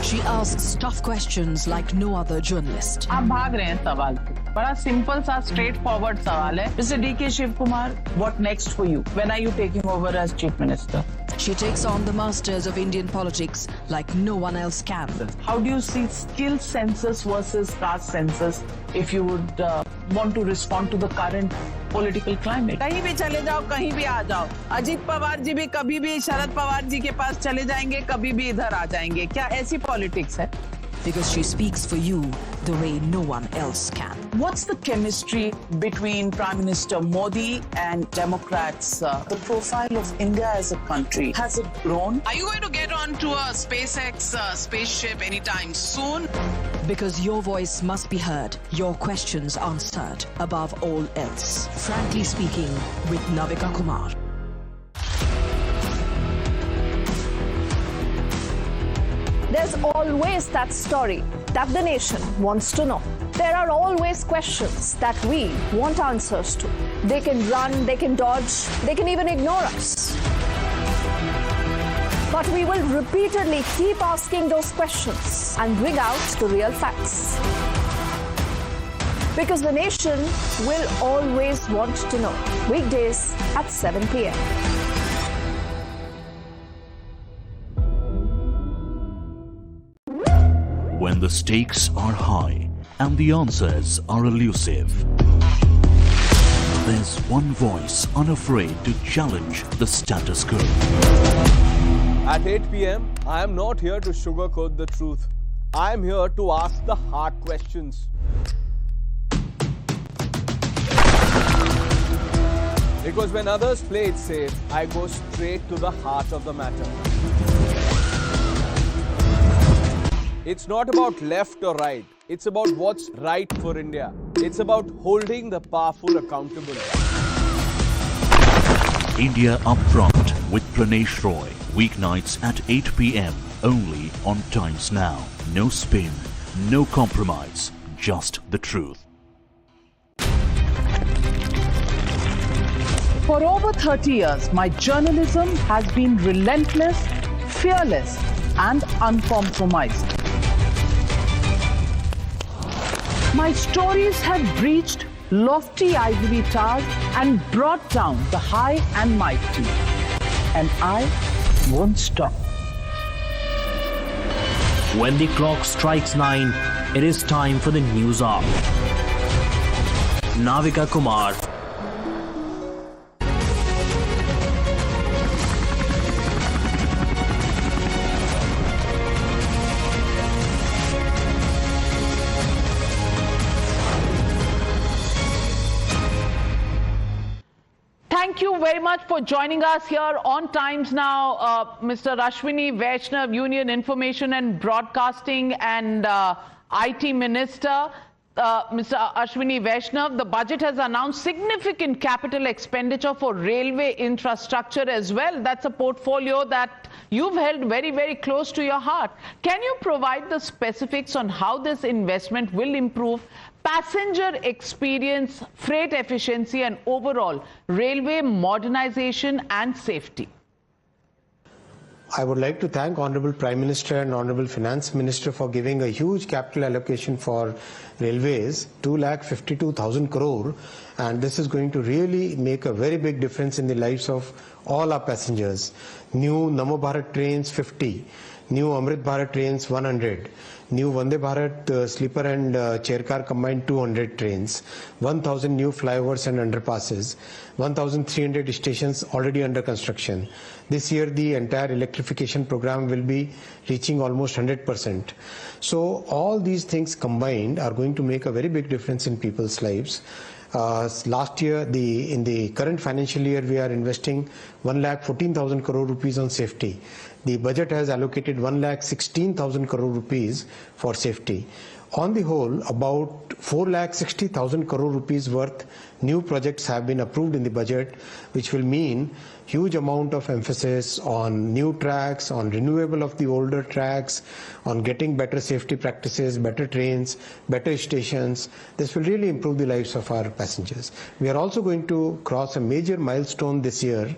She asks tough questions like no other journalist. आप भाग रहे हैं सवाल से। बड़ा simple सा straight forward सवाल है। Mr. D.K. Shivkumar, what next for you? When are you taking over as Chief Minister? She takes on the masters of Indian politics like no one else can. How do you see skill census versus caste census if you would want to respond to the current political climate? कहीं भी चले जाओ, कहीं भी आ जाओ। अजीत पवार जी भी कभी भी शरद पवार जी के पास चले जाएंगे, कभी भी इधर आ जाएंगे। क्या ऐसी पॉलिटिक्स है? because she speaks for you the way no one else can. What's the chemistry between Prime Minister Modi and Democrats? The profile of India as a country, has it grown? Are you going to get onto a SpaceX spaceship anytime soon? Because your voice must be heard, your questions answered, above all else. Frankly Speaking with Navika Kumar. There's always that story that the nation wants to know. There are always questions that we want answers to. They can run, they can dodge, they can even ignore us. But we will repeatedly keep asking those questions and bring out the real facts. Because the nation will always want to know. Weekdays at 7 p.m. When the stakes are high and the answers are elusive, there's one voice unafraid to challenge the status quo. At 8 p.m., I am not here to sugarcoat the truth. I am here to ask the hard questions. Because when others play it safe, I go straight to the heart of the matter. It's not about left or right. It's about what's right for India. It's about holding the powerful accountable. India Upfront with Pranesh Roy. Weeknights at 8 p.m. only on Times Now. No spin, no compromise, just the truth. For over 30 years, my journalism has been relentless, fearless, and uncompromised. My stories have breached lofty ivory towers and brought down the high and mighty. And I won't stop. When the clock strikes 9, it is time for the news hour. Navika Kumar. Thank you very much for joining us here on Times Now, Mr. Ashwini Vaishnav, Union Information and Broadcasting and IT Minister. Mr. Ashwini Vaishnav, the budget has announced significant capital expenditure for railway infrastructure as well. That's a portfolio that you've held very, very close to your heart. Can you provide the specifics on how this investment will improve passenger experience, freight efficiency, and overall railway modernization and safety? I would like to thank Honorable Prime Minister and Honorable Finance Minister for giving a huge capital allocation for railways, 2,52,000 crore, and this is going to really make a very big difference in the lives of all our passengers. New Namo Bharat trains 50, new Amrit Bharat trains 100, new Vande Bharat sleeper and chair car combined 200 trains, 1,000 new flyovers and underpasses, 1,300 stations already under construction. This year the entire electrification program will be reaching almost 100%. So all these things combined are going to make a very big difference in people's lives. Last year, in the current financial year, we are investing 1,14,000 crore rupees on safety. The budget has allocated 1,16,000 crore rupees for safety. On the whole, about 4,60,000 crore rupees worth new projects have been approved in the budget, which will mean huge amount of emphasis on new tracks, on renewal of the older tracks, on getting better safety practices, better trains, better stations. This will really improve the lives of our passengers. We are also going to cross a major milestone this year.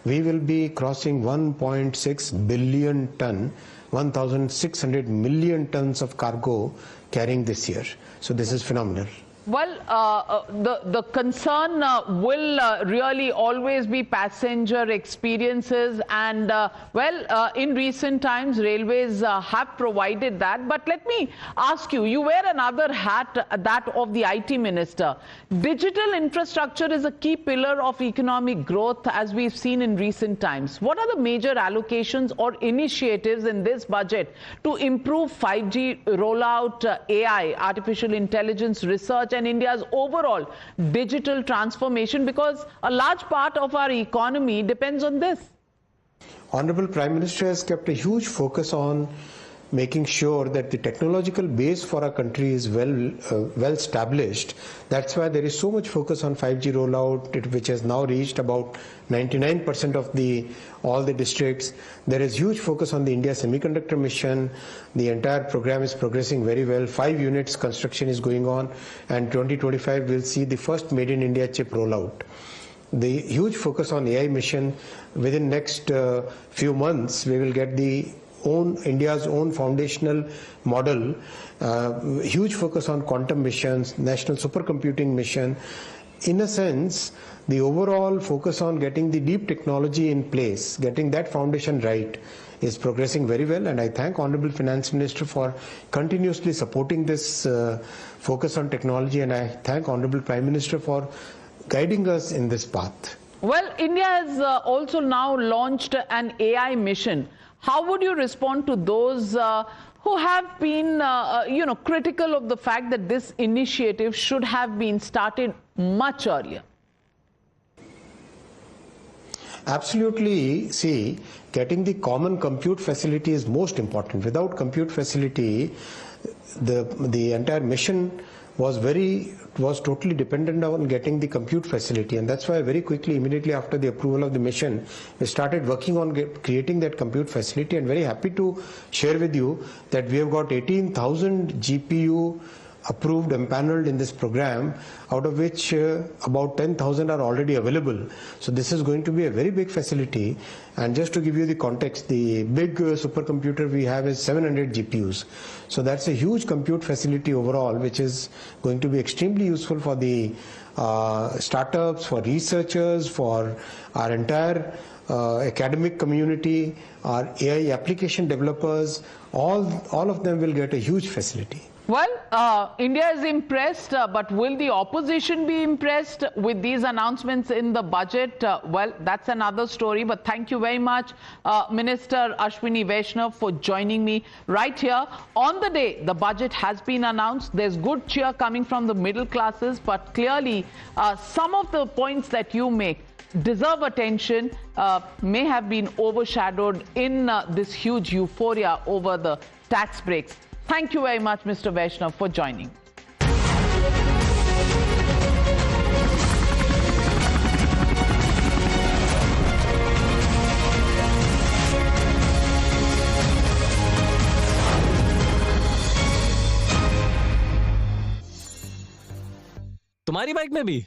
We will be crossing 1.6 billion ton, 1,600 million tons of cargo carrying this year. So this is phenomenal. Well, the concern will really always be passenger experiences, and in recent times railways have provided that. But let me ask you, you wear another hat, that of the IT minister. Digital infrastructure is a key pillar of economic growth, as we've seen in recent times. What are the major allocations or initiatives in this budget to improve 5G rollout, AI, artificial intelligence research, and India's overall digital transformation, because a large part of our economy depends on this? Honorable Prime Minister has kept a huge focus on making sure that the technological base for our country is well established. That's why there is so much focus on 5G rollout, which has now reached about 99% of all the districts. There is huge focus on the India semiconductor mission. The entire program is progressing very well. 5 units construction is going on, and 2025 will see the first Made in India chip rollout. The huge focus on AI mission. Within next few months, we will get India's own foundational model. Huge focus on quantum missions, national supercomputing mission. In a sense, the overall focus on getting the deep technology in place, getting that foundation right, is progressing very well, and I thank Honorable Finance Minister for continuously supporting this focus on technology, and I thank Honorable Prime Minister for guiding us in this path. Well, India has also now launched an AI mission. How would you respond to those who have been, critical of the fact that this initiative should have been started much earlier? Absolutely. See, getting the common compute facility is most important. Without compute facility, the entire mission was totally dependent on getting the compute facility, and that's why very quickly, immediately after the approval of the mission, we started working on creating that compute facility, and very happy to share with you that we have got 18,000 GPU approved, empaneled in this program, out of which about 10,000 are already available. So this is going to be a very big facility. And just to give you the context, the big supercomputer we have is 700 GPUs. So that's a huge compute facility overall, which is going to be extremely useful for the startups, for researchers, for our entire academic community, our AI application developers. All of them will get a huge facility. Well, India is impressed, but will the opposition be impressed with these announcements in the budget? Well, that's another story, but thank you very much, Minister Ashwini Vaishnav, for joining me right here. On the day the budget has been announced, there's good cheer coming from the middle classes, but clearly some of the points that you make deserve attention, may have been overshadowed in this huge euphoria over the tax breaks. Thank you very much, Mr. Vaishnav, for joining. तुम्हारी bike में भी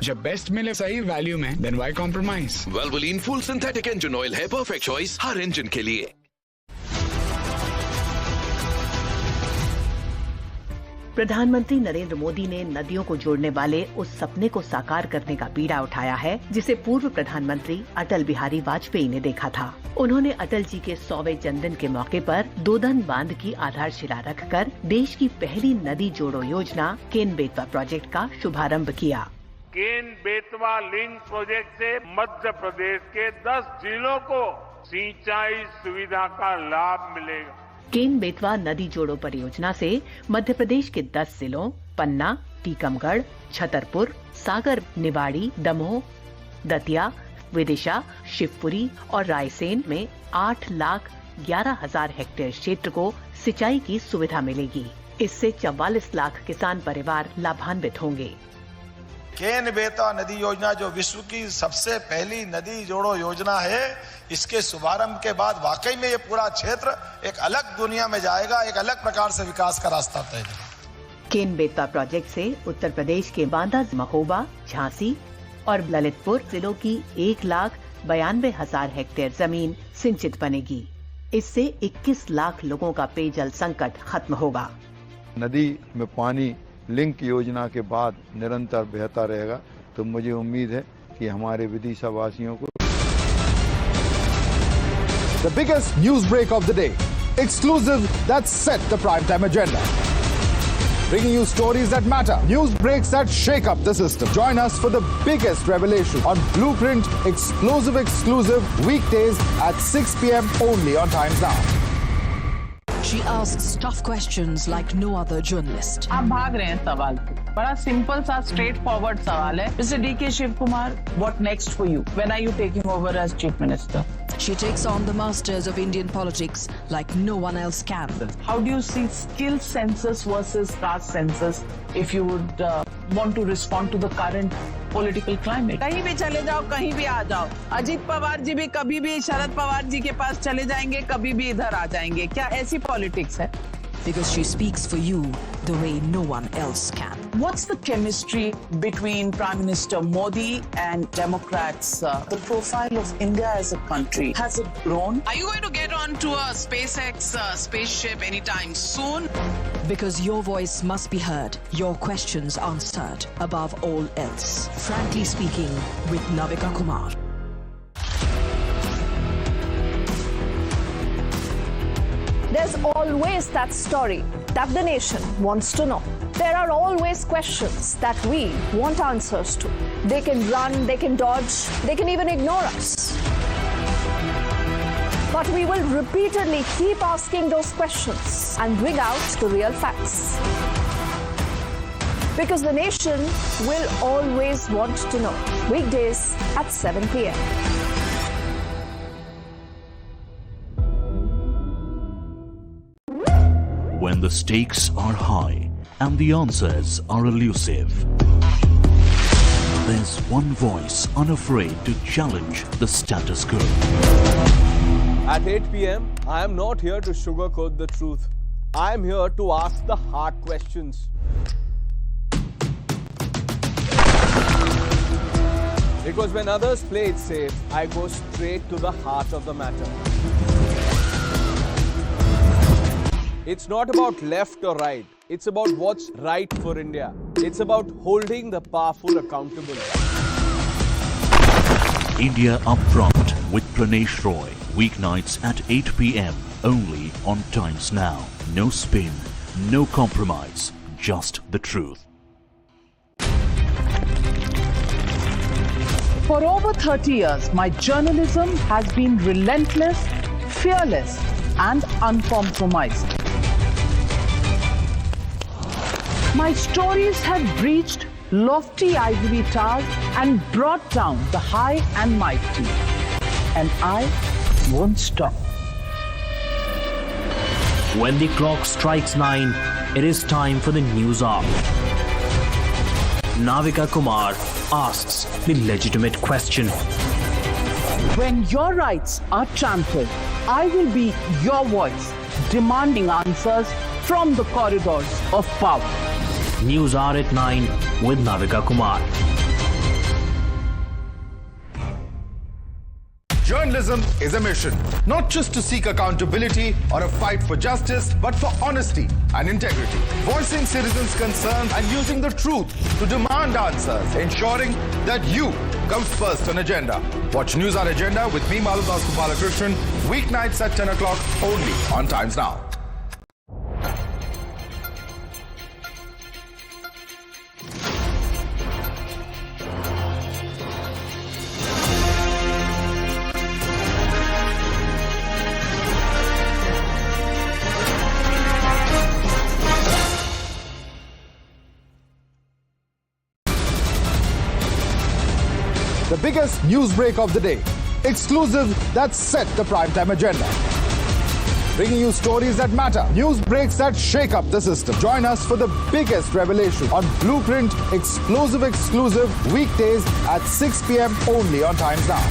जब best मिले सही value में, then why compromise? Valvoline full synthetic engine oil है perfect choice हर engine के लिए। प्रधानमंत्री नरेंद्र मोदी ने नदियों को जोड़ने वाले उस सपने को साकार करने का बीड़ा उठाया है जिसे पूर्व प्रधानमंत्री अटल बिहारी वाजपेयी ने देखा था। उन्होंने अटल जी के 100वें जन्मदिन के मौके पर दोदन बांध की आधारशिला रखकर देश की पहली नदी जोड़ो योजना केन बेतवा प्रोजेक्ट का शुभारंभ किया। केन बेतवा लिंक प्रोजेक्ट से मध्य प्रदेश के 10 जिलों को सिंचाई सुविधा का लाभ मिलेगा। केन बेतवा नदी जोड़ो परियोजना से मध्य प्रदेश के 10 जिलों पन्ना, टीकमगढ़, छतरपुर, सागर, निवाड़ी, दमोह, दतिया, विदिशा, शिवपुरी और रायसेन में 8,11,000 हेक्टेयर क्षेत्र को सिंचाई की सुविधा मिलेगी। इससे 44 लाख किसान परिवार लाभान्वित होंगे। केन बेतवा नदी योजना जो विश्व की सबसे पहली नदी जोड़ो योजना है, इसके शुभारंभ के बाद वाकई में ये पूरा क्षेत्र एक अलग दुनिया में जाएगा, एक अलग प्रकार से विकास का रास्ता तय करेगा। केन बेतवा प्रोजेक्ट से उत्तर प्रदेश के बांदा, महोबा, झांसी और ललितपुर जिलों की 1,92,000 हेक्टेयर जमीन सिंचित बनेगी। इससे 21 लाख लोगों का पेयजल संकट खत्म होगा। नदी में पानी लिंक योजना के बाद निरंतर बेहतर रहेगा। तो मुझे उम्मीद है कि हमारे विदिशा वासियों को The biggest news break of the day. Exclusive that set the primetime agenda. Bringing you stories that matter. News breaks that shake up the system. Join us for the biggest revelation on Blueprint exclusive weekdays at 6 p.m. only on Times Now. She asks tough questions like no other journalist. आप भाग रहे हैं सवाल पे। बड़ा simple सा straight forward सवाल है। Mr. D.K. Shiv Kumar, what next for you? When are you taking over as Chief Minister? She takes on the masters of Indian politics like no one else can. How do you see skill census versus caste census if you would want to respond to the current political climate? कहीं भी चले जाओ, कहीं भी आ जाओ। अजीत पवार जी भी कभी भी शरद पवार जी के पास चले जाएंगे, कभी भी इधर आ जाएंगे। क्या ऐसी पॉलिटिक्स है? Because she speaks for you the way no one else can. What's the chemistry between Prime Minister Modi and Democrats? The profile of India as a country, has it grown? Are you going to get onto a SpaceX spaceship anytime soon? Because your voice must be heard, your questions answered above all else. Frankly speaking, with Navika Kumar. There's always that story that the nation wants to know. There are always questions that we want answers to. They can run, they can dodge, they can even ignore us. But we will repeatedly keep asking those questions and bring out the real facts. Because the nation will always want to know. Weekdays at 7 p.m. When the stakes are high and the answers are elusive, there's one voice unafraid to challenge the status quo. At 8 p.m., I am not here to sugarcoat the truth. I am here to ask the hard questions. Because when others play it safe, I go straight to the heart of the matter. It's not about left or right. It's about what's right for India. It's about holding the powerful accountable. India Upfront with Pranesh Roy. Weeknights at 8 p.m. only on Times Now. No spin, no compromise, just the truth. For over 30 years, my journalism has been relentless, fearless, and uncompromising. My stories have breached lofty ivory towers and brought down the high and mighty. And I won't stop. When the clock strikes 9, it is time for the news hour. Navika Kumar asks the legitimate question. When your rights are trampled, I will be your voice, demanding answers from the corridors of power. News Hour at 9 with Navika Kumar. Journalism is a mission, not just to seek accountability or a fight for justice, but for honesty and integrity. Voicing citizens' concerns and using the truth to demand answers, ensuring that you comes first on agenda. Watch News Hour Agenda with me, Malu Balakrishnan, weeknights at 10 o'clock only on Times Now. The biggest news break of the day. Exclusive that set the primetime agenda. Bringing you stories that matter. News breaks that shake up the system. Join us for the biggest revelation on Blueprint exclusive weekdays at 6 p.m. only on Times Now.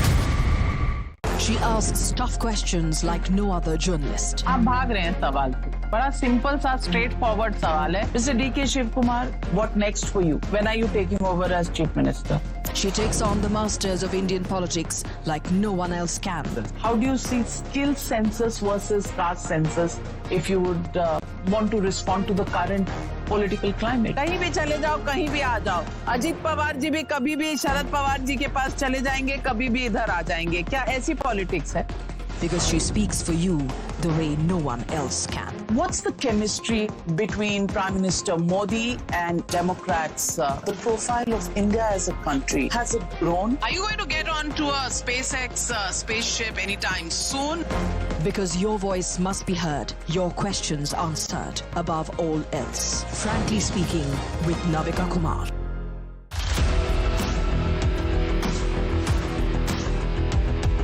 She asks tough questions like no other journalist. आप भाग रहे हैं सवाल पे। बड़ा simple सा straight forward सवाल है। Mr. D.K. Shiv Kumar, what next for you? When are you taking over as Chief Minister? She takes on the masters of Indian politics like no one else can. How do you see skill census versus caste census if you would want to respond to the current political climate. कहीं भी चले जाओ, कहीं भी आ जाओ. अजीत पवार जी भी कभी भी शरद पवार जी के पास चले जाएंगे, कभी भी इधर आ जाएंगे. क्या ऐसी पॉलिटिक्स है? Because she speaks for you the way no one else can. What's the chemistry between Prime Minister Modi and Democrats? The profile of India as a country, has it grown? Are you going to get onto a SpaceX spaceship anytime soon? Because your voice must be heard, your questions answered above all else. Frankly speaking, with Navika Kumar.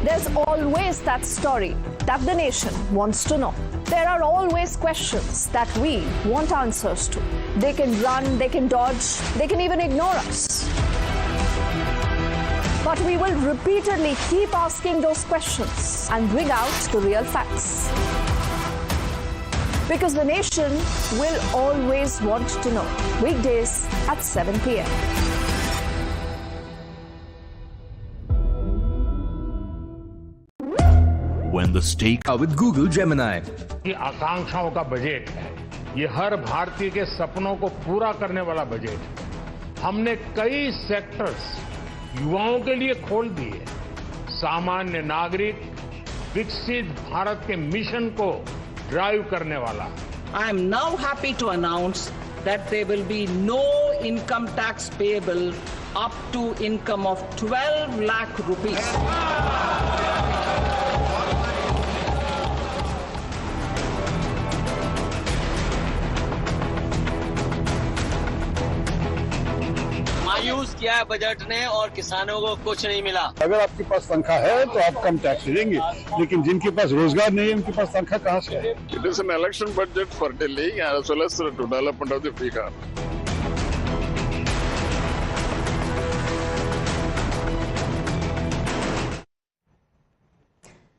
There's always that story that the nation wants to know. There are always questions that we want answers to. They can run, they can dodge, they can even ignore us. But we will repeatedly keep asking those questions and bring out the real facts. Because the nation will always want to know. Weekdays at 7 p.m. When the stake with Google Gemini. ये आकांक्षाओं का budget है. ये हर भारतीय के सपनों को पूरा करने वाला बजट है. हमने कई सेक्टर्स युवाओं के लिए खोल दिए. सामान्य नागरिक विकसित भारत के मिशन को ड्राइव करने वाला. I am now happy to announce that there will be no income tax payable up to income of 12 lakh rupees. मायूस किया है बजट ने और किसानों को कुछ नहीं मिला. अगर आपके पास तनख्वाह है तो आप कम टैक्स देंगे, लेकिन जिनके पास रोजगार नहीं है उनके पास तनख्वाह कहाँ से है? It is an election budget for Delhi as well as the development of the Bihar.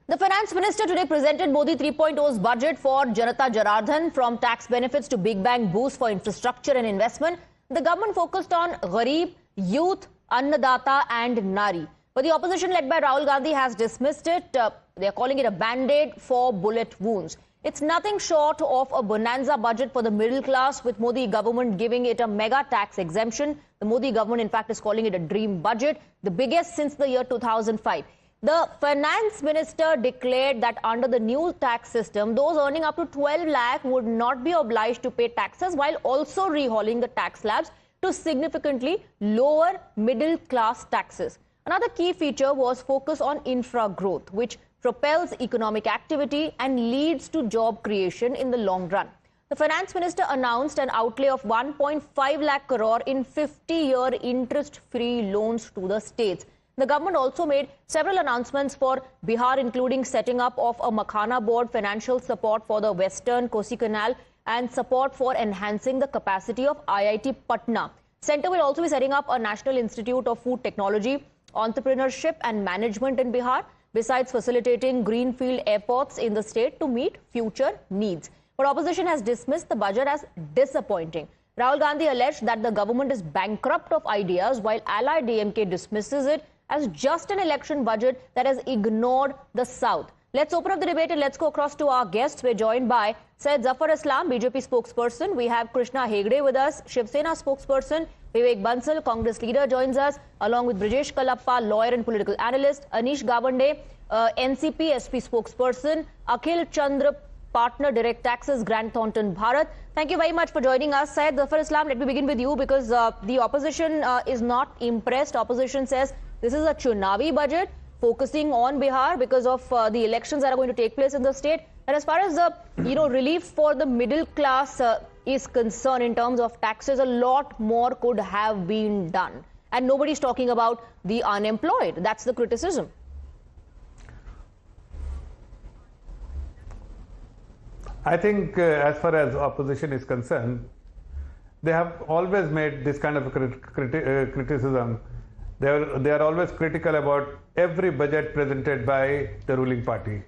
The finance minister today presented Modi 3.0's budget for Janata Janardhan, from tax benefits to big bang boost for infrastructure and investment. The government focused on Gharib, youth, Annadata and Nari. But the opposition led by Rahul Gandhi has dismissed it. They are calling it a band-aid for bullet wounds. It's nothing short of a bonanza budget for the middle class, with Modi government giving it a mega tax exemption. The Modi government, in fact, is calling it a dream budget, the biggest since the year 2005. The finance minister declared that under the new tax system, those earning up to 12 lakh would not be obliged to pay taxes, while also rehauling the tax slabs to significantly lower middle class taxes. Another key feature was focus on infra growth, which propels economic activity and leads to job creation in the long run. The finance minister announced an outlay of 1.5 lakh crore in 50-year interest-free loans to the states. The government also made several announcements for Bihar, including setting up of a Makhana board, financial support for the Western Kosi Canal, and support for enhancing the capacity of IIT Patna. Centre will also be setting up a National Institute of Food Technology, Entrepreneurship and Management in Bihar, besides facilitating greenfield airports in the state to meet future needs. But opposition has dismissed the budget as disappointing. Rahul Gandhi alleged that the government is bankrupt of ideas, while allied DMK dismisses it as just an election budget that has ignored the South. Let's open up the debate and let's go across to our guests. We're joined by Syed Zafar Islam, BJP spokesperson. We have Krishna Hegde with us, Shiv Sena spokesperson. Vivek Bansal, Congress leader, joins us, along with Brijesh Kalappa, lawyer and political analyst. Anish Gawande, NCP SP spokesperson. Akhil Chandra, partner, Direct Taxes, Grant Thornton, Bharat. Thank you very much for joining us. Syed Zafar Islam, let me begin with you, because the opposition is not impressed. Opposition says this is a Chunavi budget focusing on Bihar because of the elections that are going to take place in the state. And as far as the relief for the middle class is concerned in terms of taxes, a lot more could have been done. And nobody's talking about the unemployed. That's the criticism. I think as far as opposition is concerned, they have always made this kind of criticism. They are always critical about every budget presented by the ruling party.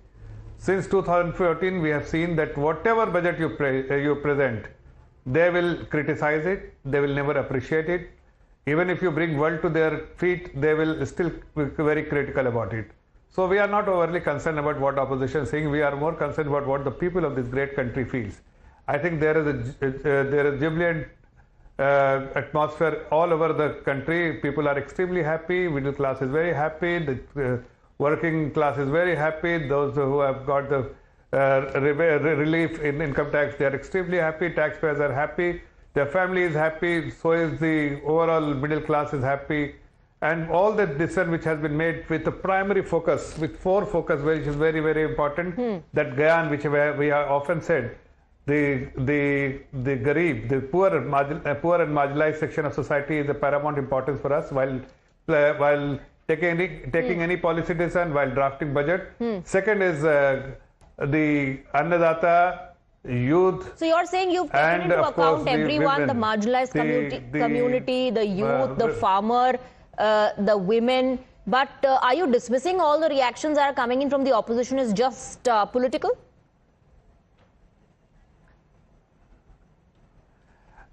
Since 2014, we have seen that whatever budget you present, they will criticize it, they will never appreciate it. Even if you bring world to their feet, they will still be very critical about it. So we are not overly concerned about what opposition is saying. We are more concerned about what the people of this great country feels. I think there is jubilant atmosphere all over the country. People are extremely happy. Middle class is very happy. The working class is very happy. Those who have got the relief in income tax, they are extremely happy. Taxpayers are happy. Their family is happy. So is the overall middle class is happy. And all the decision which has been made with the primary focus, with 4 focus, which is very, very important. That Gyan, which we have often said, the Garib, the poor and marginalized section of society is of paramount importance for us while taking any policy decision, while drafting budget. Second is the Annadata, youth. So you're saying you've taken into account everyone, the marginalized community, the youth, the farmer, the women. But are you dismissing all the reactions that are coming in from the opposition as just political?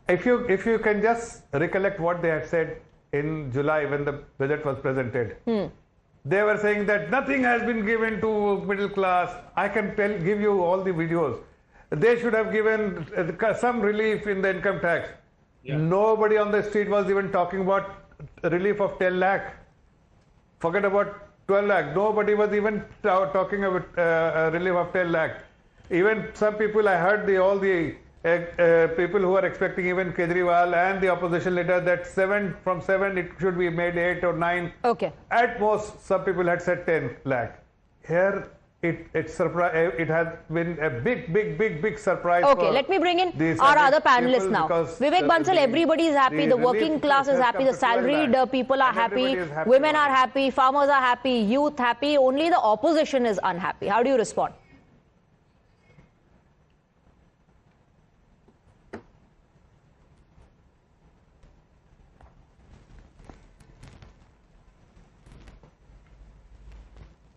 If you can just recollect what they had said in July when the budget was presented, they were saying that nothing has been given to middle class. I can give you all the videos. They should have given some relief in the income tax. Nobody on the street was even talking about relief of 10 lakh. Forget about 12 lakh. Nobody was even talking about relief of 10 lakh. Even some people, I heard all the people who are expecting, even Kejriwal and the opposition leader, that from 7 it should be made 8 or 9. Okay. At most, some people had said 10 lakh. Here, it has been a big surprise. Okay, let me bring in our other panelists now. Vivek Bansal, everybody is happy. The working class is happy. The salaried people are happy. Women are happy. Farmers are happy. Youth happy. Only the opposition is unhappy. How do you respond?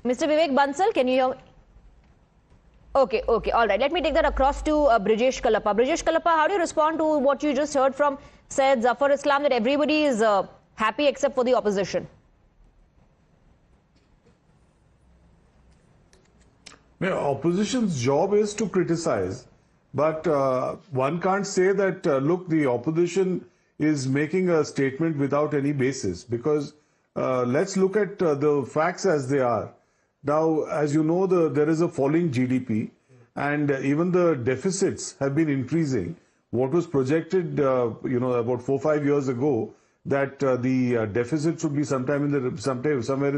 Mr. Vivek Bansal, can you hear me? Okay, all right. Let me take that across to Brijesh Kalappa. Brijesh Kalappa, how do you respond to what you just heard from Syed Zafar Islam, that everybody is happy except for the opposition? Opposition's job is to criticize, but one can't say that, look, the opposition is making a statement without any basis, because let's look at the facts as they are. Now, as you know, there is a falling GDP, and even the deficits have been increasing. What was projected, about 4 or 5 years ago, that the deficit should be somewhere in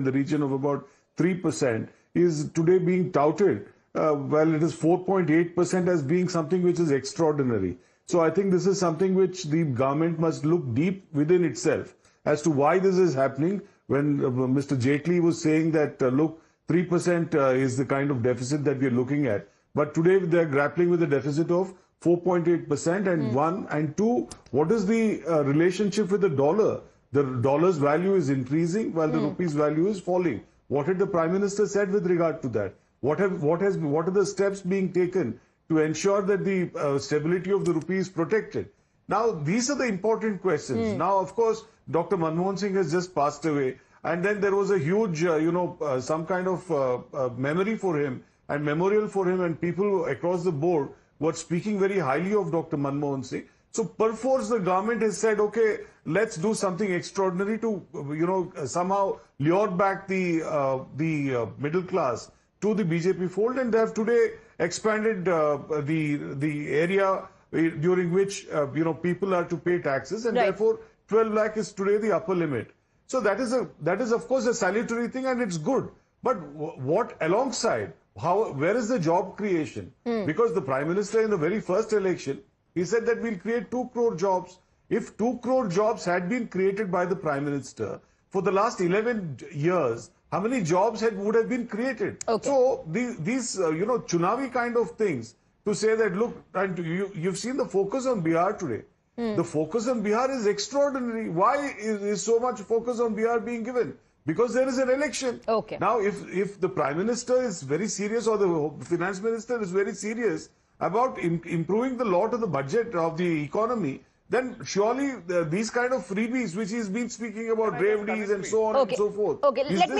the region of about 3%, is today being touted. Well, it is 4.8% as being something which is extraordinary. So I think this is something which the government must look deep within itself as to why this is happening. When Mr. Jaitley was saying that, look, 3% is the kind of deficit that we are looking at. But today they are grappling with a deficit of 4.8%, and 1 and 2, what is the relationship with the dollar? The dollar's value is increasing while the rupee's value is falling. What had the Prime Minister said with regard to that? What are the steps being taken to ensure that the stability of the rupee is protected? Now, these are the important questions. Now, of course, Dr. Manmohan Singh has just passed away, and then there was a huge, some kind of memory for him and memorial for him, and people across the board were speaking very highly of Dr. Manmohan Singh. So, perforce the government has said, okay, let's do something extraordinary to, somehow lure back the middle class to the BJP fold, and they have today expanded the area during which people are to pay taxes, and therefore 12 lakh is today the upper limit. So that is of course a salutary thing, and it's good. But what alongside? Where is the job creation? Because the Prime Minister in the very first election, he said that we'll create 2 crore jobs. If 2 crore jobs had been created by the Prime Minister for the last 11 years, how many jobs would have been created? Okay. So these Chunavi kind of things, to say that, look, and you've seen the focus on Bihar today. The focus on Bihar is extraordinary. Why is so much focus on Bihar being given? Because there is an election. Okay. Now, if the Prime Minister is very serious, or the Finance Minister is very serious about improving the lot of the budget of the economy, then surely these kind of freebies which he's been speaking about, gravities and so on and so forth. Okay, let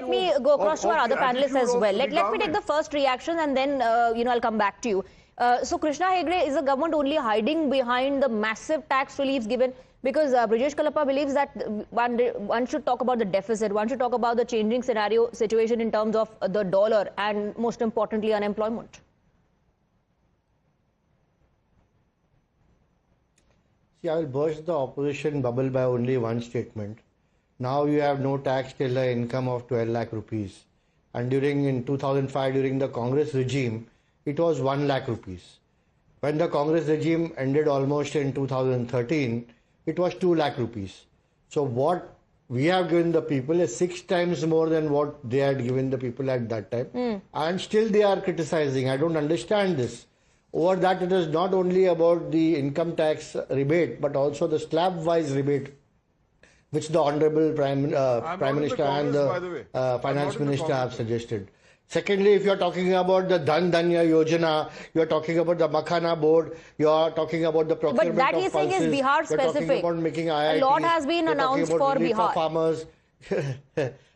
me go across to our other panelists as well. Let me take the first reaction, and then I'll come back to you. So Krishna Hegde, is the government only hiding behind the massive tax reliefs given? Because Brijesh Kalappa believes that one should talk about the deficit, one should talk about the changing situation in terms of the dollar and most importantly unemployment. See, I will burst the opposition bubble by only one statement. Now you have no tax till the income of 12 lakh rupees. And in 2005, during the Congress regime, it was 1 lakh rupees. When the Congress regime ended almost in 2013, it was 2 lakh rupees. So what we have given the people is 6 times more than what they had given the people at that time. And still they are criticizing. I don't understand this. Over that, it is not only about the income tax rebate, but also the slab-wise rebate, which the Honorable Prime Minister and the Finance Minister have suggested. Secondly, if you are talking about the Dhan Dhanya Yojana, you are talking about the Makhana Board, you are talking about the procurement but that he's saying is Bihar specific. About making IITs, a lot has been announced for Bihar. For farmers.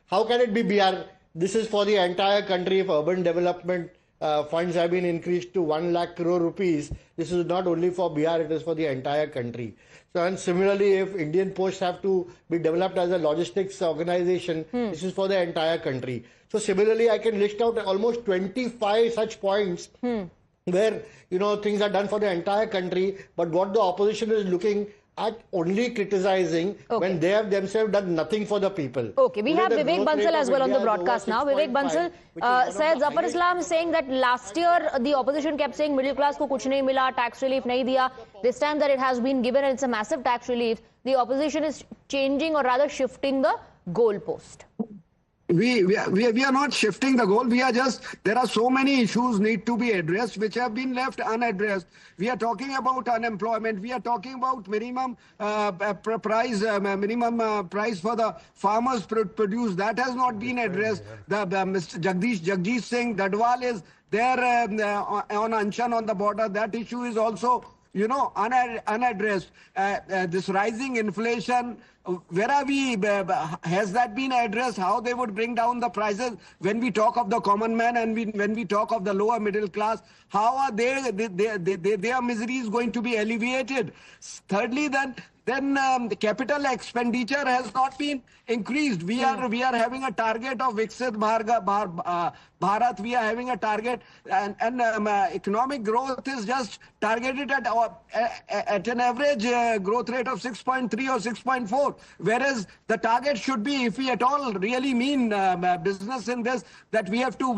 How can it be Bihar? This is for the entire country. If urban development funds have been increased to 1 lakh crore rupees, this is not only for Bihar, it is for the entire country. So, and similarly, if Indian Posts have to be developed as a logistics organization, this is for the entire country. So similarly, I can list out almost 25 such points where, things are done for the entire country, but what the opposition is looking at only criticizing when they have themselves done nothing for the people. Okay, we have Vivek Bansal as well on the broadcast now. Vivek Bansal said Zafar Islam saying that last year the opposition kept saying middle class ko kuch nahi mila, tax relief nahi diya. This time that it has been given and it's a massive tax relief, the opposition is changing or rather shifting the goalpost. We are not shifting the goal. We are just, there are so many issues need to be addressed which have been left unaddressed. We are talking about unemployment. We are talking about minimum price for the farmers produce. That has not been addressed. Mr. Jagdish Singh Dadwal is there on Anshan on the border. That issue is also unaddressed. This rising inflation, where are we? Has that been addressed? How they would bring down the prices when we talk of the common man and when we talk of the lower middle class? How are their misery is going to be alleviated? Thirdly, then the capital expenditure has not been increased. We are having a target of Viksit Bharat. We are having a target, and economic growth is just targeted at an average growth rate of 6.3 or 6.4, whereas the target should be, if we at all really mean business in this, that we have to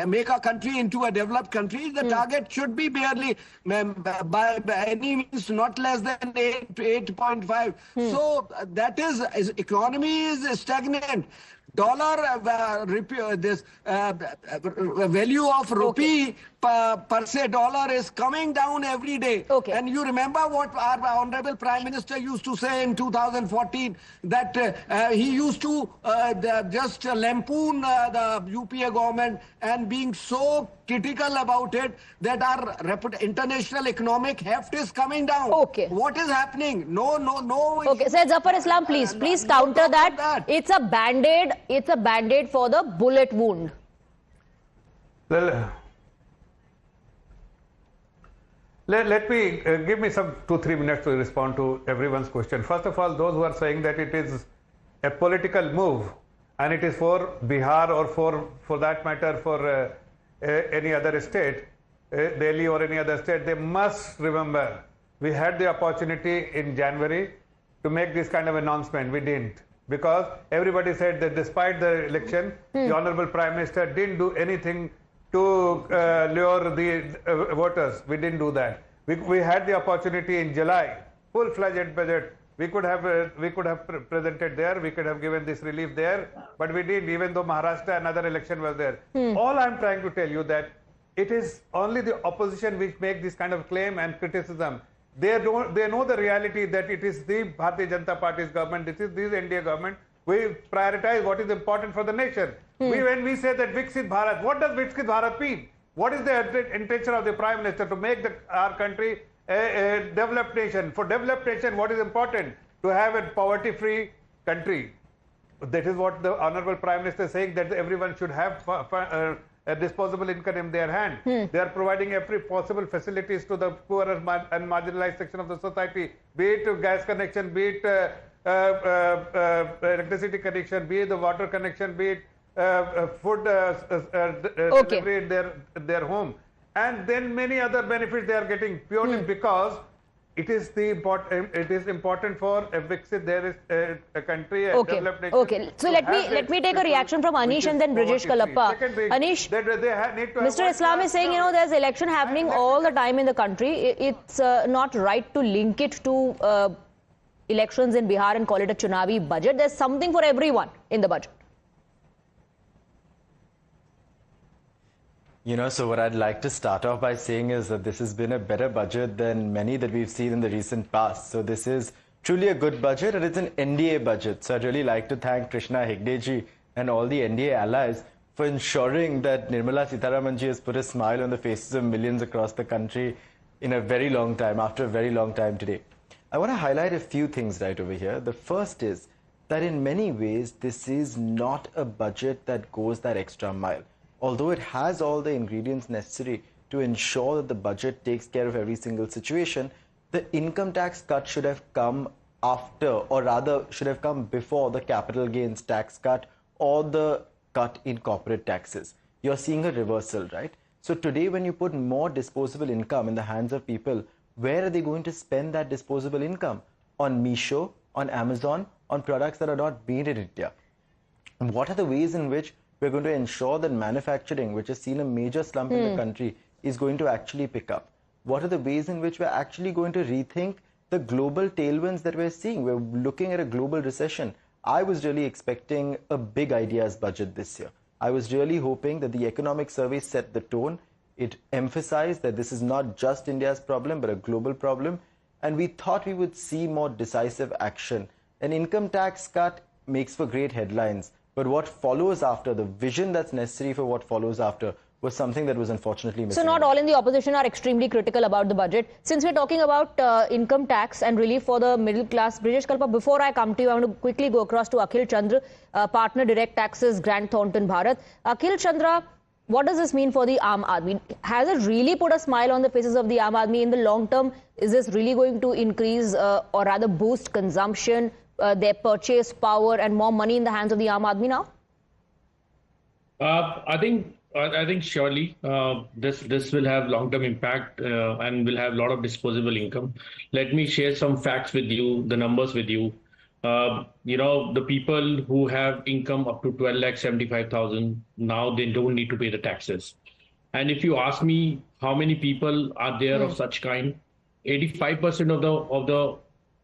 make our country into a developed country. The target should be barely by any means not less than 8.5. So that is economy is stagnant. Dollar value of rupee per se dollar is coming down every day. And you remember what our Honorable Prime Minister used to say in 2014, that he used to just lampoon the UPA government and being so critical about it that our international economic heft is coming down. What is happening? No. Okay, Sir Zafar Islam, please counter that. It's a band-aid. It's a band-aid for the bullet wound. Well, let me give me some 2-3 minutes to respond to everyone's question. First of all, those who are saying that it is a political move and it is for Bihar or for that matter for any other state, Delhi or any other state, they must remember we had the opportunity in January to make this kind of announcement. We didn't, because everybody said that despite the election, the Honorable Prime Minister didn't do anything to lure the voters. We didn't do that. We had the opportunity in July, full-fledged budget. We could have presented there. We could have given this relief there, but we didn't. Even though Maharashtra, another election was there. All I'm trying to tell you that it is only the opposition which make this kind of claim and criticism. They know the reality that it is the Bharatiya Janata Party's government. This NDA government. We prioritize what is important for the nation. When we say that Viksit Bharat, what does Viksit Bharat mean? What is the intention of the Prime Minister to make our country a developed nation? For developed nation, what is important? To have a poverty-free country. That is what the Honorable Prime Minister is saying, that everyone should have disposable income in their hand. They are providing every possible facilities to the poorer and marginalized section of the society, be it gas connection, be it electricity connection, be it the water connection, be it food delivery in their home, and then many other benefits they are getting purely because it is important for a Viksit, there is a country, a developed nation. So let me take a reaction from Anish and then Brijesh Kalappa. Anish, Mr. Islam is saying, there's election happening all the time in the country. It's not right to link it to elections in Bihar and call it a Chunavi budget. There's something for everyone in the budget. So what I'd like to start off by saying is that this has been a better budget than many that we've seen in the recent past. So this is truly a good budget, and it's an NDA budget. So I'd really like to thank Krishna Hegdeji and all the NDA allies for ensuring that Nirmala Sitharaman ji has put a smile on the faces of millions across the country in a very long time, after a very long time today. I want to highlight a few things right over here. The first is that in many ways, this is not a budget that goes that extra mile. Although it has all the ingredients necessary to ensure that the budget takes care of every single situation, the income tax cut should have come after, or rather should have come before the capital gains tax cut or the cut in corporate taxes. You're seeing a reversal, right? So today when you put more disposable income in the hands of people, where are they going to spend that disposable income? On Meesho, on Amazon, on products that are not made in India. And what are the ways in which we're going to ensure that manufacturing, which has seen a major slump in the country, is going to actually pick up? What are the ways in which we're actually going to rethink the global tailwinds that we're seeing? We're looking at a global recession. I was really expecting a big ideas budget this year. I was really hoping that the economic survey set the tone. It emphasized that this is not just India's problem, but a global problem. And we thought we would see more decisive action. An income tax cut makes for great headlines. But what follows after, the vision that's necessary for what follows after, was something that was unfortunately missing. So not all in the opposition are extremely critical about the budget. Since we're talking about income tax and relief for the middle class, Brijesh Kalappa, before I come to you, I want to quickly go across to Akhil Chandra, partner Direct Taxes, Grant Thornton, Bharat. Akhil Chandra, what does this mean for the Aam Aadmi? Has it really put a smile on the faces of the Aam Aadmi in the long term? Is this really going to increase or rather boost consumption, their purchase power and more money in the hands of the Aam Aadmi now? I think surely this will have long-term impact and will have a lot of disposable income. Let me share some facts with you, the numbers with you. The people who have income up to 12,75,000 now they don't need to pay the taxes. And if you ask me how many people are there of such kind, 85% of the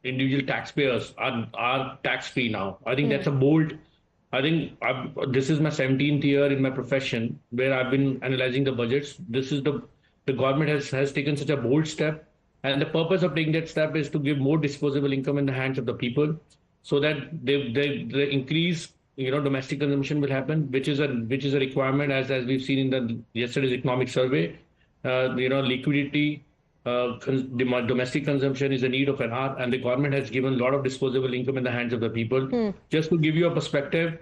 individual taxpayers are tax-free now. I think that's a bold. This is my 17th year in my profession where I've been analyzing the budgets. This is the government has taken such a bold step, and the purpose of taking that step is to give more disposable income in the hands of the people, so that the increase, domestic consumption will happen, which is a requirement as we've seen in the yesterday's economic survey. Liquidity. Domestic consumption is a need of an hour, and the government has given a lot of disposable income in the hands of the people. Just to give you a perspective,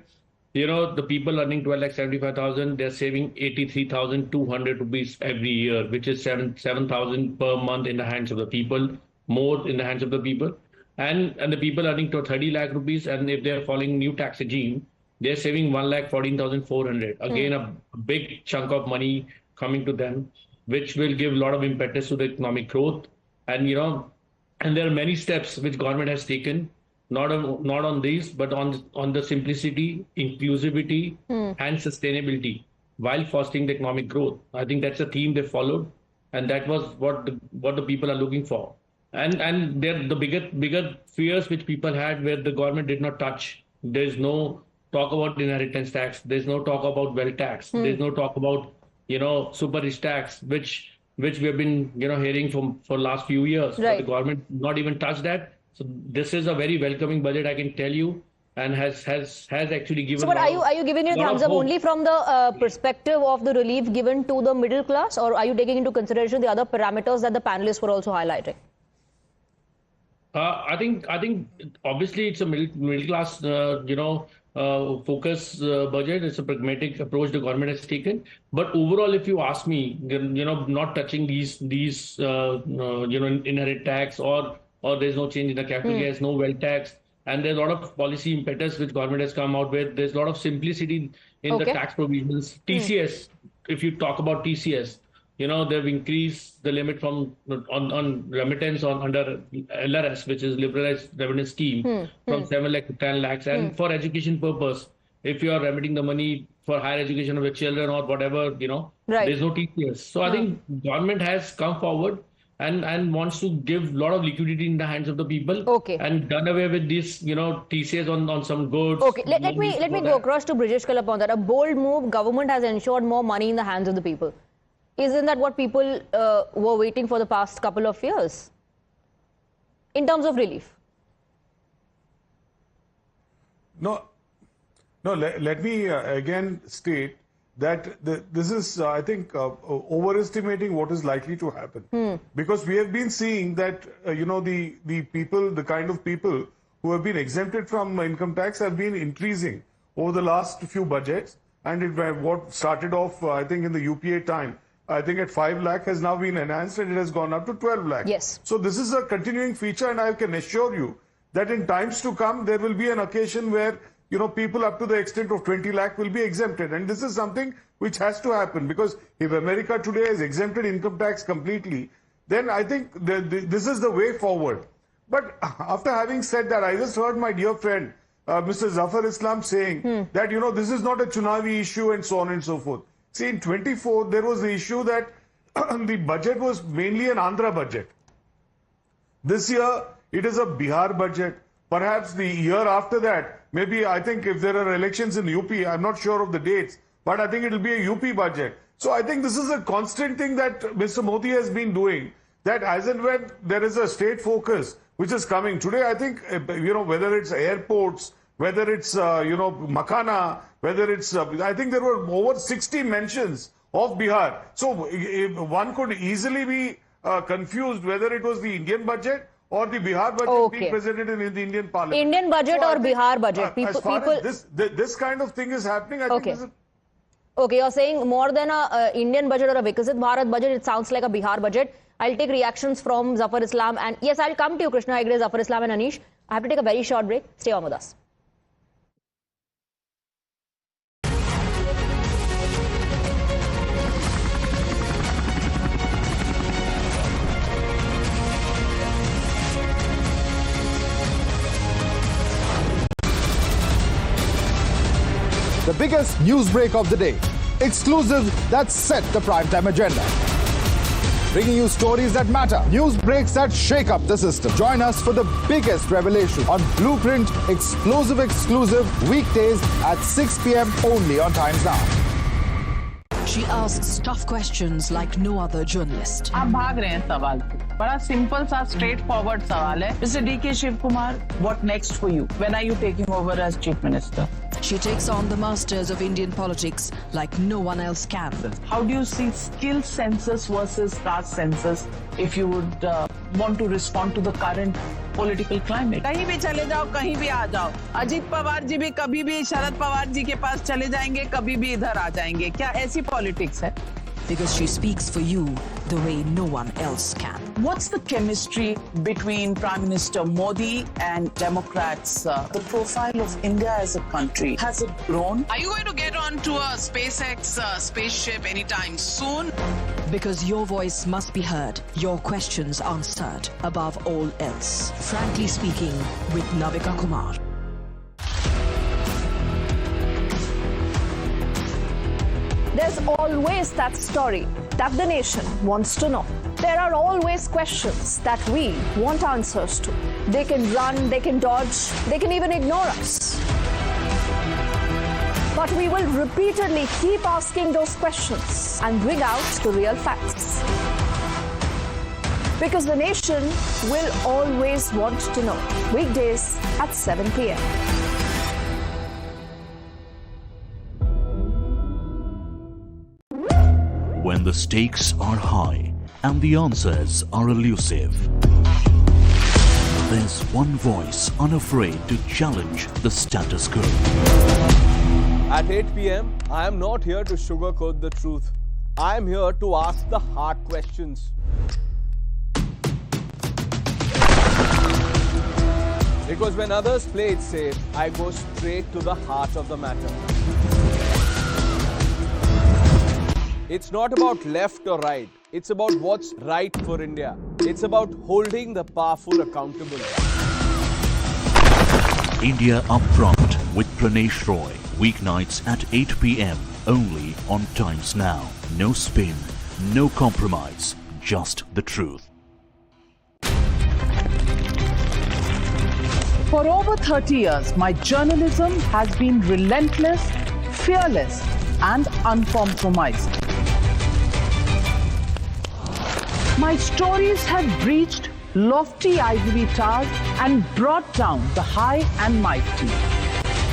the people earning 12,75,000, they're saving 83,200 rupees every year, which is 7,000 per month in the hands of the people, more in the hands of the people. And the people earning to 30 lakh rupees, and if they're following new tax regime, they're saving 1,14,400. Again, a big chunk of money coming to them, which will give a lot of impetus to the economic growth. And there are many steps which government has taken, not on these, but on the simplicity, inclusivity, and sustainability while fostering the economic growth. I think that's a theme they followed, and that was what the people are looking for. And the bigger fears which people had where the government did not touch. There's no talk about inheritance tax. There's no talk about wealth tax. There's no talk about super rich tax, which we have been hearing for last few years. Right. But the government not even touched that. So this is a very welcoming budget, I can tell you, and has actually given. So, but are you giving it a thumbs up only from the perspective of the relief given to the middle class, or are you taking into consideration the other parameters that the panelists were also highlighting? I think obviously it's a middle class, focus budget. It's a pragmatic approach the government has taken. But overall, if you ask me, not touching these inherent tax or there's no change in the capital gains, no wealth tax, and there's a lot of policy impetus which government has come out with. There's a lot of simplicity in the tax provisions. TCS, if you talk about TCS, they've increased the limit from on remittance under LRS, which is Liberalized Revenue Scheme, from 7 lakh to 10 lakhs. And for education purpose, if you are remitting the money for higher education of your children or whatever, there's no TCS. So I think government has come forward and wants to give a lot of liquidity in the hands of the people. And done away with this, TCS on some goods. Let me go across to Brijesh Kal upon that. A bold move. Government has ensured more money in the hands of the people. Isn't that what people were waiting for the past couple of years in terms of relief? No, let me again state that this is, I think, overestimating what is likely to happen. Because we have been seeing that, the people, the kind of people who have been exempted from income tax have been increasing over the last few budgets. And what started off, I think, in the UPA time, I think at 5 lakh has now been enhanced and it has gone up to 12 lakh. Yes. So this is a continuing feature, and I can assure you that in times to come, there will be an occasion where, people up to the extent of 20 lakh will be exempted. And this is something which has to happen, because if America today has exempted income tax completely, then I think this is the way forward. But after having said that, I just heard my dear friend, Mr. Zafar Islam saying that, this is not a Chunavi issue and so on and so forth. See, in 24, there was the issue that the budget was mainly an Andhra budget. This year, it is a Bihar budget. Perhaps the year after that, maybe I think if there are elections in UP, I'm not sure of the dates, but I think it will be a UP budget. So I think this is a constant thing that Mr. Modi has been doing, that as and when there is a state focus which is coming. Today, I think, whether it's airports, whether it's, Makhana, whether it's, I think there were over 60 mentions of Bihar. So one could easily be confused whether it was the Indian budget or the Bihar budget being presented in the Indian parliament. Indian budget or Bihar budget? As far as this kind of thing is happening, I think this is... Okay, you're saying more than a Indian budget or a Vikasit Bharat budget, it sounds like a Bihar budget. I'll take reactions from Zafar Islam, and yes, I'll come to you, Krishna Hegde, Zafar Islam and Anish. I have to take a very short break. Stay on with us. The biggest news break of the day. Exclusive that set the primetime agenda. Bringing you stories that matter. News breaks that shake up the system. Join us for the biggest revelation on Blueprint Exclusive weekdays at 6 p.m. only on Times Now. She asks tough questions like no other journalist. आप भाग रहे हैं सवाल पे. बड़ा simple सा straightforward सवाल है. Mr. D.K. Shivkumar, what next for you? When are you taking over as Chief Minister? She takes on the masters of Indian politics like no one else can. How do you see skill census versus caste census if you would want to respond to the current political climate? कहीं भी चले जाओ, कहीं भी आ जाओ. अजीत पवार जी भी कभी भी शरद पवार जी के पास चले जाएंगे, कभी भी इधर आ जाएंगे. क्या ऐसी politics है? Because she speaks for you the way no one else can. What's the chemistry between Prime Minister Modi and Democrats? The profile of India as a country, has it grown? Are you going to get onto a SpaceX spaceship anytime soon? Because your voice must be heard, your questions answered above all else. Frankly Speaking with Navika Kumar. There's always that story that the nation wants to know. There are always questions that we want answers to. They can run, they can dodge, they can even ignore us. But we will repeatedly keep asking those questions and bring out the real facts. Because the nation will always want to know. Weekdays at 7 p.m. When the stakes are high and the answers are elusive, There's one voice unafraid to challenge the status quo. At 8 p.m., I am not here to sugarcoat the truth. I am here to ask the hard questions. Because when others play it safe, I go straight to the heart of the matter. It's not about left or right. It's about what's right for India. It's about holding the powerful accountable. India Upfront with Pranesh Roy. Weeknights at 8 p.m. only on Times Now. No spin, no compromise, just the truth. For over 30 years, my journalism has been relentless, fearless, and uncompromised. My stories have breached lofty ivory towers and brought down the high and mighty.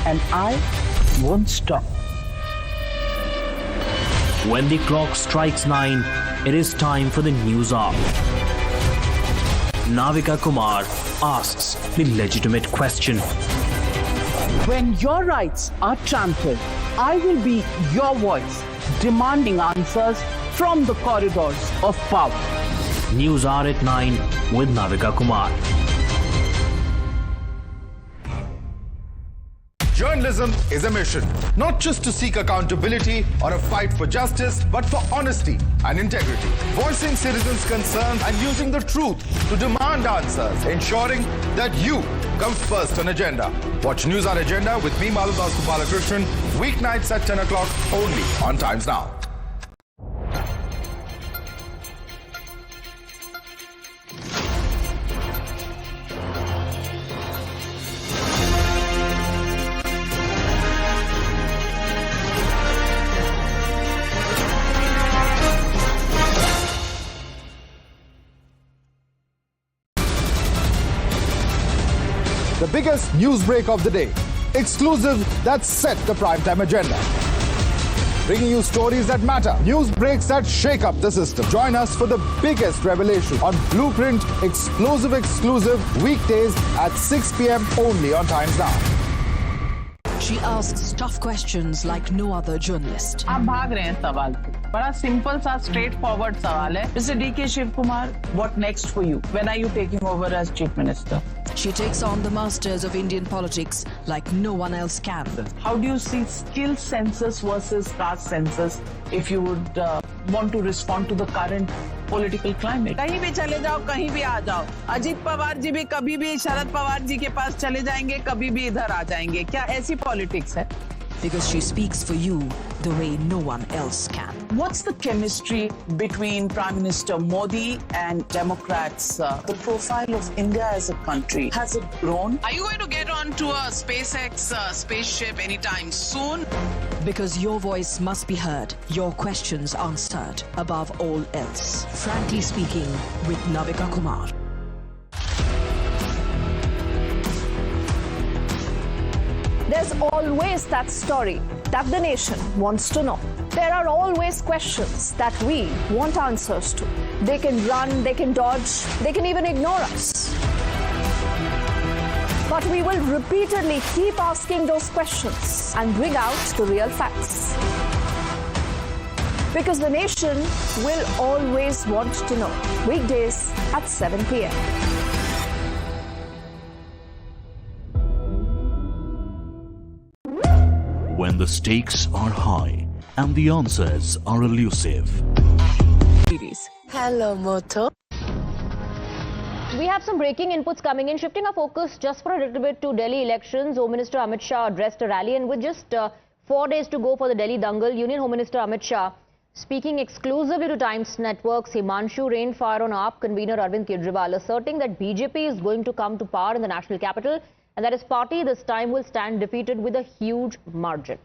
And I won't stop. When the clock strikes 9, it is time for the news hour. Navika Kumar asks the legitimate question. When your rights are trampled, I will be your voice, demanding answers from the corridors of power. News hour at 9 with Navika Kumar. Journalism is a mission, not just to seek accountability or a fight for justice, but for honesty and integrity. Voicing citizens' concerns and using the truth to demand answers, ensuring that you come first on agenda. Watch News Hour Agenda with me, Maludas Gopalakrishnan, weeknights at 10 o'clock only on Times Now. The biggest news break of the day. Exclusive that set the primetime agenda. Bringing you stories that matter. News breaks that shake up the system. Join us for the biggest revelation on Blueprint exclusive weekdays at 6 p.m. only on Times Now. She asks tough questions like no other journalist. आप भाग रहे हैं सवाल पे. बड़ा simple सा straight forward सवाल है. Mr. D.K. Shivkumar, what next for you? When are you taking over as Chief Minister? She takes on the masters of Indian politics like no one else can. How do you see skill census versus caste census if you would want to respond to the current political climate? कहीं भी चले जाओ, कहीं भी आ जाओ. अजीत पवार जी भी कभी भी शरद पवार जी के पास चले जाएंगे, कभी भी इधर आ जाएंगे. क्या ऐसी पॉलिटिक्स है? Because she speaks for you the way no one else can. What's the chemistry between Prime Minister Modi and Democrats? The profile of India as a country, has it grown? Are you going to get onto a SpaceX spaceship anytime soon? Because your voice must be heard, your questions answered above all else. Frankly Speaking with Navika Kumar. There's always that story that the nation wants to know. There are always questions that we want answers to. They can run, they can dodge, they can even ignore us. But we will repeatedly keep asking those questions and bring out the real facts. Because the nation will always want to know. Weekdays at 7 p.m. When the stakes are high and the answers are elusive. Hello, Moto. We have some breaking inputs coming in. Shifting our focus just for a little bit to Delhi elections, Home Minister Amit Shah addressed a rally, and with just 4 days to go for the Delhi dangle, Union Home Minister Amit Shah, speaking exclusively to Times Network's Himanshu, rained fire on AAP convener Arvind Kejriwal, asserting that BJP is going to come to power in the national capital and that his party this time will stand defeated with a huge margin.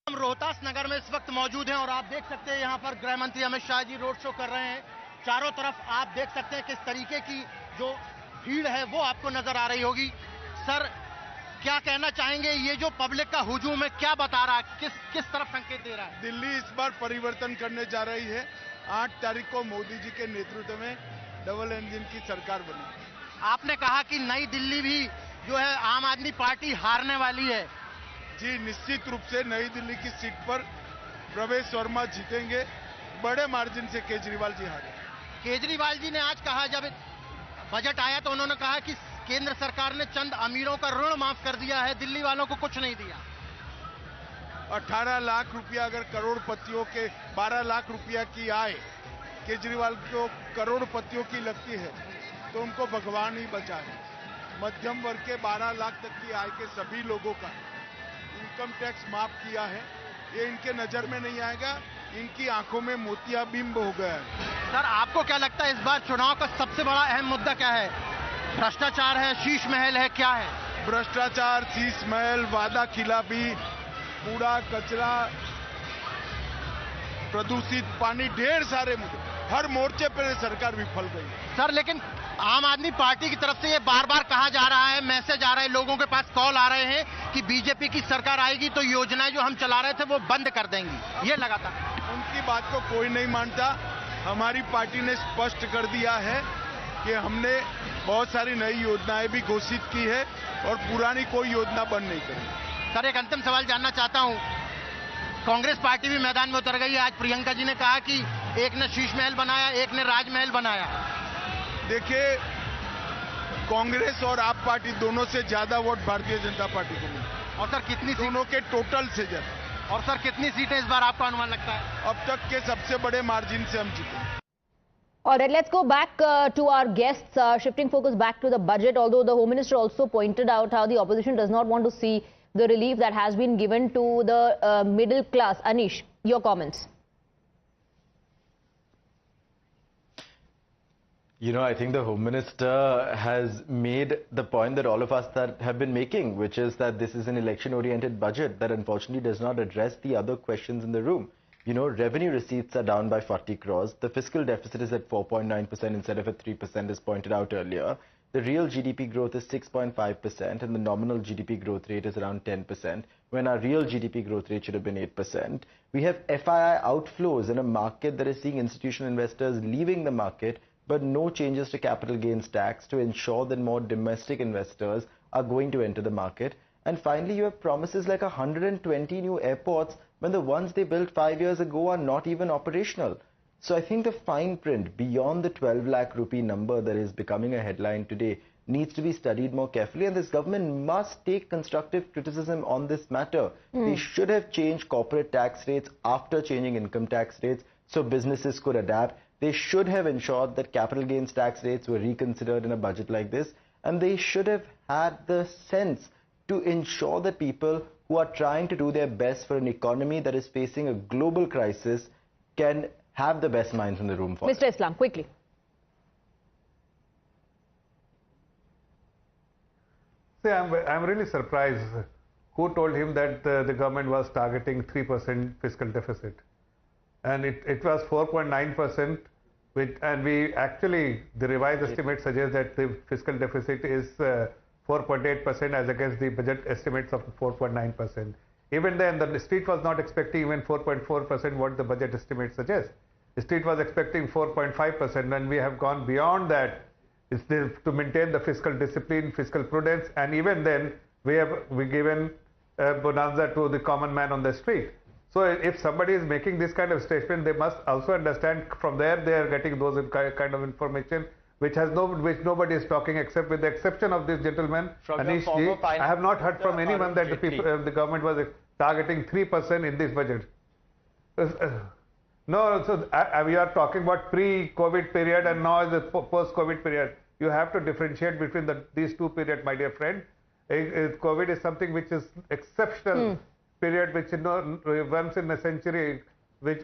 हम रोहतास नगर में इस वक्त मौजूद हैं और आप देख सकते हैं यहाँ पर गृह मंत्री अमित शाह जी रोड शो कर रहे हैं. चारों तरफ आप देख सकते हैं किस तरीके की जो भीड़ है वो आपको नजर आ रही होगी. सर, क्या कहना चाहेंगे, ये जो पब्लिक का हुजूम है क्या बता रहा है, किस तरफ संकेत दे रहा है? दिल्ली इस बार परिवर्तन करने जा रही है 8 तारीख को मोदी जी के नेतृत्व में डबल इंजन की सरकार बनी। आपने कहा कि नई दिल्ली भी जो है आम आदमी पार्टी हारने वाली है। जी निश्चित रूप से नई दिल्ली की सीट पर प्रवेश वर्मा जीतेंगे, बड़े मार्जिन से केजरीवाल जी हारे। केजरीवाल जी ने आज कहा, जब बजट आया तो उन्होंने कहा कि केंद्र सरकार ने चंद अमीरों का ऋण माफ कर दिया है, दिल्ली वालों को कुछ नहीं दिया। 18 लाख रुपया अगर करोड़पतियों के 12 लाख रुपया की आय केजरीवाल को करोड़पतियों की लगती है तो उनको भगवान ही बचाए। मध्यम वर्ग के 12 लाख तक की आय के सभी लोगों का इनकम टैक्स माफ किया है, ये इनके नजर में नहीं आएगा, इनकी आंखों में मोतियाबिंब हो गया है। सर आपको क्या लगता है इस बार चुनाव का सबसे बड़ा अहम मुद्दा क्या है? भ्रष्टाचार है, शीश महल है, क्या है? भ्रष्टाचार, शीश महल, वादा खिलाफी, कूड़ा कचरा, प्रदूषित पानी, ढेर सारे मुद्दे, हर मोर्चे पर सरकार विफल गई। सर लेकिन आम आदमी पार्टी की तरफ से ये बार बार कहा जा रहा है, मैसेज आ रहा है, लोगों के पास कॉल आ रहे हैं कि बीजेपी की सरकार आएगी तो योजनाएं जो हम चला रहे थे वो बंद कर देंगी। ये लगातार उनकी बात को कोई नहीं मानता। हमारी पार्टी ने स्पष्ट कर दिया है कि हमने बहुत सारी नई योजनाएं भी घोषित की है और पुरानी कोई योजना बंद नहीं करी। सर एक अंतिम सवाल जानना चाहता हूं, कांग्रेस पार्टी भी मैदान में उतर गई है। आज प्रियंका जी ने कहा कि एक ने शीश महल बनाया, एक ने राजमहल बनाया। देखिए, कांग्रेस और आप पार्टी दोनों से ज्यादा वोट भारतीय जनता पार्टी को मिले। और सर कितनी दोनों के टोटल से ज्यादा। और सर कितनी सीटें इस बार आपका अनुमान लगता है? अब तक के सबसे बड़े मार्जिन से हम जीते। All right, let's go back to our guests, shifting focus back to the budget, although the Home Minister also pointed out how the opposition does not want to see the relief that has been given to the middle class. Anish, your comments. You know, I think the Home Minister has made the point that all of us that have been making, which is that this is an election-oriented budget that unfortunately does not address the other questions in the room. You know, revenue receipts are down by 40 crores. The fiscal deficit is at 4.9% instead of at 3%, as pointed out earlier. The real GDP growth is 6.5% and the nominal GDP growth rate is around 10%, when our real GDP growth rate should have been 8%. We have FII outflows in a market that is seeing institutional investors leaving the market, but no changes to capital gains tax to ensure that more domestic investors are going to enter the market. And finally, you have promises like 120 new airports when the ones they built 5 years ago are not even operational. So I think the fine print beyond the 12 lakh rupee number that is becoming a headline today needs to be studied more carefully, and this government must take constructive criticism on this matter. They should have changed corporate tax rates after changing income tax rates so businesses could adapt. They should have ensured that capital gains tax rates were reconsidered in a budget like this, and they should have had the sense to ensure that people who are trying to do their best for an economy that is facing a global crisis can have the best minds in the room for it. Mr. Islam, quickly. See, I'm really surprised. Who told him that the government was targeting 3% fiscal deficit? And it was 4.9%, and we actually, the revised estimate suggests that the fiscal deficit is 4.8% as against the budget estimates of 4.9%. Even then, the street was not expecting even 4.4% what the budget estimate suggests. The street was expecting 4.5%, and we have gone beyond that to maintain the fiscal discipline, fiscal prudence, and even then we given bonanza to the common man on the street. So if somebody is making this kind of statement, they must also understand from there they are getting those kind of information which nobody is talking, except with the exception of this gentleman, Anish Ji. I have not heard from anyone that the government was targeting 3% in this budget. No, so we are talking about pre-COVID period and now the post-COVID period. You have to differentiate between these two periods, my dear friend. COVID is something which is exceptional period, which once in a century, which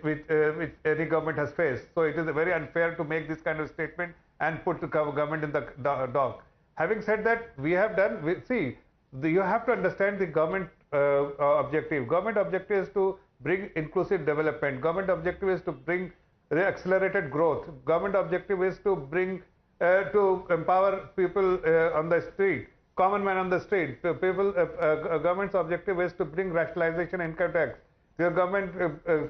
any government has faced. So it is very unfair to make this kind of statement and put the government in the dock. Having said that, we have done. You have to understand the government objective. Government objective is to bring inclusive development. Government objective is to bring accelerated growth. Government objective is to bring to empower people on the street, common man on the street. Government's objective is to bring rationalization income tax. Your government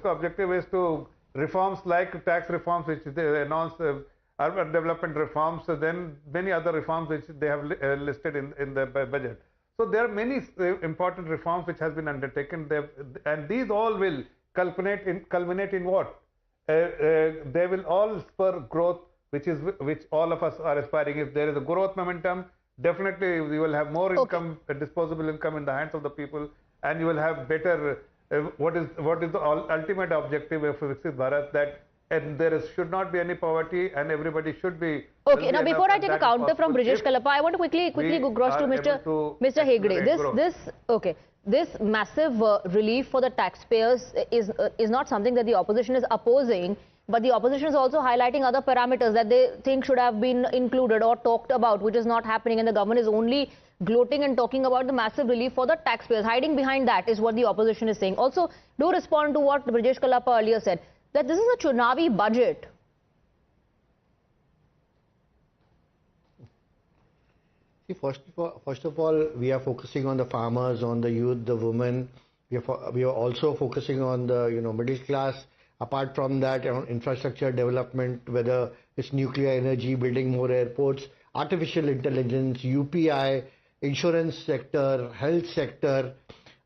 objective is to reforms like tax reforms which they announced, urban development reforms, then many other reforms which they have listed in the budget. So there are many important reforms which has been undertaken, and these all will culminate in what? They will all spur growth, which all of us are aspiring. If there is a growth momentum, definitely we will have more income, disposable income in the hands of the people, and you will have better. What is the ultimate objective of Viksit Bharat, that should not be any poverty and everybody should be. Okay, now before I take a counter from Brijesh Kalappa, I want to quickly go across to Mr. Hegde. This massive relief for the taxpayers is not something that the opposition is opposing, but the opposition is also highlighting other parameters that they think should have been included or talked about, which is not happening, and the government is only gloating and talking about the massive relief for the taxpayers. Hiding behind that is what the opposition is saying. Also, do respond to what Brijesh Kalappa earlier said, that this is a Chunavi budget. See, first of all, we are focusing on the farmers, on the youth, the women. We are also focusing on the middle class. Apart from that, on infrastructure development, whether it's nuclear energy, building more airports, artificial intelligence, UPI, insurance sector, health sector,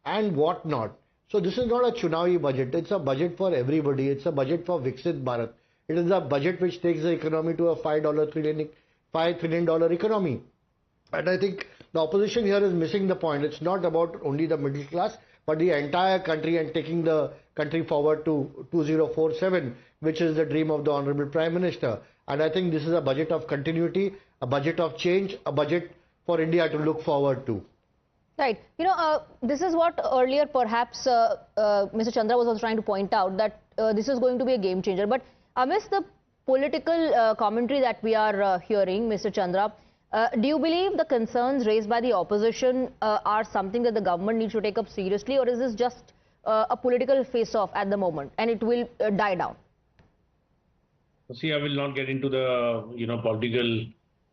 and whatnot. So this is not a Chunavi budget. It's a budget for everybody. It's a budget for Viksit Bharat. It is a budget which takes the economy to a $5 trillion economy. And I think the opposition here is missing the point. It's not about only the middle class, but the entire country, and taking the country forward to 2047, which is the dream of the Honorable Prime Minister. And I think this is a budget of continuity, a budget of change, a budget for India to look forward to. Right. This is what earlier perhaps Mr. Chandra was also trying to point out, that this is going to be a game changer. But amidst the political commentary that we are hearing, Mr. Chandra, do you believe the concerns raised by the opposition are something that the government needs to take up seriously, or is this just a political face-off at the moment and it will die down? See, I will not get into the political.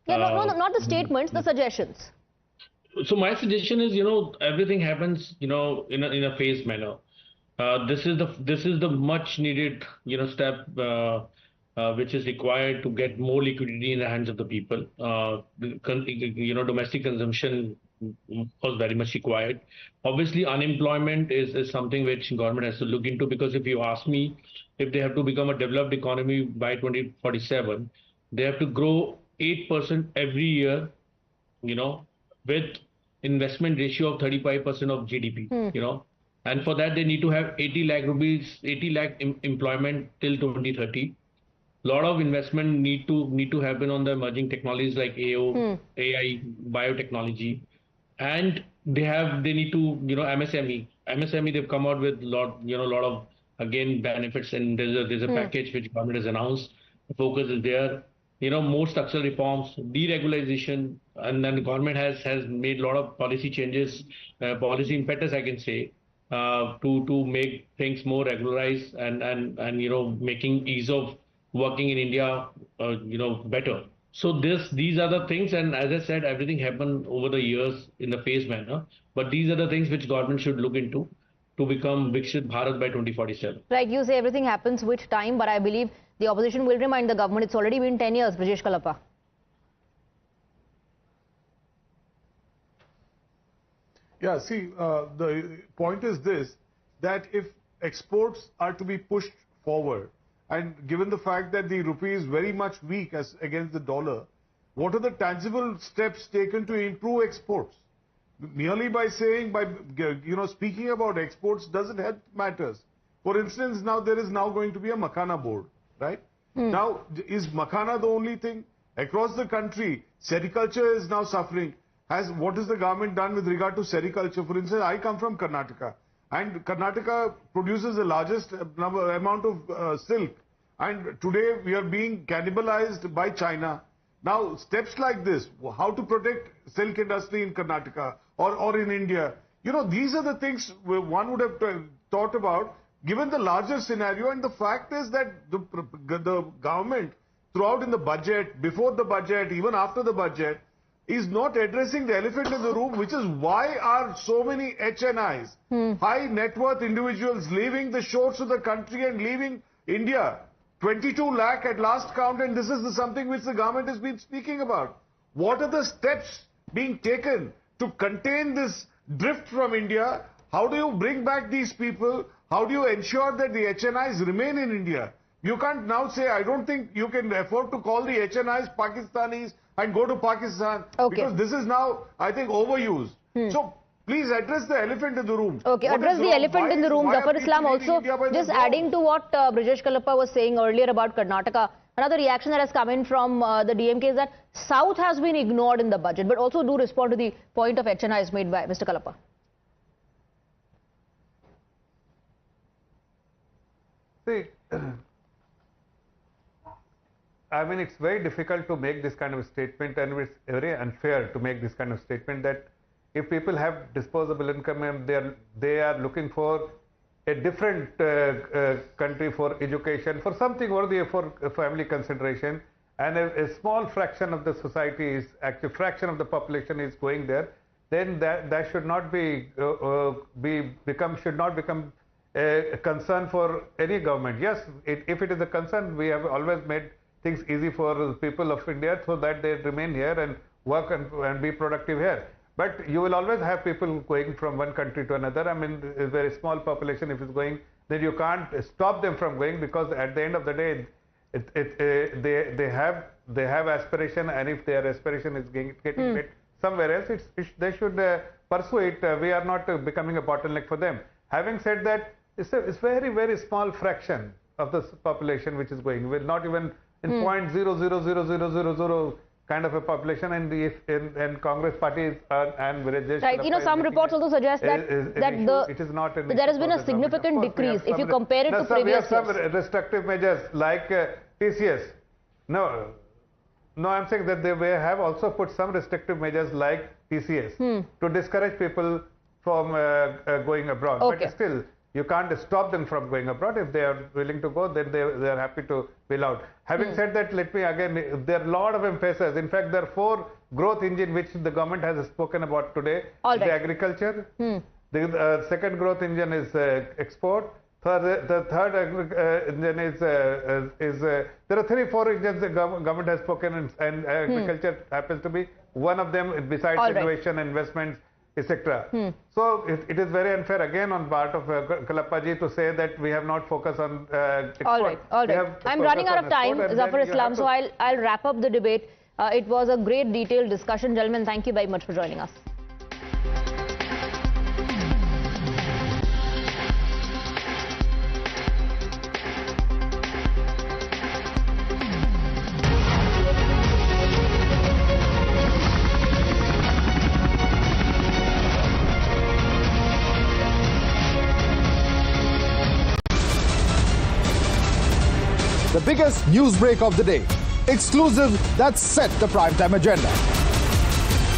Yeah, no, not the statements, the suggestions. So my suggestion is, everything happens, in a phased manner. This is the much needed, step which is required to get more liquidity in the hands of the people. Domestic consumption was very much required. Obviously, unemployment is something which government has to look into, because if you ask me, if they have to become a developed economy by 2047, they have to grow 8% every year, with investment ratio of 35% of GDP, and for that they need to have 80 lakh employment till 2030. Lot of investment need to happen on the emerging technologies like AI, biotechnology, and they need to MSME. They've come out with lot of again benefits, and there's a package which government has announced. The focus is there. More structural reforms, deregulation, and then the government has made a lot of policy changes, policy impetus, I can say, to make things more regularized and making ease of working in India, better. So these are the things, and as I said, everything happened over the years in the phased manner. But these are the things which government should look into to become Viksit Bharat by 2047. Right, you say everything happens with time, but I believe the opposition will remind the government it's already been 10 years, Brijesh Kalappa. Yeah, see, the point is this, that if exports are to be pushed forward, and given the fact that the rupee is very much weak as against the dollar, what are the tangible steps taken to improve exports? Merely by saying, speaking about exports doesn't help matters. For instance, now there is going to be a Makhana board, right? Now, is Makhana the only thing? Across the country, sericulture is now suffering. What has the government done with regard to sericulture? For instance, I come from Karnataka, and Karnataka produces the largest amount of silk. And today we are being cannibalized by China. Now, steps like this, how to protect silk industry in Karnataka or in India, these are the things one would have thought about, given the larger scenario. And the fact is that the government, throughout in the budget, before the budget, even after the budget, is not addressing the elephant in the room, which is why are so many HNIs, high net worth individuals, leaving the shores of the country and leaving India. 22 lakh at last count, and this is something which the government has been speaking about. What are the steps being taken to contain this drift from India? How do you bring back these people? How do you ensure that the HNIs remain in India? You can't now say, I don't think you can afford to call the HNIs Pakistanis and go to Pakistan. Okay. Because this is now, I think, overused. So, please address the elephant in the room. Okay, What address is the wrong? elephant in the room. Why are Zafar people Islam leaving also, India by this just route? adding to what Brijesh Kalappa was saying earlier about Karnataka. Another reaction that has come in from the DMK is that South has been ignored in the budget, but also do respond to the point of HNIs made by Mr. Kalappa. See, I mean, it's very difficult to make this kind of a statement, and it's very unfair to make this kind of statement that if people have disposable income and they are looking for a different country for education, for something worthy for family consideration, and a small fraction of the society is actually fraction of the population is going there, then that should not should not become a concern for any government. Yes, if it is a concern, we have always made things easy for the people of India so that they remain here and work and be productive here. But you will always have people going from one country to another. I mean, a very small population, if it's going, then you can't stop them from going, because at the end of the day, they have aspiration, and if their aspiration is getting met somewhere else, they should pursue it. We are not becoming a bottleneck for them. Having said that, it's very, very small fraction of the population which is going. We're not even in 0.00000 kind of a population, and Congress parties and right. You know, some reports also suggest that there has been a significant decrease if you compare it to previous years. We have some restrictive measures like TCS. No, I'm saying that they have also put some restrictive measures like TCS to discourage people from going abroad. Okay. But still, you can't stop them from going abroad. If they are willing to go, then they are happy to be allowed. Having said that, let me again, there are a lot of emphasis. In fact, there are 4 growth engines which the government has spoken about today. All right. The agriculture, the second growth engine is export. The third engine is there are 3-4 engines the government has spoken, and agriculture happens to be one of them, besides innovation, investments, etc. So it is very unfair again on part of Kalappaji to say that we have not focused on export. All right. I'm running out of time, Zafar Islam, so I'll wrap up the debate. It was a great detailed discussion. Gentlemen, thank you very much for joining us. The biggest news break of the day. Exclusive that set the primetime agenda.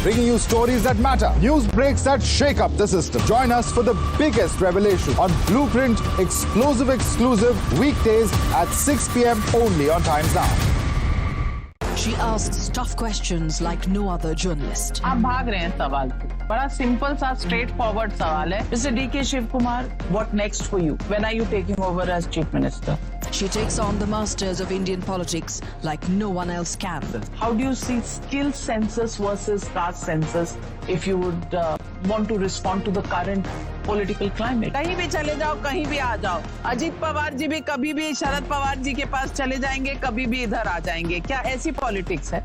Bringing you stories that matter. News breaks that shake up the system. Join us for the biggest revelation on Blueprint Exclusive weekdays at 6 p.m. only on Times Now. She asks tough questions like no other journalist. आप भाग रहे हैं सवाल पे. बड़ा simple सा straight forward सवाल है. Mr. D.K. Shiv Kumar, what next for you? When are you taking over as Chief Minister? She takes on the masters of Indian politics like no one else can. How do you see skill census versus caste census if you would want to respond to the current political climate? कहीं भी चले जाओ, कहीं भी आ जाओ. अजीत पवार जी भी कभी भी शरद पवार जी के पास चले जाएंगे, कभी भी इधर आ जाएंगे. क्या ऐसी पॉलिटिक्स है?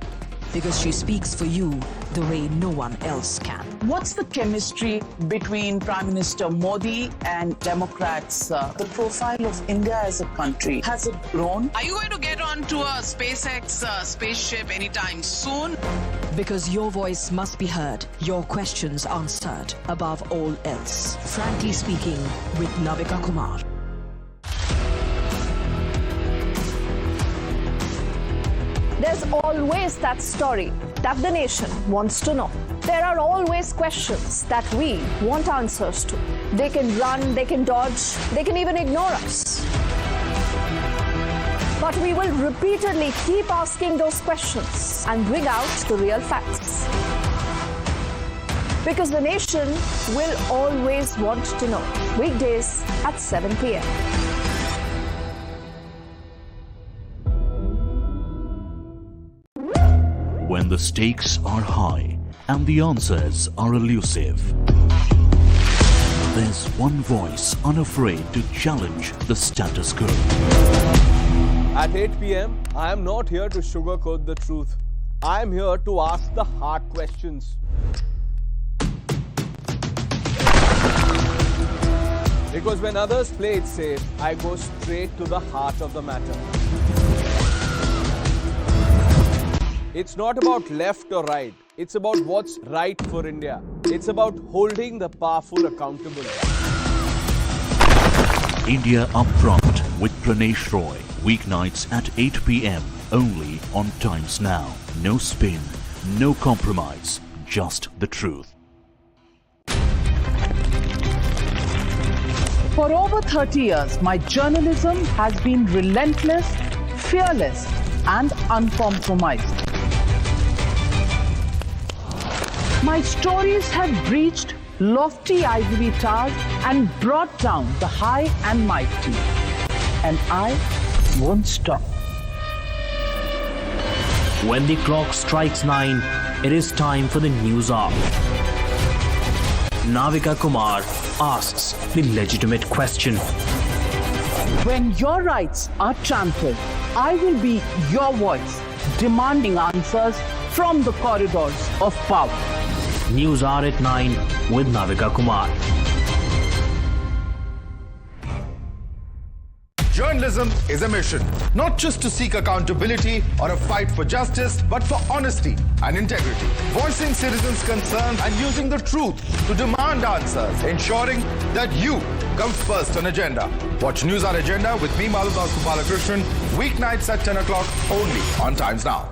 Because she speaks for you the way no one else can. What's the chemistry between Prime Minister Modi and Democrats? The profile of India as a country, has it grown? Are you going to get onto a SpaceX spaceship anytime soon? Because your voice must be heard, your questions answered above all else. Frankly Speaking with Navika Kumar. There's always that story that the nation wants to know. There are always questions that we want answers to. They can run, they can dodge, they can even ignore us. But we will repeatedly keep asking those questions and bring out the real facts. Because the nation will always want to know. Weekdays at 7 p.m. the stakes are high and the answers are elusive, there's one voice unafraid to challenge the status quo. At 8 p.m., I am not here to sugarcoat the truth. I am here to ask the hard questions. Because when others play it safe, I go straight to the heart of the matter. It's not about left or right. It's about what's right for India. It's about holding the powerful accountable. India Upfront with Pranesh Roy, weeknights at 8 p.m. only on Times Now. No spin, no compromise, just the truth. For over 30 years, my journalism has been relentless, fearless, and uncompromised. My stories have breached lofty ivory towers and brought down the high and mighty. And I won't stop. When the clock strikes 9, it is time for the news hour. Navika Kumar asks the legitimate question. When your rights are trampled, I will be your voice, demanding answers from the corridors of power. News Hour at 9 with Navika Kumar. Journalism is a mission, not just to seek accountability or a fight for justice, but for honesty and integrity. Voicing citizens' concerns and using the truth to demand answers, ensuring that you come first on agenda. Watch News Hour Agenda with me, Madhav Balakrishnan, weeknights at 10 o'clock only on Times Now.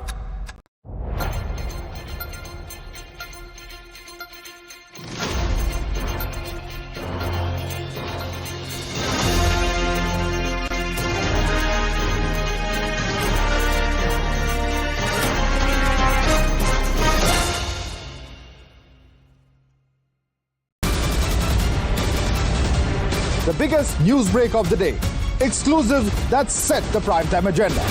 The biggest news break of the day. Exclusive that set the primetime agenda.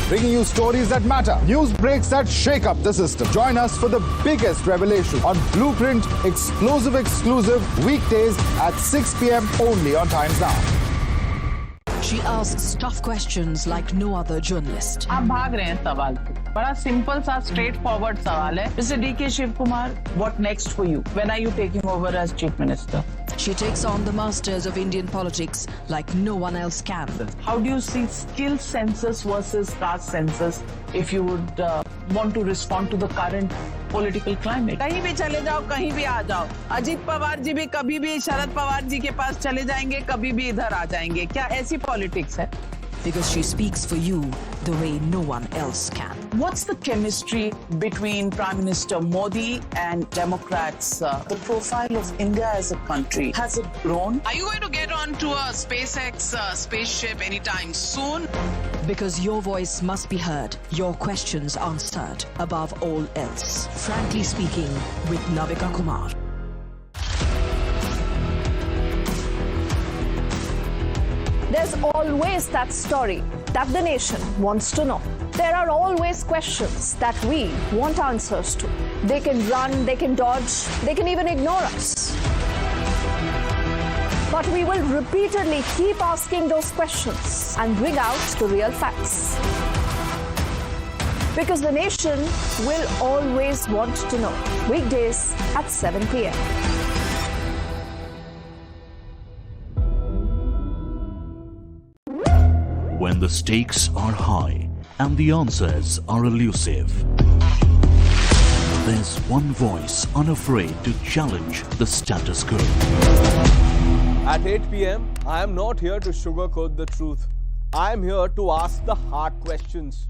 Bringing you stories that matter. News breaks that shake up the system. Join us for the biggest revelation on Blueprint exclusive weekdays at 6 p.m. only on Times Now. She asks tough questions like no other journalist. आप भाग रहे हैं सवाल पे. बड़ा simple सा straight forward सवाल है. Mr. D.K. Shivkumar, what next for you? When are you taking over as Chief Minister? She takes on the masters of Indian politics like no one else can. How do you see skill census versus caste census if you would want to respond to the current political climate? कहीं भी चले जाओ, कहीं भी आ जाओ. अजीत पवार जी भी कभी भी शरद पवार जी के पास चले जाएंगे, कभी भी इधर आ जाएंगे. क्या ऐसी पॉलिटिक्स है? Because she speaks for you the way no one else can. What's the chemistry between Prime Minister Modi and Democrats? The profile of India as a country, has it grown? Are you going to get onto a SpaceX spaceship anytime soon? Because your voice must be heard, your questions answered above all else. Frankly Speaking with Navika Kumar. There's always that story that the nation wants to know. There are always questions that we want answers to. They can run, they can dodge, they can even ignore us. But we will repeatedly keep asking those questions and bring out the real facts. Because the nation will always want to know. Weekdays at 7 p.m. When the stakes are high and the answers are elusive, there's one voice unafraid to challenge the status quo. At 8 p.m., I am not here to sugarcoat the truth. I am here to ask the hard questions.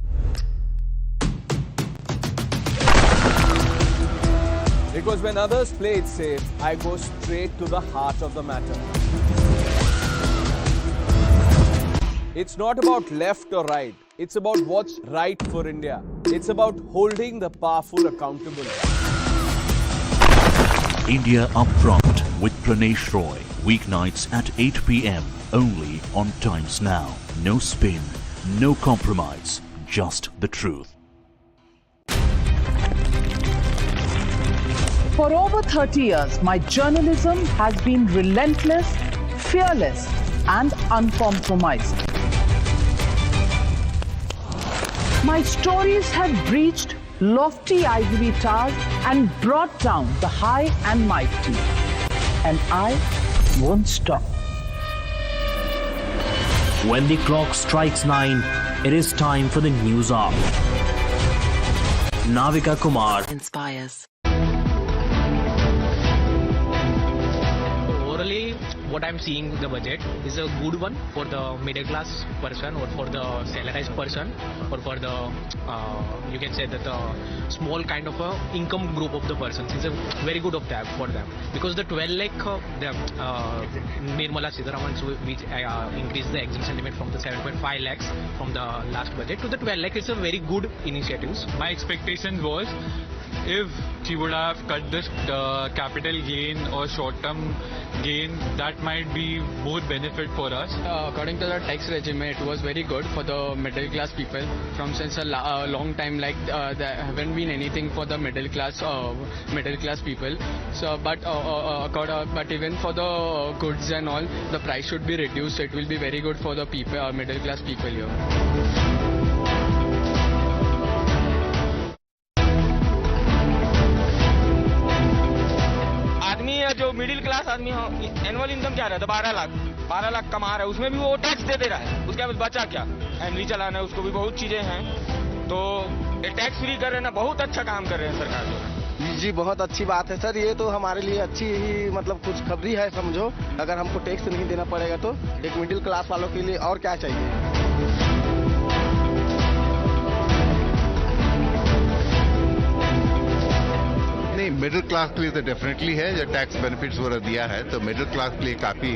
Because when others play it safe, I go straight to the heart of the matter. It's not about left or right. It's about what's right for India. It's about holding the powerful accountable. India Upfront with Pranesh Roy, weeknights at 8 p.m. only on Times Now. No spin, no compromise, just the truth. For over 30 years, my journalism has been relentless, fearless, and uncompromising. My stories have breached lofty ivory towers and brought down the high and mighty. And I won't stop. When the clock strikes 9, it is time for the news hour. Navika Kumar inspires. Orally, what I'm seeing the budget is a good one for the middle class person or for the salarized person or for the you can say that the small kind of a income group of the persons. It's a very good of that for them because the 12 lakh the Nirmala Sitharaman which increased the exemption limit from the 7.5 lakhs from the last budget to the 12 lakh. It's a very good initiatives. My expectation was if she would have cut this capital gain or short-term gain, that might be more benefit for us. According to the tax regime, it was very good for the middle class people. From since a long time, like there haven't been anything for the middle class people. So, but even for the goods and all, the price should be reduced. It will be very good for the people, middle class people here. जो middle class आदमी annual income क्या रहता है 12 लाख कमा रहा है उसमें भी वो टैक्स दे रहा है उसके बाद बचा क्या फैमिली चलाना है उसको भी बहुत चीजें हैं तो ये टैक्स फ्री कर रहे हैं ना बहुत अच्छा काम कर रहे हैं सरकार जो जी बहुत अच्छी बात है सर ये तो हमारे लिए अच्छी ही मतलब कुछ खबरी है समझो अगर हमको टैक्स नहीं देना पड़ेगा तो एक मिडिल क्लास वालों के लिए और क्या चाहिए नहीं मिडिल क्लास के लिए तो डेफिनेटली है जो टैक्स बेनिफिट्स वगैरह दिया है तो मिडिल क्लास के लिए काफ़ी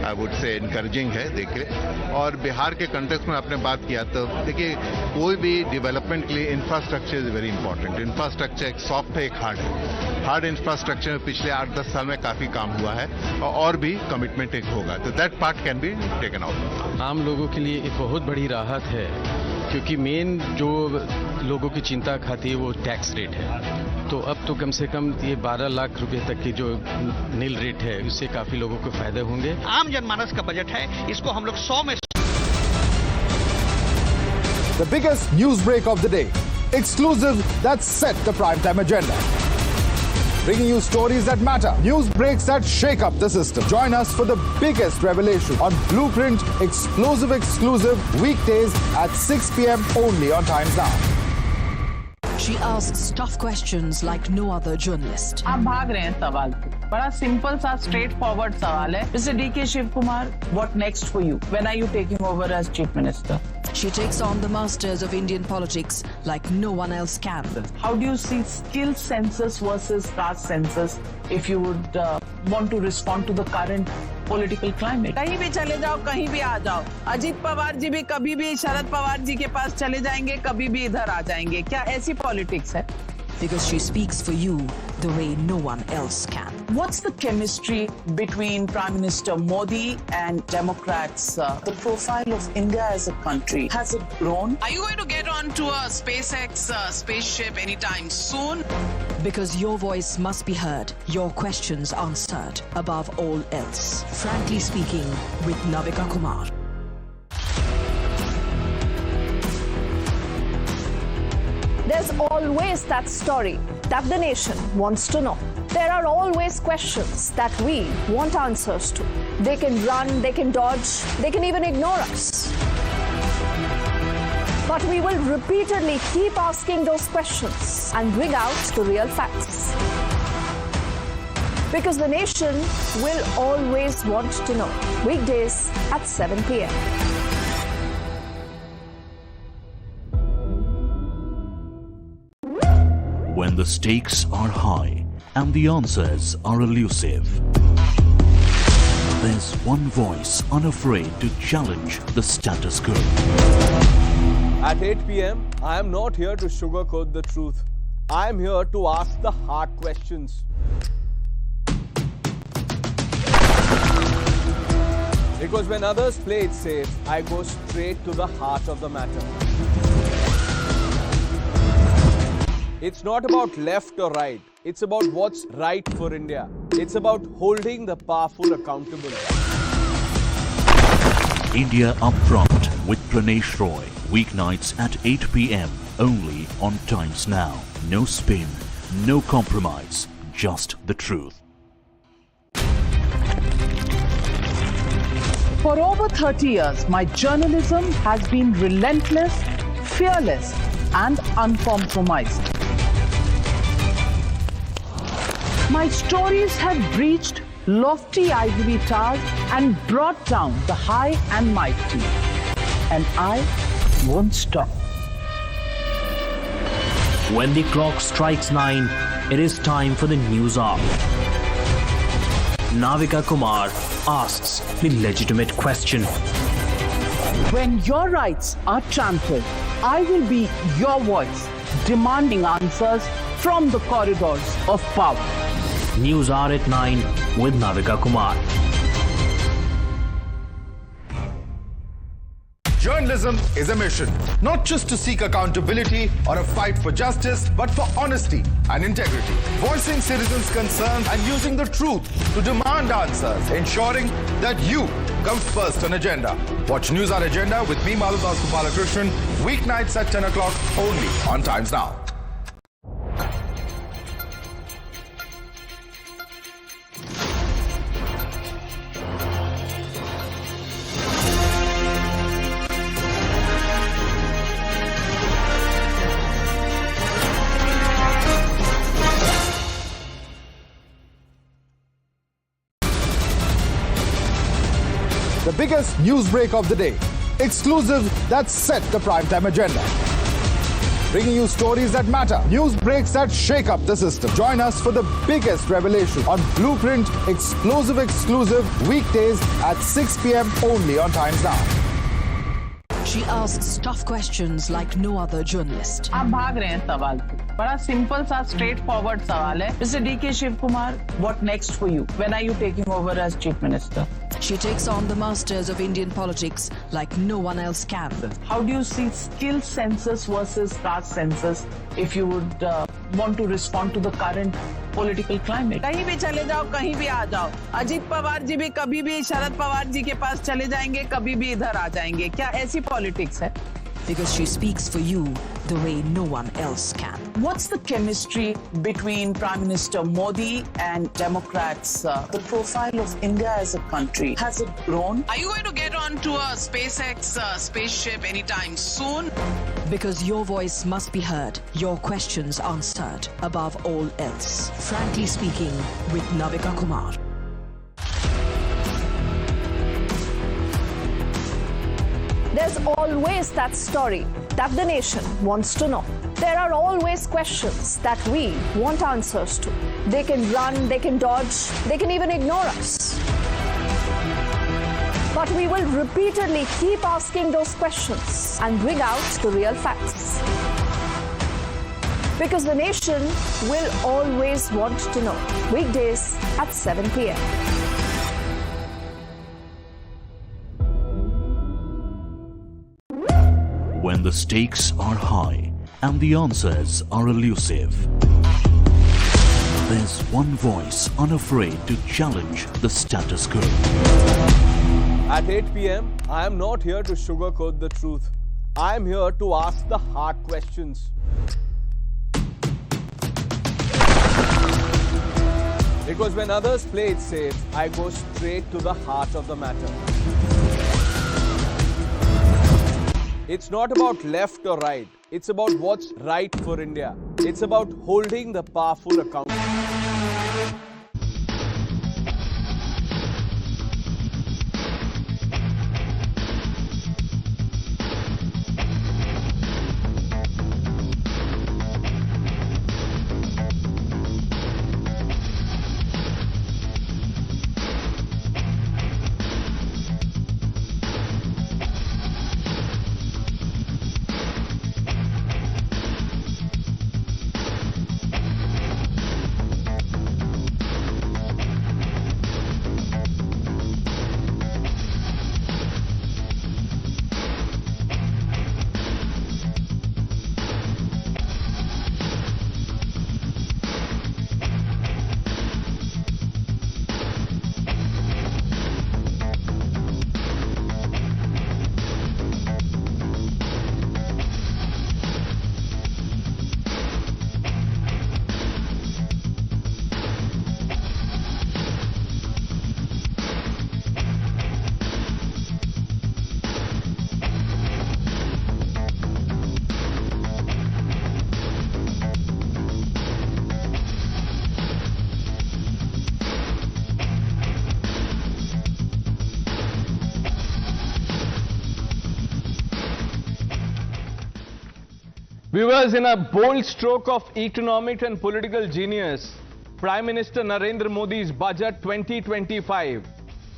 आई वुड से इनकरेजिंग है देखिए और बिहार के कंटेक्स्ट में आपने बात किया तो देखिए कोई भी डेवलपमेंट के लिए infrastructure is very important infrastructure एक सॉफ्ट है एक हार्ड है हार्ड इंफ्रास्ट्रक्चर में पिछले 8-10 साल में काफ़ी काम हुआ है और भी कमिटमेंट एक होगा तो that part can be taken out आम लोगों के लिए एक बहुत बड़ी राहत है क्योंकि मेन जो लोगों की चिंता खाती है वो टैक्स रेट है तो अब तो कम से कम ये 12 लाख रुपए तक की जो नील रेट है उससे काफी लोगों को फायदे होंगे आम जनमानस का बजट है इसको हम लोग 100 में The biggest news break of the day. Exclusive that set the primetime agenda. Bringing you stories that matter. News breaks that shake up the system. Join us for the biggest revelation on Blueprint exclusive weekdays at 6 p.m. only on Times Now. She asks tough questions like no other journalist. आप भाग रहे हैं सवाल पे बड़ा simple सा straight forward सवाल है Mr. D.K. Shiv Kumar, what next for you? When are you taking over as Chief Minister? She takes on the masters of Indian politics like no one else can. How do you see skill census versus caste census if you would want to respond to the current political climate? कहीं भी चले जाओ कहीं भी आ जाओ अजीत पवार जी भी कभी भी शरद पवार जी के पास चले जाएंगे कभी भी इधर आ जाएंगे क्या ऐसी पॉलिटिक्स है Because she speaks for you the way no one else can. What's the chemistry between Prime Minister Modi and Democrats? The profile of India as a country, has it grown? Are you going to get onto a SpaceX spaceship anytime soon? Because your voice must be heard, your questions answered above all else. Frankly speaking, with Navika Kumar. There's always that story that the nation wants to know. There are always questions that we want answers to. They can run, they can dodge, they can even ignore us. But we will repeatedly keep asking those questions and bring out the real facts. Because the nation will always want to know. Weekdays at 7 p.m. When the stakes are high and the answers are elusive, there's one voice unafraid to challenge the status quo. At 8 p.m., I am not here to sugarcoat the truth. I am here to ask the hard questions. Because when others play it safe, I go straight to the heart of the matter. It's not about left or right. It's about what's right for India. It's about holding the powerful accountable. India Upfront with Pranesh Roy. Weeknights at 8 p.m. only on Times Now. No spin, no compromise, just the truth. For over 30 years, my journalism has been relentless, fearless, and uncompromising. My stories have breached lofty ivory towers and brought down the high and mighty. And I won't stop. When the clock strikes 9, it is time for the news hour. Navika Kumar asks the legitimate question. When your rights are trampled, I will be your voice, demanding answers from the corridors of power. News hour at 9 with Navika Kumar. Journalism is a mission, not just to seek accountability or a fight for justice, but for honesty and integrity. Voicing citizens' concerns and using the truth to demand answers, ensuring that you come first on agenda. Watch News Hour Agenda with me, Madhav Balakrishnan, weeknights at 10 o'clock only on Times Now. The biggest news break of the day. Exclusive that set the primetime agenda. Bringing you stories that matter. News breaks that shake up the system. Join us for the biggest revelation on Blueprint exclusive weekdays at 6 p.m. only on Times Now. She asks tough questions like no other journalist. आप भाग रहे हैं सवाल से। बड़ा simple सा straight forward सवाल है। Mr. D.K. Shiv Kumar, what next for you? When are you taking over as Chief Minister? She takes on the masters of Indian politics like no one else can. How do you see skill census versus caste census if you would want to respond to the current political climate? कहीं भी चले जाओ, कहीं भी आ जाओ। अजीत पवार जी भी कभी भी शरद पवार जी के पास चले जाएंगे, कभी भी इधर आ जाएंगे। क्या ऐसी पॉलिटिक्स है? Because she speaks for you the way no one else can. What's the chemistry between Prime Minister Modi and Democrats? The profile of India as a country, has it grown? Are you going to get onto a SpaceX spaceship anytime soon? Because your voice must be heard, your questions answered, above all else. Frankly Speaking with Navika Kumar. There's always that story that the nation wants to know. There are always questions that we want answers to. They can run, they can dodge, they can even ignore us. But we will repeatedly keep asking those questions and bring out the real facts. Because the nation will always want to know. Weekdays at 7 p.m. When the stakes are high and the answers are elusive, there's one voice unafraid to challenge the status quo. At 8 p.m., I am not here to sugarcoat the truth. I am here to ask the hard questions. Because when others play it safe, I go straight to the heart of the matter. It's not about left or right. It's about what's right for India. It's about holding the powerful accountable. Viewers, in a bold stroke of economic and political genius, Prime Minister Narendra Modi's Budget 2025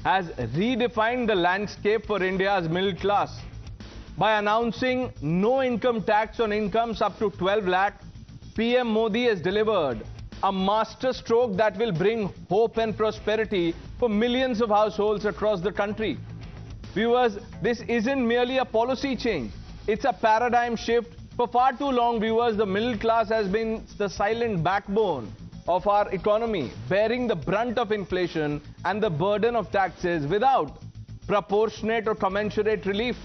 has redefined the landscape for India's middle class. By announcing no income tax on incomes up to 12 lakh, PM Modi has delivered a masterstroke that will bring hope and prosperity for millions of households across the country. Viewers, this isn't merely a policy change, it's a paradigm shift. For far too long, viewers, the middle class has been the silent backbone of our economy, bearing the brunt of inflation and the burden of taxes without proportionate or commensurate relief.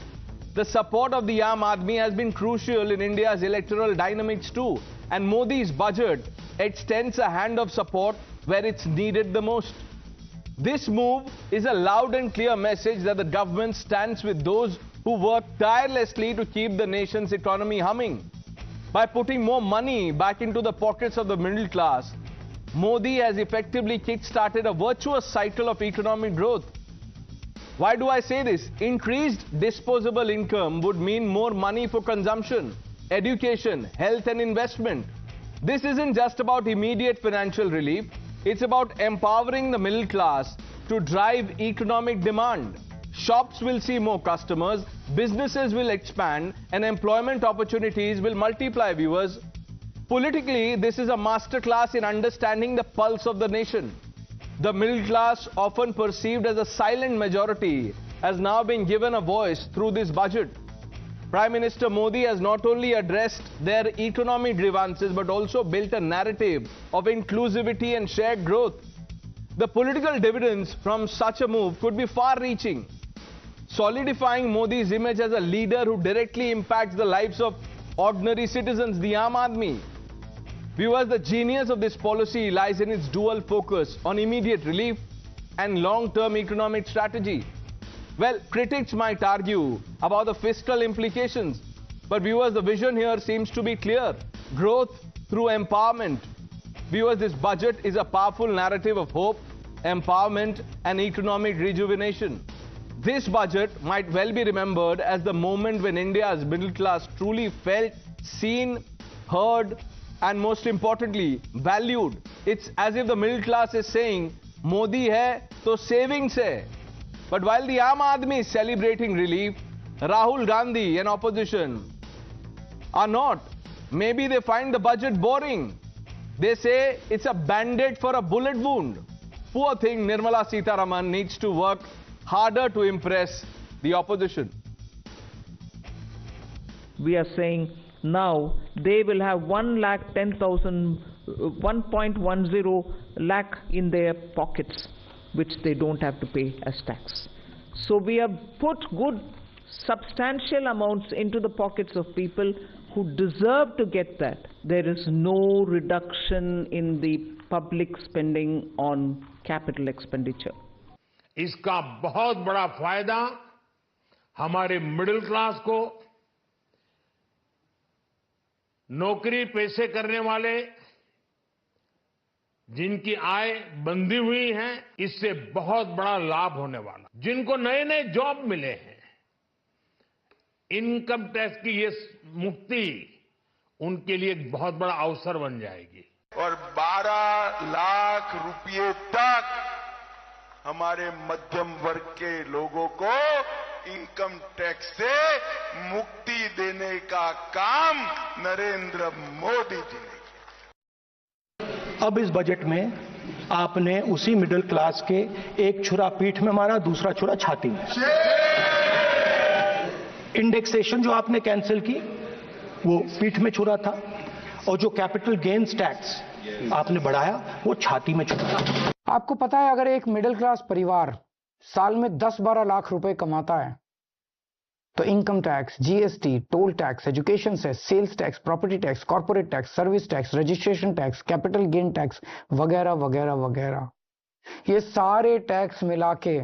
The support of the Aam Aadmi has been crucial in India's electoral dynamics too, and Modi's budget extends a hand of support where it's needed the most. This move is a loud and clear message that the government stands with those who work tirelessly to keep the nation's economy humming. By putting more money back into the pockets of the middle class, Modi has effectively kick-started a virtuous cycle of economic growth. Why do I say this? Increased disposable income would mean more money for consumption, education, health and investment. This isn't just about immediate financial relief, it's about empowering the middle class to drive economic demand. Shops will see more customers, businesses will expand, and employment opportunities will multiply, viewers. Politically, this is a masterclass in understanding the pulse of the nation. The middle class, often perceived as a silent majority, has now been given a voice through this budget. Prime Minister Modi has not only addressed their economic grievances but also built a narrative of inclusivity and shared growth. The political dividends from such a move could be far-reaching, solidifying Modi's image as a leader who directly impacts the lives of ordinary citizens, the Aam Aadmi. Viewers, the genius of this policy lies in its dual focus on immediate relief and long-term economic strategy. Well, critics might argue about the fiscal implications, but viewers, the vision here seems to be clear. Growth through empowerment. Viewers, this budget is a powerful narrative of hope, empowerment and economic rejuvenation. This budget might well be remembered as the moment when India's middle class truly felt seen, heard, and most importantly, valued. It's as if the middle class is saying, Modi hai, to savings hai. But while the Aam Aadmi is celebrating relief, Rahul Gandhi and opposition are not. Maybe they find the budget boring. They say it's a band-aid for a bullet wound. Poor thing, Nirmala Sitharaman needs to work harder to impress the opposition. We are saying now they will have 1,10,000, 1.10 lakh in their pockets, which they don't have to pay as tax. So we have put good substantial amounts into the pockets of people who deserve to get that. There is no reduction in the public spending on capital expenditure. इसका बहुत बड़ा फायदा हमारे middle class को, नौकरी पेशे करने वाले जिनकी आय बंधी हुई है, इससे बहुत बड़ा लाभ होने वाला। जिनको नए नए जॉब मिले हैं, इनकम टैक्स की ये मुक्ति उनके लिए एक बहुत बड़ा अवसर बन जाएगी। और 12 लाख रुपए तक हमारे मध्यम वर्ग के लोगों को इनकम टैक्स से मुक्ति देने का काम नरेंद्र मोदी जी ने किया। अब इस बजट में आपने उसी मिडिल क्लास के एक छुरा पीठ में मारा, दूसरा छुरा छाती में। इंडेक्सेशन जो आपने कैंसिल की वो पीठ में छुरा था, और जो कैपिटल गेन्स टैक्स आपने बढ़ाया वो छाती में छुरा। आपको पता है, अगर एक मिडिल क्लास परिवार साल में 10-12 लाख रुपए कमाता है तो income tax, GST, toll tax, education cess, sales tax, property tax, corporate tax, service tax, registration tax, capital gain tax वगैरह वगैरह वगैरह, ये सारे टैक्स मिला के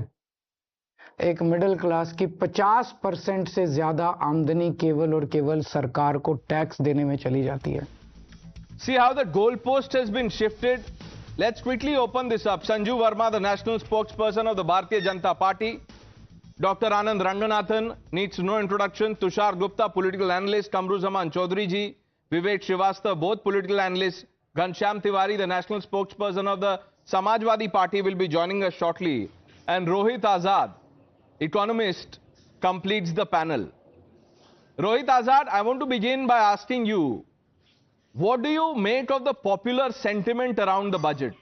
एक मिडिल क्लास की 50% से ज्यादा आमदनी केवल और केवल सरकार को टैक्स देने में चली जाती है। See how the goalpost has been shifted. Let's quickly open this up. Sanju Verma, the national spokesperson of the Bharatiya Janata Party. Dr. Anand Ranganathan needs no introduction. Tushar Gupta, political analyst. Kamru Zaman Chaudhary ji, Vivek Srivastava, both political analysts, Ghanshyam Tiwari, the national spokesperson of the Samajwadi Party, will be joining us shortly. And Rohit Azad, economist, completes the panel. Rohit Azad, I want to begin by asking you, what do you make of the popular sentiment around the budget?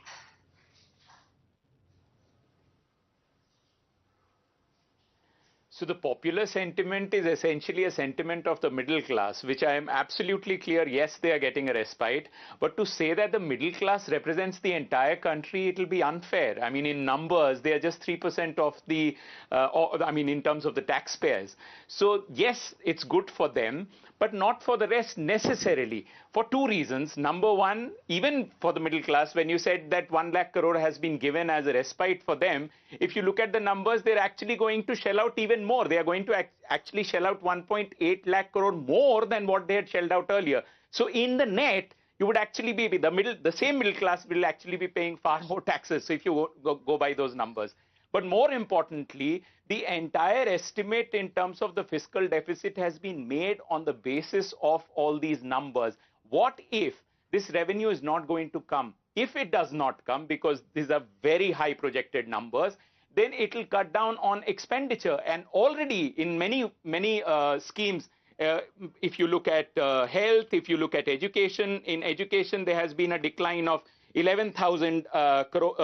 So the popular sentiment is essentially a sentiment of the middle class, which I am absolutely clear, yes, they are getting a respite. But to say that the middle class represents the entire country, it will be unfair. I mean, in numbers, they are just 3% of the, in terms of the taxpayers. So yes, it's good for them, but not for the rest necessarily, for two reasons. Number one, even for the middle class, when you said that 1 lakh crore has been given as a respite for them, if you look at the numbers, they're actually going to shell out even more. They are going to actually shell out 1.8 lakh crore more than what they had shelled out earlier. So in the net, you would actually be the same middle class will actually be paying far more taxes. So if you go by those numbers. But more importantly, the entire estimate in terms of the fiscal deficit has been made on the basis of all these numbers. What if this revenue is not going to come? If it does not come, because these are very high projected numbers, then it will cut down on expenditure. And already in many schemes, if you look at health, if you look at education, in education there has been a decline of 11,000 crores.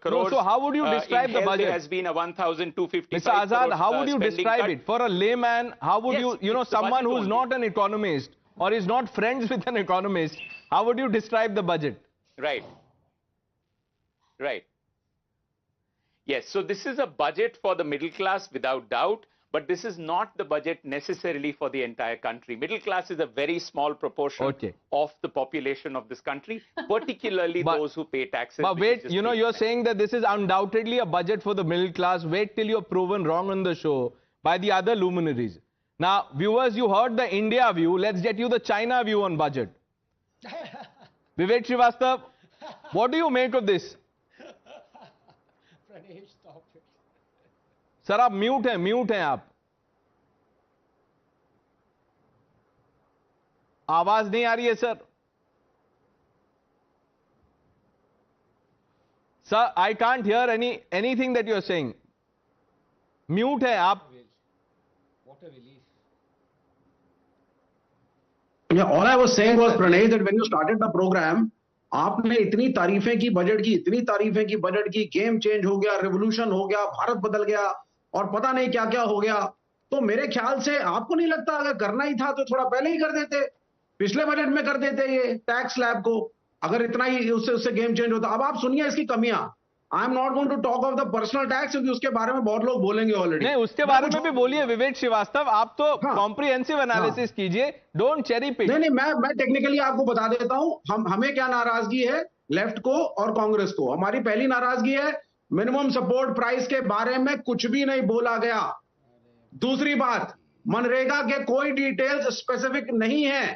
No, so how would you describe the budget? There has been a 1,255 Mr. Azad, how would you describe it? For a layman, how would someone who's not an economist or is not friends with an economist, how would you describe the budget? Right. Yes, so this is a budget for the middle class without doubt, but this is not the budget necessarily for the entire country. Middle class is a very small proportion of the population of this country, particularly those who pay taxes. But wait, you're saying that this is undoubtedly a budget for the middle class. Wait till you're proven wrong on the show by the other luminaries. Now, viewers, you heard the India view. Let's get you the China view on budget. Vivek Srivastava, what do you make of this? Sir आप mute हैं आप आवाज नहीं आ रही है sir I can't hear anything that you are saying mute है आप All I was saying was, Pranay, that when you started the program, आपने इतनी तारीफें की बजट की, गेम चेंज हो गया, रेवोल्यूशन हो गया, भारत बदल गया और पता नहीं क्या क्या हो गया. तो मेरे ख्याल से आपको नहीं लगता अगर करना ही था तो थोड़ा पहले ही कर देते, पिछले बजट में कर देते ये टैक्स स्लैब को, अगर इतना ही उससे गेम चेंज होता. अब आप सुनिए इसकी कमियां. I am not going to talk of the personal tax, क्योंकि उसके बारे में बहुत लोग बोलेंगे ऑलरेडी. नहीं, उसके बारे में भी बोलिए विवेक श्रीवास्तव, आप तो कॉम्प्रिहेंसिव एनालिसिस कीजिए, डोंट चेरी पिक. नहीं, मैं टेक्निकली आपको बता देता हूं. हमें क्या नाराजगी है लेफ्ट को और कांग्रेस को. हमारी पहली नाराजगी है मिनिमम सपोर्ट प्राइस के बारे में कुछ भी नहीं बोला गया. दूसरी बात, मनरेगा के कोई डिटेल्स स्पेसिफिक नहीं है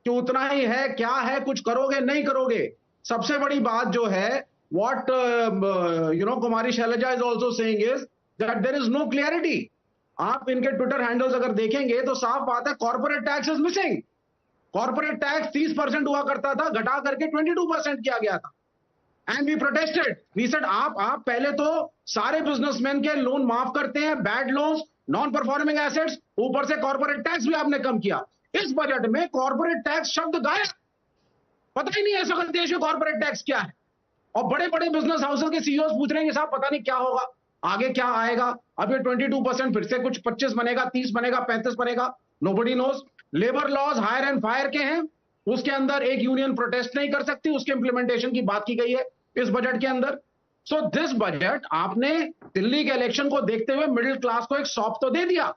कि उतना ही है, क्या है, कुछ करोगे नहीं करोगे. सबसे बड़ी बात जो है, what Kumari Selja is also saying is that there is no clarity. आप इनके ट्विटर हैंडल्स अगर देखेंगे तो साफ बात है, corporate tax is missing. Corporate tax 30% हुआ करता था, घटा करके 22% किया गया था. And we protested, we said आप पहले तो सारे बिजनेसमैन के लोन माफ करते हैं, bad loans, non performing assets, ऊपर से कॉर्पोरेट टैक्स भी आपने कम किया. इस बजट में कॉर्पोरेट टैक्स शब्द गायब. पता ही नहीं है सकल देश में कॉर्पोरेट टैक्स क्या है. और बड़े बड़े बिजनेस हाउसेस के सीईओ पूछ रहे हैं साहब पता नहीं क्या होगा, आगे क्या आएगा. अब ये 22% फिर से कुछ 25 बनेगा, 30 बनेगा, 35 बनेगा, nobody knows. Labour laws hire and fire के हैं, उसके अंदर एक यूनियन प्रोटेस्ट नहीं कर सकती, उसके इंप्लीमेंटेशन की बात की गई है इस बजट के अंदर. सो दिस बजट आपने दिल्ली के इलेक्शन को देखते हुए मिडिल क्लास को एक सौंप तो दे दिया,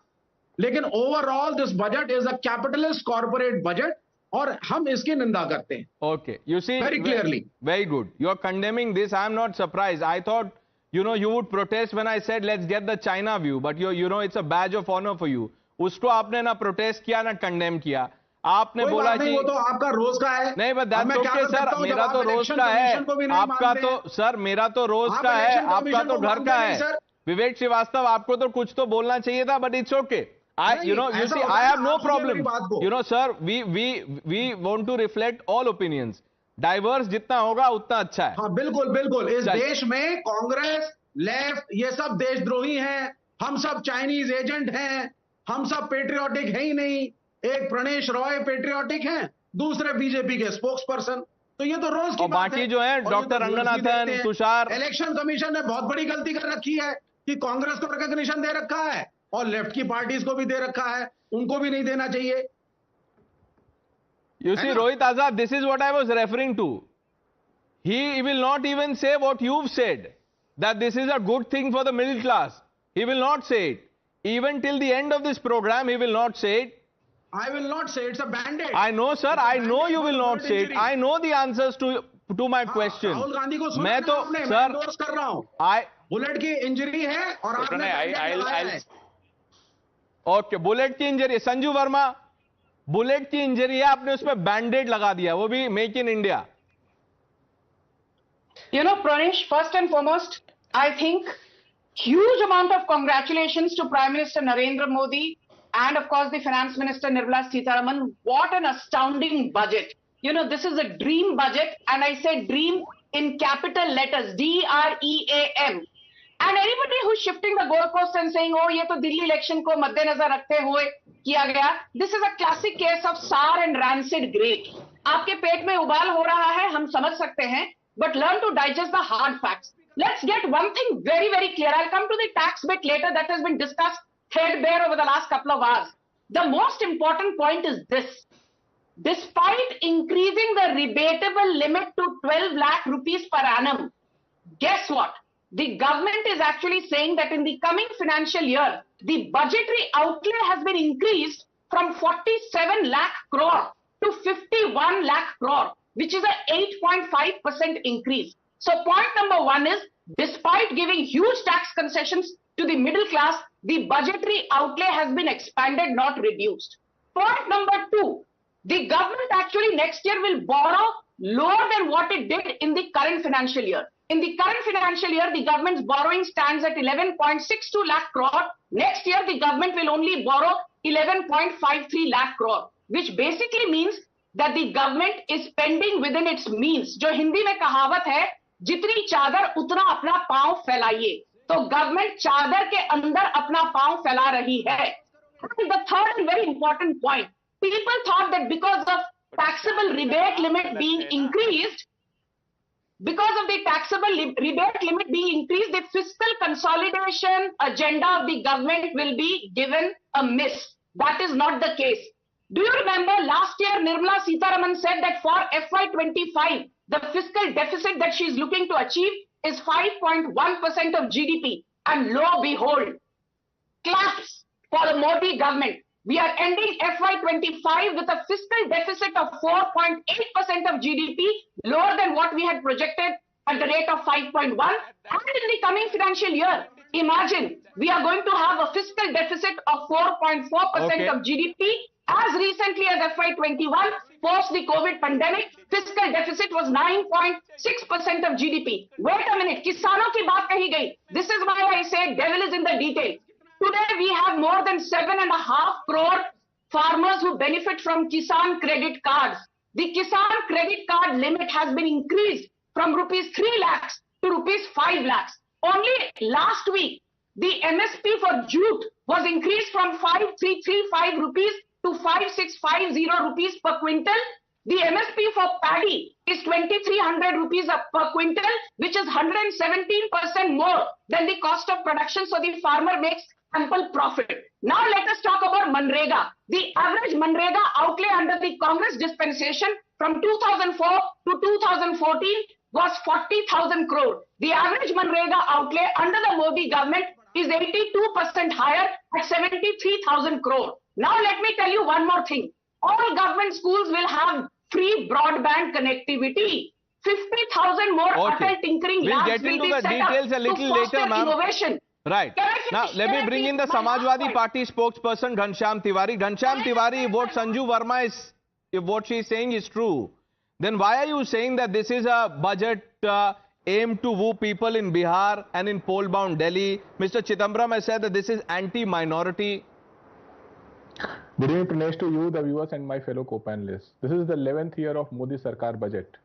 लेकिन overall this budget is a capitalist corporate budget और हम इसकी निंदा करते हैं. Okay, you see, very clearly. Very good. You are condemning this. I am not surprised. I thought, you would protest when I said let's get the China view, but it's a badge of honor for you. उसको आपने ना protest किया ना condemn किया. आपने बोला कि वो तो आपका रोज का है. नहीं, बट दैट्स ओके सर, मेरा तो रोज का है, आपका तो सर मेरा तो रोज का है, आपका तो घर का है. विवेक श्रीवास्तव, आपको तो कुछ तो बोलना चाहिए था, but it's okay. You see, I have no problem. Sir, we want to reflect all opinions. Diverse जितना होगा उतना अच्छा है. हाँ बिल्कुल बिल्कुल. इस देश में कांग्रेस, लेफ्ट, ये सब देशद्रोही हैं. हम सब चाइनीज एजेंट हैं. हम सब पेट्रियोटिक है ही नहीं. एक प्रणेश रॉय पेट्रियोटिक हैं, दूसरे बीजेपी के स्पोक्स पर्सन. तो ये तो रोज की बात है. बाकी जो है doctor Ranganathan, Tushar. Election commission ने बहुत बड़ी गलती कर रखी है कि कांग्रेस को रिकॉग्निशन दे रखा है और लेफ्ट की पार्टीज को भी दे रखा है. उनको भी नहीं देना चाहिए. You see, Rohit Azad, this is what I was referring to. He will not even say what you've said, that this is a good thing for the middle class. He will not say it. Even till the end of this program, he will not say it. I will not say it's a band-aid. I know, sir. I know you will not say it. I know the answers to my question. Rahul Gandhi को सुना मैं तो मैं endorse कर रहा हूँ. Bullet की injury है और आपने ओके, बुलेट की इंजरी. संजू वर्मा, बुलेट की इंजरी है, आपने उसमें बैंडेड लगा दिया, वो भी make in India. Pranesh, first and foremost, I think huge amount of congratulations to Prime Minister Narendra Modi and of course the Finance Minister Nirmala Sitharaman. What an astounding budget. This is a dream budget, and I say dream in capital letters, DREAM. And anybody who's shifting the goalpost and saying, oh, ये तो Delhi election को मद्देनजर रखते हुए किया गया, this is a classic case of sour and rancid grape. आपके पेट में उबाल हो रहा है, हम समझ सकते हैं, but learn to digest the hard facts. Let's get one thing very, very clear. I'll come to the tax bit later that has been discussed threadbare over the last couple of hours. The most important point is this. Despite increasing the rebatable limit to 12 lakh rupees per annum, guess what? The government is actually saying that in the coming financial year, the budgetary outlay has been increased from 47 lakh crore to 51 lakh crore, which is a 8.5% increase. So point number one is, despite giving huge tax concessions to the middle class, the budgetary outlay has been expanded, not reduced. Point number two, the government actually next year will borrow lower than what it did in the current financial year. In the current financial year, the government's borrowing stands at 11.62 lakh crore. Next year, the government will only borrow 11.53 lakh crore, which basically means that the government is spending within its means. जो हिंदी में कहावत है, जितनी चादर उतना अपना पांव फैलाइए. तो गवर्नमेंट चादर के अंदर अपना पांव फैला रही है. The third and very important point, people thought that because of taxable rebate limit being increased, the fiscal consolidation agenda of the government will be given a miss. That is not the case. Do you remember last year Nirmala Sitharaman said that for FY25, the fiscal deficit that she is looking to achieve is 5.1% of GDP. And lo and behold, claps for the Modi government. We are ending FY25 with a fiscal deficit of 4.8% of GDP, lower than what we had projected at the rate of 5.1. And in the coming financial year, imagine we are going to have a fiscal deficit of 4.4% of GDP. As recently as FY21, post the COVID pandemic, fiscal deficit was 9.6% of GDP. Wait a minute, किसानों की बात कही गई. This is why I say devil is in the detail. Today we have more than 7.5 crore farmers who benefit from Kisan credit cards. The Kisan credit card limit has been increased from rupees 3 lakhs to rupees 5 lakhs. Only last week, the MSP for jute was increased from 5335 rupees to 5650 rupees per quintal. The MSP for paddy is 2300 rupees per quintal, which is 117% more than the cost of production. So the farmer makes ample profit. Now let us talk about Manrega. The average Manrega outlay under the Congress dispensation from 2004 to 2014 was 40,000 crore. The average Manrega outlay under the Modi government is 82% higher at 73,000 crore. Now let me tell you one more thing. All government schools will have free broadband connectivity. 50,000 more Atal tinkering labs will be set up to foster innovation. Right. Now, let me bring in the Samajwadi Party spokesperson, Ghanshyam Tiwari. Ghanshyam Tiwari, what Sanju Verma is, if what she is saying is true, then why are you saying that this is a budget aimed to woo people in Bihar and in poll-bound Delhi? Mr. Chidambaram has said that this is anti-minority. Good evening, Pranesh, to you, the viewers, and my fellow co-panelists. This is the 11th year of Modi Sarkar budget.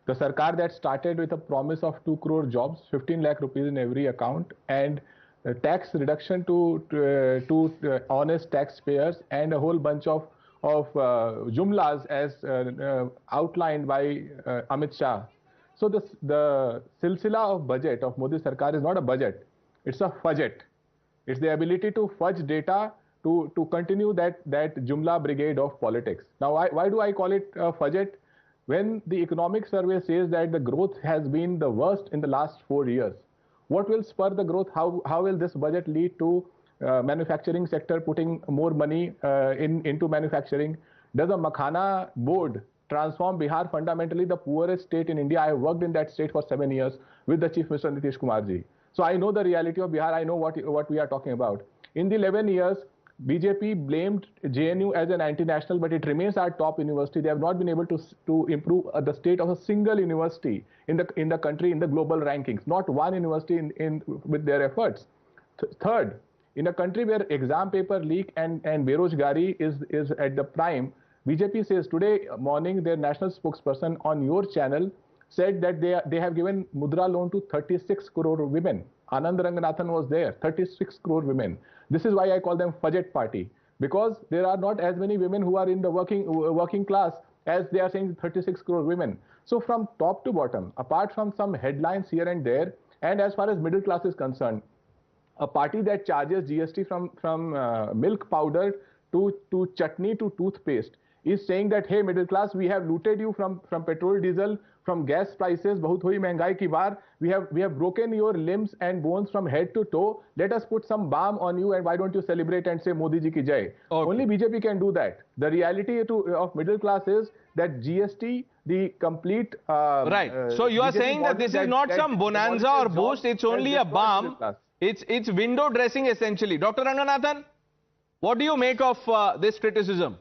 The Sarkar that started with a promise of 2 crore jobs, 15 lakh rupees in every account, and tax reduction to honest taxpayers, and a whole bunch of jumlas as outlined by Amit Shah. So the silsila of budget of Modi Sarkar is not a budget, it's a fudget. It's the ability to fudge data to continue that Jumla brigade of politics. Now, why do I call it a fudget? When the economic survey says that the growth has been the worst in the last 4 years, what will spur the growth? How will this budget lead to manufacturing sector putting more money into manufacturing? Does a Makhana board transform Bihar fundamentally the poorest state in India? I have worked in that state for 7 years with the Chief Minister Nitish Kumar ji. So I know the reality of Bihar. I know what we are talking about. In the 11 years, BJP blamed JNU as an anti-national, but it remains our top university. They have not been able to improve the state of a single university in the country in the global rankings. Not one university with their efforts. Third, in a country where exam paper leak and Berojgari is at the prime, BJP says today morning their national spokesperson on your channel said that they have given Mudra loan to 36 crore women. Anand Ranganathan was there, 36 crore women. This is why I call them fudget party, because there are not as many women who are in the working class as they are saying 36 crore women. So from top to bottom, apart from some headlines here and there, and as far as middle class is concerned, a party that charges GST from milk powder to chutney to toothpaste is saying that, hey, middle class, we have looted you from petrol, diesel, from gas prices, bahut hui mehengai ki baar. We have broken your limbs and bones from head to toe. Let us put some balm on you, and why don't you celebrate and say Modi ji ki jai? Okay. Only BJP can do that. The reality of middle class is that GST, the complete right. So you are BJP saying that this is not some bonanza or boost. It's only a balm. It's window dressing essentially. Dr. Ranganathan, what do you make of this criticism?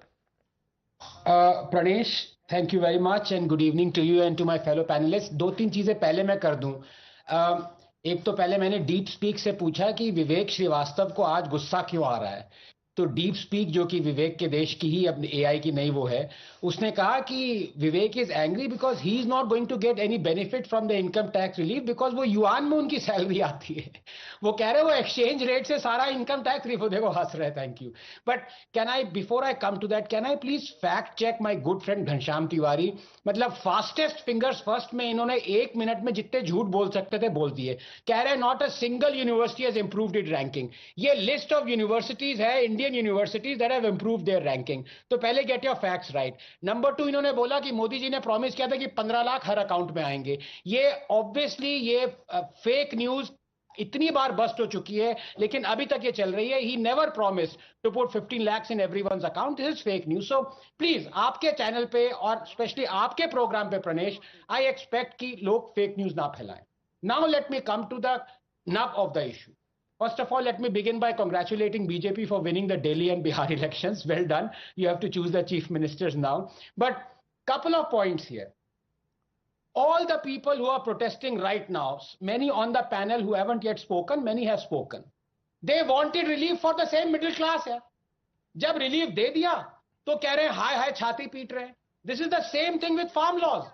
Pranesh, thank you very much and good evening to you and to my fellow panelists. 2-3 चीजें पहले मैं कर दूं. एक तो पहले मैंने deep speak से पूछा कि विवेक श्रीवास्तव को आज गुस्सा क्यों आ रहा है. तो डीप स्पीक, जो कि विवेक के देश की ही अपनी एआई की नई वो है, उसने कहा कि Vivek is angry because he is not going to get any benefit from the income tax relief because वो युआन में उनकी सैलरी आती है. वो कह रहे वो एक्सचेंज रेट से सारा इनकम टैक्स रिलीफ. देखो हंस रहे. Thank you. But can I, before I come to that, can I please fact check my good friend Ghanshyam Tiwari. मतलब फास्टेस्ट फिंगर्स फर्स्ट में इन्होंने 1 मिनट में जितने झूठ बोल सकते थे बोल दिए. कह रहे not a single university has improved it ranking. ये लिस्ट ऑफ यूनिवर्सिटीज है, Indian universities that have improved their ranking. तो पहले get your facts right. Number 2, इन्होंने बोला कि मोदी जी ने प्रॉमिस किया था कि 15 लाख हर अकाउंट में आएंगे. ये ऑब्वियसली ये फेक न्यूज इतनी बार बस्ट हो चुकी है, लेकिन अभी तक ये चल रही है. He never promised to put 15 lakhs in everyone's account. This is fake news. So please, आपके चैनल पे और स्पेशली आपके प्रोग्राम पे प्रणेश, I expect कि लोग फेक न्यूज ना फैलाएं. Now let me come to the nub of the issue. First of all, let me begin by congratulating BJP for winning the Delhi and Bihar elections. Well done. You have to choose the chief ministers now. But couple of points here. All the people who are protesting right now, many on the panel who haven't yet spoken, many have spoken. They wanted relief for the same middle class. है. जब relief दे दिया, तो कह रहे हैं हाय हाय छाती पीट रहे हैं. This is the same thing with farm laws.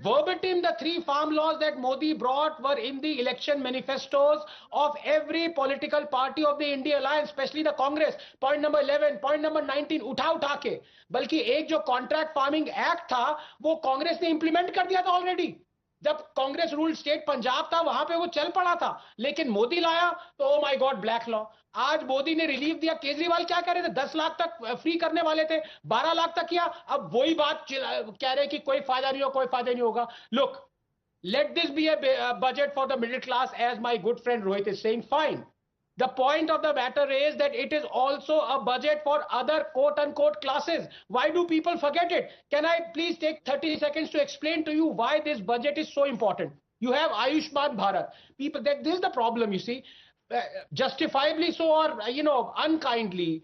Verbatim, the 3 farm laws that Modi brought were in the election manifestos of every political party of the India Alliance, especially the Congress. Point number 11, point number 19, उठा के. बल्कि एक जो contract farming act था, वो कांग्रेस ने implement कर दिया था ऑलरेडी. जब कांग्रेस रूल स्टेट पंजाब था, वहां पे वो चल पड़ा था. लेकिन मोदी लाया तो oh my God black law. आज मोदी ने रिलीफ दिया. केजरीवाल क्या कह रहे थे? 10 लाख तक फ्री करने वाले थे, 12 लाख तक किया. अब वही बात कह रहे कि कोई फायदा नहीं हो, कोई फायदा नहीं होगा. Look, let this be a budget for the middle class, as my good friend Rohit is saying. Fine. The point of the matter is that it is also a budget for other quote-unquote classes. Why do people forget it? Can I please take 30 seconds to explain to you why this budget is so important? You have Ayushman Bharat. People, this is the problem, you see. Justifiably so, or, unkindly,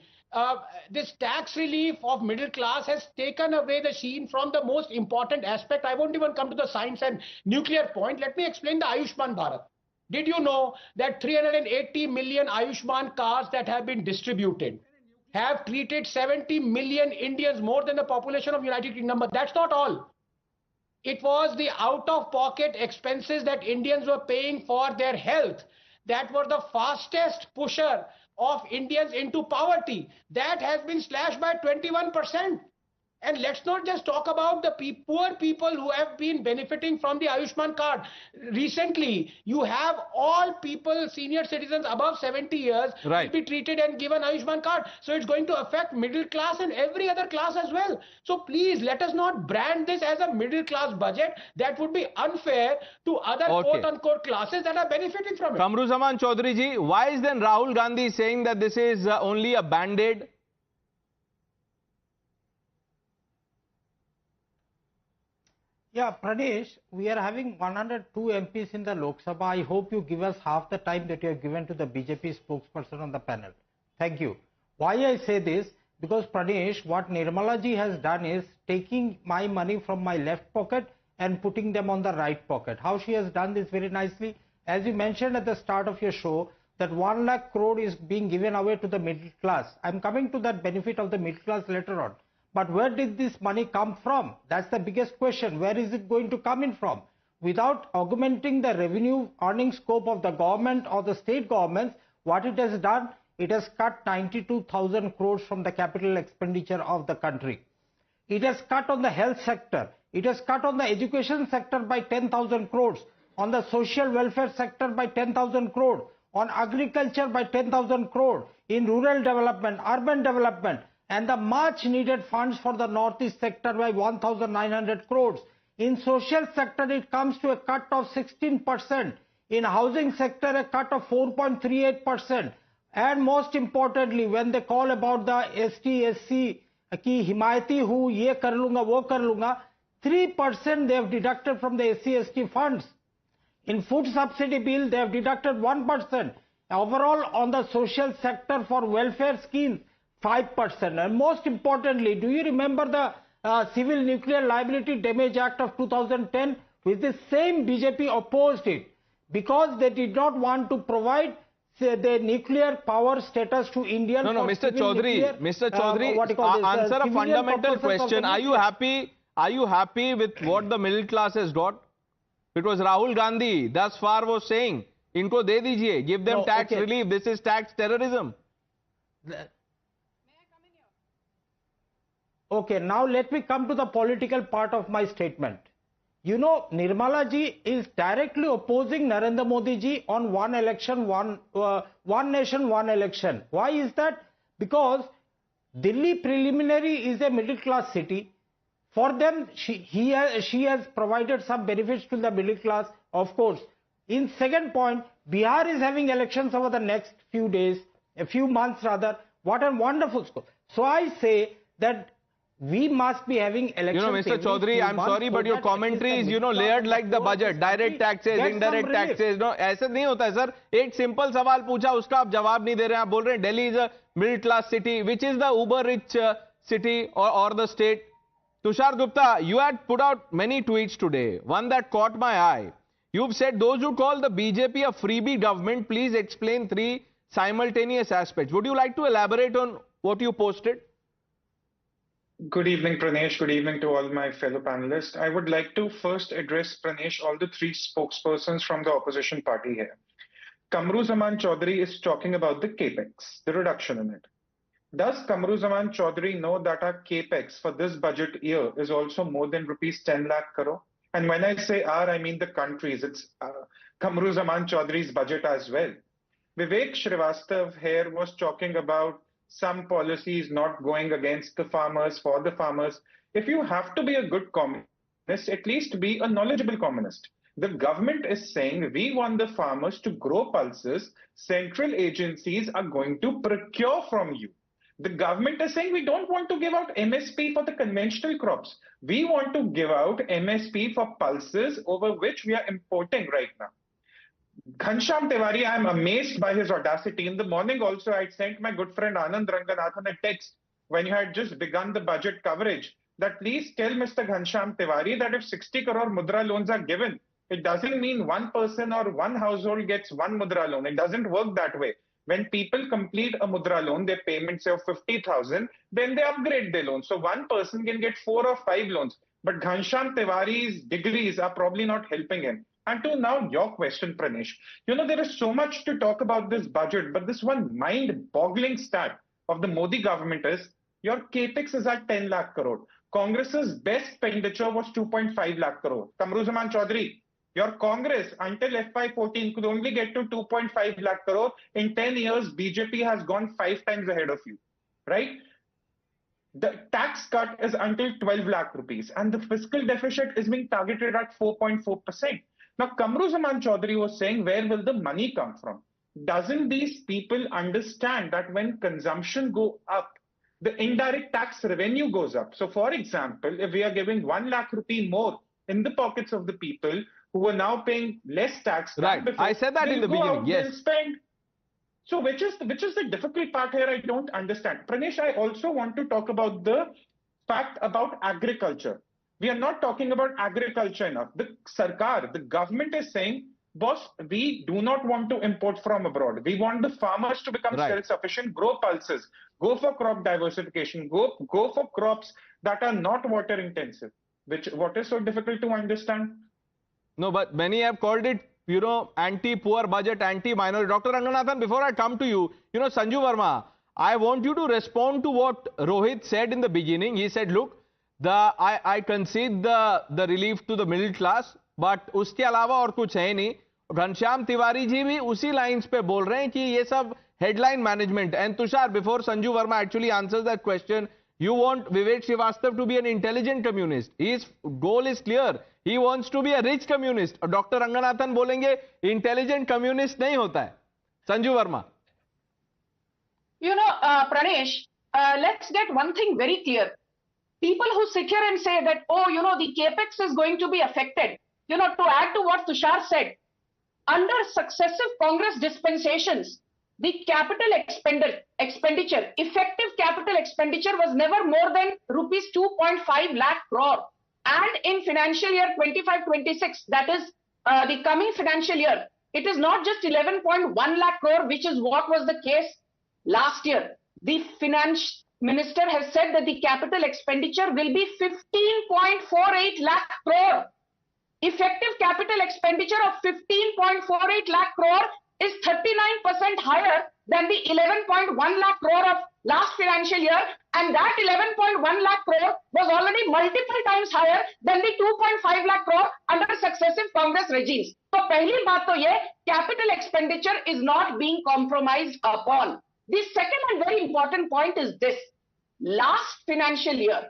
this tax relief of middle class has taken away the sheen from the most important aspect. I won't even come to the science and nuclear point. Let me explain the Ayushman Bharat. Did you know that 380 million Ayushman cards that have been distributed have treated 70 million Indians, more than the population of United Kingdom. But that's not all. It was the out-of-pocket expenses that Indians were paying for their health that were the fastest pusher of Indians into poverty. That has been slashed by 21%. And let's not just talk about the poor people who have been benefiting from the Ayushman card. Recently, you have all people, senior citizens above 70 years, will be treated and given Ayushman card. So it's going to affect middle class and every other class as well. So please, let us not brand this as a middle class budget. That would be unfair to other quote-unquote classes that are benefiting from it. Kamruzaman Chaudhary ji, why is then Rahul Gandhi saying that this is only a band-aid? Yeah, Pradesh, we are having 102 MPs in the Lok Sabha. I hope you give us half the time that you have given to the BJP spokesperson on the panel. Thank you. Why I say this? Because Pradesh, what Nirmala ji has done is taking my money from my left pocket and putting them on the right pocket. How she has done this very nicely? As you mentioned at the start of your show, that 1 lakh crore is being given away to the middle class. I'm coming to that benefit of the middle class later on. But where did this money come from? That's the biggest question. Where is it going to come in from? Without augmenting the revenue earning scope of the government or the state governments, what it has done, it has cut 92,000 crores from the capital expenditure of the country. It has cut on the health sector. It has cut on the education sector by 10,000 crores. On the social welfare sector by 10,000 crores. On agriculture by 10,000 crores. In rural development, urban development. And the much needed funds for the northeast sector by 1,900 crores. In social sector, it comes to a cut of 16%. In housing sector, a cut of 4.38%. And most importantly, when they call about the ST, SC, ki himayati hu, ye kar lunga, wo kar lunga, 3% they have deducted from the SC, ST funds. In food subsidy bill, they have deducted 1%. Overall, on the social sector for welfare schemes, 5%. And most importantly, do you remember the Civil Nuclear Liability Damage Act of 2010? With the same BJP opposed it because they did not want to provide the nuclear power status to Indians. No, Mr. Chaudhary, answer a fundamental question. Are you happy with what the middle class has got? It was Rahul Gandhi thus far was saying, inko de dijiye, give them tax relief. This is tax terrorism. Okay, now let me come to the political part of my statement. You know, Nirmala ji is directly opposing Narendra Modi ji on one election, one nation, one election. Why is that? Because Delhi preliminary is a middle class city. For them, she has provided some benefits to the middle class, of course. In second point, Bihar is having elections over the next few days, a few months rather. What a wonderful score. So I say that we must be having elections. You know, Mr. Chaudhary, I'm sorry, but your commentary is, layered like the budget. Direct taxes, indirect taxes. No, ऐसा नहीं होता है, sir. एक simple सवाल पूछा, उसका आप जवाब नहीं दे रहे हैं. आप बोल रहे हैं, Delhi is a middle class city. Which is the uber rich city or the state? Tushar Gupta, you had put out many tweets today. One that caught my eye. You've said those who call the BJP a freebie government, please explain 3 simultaneous aspects. Would you like to elaborate on what you posted? Good evening, Pranesh. Good evening to all my fellow panelists. I would like to first address, Pranesh, all the 3 spokespersons from the opposition party here. Kamruzaman Chaudhary is talking about the capex, the reduction in it. Does Kamruzaman Chaudhary know that our capex for this budget year is also more than rupees 10 lakh crore? And when I say our, I mean the country's. It's Kamruzaman Chaudhary's budget as well. Vivek Srivastav here was talking about some policies not going against the farmers, for the farmers. If you have to be a good communist, at least be a knowledgeable communist. The government is saying we want the farmers to grow pulses. Central agencies are going to procure from you. The government is saying we don't want to give out MSP for the conventional crops. We want to give out MSP for pulses over which we are importing right now. Ghanshyam Tiwari, I am amazed by his audacity. In the morning also, I sent my good friend Anand Ranganathan a text when you had just begun the budget coverage that please tell Mr. Ghanshyam Tiwari that if 60 crore mudra loans are given, it doesn't mean one person or one household gets one mudra loan. It doesn't work that way. When people complete a mudra loan, they payment say of 50,000, then they upgrade their loan. So one person can get 4 or 5 loans. But Ghanshyam Tiwari's degrees are probably not helping him. And to now your question, Pranesh. There is so much to talk about this budget, but this one mind-boggling stat of the Modi government is your capex is at 10 lakh crore. Congress's best expenditure was 2.5 lakh crore. Kamruzaman Chaudhary, your Congress until FY14 could only get to 2.5 lakh crore. In 10 years, BJP has gone 5 times ahead of you, right? The tax cut is until 12 lakh rupees and the fiscal deficit is being targeted at 4.4%. Now, Kamruzaman Chaudhary was saying, where will the money come from? Doesn't these people understand that when consumption go up, the indirect tax revenue goes up? So, for example, if we are giving 1 lakh rupee more in the pockets of the people who are now paying less tax, right? Before, I said that in the beginning. Yes. Spend. So, which is the difficult part here? I don't understand. Pranesh, I also want to talk about the fact about agriculture. We are not talking about agriculture enough. The Sarkar, the government is saying, boss, we do not want to import from abroad. We want the farmers to become self-sufficient, grow pulses, go for crop diversification, go for crops that are not water intensive. What is so difficult to understand? No, but many have called it, anti-poor budget, anti-minority. Dr. Ranganathan, before I come to you, Sanju Verma, I want you to respond to what Rohit said in the beginning. He said, look, I concede the relief to the middle class, but उसके अलावा और कुछ है नहीं. घनश्याम तिवारी जी भी उसी lines पे बोल रहे हैं कि ये सब headline management. And Tushar, before Sanju Verma actually answers that question, you want Vivek Srivastava to be an intelligent communist. His goal is clear. He wants to be a rich communist. Dr. Ranganathan बोलेंगे intelligent communist नहीं होता है. Sanju Verma. Pranesh, let's get one thing very clear. People who sit here and say that, the capex is going to be affected, to add to what Tushar said, under successive Congress dispensations, the capital expenditure, effective capital expenditure was never more than rupees 2.5 lakh crore. And in financial year 25-26, that is the coming financial year, it is not just 11.1 lakh crore, which is what was the case last year. The finance minister has said that the capital expenditure will be 15.48 lakh crore. Effective capital expenditure of 15.48 lakh crore is 39% higher than the 11.1 lakh crore of last financial year, and that 11.1 lakh crore was already multiple times higher than the 2.5 lakh crore under successive Congress regimes. So, पहली बात तो ये capital expenditure is not being compromised upon. The second and very important point is this. Last financial year,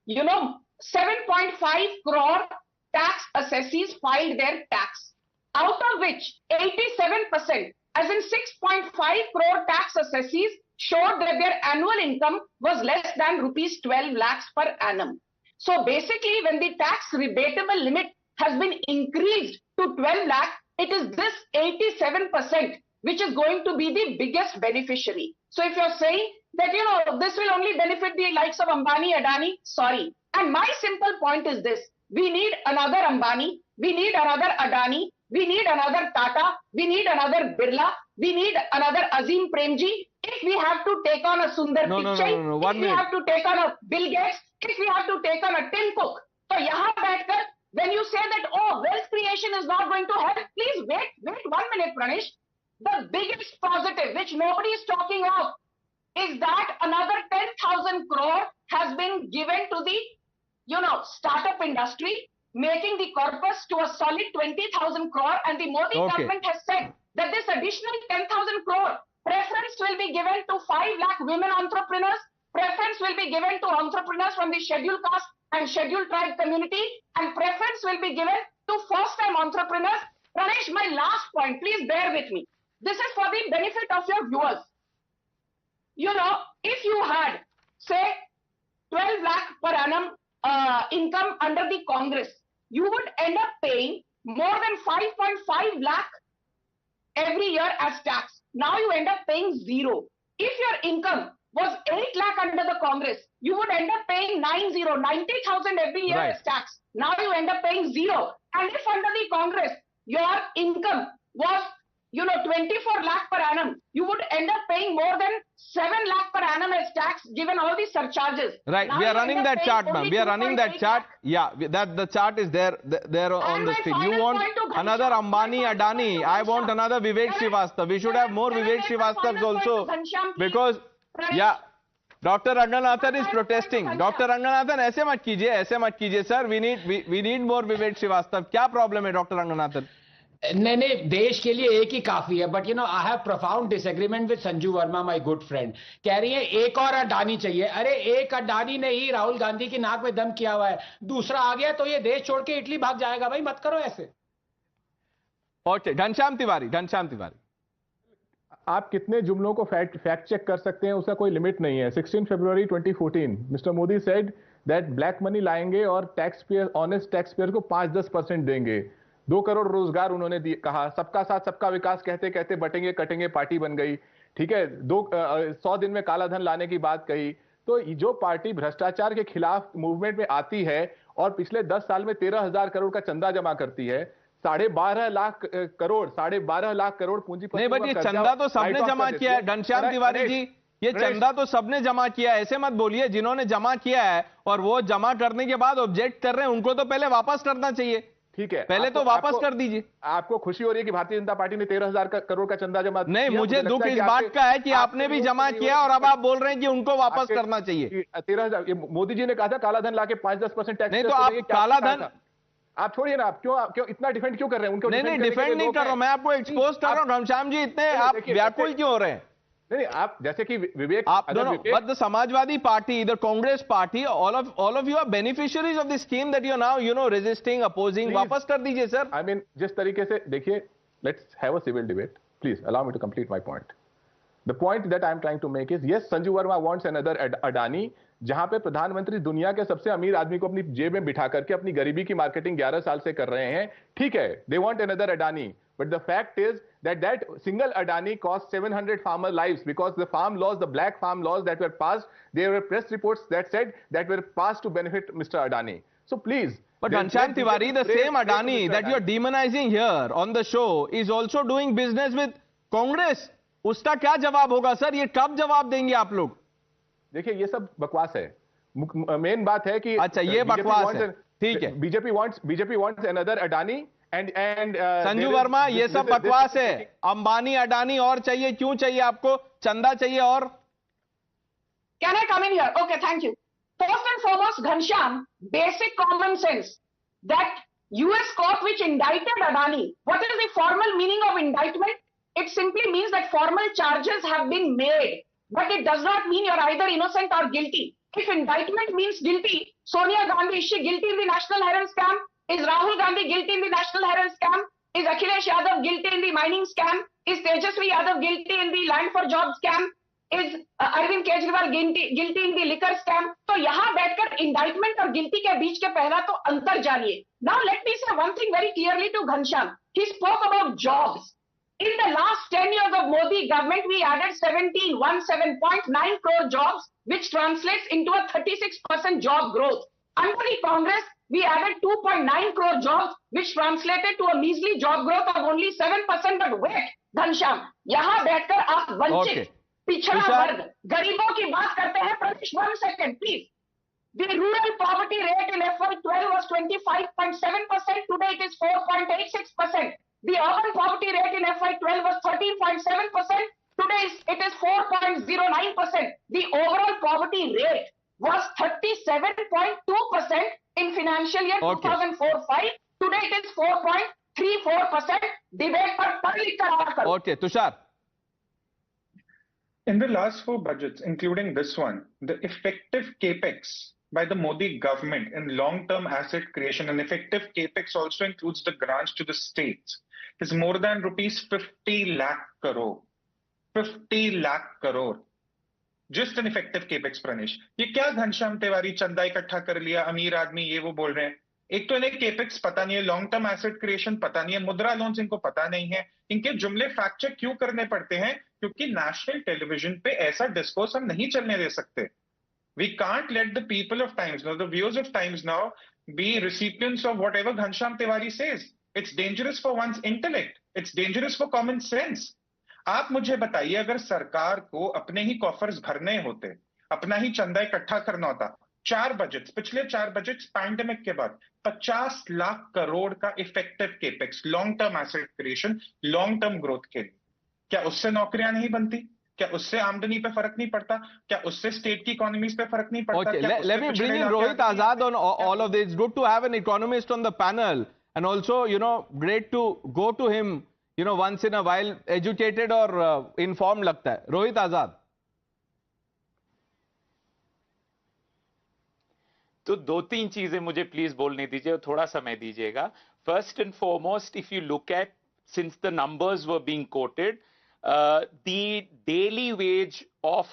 7.5 crore tax assessees filed their tax, out of which 87%, as in 6.5 crore tax assessees, showed that their annual income was less than rupees 12 lakhs per annum. So basically, when the tax rebatable limit has been increased to 12 lakh, it is this 87% which is going to be the biggest beneficiary. So if you're saying that, this will only benefit the likes of Ambani, Adani, sorry. And my simple point is this. We need another Ambani, we need another Adani, we need another Tata, we need another Birla, we need another Azim Premji. If we have to take on a Sundar Pichai, if we have to take on a Bill Gates, if we have to take on a Tim Cook. So yahan baitkar, when you say that, wealth creation is not going to help, please wait 1 minute, Pranesh. The biggest positive, which nobody is talking of, is that another 10,000 crore has been given to the, startup industry, making the corpus to a solid 20,000 crore. And the Modi government has said that this additional 10,000 crore preference will be given to 5 lakh women entrepreneurs. Preference will be given to entrepreneurs from the scheduled caste and scheduled tribe community. And preference will be given to first-time entrepreneurs. Pranesh, my last point, please bear with me. This is for the benefit of your viewers. If you had, say, 12 lakh per annum income under the Congress, you would end up paying more than 5.5 lakh every year as tax. Now you end up paying 0. If your income was 8 lakh under the Congress, you would end up paying 90,000 every year as tax. Now you end up paying 0. And if under the Congress, your income was 24 lakh per annum, you would end up paying more than 7 lakh per annum as tax given all these surcharges. Right, Now we are you running end up that paying chart, ma'am. only We are running that 2.8 chart. lakh. Yeah, that the chart is there on the screen. You final want point to Ghanshyam. another Ambani, Adani. I want another Vivek Srivastava. We should have more Vivek Srivastavs also. Because, yeah, Dr. Ranganathan is protesting. Dr. Ranganathan, ऐसे मत कीजिए, sir. We need more Vivek Srivastav. क्या problem है, Dr. Ranganathan? नहीं, देश के लिए एक ही काफी है. But I have profound disagreement with Sanju Verma, my good friend. कह रही है एक और अडानी चाहिए. अरे एक अडानी ने ही राहुल गांधी की नाक में दम किया हुआ है. दूसरा आ गया तो ये देश छोड़ के इटली भाग जाएगा. भाई मत करो ऐसे. ओके, घनश्याम तिवारी. आप कितने जुमलों को फैक्ट चेक कर सकते हैं, उसका कोई लिमिट नहीं है. 16 फरवरी 2014 mister Modi said that black money लाएंगे और ऑनेस्ट टैक्स पेयर को 5-10% देंगे. 2 करोड़ रोजगार उन्होंने कहा. सबका साथ सबका विकास कहते कहते बटेंगे कटेंगे पार्टी बन गई. ठीक है, 100 दिन में काला धन लाने की बात कही. तो जो पार्टी भ्रष्टाचार के खिलाफ मूवमेंट में आती है और पिछले 10 साल में 13,000 करोड़ का चंदा जमा करती है, 12.5 लाख करोड़ पूंजीपति. नहीं, बट ये चंदा तो सबने जमा किया है घनश्याम तिवारी जी. ये चंदा तो सबने जमा किया है. ऐसे मत बोलिए. जिन्होंने जमा किया है और वो जमा करने के बाद ऑब्जेक्ट कर रहे हैं, उनको तो पहले वापस करना चाहिए. ठीक है, पहले तो वापस कर दीजिए. आपको खुशी हो रही है कि भारतीय जनता पार्टी ने 13,000 करोड़ का चंदा जमा किया? नहीं, मुझे दुख इस बात का है कि आपने भी जमा किया और अब आप बोल रहे हैं कि उनको वापस करना चाहिए. 13,000 मोदी जी ने कहा था काला धन लाके 5-10% टैक्स. नहीं तो आप काला धन, आप छोड़िए ना. आप क्यों इतना डिफेंड क्यों कर रहे हैं उनको? नहीं, डिफेंड नहीं कर रहा हूं मैं, आपको एक्सपोज कर रहा हूं. घनश्याम जी इतने आप व्याकुल क्यों हो रहे हैं? नहीं, आप जैसे कि विवेक, आप दोनों, but the Samajwadi Party, the Congress Party, all of you are beneficiaries of this scheme that you are now, resisting, opposing. वापस कर दीजिए सर. I mean, जिस तरीके से देखिए, let's have a civil debate. Please allow me to complete my point. The point that I am trying to make is, yes, Sanju Verma wants another Adani, जहां पे प्रधानमंत्री दुनिया के सबसे अमीर आदमी को अपनी जेब में बिठा करके अपनी गरीबी की मार्केटिंग 11 साल से कर रहे हैं. ठीक है, they want another Adani. But the fact is that single Adani cost 700 farmer lives because the farm laws, the black farm laws that were passed, there were press reports that said that were passed to benefit Mr. Adani. So please. But Ghanshyam Tiwari, the same Adani that you are demonizing here on the show is also doing business with Congress. उसका क्या जवाब होगा sir? ये कब जवाब देंगे आप लोग? देखिए, ये सब बकवास है. मेन बात है कि अच्छा, ये बकवास है. ठीक है. BJP wants another Adani. And Sanju Verma, ये सब बकवास है. अंबानी अडानी और चाहिए. क्यों चाहिए आपको? चंदा चाहिए और? Can I come in here? Okay, thank you. First and foremost, Ghanshyam, basic common sense that US court which indicted Adani, what is the formal meaning of indictment? It simply means that formal charges have been made, but it does not mean you're either innocent or guilty. If indictment means guilty, Sonia Gandhi, is she guilty in the National Herald scam? Is Rahul Gandhi guilty in the National Herald scam? Is Akhilesh Yadav guilty in the mining scam? Is Tejasvi Yadav guilty in the land for job scam? Is Arvind Kejriwal guilty in the liquor scam? तो यहाँ बैठकर indictment और guilty के बीच के पहला तो अंतर जानिए. Now let me say one thing very clearly to Ghanshyam. He spoke about jobs. In the last 10 years of Modi government, we added 17.9 crore jobs, which translates into a 36% job growth. Under the Congress, we added 2.9 crore jobs, which translated to a measly job growth of only 7%. But wait, Ghanshyam, यहाँ बैठकर आप वंचित, पिछड़ा वर्ग, गरीबों की बात करते हैं. Pranesh, 1 second, please. The rural poverty rate in FY12 was 25.7%. Today it is 4.86%. The urban poverty rate in FY12 was 13.7%. Today it is 4.09%. The overall poverty rate was 37.2% in financial year 2004-05. Today it is 4.34%. Debate पर पढ़ लिख कर आना करो. Okay, Tushar. In the last 4 budgets, including this one, the effective capex by the Modi government in long-term asset creation, and effective capex also includes the grants to the states, is more than rupees 50 lakh crore. 50 lakh crore. Just an effective capex, Pranesh. ये क्या घनश्याम तिवारी चंदा इकट्ठा कर लिया, अमीर आदमी ये वो बोल रहे हैं. एक तो इन्हें केपेक्स पता नहीं है, लॉन्ग टर्म एसेट क्रिएशन पता नहीं है, मुद्रा लोन्स इनको पता नहीं है. इनके जुमले फैक्ट चेक क्यों करने पड़ते हैं? क्योंकि नेशनल टेलीविजन पे ऐसा डिस्कोर्स हम नहीं चलने दे सकते. We can't let the people of Times, the viewers of Times now be recipients of whatever Ghanshyam Tiwari says. It's dangerous for one's intellect. It's dangerous for common sense. आप मुझे बताइए, अगर सरकार को अपने ही कॉफर्स भरने होते, अपना ही चंदा इकट्ठा करना होता, पिछले 4 बजट्स पैंडेमिक के बाद 50 लाख करोड़ का effective capex, long term asset creation, long term growth के लिए, क्या उससे नौकरियां नहीं बनती? क्या उससे आमदनी पे फर्क नहीं पड़ता? क्या उससे स्टेट की इकोनॉमीज पे फर्क नहीं पड़ता? Okay, let me bring in Rohit Azad on all of this. It's good to have an economist on the panel, and also, you know, great to go to him, you know, once in a while, educated or informed लगता है. Rohit Azad. तो 2-3 चीजें मुझे please बोलने दीजिए और थोड़ा समय दीजिएगा. First and foremost, if you look at, since the numbers were being quoted, the daily wage of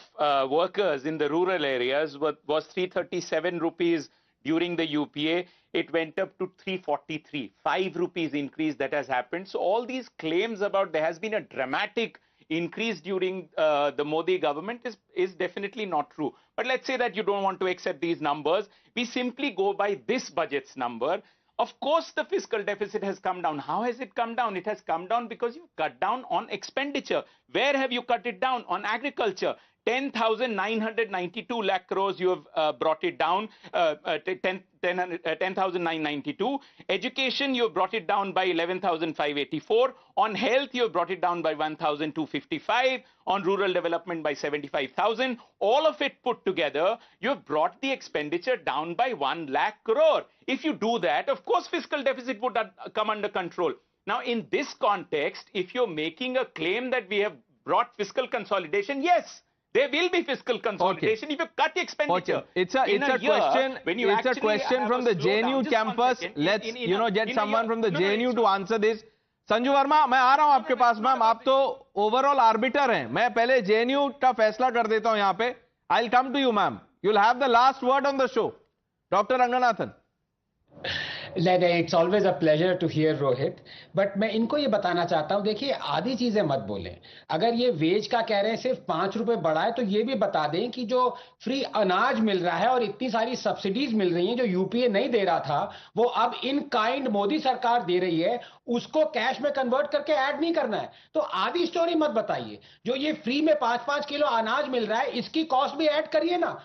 workers in the rural areas was 337 rupees during the UPA. It went up to 343, 5 rupees increase that has happened. So all these claims about there has been a dramatic increase during the Modi government is definitely not true. But let's say that you don't want to accept these numbers. We simply go by this budget's number. Of course, the fiscal deficit has come down. How has it come down? It has come down because you cut down on expenditure. Where have you cut it down? On agriculture. 10,992 lakh crores you have brought it down, 10,992. Education, you have brought it down by 11,584. On health, you have brought it down by 1,255. On rural development by 75,000. All of it put together, you have brought the expenditure down by 1 lakh crore. If you do that, of course, fiscal deficit would come under control. Now, in this context, if you're making a claim that we have brought fiscal consolidation, yes, there will be fiscal consolidation. Okay. If you cut expenditure. Okay. It's a question from the JNU campus. Let's get someone from the JNU to answer this. Sanju Verma, मैं आ रहा हूं आपके पास. Ma'am, आप तो overall orbiter हैं. मैं पहले JNU का फैसला कर देता हूं यहाँ पे. I'll come to you, ma'am. You'll have the last word on the show. Dr. Ranganathan. It's always a pleasure to hear Rohit, but मैं इनको ये बताना चाहता हूँ, देखिए आधी चीजें मत बोलें. अगर ये वेज का कह रहे हैं सिर्फ 5 रुपए बढ़ाए, तो ये भी बता दें कि जो फ्री अनाज मिल रहा है और इतनी सारी सब्सिडीज मिल रही हैं जो यूपीए नहीं दे रहा था, वो अब इन काइंड मोदी सरकार दे रही है, उसको कैश में कन्वर्ट करके ऐड नहीं करना है. तो आधी स्टोरी मत बताइए. जो ये फ्री में 5-5 किलो अनाज मिल रहा है, इसकी कॉस्ट भी ऐड करिए ना.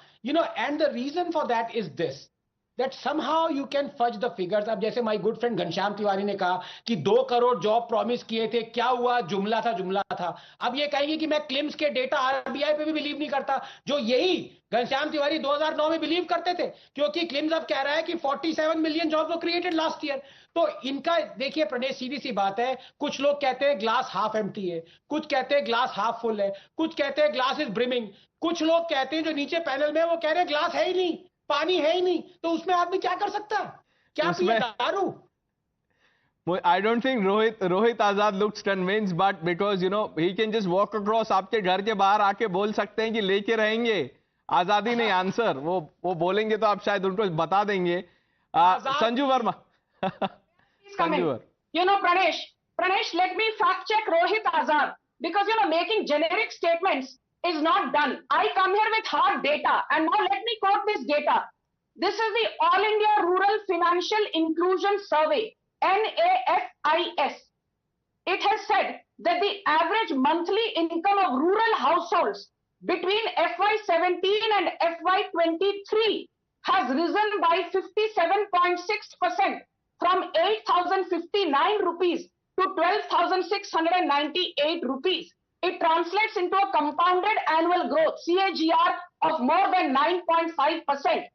And the reason for that is this, that somehow you can fudge the figures. अब जैसे my good friend Ghanshyam Tiwari ने कहा कि 2 करोड़ जॉब प्रॉमिस किए थे, क्या हुआ? जुमला था. अब ये कहेंगे कि मैं क्लिम्स के डेटा आरबीआई पे भी बिलीव नहीं करता, जो यही घनश्याम तिवारी 2009 में बिलीव करते थे, क्योंकि क्लिम्स अब कह रहा है कि 47 मिलियन जॉब्स वर क्रिएटेड लास्ट ईयर. तो इनका देखिए प्रणेश, सीधी सी बात है. कुछ लोग कहते हैं ग्लास हाफ एम्प्टी है, कुछ कहते हैं ग्लास हाफ फुल है, कुछ कहते हैं ग्लास इज ब्रिमिंग, कुछ लोग कहते हैं जो नीचे पैनल में वो कह रहे हैं ग्लास है ही नहीं, पानी है ही नहीं. तो उसमें आदमी क्या कर सकता है? क्या पिए? दारू? I don't think Rohit Azad looks convinced, but because he can just walk across आपके घर के बाहर आके बोल सकते हैं कि लेके रहेंगे. आजादी नहीं आंसर. वो बोलेंगे तो आप शायद उनको बता देंगे. Sanju Verma. Pranesh, let me fact check Rohit Azad, because making generic statements is not done. I come here with hard data, and now let me quote this data. This is the All India Rural Financial Inclusion Survey, NAFIS. It has said that the average monthly income of rural households between FY17 and FY23 has risen by 57.6%, from 8,059 rupees to 12,698 rupees. It translates into a compounded annual growth, CAGR, of more than 9.5%.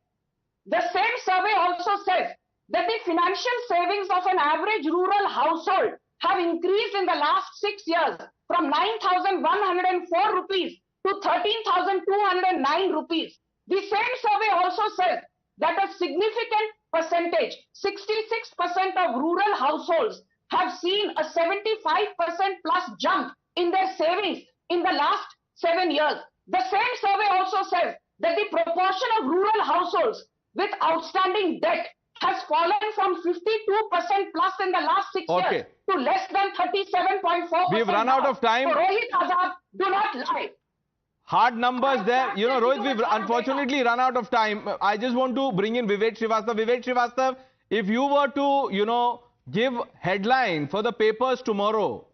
The same survey also says that the financial savings of an average rural household have increased in the last 6 years from 9,104 rupees to 13,209 rupees. The same survey also says that a significant percentage, 66% of rural households have seen a 75% plus jump in their savings in the last 7 years. The same survey also says that the proportion of rural households with outstanding debt has fallen from 52% plus in the last 6 years to less than 37.4%. We've run out of time. So Rohit Azad, do not lie. Hard numbers there. Rohit, we've unfortunately run out of time. I just want to bring in Vivek Srivastava. Vivek Srivastava, if you were to, give headline for the papers tomorrow,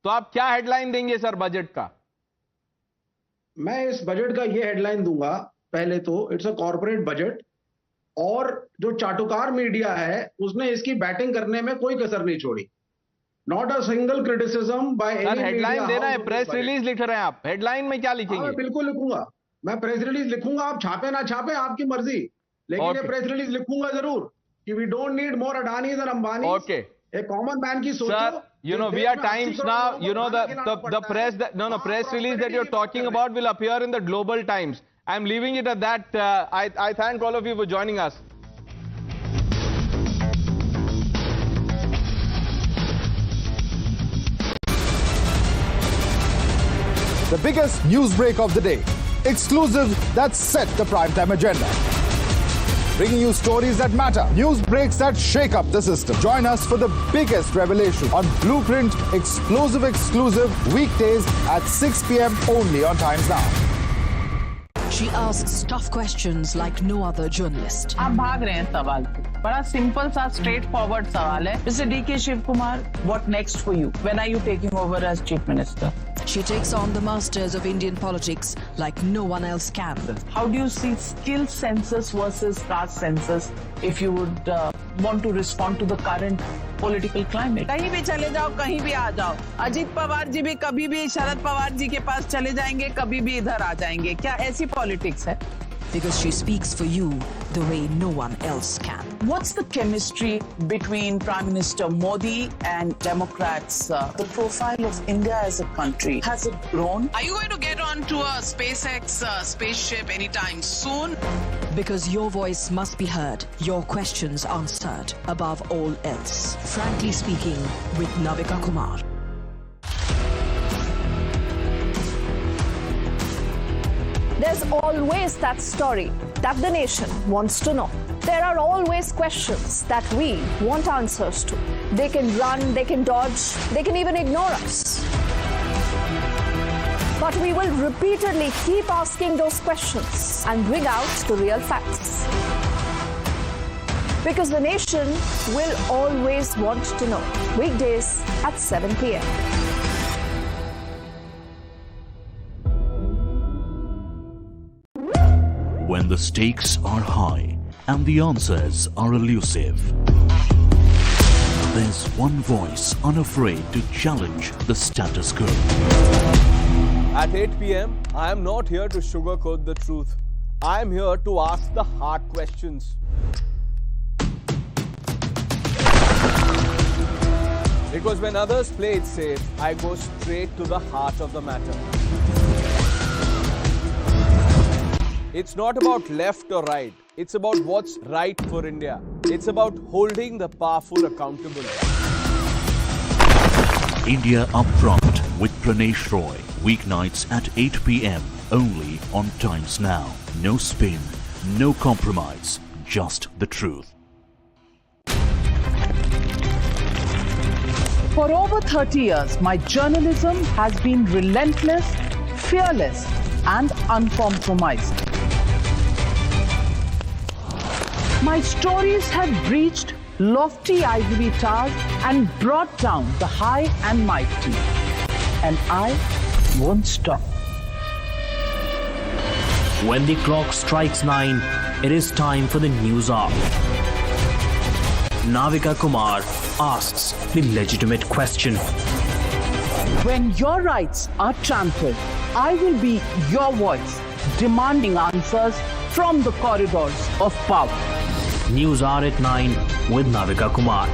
तो आप क्या headline देंगे sir budget का? मैं इस budget का ये headline दूंगा, पहले तो इट्स अ कॉर्पोरेट बजट, और जो चाटुकार मीडिया है उसने इसकी बैटिंग करने में कोई कसर नहीं छोड़ी. Not a single criticism by any media. Headline देना है, प्रेस रिलीज लिख रहे हैं आप, हेडलाइन में क्या लिखेंगे? बिल्कुल लिखूंगा, मैं प्रेस रिलीज लिखूंगा, आप छापे ना छापे आपकी मर्जी, लेकिन ये प्रेस रिलीज लिखूंगा जरूर कि we don't need more Adanis and Ambani. Okay, a common man की सोचो. Sir, you know, we are times now, you know, the press, press release that you're talking about will appear in the global times. I'm leaving it at that. I thank all of you for joining us. The biggest news break of the day. Exclusive that set the primetime agenda. Bringing you stories that matter. News breaks that shake up the system. Join us for the biggest revelation on Blueprint exclusive weekdays at 6 p.m. only on Times Now. She asks tough questions like no other journalist. आप भाग रहे हैं सवाल से. बड़ा simple सा straight forward सवाल है. Mr. D.K. Shiv Kumar, what next for you? When are you taking over as Chief Minister? She takes on the masters of Indian politics like no one else can. How do you see skill census versus caste census if you would want to respond to the current political climate? कहीं भी चले जाओ, कहीं भी आ जाओ. अजीत पवार जी भी कभी भी शरद पवार जी के पास चले जाएंगे, कभी भी इधर आ जाएंगे. क्या ऐसी पॉलिटिक्स है? Because she speaks for you the way no one else can. What's the chemistry between Prime Minister Modi and Democrats? The profile of India as a country, has it grown? Are you going to get onto a SpaceX spaceship anytime soon? Because your voice must be heard, your questions answered above all else. Frankly Speaking with Navika Kumar. There's always that story that the nation wants to know. There are always questions that we want answers to. They can run, they can dodge, they can even ignore us. But we will repeatedly keep asking those questions and bring out the real facts. Because the nation will always want to know. Weekdays at 7 p.m. When the stakes are high and the answers are elusive, there's one voice unafraid to challenge the status quo. At 8 p.m., I am not here to sugarcoat the truth. I am here to ask the hard questions. Because when others play it safe, I go straight to the heart of the matter. It's not about left or right. It's about what's right for India. It's about holding the powerful accountable. India Upfront with Pranesh Roy. Weeknights at 8 p.m. only on Times Now. No spin, no compromise, just the truth. For over 30 years, my journalism has been relentless, fearless, and uncompromised. My stories have breached lofty ivory towers and brought down the high and mighty. And I won't stop. When the clock strikes 9, it is time for the news hour. Navika Kumar asks the legitimate question. When your rights are trampled, I will be your voice, demanding answers from the corridors of power. News Hour at 9 with Navika Kumar.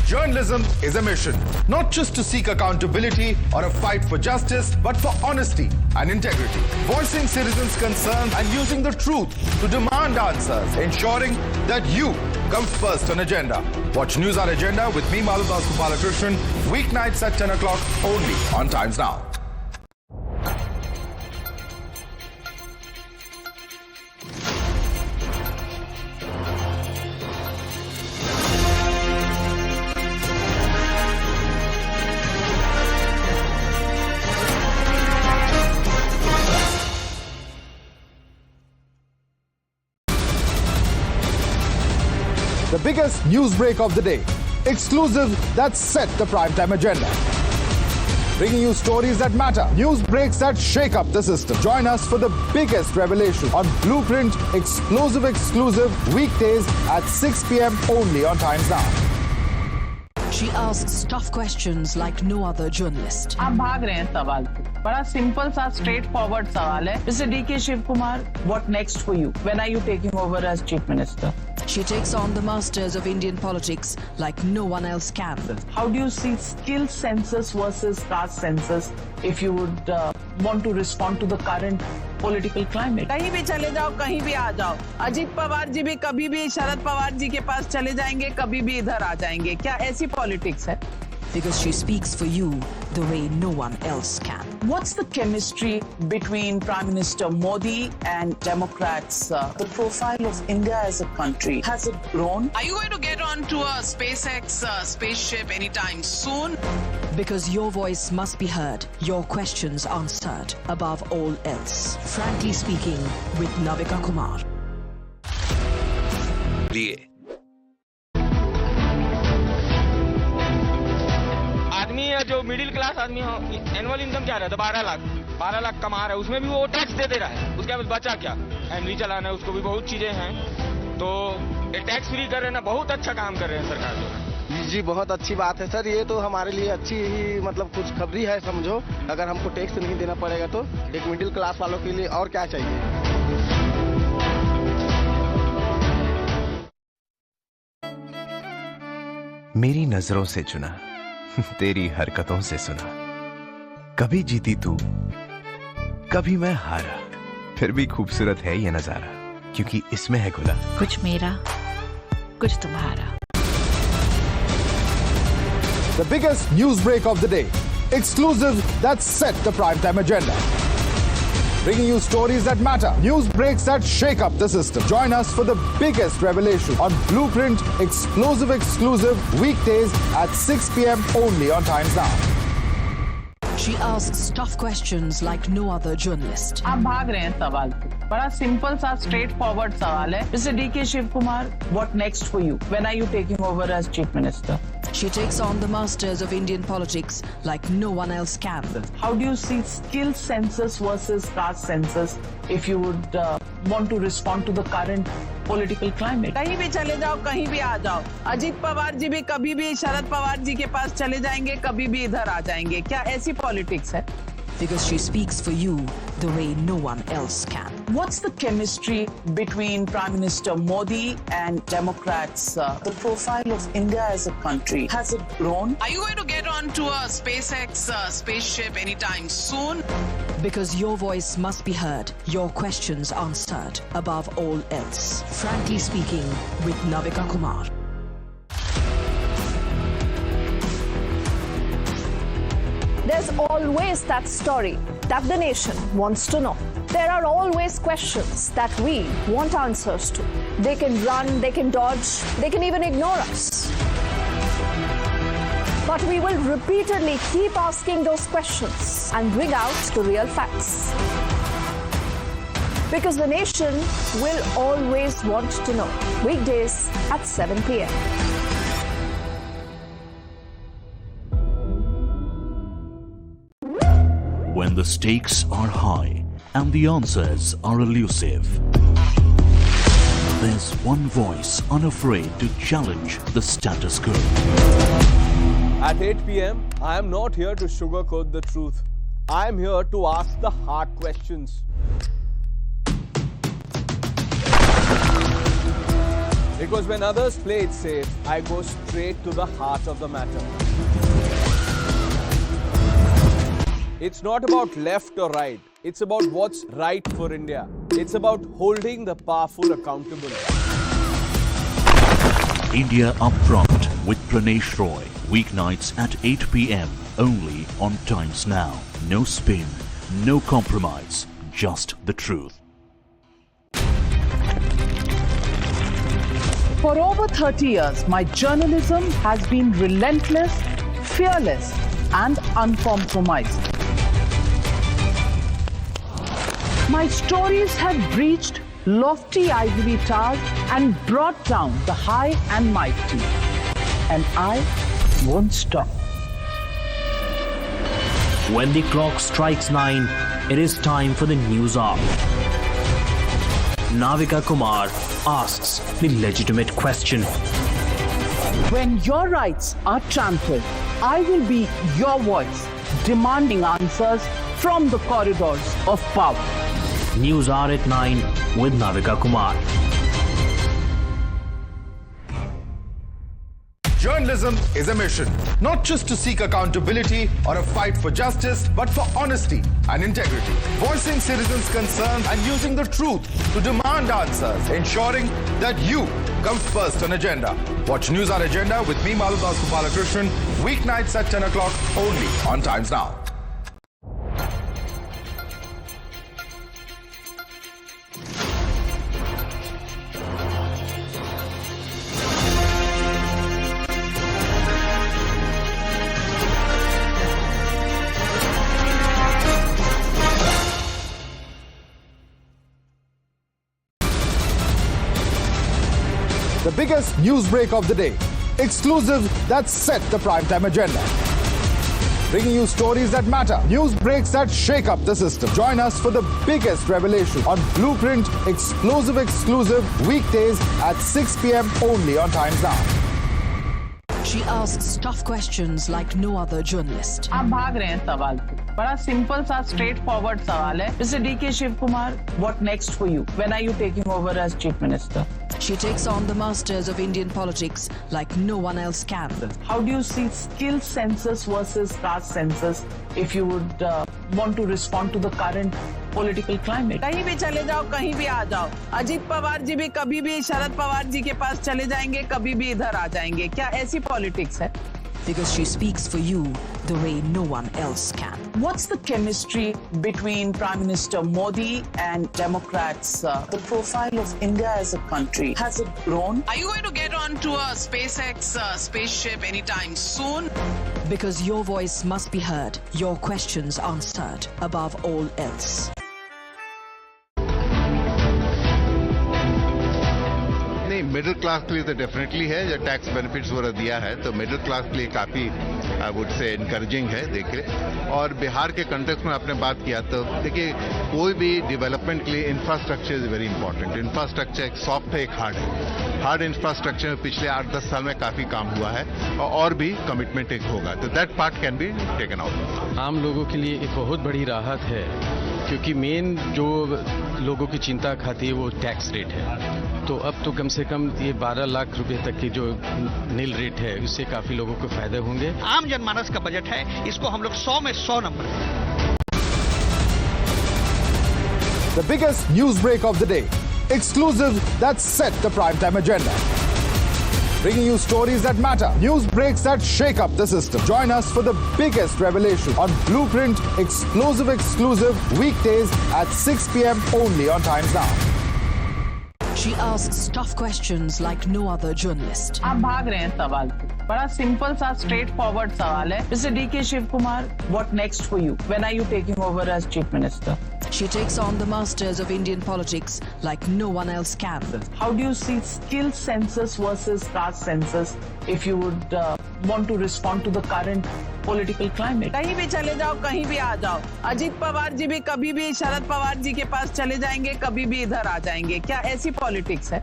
Journalism is a mission, not just to seek accountability or a fight for justice, but for honesty and integrity. Voicing citizens' concerns and using the truth to demand answers, ensuring that you come first on agenda. Watch News Hour Agenda with me, Madhudas Gopalakrishnan, weeknights at 10 o'clock only on Times Now. The biggest news break of the day. Exclusive that set the primetime agenda. Bringing you stories that matter. News breaks that shake up the system. Join us for the biggest revelation on Blueprint exclusive weekdays at 6 p.m. only on Times Now. She asks tough questions like no other journalist. आप भाग रहे हैं सवाल से. बड़ा simple सा straight forward सवाल है. Mr. D.K. Shiv Kumar, what next for you? When are you taking over as Chief Minister? She takes on the masters of Indian politics like no one else can. How do you see skill census versus caste census if you would want to respond to the current political climate? कहीं भी चले जाओ, कहीं भी आ जाओ. अजीत पवार जी भी कभी भी शरद पवार जी के पास चले जाएंगे, कभी भी इधर आ जाएंगे. क्या ऐसी पॉलिटिक्स है? Because she speaks for you the way no one else can. What's the chemistry between Prime Minister Modi and Democrats? The profile of India as a country, has it grown? Are you going to get onto a SpaceX spaceship anytime soon? Because your voice must be heard, your questions answered above all else. Frankly speaking, with Navika Kumar. आदमी है जो middle class आदमी हो, annual income क्या रहता है? 12 लाख कमा रहा है, उसमें भी वो टैक्स दे रहा है. उसके बाद बचा क्या? फैमिली चलाना है, उसको भी बहुत चीजें हैं. तो ये टैक्स फ्री कर रहे हैं ना, बहुत अच्छा काम कर रहे हैं सरकार जो. जी बहुत अच्छी बात है सर. ये तो हमारे लिए अच्छी ही मतलब कुछ खबरी है समझो. अगर हमको टैक्स नहीं देना पड़ेगा तो एक मिडिल क्लास वालों के लिए और क्या चाहिए. मेरी नजरों से चुना, तेरी हरकतों से सुना. कभी जीती तू, कभी मैं हारा. फिर भी खूबसूरत है ये नजारा, क्योंकि इसमें है खुला कुछ मेरा, कुछ तुम्हारा. The biggest news break of the day. Exclusive that set the primetime agenda. Bringing you stories that matter. News breaks that shake up the system. Join us for the biggest revelation on Blueprint exclusive weekdays at 6 p.m. only on Times Now. She asks tough questions like no other journalist. आप भाग रहे हैं सवाल से. बड़ा simple सा straight forward सवाल है. Mr. D.K. Shiv Kumar, what next for you? When are you taking over as Chief Minister? She takes on the masters of Indian politics like no one else can. How do you see skill census versus caste census if you would want to respond to the current political climate? कहीं भी चले जाओ, कहीं भी आ जाओ. अजीत पवार जी भी कभी भी शरद पवार जी के पास चले जाएंगे, कभी भी इधर आ जाएंगे. क्या ऐसी पॉलिटिक्स है? Because she speaks for you the way no one else can. What's the chemistry between Prime Minister Modi and Democrats? The profile of India as a country, has it grown? Are you going to get onto a SpaceX spaceship anytime soon? Because your voice must be heard, your questions answered above all else. Frankly speaking, with Navika Kumar. There's always that story that the nation wants to know. There are always questions that we want answers to. They can run, they can dodge, they can even ignore us. But we will repeatedly keep asking those questions and bring out the real facts. Because the nation will always want to know. Weekdays at 7 p.m. When the stakes are high and the answers are elusive, there's one voice unafraid to challenge the status quo. At 8 p.m., I am not here to sugarcoat the truth. I am here to ask the hard questions. Because when others play it safe, I go straight to the heart of the matter. It's not about left or right. It's about what's right for India. It's about holding the powerful accountable. India Upfront with Pranesh Roy. Weeknights at 8 p.m. only on Times Now. No spin, no compromise, just the truth. For over 30 years, my journalism has been relentless, fearless, and uncompromising. My stories have breached lofty ivory towers and brought down the high and mighty. And I won't stop. When the clock strikes 9, it is time for the news hour. Navika Kumar asks the legitimate question. When your rights are trampled, I will be your voice, demanding answers from the corridors of power. News hour at 9 with Navika Kumar. Journalism is a mission, not just to seek accountability or a fight for justice, but for honesty and integrity. Voicing citizens' concerns and using the truth to demand answers, ensuring that you come first on agenda. Watch News Hour Agenda with me, Madhudas Gopalakrishnan, weeknights at 10 o'clock only on Times Now. The biggest news break of the day. Exclusive that set the primetime agenda. Bringing you stories that matter. News breaks that shake up the system. Join us for the biggest revelation on Blueprint exclusive weekdays at 6 p.m. only on Times Now. She asks tough questions like no other journalist. आप भाग रहे हैं सवाल से. बड़ा simple सा straight forward सवाल है. Mr. D.K. Shiv Kumar, what next for you? When are you taking over as Chief Minister? She takes on the masters of Indian politics like no one else can. How do you see skill census versus caste census if you would want to respond to the current political climate? कहीं भी चले जाओ, कहीं भी आ जाओ. अजीत पवार जी भी कभी भी शरद पवार जी के पास चले जाएंगे, कभी भी इधर आ जाएंगे. क्या ऐसी पॉलिटिक्स है? Because she speaks for you the way no one else can. What's the chemistry between Prime Minister Modi and Democrats? The profile of India as a country, has it grown? Are you going to get onto a SpaceX spaceship anytime soon? Because your voice must be heard, your questions answered above all else. Middle class के लिए तो definitely है, जो tax benefits वगैरह दिया है तो middle class के लिए काफ़ी आई वुड से इनकरेजिंग है देखिए. और बिहार के कंटेक्स्ट में आपने बात किया तो देखिए कोई भी डेवलपमेंट के लिए infrastructure is very important. Infrastructure एक सॉफ्ट है, एक हार्ड है. हार्ड इंफ्रास्ट्रक्चर में पिछले 8-10 साल में काफ़ी काम हुआ है और भी कमिटमेंट एक होगा, तो that part can be taken out. आम लोगों के लिए एक बहुत बड़ी राहत है क्योंकि मेन जो लोगों की चिंता खाती है वो टैक्स रेट है. तो अब तो कम से कम ये 12 लाख रुपए तक की जो नील रेट है उससे काफी लोगों को फायदे होंगे. आम जनमानस का बजट है, इसको हम लोग 100 में 100 number. The biggest news break of the day. Exclusive that set the primetime agenda. Bringing you stories that matter. News breaks that shake up the system. Join us for the biggest revelation on Blueprint exclusive weekdays at 6 p.m. only on Times Now. She asks tough questions like no other journalist. आप भाग रहे हैं सवाल से. बड़ा simple सा straight forward सवाल है. Mr. D.K. Shiv Kumar, what next for you? When are you taking over as Chief Minister? She takes on the masters of Indian politics like no one else can. How do you see skill census versus caste census if you would want to respond to the current political climate? कहीं भी चले जाओ, कहीं भी आ जाओ. अजीत पवार जी भी कभी भी शरद पवार जी के पास चले जाएंगे, कभी भी इधर आ जाएंगे. क्या ऐसी पॉलिटिक्स है?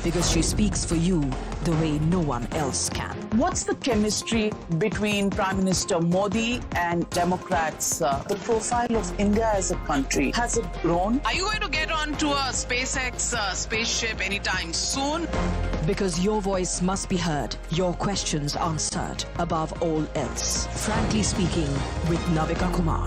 Because she speaks for you the way no one else can. What's the chemistry between Prime Minister Modi and Democrats? The profile of India as a country, has it grown? Are you going to get onto a SpaceX spaceship anytime soon? Because your voice must be heard, your questions answered above all else. Frankly speaking with Navika Kumar.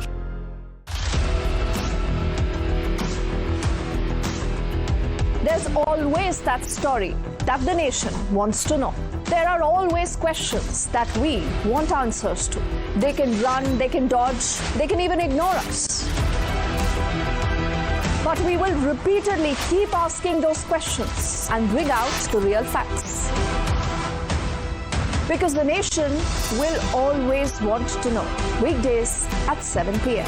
There's always that story that the nation wants to know. There are always questions that we want answers to. They can run, they can dodge, they can even ignore us. But we will repeatedly keep asking those questions and bring out the real facts. Because the nation will always want to know. Weekdays at 7 p.m.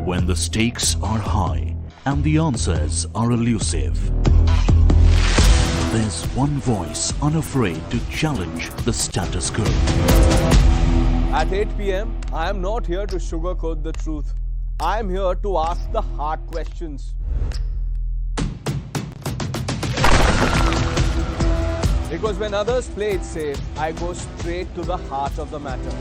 When the stakes are high and the answers are elusive, there's one voice unafraid to challenge the status quo. At 8 p.m., I am not here to sugarcoat the truth. I am here to ask the hard questions. Because when others play it safe, I go straight to the heart of the matter.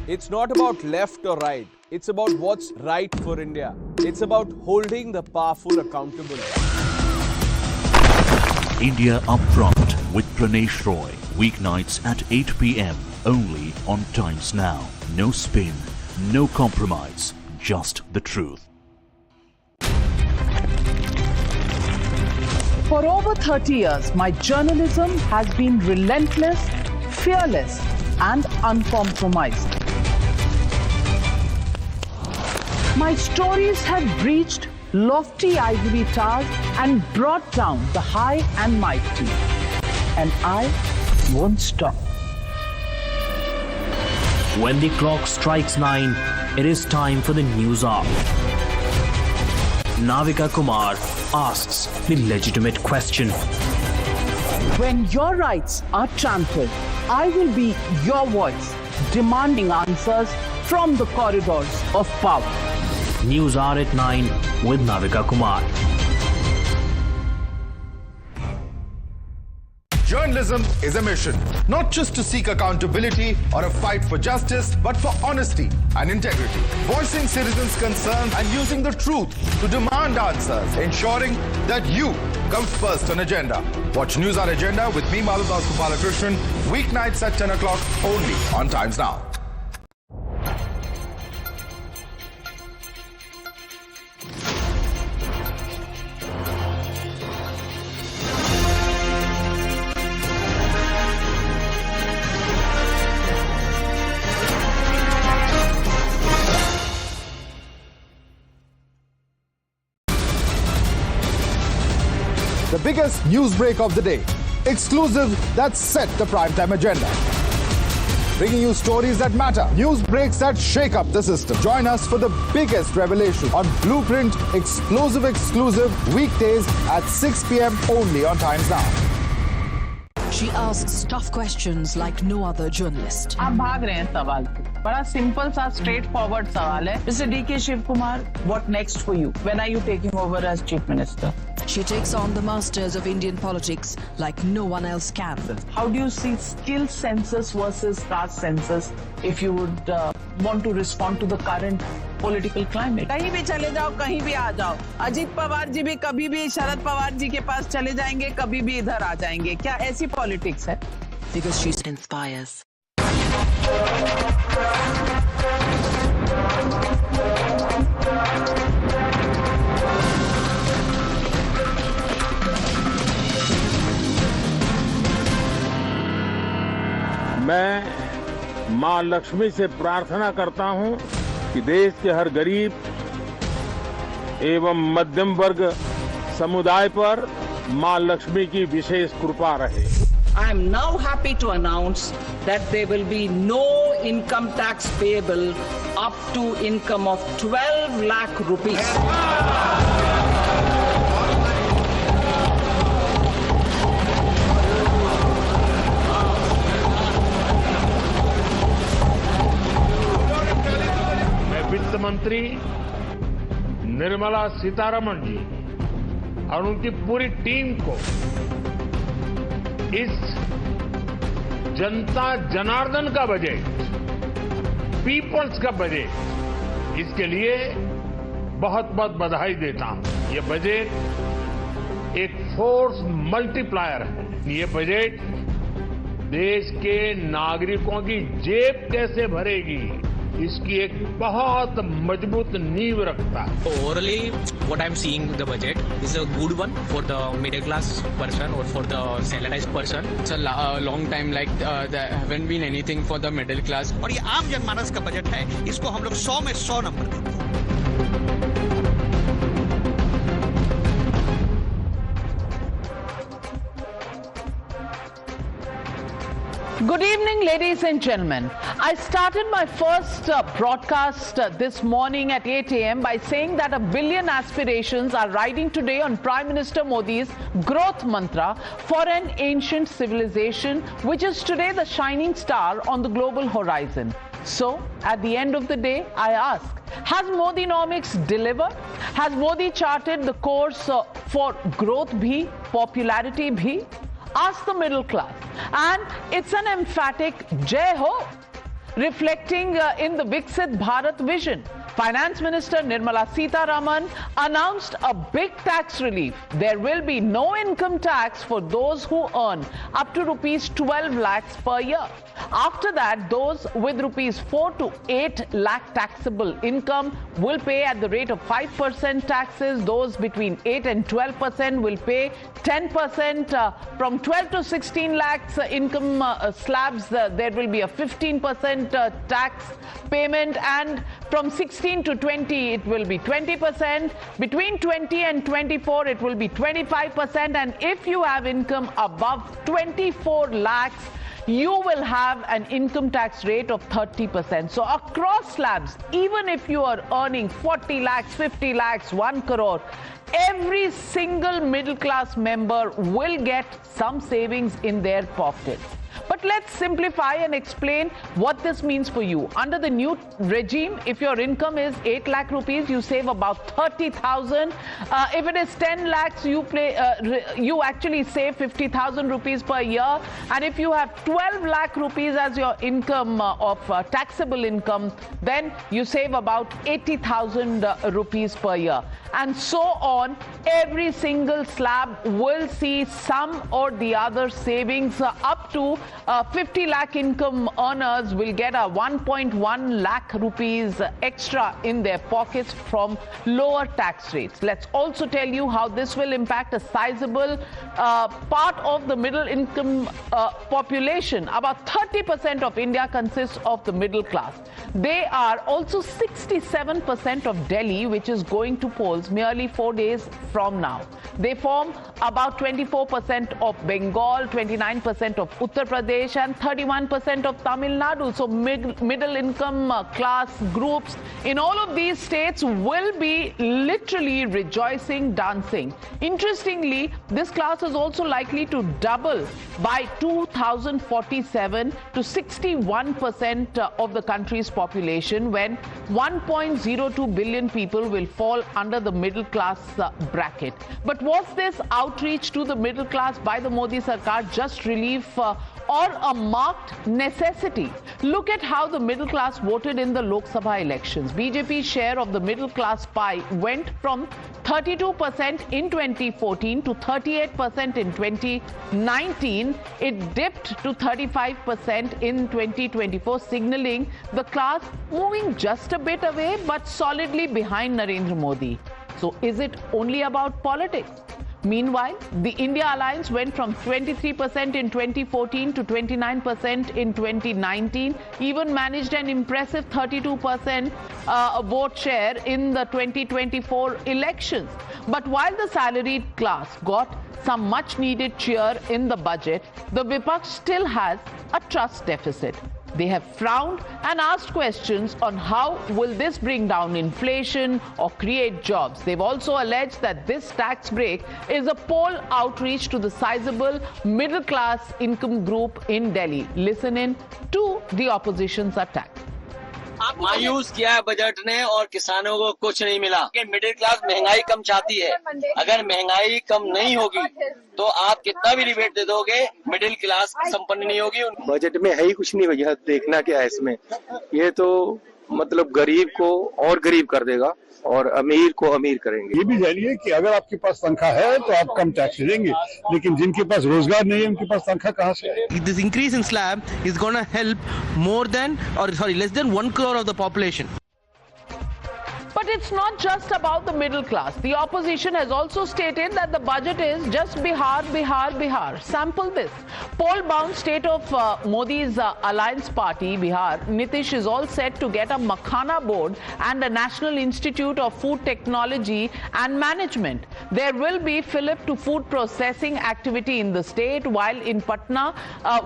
It's not about left or right. It's about what's right for India. It's about holding the powerful accountable. India Upfront with Pranesh Roy. Weeknights at 8 p.m. only on Times Now. No spin, no compromise, just the truth. For over 30 years, my journalism has been relentless, fearless, and uncompromised. My stories have breached lofty ivory towers and brought down the high and mighty. And I won't stop. When the clock strikes 9, it is time for the news hour. Navika Kumar asks the legitimate question. When your rights are trampled, I will be your voice, demanding answers from the corridors of power. News hour at 9 with Navika Kumar. Journalism is a mission, not just to seek accountability or a fight for justice, but for honesty and integrity. Voicing citizens' concerns and using the truth to demand answers, ensuring that you come first on agenda. Watch News Hour Agenda with me, Maludas Gopalakrishnan, weeknights at 10 o'clock only on Times Now. The biggest news break of the day. Exclusive that set the primetime agenda. Bringing you stories that matter. News breaks that shake up the system. Join us for the biggest revelation on Blueprint Exclusive weekdays at 6 p.m. only on Times Now. She asks tough questions like no other journalist. आप भाग रहे हैं सवाल पे. बड़ा simple सा straightforward सवाल है. Mr. D.K. Shivkumar, what next for you? When are you taking over as Chief Minister? She takes on the masters of Indian politics like no one else can. How do you see skill census versus caste census if you would want to respond to the current political climate? कहीं भी चले जाओ, कहीं भी आ जाओ. अजीत पवार जी भी कभी भी शरद पवार जी के पास चले जाएंगे, कभी भी इधर आ जाएंगे. क्या ऐसी पॉलिटिक्स है? Because she inspires. मैं मां लक्ष्मी से प्रार्थना करता हूं कि देश के हर गरीब एवं मध्यम वर्ग समुदाय पर मां लक्ष्मी की विशेष कृपा रहे. I am now happy to announce that there will be no income tax payable up to income of 12 lakh rupees. वित्त मंत्री निर्मला सीतारमण जी और उनकी पूरी टीम को इस जनता जनार्दन का बजट, पीपल्स का बजट, इसके लिए बहुत बहुत बधाई देता हूं. ये बजट एक फोर्स मल्टीप्लायर है. ये बजट देश के नागरिकों की जेब कैसे भरेगी, इसकी एक बहुत मजबूत नींव रखता है. Orally, what I'm seeing the budget is a good one for the middle class person or for the salarized person. It's a long time like there haven't been anything for the middle class. और ये आम जनमानस का budget है, इसको हम लोग 100 में 100 नंबर देते हैं. Good evening, ladies and gentlemen. I started my first broadcast this morning at 8 a.m. by saying that 1 billion aspirations are riding today on Prime Minister Modi's growth mantra for an ancient civilization, which is today the shining star on the global horizon. So, at the end of the day, I ask, has Modinomics delivered? Has Modi charted the course for growth bhi, popularity bhi? Ask the middle class. And it's an emphatic Jai Ho, reflecting in the Viksit Bharat vision. Finance Minister Nirmala Sitharaman announced a big tax relief. There will be no income tax for those who earn up to rupees 12 lakhs per year. After that, those with rupees 4 to 8 lakh taxable income will pay at the rate of 5% taxes. Those between 8 and 12% will pay 10%. From 12 to 16 lakhs income slabs, there will be a 15% tax payment, and from 16 to 20 it will be 20%. Between 20 and 24 it will be 25%, and if you have income above 24 lakhs, you will have an income tax rate of 30%. So across slabs, even if you are earning 40 lakhs, 50 lakhs, 1 crore, every single middle class member will get some savings in their pockets. But let's simplify and explain what this means for you. Under the new regime, if your income is 8 lakh rupees, you save about 30,000. If it is 10 lakhs, you actually save 50,000 rupees per year. And if you have 12 lakh rupees as your income of taxable income, then you save about 80,000 rupees per year. And so on, every single slab will see some or the other savings. Up to 50 lakh income earners will get a 1.1 lakh rupees extra in their pockets from lower tax rates. Let's also tell you how this will impact a sizable part of the middle income population. About 30% of India consists of the middle class. They are also 67% of Delhi, which is going to polls merely 4 days from now. They form about 24% of Bengal, 29% of Uttar Pradesh, and 31% of Tamil Nadu. So middle income class groups in all of these states will be literally rejoicing, dancing. Interestingly, this class is also likely to double by 2047 to 61% of the country's population, when 1.02 billion people will fall under the middle class bracket. But was this outreach to the middle class by the Modi Sarkar just relief or a marked necessity? Look at how the middle class voted in the Lok Sabha elections. BJP's share of the middle class pie went from 32% in 2014 to 38% in 2019. It dipped to 35% in 2024, signaling the class moving just a bit away but solidly behind Narendra Modi. So is it only about politics? Meanwhile, the India Alliance went from 23% in 2014 to 29% in 2019, even managed an impressive 32% vote share in the 2024 elections. But while the salaried class got some much needed cheer in the budget, the Vipaksh still has a trust deficit. They have frowned and asked questions on how will this bring down inflation or create jobs. They've also alleged that this tax break is a poll outreach to the sizable middle class income group in Delhi. Listen in to the opposition's attack. मायूस किया है budget ने और किसानों को कुछ नहीं मिला। मिडिल क्लास महंगाई कम चाहती है, अगर महंगाई कम नहीं होगी तो आप कितना भी रिबेट दे दोगे, मिडिल क्लास संपन्न नहीं होगी। बजट में है ही कुछ नहीं भैया, देखना क्या है इसमें। ये तो मतलब गरीब को और गरीब कर देगा और अमीर को अमीर करेंगे। ये भी जानिए कि अगर आपके पास तनख्वाह है तो आप कम टैक्स देंगे, लेकिन जिनके पास रोजगार नहीं है उनके पास तनख्वाह कहाँ से है? This increase in slab is going to help less than 1 crore of the population. But it's not just about the middle class. The opposition has also stated that the budget is just Bihar, Bihar, Bihar. Sample this. Poll-bound state of Modi's alliance party, Bihar, Nitish is all set to get a Makhana board and a National Institute of Food Technology and Management. There will be fillip to food processing activity in the state, while in Patna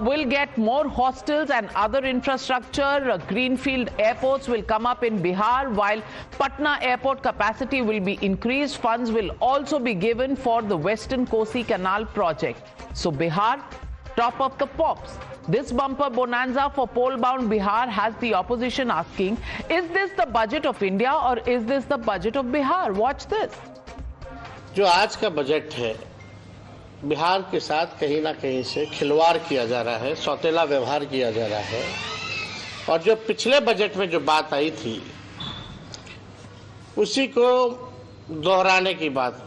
will get more hostels and other infrastructure. Greenfield airports will come up in Bihar, while Patna airport capacity will be increased. Funds will also be given for the Western Kosi Canal project. So Bihar, top of the pops. This bumper bonanza for poll-bound Bihar has the opposition asking, is this the budget of India or is this the budget of Bihar? Watch this. जो आज का budget है, बिहार के साथ कहीं ना कहीं से खिलवाड़ किया जा रहा है, सौतेला व्यवहार किया जा रहा है। और जो पिछले बजट में जो बात आई थी, उसी को दोहराने की बात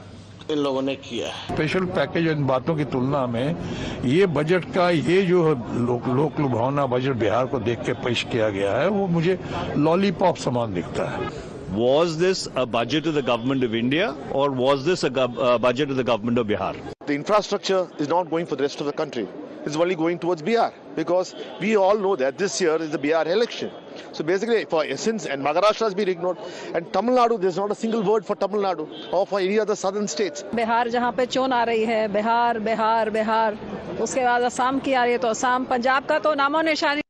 इन लोगों ने किया है। स्पेशल पैकेज इन बातों की तुलना में ये बजट का ये जो लोक लुभावना बजट बिहार को देख के पेश किया गया है, वो मुझे लॉलीपॉप समान दिखता है। Was this a budget of the government of India or was this a budget of the government of Bihar? The infrastructure is not going for the rest of the country. It's only going towards Bihar because we all know that this year is the Bihar election. So basically, for since and Maharashtra has been ignored, and Tamil Nadu, there's not a single word for Tamil Nadu or for any other southern states. Bihar जहाँ पे चोन आ रही है, बिहार बिहार बिहार, उसके बाद असम की आ रही है तो असम, पंजाब का तो नामो निशानी।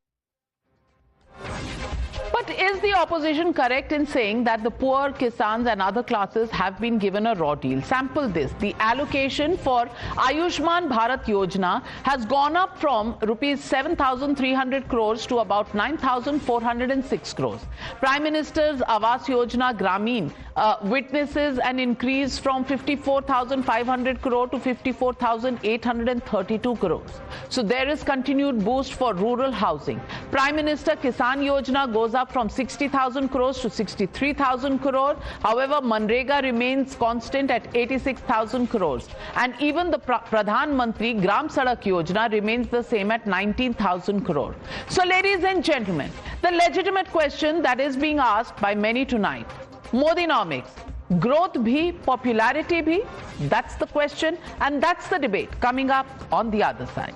But is the opposition correct in saying that the poor, kisans and other classes have been given a raw deal? Sample this. The allocation for Ayushman Bharat Yojana has gone up from rupees 7,300 crores to about 9,406 crores. Prime Minister's Awas Yojana Grameen witnesses an increase from 54,500 crore to 54,832 crores. So there is continued boost for rural housing. Prime Minister Kisan Yojana goes up from 60,000 crores to 63,000 crore. However, Manrega remains constant at 86,000 crores. And even the Pradhan Mantri Gram Sadak Yojana remains the same at 19,000 crore. So ladies and gentlemen, the legitimate question that is being asked by many tonight, Modinomics, growth bhi, popularity bhi? That's the question, and that's the debate coming up on the other side.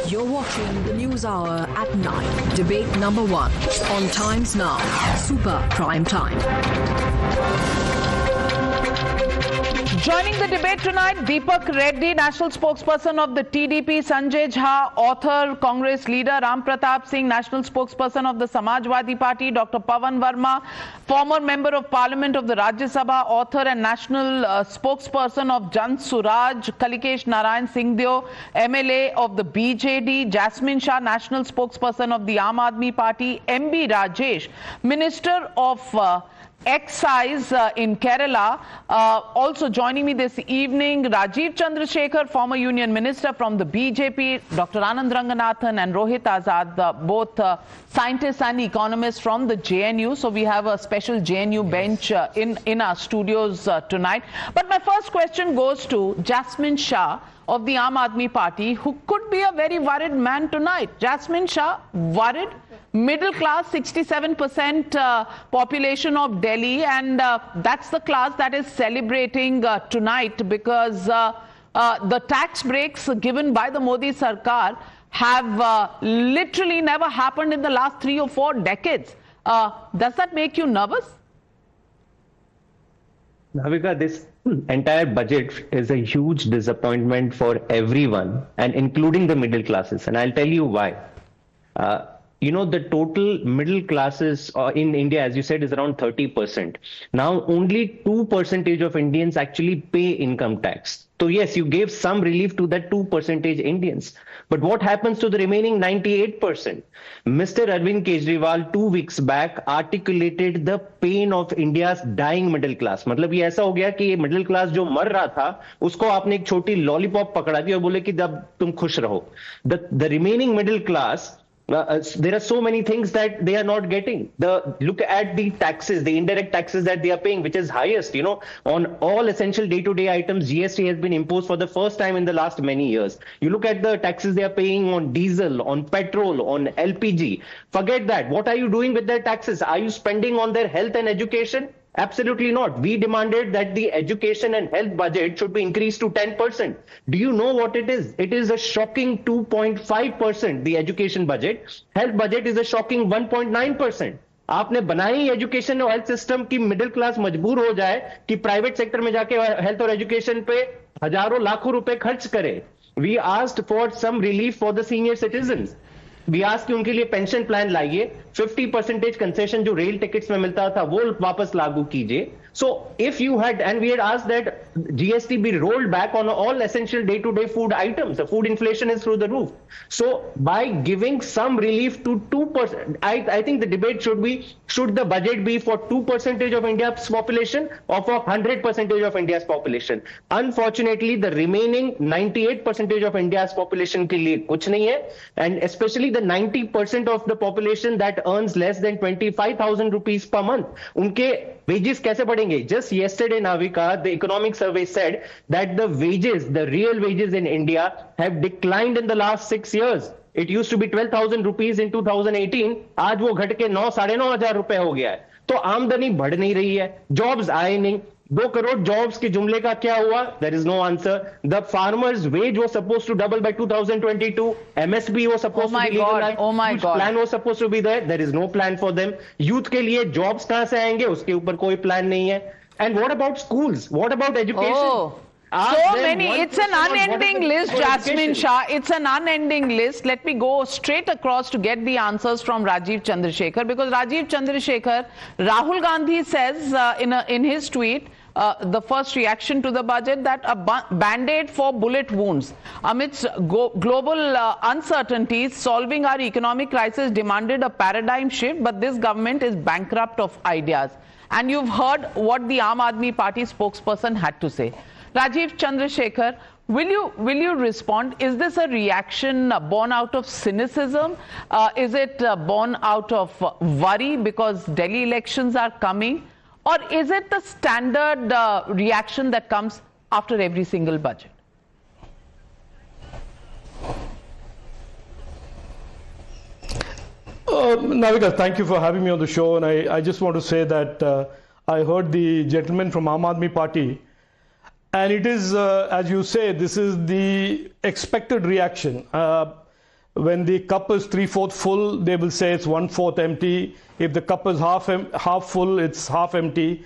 You're watching the News Hour at 9. Debate number 1 on Times Now. Super Prime Time. Joining the debate tonight, Deepak Reddy, national spokesperson of the TDP, Sanjay Jha, author, Congress leader, Ram Pratap Singh, national spokesperson of the Samajwadi Party, Dr. Pawan Verma, former member of Parliament of the Rajya Sabha, author and national spokesperson of Jan Suraj, Kalikesh Narayan Singhdeo, MLA of the BJD, Jasmine Shah, national spokesperson of the Aam Aadmi Party, MB Rajesh, Minister of Excise in Kerala. Also joining me this evening, Rajiv Chandrasekhar, former union minister from the BJP, Dr. Anand Ranganathan and Rohit Azad, both scientists and economists from the JNU. So we have a special JNU bench in our studios tonight. But my first question goes to Jasmine Shah of the Aam Aadmi Party, who could be a very worried man tonight. Jasmine Shah, worried? Middle class, 67% population of Delhi, and that's the class that is celebrating tonight because the tax breaks given by the Modi Sarkar have literally never happened in the last 3 or 4 decades. Does that make you nervous? Navika, this entire budget is a huge disappointment for everyone, and including the middle classes. And I'll tell you why. You know, the total middle classes in India, as you said, is around 30%. Now, only 2% of Indians actually pay income tax. So yes, you gave some relief to that 2% Indians. But what happens to the remaining 98%? Mr. Arvind Kejriwal 2 weeks back articulated the pain of India's dying middle class. मतलब ये ऐसा हो गया कि ये middle class जो मर रहा था, उसको आपने एक छोटी lollipop पकड़ा दी और बोले कि अब तुम खुश रहो. The remaining middle class There are so many things that they are not getting. Look at the taxes, the indirect taxes that they are paying, which is highest, on all essential day-to-day items. GST has been imposed for the first time in the last many years. You look at the taxes they are paying on diesel, on petrol, on LPG. Forget that. What are you doing with their taxes? Are you spending on their health and education? Absolutely not. We demanded that the education and health budget should be increased to 10%. Do you know what it is? It is a shocking 2.5%, the education budget. Health budget is a shocking 1.9%. आपने बनाई education और health system की middle class मजबूर हो जाए कि private sector में जाके हेल्थ और एजुकेशन पे हजारों लाखों रुपए खर्च करे. We asked for some relief for the senior citizens. We asked कि उनके लिए पेंशन प्लान लाइए, 50% कंसेशन जो रेल टिकट्स में मिलता था वो वापस लागू कीजिए. So if you had, and we had asked that GST be rolled back on all essential day-to-day food items. The food inflation is through the roof. So by giving some relief to 2%, I think the debate should be, should the budget be for 2% of India's population or for 100% of India's population? Unfortunately, the remaining 98% of India's population के लिए कुछ नहीं है, and especially the 90% of the population that earns less than 25,000 rupees per month. उनके wages कैसे बढ़ेंगे? Just yesterday, Navika, the economic survey said that the wages, the real wages in India have declined in the last 6 years. It used to be 12,000 rupees in 2018. आज वो घट के 9,500 रुपए हो गया है. तो आमदनी बढ़ नहीं रही है, jobs आए नहीं. 2 करोड़ jobs के जुमले का क्या हुआ? There is no answer. The farmers' wage was supposed to double by 2022. MSP was supposed to be legalized. Oh my God. Plan was supposed to be there. There is no plan for them. Youth के लिए jobs कहाँ से आएंगे? उसके ऊपर कोई plan नहीं है. And what about schools? What about education? Oh. So many. It's an unending list, Jasmine Shah. It's an unending list. Let me go straight across to get the answers from Rajiv Chandrasekhar, because Rajiv Chandrasekhar, Rahul Gandhi says in his tweet, the first reaction to the budget, that a band-aid for bullet wounds. Amidst global uncertainties, solving our economic crisis demanded a paradigm shift, but this government is bankrupt of ideas. And you've heard what the Aam Aadmi Party spokesperson had to say. Rajiv Chandrasekhar, will you respond? Is this a reaction born out of cynicism? Is it born out of worry because Delhi elections are coming? Or is it the standard reaction that comes after every single budget? Navika, thank you for having me on the show. And I just want to say that I heard the gentleman from Aam Aadmi Party. And it is, as you say, this is the expected reaction. When the cup is 3/4 full, they will say it's 1/4 empty. If the cup is half full, it's half empty.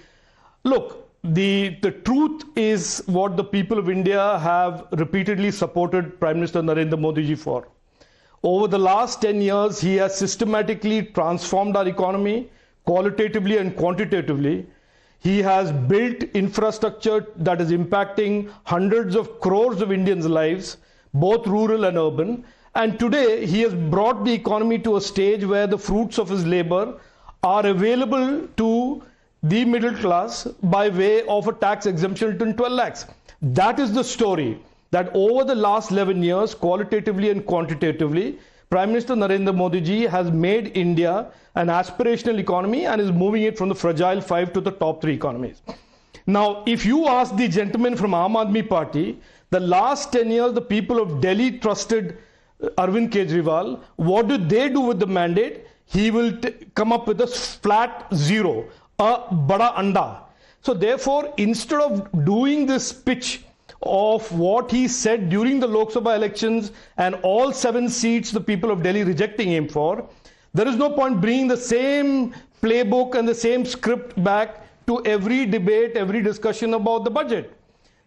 Look, the truth is what the people of India have repeatedly supported Prime Minister Narendra Modi ji for. Over the last 10 years, he has systematically transformed our economy, qualitatively and quantitatively. He has built infrastructure that is impacting hundreds of crores of Indians' lives, both rural and urban. And today, he has brought the economy to a stage where the fruits of his labor are available to the middle class by way of a tax exemption to 12 lakhs. That is the story, that over the last 11 years, qualitatively and quantitatively, Prime Minister Narendra Modi ji has made India an aspirational economy and is moving it from the fragile 5 to the top 3 economies. Now, if you ask the gentleman from Aam Aadmi Party, the last 10 years, the people of Delhi trusted Arvind Kejriwal. What did they do with the mandate? He will come up with a flat 0, a bada anda. So therefore, instead of doing this pitch of what he said during the Lok Sabha elections and all 7 seats the people of Delhi rejecting him for, there is no point bringing the same playbook and the same script back to every debate, every discussion about the budget.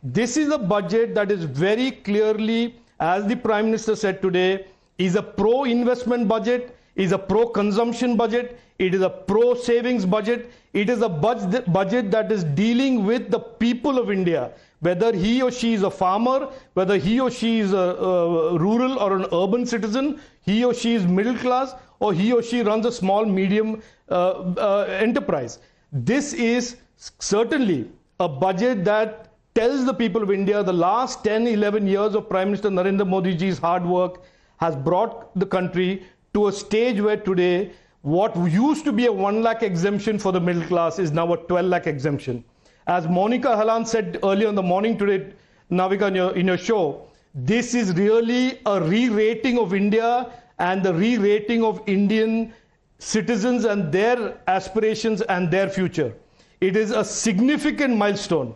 This is a budget that is very clearly, as the Prime Minister said today, is a pro-investment budget, is a pro-consumption budget, it is a pro-savings budget, it is a budget that is dealing with the people of India, whether he or she is a farmer, whether he or she is a rural or an urban citizen, he or she is middle class, or he or she runs a small, medium enterprise. This is certainly a budget that tells the people of India the last 10, 11 years of Prime Minister Narendra Modi ji's hard work has brought the country to a stage where today what used to be a 1 lakh exemption for the middle class is now a 12 lakh exemption. As Monica Halan said earlier in the morning today, Navika, in your show, this is really a re-rating of India and the re-rating of Indian citizens and their aspirations and their future. It is a significant milestone.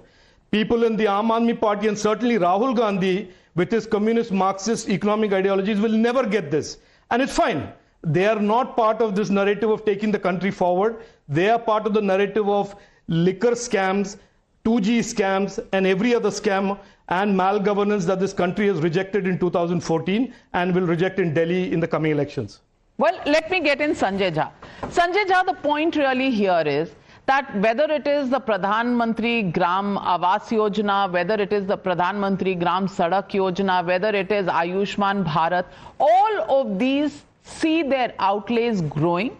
People in the Aam Aadmi Party and certainly Rahul Gandhi with his communist Marxist economic ideologies will never get this. And it's fine. They are not part of this narrative of taking the country forward. They are part of the narrative of liquor scams, 2G scams, and every other scam and malgovernance that this country has rejected in 2014 and will reject in Delhi in the coming elections. Well, let me get in Sanjay Jha. Sanjay Jha, the point really here is that whether it is the Pradhan Mantri Gram Awas Yojana, whether it is the Pradhan Mantri Gram Sadak Yojana, whether it is Ayushman Bharat, all of these see their outlays growing,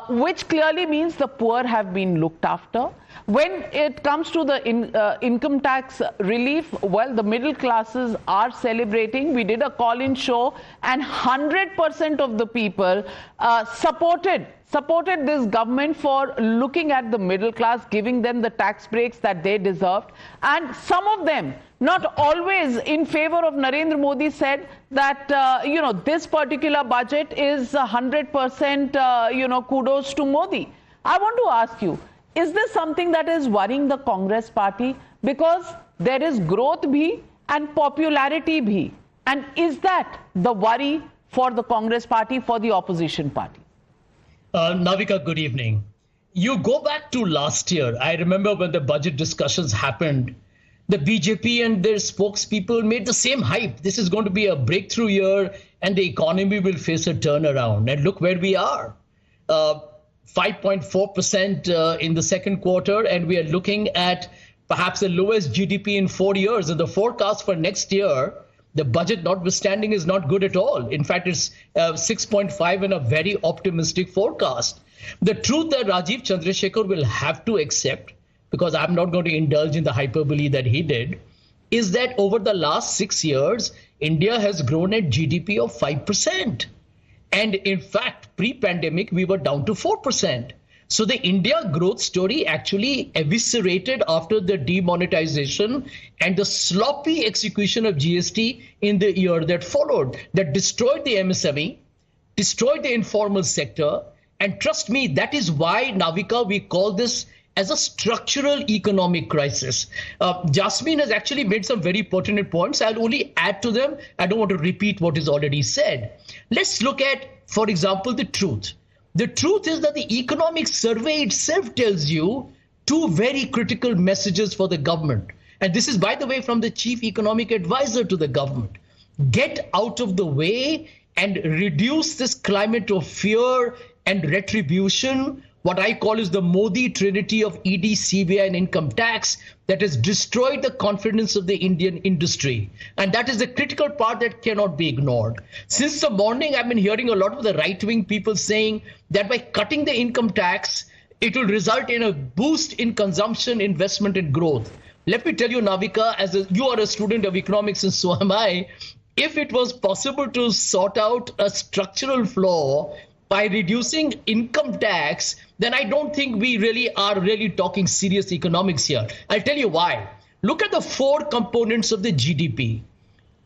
which clearly means the poor have been looked after. When it comes to the income tax relief, well, the middle classes are celebrating. We did a call-in show and 100% of the people supported this government for looking at the middle class, giving them the tax breaks that they deserved. And some of them, not always in favor of Narendra Modi, said that, this particular budget is 100%, kudos to Modi. I want to ask you, is this something that is worrying the Congress party? Because there is growth bhi and popularity bhi. And is that the worry for the Congress party, for the opposition party? Navika, good evening. You go back to last year. I remember when the budget discussions happened, the BJP and their spokespeople made the same hype. This is going to be a breakthrough year and the economy will face a turnaround. And look where we are. 5.4% in the second quarter, and we are looking at perhaps the lowest GDP in 4 years. And the forecast for next year, the budget notwithstanding, is not good at all. In fact, it's 6.5 in a very optimistic forecast. The truth that Rajiv Chandrasekhar will have to accept, because I'm not going to indulge in the hyperbole that he did, is that over the last 6 years, India has grown at GDP of 5%. And in fact, pre-pandemic, we were down to 4%. So the India growth story actually eviscerated after the demonetization and the sloppy execution of GST in the year that followed, that destroyed the MSME, destroyed the informal sector. And trust me, that is why, Navika, we call this as a structural economic crisis. Jasmine has actually made some very pertinent points. I'll only add to them. I don't want to repeat what is already said. Let's look at, for example, the truth. The truth is that the economic survey itself tells you two very critical messages for the government. And this is, by the way, from the chief economic advisor to the government. Get out of the way and reduce this climate of fear and retribution, what I call is the Modi trinity of ED, CBI and income tax, that has destroyed the confidence of the Indian industry. And that is the critical part that cannot be ignored. Since the morning, I've been hearing a lot of the right-wing people saying that by cutting the income tax, it will result in a boost in consumption, investment and growth. Let me tell you, Navika, you are a student of economics and so am I, if it was possible to sort out a structural flaw by reducing income tax, then I don't think we really are talking serious economics here. I'll tell you why. Look at the four components of the GDP.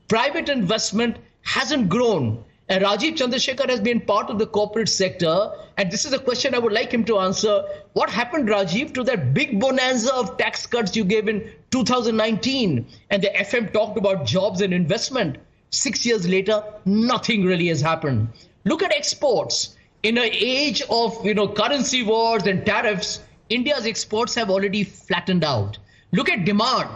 Private investment hasn't grown. And Rajiv Chandrasekhar has been part of the corporate sector. And this is a question I would like him to answer. What happened, Rajiv, to that big bonanza of tax cuts you gave in 2019? And the FM talked about jobs and investment. 6 years later, nothing really has happened. Look at exports. In an age of currency wars and tariffs, India's exports have already flattened out. Look at demand.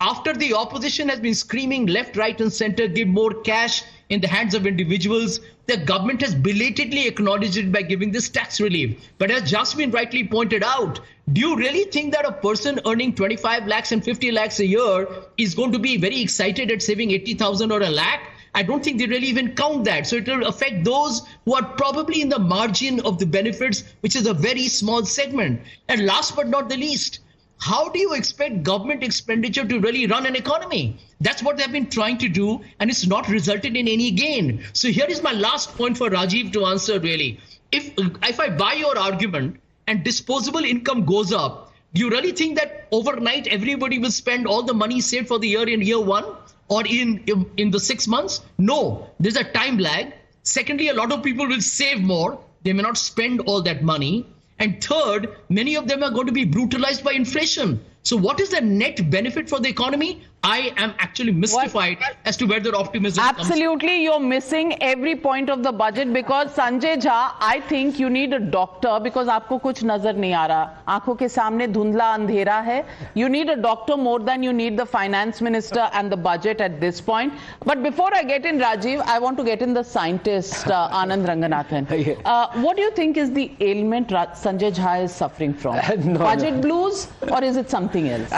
After the opposition has been screaming left, right and center, give more cash in the hands of individuals, the government has belatedly acknowledged it by giving this tax relief. But as Jasmine rightly pointed out, do you really think that a person earning 25 lakhs and 50 lakhs a year is going to be very excited at saving 80,000 or a lakh? I don't think they really even count that. So it will affect those who are probably in the margin of the benefits, which is a very small segment. And last but not the least, how do you expect government expenditure to really run an economy? That's what they've been trying to do, and it's not resulted in any gain. So here is my last point for Rajiv to answer really. If I buy your argument and disposable income goes up, do you really think that overnight everybody will spend all the money saved for the year in year one or in the 6 months? No, there's a time lag. Secondly, a lot of people will save more. They may not spend all that money. And third, many of them are going to be brutalized by inflation. So what is the net benefit for the economy? I am actually mystified as to where their optimism comes from. Absolutely, you're missing every point of the budget because Sanjay Jha, I think you need a doctor because आपको कुछ नजर नहीं आ रहा, आंखों के सामने धुंधला अंधेरा है. You need a doctor more than you need the finance minister and the budget at this point. But before I get in Rajiv, I want to get in the scientist Anand Ranganathan. What do you think is the ailment Sanjay Jha is suffering from? Budget blues or is it something else?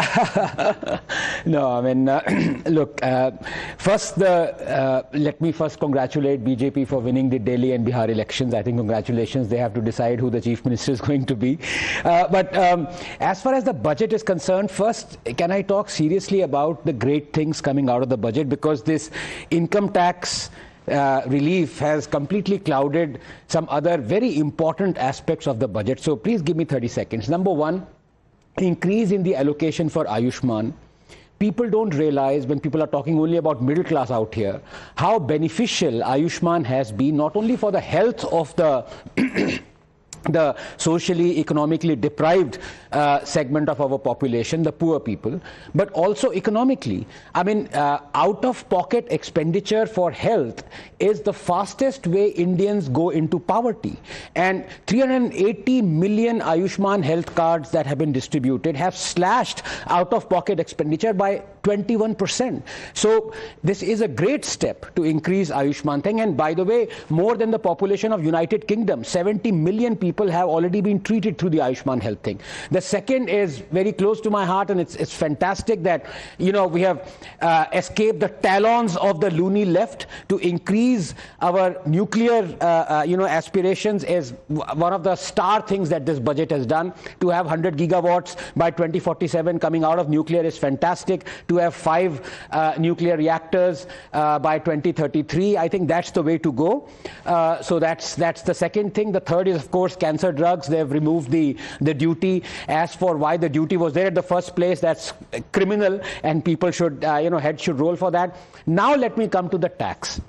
No, I mean, look, first, let me first congratulate BJP for winning the Delhi and Bihar elections. I think congratulations. They have to decide who the chief minister is going to be. But as far as the budget is concerned, first, can I talk seriously about the great things coming out of the budget? Because this income tax relief has completely clouded some other very important aspects of the budget. So please give me 30 seconds. Number one, increase in the allocation for Ayushman. People don't realize, when people are talking only about middle class out here, how beneficial Ayushman has been, not only for the health of the socially, economically deprived segment of our population, the poor people, but also economically. I mean, out-of-pocket expenditure for health is the fastest way Indians go into poverty. And 380 million Ayushman health cards that have been distributed have slashed out-of-pocket expenditure by 21%. So this is a great step to increase Ayushman thing. And by the way, more than the population of United Kingdom, 70 million people have already been treated through the Ayushman health thing. The second is very close to my heart, and it's fantastic that, you know, we have escaped the talons of the loony left to increase our nuclear, aspirations is one of the star things that this budget has done. To have 100 gigawatts by 2047 coming out of nuclear is fantastic. To have 5 nuclear reactors by 2033, I think that's the way to go. So that's the second thing. The third is, of course, cancer drugs. They've removed the duty. As for why the duty was there at the first place, that's criminal, and people should, heads should roll for that. Now let me come to the tax.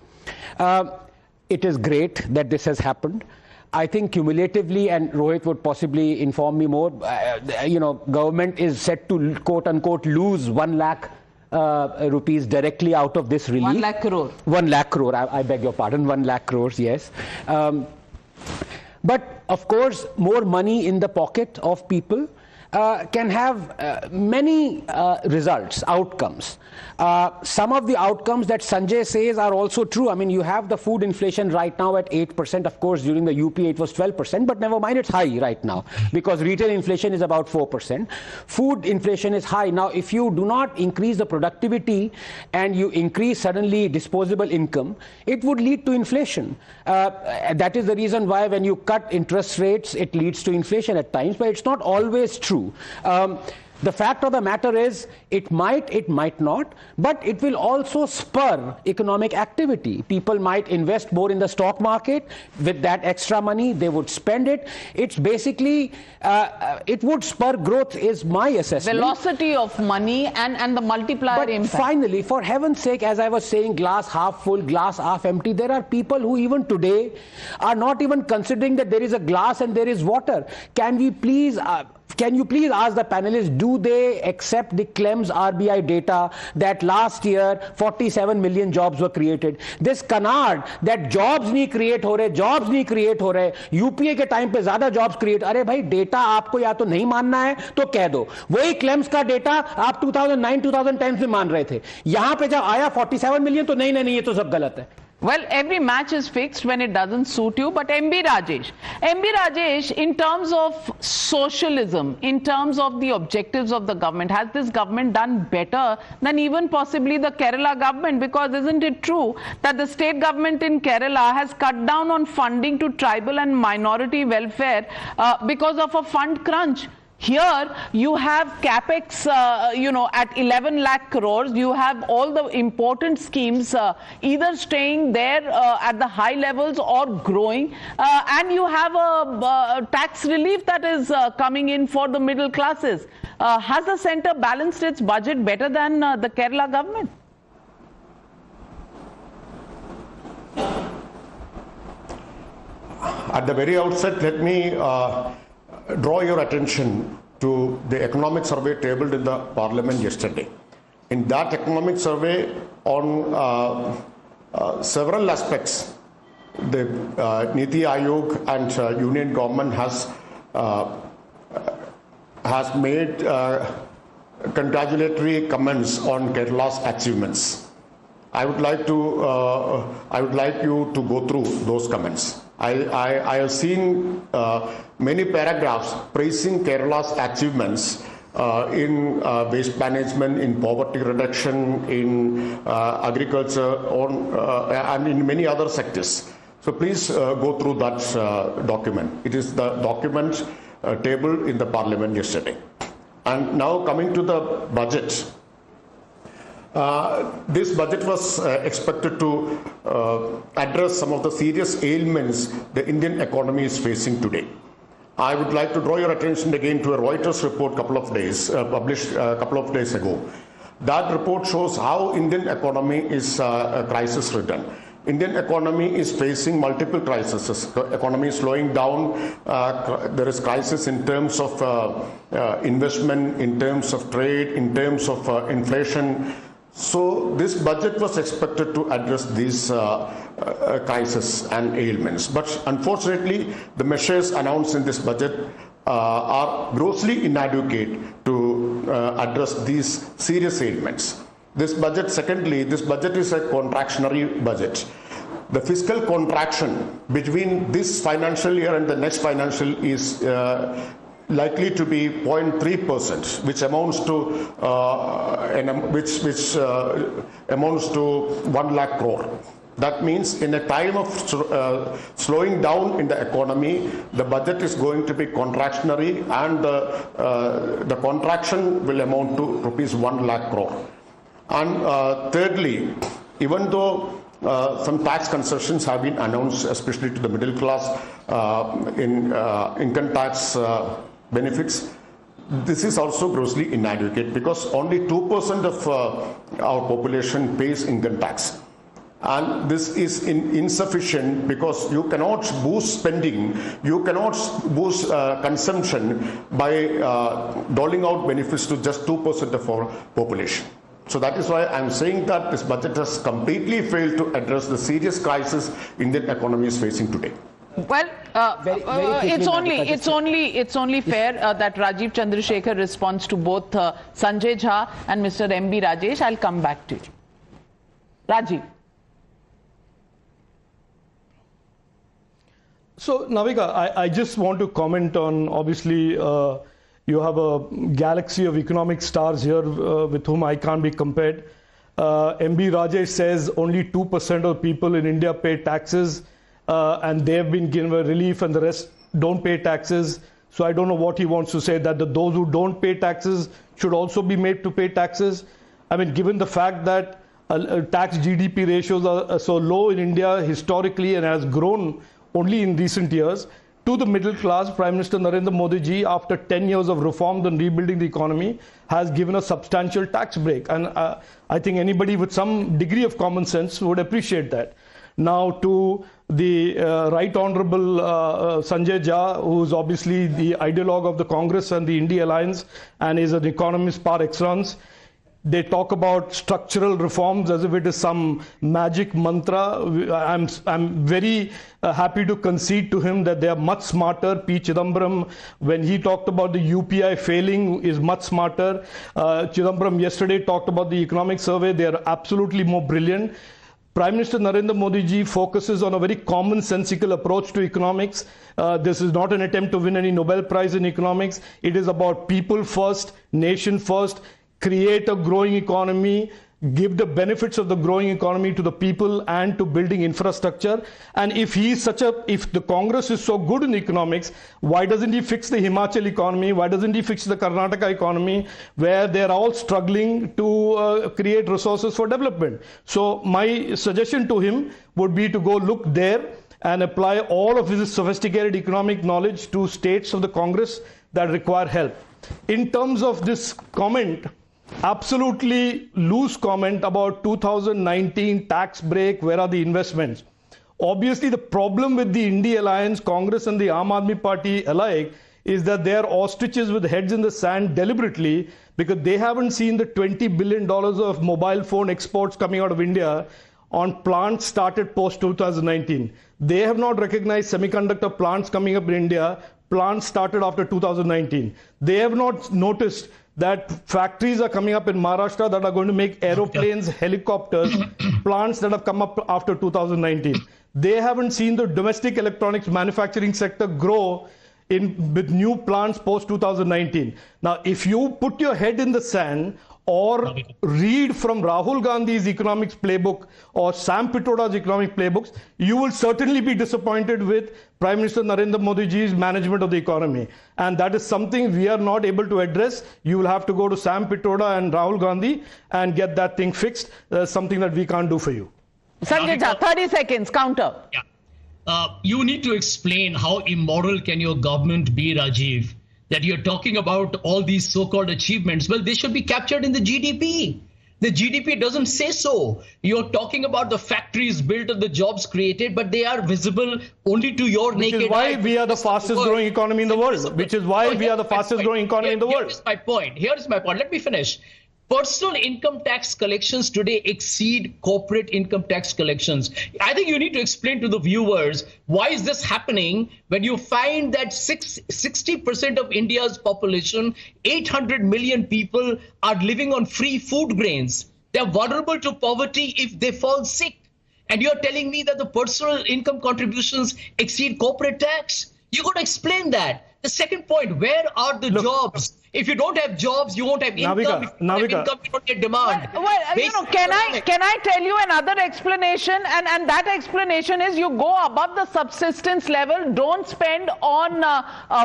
It is great that this has happened. I think cumulatively, and Rohit would possibly inform me more, government is set to quote unquote lose 1 lakh rupees directly out of this relief. 1 lakh crore. 1 lakh crore, I beg your pardon, 1 lakh crores, yes. But of course, more money in the pocket of people can have many results, outcomes. Some of the outcomes that Sanjay says are also true. I mean, you have the food inflation right now at 8%. Of course, during the UPA it was 12%, but never mind, it's high right now because retail inflation is about 4%. Food inflation is high. Now, if you do not increase the productivity and you increase suddenly disposable income, it would lead to inflation. That is the reason why when you cut interest rates, it leads to inflation at times, but it's not always true. The fact of the matter is, it might not, but it will also spur economic activity. People might invest more in the stock market. With that extra money, they would spend it. It's basically, it would spur growth is my assessment. Velocity of money and the multiplier impact. Finally, for heaven's sake, as I was saying, glass half full, glass half empty, there are people who even today are not even considering that there is a glass and there is water. Can you please ask the panelists, do they accept the Clem's RBI data that last year 47 million jobs were created? This canard that jobs नहीं create हो रहे, UPA के time पे ज़्यादा jobs create, अरे भाई data आपको या तो नहीं मानना है तो कह दो. वही Clem's का data आप 2009-2010 में मान रहे थे. यहाँ पे जब आया 47 million तो नहीं ये तो सब गलत है. Well, every match is fixed when it doesn't suit you, but MB Rajesh, in terms of socialism, in terms of the objectives of the government, has this government done better than even possibly the Kerala government? Because isn't it true that the state government in Kerala has cut down on funding to tribal and minority welfare because of a fund crunch? Here you have capex, at 11 lakh crores. You have all the important schemes either staying there at the high levels or growing, and you have a tax relief that is coming in for the middle classes. Has the centre balanced its budget better than the Kerala government? At the very outset, let me draw your attention to the economic survey tabled in the Parliament yesterday. In that economic survey, on several aspects, the Niti Aayog and Union government has made congratulatory comments on Kerala's achievements. I would like you to go through those comments. I have seen many paragraphs praising Kerala's achievements in waste management, in poverty reduction, in agriculture, and in many other sectors. So please go through that document. It is the document tabled in the Parliament yesterday. And now coming to the budget. This budget was expected to address some of the serious ailments the Indian economy is facing today. I would like to draw your attention again to a Reuters report published a couple of days ago. That report shows how Indian economy is crisis-ridden. Indian economy is facing multiple crises. The economy is slowing down. There is crisis in terms of investment, in terms of trade, in terms of inflation. So this budget was expected to address these crises and ailments. But unfortunately, the measures announced in this budget are grossly inadequate to address these serious ailments. This budget is a contractionary budget. The fiscal contraction between this financial year and the next financial is likely to be 0.3%, which amounts to 1 lakh crore. That means in a time of slowing down in the economy, the budget is going to be contractionary, and the contraction will amount to rupees 1 lakh crore. And thirdly, even though some tax concessions have been announced, especially to the middle class in income tax benefits, this is also grossly inadequate because only 2% of our population pays income tax. And this is insufficient because you cannot boost spending, you cannot boost consumption by doling out benefits to just 2% of our population. So that is why I'm saying that this budget has completely failed to address the serious crisis Indian economy is facing today. Well, it's only fair that Rajiv Chandrasekhar responds to both Sanjay Jha and Mr. M.B. Rajesh. I'll come back to you. Rajiv. So, Navika, I just want to comment on, obviously, you have a galaxy of economic stars here with whom I can't be compared. M.B. Rajesh says only 2% of people in India pay taxes, and they have been given a relief and the rest don't pay taxes. So I don't know what he wants to say, that those who don't pay taxes should also be made to pay taxes. I mean, given the fact that tax GDP ratios are so low in India historically and has grown only in recent years, to the middle class, Prime Minister Narendra Modi ji, after 10 years of reform and rebuilding the economy, has given a substantial tax break. And I think anybody with some degree of common sense would appreciate that. Now, to the Right Honorable Sanjay Jha, who is obviously the ideologue of the Congress and the India Alliance and is an economist par excellence, they talk about structural reforms as if it is some magic mantra. I'm very happy to concede to him that they are much smarter. P. Chidambaram, when he talked about the UPI failing, is much smarter. Chidambaram yesterday talked about the economic survey. They are absolutely more brilliant. Prime Minister Narendra Modi ji focuses on a very commonsensical approach to economics. This is not an attempt to win any Nobel Prize in economics. It is about people first, nation first, create a growing economy, give the benefits of the growing economy to the people and to building infrastructure. And if if the Congress is so good in economics, why doesn't he fix the Himachal economy? Why doesn't he fix the Karnataka economy, where they're all struggling to create resources for development? So my suggestion to him would be to go look there and apply all of his sophisticated economic knowledge to states of the Congress that require help. In terms of this comment, absolutely loose comment about 2019 tax break, where are the investments? Obviously, the problem with the India Alliance, Congress and the Aam Aadmi Party alike is that they are ostriches with heads in the sand deliberately, because they haven't seen the $20 billion of mobile phone exports coming out of India on plants started post 2019. They have not recognized semiconductor plants coming up in India, plants started after 2019. They have not noticed that factories are coming up in Maharashtra that are going to make aeroplanes, helicopters, plants that have come up after 2019. They haven't seen the domestic electronics manufacturing sector grow with new plants post 2019. Now, if you put your head in the sand or read from Rahul Gandhi's economics playbook or Sam Pitoda's economic playbooks, you will certainly be disappointed with Prime Minister Narendra Modi ji's management of the economy. And that is something we are not able to address. You will have to go to Sam Pitoda and Rahul Gandhi and get that thing fixed. Something that we can't do for you. Sanjay Jha, 30 seconds, counter. Yeah. You need to explain how immoral can your government be, Rajiv, that you're talking about all these so-called achievements. Well, they should be captured in the GDP. The GDP doesn't say so. You're talking about the factories built and the jobs created, but they are visible only to your naked eye. Which is why we are the fastest growing economy in the world. Which is why we are the fastest growing economy in the world. Here's my point. Here's my point. Let me finish. Personal income tax collections today exceed corporate income tax collections. I think you need to explain to the viewers, why is this happening when you find that 60% of India's population, 800 million people, are living on free food grains. They're vulnerable to poverty if they fall sick. And you're telling me that the personal income contributions exceed corporate tax? You got to explain that. The second point, where are the jobs? If you don't have jobs, you won't have income. If you don't have income, you don't get demand. Well, can I tell you another explanation? And that explanation is you go above the subsistence level, don't spend on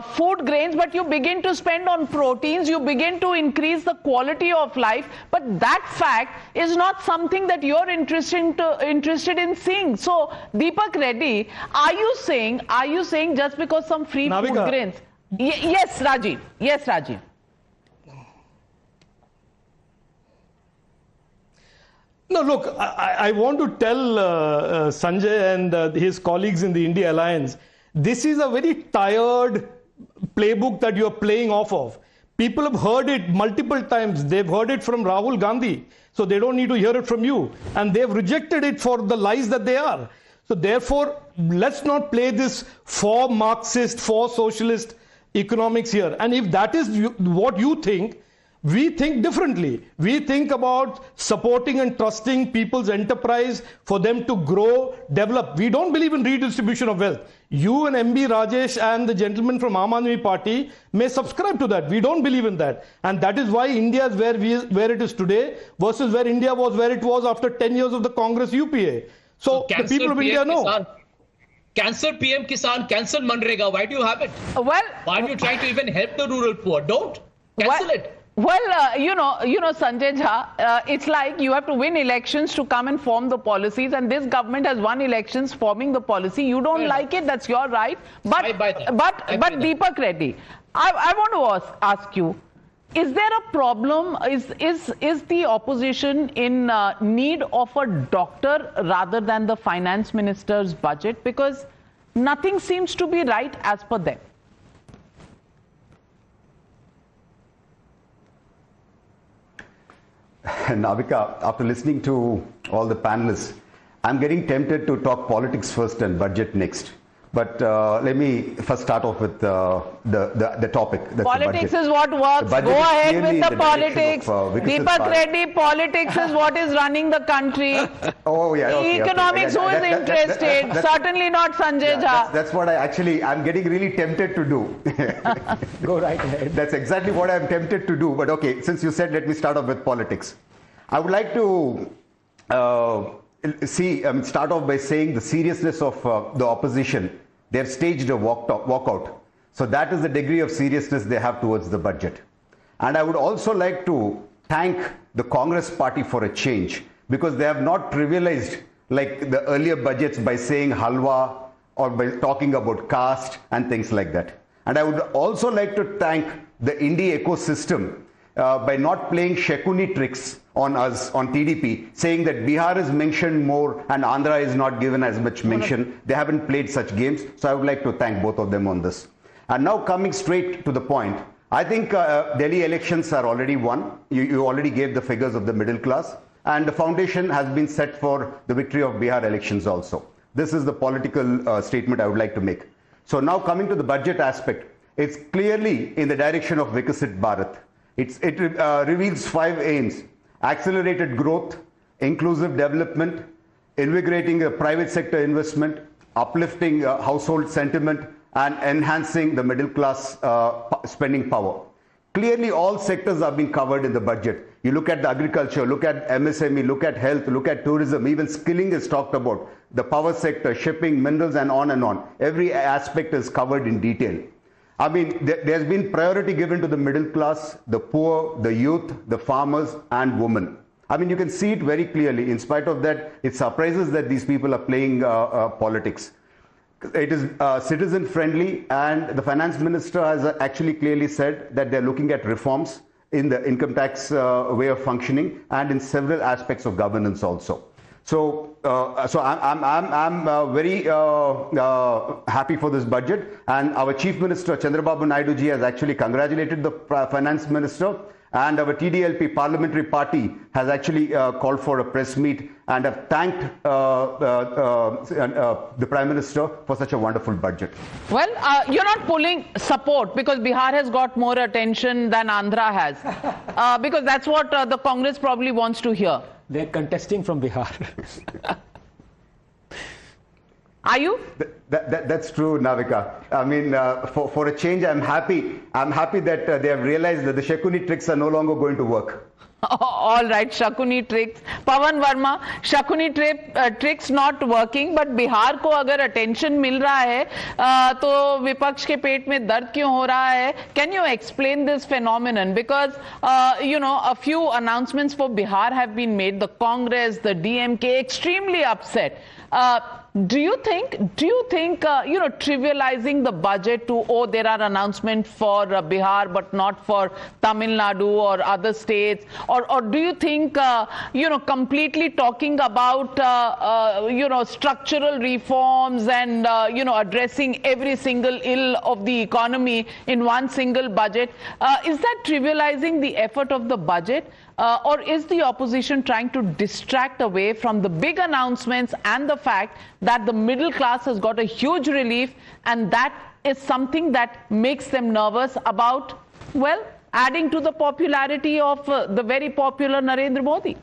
food grains, but you begin to spend on proteins, you begin to increase the quality of life. But that fact is not something that you're interested in seeing. So, Deepak Reddy, are you saying just because some free food grains? Yes, Rajiv. Yes, Rajiv. No, look, I want to tell Sanjay and his colleagues in the India Alliance, this is a very tired playbook that you're playing off of. People have heard it multiple times. They've heard it from Rahul Gandhi, so they don't need to hear it from you. And they've rejected it for the lies that they are. So therefore, let's not play this for Marxist, for socialist economics here. And if that is what you think, we think differently. We think about supporting and trusting people's enterprise for them to grow, develop. We don't believe in redistribution of wealth. You and MB Rajesh and the gentleman from Aam Aadmi Party may subscribe to that. We don't believe in that. And that is why India is where it is today versus where India was where it was after 10 years of the Congress UPA. So the people of India know. Cancel PM Kisan, cancel Manrega. Why do you have it? Well, why are you trying to even help the rural poor? Don't. Cancel it. Well, you know, Sanjay Jha, it's like you have to win elections to come and form the policies, and this government has won elections forming the policy. You don't like it, that's your right. But Deepak Reddy, I want to ask you, is there a problem? Is the opposition in need of a doctor rather than the finance minister's budget? Because nothing seems to be right as per them. Navika, after listening to all the panelists, I'm getting tempted to talk politics first and budget next. But let me first start off with the topic. That's politics is what works. Go ahead with the politics. Deepak Reddy, politics is what is running the country. Oh, yeah. Okay, economics, who is interested? Certainly not Sanjay Jha. That's what I'm getting really tempted to do. Go right ahead. That's exactly what I'm tempted to do. But okay, since you said, let me start off with politics. I would like to start off by saying the seriousness of the opposition. They have staged a walkout. So that is the degree of seriousness they have towards the budget. And I would also like to thank the Congress party for a change, because they have not trivialized like the earlier budgets by saying halwa or by talking about caste and things like that. And I would also like to thank the indie ecosystem by not playing Shekuni tricks on us, on TDP, saying that Bihar is mentioned more and Andhra is not given as much mention. They haven't played such games. So I would like to thank both of them on this. And now coming straight to the point, I think Delhi elections are already won. You already gave the figures of the middle class, and the foundation has been set for the victory of Bihar elections also. This is the political statement I would like to make. So now coming to the budget aspect, it's clearly in the direction of Vikasit Bharat. It reveals 5 aims: accelerated growth, inclusive development, invigorating private sector investment, uplifting household sentiment, and enhancing the middle class spending power. Clearly, all sectors are being covered in the budget. You look at the agriculture, look at MSME, look at health, look at tourism, even skilling is talked about, the power sector, shipping, minerals, and on and on. Every aspect is covered in detail. I mean, there's been priority given to the middle class, the poor, the youth, the farmers, and women. I mean, you can see it very clearly. In spite of that, it surprises that these people are playing politics. It is citizen friendly, and the finance minister has actually clearly said that they're looking at reforms in the income tax way of functioning and in several aspects of governance also. So, I'm very happy for this budget, and our Chief Minister Chandrababu Naidu ji has actually congratulated the finance minister, and our TDLP parliamentary party has actually called for a press meet and have thanked the Prime Minister for such a wonderful budget. Well, you're not pulling support because Bihar has got more attention than Andhra has, because that's what the Congress probably wants to hear. They're contesting from Bihar. Are you? That's true, Navika. I mean, for a change, I'm happy. I'm happy that they have realized that the Shekuni tricks are no longer going to work. All right, Shakuni tricks. Pawan Verma, Shakuni tricks not working, but Bihar को अगर attention मिल रहा है तो विपक्ष के पेट में दर्द क्यों हो रहा है? Can you explain this phenomenon? Because you know, a few announcements for Bihar have been made. The Congress, the DMK, extremely upset. Do you think you know, trivializing the budget to there are announcements for Bihar but not for Tamil Nadu or other states, or do you think you know, completely talking about you know, structural reforms and you know, addressing every single ill of the economy in one single budget, is that trivializing the effort of the budget? Or is the opposition trying to distract away from the big announcements and the fact that the middle class has got a huge relief, and that is something that makes them nervous about, well, adding to the popularity of the very popular Narendra Modi?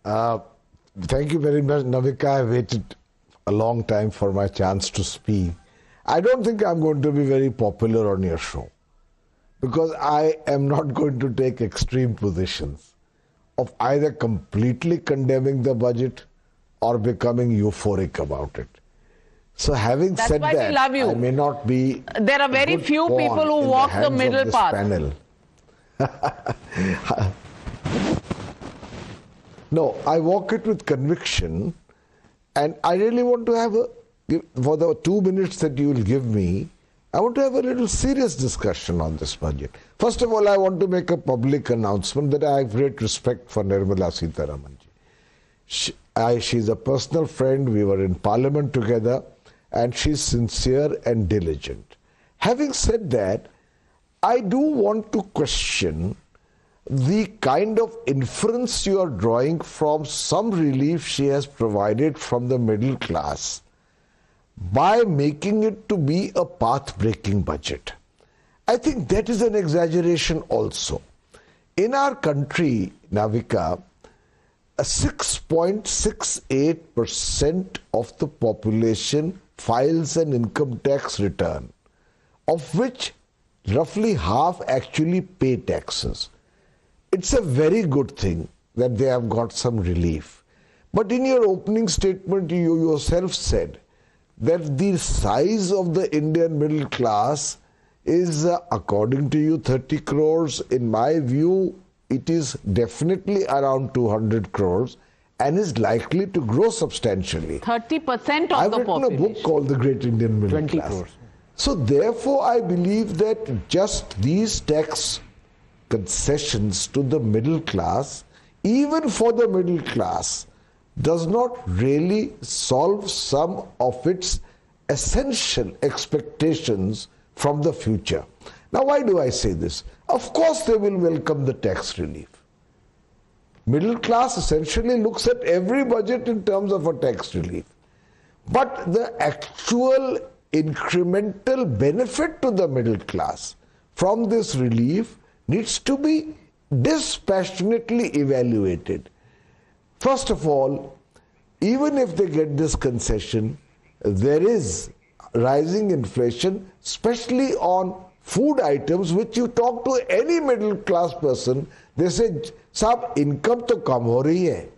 Thank you very much, Navika. I waited a long time for my chance to speak. I don't think I'm going to be very popular on your show, because I am not going to take extreme positions of either completely condemning the budget or becoming euphoric about it. So having said that, we love you. I may not be. There are very few people who walk the middle path. Panel. No, I walk it with conviction, and I really want to have for the 2 minutes that you will give me, I want to have a little serious discussion on this budget. First of all, I want to make a public announcement that I have great respect for Nirmala Sitharaman. She's a personal friend. We were in Parliament together, and she's sincere and diligent. Having said that, I do want to question the kind of inference you are drawing from some relief she has provided from the middle class by making it to be a path-breaking budget. I think that is an exaggeration also. In our country, Navika, 6.68% of the population files an income tax return, of which roughly half actually pay taxes. It's a very good thing that they have got some relief. But in your opening statement, you yourself said that the size of the Indian middle class is, according to you, 30 crores. In my view, it is definitely around 200 crores and is likely to grow substantially. 30% of the I've written population. a book called The Great Indian Middle 20 Class. crores. So therefore, I believe that just these tax concessions to the middle class, even for the middle class, does not really solve some of its essential expectations from the future. Now, why do I say this? Of course, they will welcome the tax relief. Middle class essentially looks at every budget in terms of a tax relief. But the actual incremental benefit to the middle class from this relief needs to be dispassionately evaluated. First of all, even if they get this concession, there is rising inflation, especially on food items, which you talk to any middle class person, they say, साहब income तो कम हो रही है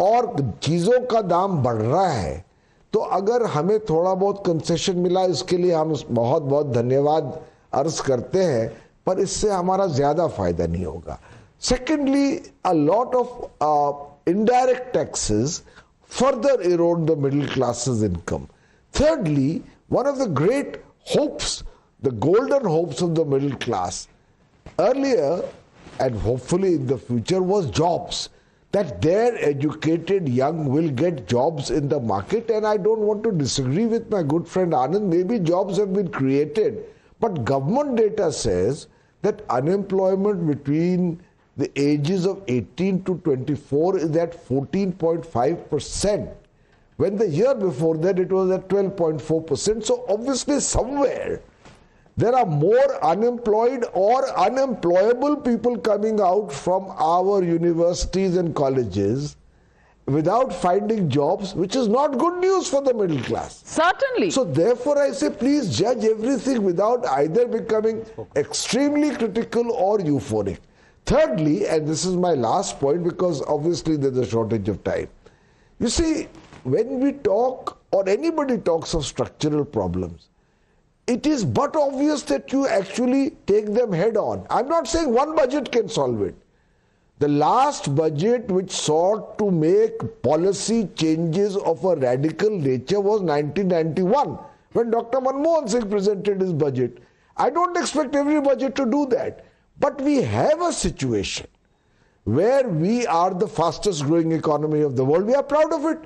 और चीज़ों का दाम बढ़ रहा है, तो अगर हमें थोड़ा बहुत कंसेशन मिला, इसके लिए हम बहुत बहुत धन्यवाद अर्ज करते हैं, पर इससे हमारा ज़्यादा फायदा नहीं होगा. Secondly, a lot of indirect taxes further erode the middle class's income. Thirdly, one of the great hopes, the golden hopes of the middle class earlier and hopefully in the future was jobs, that their educated young will get jobs in the market. And I don't want to disagree with my good friend Anand, maybe jobs have been created, but government data says that unemployment between the ages of 18 to 24 is at 14.5%, when the year before that it was at 12.4%. So obviously somewhere there are more unemployed or unemployable people coming out from our universities and colleges without finding jobs, which is not good news for the middle class. Certainly. So therefore I say, please judge everything without either becoming extremely critical or euphoric. Thirdly, and this is my last point because obviously there's a shortage of time. You see, when we talk or anybody talks of structural problems, it is but obvious that you actually take them head on. I'm not saying one budget can solve it. The last budget which sought to make policy changes of a radical nature was 1991, when Dr. Manmohan Singh presented his budget. I don't expect every budget to do that. But we have a situation where we are the fastest growing economy of the world. We are proud of it.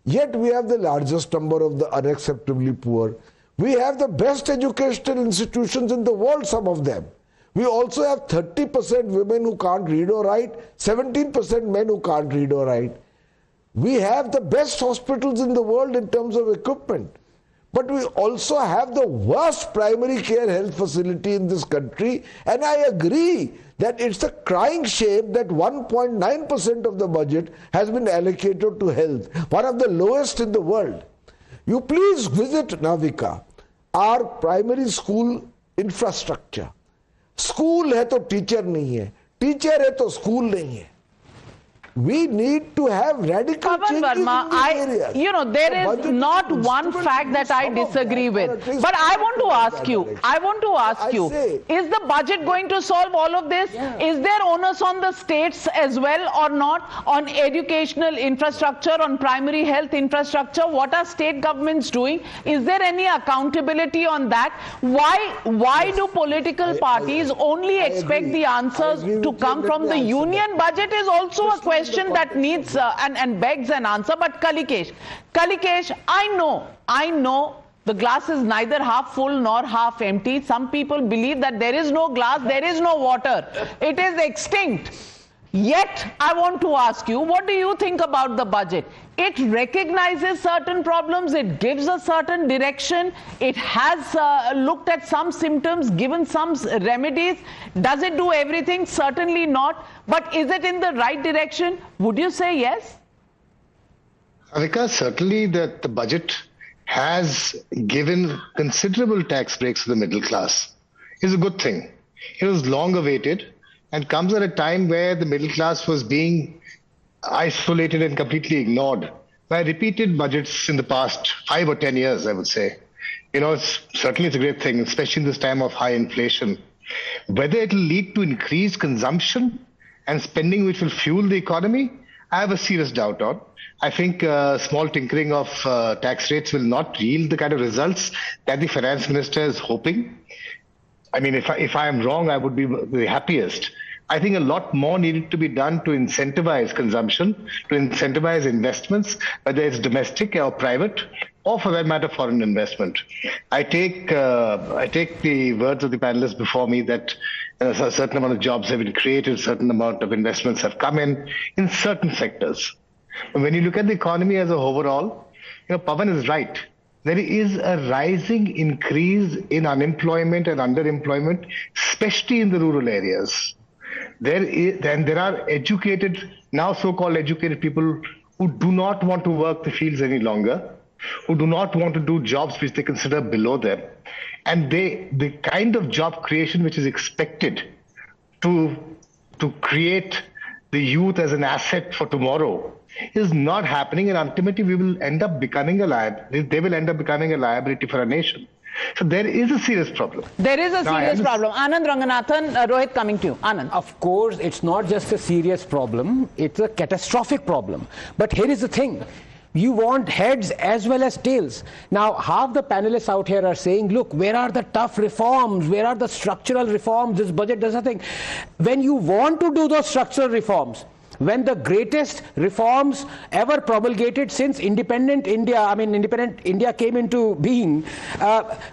Yet we have the largest number of the unacceptably poor. We have the best educational institutions in the world, some of them. We also have 30% women who can't read or write, 17% men who can't read or write. We have the best hospitals in the world in terms of equipment. But we also have the worst primary care health facility in this country. And I agree that it's a crying shame that 1.9% of the budget has been allocated to health, one of the lowest in the world. You please visit Navika, our primary school infrastructure. School है तो teacher नहीं है, teacher है तो school नहीं है. We need to have radical Pavan changes Verma, in these areas. you know, there is not one fact that I disagree with. But I want to ask you, is the budget going to solve all of this? Is there onus on the states as well or not? On educational infrastructure, on primary health infrastructure, what are state governments doing? Is there any accountability on that? Why do political parties only expect the answers to come from the union budget is also a question that needs and begs an answer. But Kalikesh, I know the glass is neither half full nor half empty. Some people believe that there is no glass, there is no water. It is extinct. Yet, I want to ask you, what do you think about the budget? It recognizes certain problems, it gives a certain direction, it has looked at some symptoms, given some remedies. Does it do everything? Certainly not. But is it in the right direction? Would you say yes? Avika, certainly that the budget has given considerable tax breaks to the middle class. is a good thing. It was long awaited and comes at a time where the middle class was being isolated and completely ignored by repeated budgets in the past 5 or 10 years, I would say. Certainly it's a great thing, especially in this time of high inflation. Whether it will lead to increased consumption and spending which will fuel the economy, I have a serious doubt on. I think small tinkering of tax rates will not yield the kind of results that the finance minister is hoping. I mean, if I am wrong, I would be the happiest. I think a lot more needed to be done to incentivize consumption, to incentivize investments, whether it's domestic or private, or for that matter, foreign investment. I take the words of the panelists before me that a certain amount of jobs have been created, a certain amount of investments have come in certain sectors. When you look at the economy as a overall, Pawan is right. There is a rising increase in unemployment and underemployment, especially in the rural areas. There are educated, now so-called educated people who do not want to work the fields any longer, who do not want to do jobs which they consider below them. And the kind of job creation which is expected to create the youth as an asset for tomorrow is not happening, and ultimately we will end up becoming they will end up becoming a liability for a nation. So there is a serious problem. There is a serious problem. Anand Ranganathan, Rohit, coming to you. Anand. Of course, it's not just a serious problem, it's a catastrophic problem. But here is the thing. You want heads as well as tails. Now, half the panelists out here are saying, look, where are the tough reforms? Where are the structural reforms? This budget does nothing. When you want to do those structural reforms, when the greatest reforms ever promulgated since independent India came into being,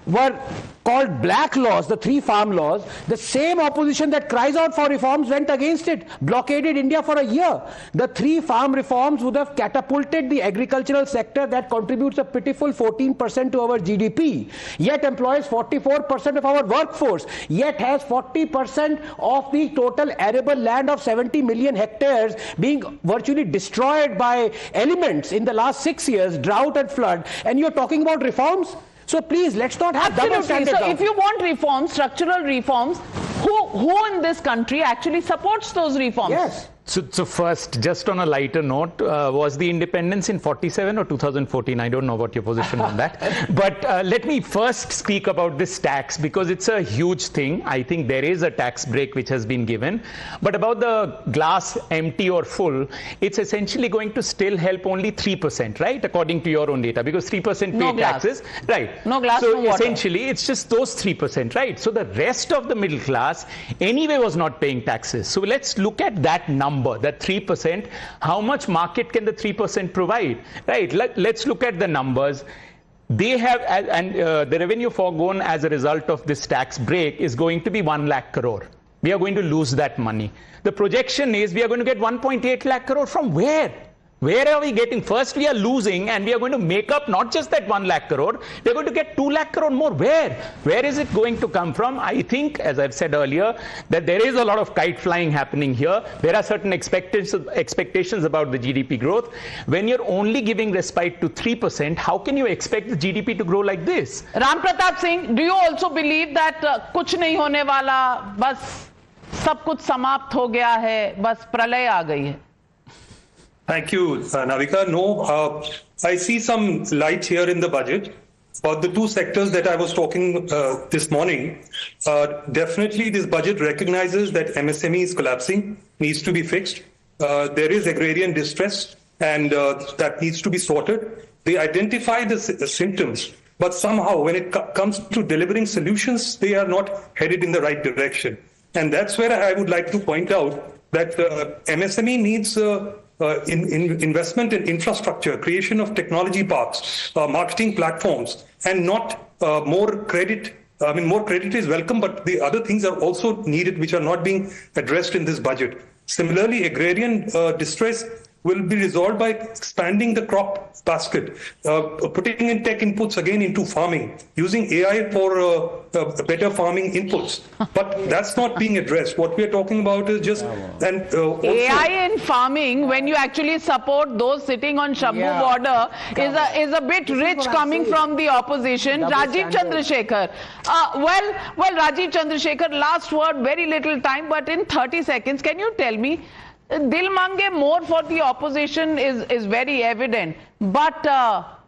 were called black laws, the 3 farm laws, the same opposition that cries out for reforms went against it, blockaded India for a year. The 3 farm reforms would have catapulted the agricultural sector that contributes a pitiful 14% to our GDP, yet employs 44% of our workforce, yet has 40% of the total arable land of 70 million hectares being virtually destroyed by elements in the last 6 years, drought and flood, and you're talking about reforms? So please, let's not have double standards. So if you want reforms, structural reforms, who in this country actually supports those reforms? Yes. So first, just on a lighter note, was the independence in 47 or 2014? I don't know what your position on that. But let me first speak about this tax, because it's a huge thing. I think there is a tax break which has been given. But about the glass empty or full, it's essentially going to still help only 3%, right? According to your own data, because 3% pay taxes. Right. No glass, so no water. Essentially, it's just those 3%, right? So the rest of the middle class anyway was not paying taxes. So let's look at that number. That 3%, how much market can the 3% provide, right? Let's look at the numbers. They have, and the revenue foregone as a result of this tax break is going to be 1 lakh crore. We are going to lose that money. The projection is we are going to get 1.8 lakh crore from where? Where are we getting? First, we are losing, and we are going to make up not just that 1 lakh crore, we are going to get 2 lakh crore more. Where? Where is it going to come from? I think, as I've said earlier, that there is a lot of kite flying happening here. There are certain expectations about the GDP growth. When you're only giving respite to 3%, how can you expect the GDP to grow like this? Ram Pratap Singh, do you also believe that kuch nahi hone wala, bas sab kuch samapt ho gaya hai, bas pralay aa gayi hai? Thank you, Navika. No, I see some light here in the budget. For the 2 sectors that I was talking this morning, definitely this budget recognizes that MSME is collapsing, needs to be fixed. There is agrarian distress, and that needs to be sorted. They identify the symptoms, but somehow when it comes to delivering solutions, they are not headed in the right direction. And that's where I would like to point out that MSME needs investment in infrastructure, creation of technology parks, marketing platforms, and not more credit. I mean, more credit is welcome, but the other things are also needed, which are not being addressed in this budget. Similarly, agrarian distress, will be resolved by expanding the crop basket, putting in tech inputs again into farming, using AI for better farming inputs. But that's not being addressed. What we are talking about is just AI in farming, when you actually support those sitting on Shabbu border, is a bit rich coming from the opposition. Rajiv Chandrasekhar. Well, Rajiv Chandrasekhar, last word, very little time, but in 30 seconds, can you tell me, Dil Mange more for the opposition is very evident, but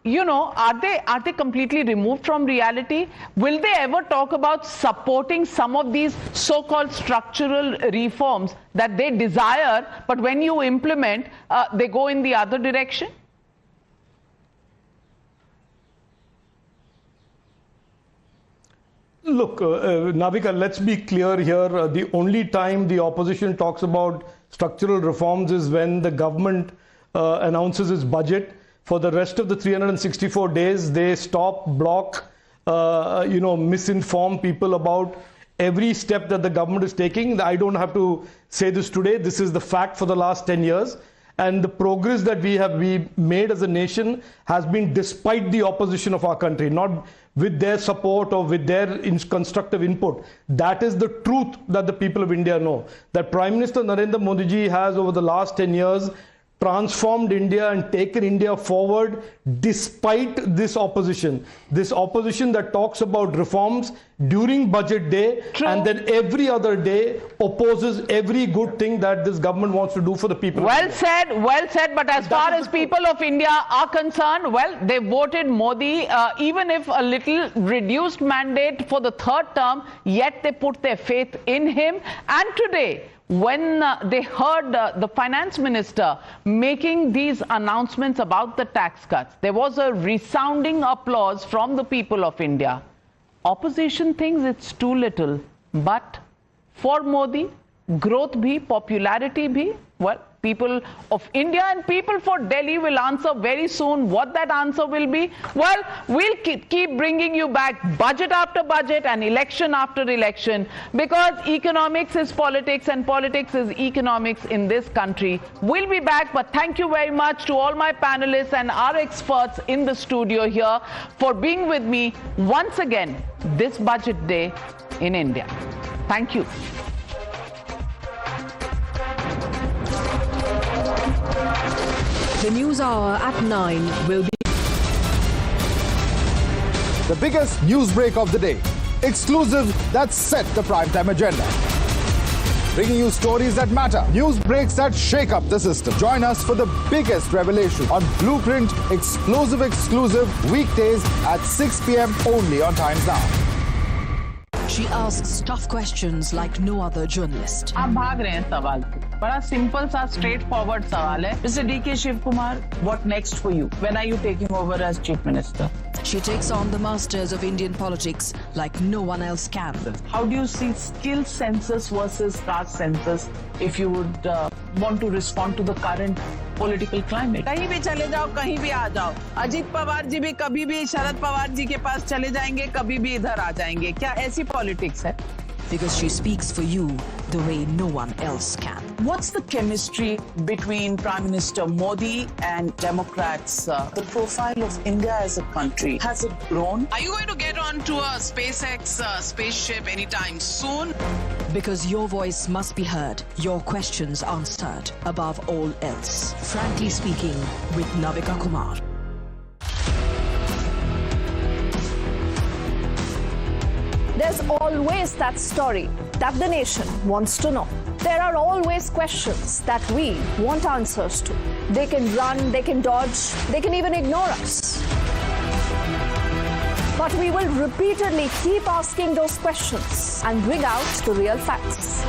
you know, are they completely removed from reality? Will they ever talk about supporting some of these so-called structural reforms that they desire, but when you implement, they go in the other direction? Look, Navika, let's be clear here. The only time the opposition talks about structural reforms is when the government announces its budget. For the rest of the 364 days, they stop, block, misinform people about every step that the government is taking. I don't have to say this today. This is the fact for the last 10 years. And the progress that we made as a nation has been despite the opposition of our country, not with their support or with their constructive input. That is the truth that the people of India know. That Prime Minister Narendra Modi ji has over the last 10 years transformed India and taken India forward despite this opposition that talks about reforms during budget day. True. And then every other day opposes every good thing that this government wants to do for the people. Well said, but as far as people of India are concerned, well, they voted Modi, even if a little reduced mandate for the third term, yet they put their faith in him. And today, when they heard the finance minister making these announcements about the tax cuts, there was a resounding applause from the people of India. Opposition thinks it's too little, but for Modi, growth bhi, popularity bhi, well, people of India and people for Delhi will answer very soon what that answer will be. Well, we'll keep bringing you back budget after budget and election after election, because economics is politics and politics is economics in this country. We'll be back, but thank you very much to all my panelists and our experts in the studio here for being with me once again this budget day in India. Thank you. The News Hour at 9 will be the biggest news break of the day. Exclusive that set the primetime agenda. Bringing you stories that matter. News breaks that shake up the system. Join us for the biggest revelation on Blueprint exclusive weekdays at 6 p.m. only on Times Now. She asks tough questions like no other journalist. आप भाग रहे हैं सवाल पे. बड़ा simple सा straight forward सवाल है. Mr. D.K. Shivkumar, what next for you? When are you taking over as Chief Minister? She takes on the masters of Indian politics like no one else can. How do you see skill census versus caste census if you would want to respond to the current political climate? कहीं भी चले जाओ, कहीं भी आ जाओ. अजीत पवार जी भी कभी भी शरद पवार जी के पास चले जाएंगे, कभी भी इधर आ जाएंगे. क्या ऐसी पॉलिटिक्स है? Because she speaks for you the way no one else can. What's the chemistry between Prime Minister Modi and Democrats? The profile of India as a country, has it grown? Are you going to get onto a SpaceX spaceship anytime soon? Because your voice must be heard, your questions answered above all else. Frankly Speaking with Navika Kumar. There's always that story that the nation wants to know. There are always questions that we want answers to. They can run, they can dodge, they can even ignore us. But we will repeatedly keep asking those questions and bring out the real facts.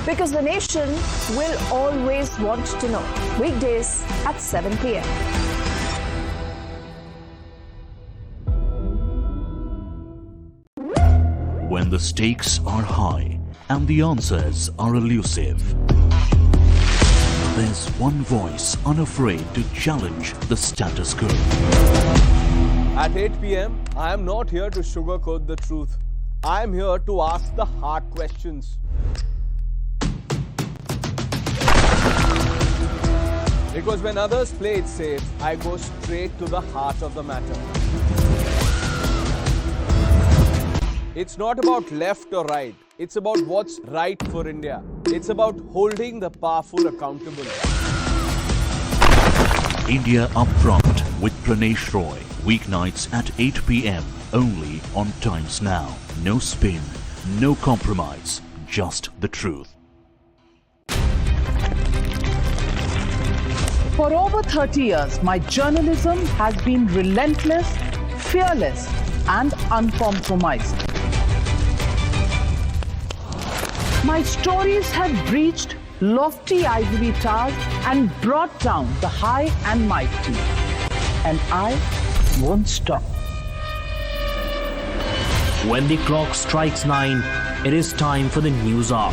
Because the nation will always want to know. Weekdays at 7 p.m. When the stakes are high and the answers are elusive, there's one voice unafraid to challenge the status quo. At 8 p.m., I am not here to sugarcoat the truth. I am here to ask the hard questions. Because when others play it safe, I go straight to the heart of the matter. It's not about left or right. It's about what's right for India. It's about holding the powerful accountable. India Upfront with Pranesh Roy. Weeknights at 8 p.m. only on Times Now. No spin, no compromise, just the truth. For over 30 years, my journalism has been relentless, fearless, and uncompromised. My stories have breached lofty ivory towers and brought down the high and mighty. And I won't stop. When the clock strikes 9, it is time for the news hour.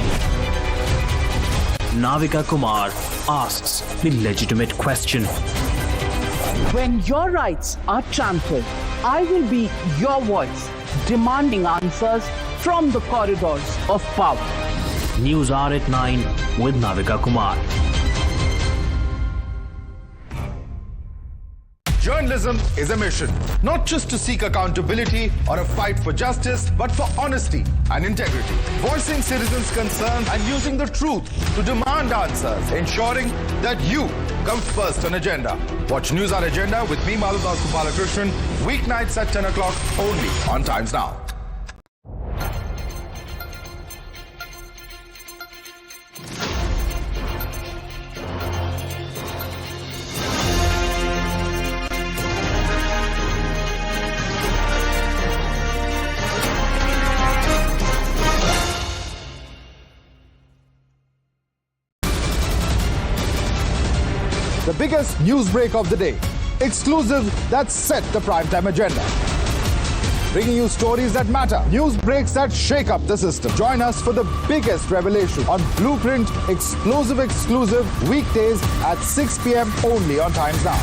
Navika Kumar asks the legitimate question. When your rights are trampled, I will be your voice, demanding answers from the corridors of power. News Hour at 9 with Navika Kumar. Journalism is a mission, not just to seek accountability or a fight for justice, but for honesty and integrity. Voicing citizens' concerns and using the truth to demand answers, ensuring that you come first on agenda. Watch News Hour Agenda with me, Madhudas Gopalakrishnan, weeknights at 10 o'clock only on Times Now. The biggest news break of the day. Exclusive that set the primetime agenda. Bringing you stories that matter. News breaks that shake up the system. Join us for the biggest revelation on Blueprint exclusive weekdays at 6 p.m. only on Times Now.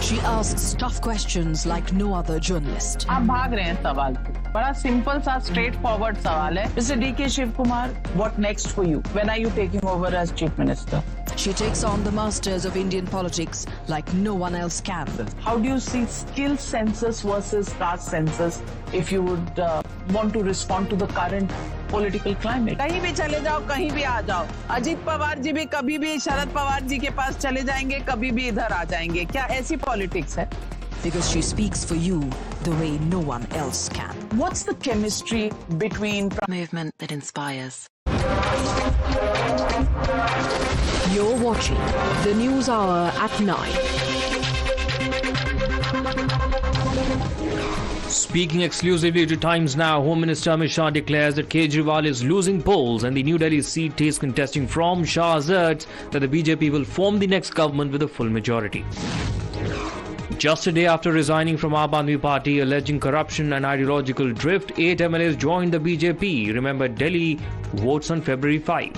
She asks tough questions like no other journalist. आप भाग रहे हैं सवाल पे. बड़ा simple सा straight forward सवाल है. Mr. D.K. Shiv Kumar, what next for you? When are you taking over as Chief Minister? She takes on the masters of Indian politics like no one else can. How do you see skill census versus caste census if you would want to respond to the current political climate? कहीं भी चले जाओ, कहीं भी आ जाओ. अजीत पवार जी भी कभी भी शरद पवार जी के पास चले जाएंगे, कभी भी इधर आ जाएंगे. क्या ऐसी पॉलिटिक्स है? Because she speaks for you the way no one else can. What's the chemistry between movement that inspires? You're watching the News Hour at 9. Speaking exclusively to Times Now, Home Minister Amit Shah declares that Kejriwal is losing polls and the New Delhi seat he is contesting from. Shah asserts that the BJP will form the next government with a full majority. Just a day after resigning from Aam Aadmi Party, alleging corruption and ideological drift, 8 MLAs joined the BJP. Remember, Delhi votes on February 5.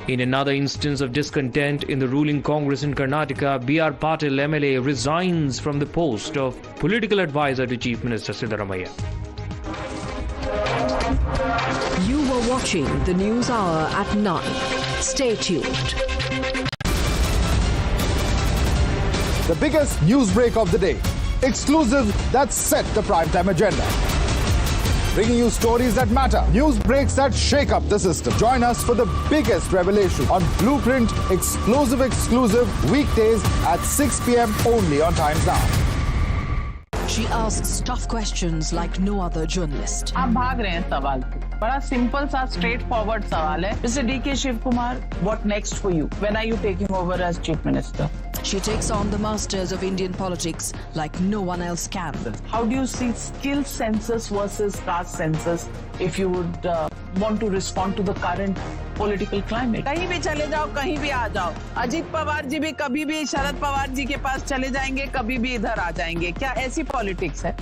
In another instance of discontent in the ruling Congress in Karnataka, B.R. Patil MLA resigns from the post of political advisor to Chief Minister Sitharaman. You were watching the News Hour at 9. Stay tuned. The biggest news break of the day. Exclusive that set the primetime agenda. Bringing you stories that matter. News breaks that shake up the system. Join us for the biggest revelation on Blueprint exclusive weekdays at 6 p.m. only on Times Now. She asks tough questions like no other journalist. आप भाग रहे हैं सवाल पे. बड़ा simple सा straight forward सवाल है. Mr. D.K. Shiv Kumar, what next for you? When are you taking over as Chief Minister? She takes on the masters of Indian politics like no one else can. How do you see skill census versus caste census if you would want to respond to the current political climate? कहीं भी चले जाओ, कहीं भी आ जाओ. अजीत पवार जी भी कभी भी शरद पवार जी के पास चले जाएंगे, कभी भी इधर आ जाएंगे. क्या ऐसी पॉलिटिक्स है?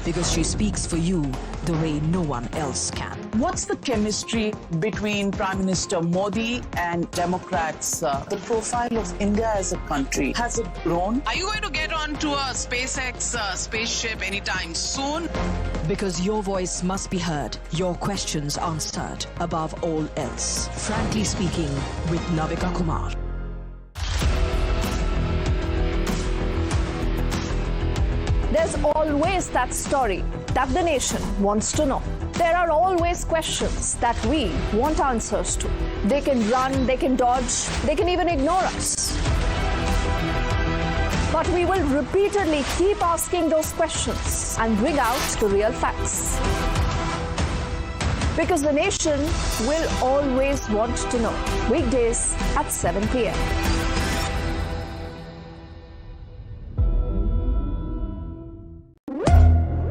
Because she speaks for you the way no one else can. What's the chemistry between Prime Minister Modi and Democrats? The profile of India as a country, has it grown? Are you going to get onto a SpaceX spaceship anytime soon? Because your voice must be heard, your questions answered above all else. Frankly speaking, with Navika Kumar. There's always that story that the nation wants to know. There are always questions that we want answers to. They can run, they can dodge, they can even ignore us. But we will repeatedly keep asking those questions and bring out the real facts. Because the nation will always want to know. Weekdays at 7 p.m.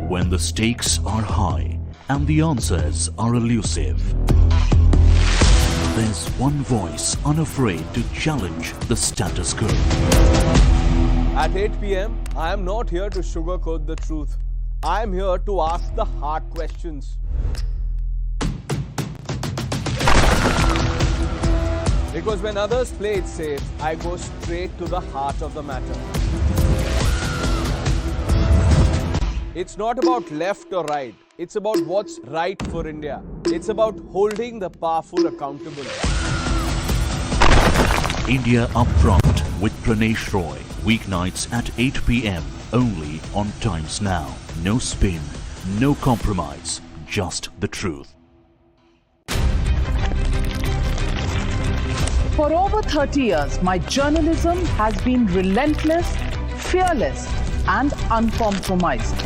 When the stakes are high and the answers are elusive, there's one voice unafraid to challenge the status quo. At 8 p.m., I am not here to sugarcoat the truth. I am here to ask the hard questions. Because when others play it safe, I go straight to the heart of the matter. It's not about left or right. It's about what's right for India. It's about holding the powerful accountable. India Upfront with Pranesh Roy. Weeknights at 8 p.m. only on Times Now. No spin, no compromise, just the truth. For over 30 years, my journalism has been relentless, fearless, and uncompromising.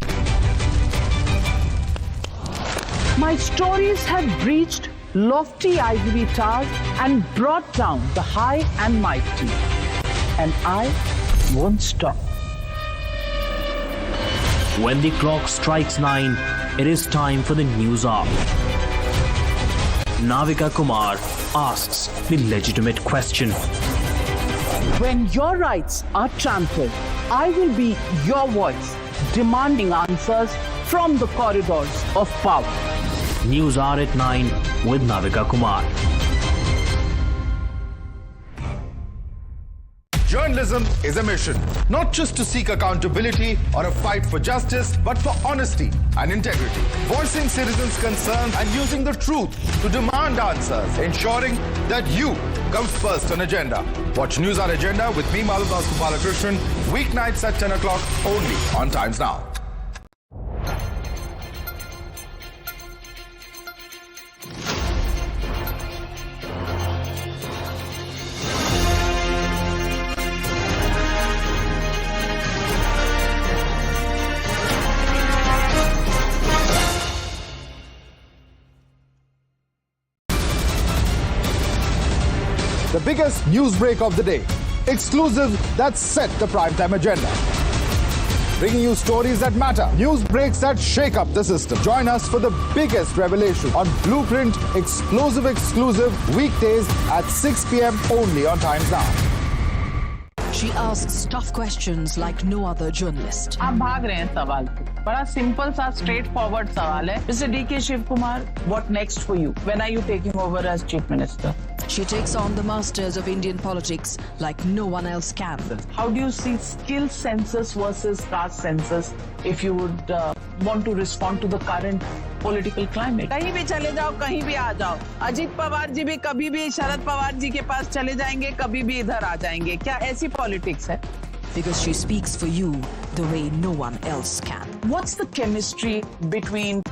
My stories have breached lofty ivory towers and brought down the high and mighty. And I won't stop. When the clock strikes 9, it is time for the news hour. Navika Kumar asks the legitimate question. When your rights are trampled, I will be your voice, demanding answers from the corridors of power. News hour at 9 with Navika Kumar. Journalism is a mission, not just to seek accountability or a fight for justice, but for honesty and integrity. Voicing citizens' concerns and using the truth to demand answers, ensuring that you comes first on agenda. Watch News Hour Agenda with me, Madhav Balakrishnan, weeknights at 10 o'clock only on Times Now. The biggest news break of the day. Exclusive that set the primetime agenda. Bringing you stories that matter. News breaks that shake up the system. Join us for the biggest revelation on Blueprint exclusive weekdays at 6 p.m. only on Times Now. She asks tough questions like no other journalist. आप भाग रहे हैं सवाल से. बड़ा simple सा straight forward सवाल है. Mr. D.K. Shiv Kumar, what next for you? When are you taking over as Chief Minister? She takes on the masters of Indian politics like no one else can. How do you see skill census versus caste census if you would want to respond to the current political climate? कहीं भी चले जाओ, कहीं भी आ जाओ. अजीत पवार जी भी कभी भी शरद पवार जी के पास चले जाएंगे, कभी भी इधर आ जाएंगे. क्या ऐसी पॉलिटिक्स है? Because she speaks for you the way no one else can. What's the chemistry between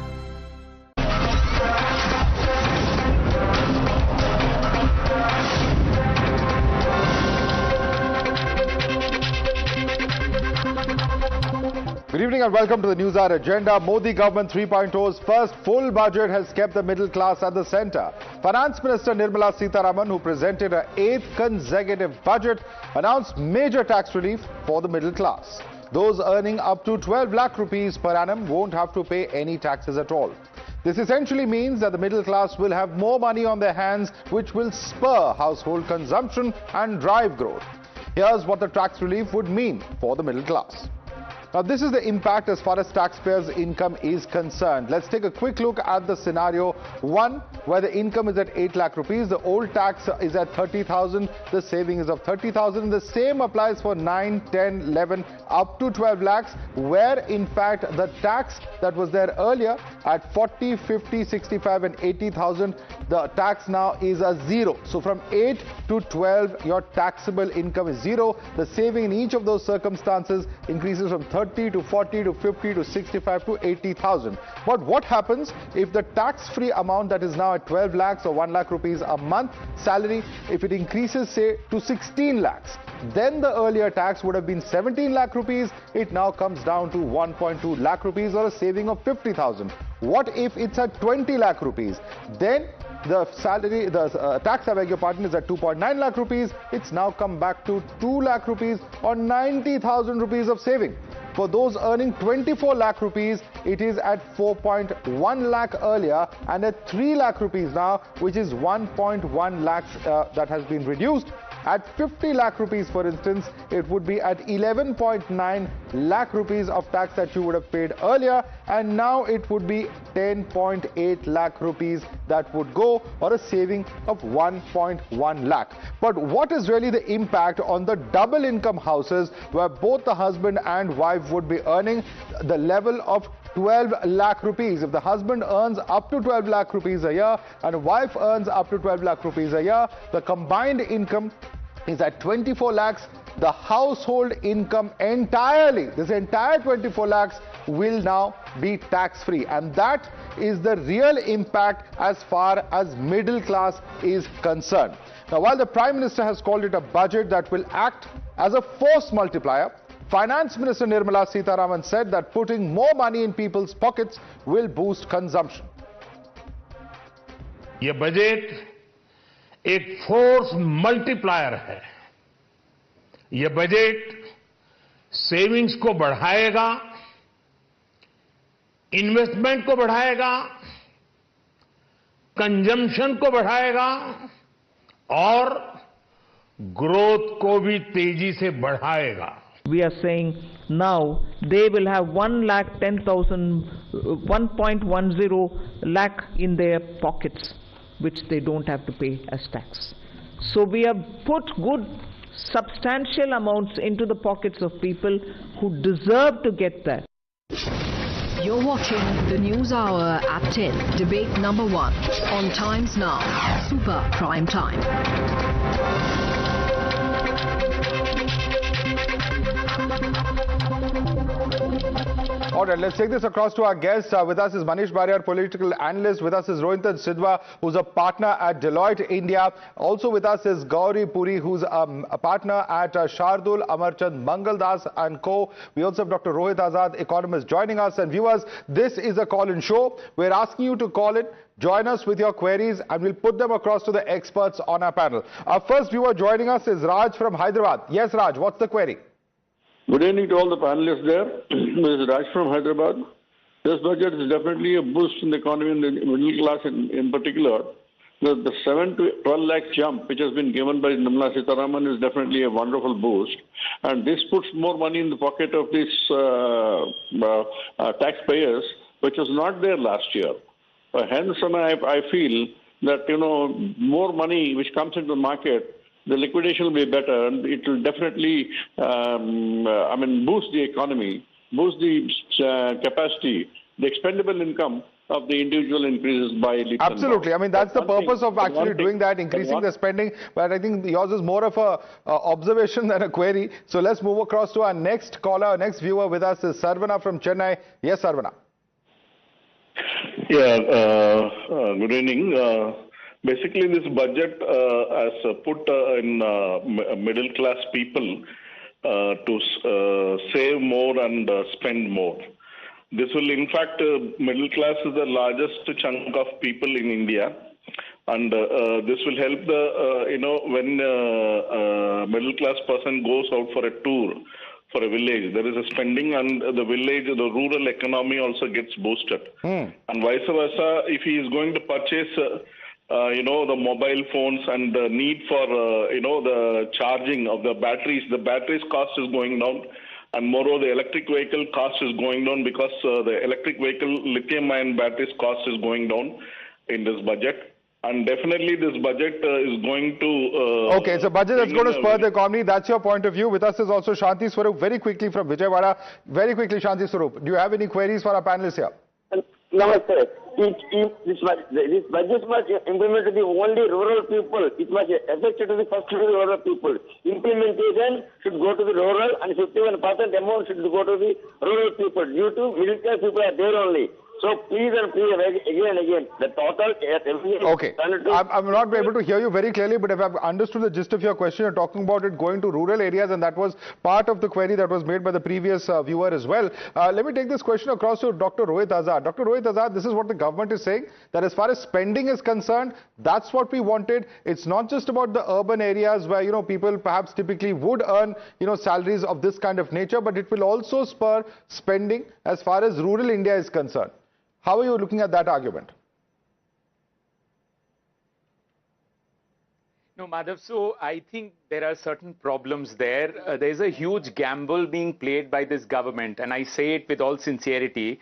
Good evening and welcome to the News Hour Agenda. Modi government 3.0's first full budget has kept the middle class at the center. Finance Minister Nirmala Sitharaman, who presented her 8th consecutive budget, announced major tax relief for the middle class. Those earning up to 12 lakh rupees per annum won't have to pay any taxes at all. This essentially means that the middle class will have more money on their hands, which will spur household consumption and drive growth. Here's what the tax relief would mean for the middle class. Now, this is the impact as far as taxpayers' income is concerned. Let's take a quick look at the scenario 1, where the income is at 8 lakh rupees. The old tax is at 30,000. The saving is of 30,000. The same applies for 9, 10, 11, up to 12 lakhs, where in fact the tax that was there earlier at 40, 50, 65 and 80,000, the tax now is a 0. So from 8 to 12, your taxable income is 0. The saving in each of those circumstances increases from 30 30 to 40 to 50 to 65 to 80,000. But what happens if the tax-free amount that is now at 12 lakhs or 1 lakh rupees a month salary, if it increases say to 16 lakhs? Then the earlier tax would have been 17 lakh rupees. It now comes down to 1.2 lakh rupees or a saving of 50,000. What if it's at 20 lakh rupees? Then the salary, the tax, I beg your pardon, is at 2.9 lakh rupees. It's now come back to 2 lakh rupees or 90,000 rupees of saving. For those earning 24 lakh rupees, it is at 4.1 lakh earlier and at 3 lakh rupees now, which is 1.1 lakhs that has been reduced. At 50 lakh rupees, for instance, it would be at 11.9 lakh rupees of tax that you would have paid earlier, and now it would be 10.8 lakh rupees that would go, or a saving of 1.1 lakh. But what is really the impact on the double income houses where both the husband and wife would be earning the level of 12 lakh rupees? If the husband earns up to 12 lakh rupees a year and a wife earns up to 12 lakh rupees a year, the combined income is at 24 lakhs. The household income entirely, this entire 24 lakhs, will now be tax-free. And that is the real impact as far as middle class is concerned. Now, while the Prime Minister has called it a budget that will act as a force multiplier, Finance Minister Nirmala Sitharaman said that putting more money in people's pockets will boost consumption. ये budget एक force multiplier है। ये budget savings को बढ़ाएगा, investment को बढ़ाएगा, consumption को बढ़ाएगा और ग्रोथ को भी तेजी से बढ़ाएगा। We are saying now they will have 1.10 lakh in their pockets, which they don't have to pay as tax. So we have put good substantial amounts into the pockets of people who deserve to get that. You're watching the News Hour at 10, debate number 1 on Times Now, Super Prime Time. All right, let's take this across to our guests. With us is Manish Barrier, political analyst. With us is Rohintan Sidhwa, who's a partner at Deloitte India. Also with us is Gauri Puri, who's a partner at Shardul Amarchand Mangaldas and Co. We also have Dr. Rohit Azad, economist, joining us. And viewers, this is a call-in show. We're asking you to call in, join us with your queries, and we'll put them across to the experts on our panel. Our first viewer joining us is Raj from Hyderabad. Yes, Raj, what's the query? Good evening to all the panelists there. This is Raj from Hyderabad. This budget is definitely a boost in the economy and the middle class in particular. The 7 to 12 lakh jump which has been given by Nirmala Sitharaman is definitely a wonderful boost. And this puts more money in the pocket of these taxpayers, which was not there last year. Hence, I feel that, more money which comes into the market, the liquidation will be better, and it will definitely, boost the economy, boost the capacity, the expendable income of the individual increases by leaps. Absolutely. I mean, that's the purpose of actually doing that, increasing the spending. But I think yours is more of a observation than a query. So let's move across to our next caller. Our next viewer with us is Sarvana from Chennai. Yes, Sarvana. Yeah, good evening. Basically, this budget has put in middle class people to save more and spend more. This will, in fact, middle class is the largest chunk of people in India, and this will help the when middle class person goes out for a tour for a village, there is a spending, and the village, the rural economy also gets boosted, and vice versa. If he is going to purchase the mobile phones and the need for, the charging of the batteries cost is going down. And moreover, the electric vehicle cost is going down because the electric vehicle lithium-ion batteries cost is going down in this budget. And definitely this budget is going to... okay, it's a budget that's going to spur the economy. That's your point of view. With us is also Shanti Swarup, very quickly from Vijayawada. Very quickly, Shanti Swarup, do you have any queries for our panelists here? Namaste. This budget must implement to the only rural people. It must affect to the first to the rural people. Implementation should go to the rural and 51% amount should go to the rural people. Due to middle class people are there only. So please and please again and again, the total. Okay, I'm not able to hear you very clearly, but if I've understood the gist of your question, you're talking about it going to rural areas, and that was part of the query that was made by the previous viewer as well. Let me take this question across to Dr. Rohit Azad. Dr. Rohit Azad, this is what the government is saying, that as far as spending is concerned, that's what we wanted. It's not just about the urban areas where, people perhaps typically would earn, salaries of this kind of nature, but it will also spur spending as far as rural India is concerned. How are you looking at that argument? No, Madhav, so I think there are certain problems there. There's a huge gamble being played by this government, and I say it with all sincerity.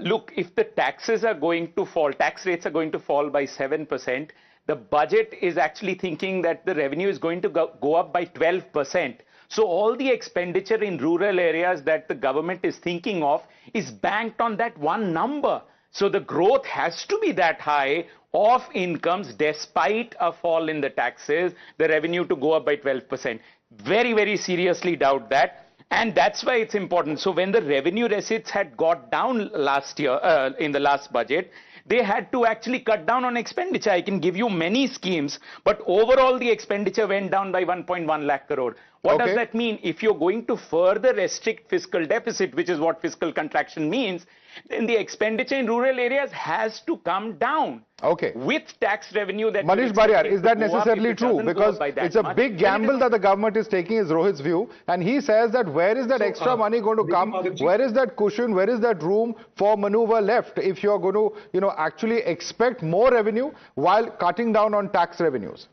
Look, if the taxes are going to fall, tax rates are going to fall by 7%, the budget is actually thinking that the revenue is going to go up by 12%. So all the expenditure in rural areas that the government is thinking of is banked on that one number. So the growth has to be that high of incomes despite a fall in the taxes, the revenue to go up by 12%. Very, very seriously doubt that. And that's why it's important. So when the revenue receipts had got down last year, in the last budget, they had to actually cut down on expenditure. I can give you many schemes, but overall the expenditure went down by 1.1 lakh crore. What does that mean? If you're going to further restrict fiscal deficit, which is what fiscal contraction means, then the expenditure in rural areas has to come down. Okay. With tax revenue that... Manish Bariyar, is that necessarily true? Because it's a big gamble that the government is taking, is Rohit's view. And he says that where is that extra money going to come? Where is that cushion? Where is that room for maneuver left if you're going to, actually expect more revenue while cutting down on tax revenues?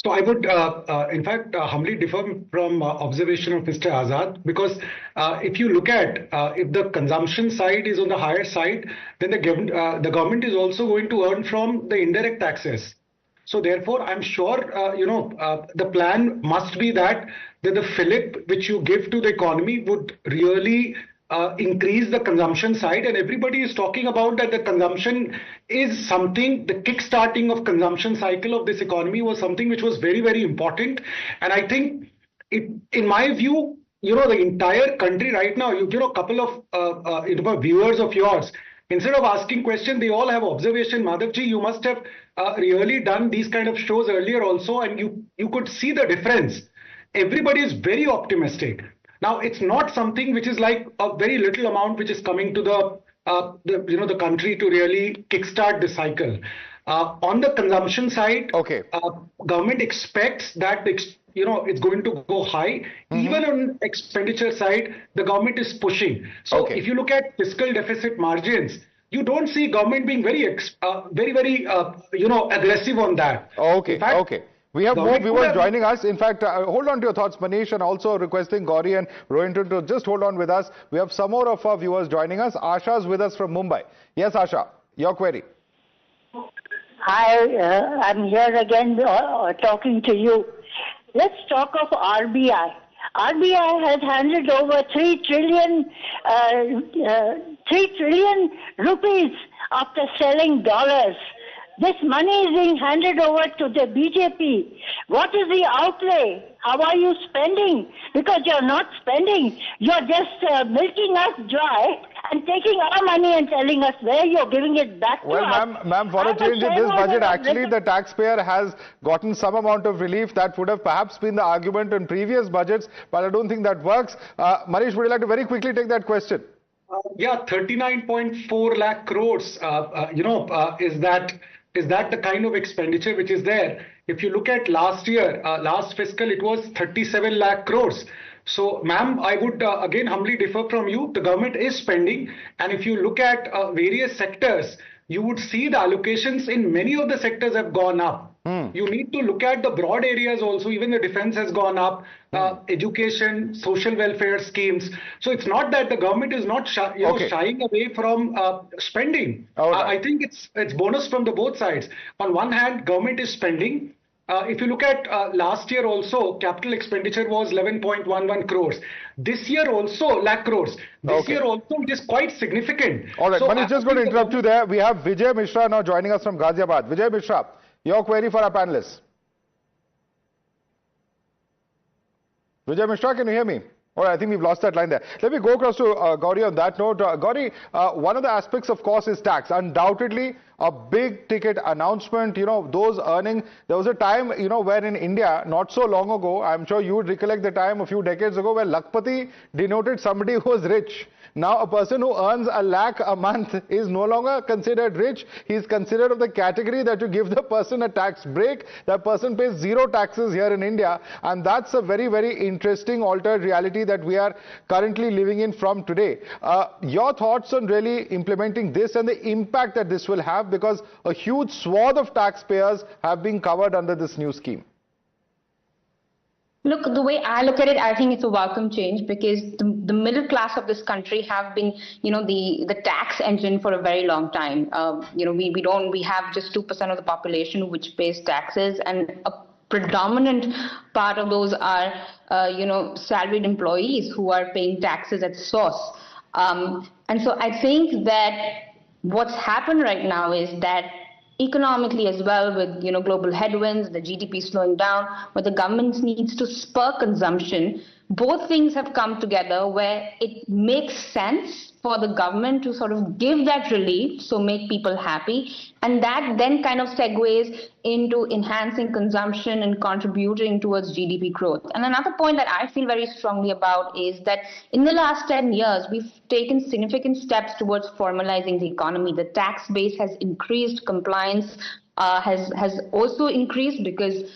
So I would, in fact, humbly differ from observation of Mr. Azad, because if you look at if the consumption side is on the higher side, then the government is also going to earn from the indirect taxes. So therefore, I'm sure, the plan must be that the fillip which you give to the economy would really increase the consumption side, and everybody is talking about that the consumption is something, the kick-starting of consumption cycle of this economy was something which was very, very important. And I think, in my view, the entire country right now, a couple of viewers of yours, instead of asking questions, they all have observation. Madhavji, you must have really done these kind of shows earlier also, and you could see the difference. Everybody is very optimistic. Now, it's not something which is like a very little amount which is coming to the country to really kickstart the cycle. On the consumption side, government expects that it's going to go high. Even on expenditure side, the government is pushing. So if you look at fiscal deficit margins, you don't see government being very aggressive on that. Okay. We have more viewers joining us. In fact, hold on to your thoughts, Manish, and also requesting Gauri and Rohinton to just hold on with us. We have some more of our viewers joining us. Asha is with us from Mumbai. Yes, Asha, your query. Hi, I'm here again talking to you. Let's talk of RBI. RBI has handed over 3 trillion rupees after selling dollars. This money is being handed over to the BJP. What is the outlay? How are you spending? Because you're not spending. You're just milking us dry and taking our money and telling us where you're giving it back to us. Well, ma'am, for a change in this budget, actually the taxpayer has gotten some amount of relief. That would have perhaps been the argument in previous budgets, but I don't think that works. Manish, would you like to very quickly take that question? 39.4 lakh crores, is that the kind of expenditure which is there? If you look at last year, last fiscal, it was 37 lakh crores. So, ma'am, I would again humbly differ from you. The government is spending. And if you look at various sectors, you would see the allocations in many of the sectors have gone up. You need to look at the broad areas also. Even the defense has gone up, education, social welfare schemes. So it's not that the government is not shying away from spending. I think it's bonus from the both sides. On one hand, government is spending. if you look at last year also, capital expenditure was 11.11 crores. This year also, lakh crores. This year also, it is quite significant. All right, So Manish, just going to interrupt you there. We have Vijay Mishra now joining us from Ghaziabad. Vijay Mishra, your query for our panelists. Vijay Mishra, can you hear me? All right, I think we've lost that line there. Let me go across to Gauri on that note. Gauri, one of the aspects, of course, is tax. Undoubtedly, a big ticket announcement, those earning. There was a time, where in India, not so long ago, I'm sure you would recollect the time a few decades ago where Lakpati denoted somebody who was rich. Now, a person who earns a lakh a month is no longer considered rich. He is considered of the category that you give the person a tax break. That person pays zero taxes here in India. And that's a very, very interesting altered reality that we are currently living in from today. Your thoughts on really implementing this and the impact that this will have, because a huge swath of taxpayers have been covered under this new scheme. Look, the way I look at it, I think it's a welcome change, because the middle class of this country have been, the tax engine for a very long time. We have just 2% of the population which pays taxes, and a predominant part of those are, salaried employees who are paying taxes at source. And so I think that what's happened right now is that economically as well, with global headwinds, the GDP slowing down, where the government needs to spur consumption, both things have come together where it makes sense for the government to sort of give that relief, so make people happy, and that then kind of segues into enhancing consumption and contributing towards GDP growth. And another point that I feel very strongly about is that in the last 10 years, we've taken significant steps towards formalizing the economy. The tax base has increased, compliance has also increased, because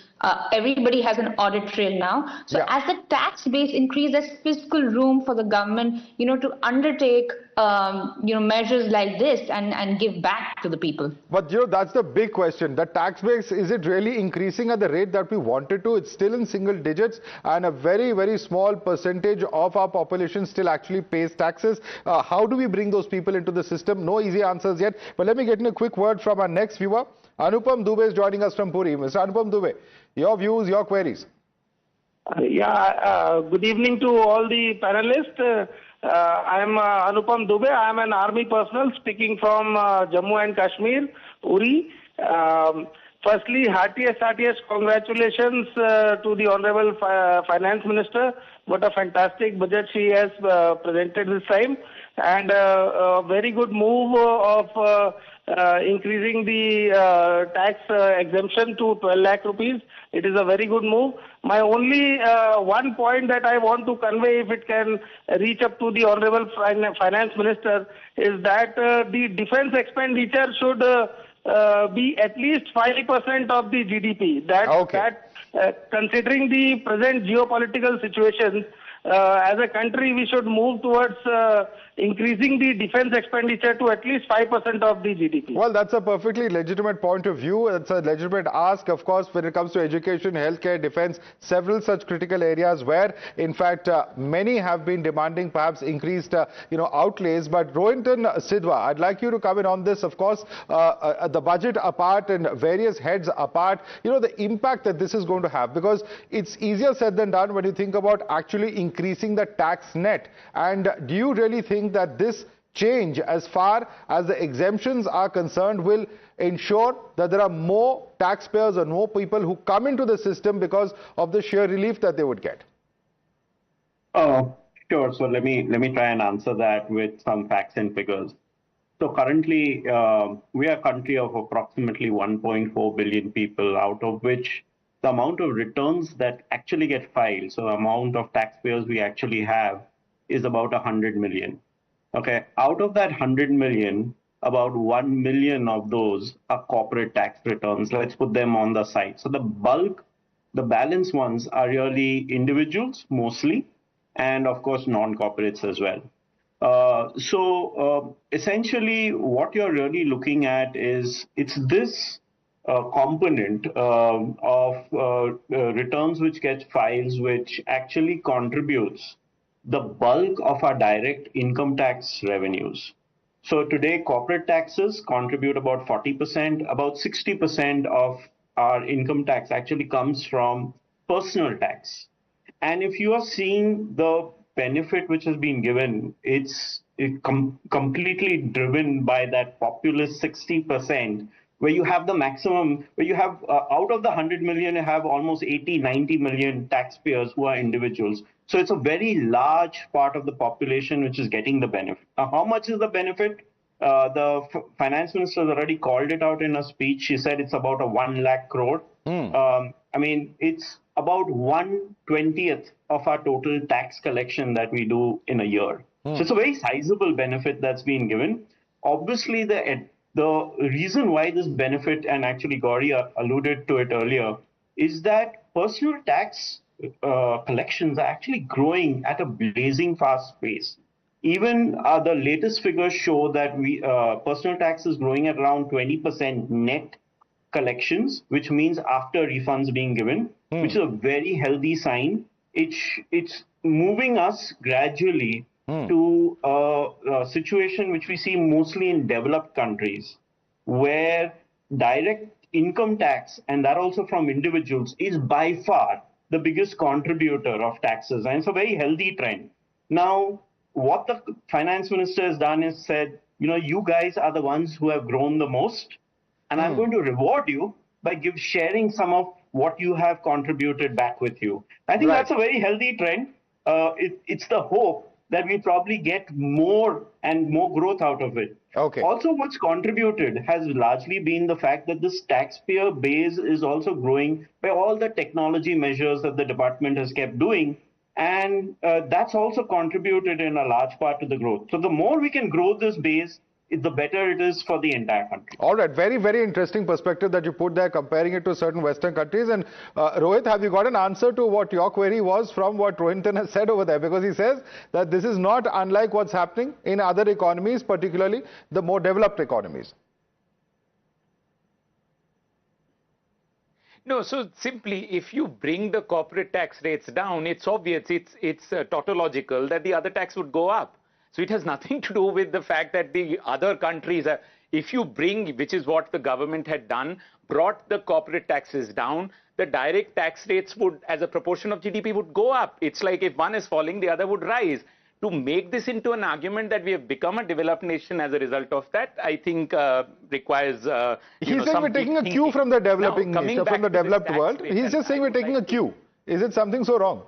everybody has an audit trail now. So as the tax base increases, there's fiscal room for the government, to undertake, measures like this and give back to the people. But, that's the big question. The tax base, is it really increasing at the rate that we wanted to? It's still in single digits, and a very, very small percentage of our population still actually pays taxes. How do we bring those people into the system? No easy answers yet. But let me get in a quick word from our next viewer. Anupam Dubey is joining us from Puri. Mr. Anupam Dubey, your views, your queries. Good evening to all the panelists. I am Anupam Dubey. I am an army personnel speaking from Jammu and Kashmir, Uri. Firstly, heartiest congratulations to the Honorable Finance Minister. What a fantastic budget she has presented this time. And a very good move of increasing the tax exemption to 12 lakh rupees. It is a very good move. My only one point that I want to convey, if it can reach up to the Honorable Finance Minister, is that the defense expenditure should be at least 5% of the GDP. Considering the present geopolitical situation, as a country, we should move towards increasing the defense expenditure to at least 5% of the GDP. Well, that's a perfectly legitimate point of view. It's a legitimate ask, of course, when it comes to education, healthcare, defense, several such critical areas where, in fact, many have been demanding perhaps increased, outlays. But Rohinton Sidhwa, I'd like you to come in on this. Of course, the budget apart and various heads apart, the impact that this is going to have, because it's easier said than done when you think about actually increasing the tax net. And do you really think that this change, as far as the exemptions are concerned, will ensure that there are more taxpayers or more people who come into the system because of the sheer relief that they would get? Sure. So let me try and answer that with some facts and figures. So currently, we are a country of approximately 1.4 billion people, out of which the amount of returns that actually get filed, so the amount of taxpayers we actually have, is about 100 million. Okay, out of that 100 million, about 1 million of those are corporate tax returns. Let's put them on the side. So the bulk, the balance ones are really individuals mostly, and of course non-corporates as well. Essentially what you're really looking at is it's this component of returns which get filed, which actually contributes the bulk of our direct income tax revenues. So today, corporate taxes contribute about 40%, about 60% of our income tax actually comes from personal tax. And if you are seeing the benefit which has been given, it's completely driven by that populist 60%, where you have the maximum, where you have out of the 100 million, you have almost 80, 90 million taxpayers who are individuals. So it's a very large part of the population which is getting the benefit. How much is the benefit? The finance minister has already called it out in a speech. She said it's about a 1 lakh crore. I mean, it's about 1/20th of our total tax collection that we do in a year. So it's a very sizable benefit that's been given. Obviously, the reason why this benefit, and actually Gauri alluded to it earlier, is that personal tax collections are actually growing at a blazing fast pace. Even the latest figures show that personal tax is growing at around 20% net collections, which means after refunds being given, which is a very healthy sign. It's moving us gradually to a situation which we see mostly in developed countries, where direct income tax, and that also from individuals, is by far the biggest contributor of taxes. And it's a very healthy trend. Now, what the finance minister has done is said, you guys are the ones who have grown the most, and I'm going to reward you by sharing some of what you have contributed back with you. I think that's a very healthy trend. It's the hope that we probably get more and more growth out of it. Also, what's contributed has largely been the fact that this taxpayer base is also growing by all the technology measures that the department has kept doing. And that's also contributed in a large part to the growth. So the more we can grow this base, the better it is for the entire country. All right. Very, very interesting perspective that you put there, comparing it to certain Western countries. And Rohit, have you got an answer to what your query was from what Rohinton has said over there? Because he says that this is not unlike what's happening in other economies, particularly the more developed economies. No, so simply, if you bring the corporate tax rates down, it's obvious, it's tautological that the other tax would go up. So it has nothing to do with the fact that the other countries, if you bring, which is what the government had done, brought the corporate taxes down, the direct tax rates would, as a proportion of GDP, would go up. It's like if one is falling, the other would rise. To make this into an argument that we have become a developed nation as a result of that, I think requires He's saying we're taking a cue from the developing nation, from the developed world. He's just saying we're taking a cue. Is it something so wrong?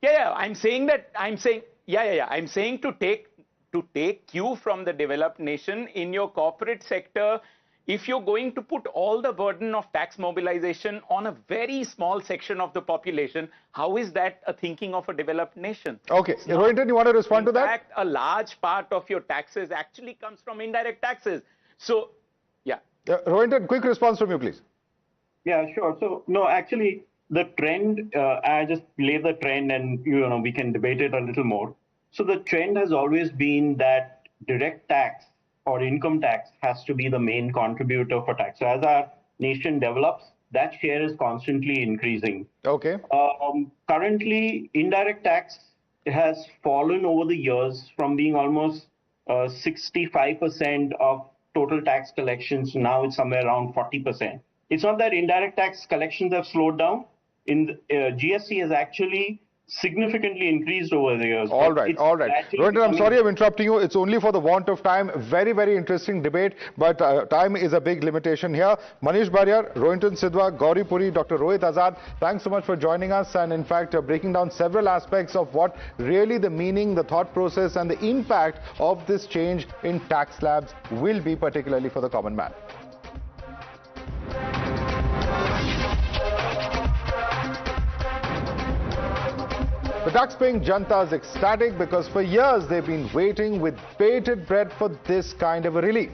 Yeah, I'm saying that, I'm saying to take cue from the developed nation in your corporate sector. If you're going to put all the burden of tax mobilization on a very small section of the population, how is that a thinking of a developed nation? Okay, Rohinton, you want to respond to that? In fact, a large part of your taxes actually comes from indirect taxes. So, yeah. Rohinton, quick response from you, please. Yeah, sure. So, no, actually, the trend, I just lay the trend and, we can debate it a little more. So the trend has always been that direct tax or income tax has to be the main contributor for tax. So as our nation develops, that share is constantly increasing. Okay. Currently, indirect tax has fallen over the years from being almost 65% of total tax collections. Now it's somewhere around 40%. It's not that indirect tax collections have slowed down. GST has actually significantly increased over the years. All right. Rohinton, I'm sorry I'm interrupting you. It's only for the want of time. Very, very interesting debate, but time is a big limitation here. Manish Bariyar, Rohinton Sidhwa, Gauri Puri, Dr. Rohit Azad, thanks so much for joining us and in fact breaking down several aspects of what really the meaning, the thought process and the impact of this change in tax slabs will be, particularly for the common man. The tax-paying Janta is ecstatic because for years they've been waiting with bated breath for this kind of a relief.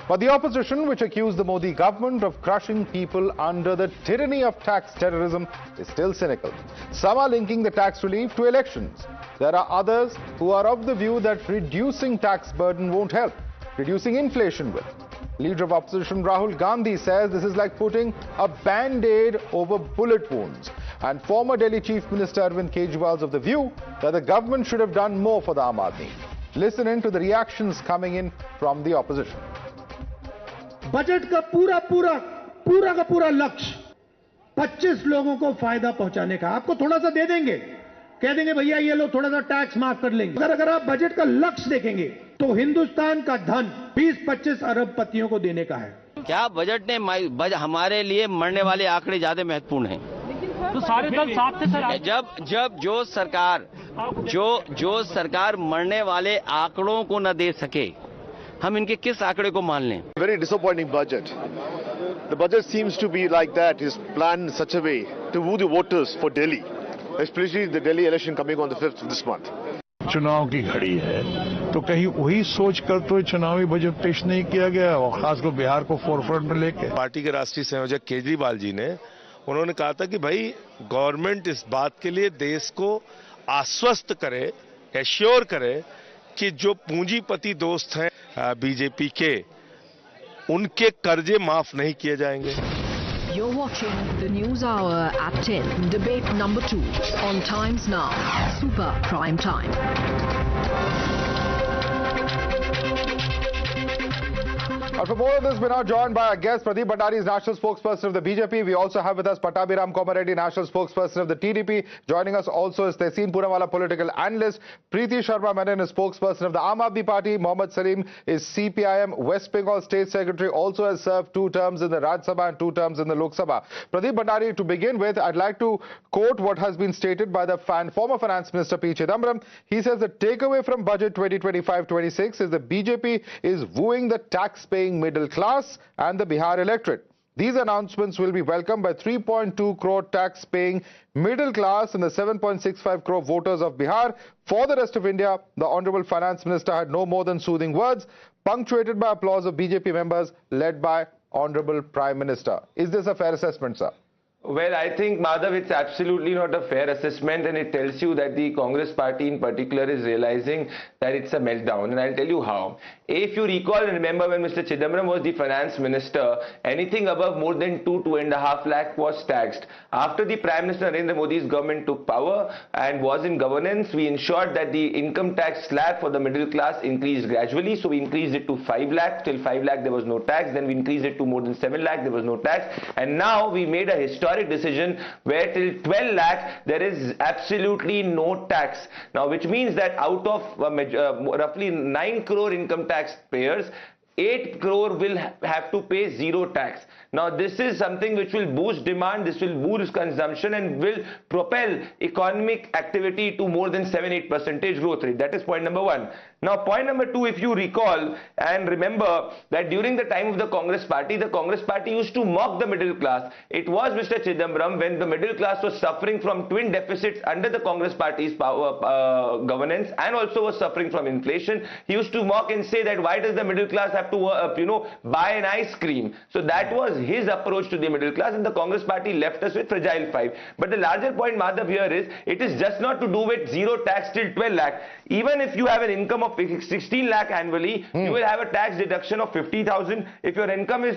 But the opposition, which accused the Modi government of crushing people under the tyranny of tax terrorism, is still cynical. Some are linking the tax relief to elections. There are others who are of the view that reducing tax burden won't help. Reducing inflation will. Leader of opposition Rahul Gandhi says this is like putting a band-aid over bullet wounds. And former Delhi Chief Minister Arvind Kejriwal is of the view that the government should have done more for the Aam Aadmi. Listen in to the reactions coming in from the opposition. Budget का पूरा पूरा का पूरा लक्ष्य 25 लोगों को फायदा पहुंचाने का। आपको थोड़ा सा दे देंगे, कह देंगे भैया ये लो थोड़ा सा टैक्स माफ कर लेंगे। अगर आप बजट का लक्ष्य देखेंगे तो हिंदुस्तान का धन 20-25 अरबपतियों को देने का है। क्या बजट ने हमारे लिए मरने वाले आंकड़े ज्यादा महत्वपूर्ण हैं? तो सारे दल साथ थे सर। जब जो सरकार मरने वाले आंकड़ों को न दे सके, हम इनके किस आंकड़े को मान लें? Very disappointing budget. The budget seems to be like that, is planned in such a way to woo the voters for Delhi, especially the Delhi election coming on the 5th of this month. चुनाव की घड़ी है तो कहीं वही सोच कर तो चुनावी बजट पेश नहीं किया गया, और खासकर बिहार को फोरफ्रंट में लेके। पार्टी के राष्ट्रीय संयोजक केजरीवाल जी ने उन्होंने कहा था कि भाई गवर्नमेंट इस बात के लिए देश को आश्वस्त करे, एश्योर करे कि जो पूंजीपति दोस्त हैं बीजेपी के, उनके कर्जे माफ नहीं किए जाएंगे। You're watching the News Hour at 10, debate number 2 on Times Now, Super Prime Time. And for more of this, we're now joined by our guest, Pradeep Bhandari is National Spokesperson of the BJP. We also have with us Pattabhiram Komareddy, National Spokesperson of the TDP. Joining us also is Tehseen Poonawalla, Political Analyst. Preeti Sharma Menon is Spokesperson of the Aam Aadmi Party. Mohammad Salim is CPIM West Bengal State Secretary, also has served 2 terms in the Rajya Sabha and 2 terms in the Lok Sabha. Pradeep Bhandari, to begin with, I'd like to quote what has been stated by the former Finance Minister P. Chidambaram. He says the takeaway from Budget 2025-26 is the BJP is wooing the tax-paying middle class and the Bihar electorate. These announcements will be welcomed by 3.2 crore tax-paying middle class and the 7.65 crore voters of Bihar. For the rest of India, the Honorable Finance Minister had no more than soothing words, punctuated by applause of BJP members led by Honorable Prime Minister. Is this a fair assessment, sir? Well, I think, Madhav, it's absolutely not a fair assessment, and it tells you that the Congress party in particular is realizing that it's a meltdown, and I'll tell you how. If you recall and remember, when Mr. Chidambaram was the finance minister, anything above more than 2.5 lakh was taxed. After the Prime Minister Narendra Modi's government took power and was in governance, we ensured that the income tax slab for the middle class increased gradually. So we increased it to 5 lakh. Till 5 lakh there was no tax. Then we increased it to more than 7 lakh. There was no tax. And now we made a historic decision where till 12 lakh there is absolutely no tax. Now, which means that out of roughly 9 crore income tax payers, 8 crore will have to pay zero tax. Now, this is something which will boost demand, this will boost consumption and will propel economic activity to more than 7-8% growth rate. That is point number 1. Now, point number 2, if you recall and remember that during the time of the Congress party used to mock the middle class. It was Mr. Chidambaram, when the middle class was suffering from twin deficits under the Congress party's governance and also was suffering from inflation. He used to mock and say that why does the middle class have to buy an ice cream? So that was his approach to the middle class, and the Congress party left us with fragile 5. But the larger point, Madhav, here is it is just not to do with zero tax till 12 lakh. Even if you have an income of 16 lakh annually, you will have a tax deduction of 50,000. If your income is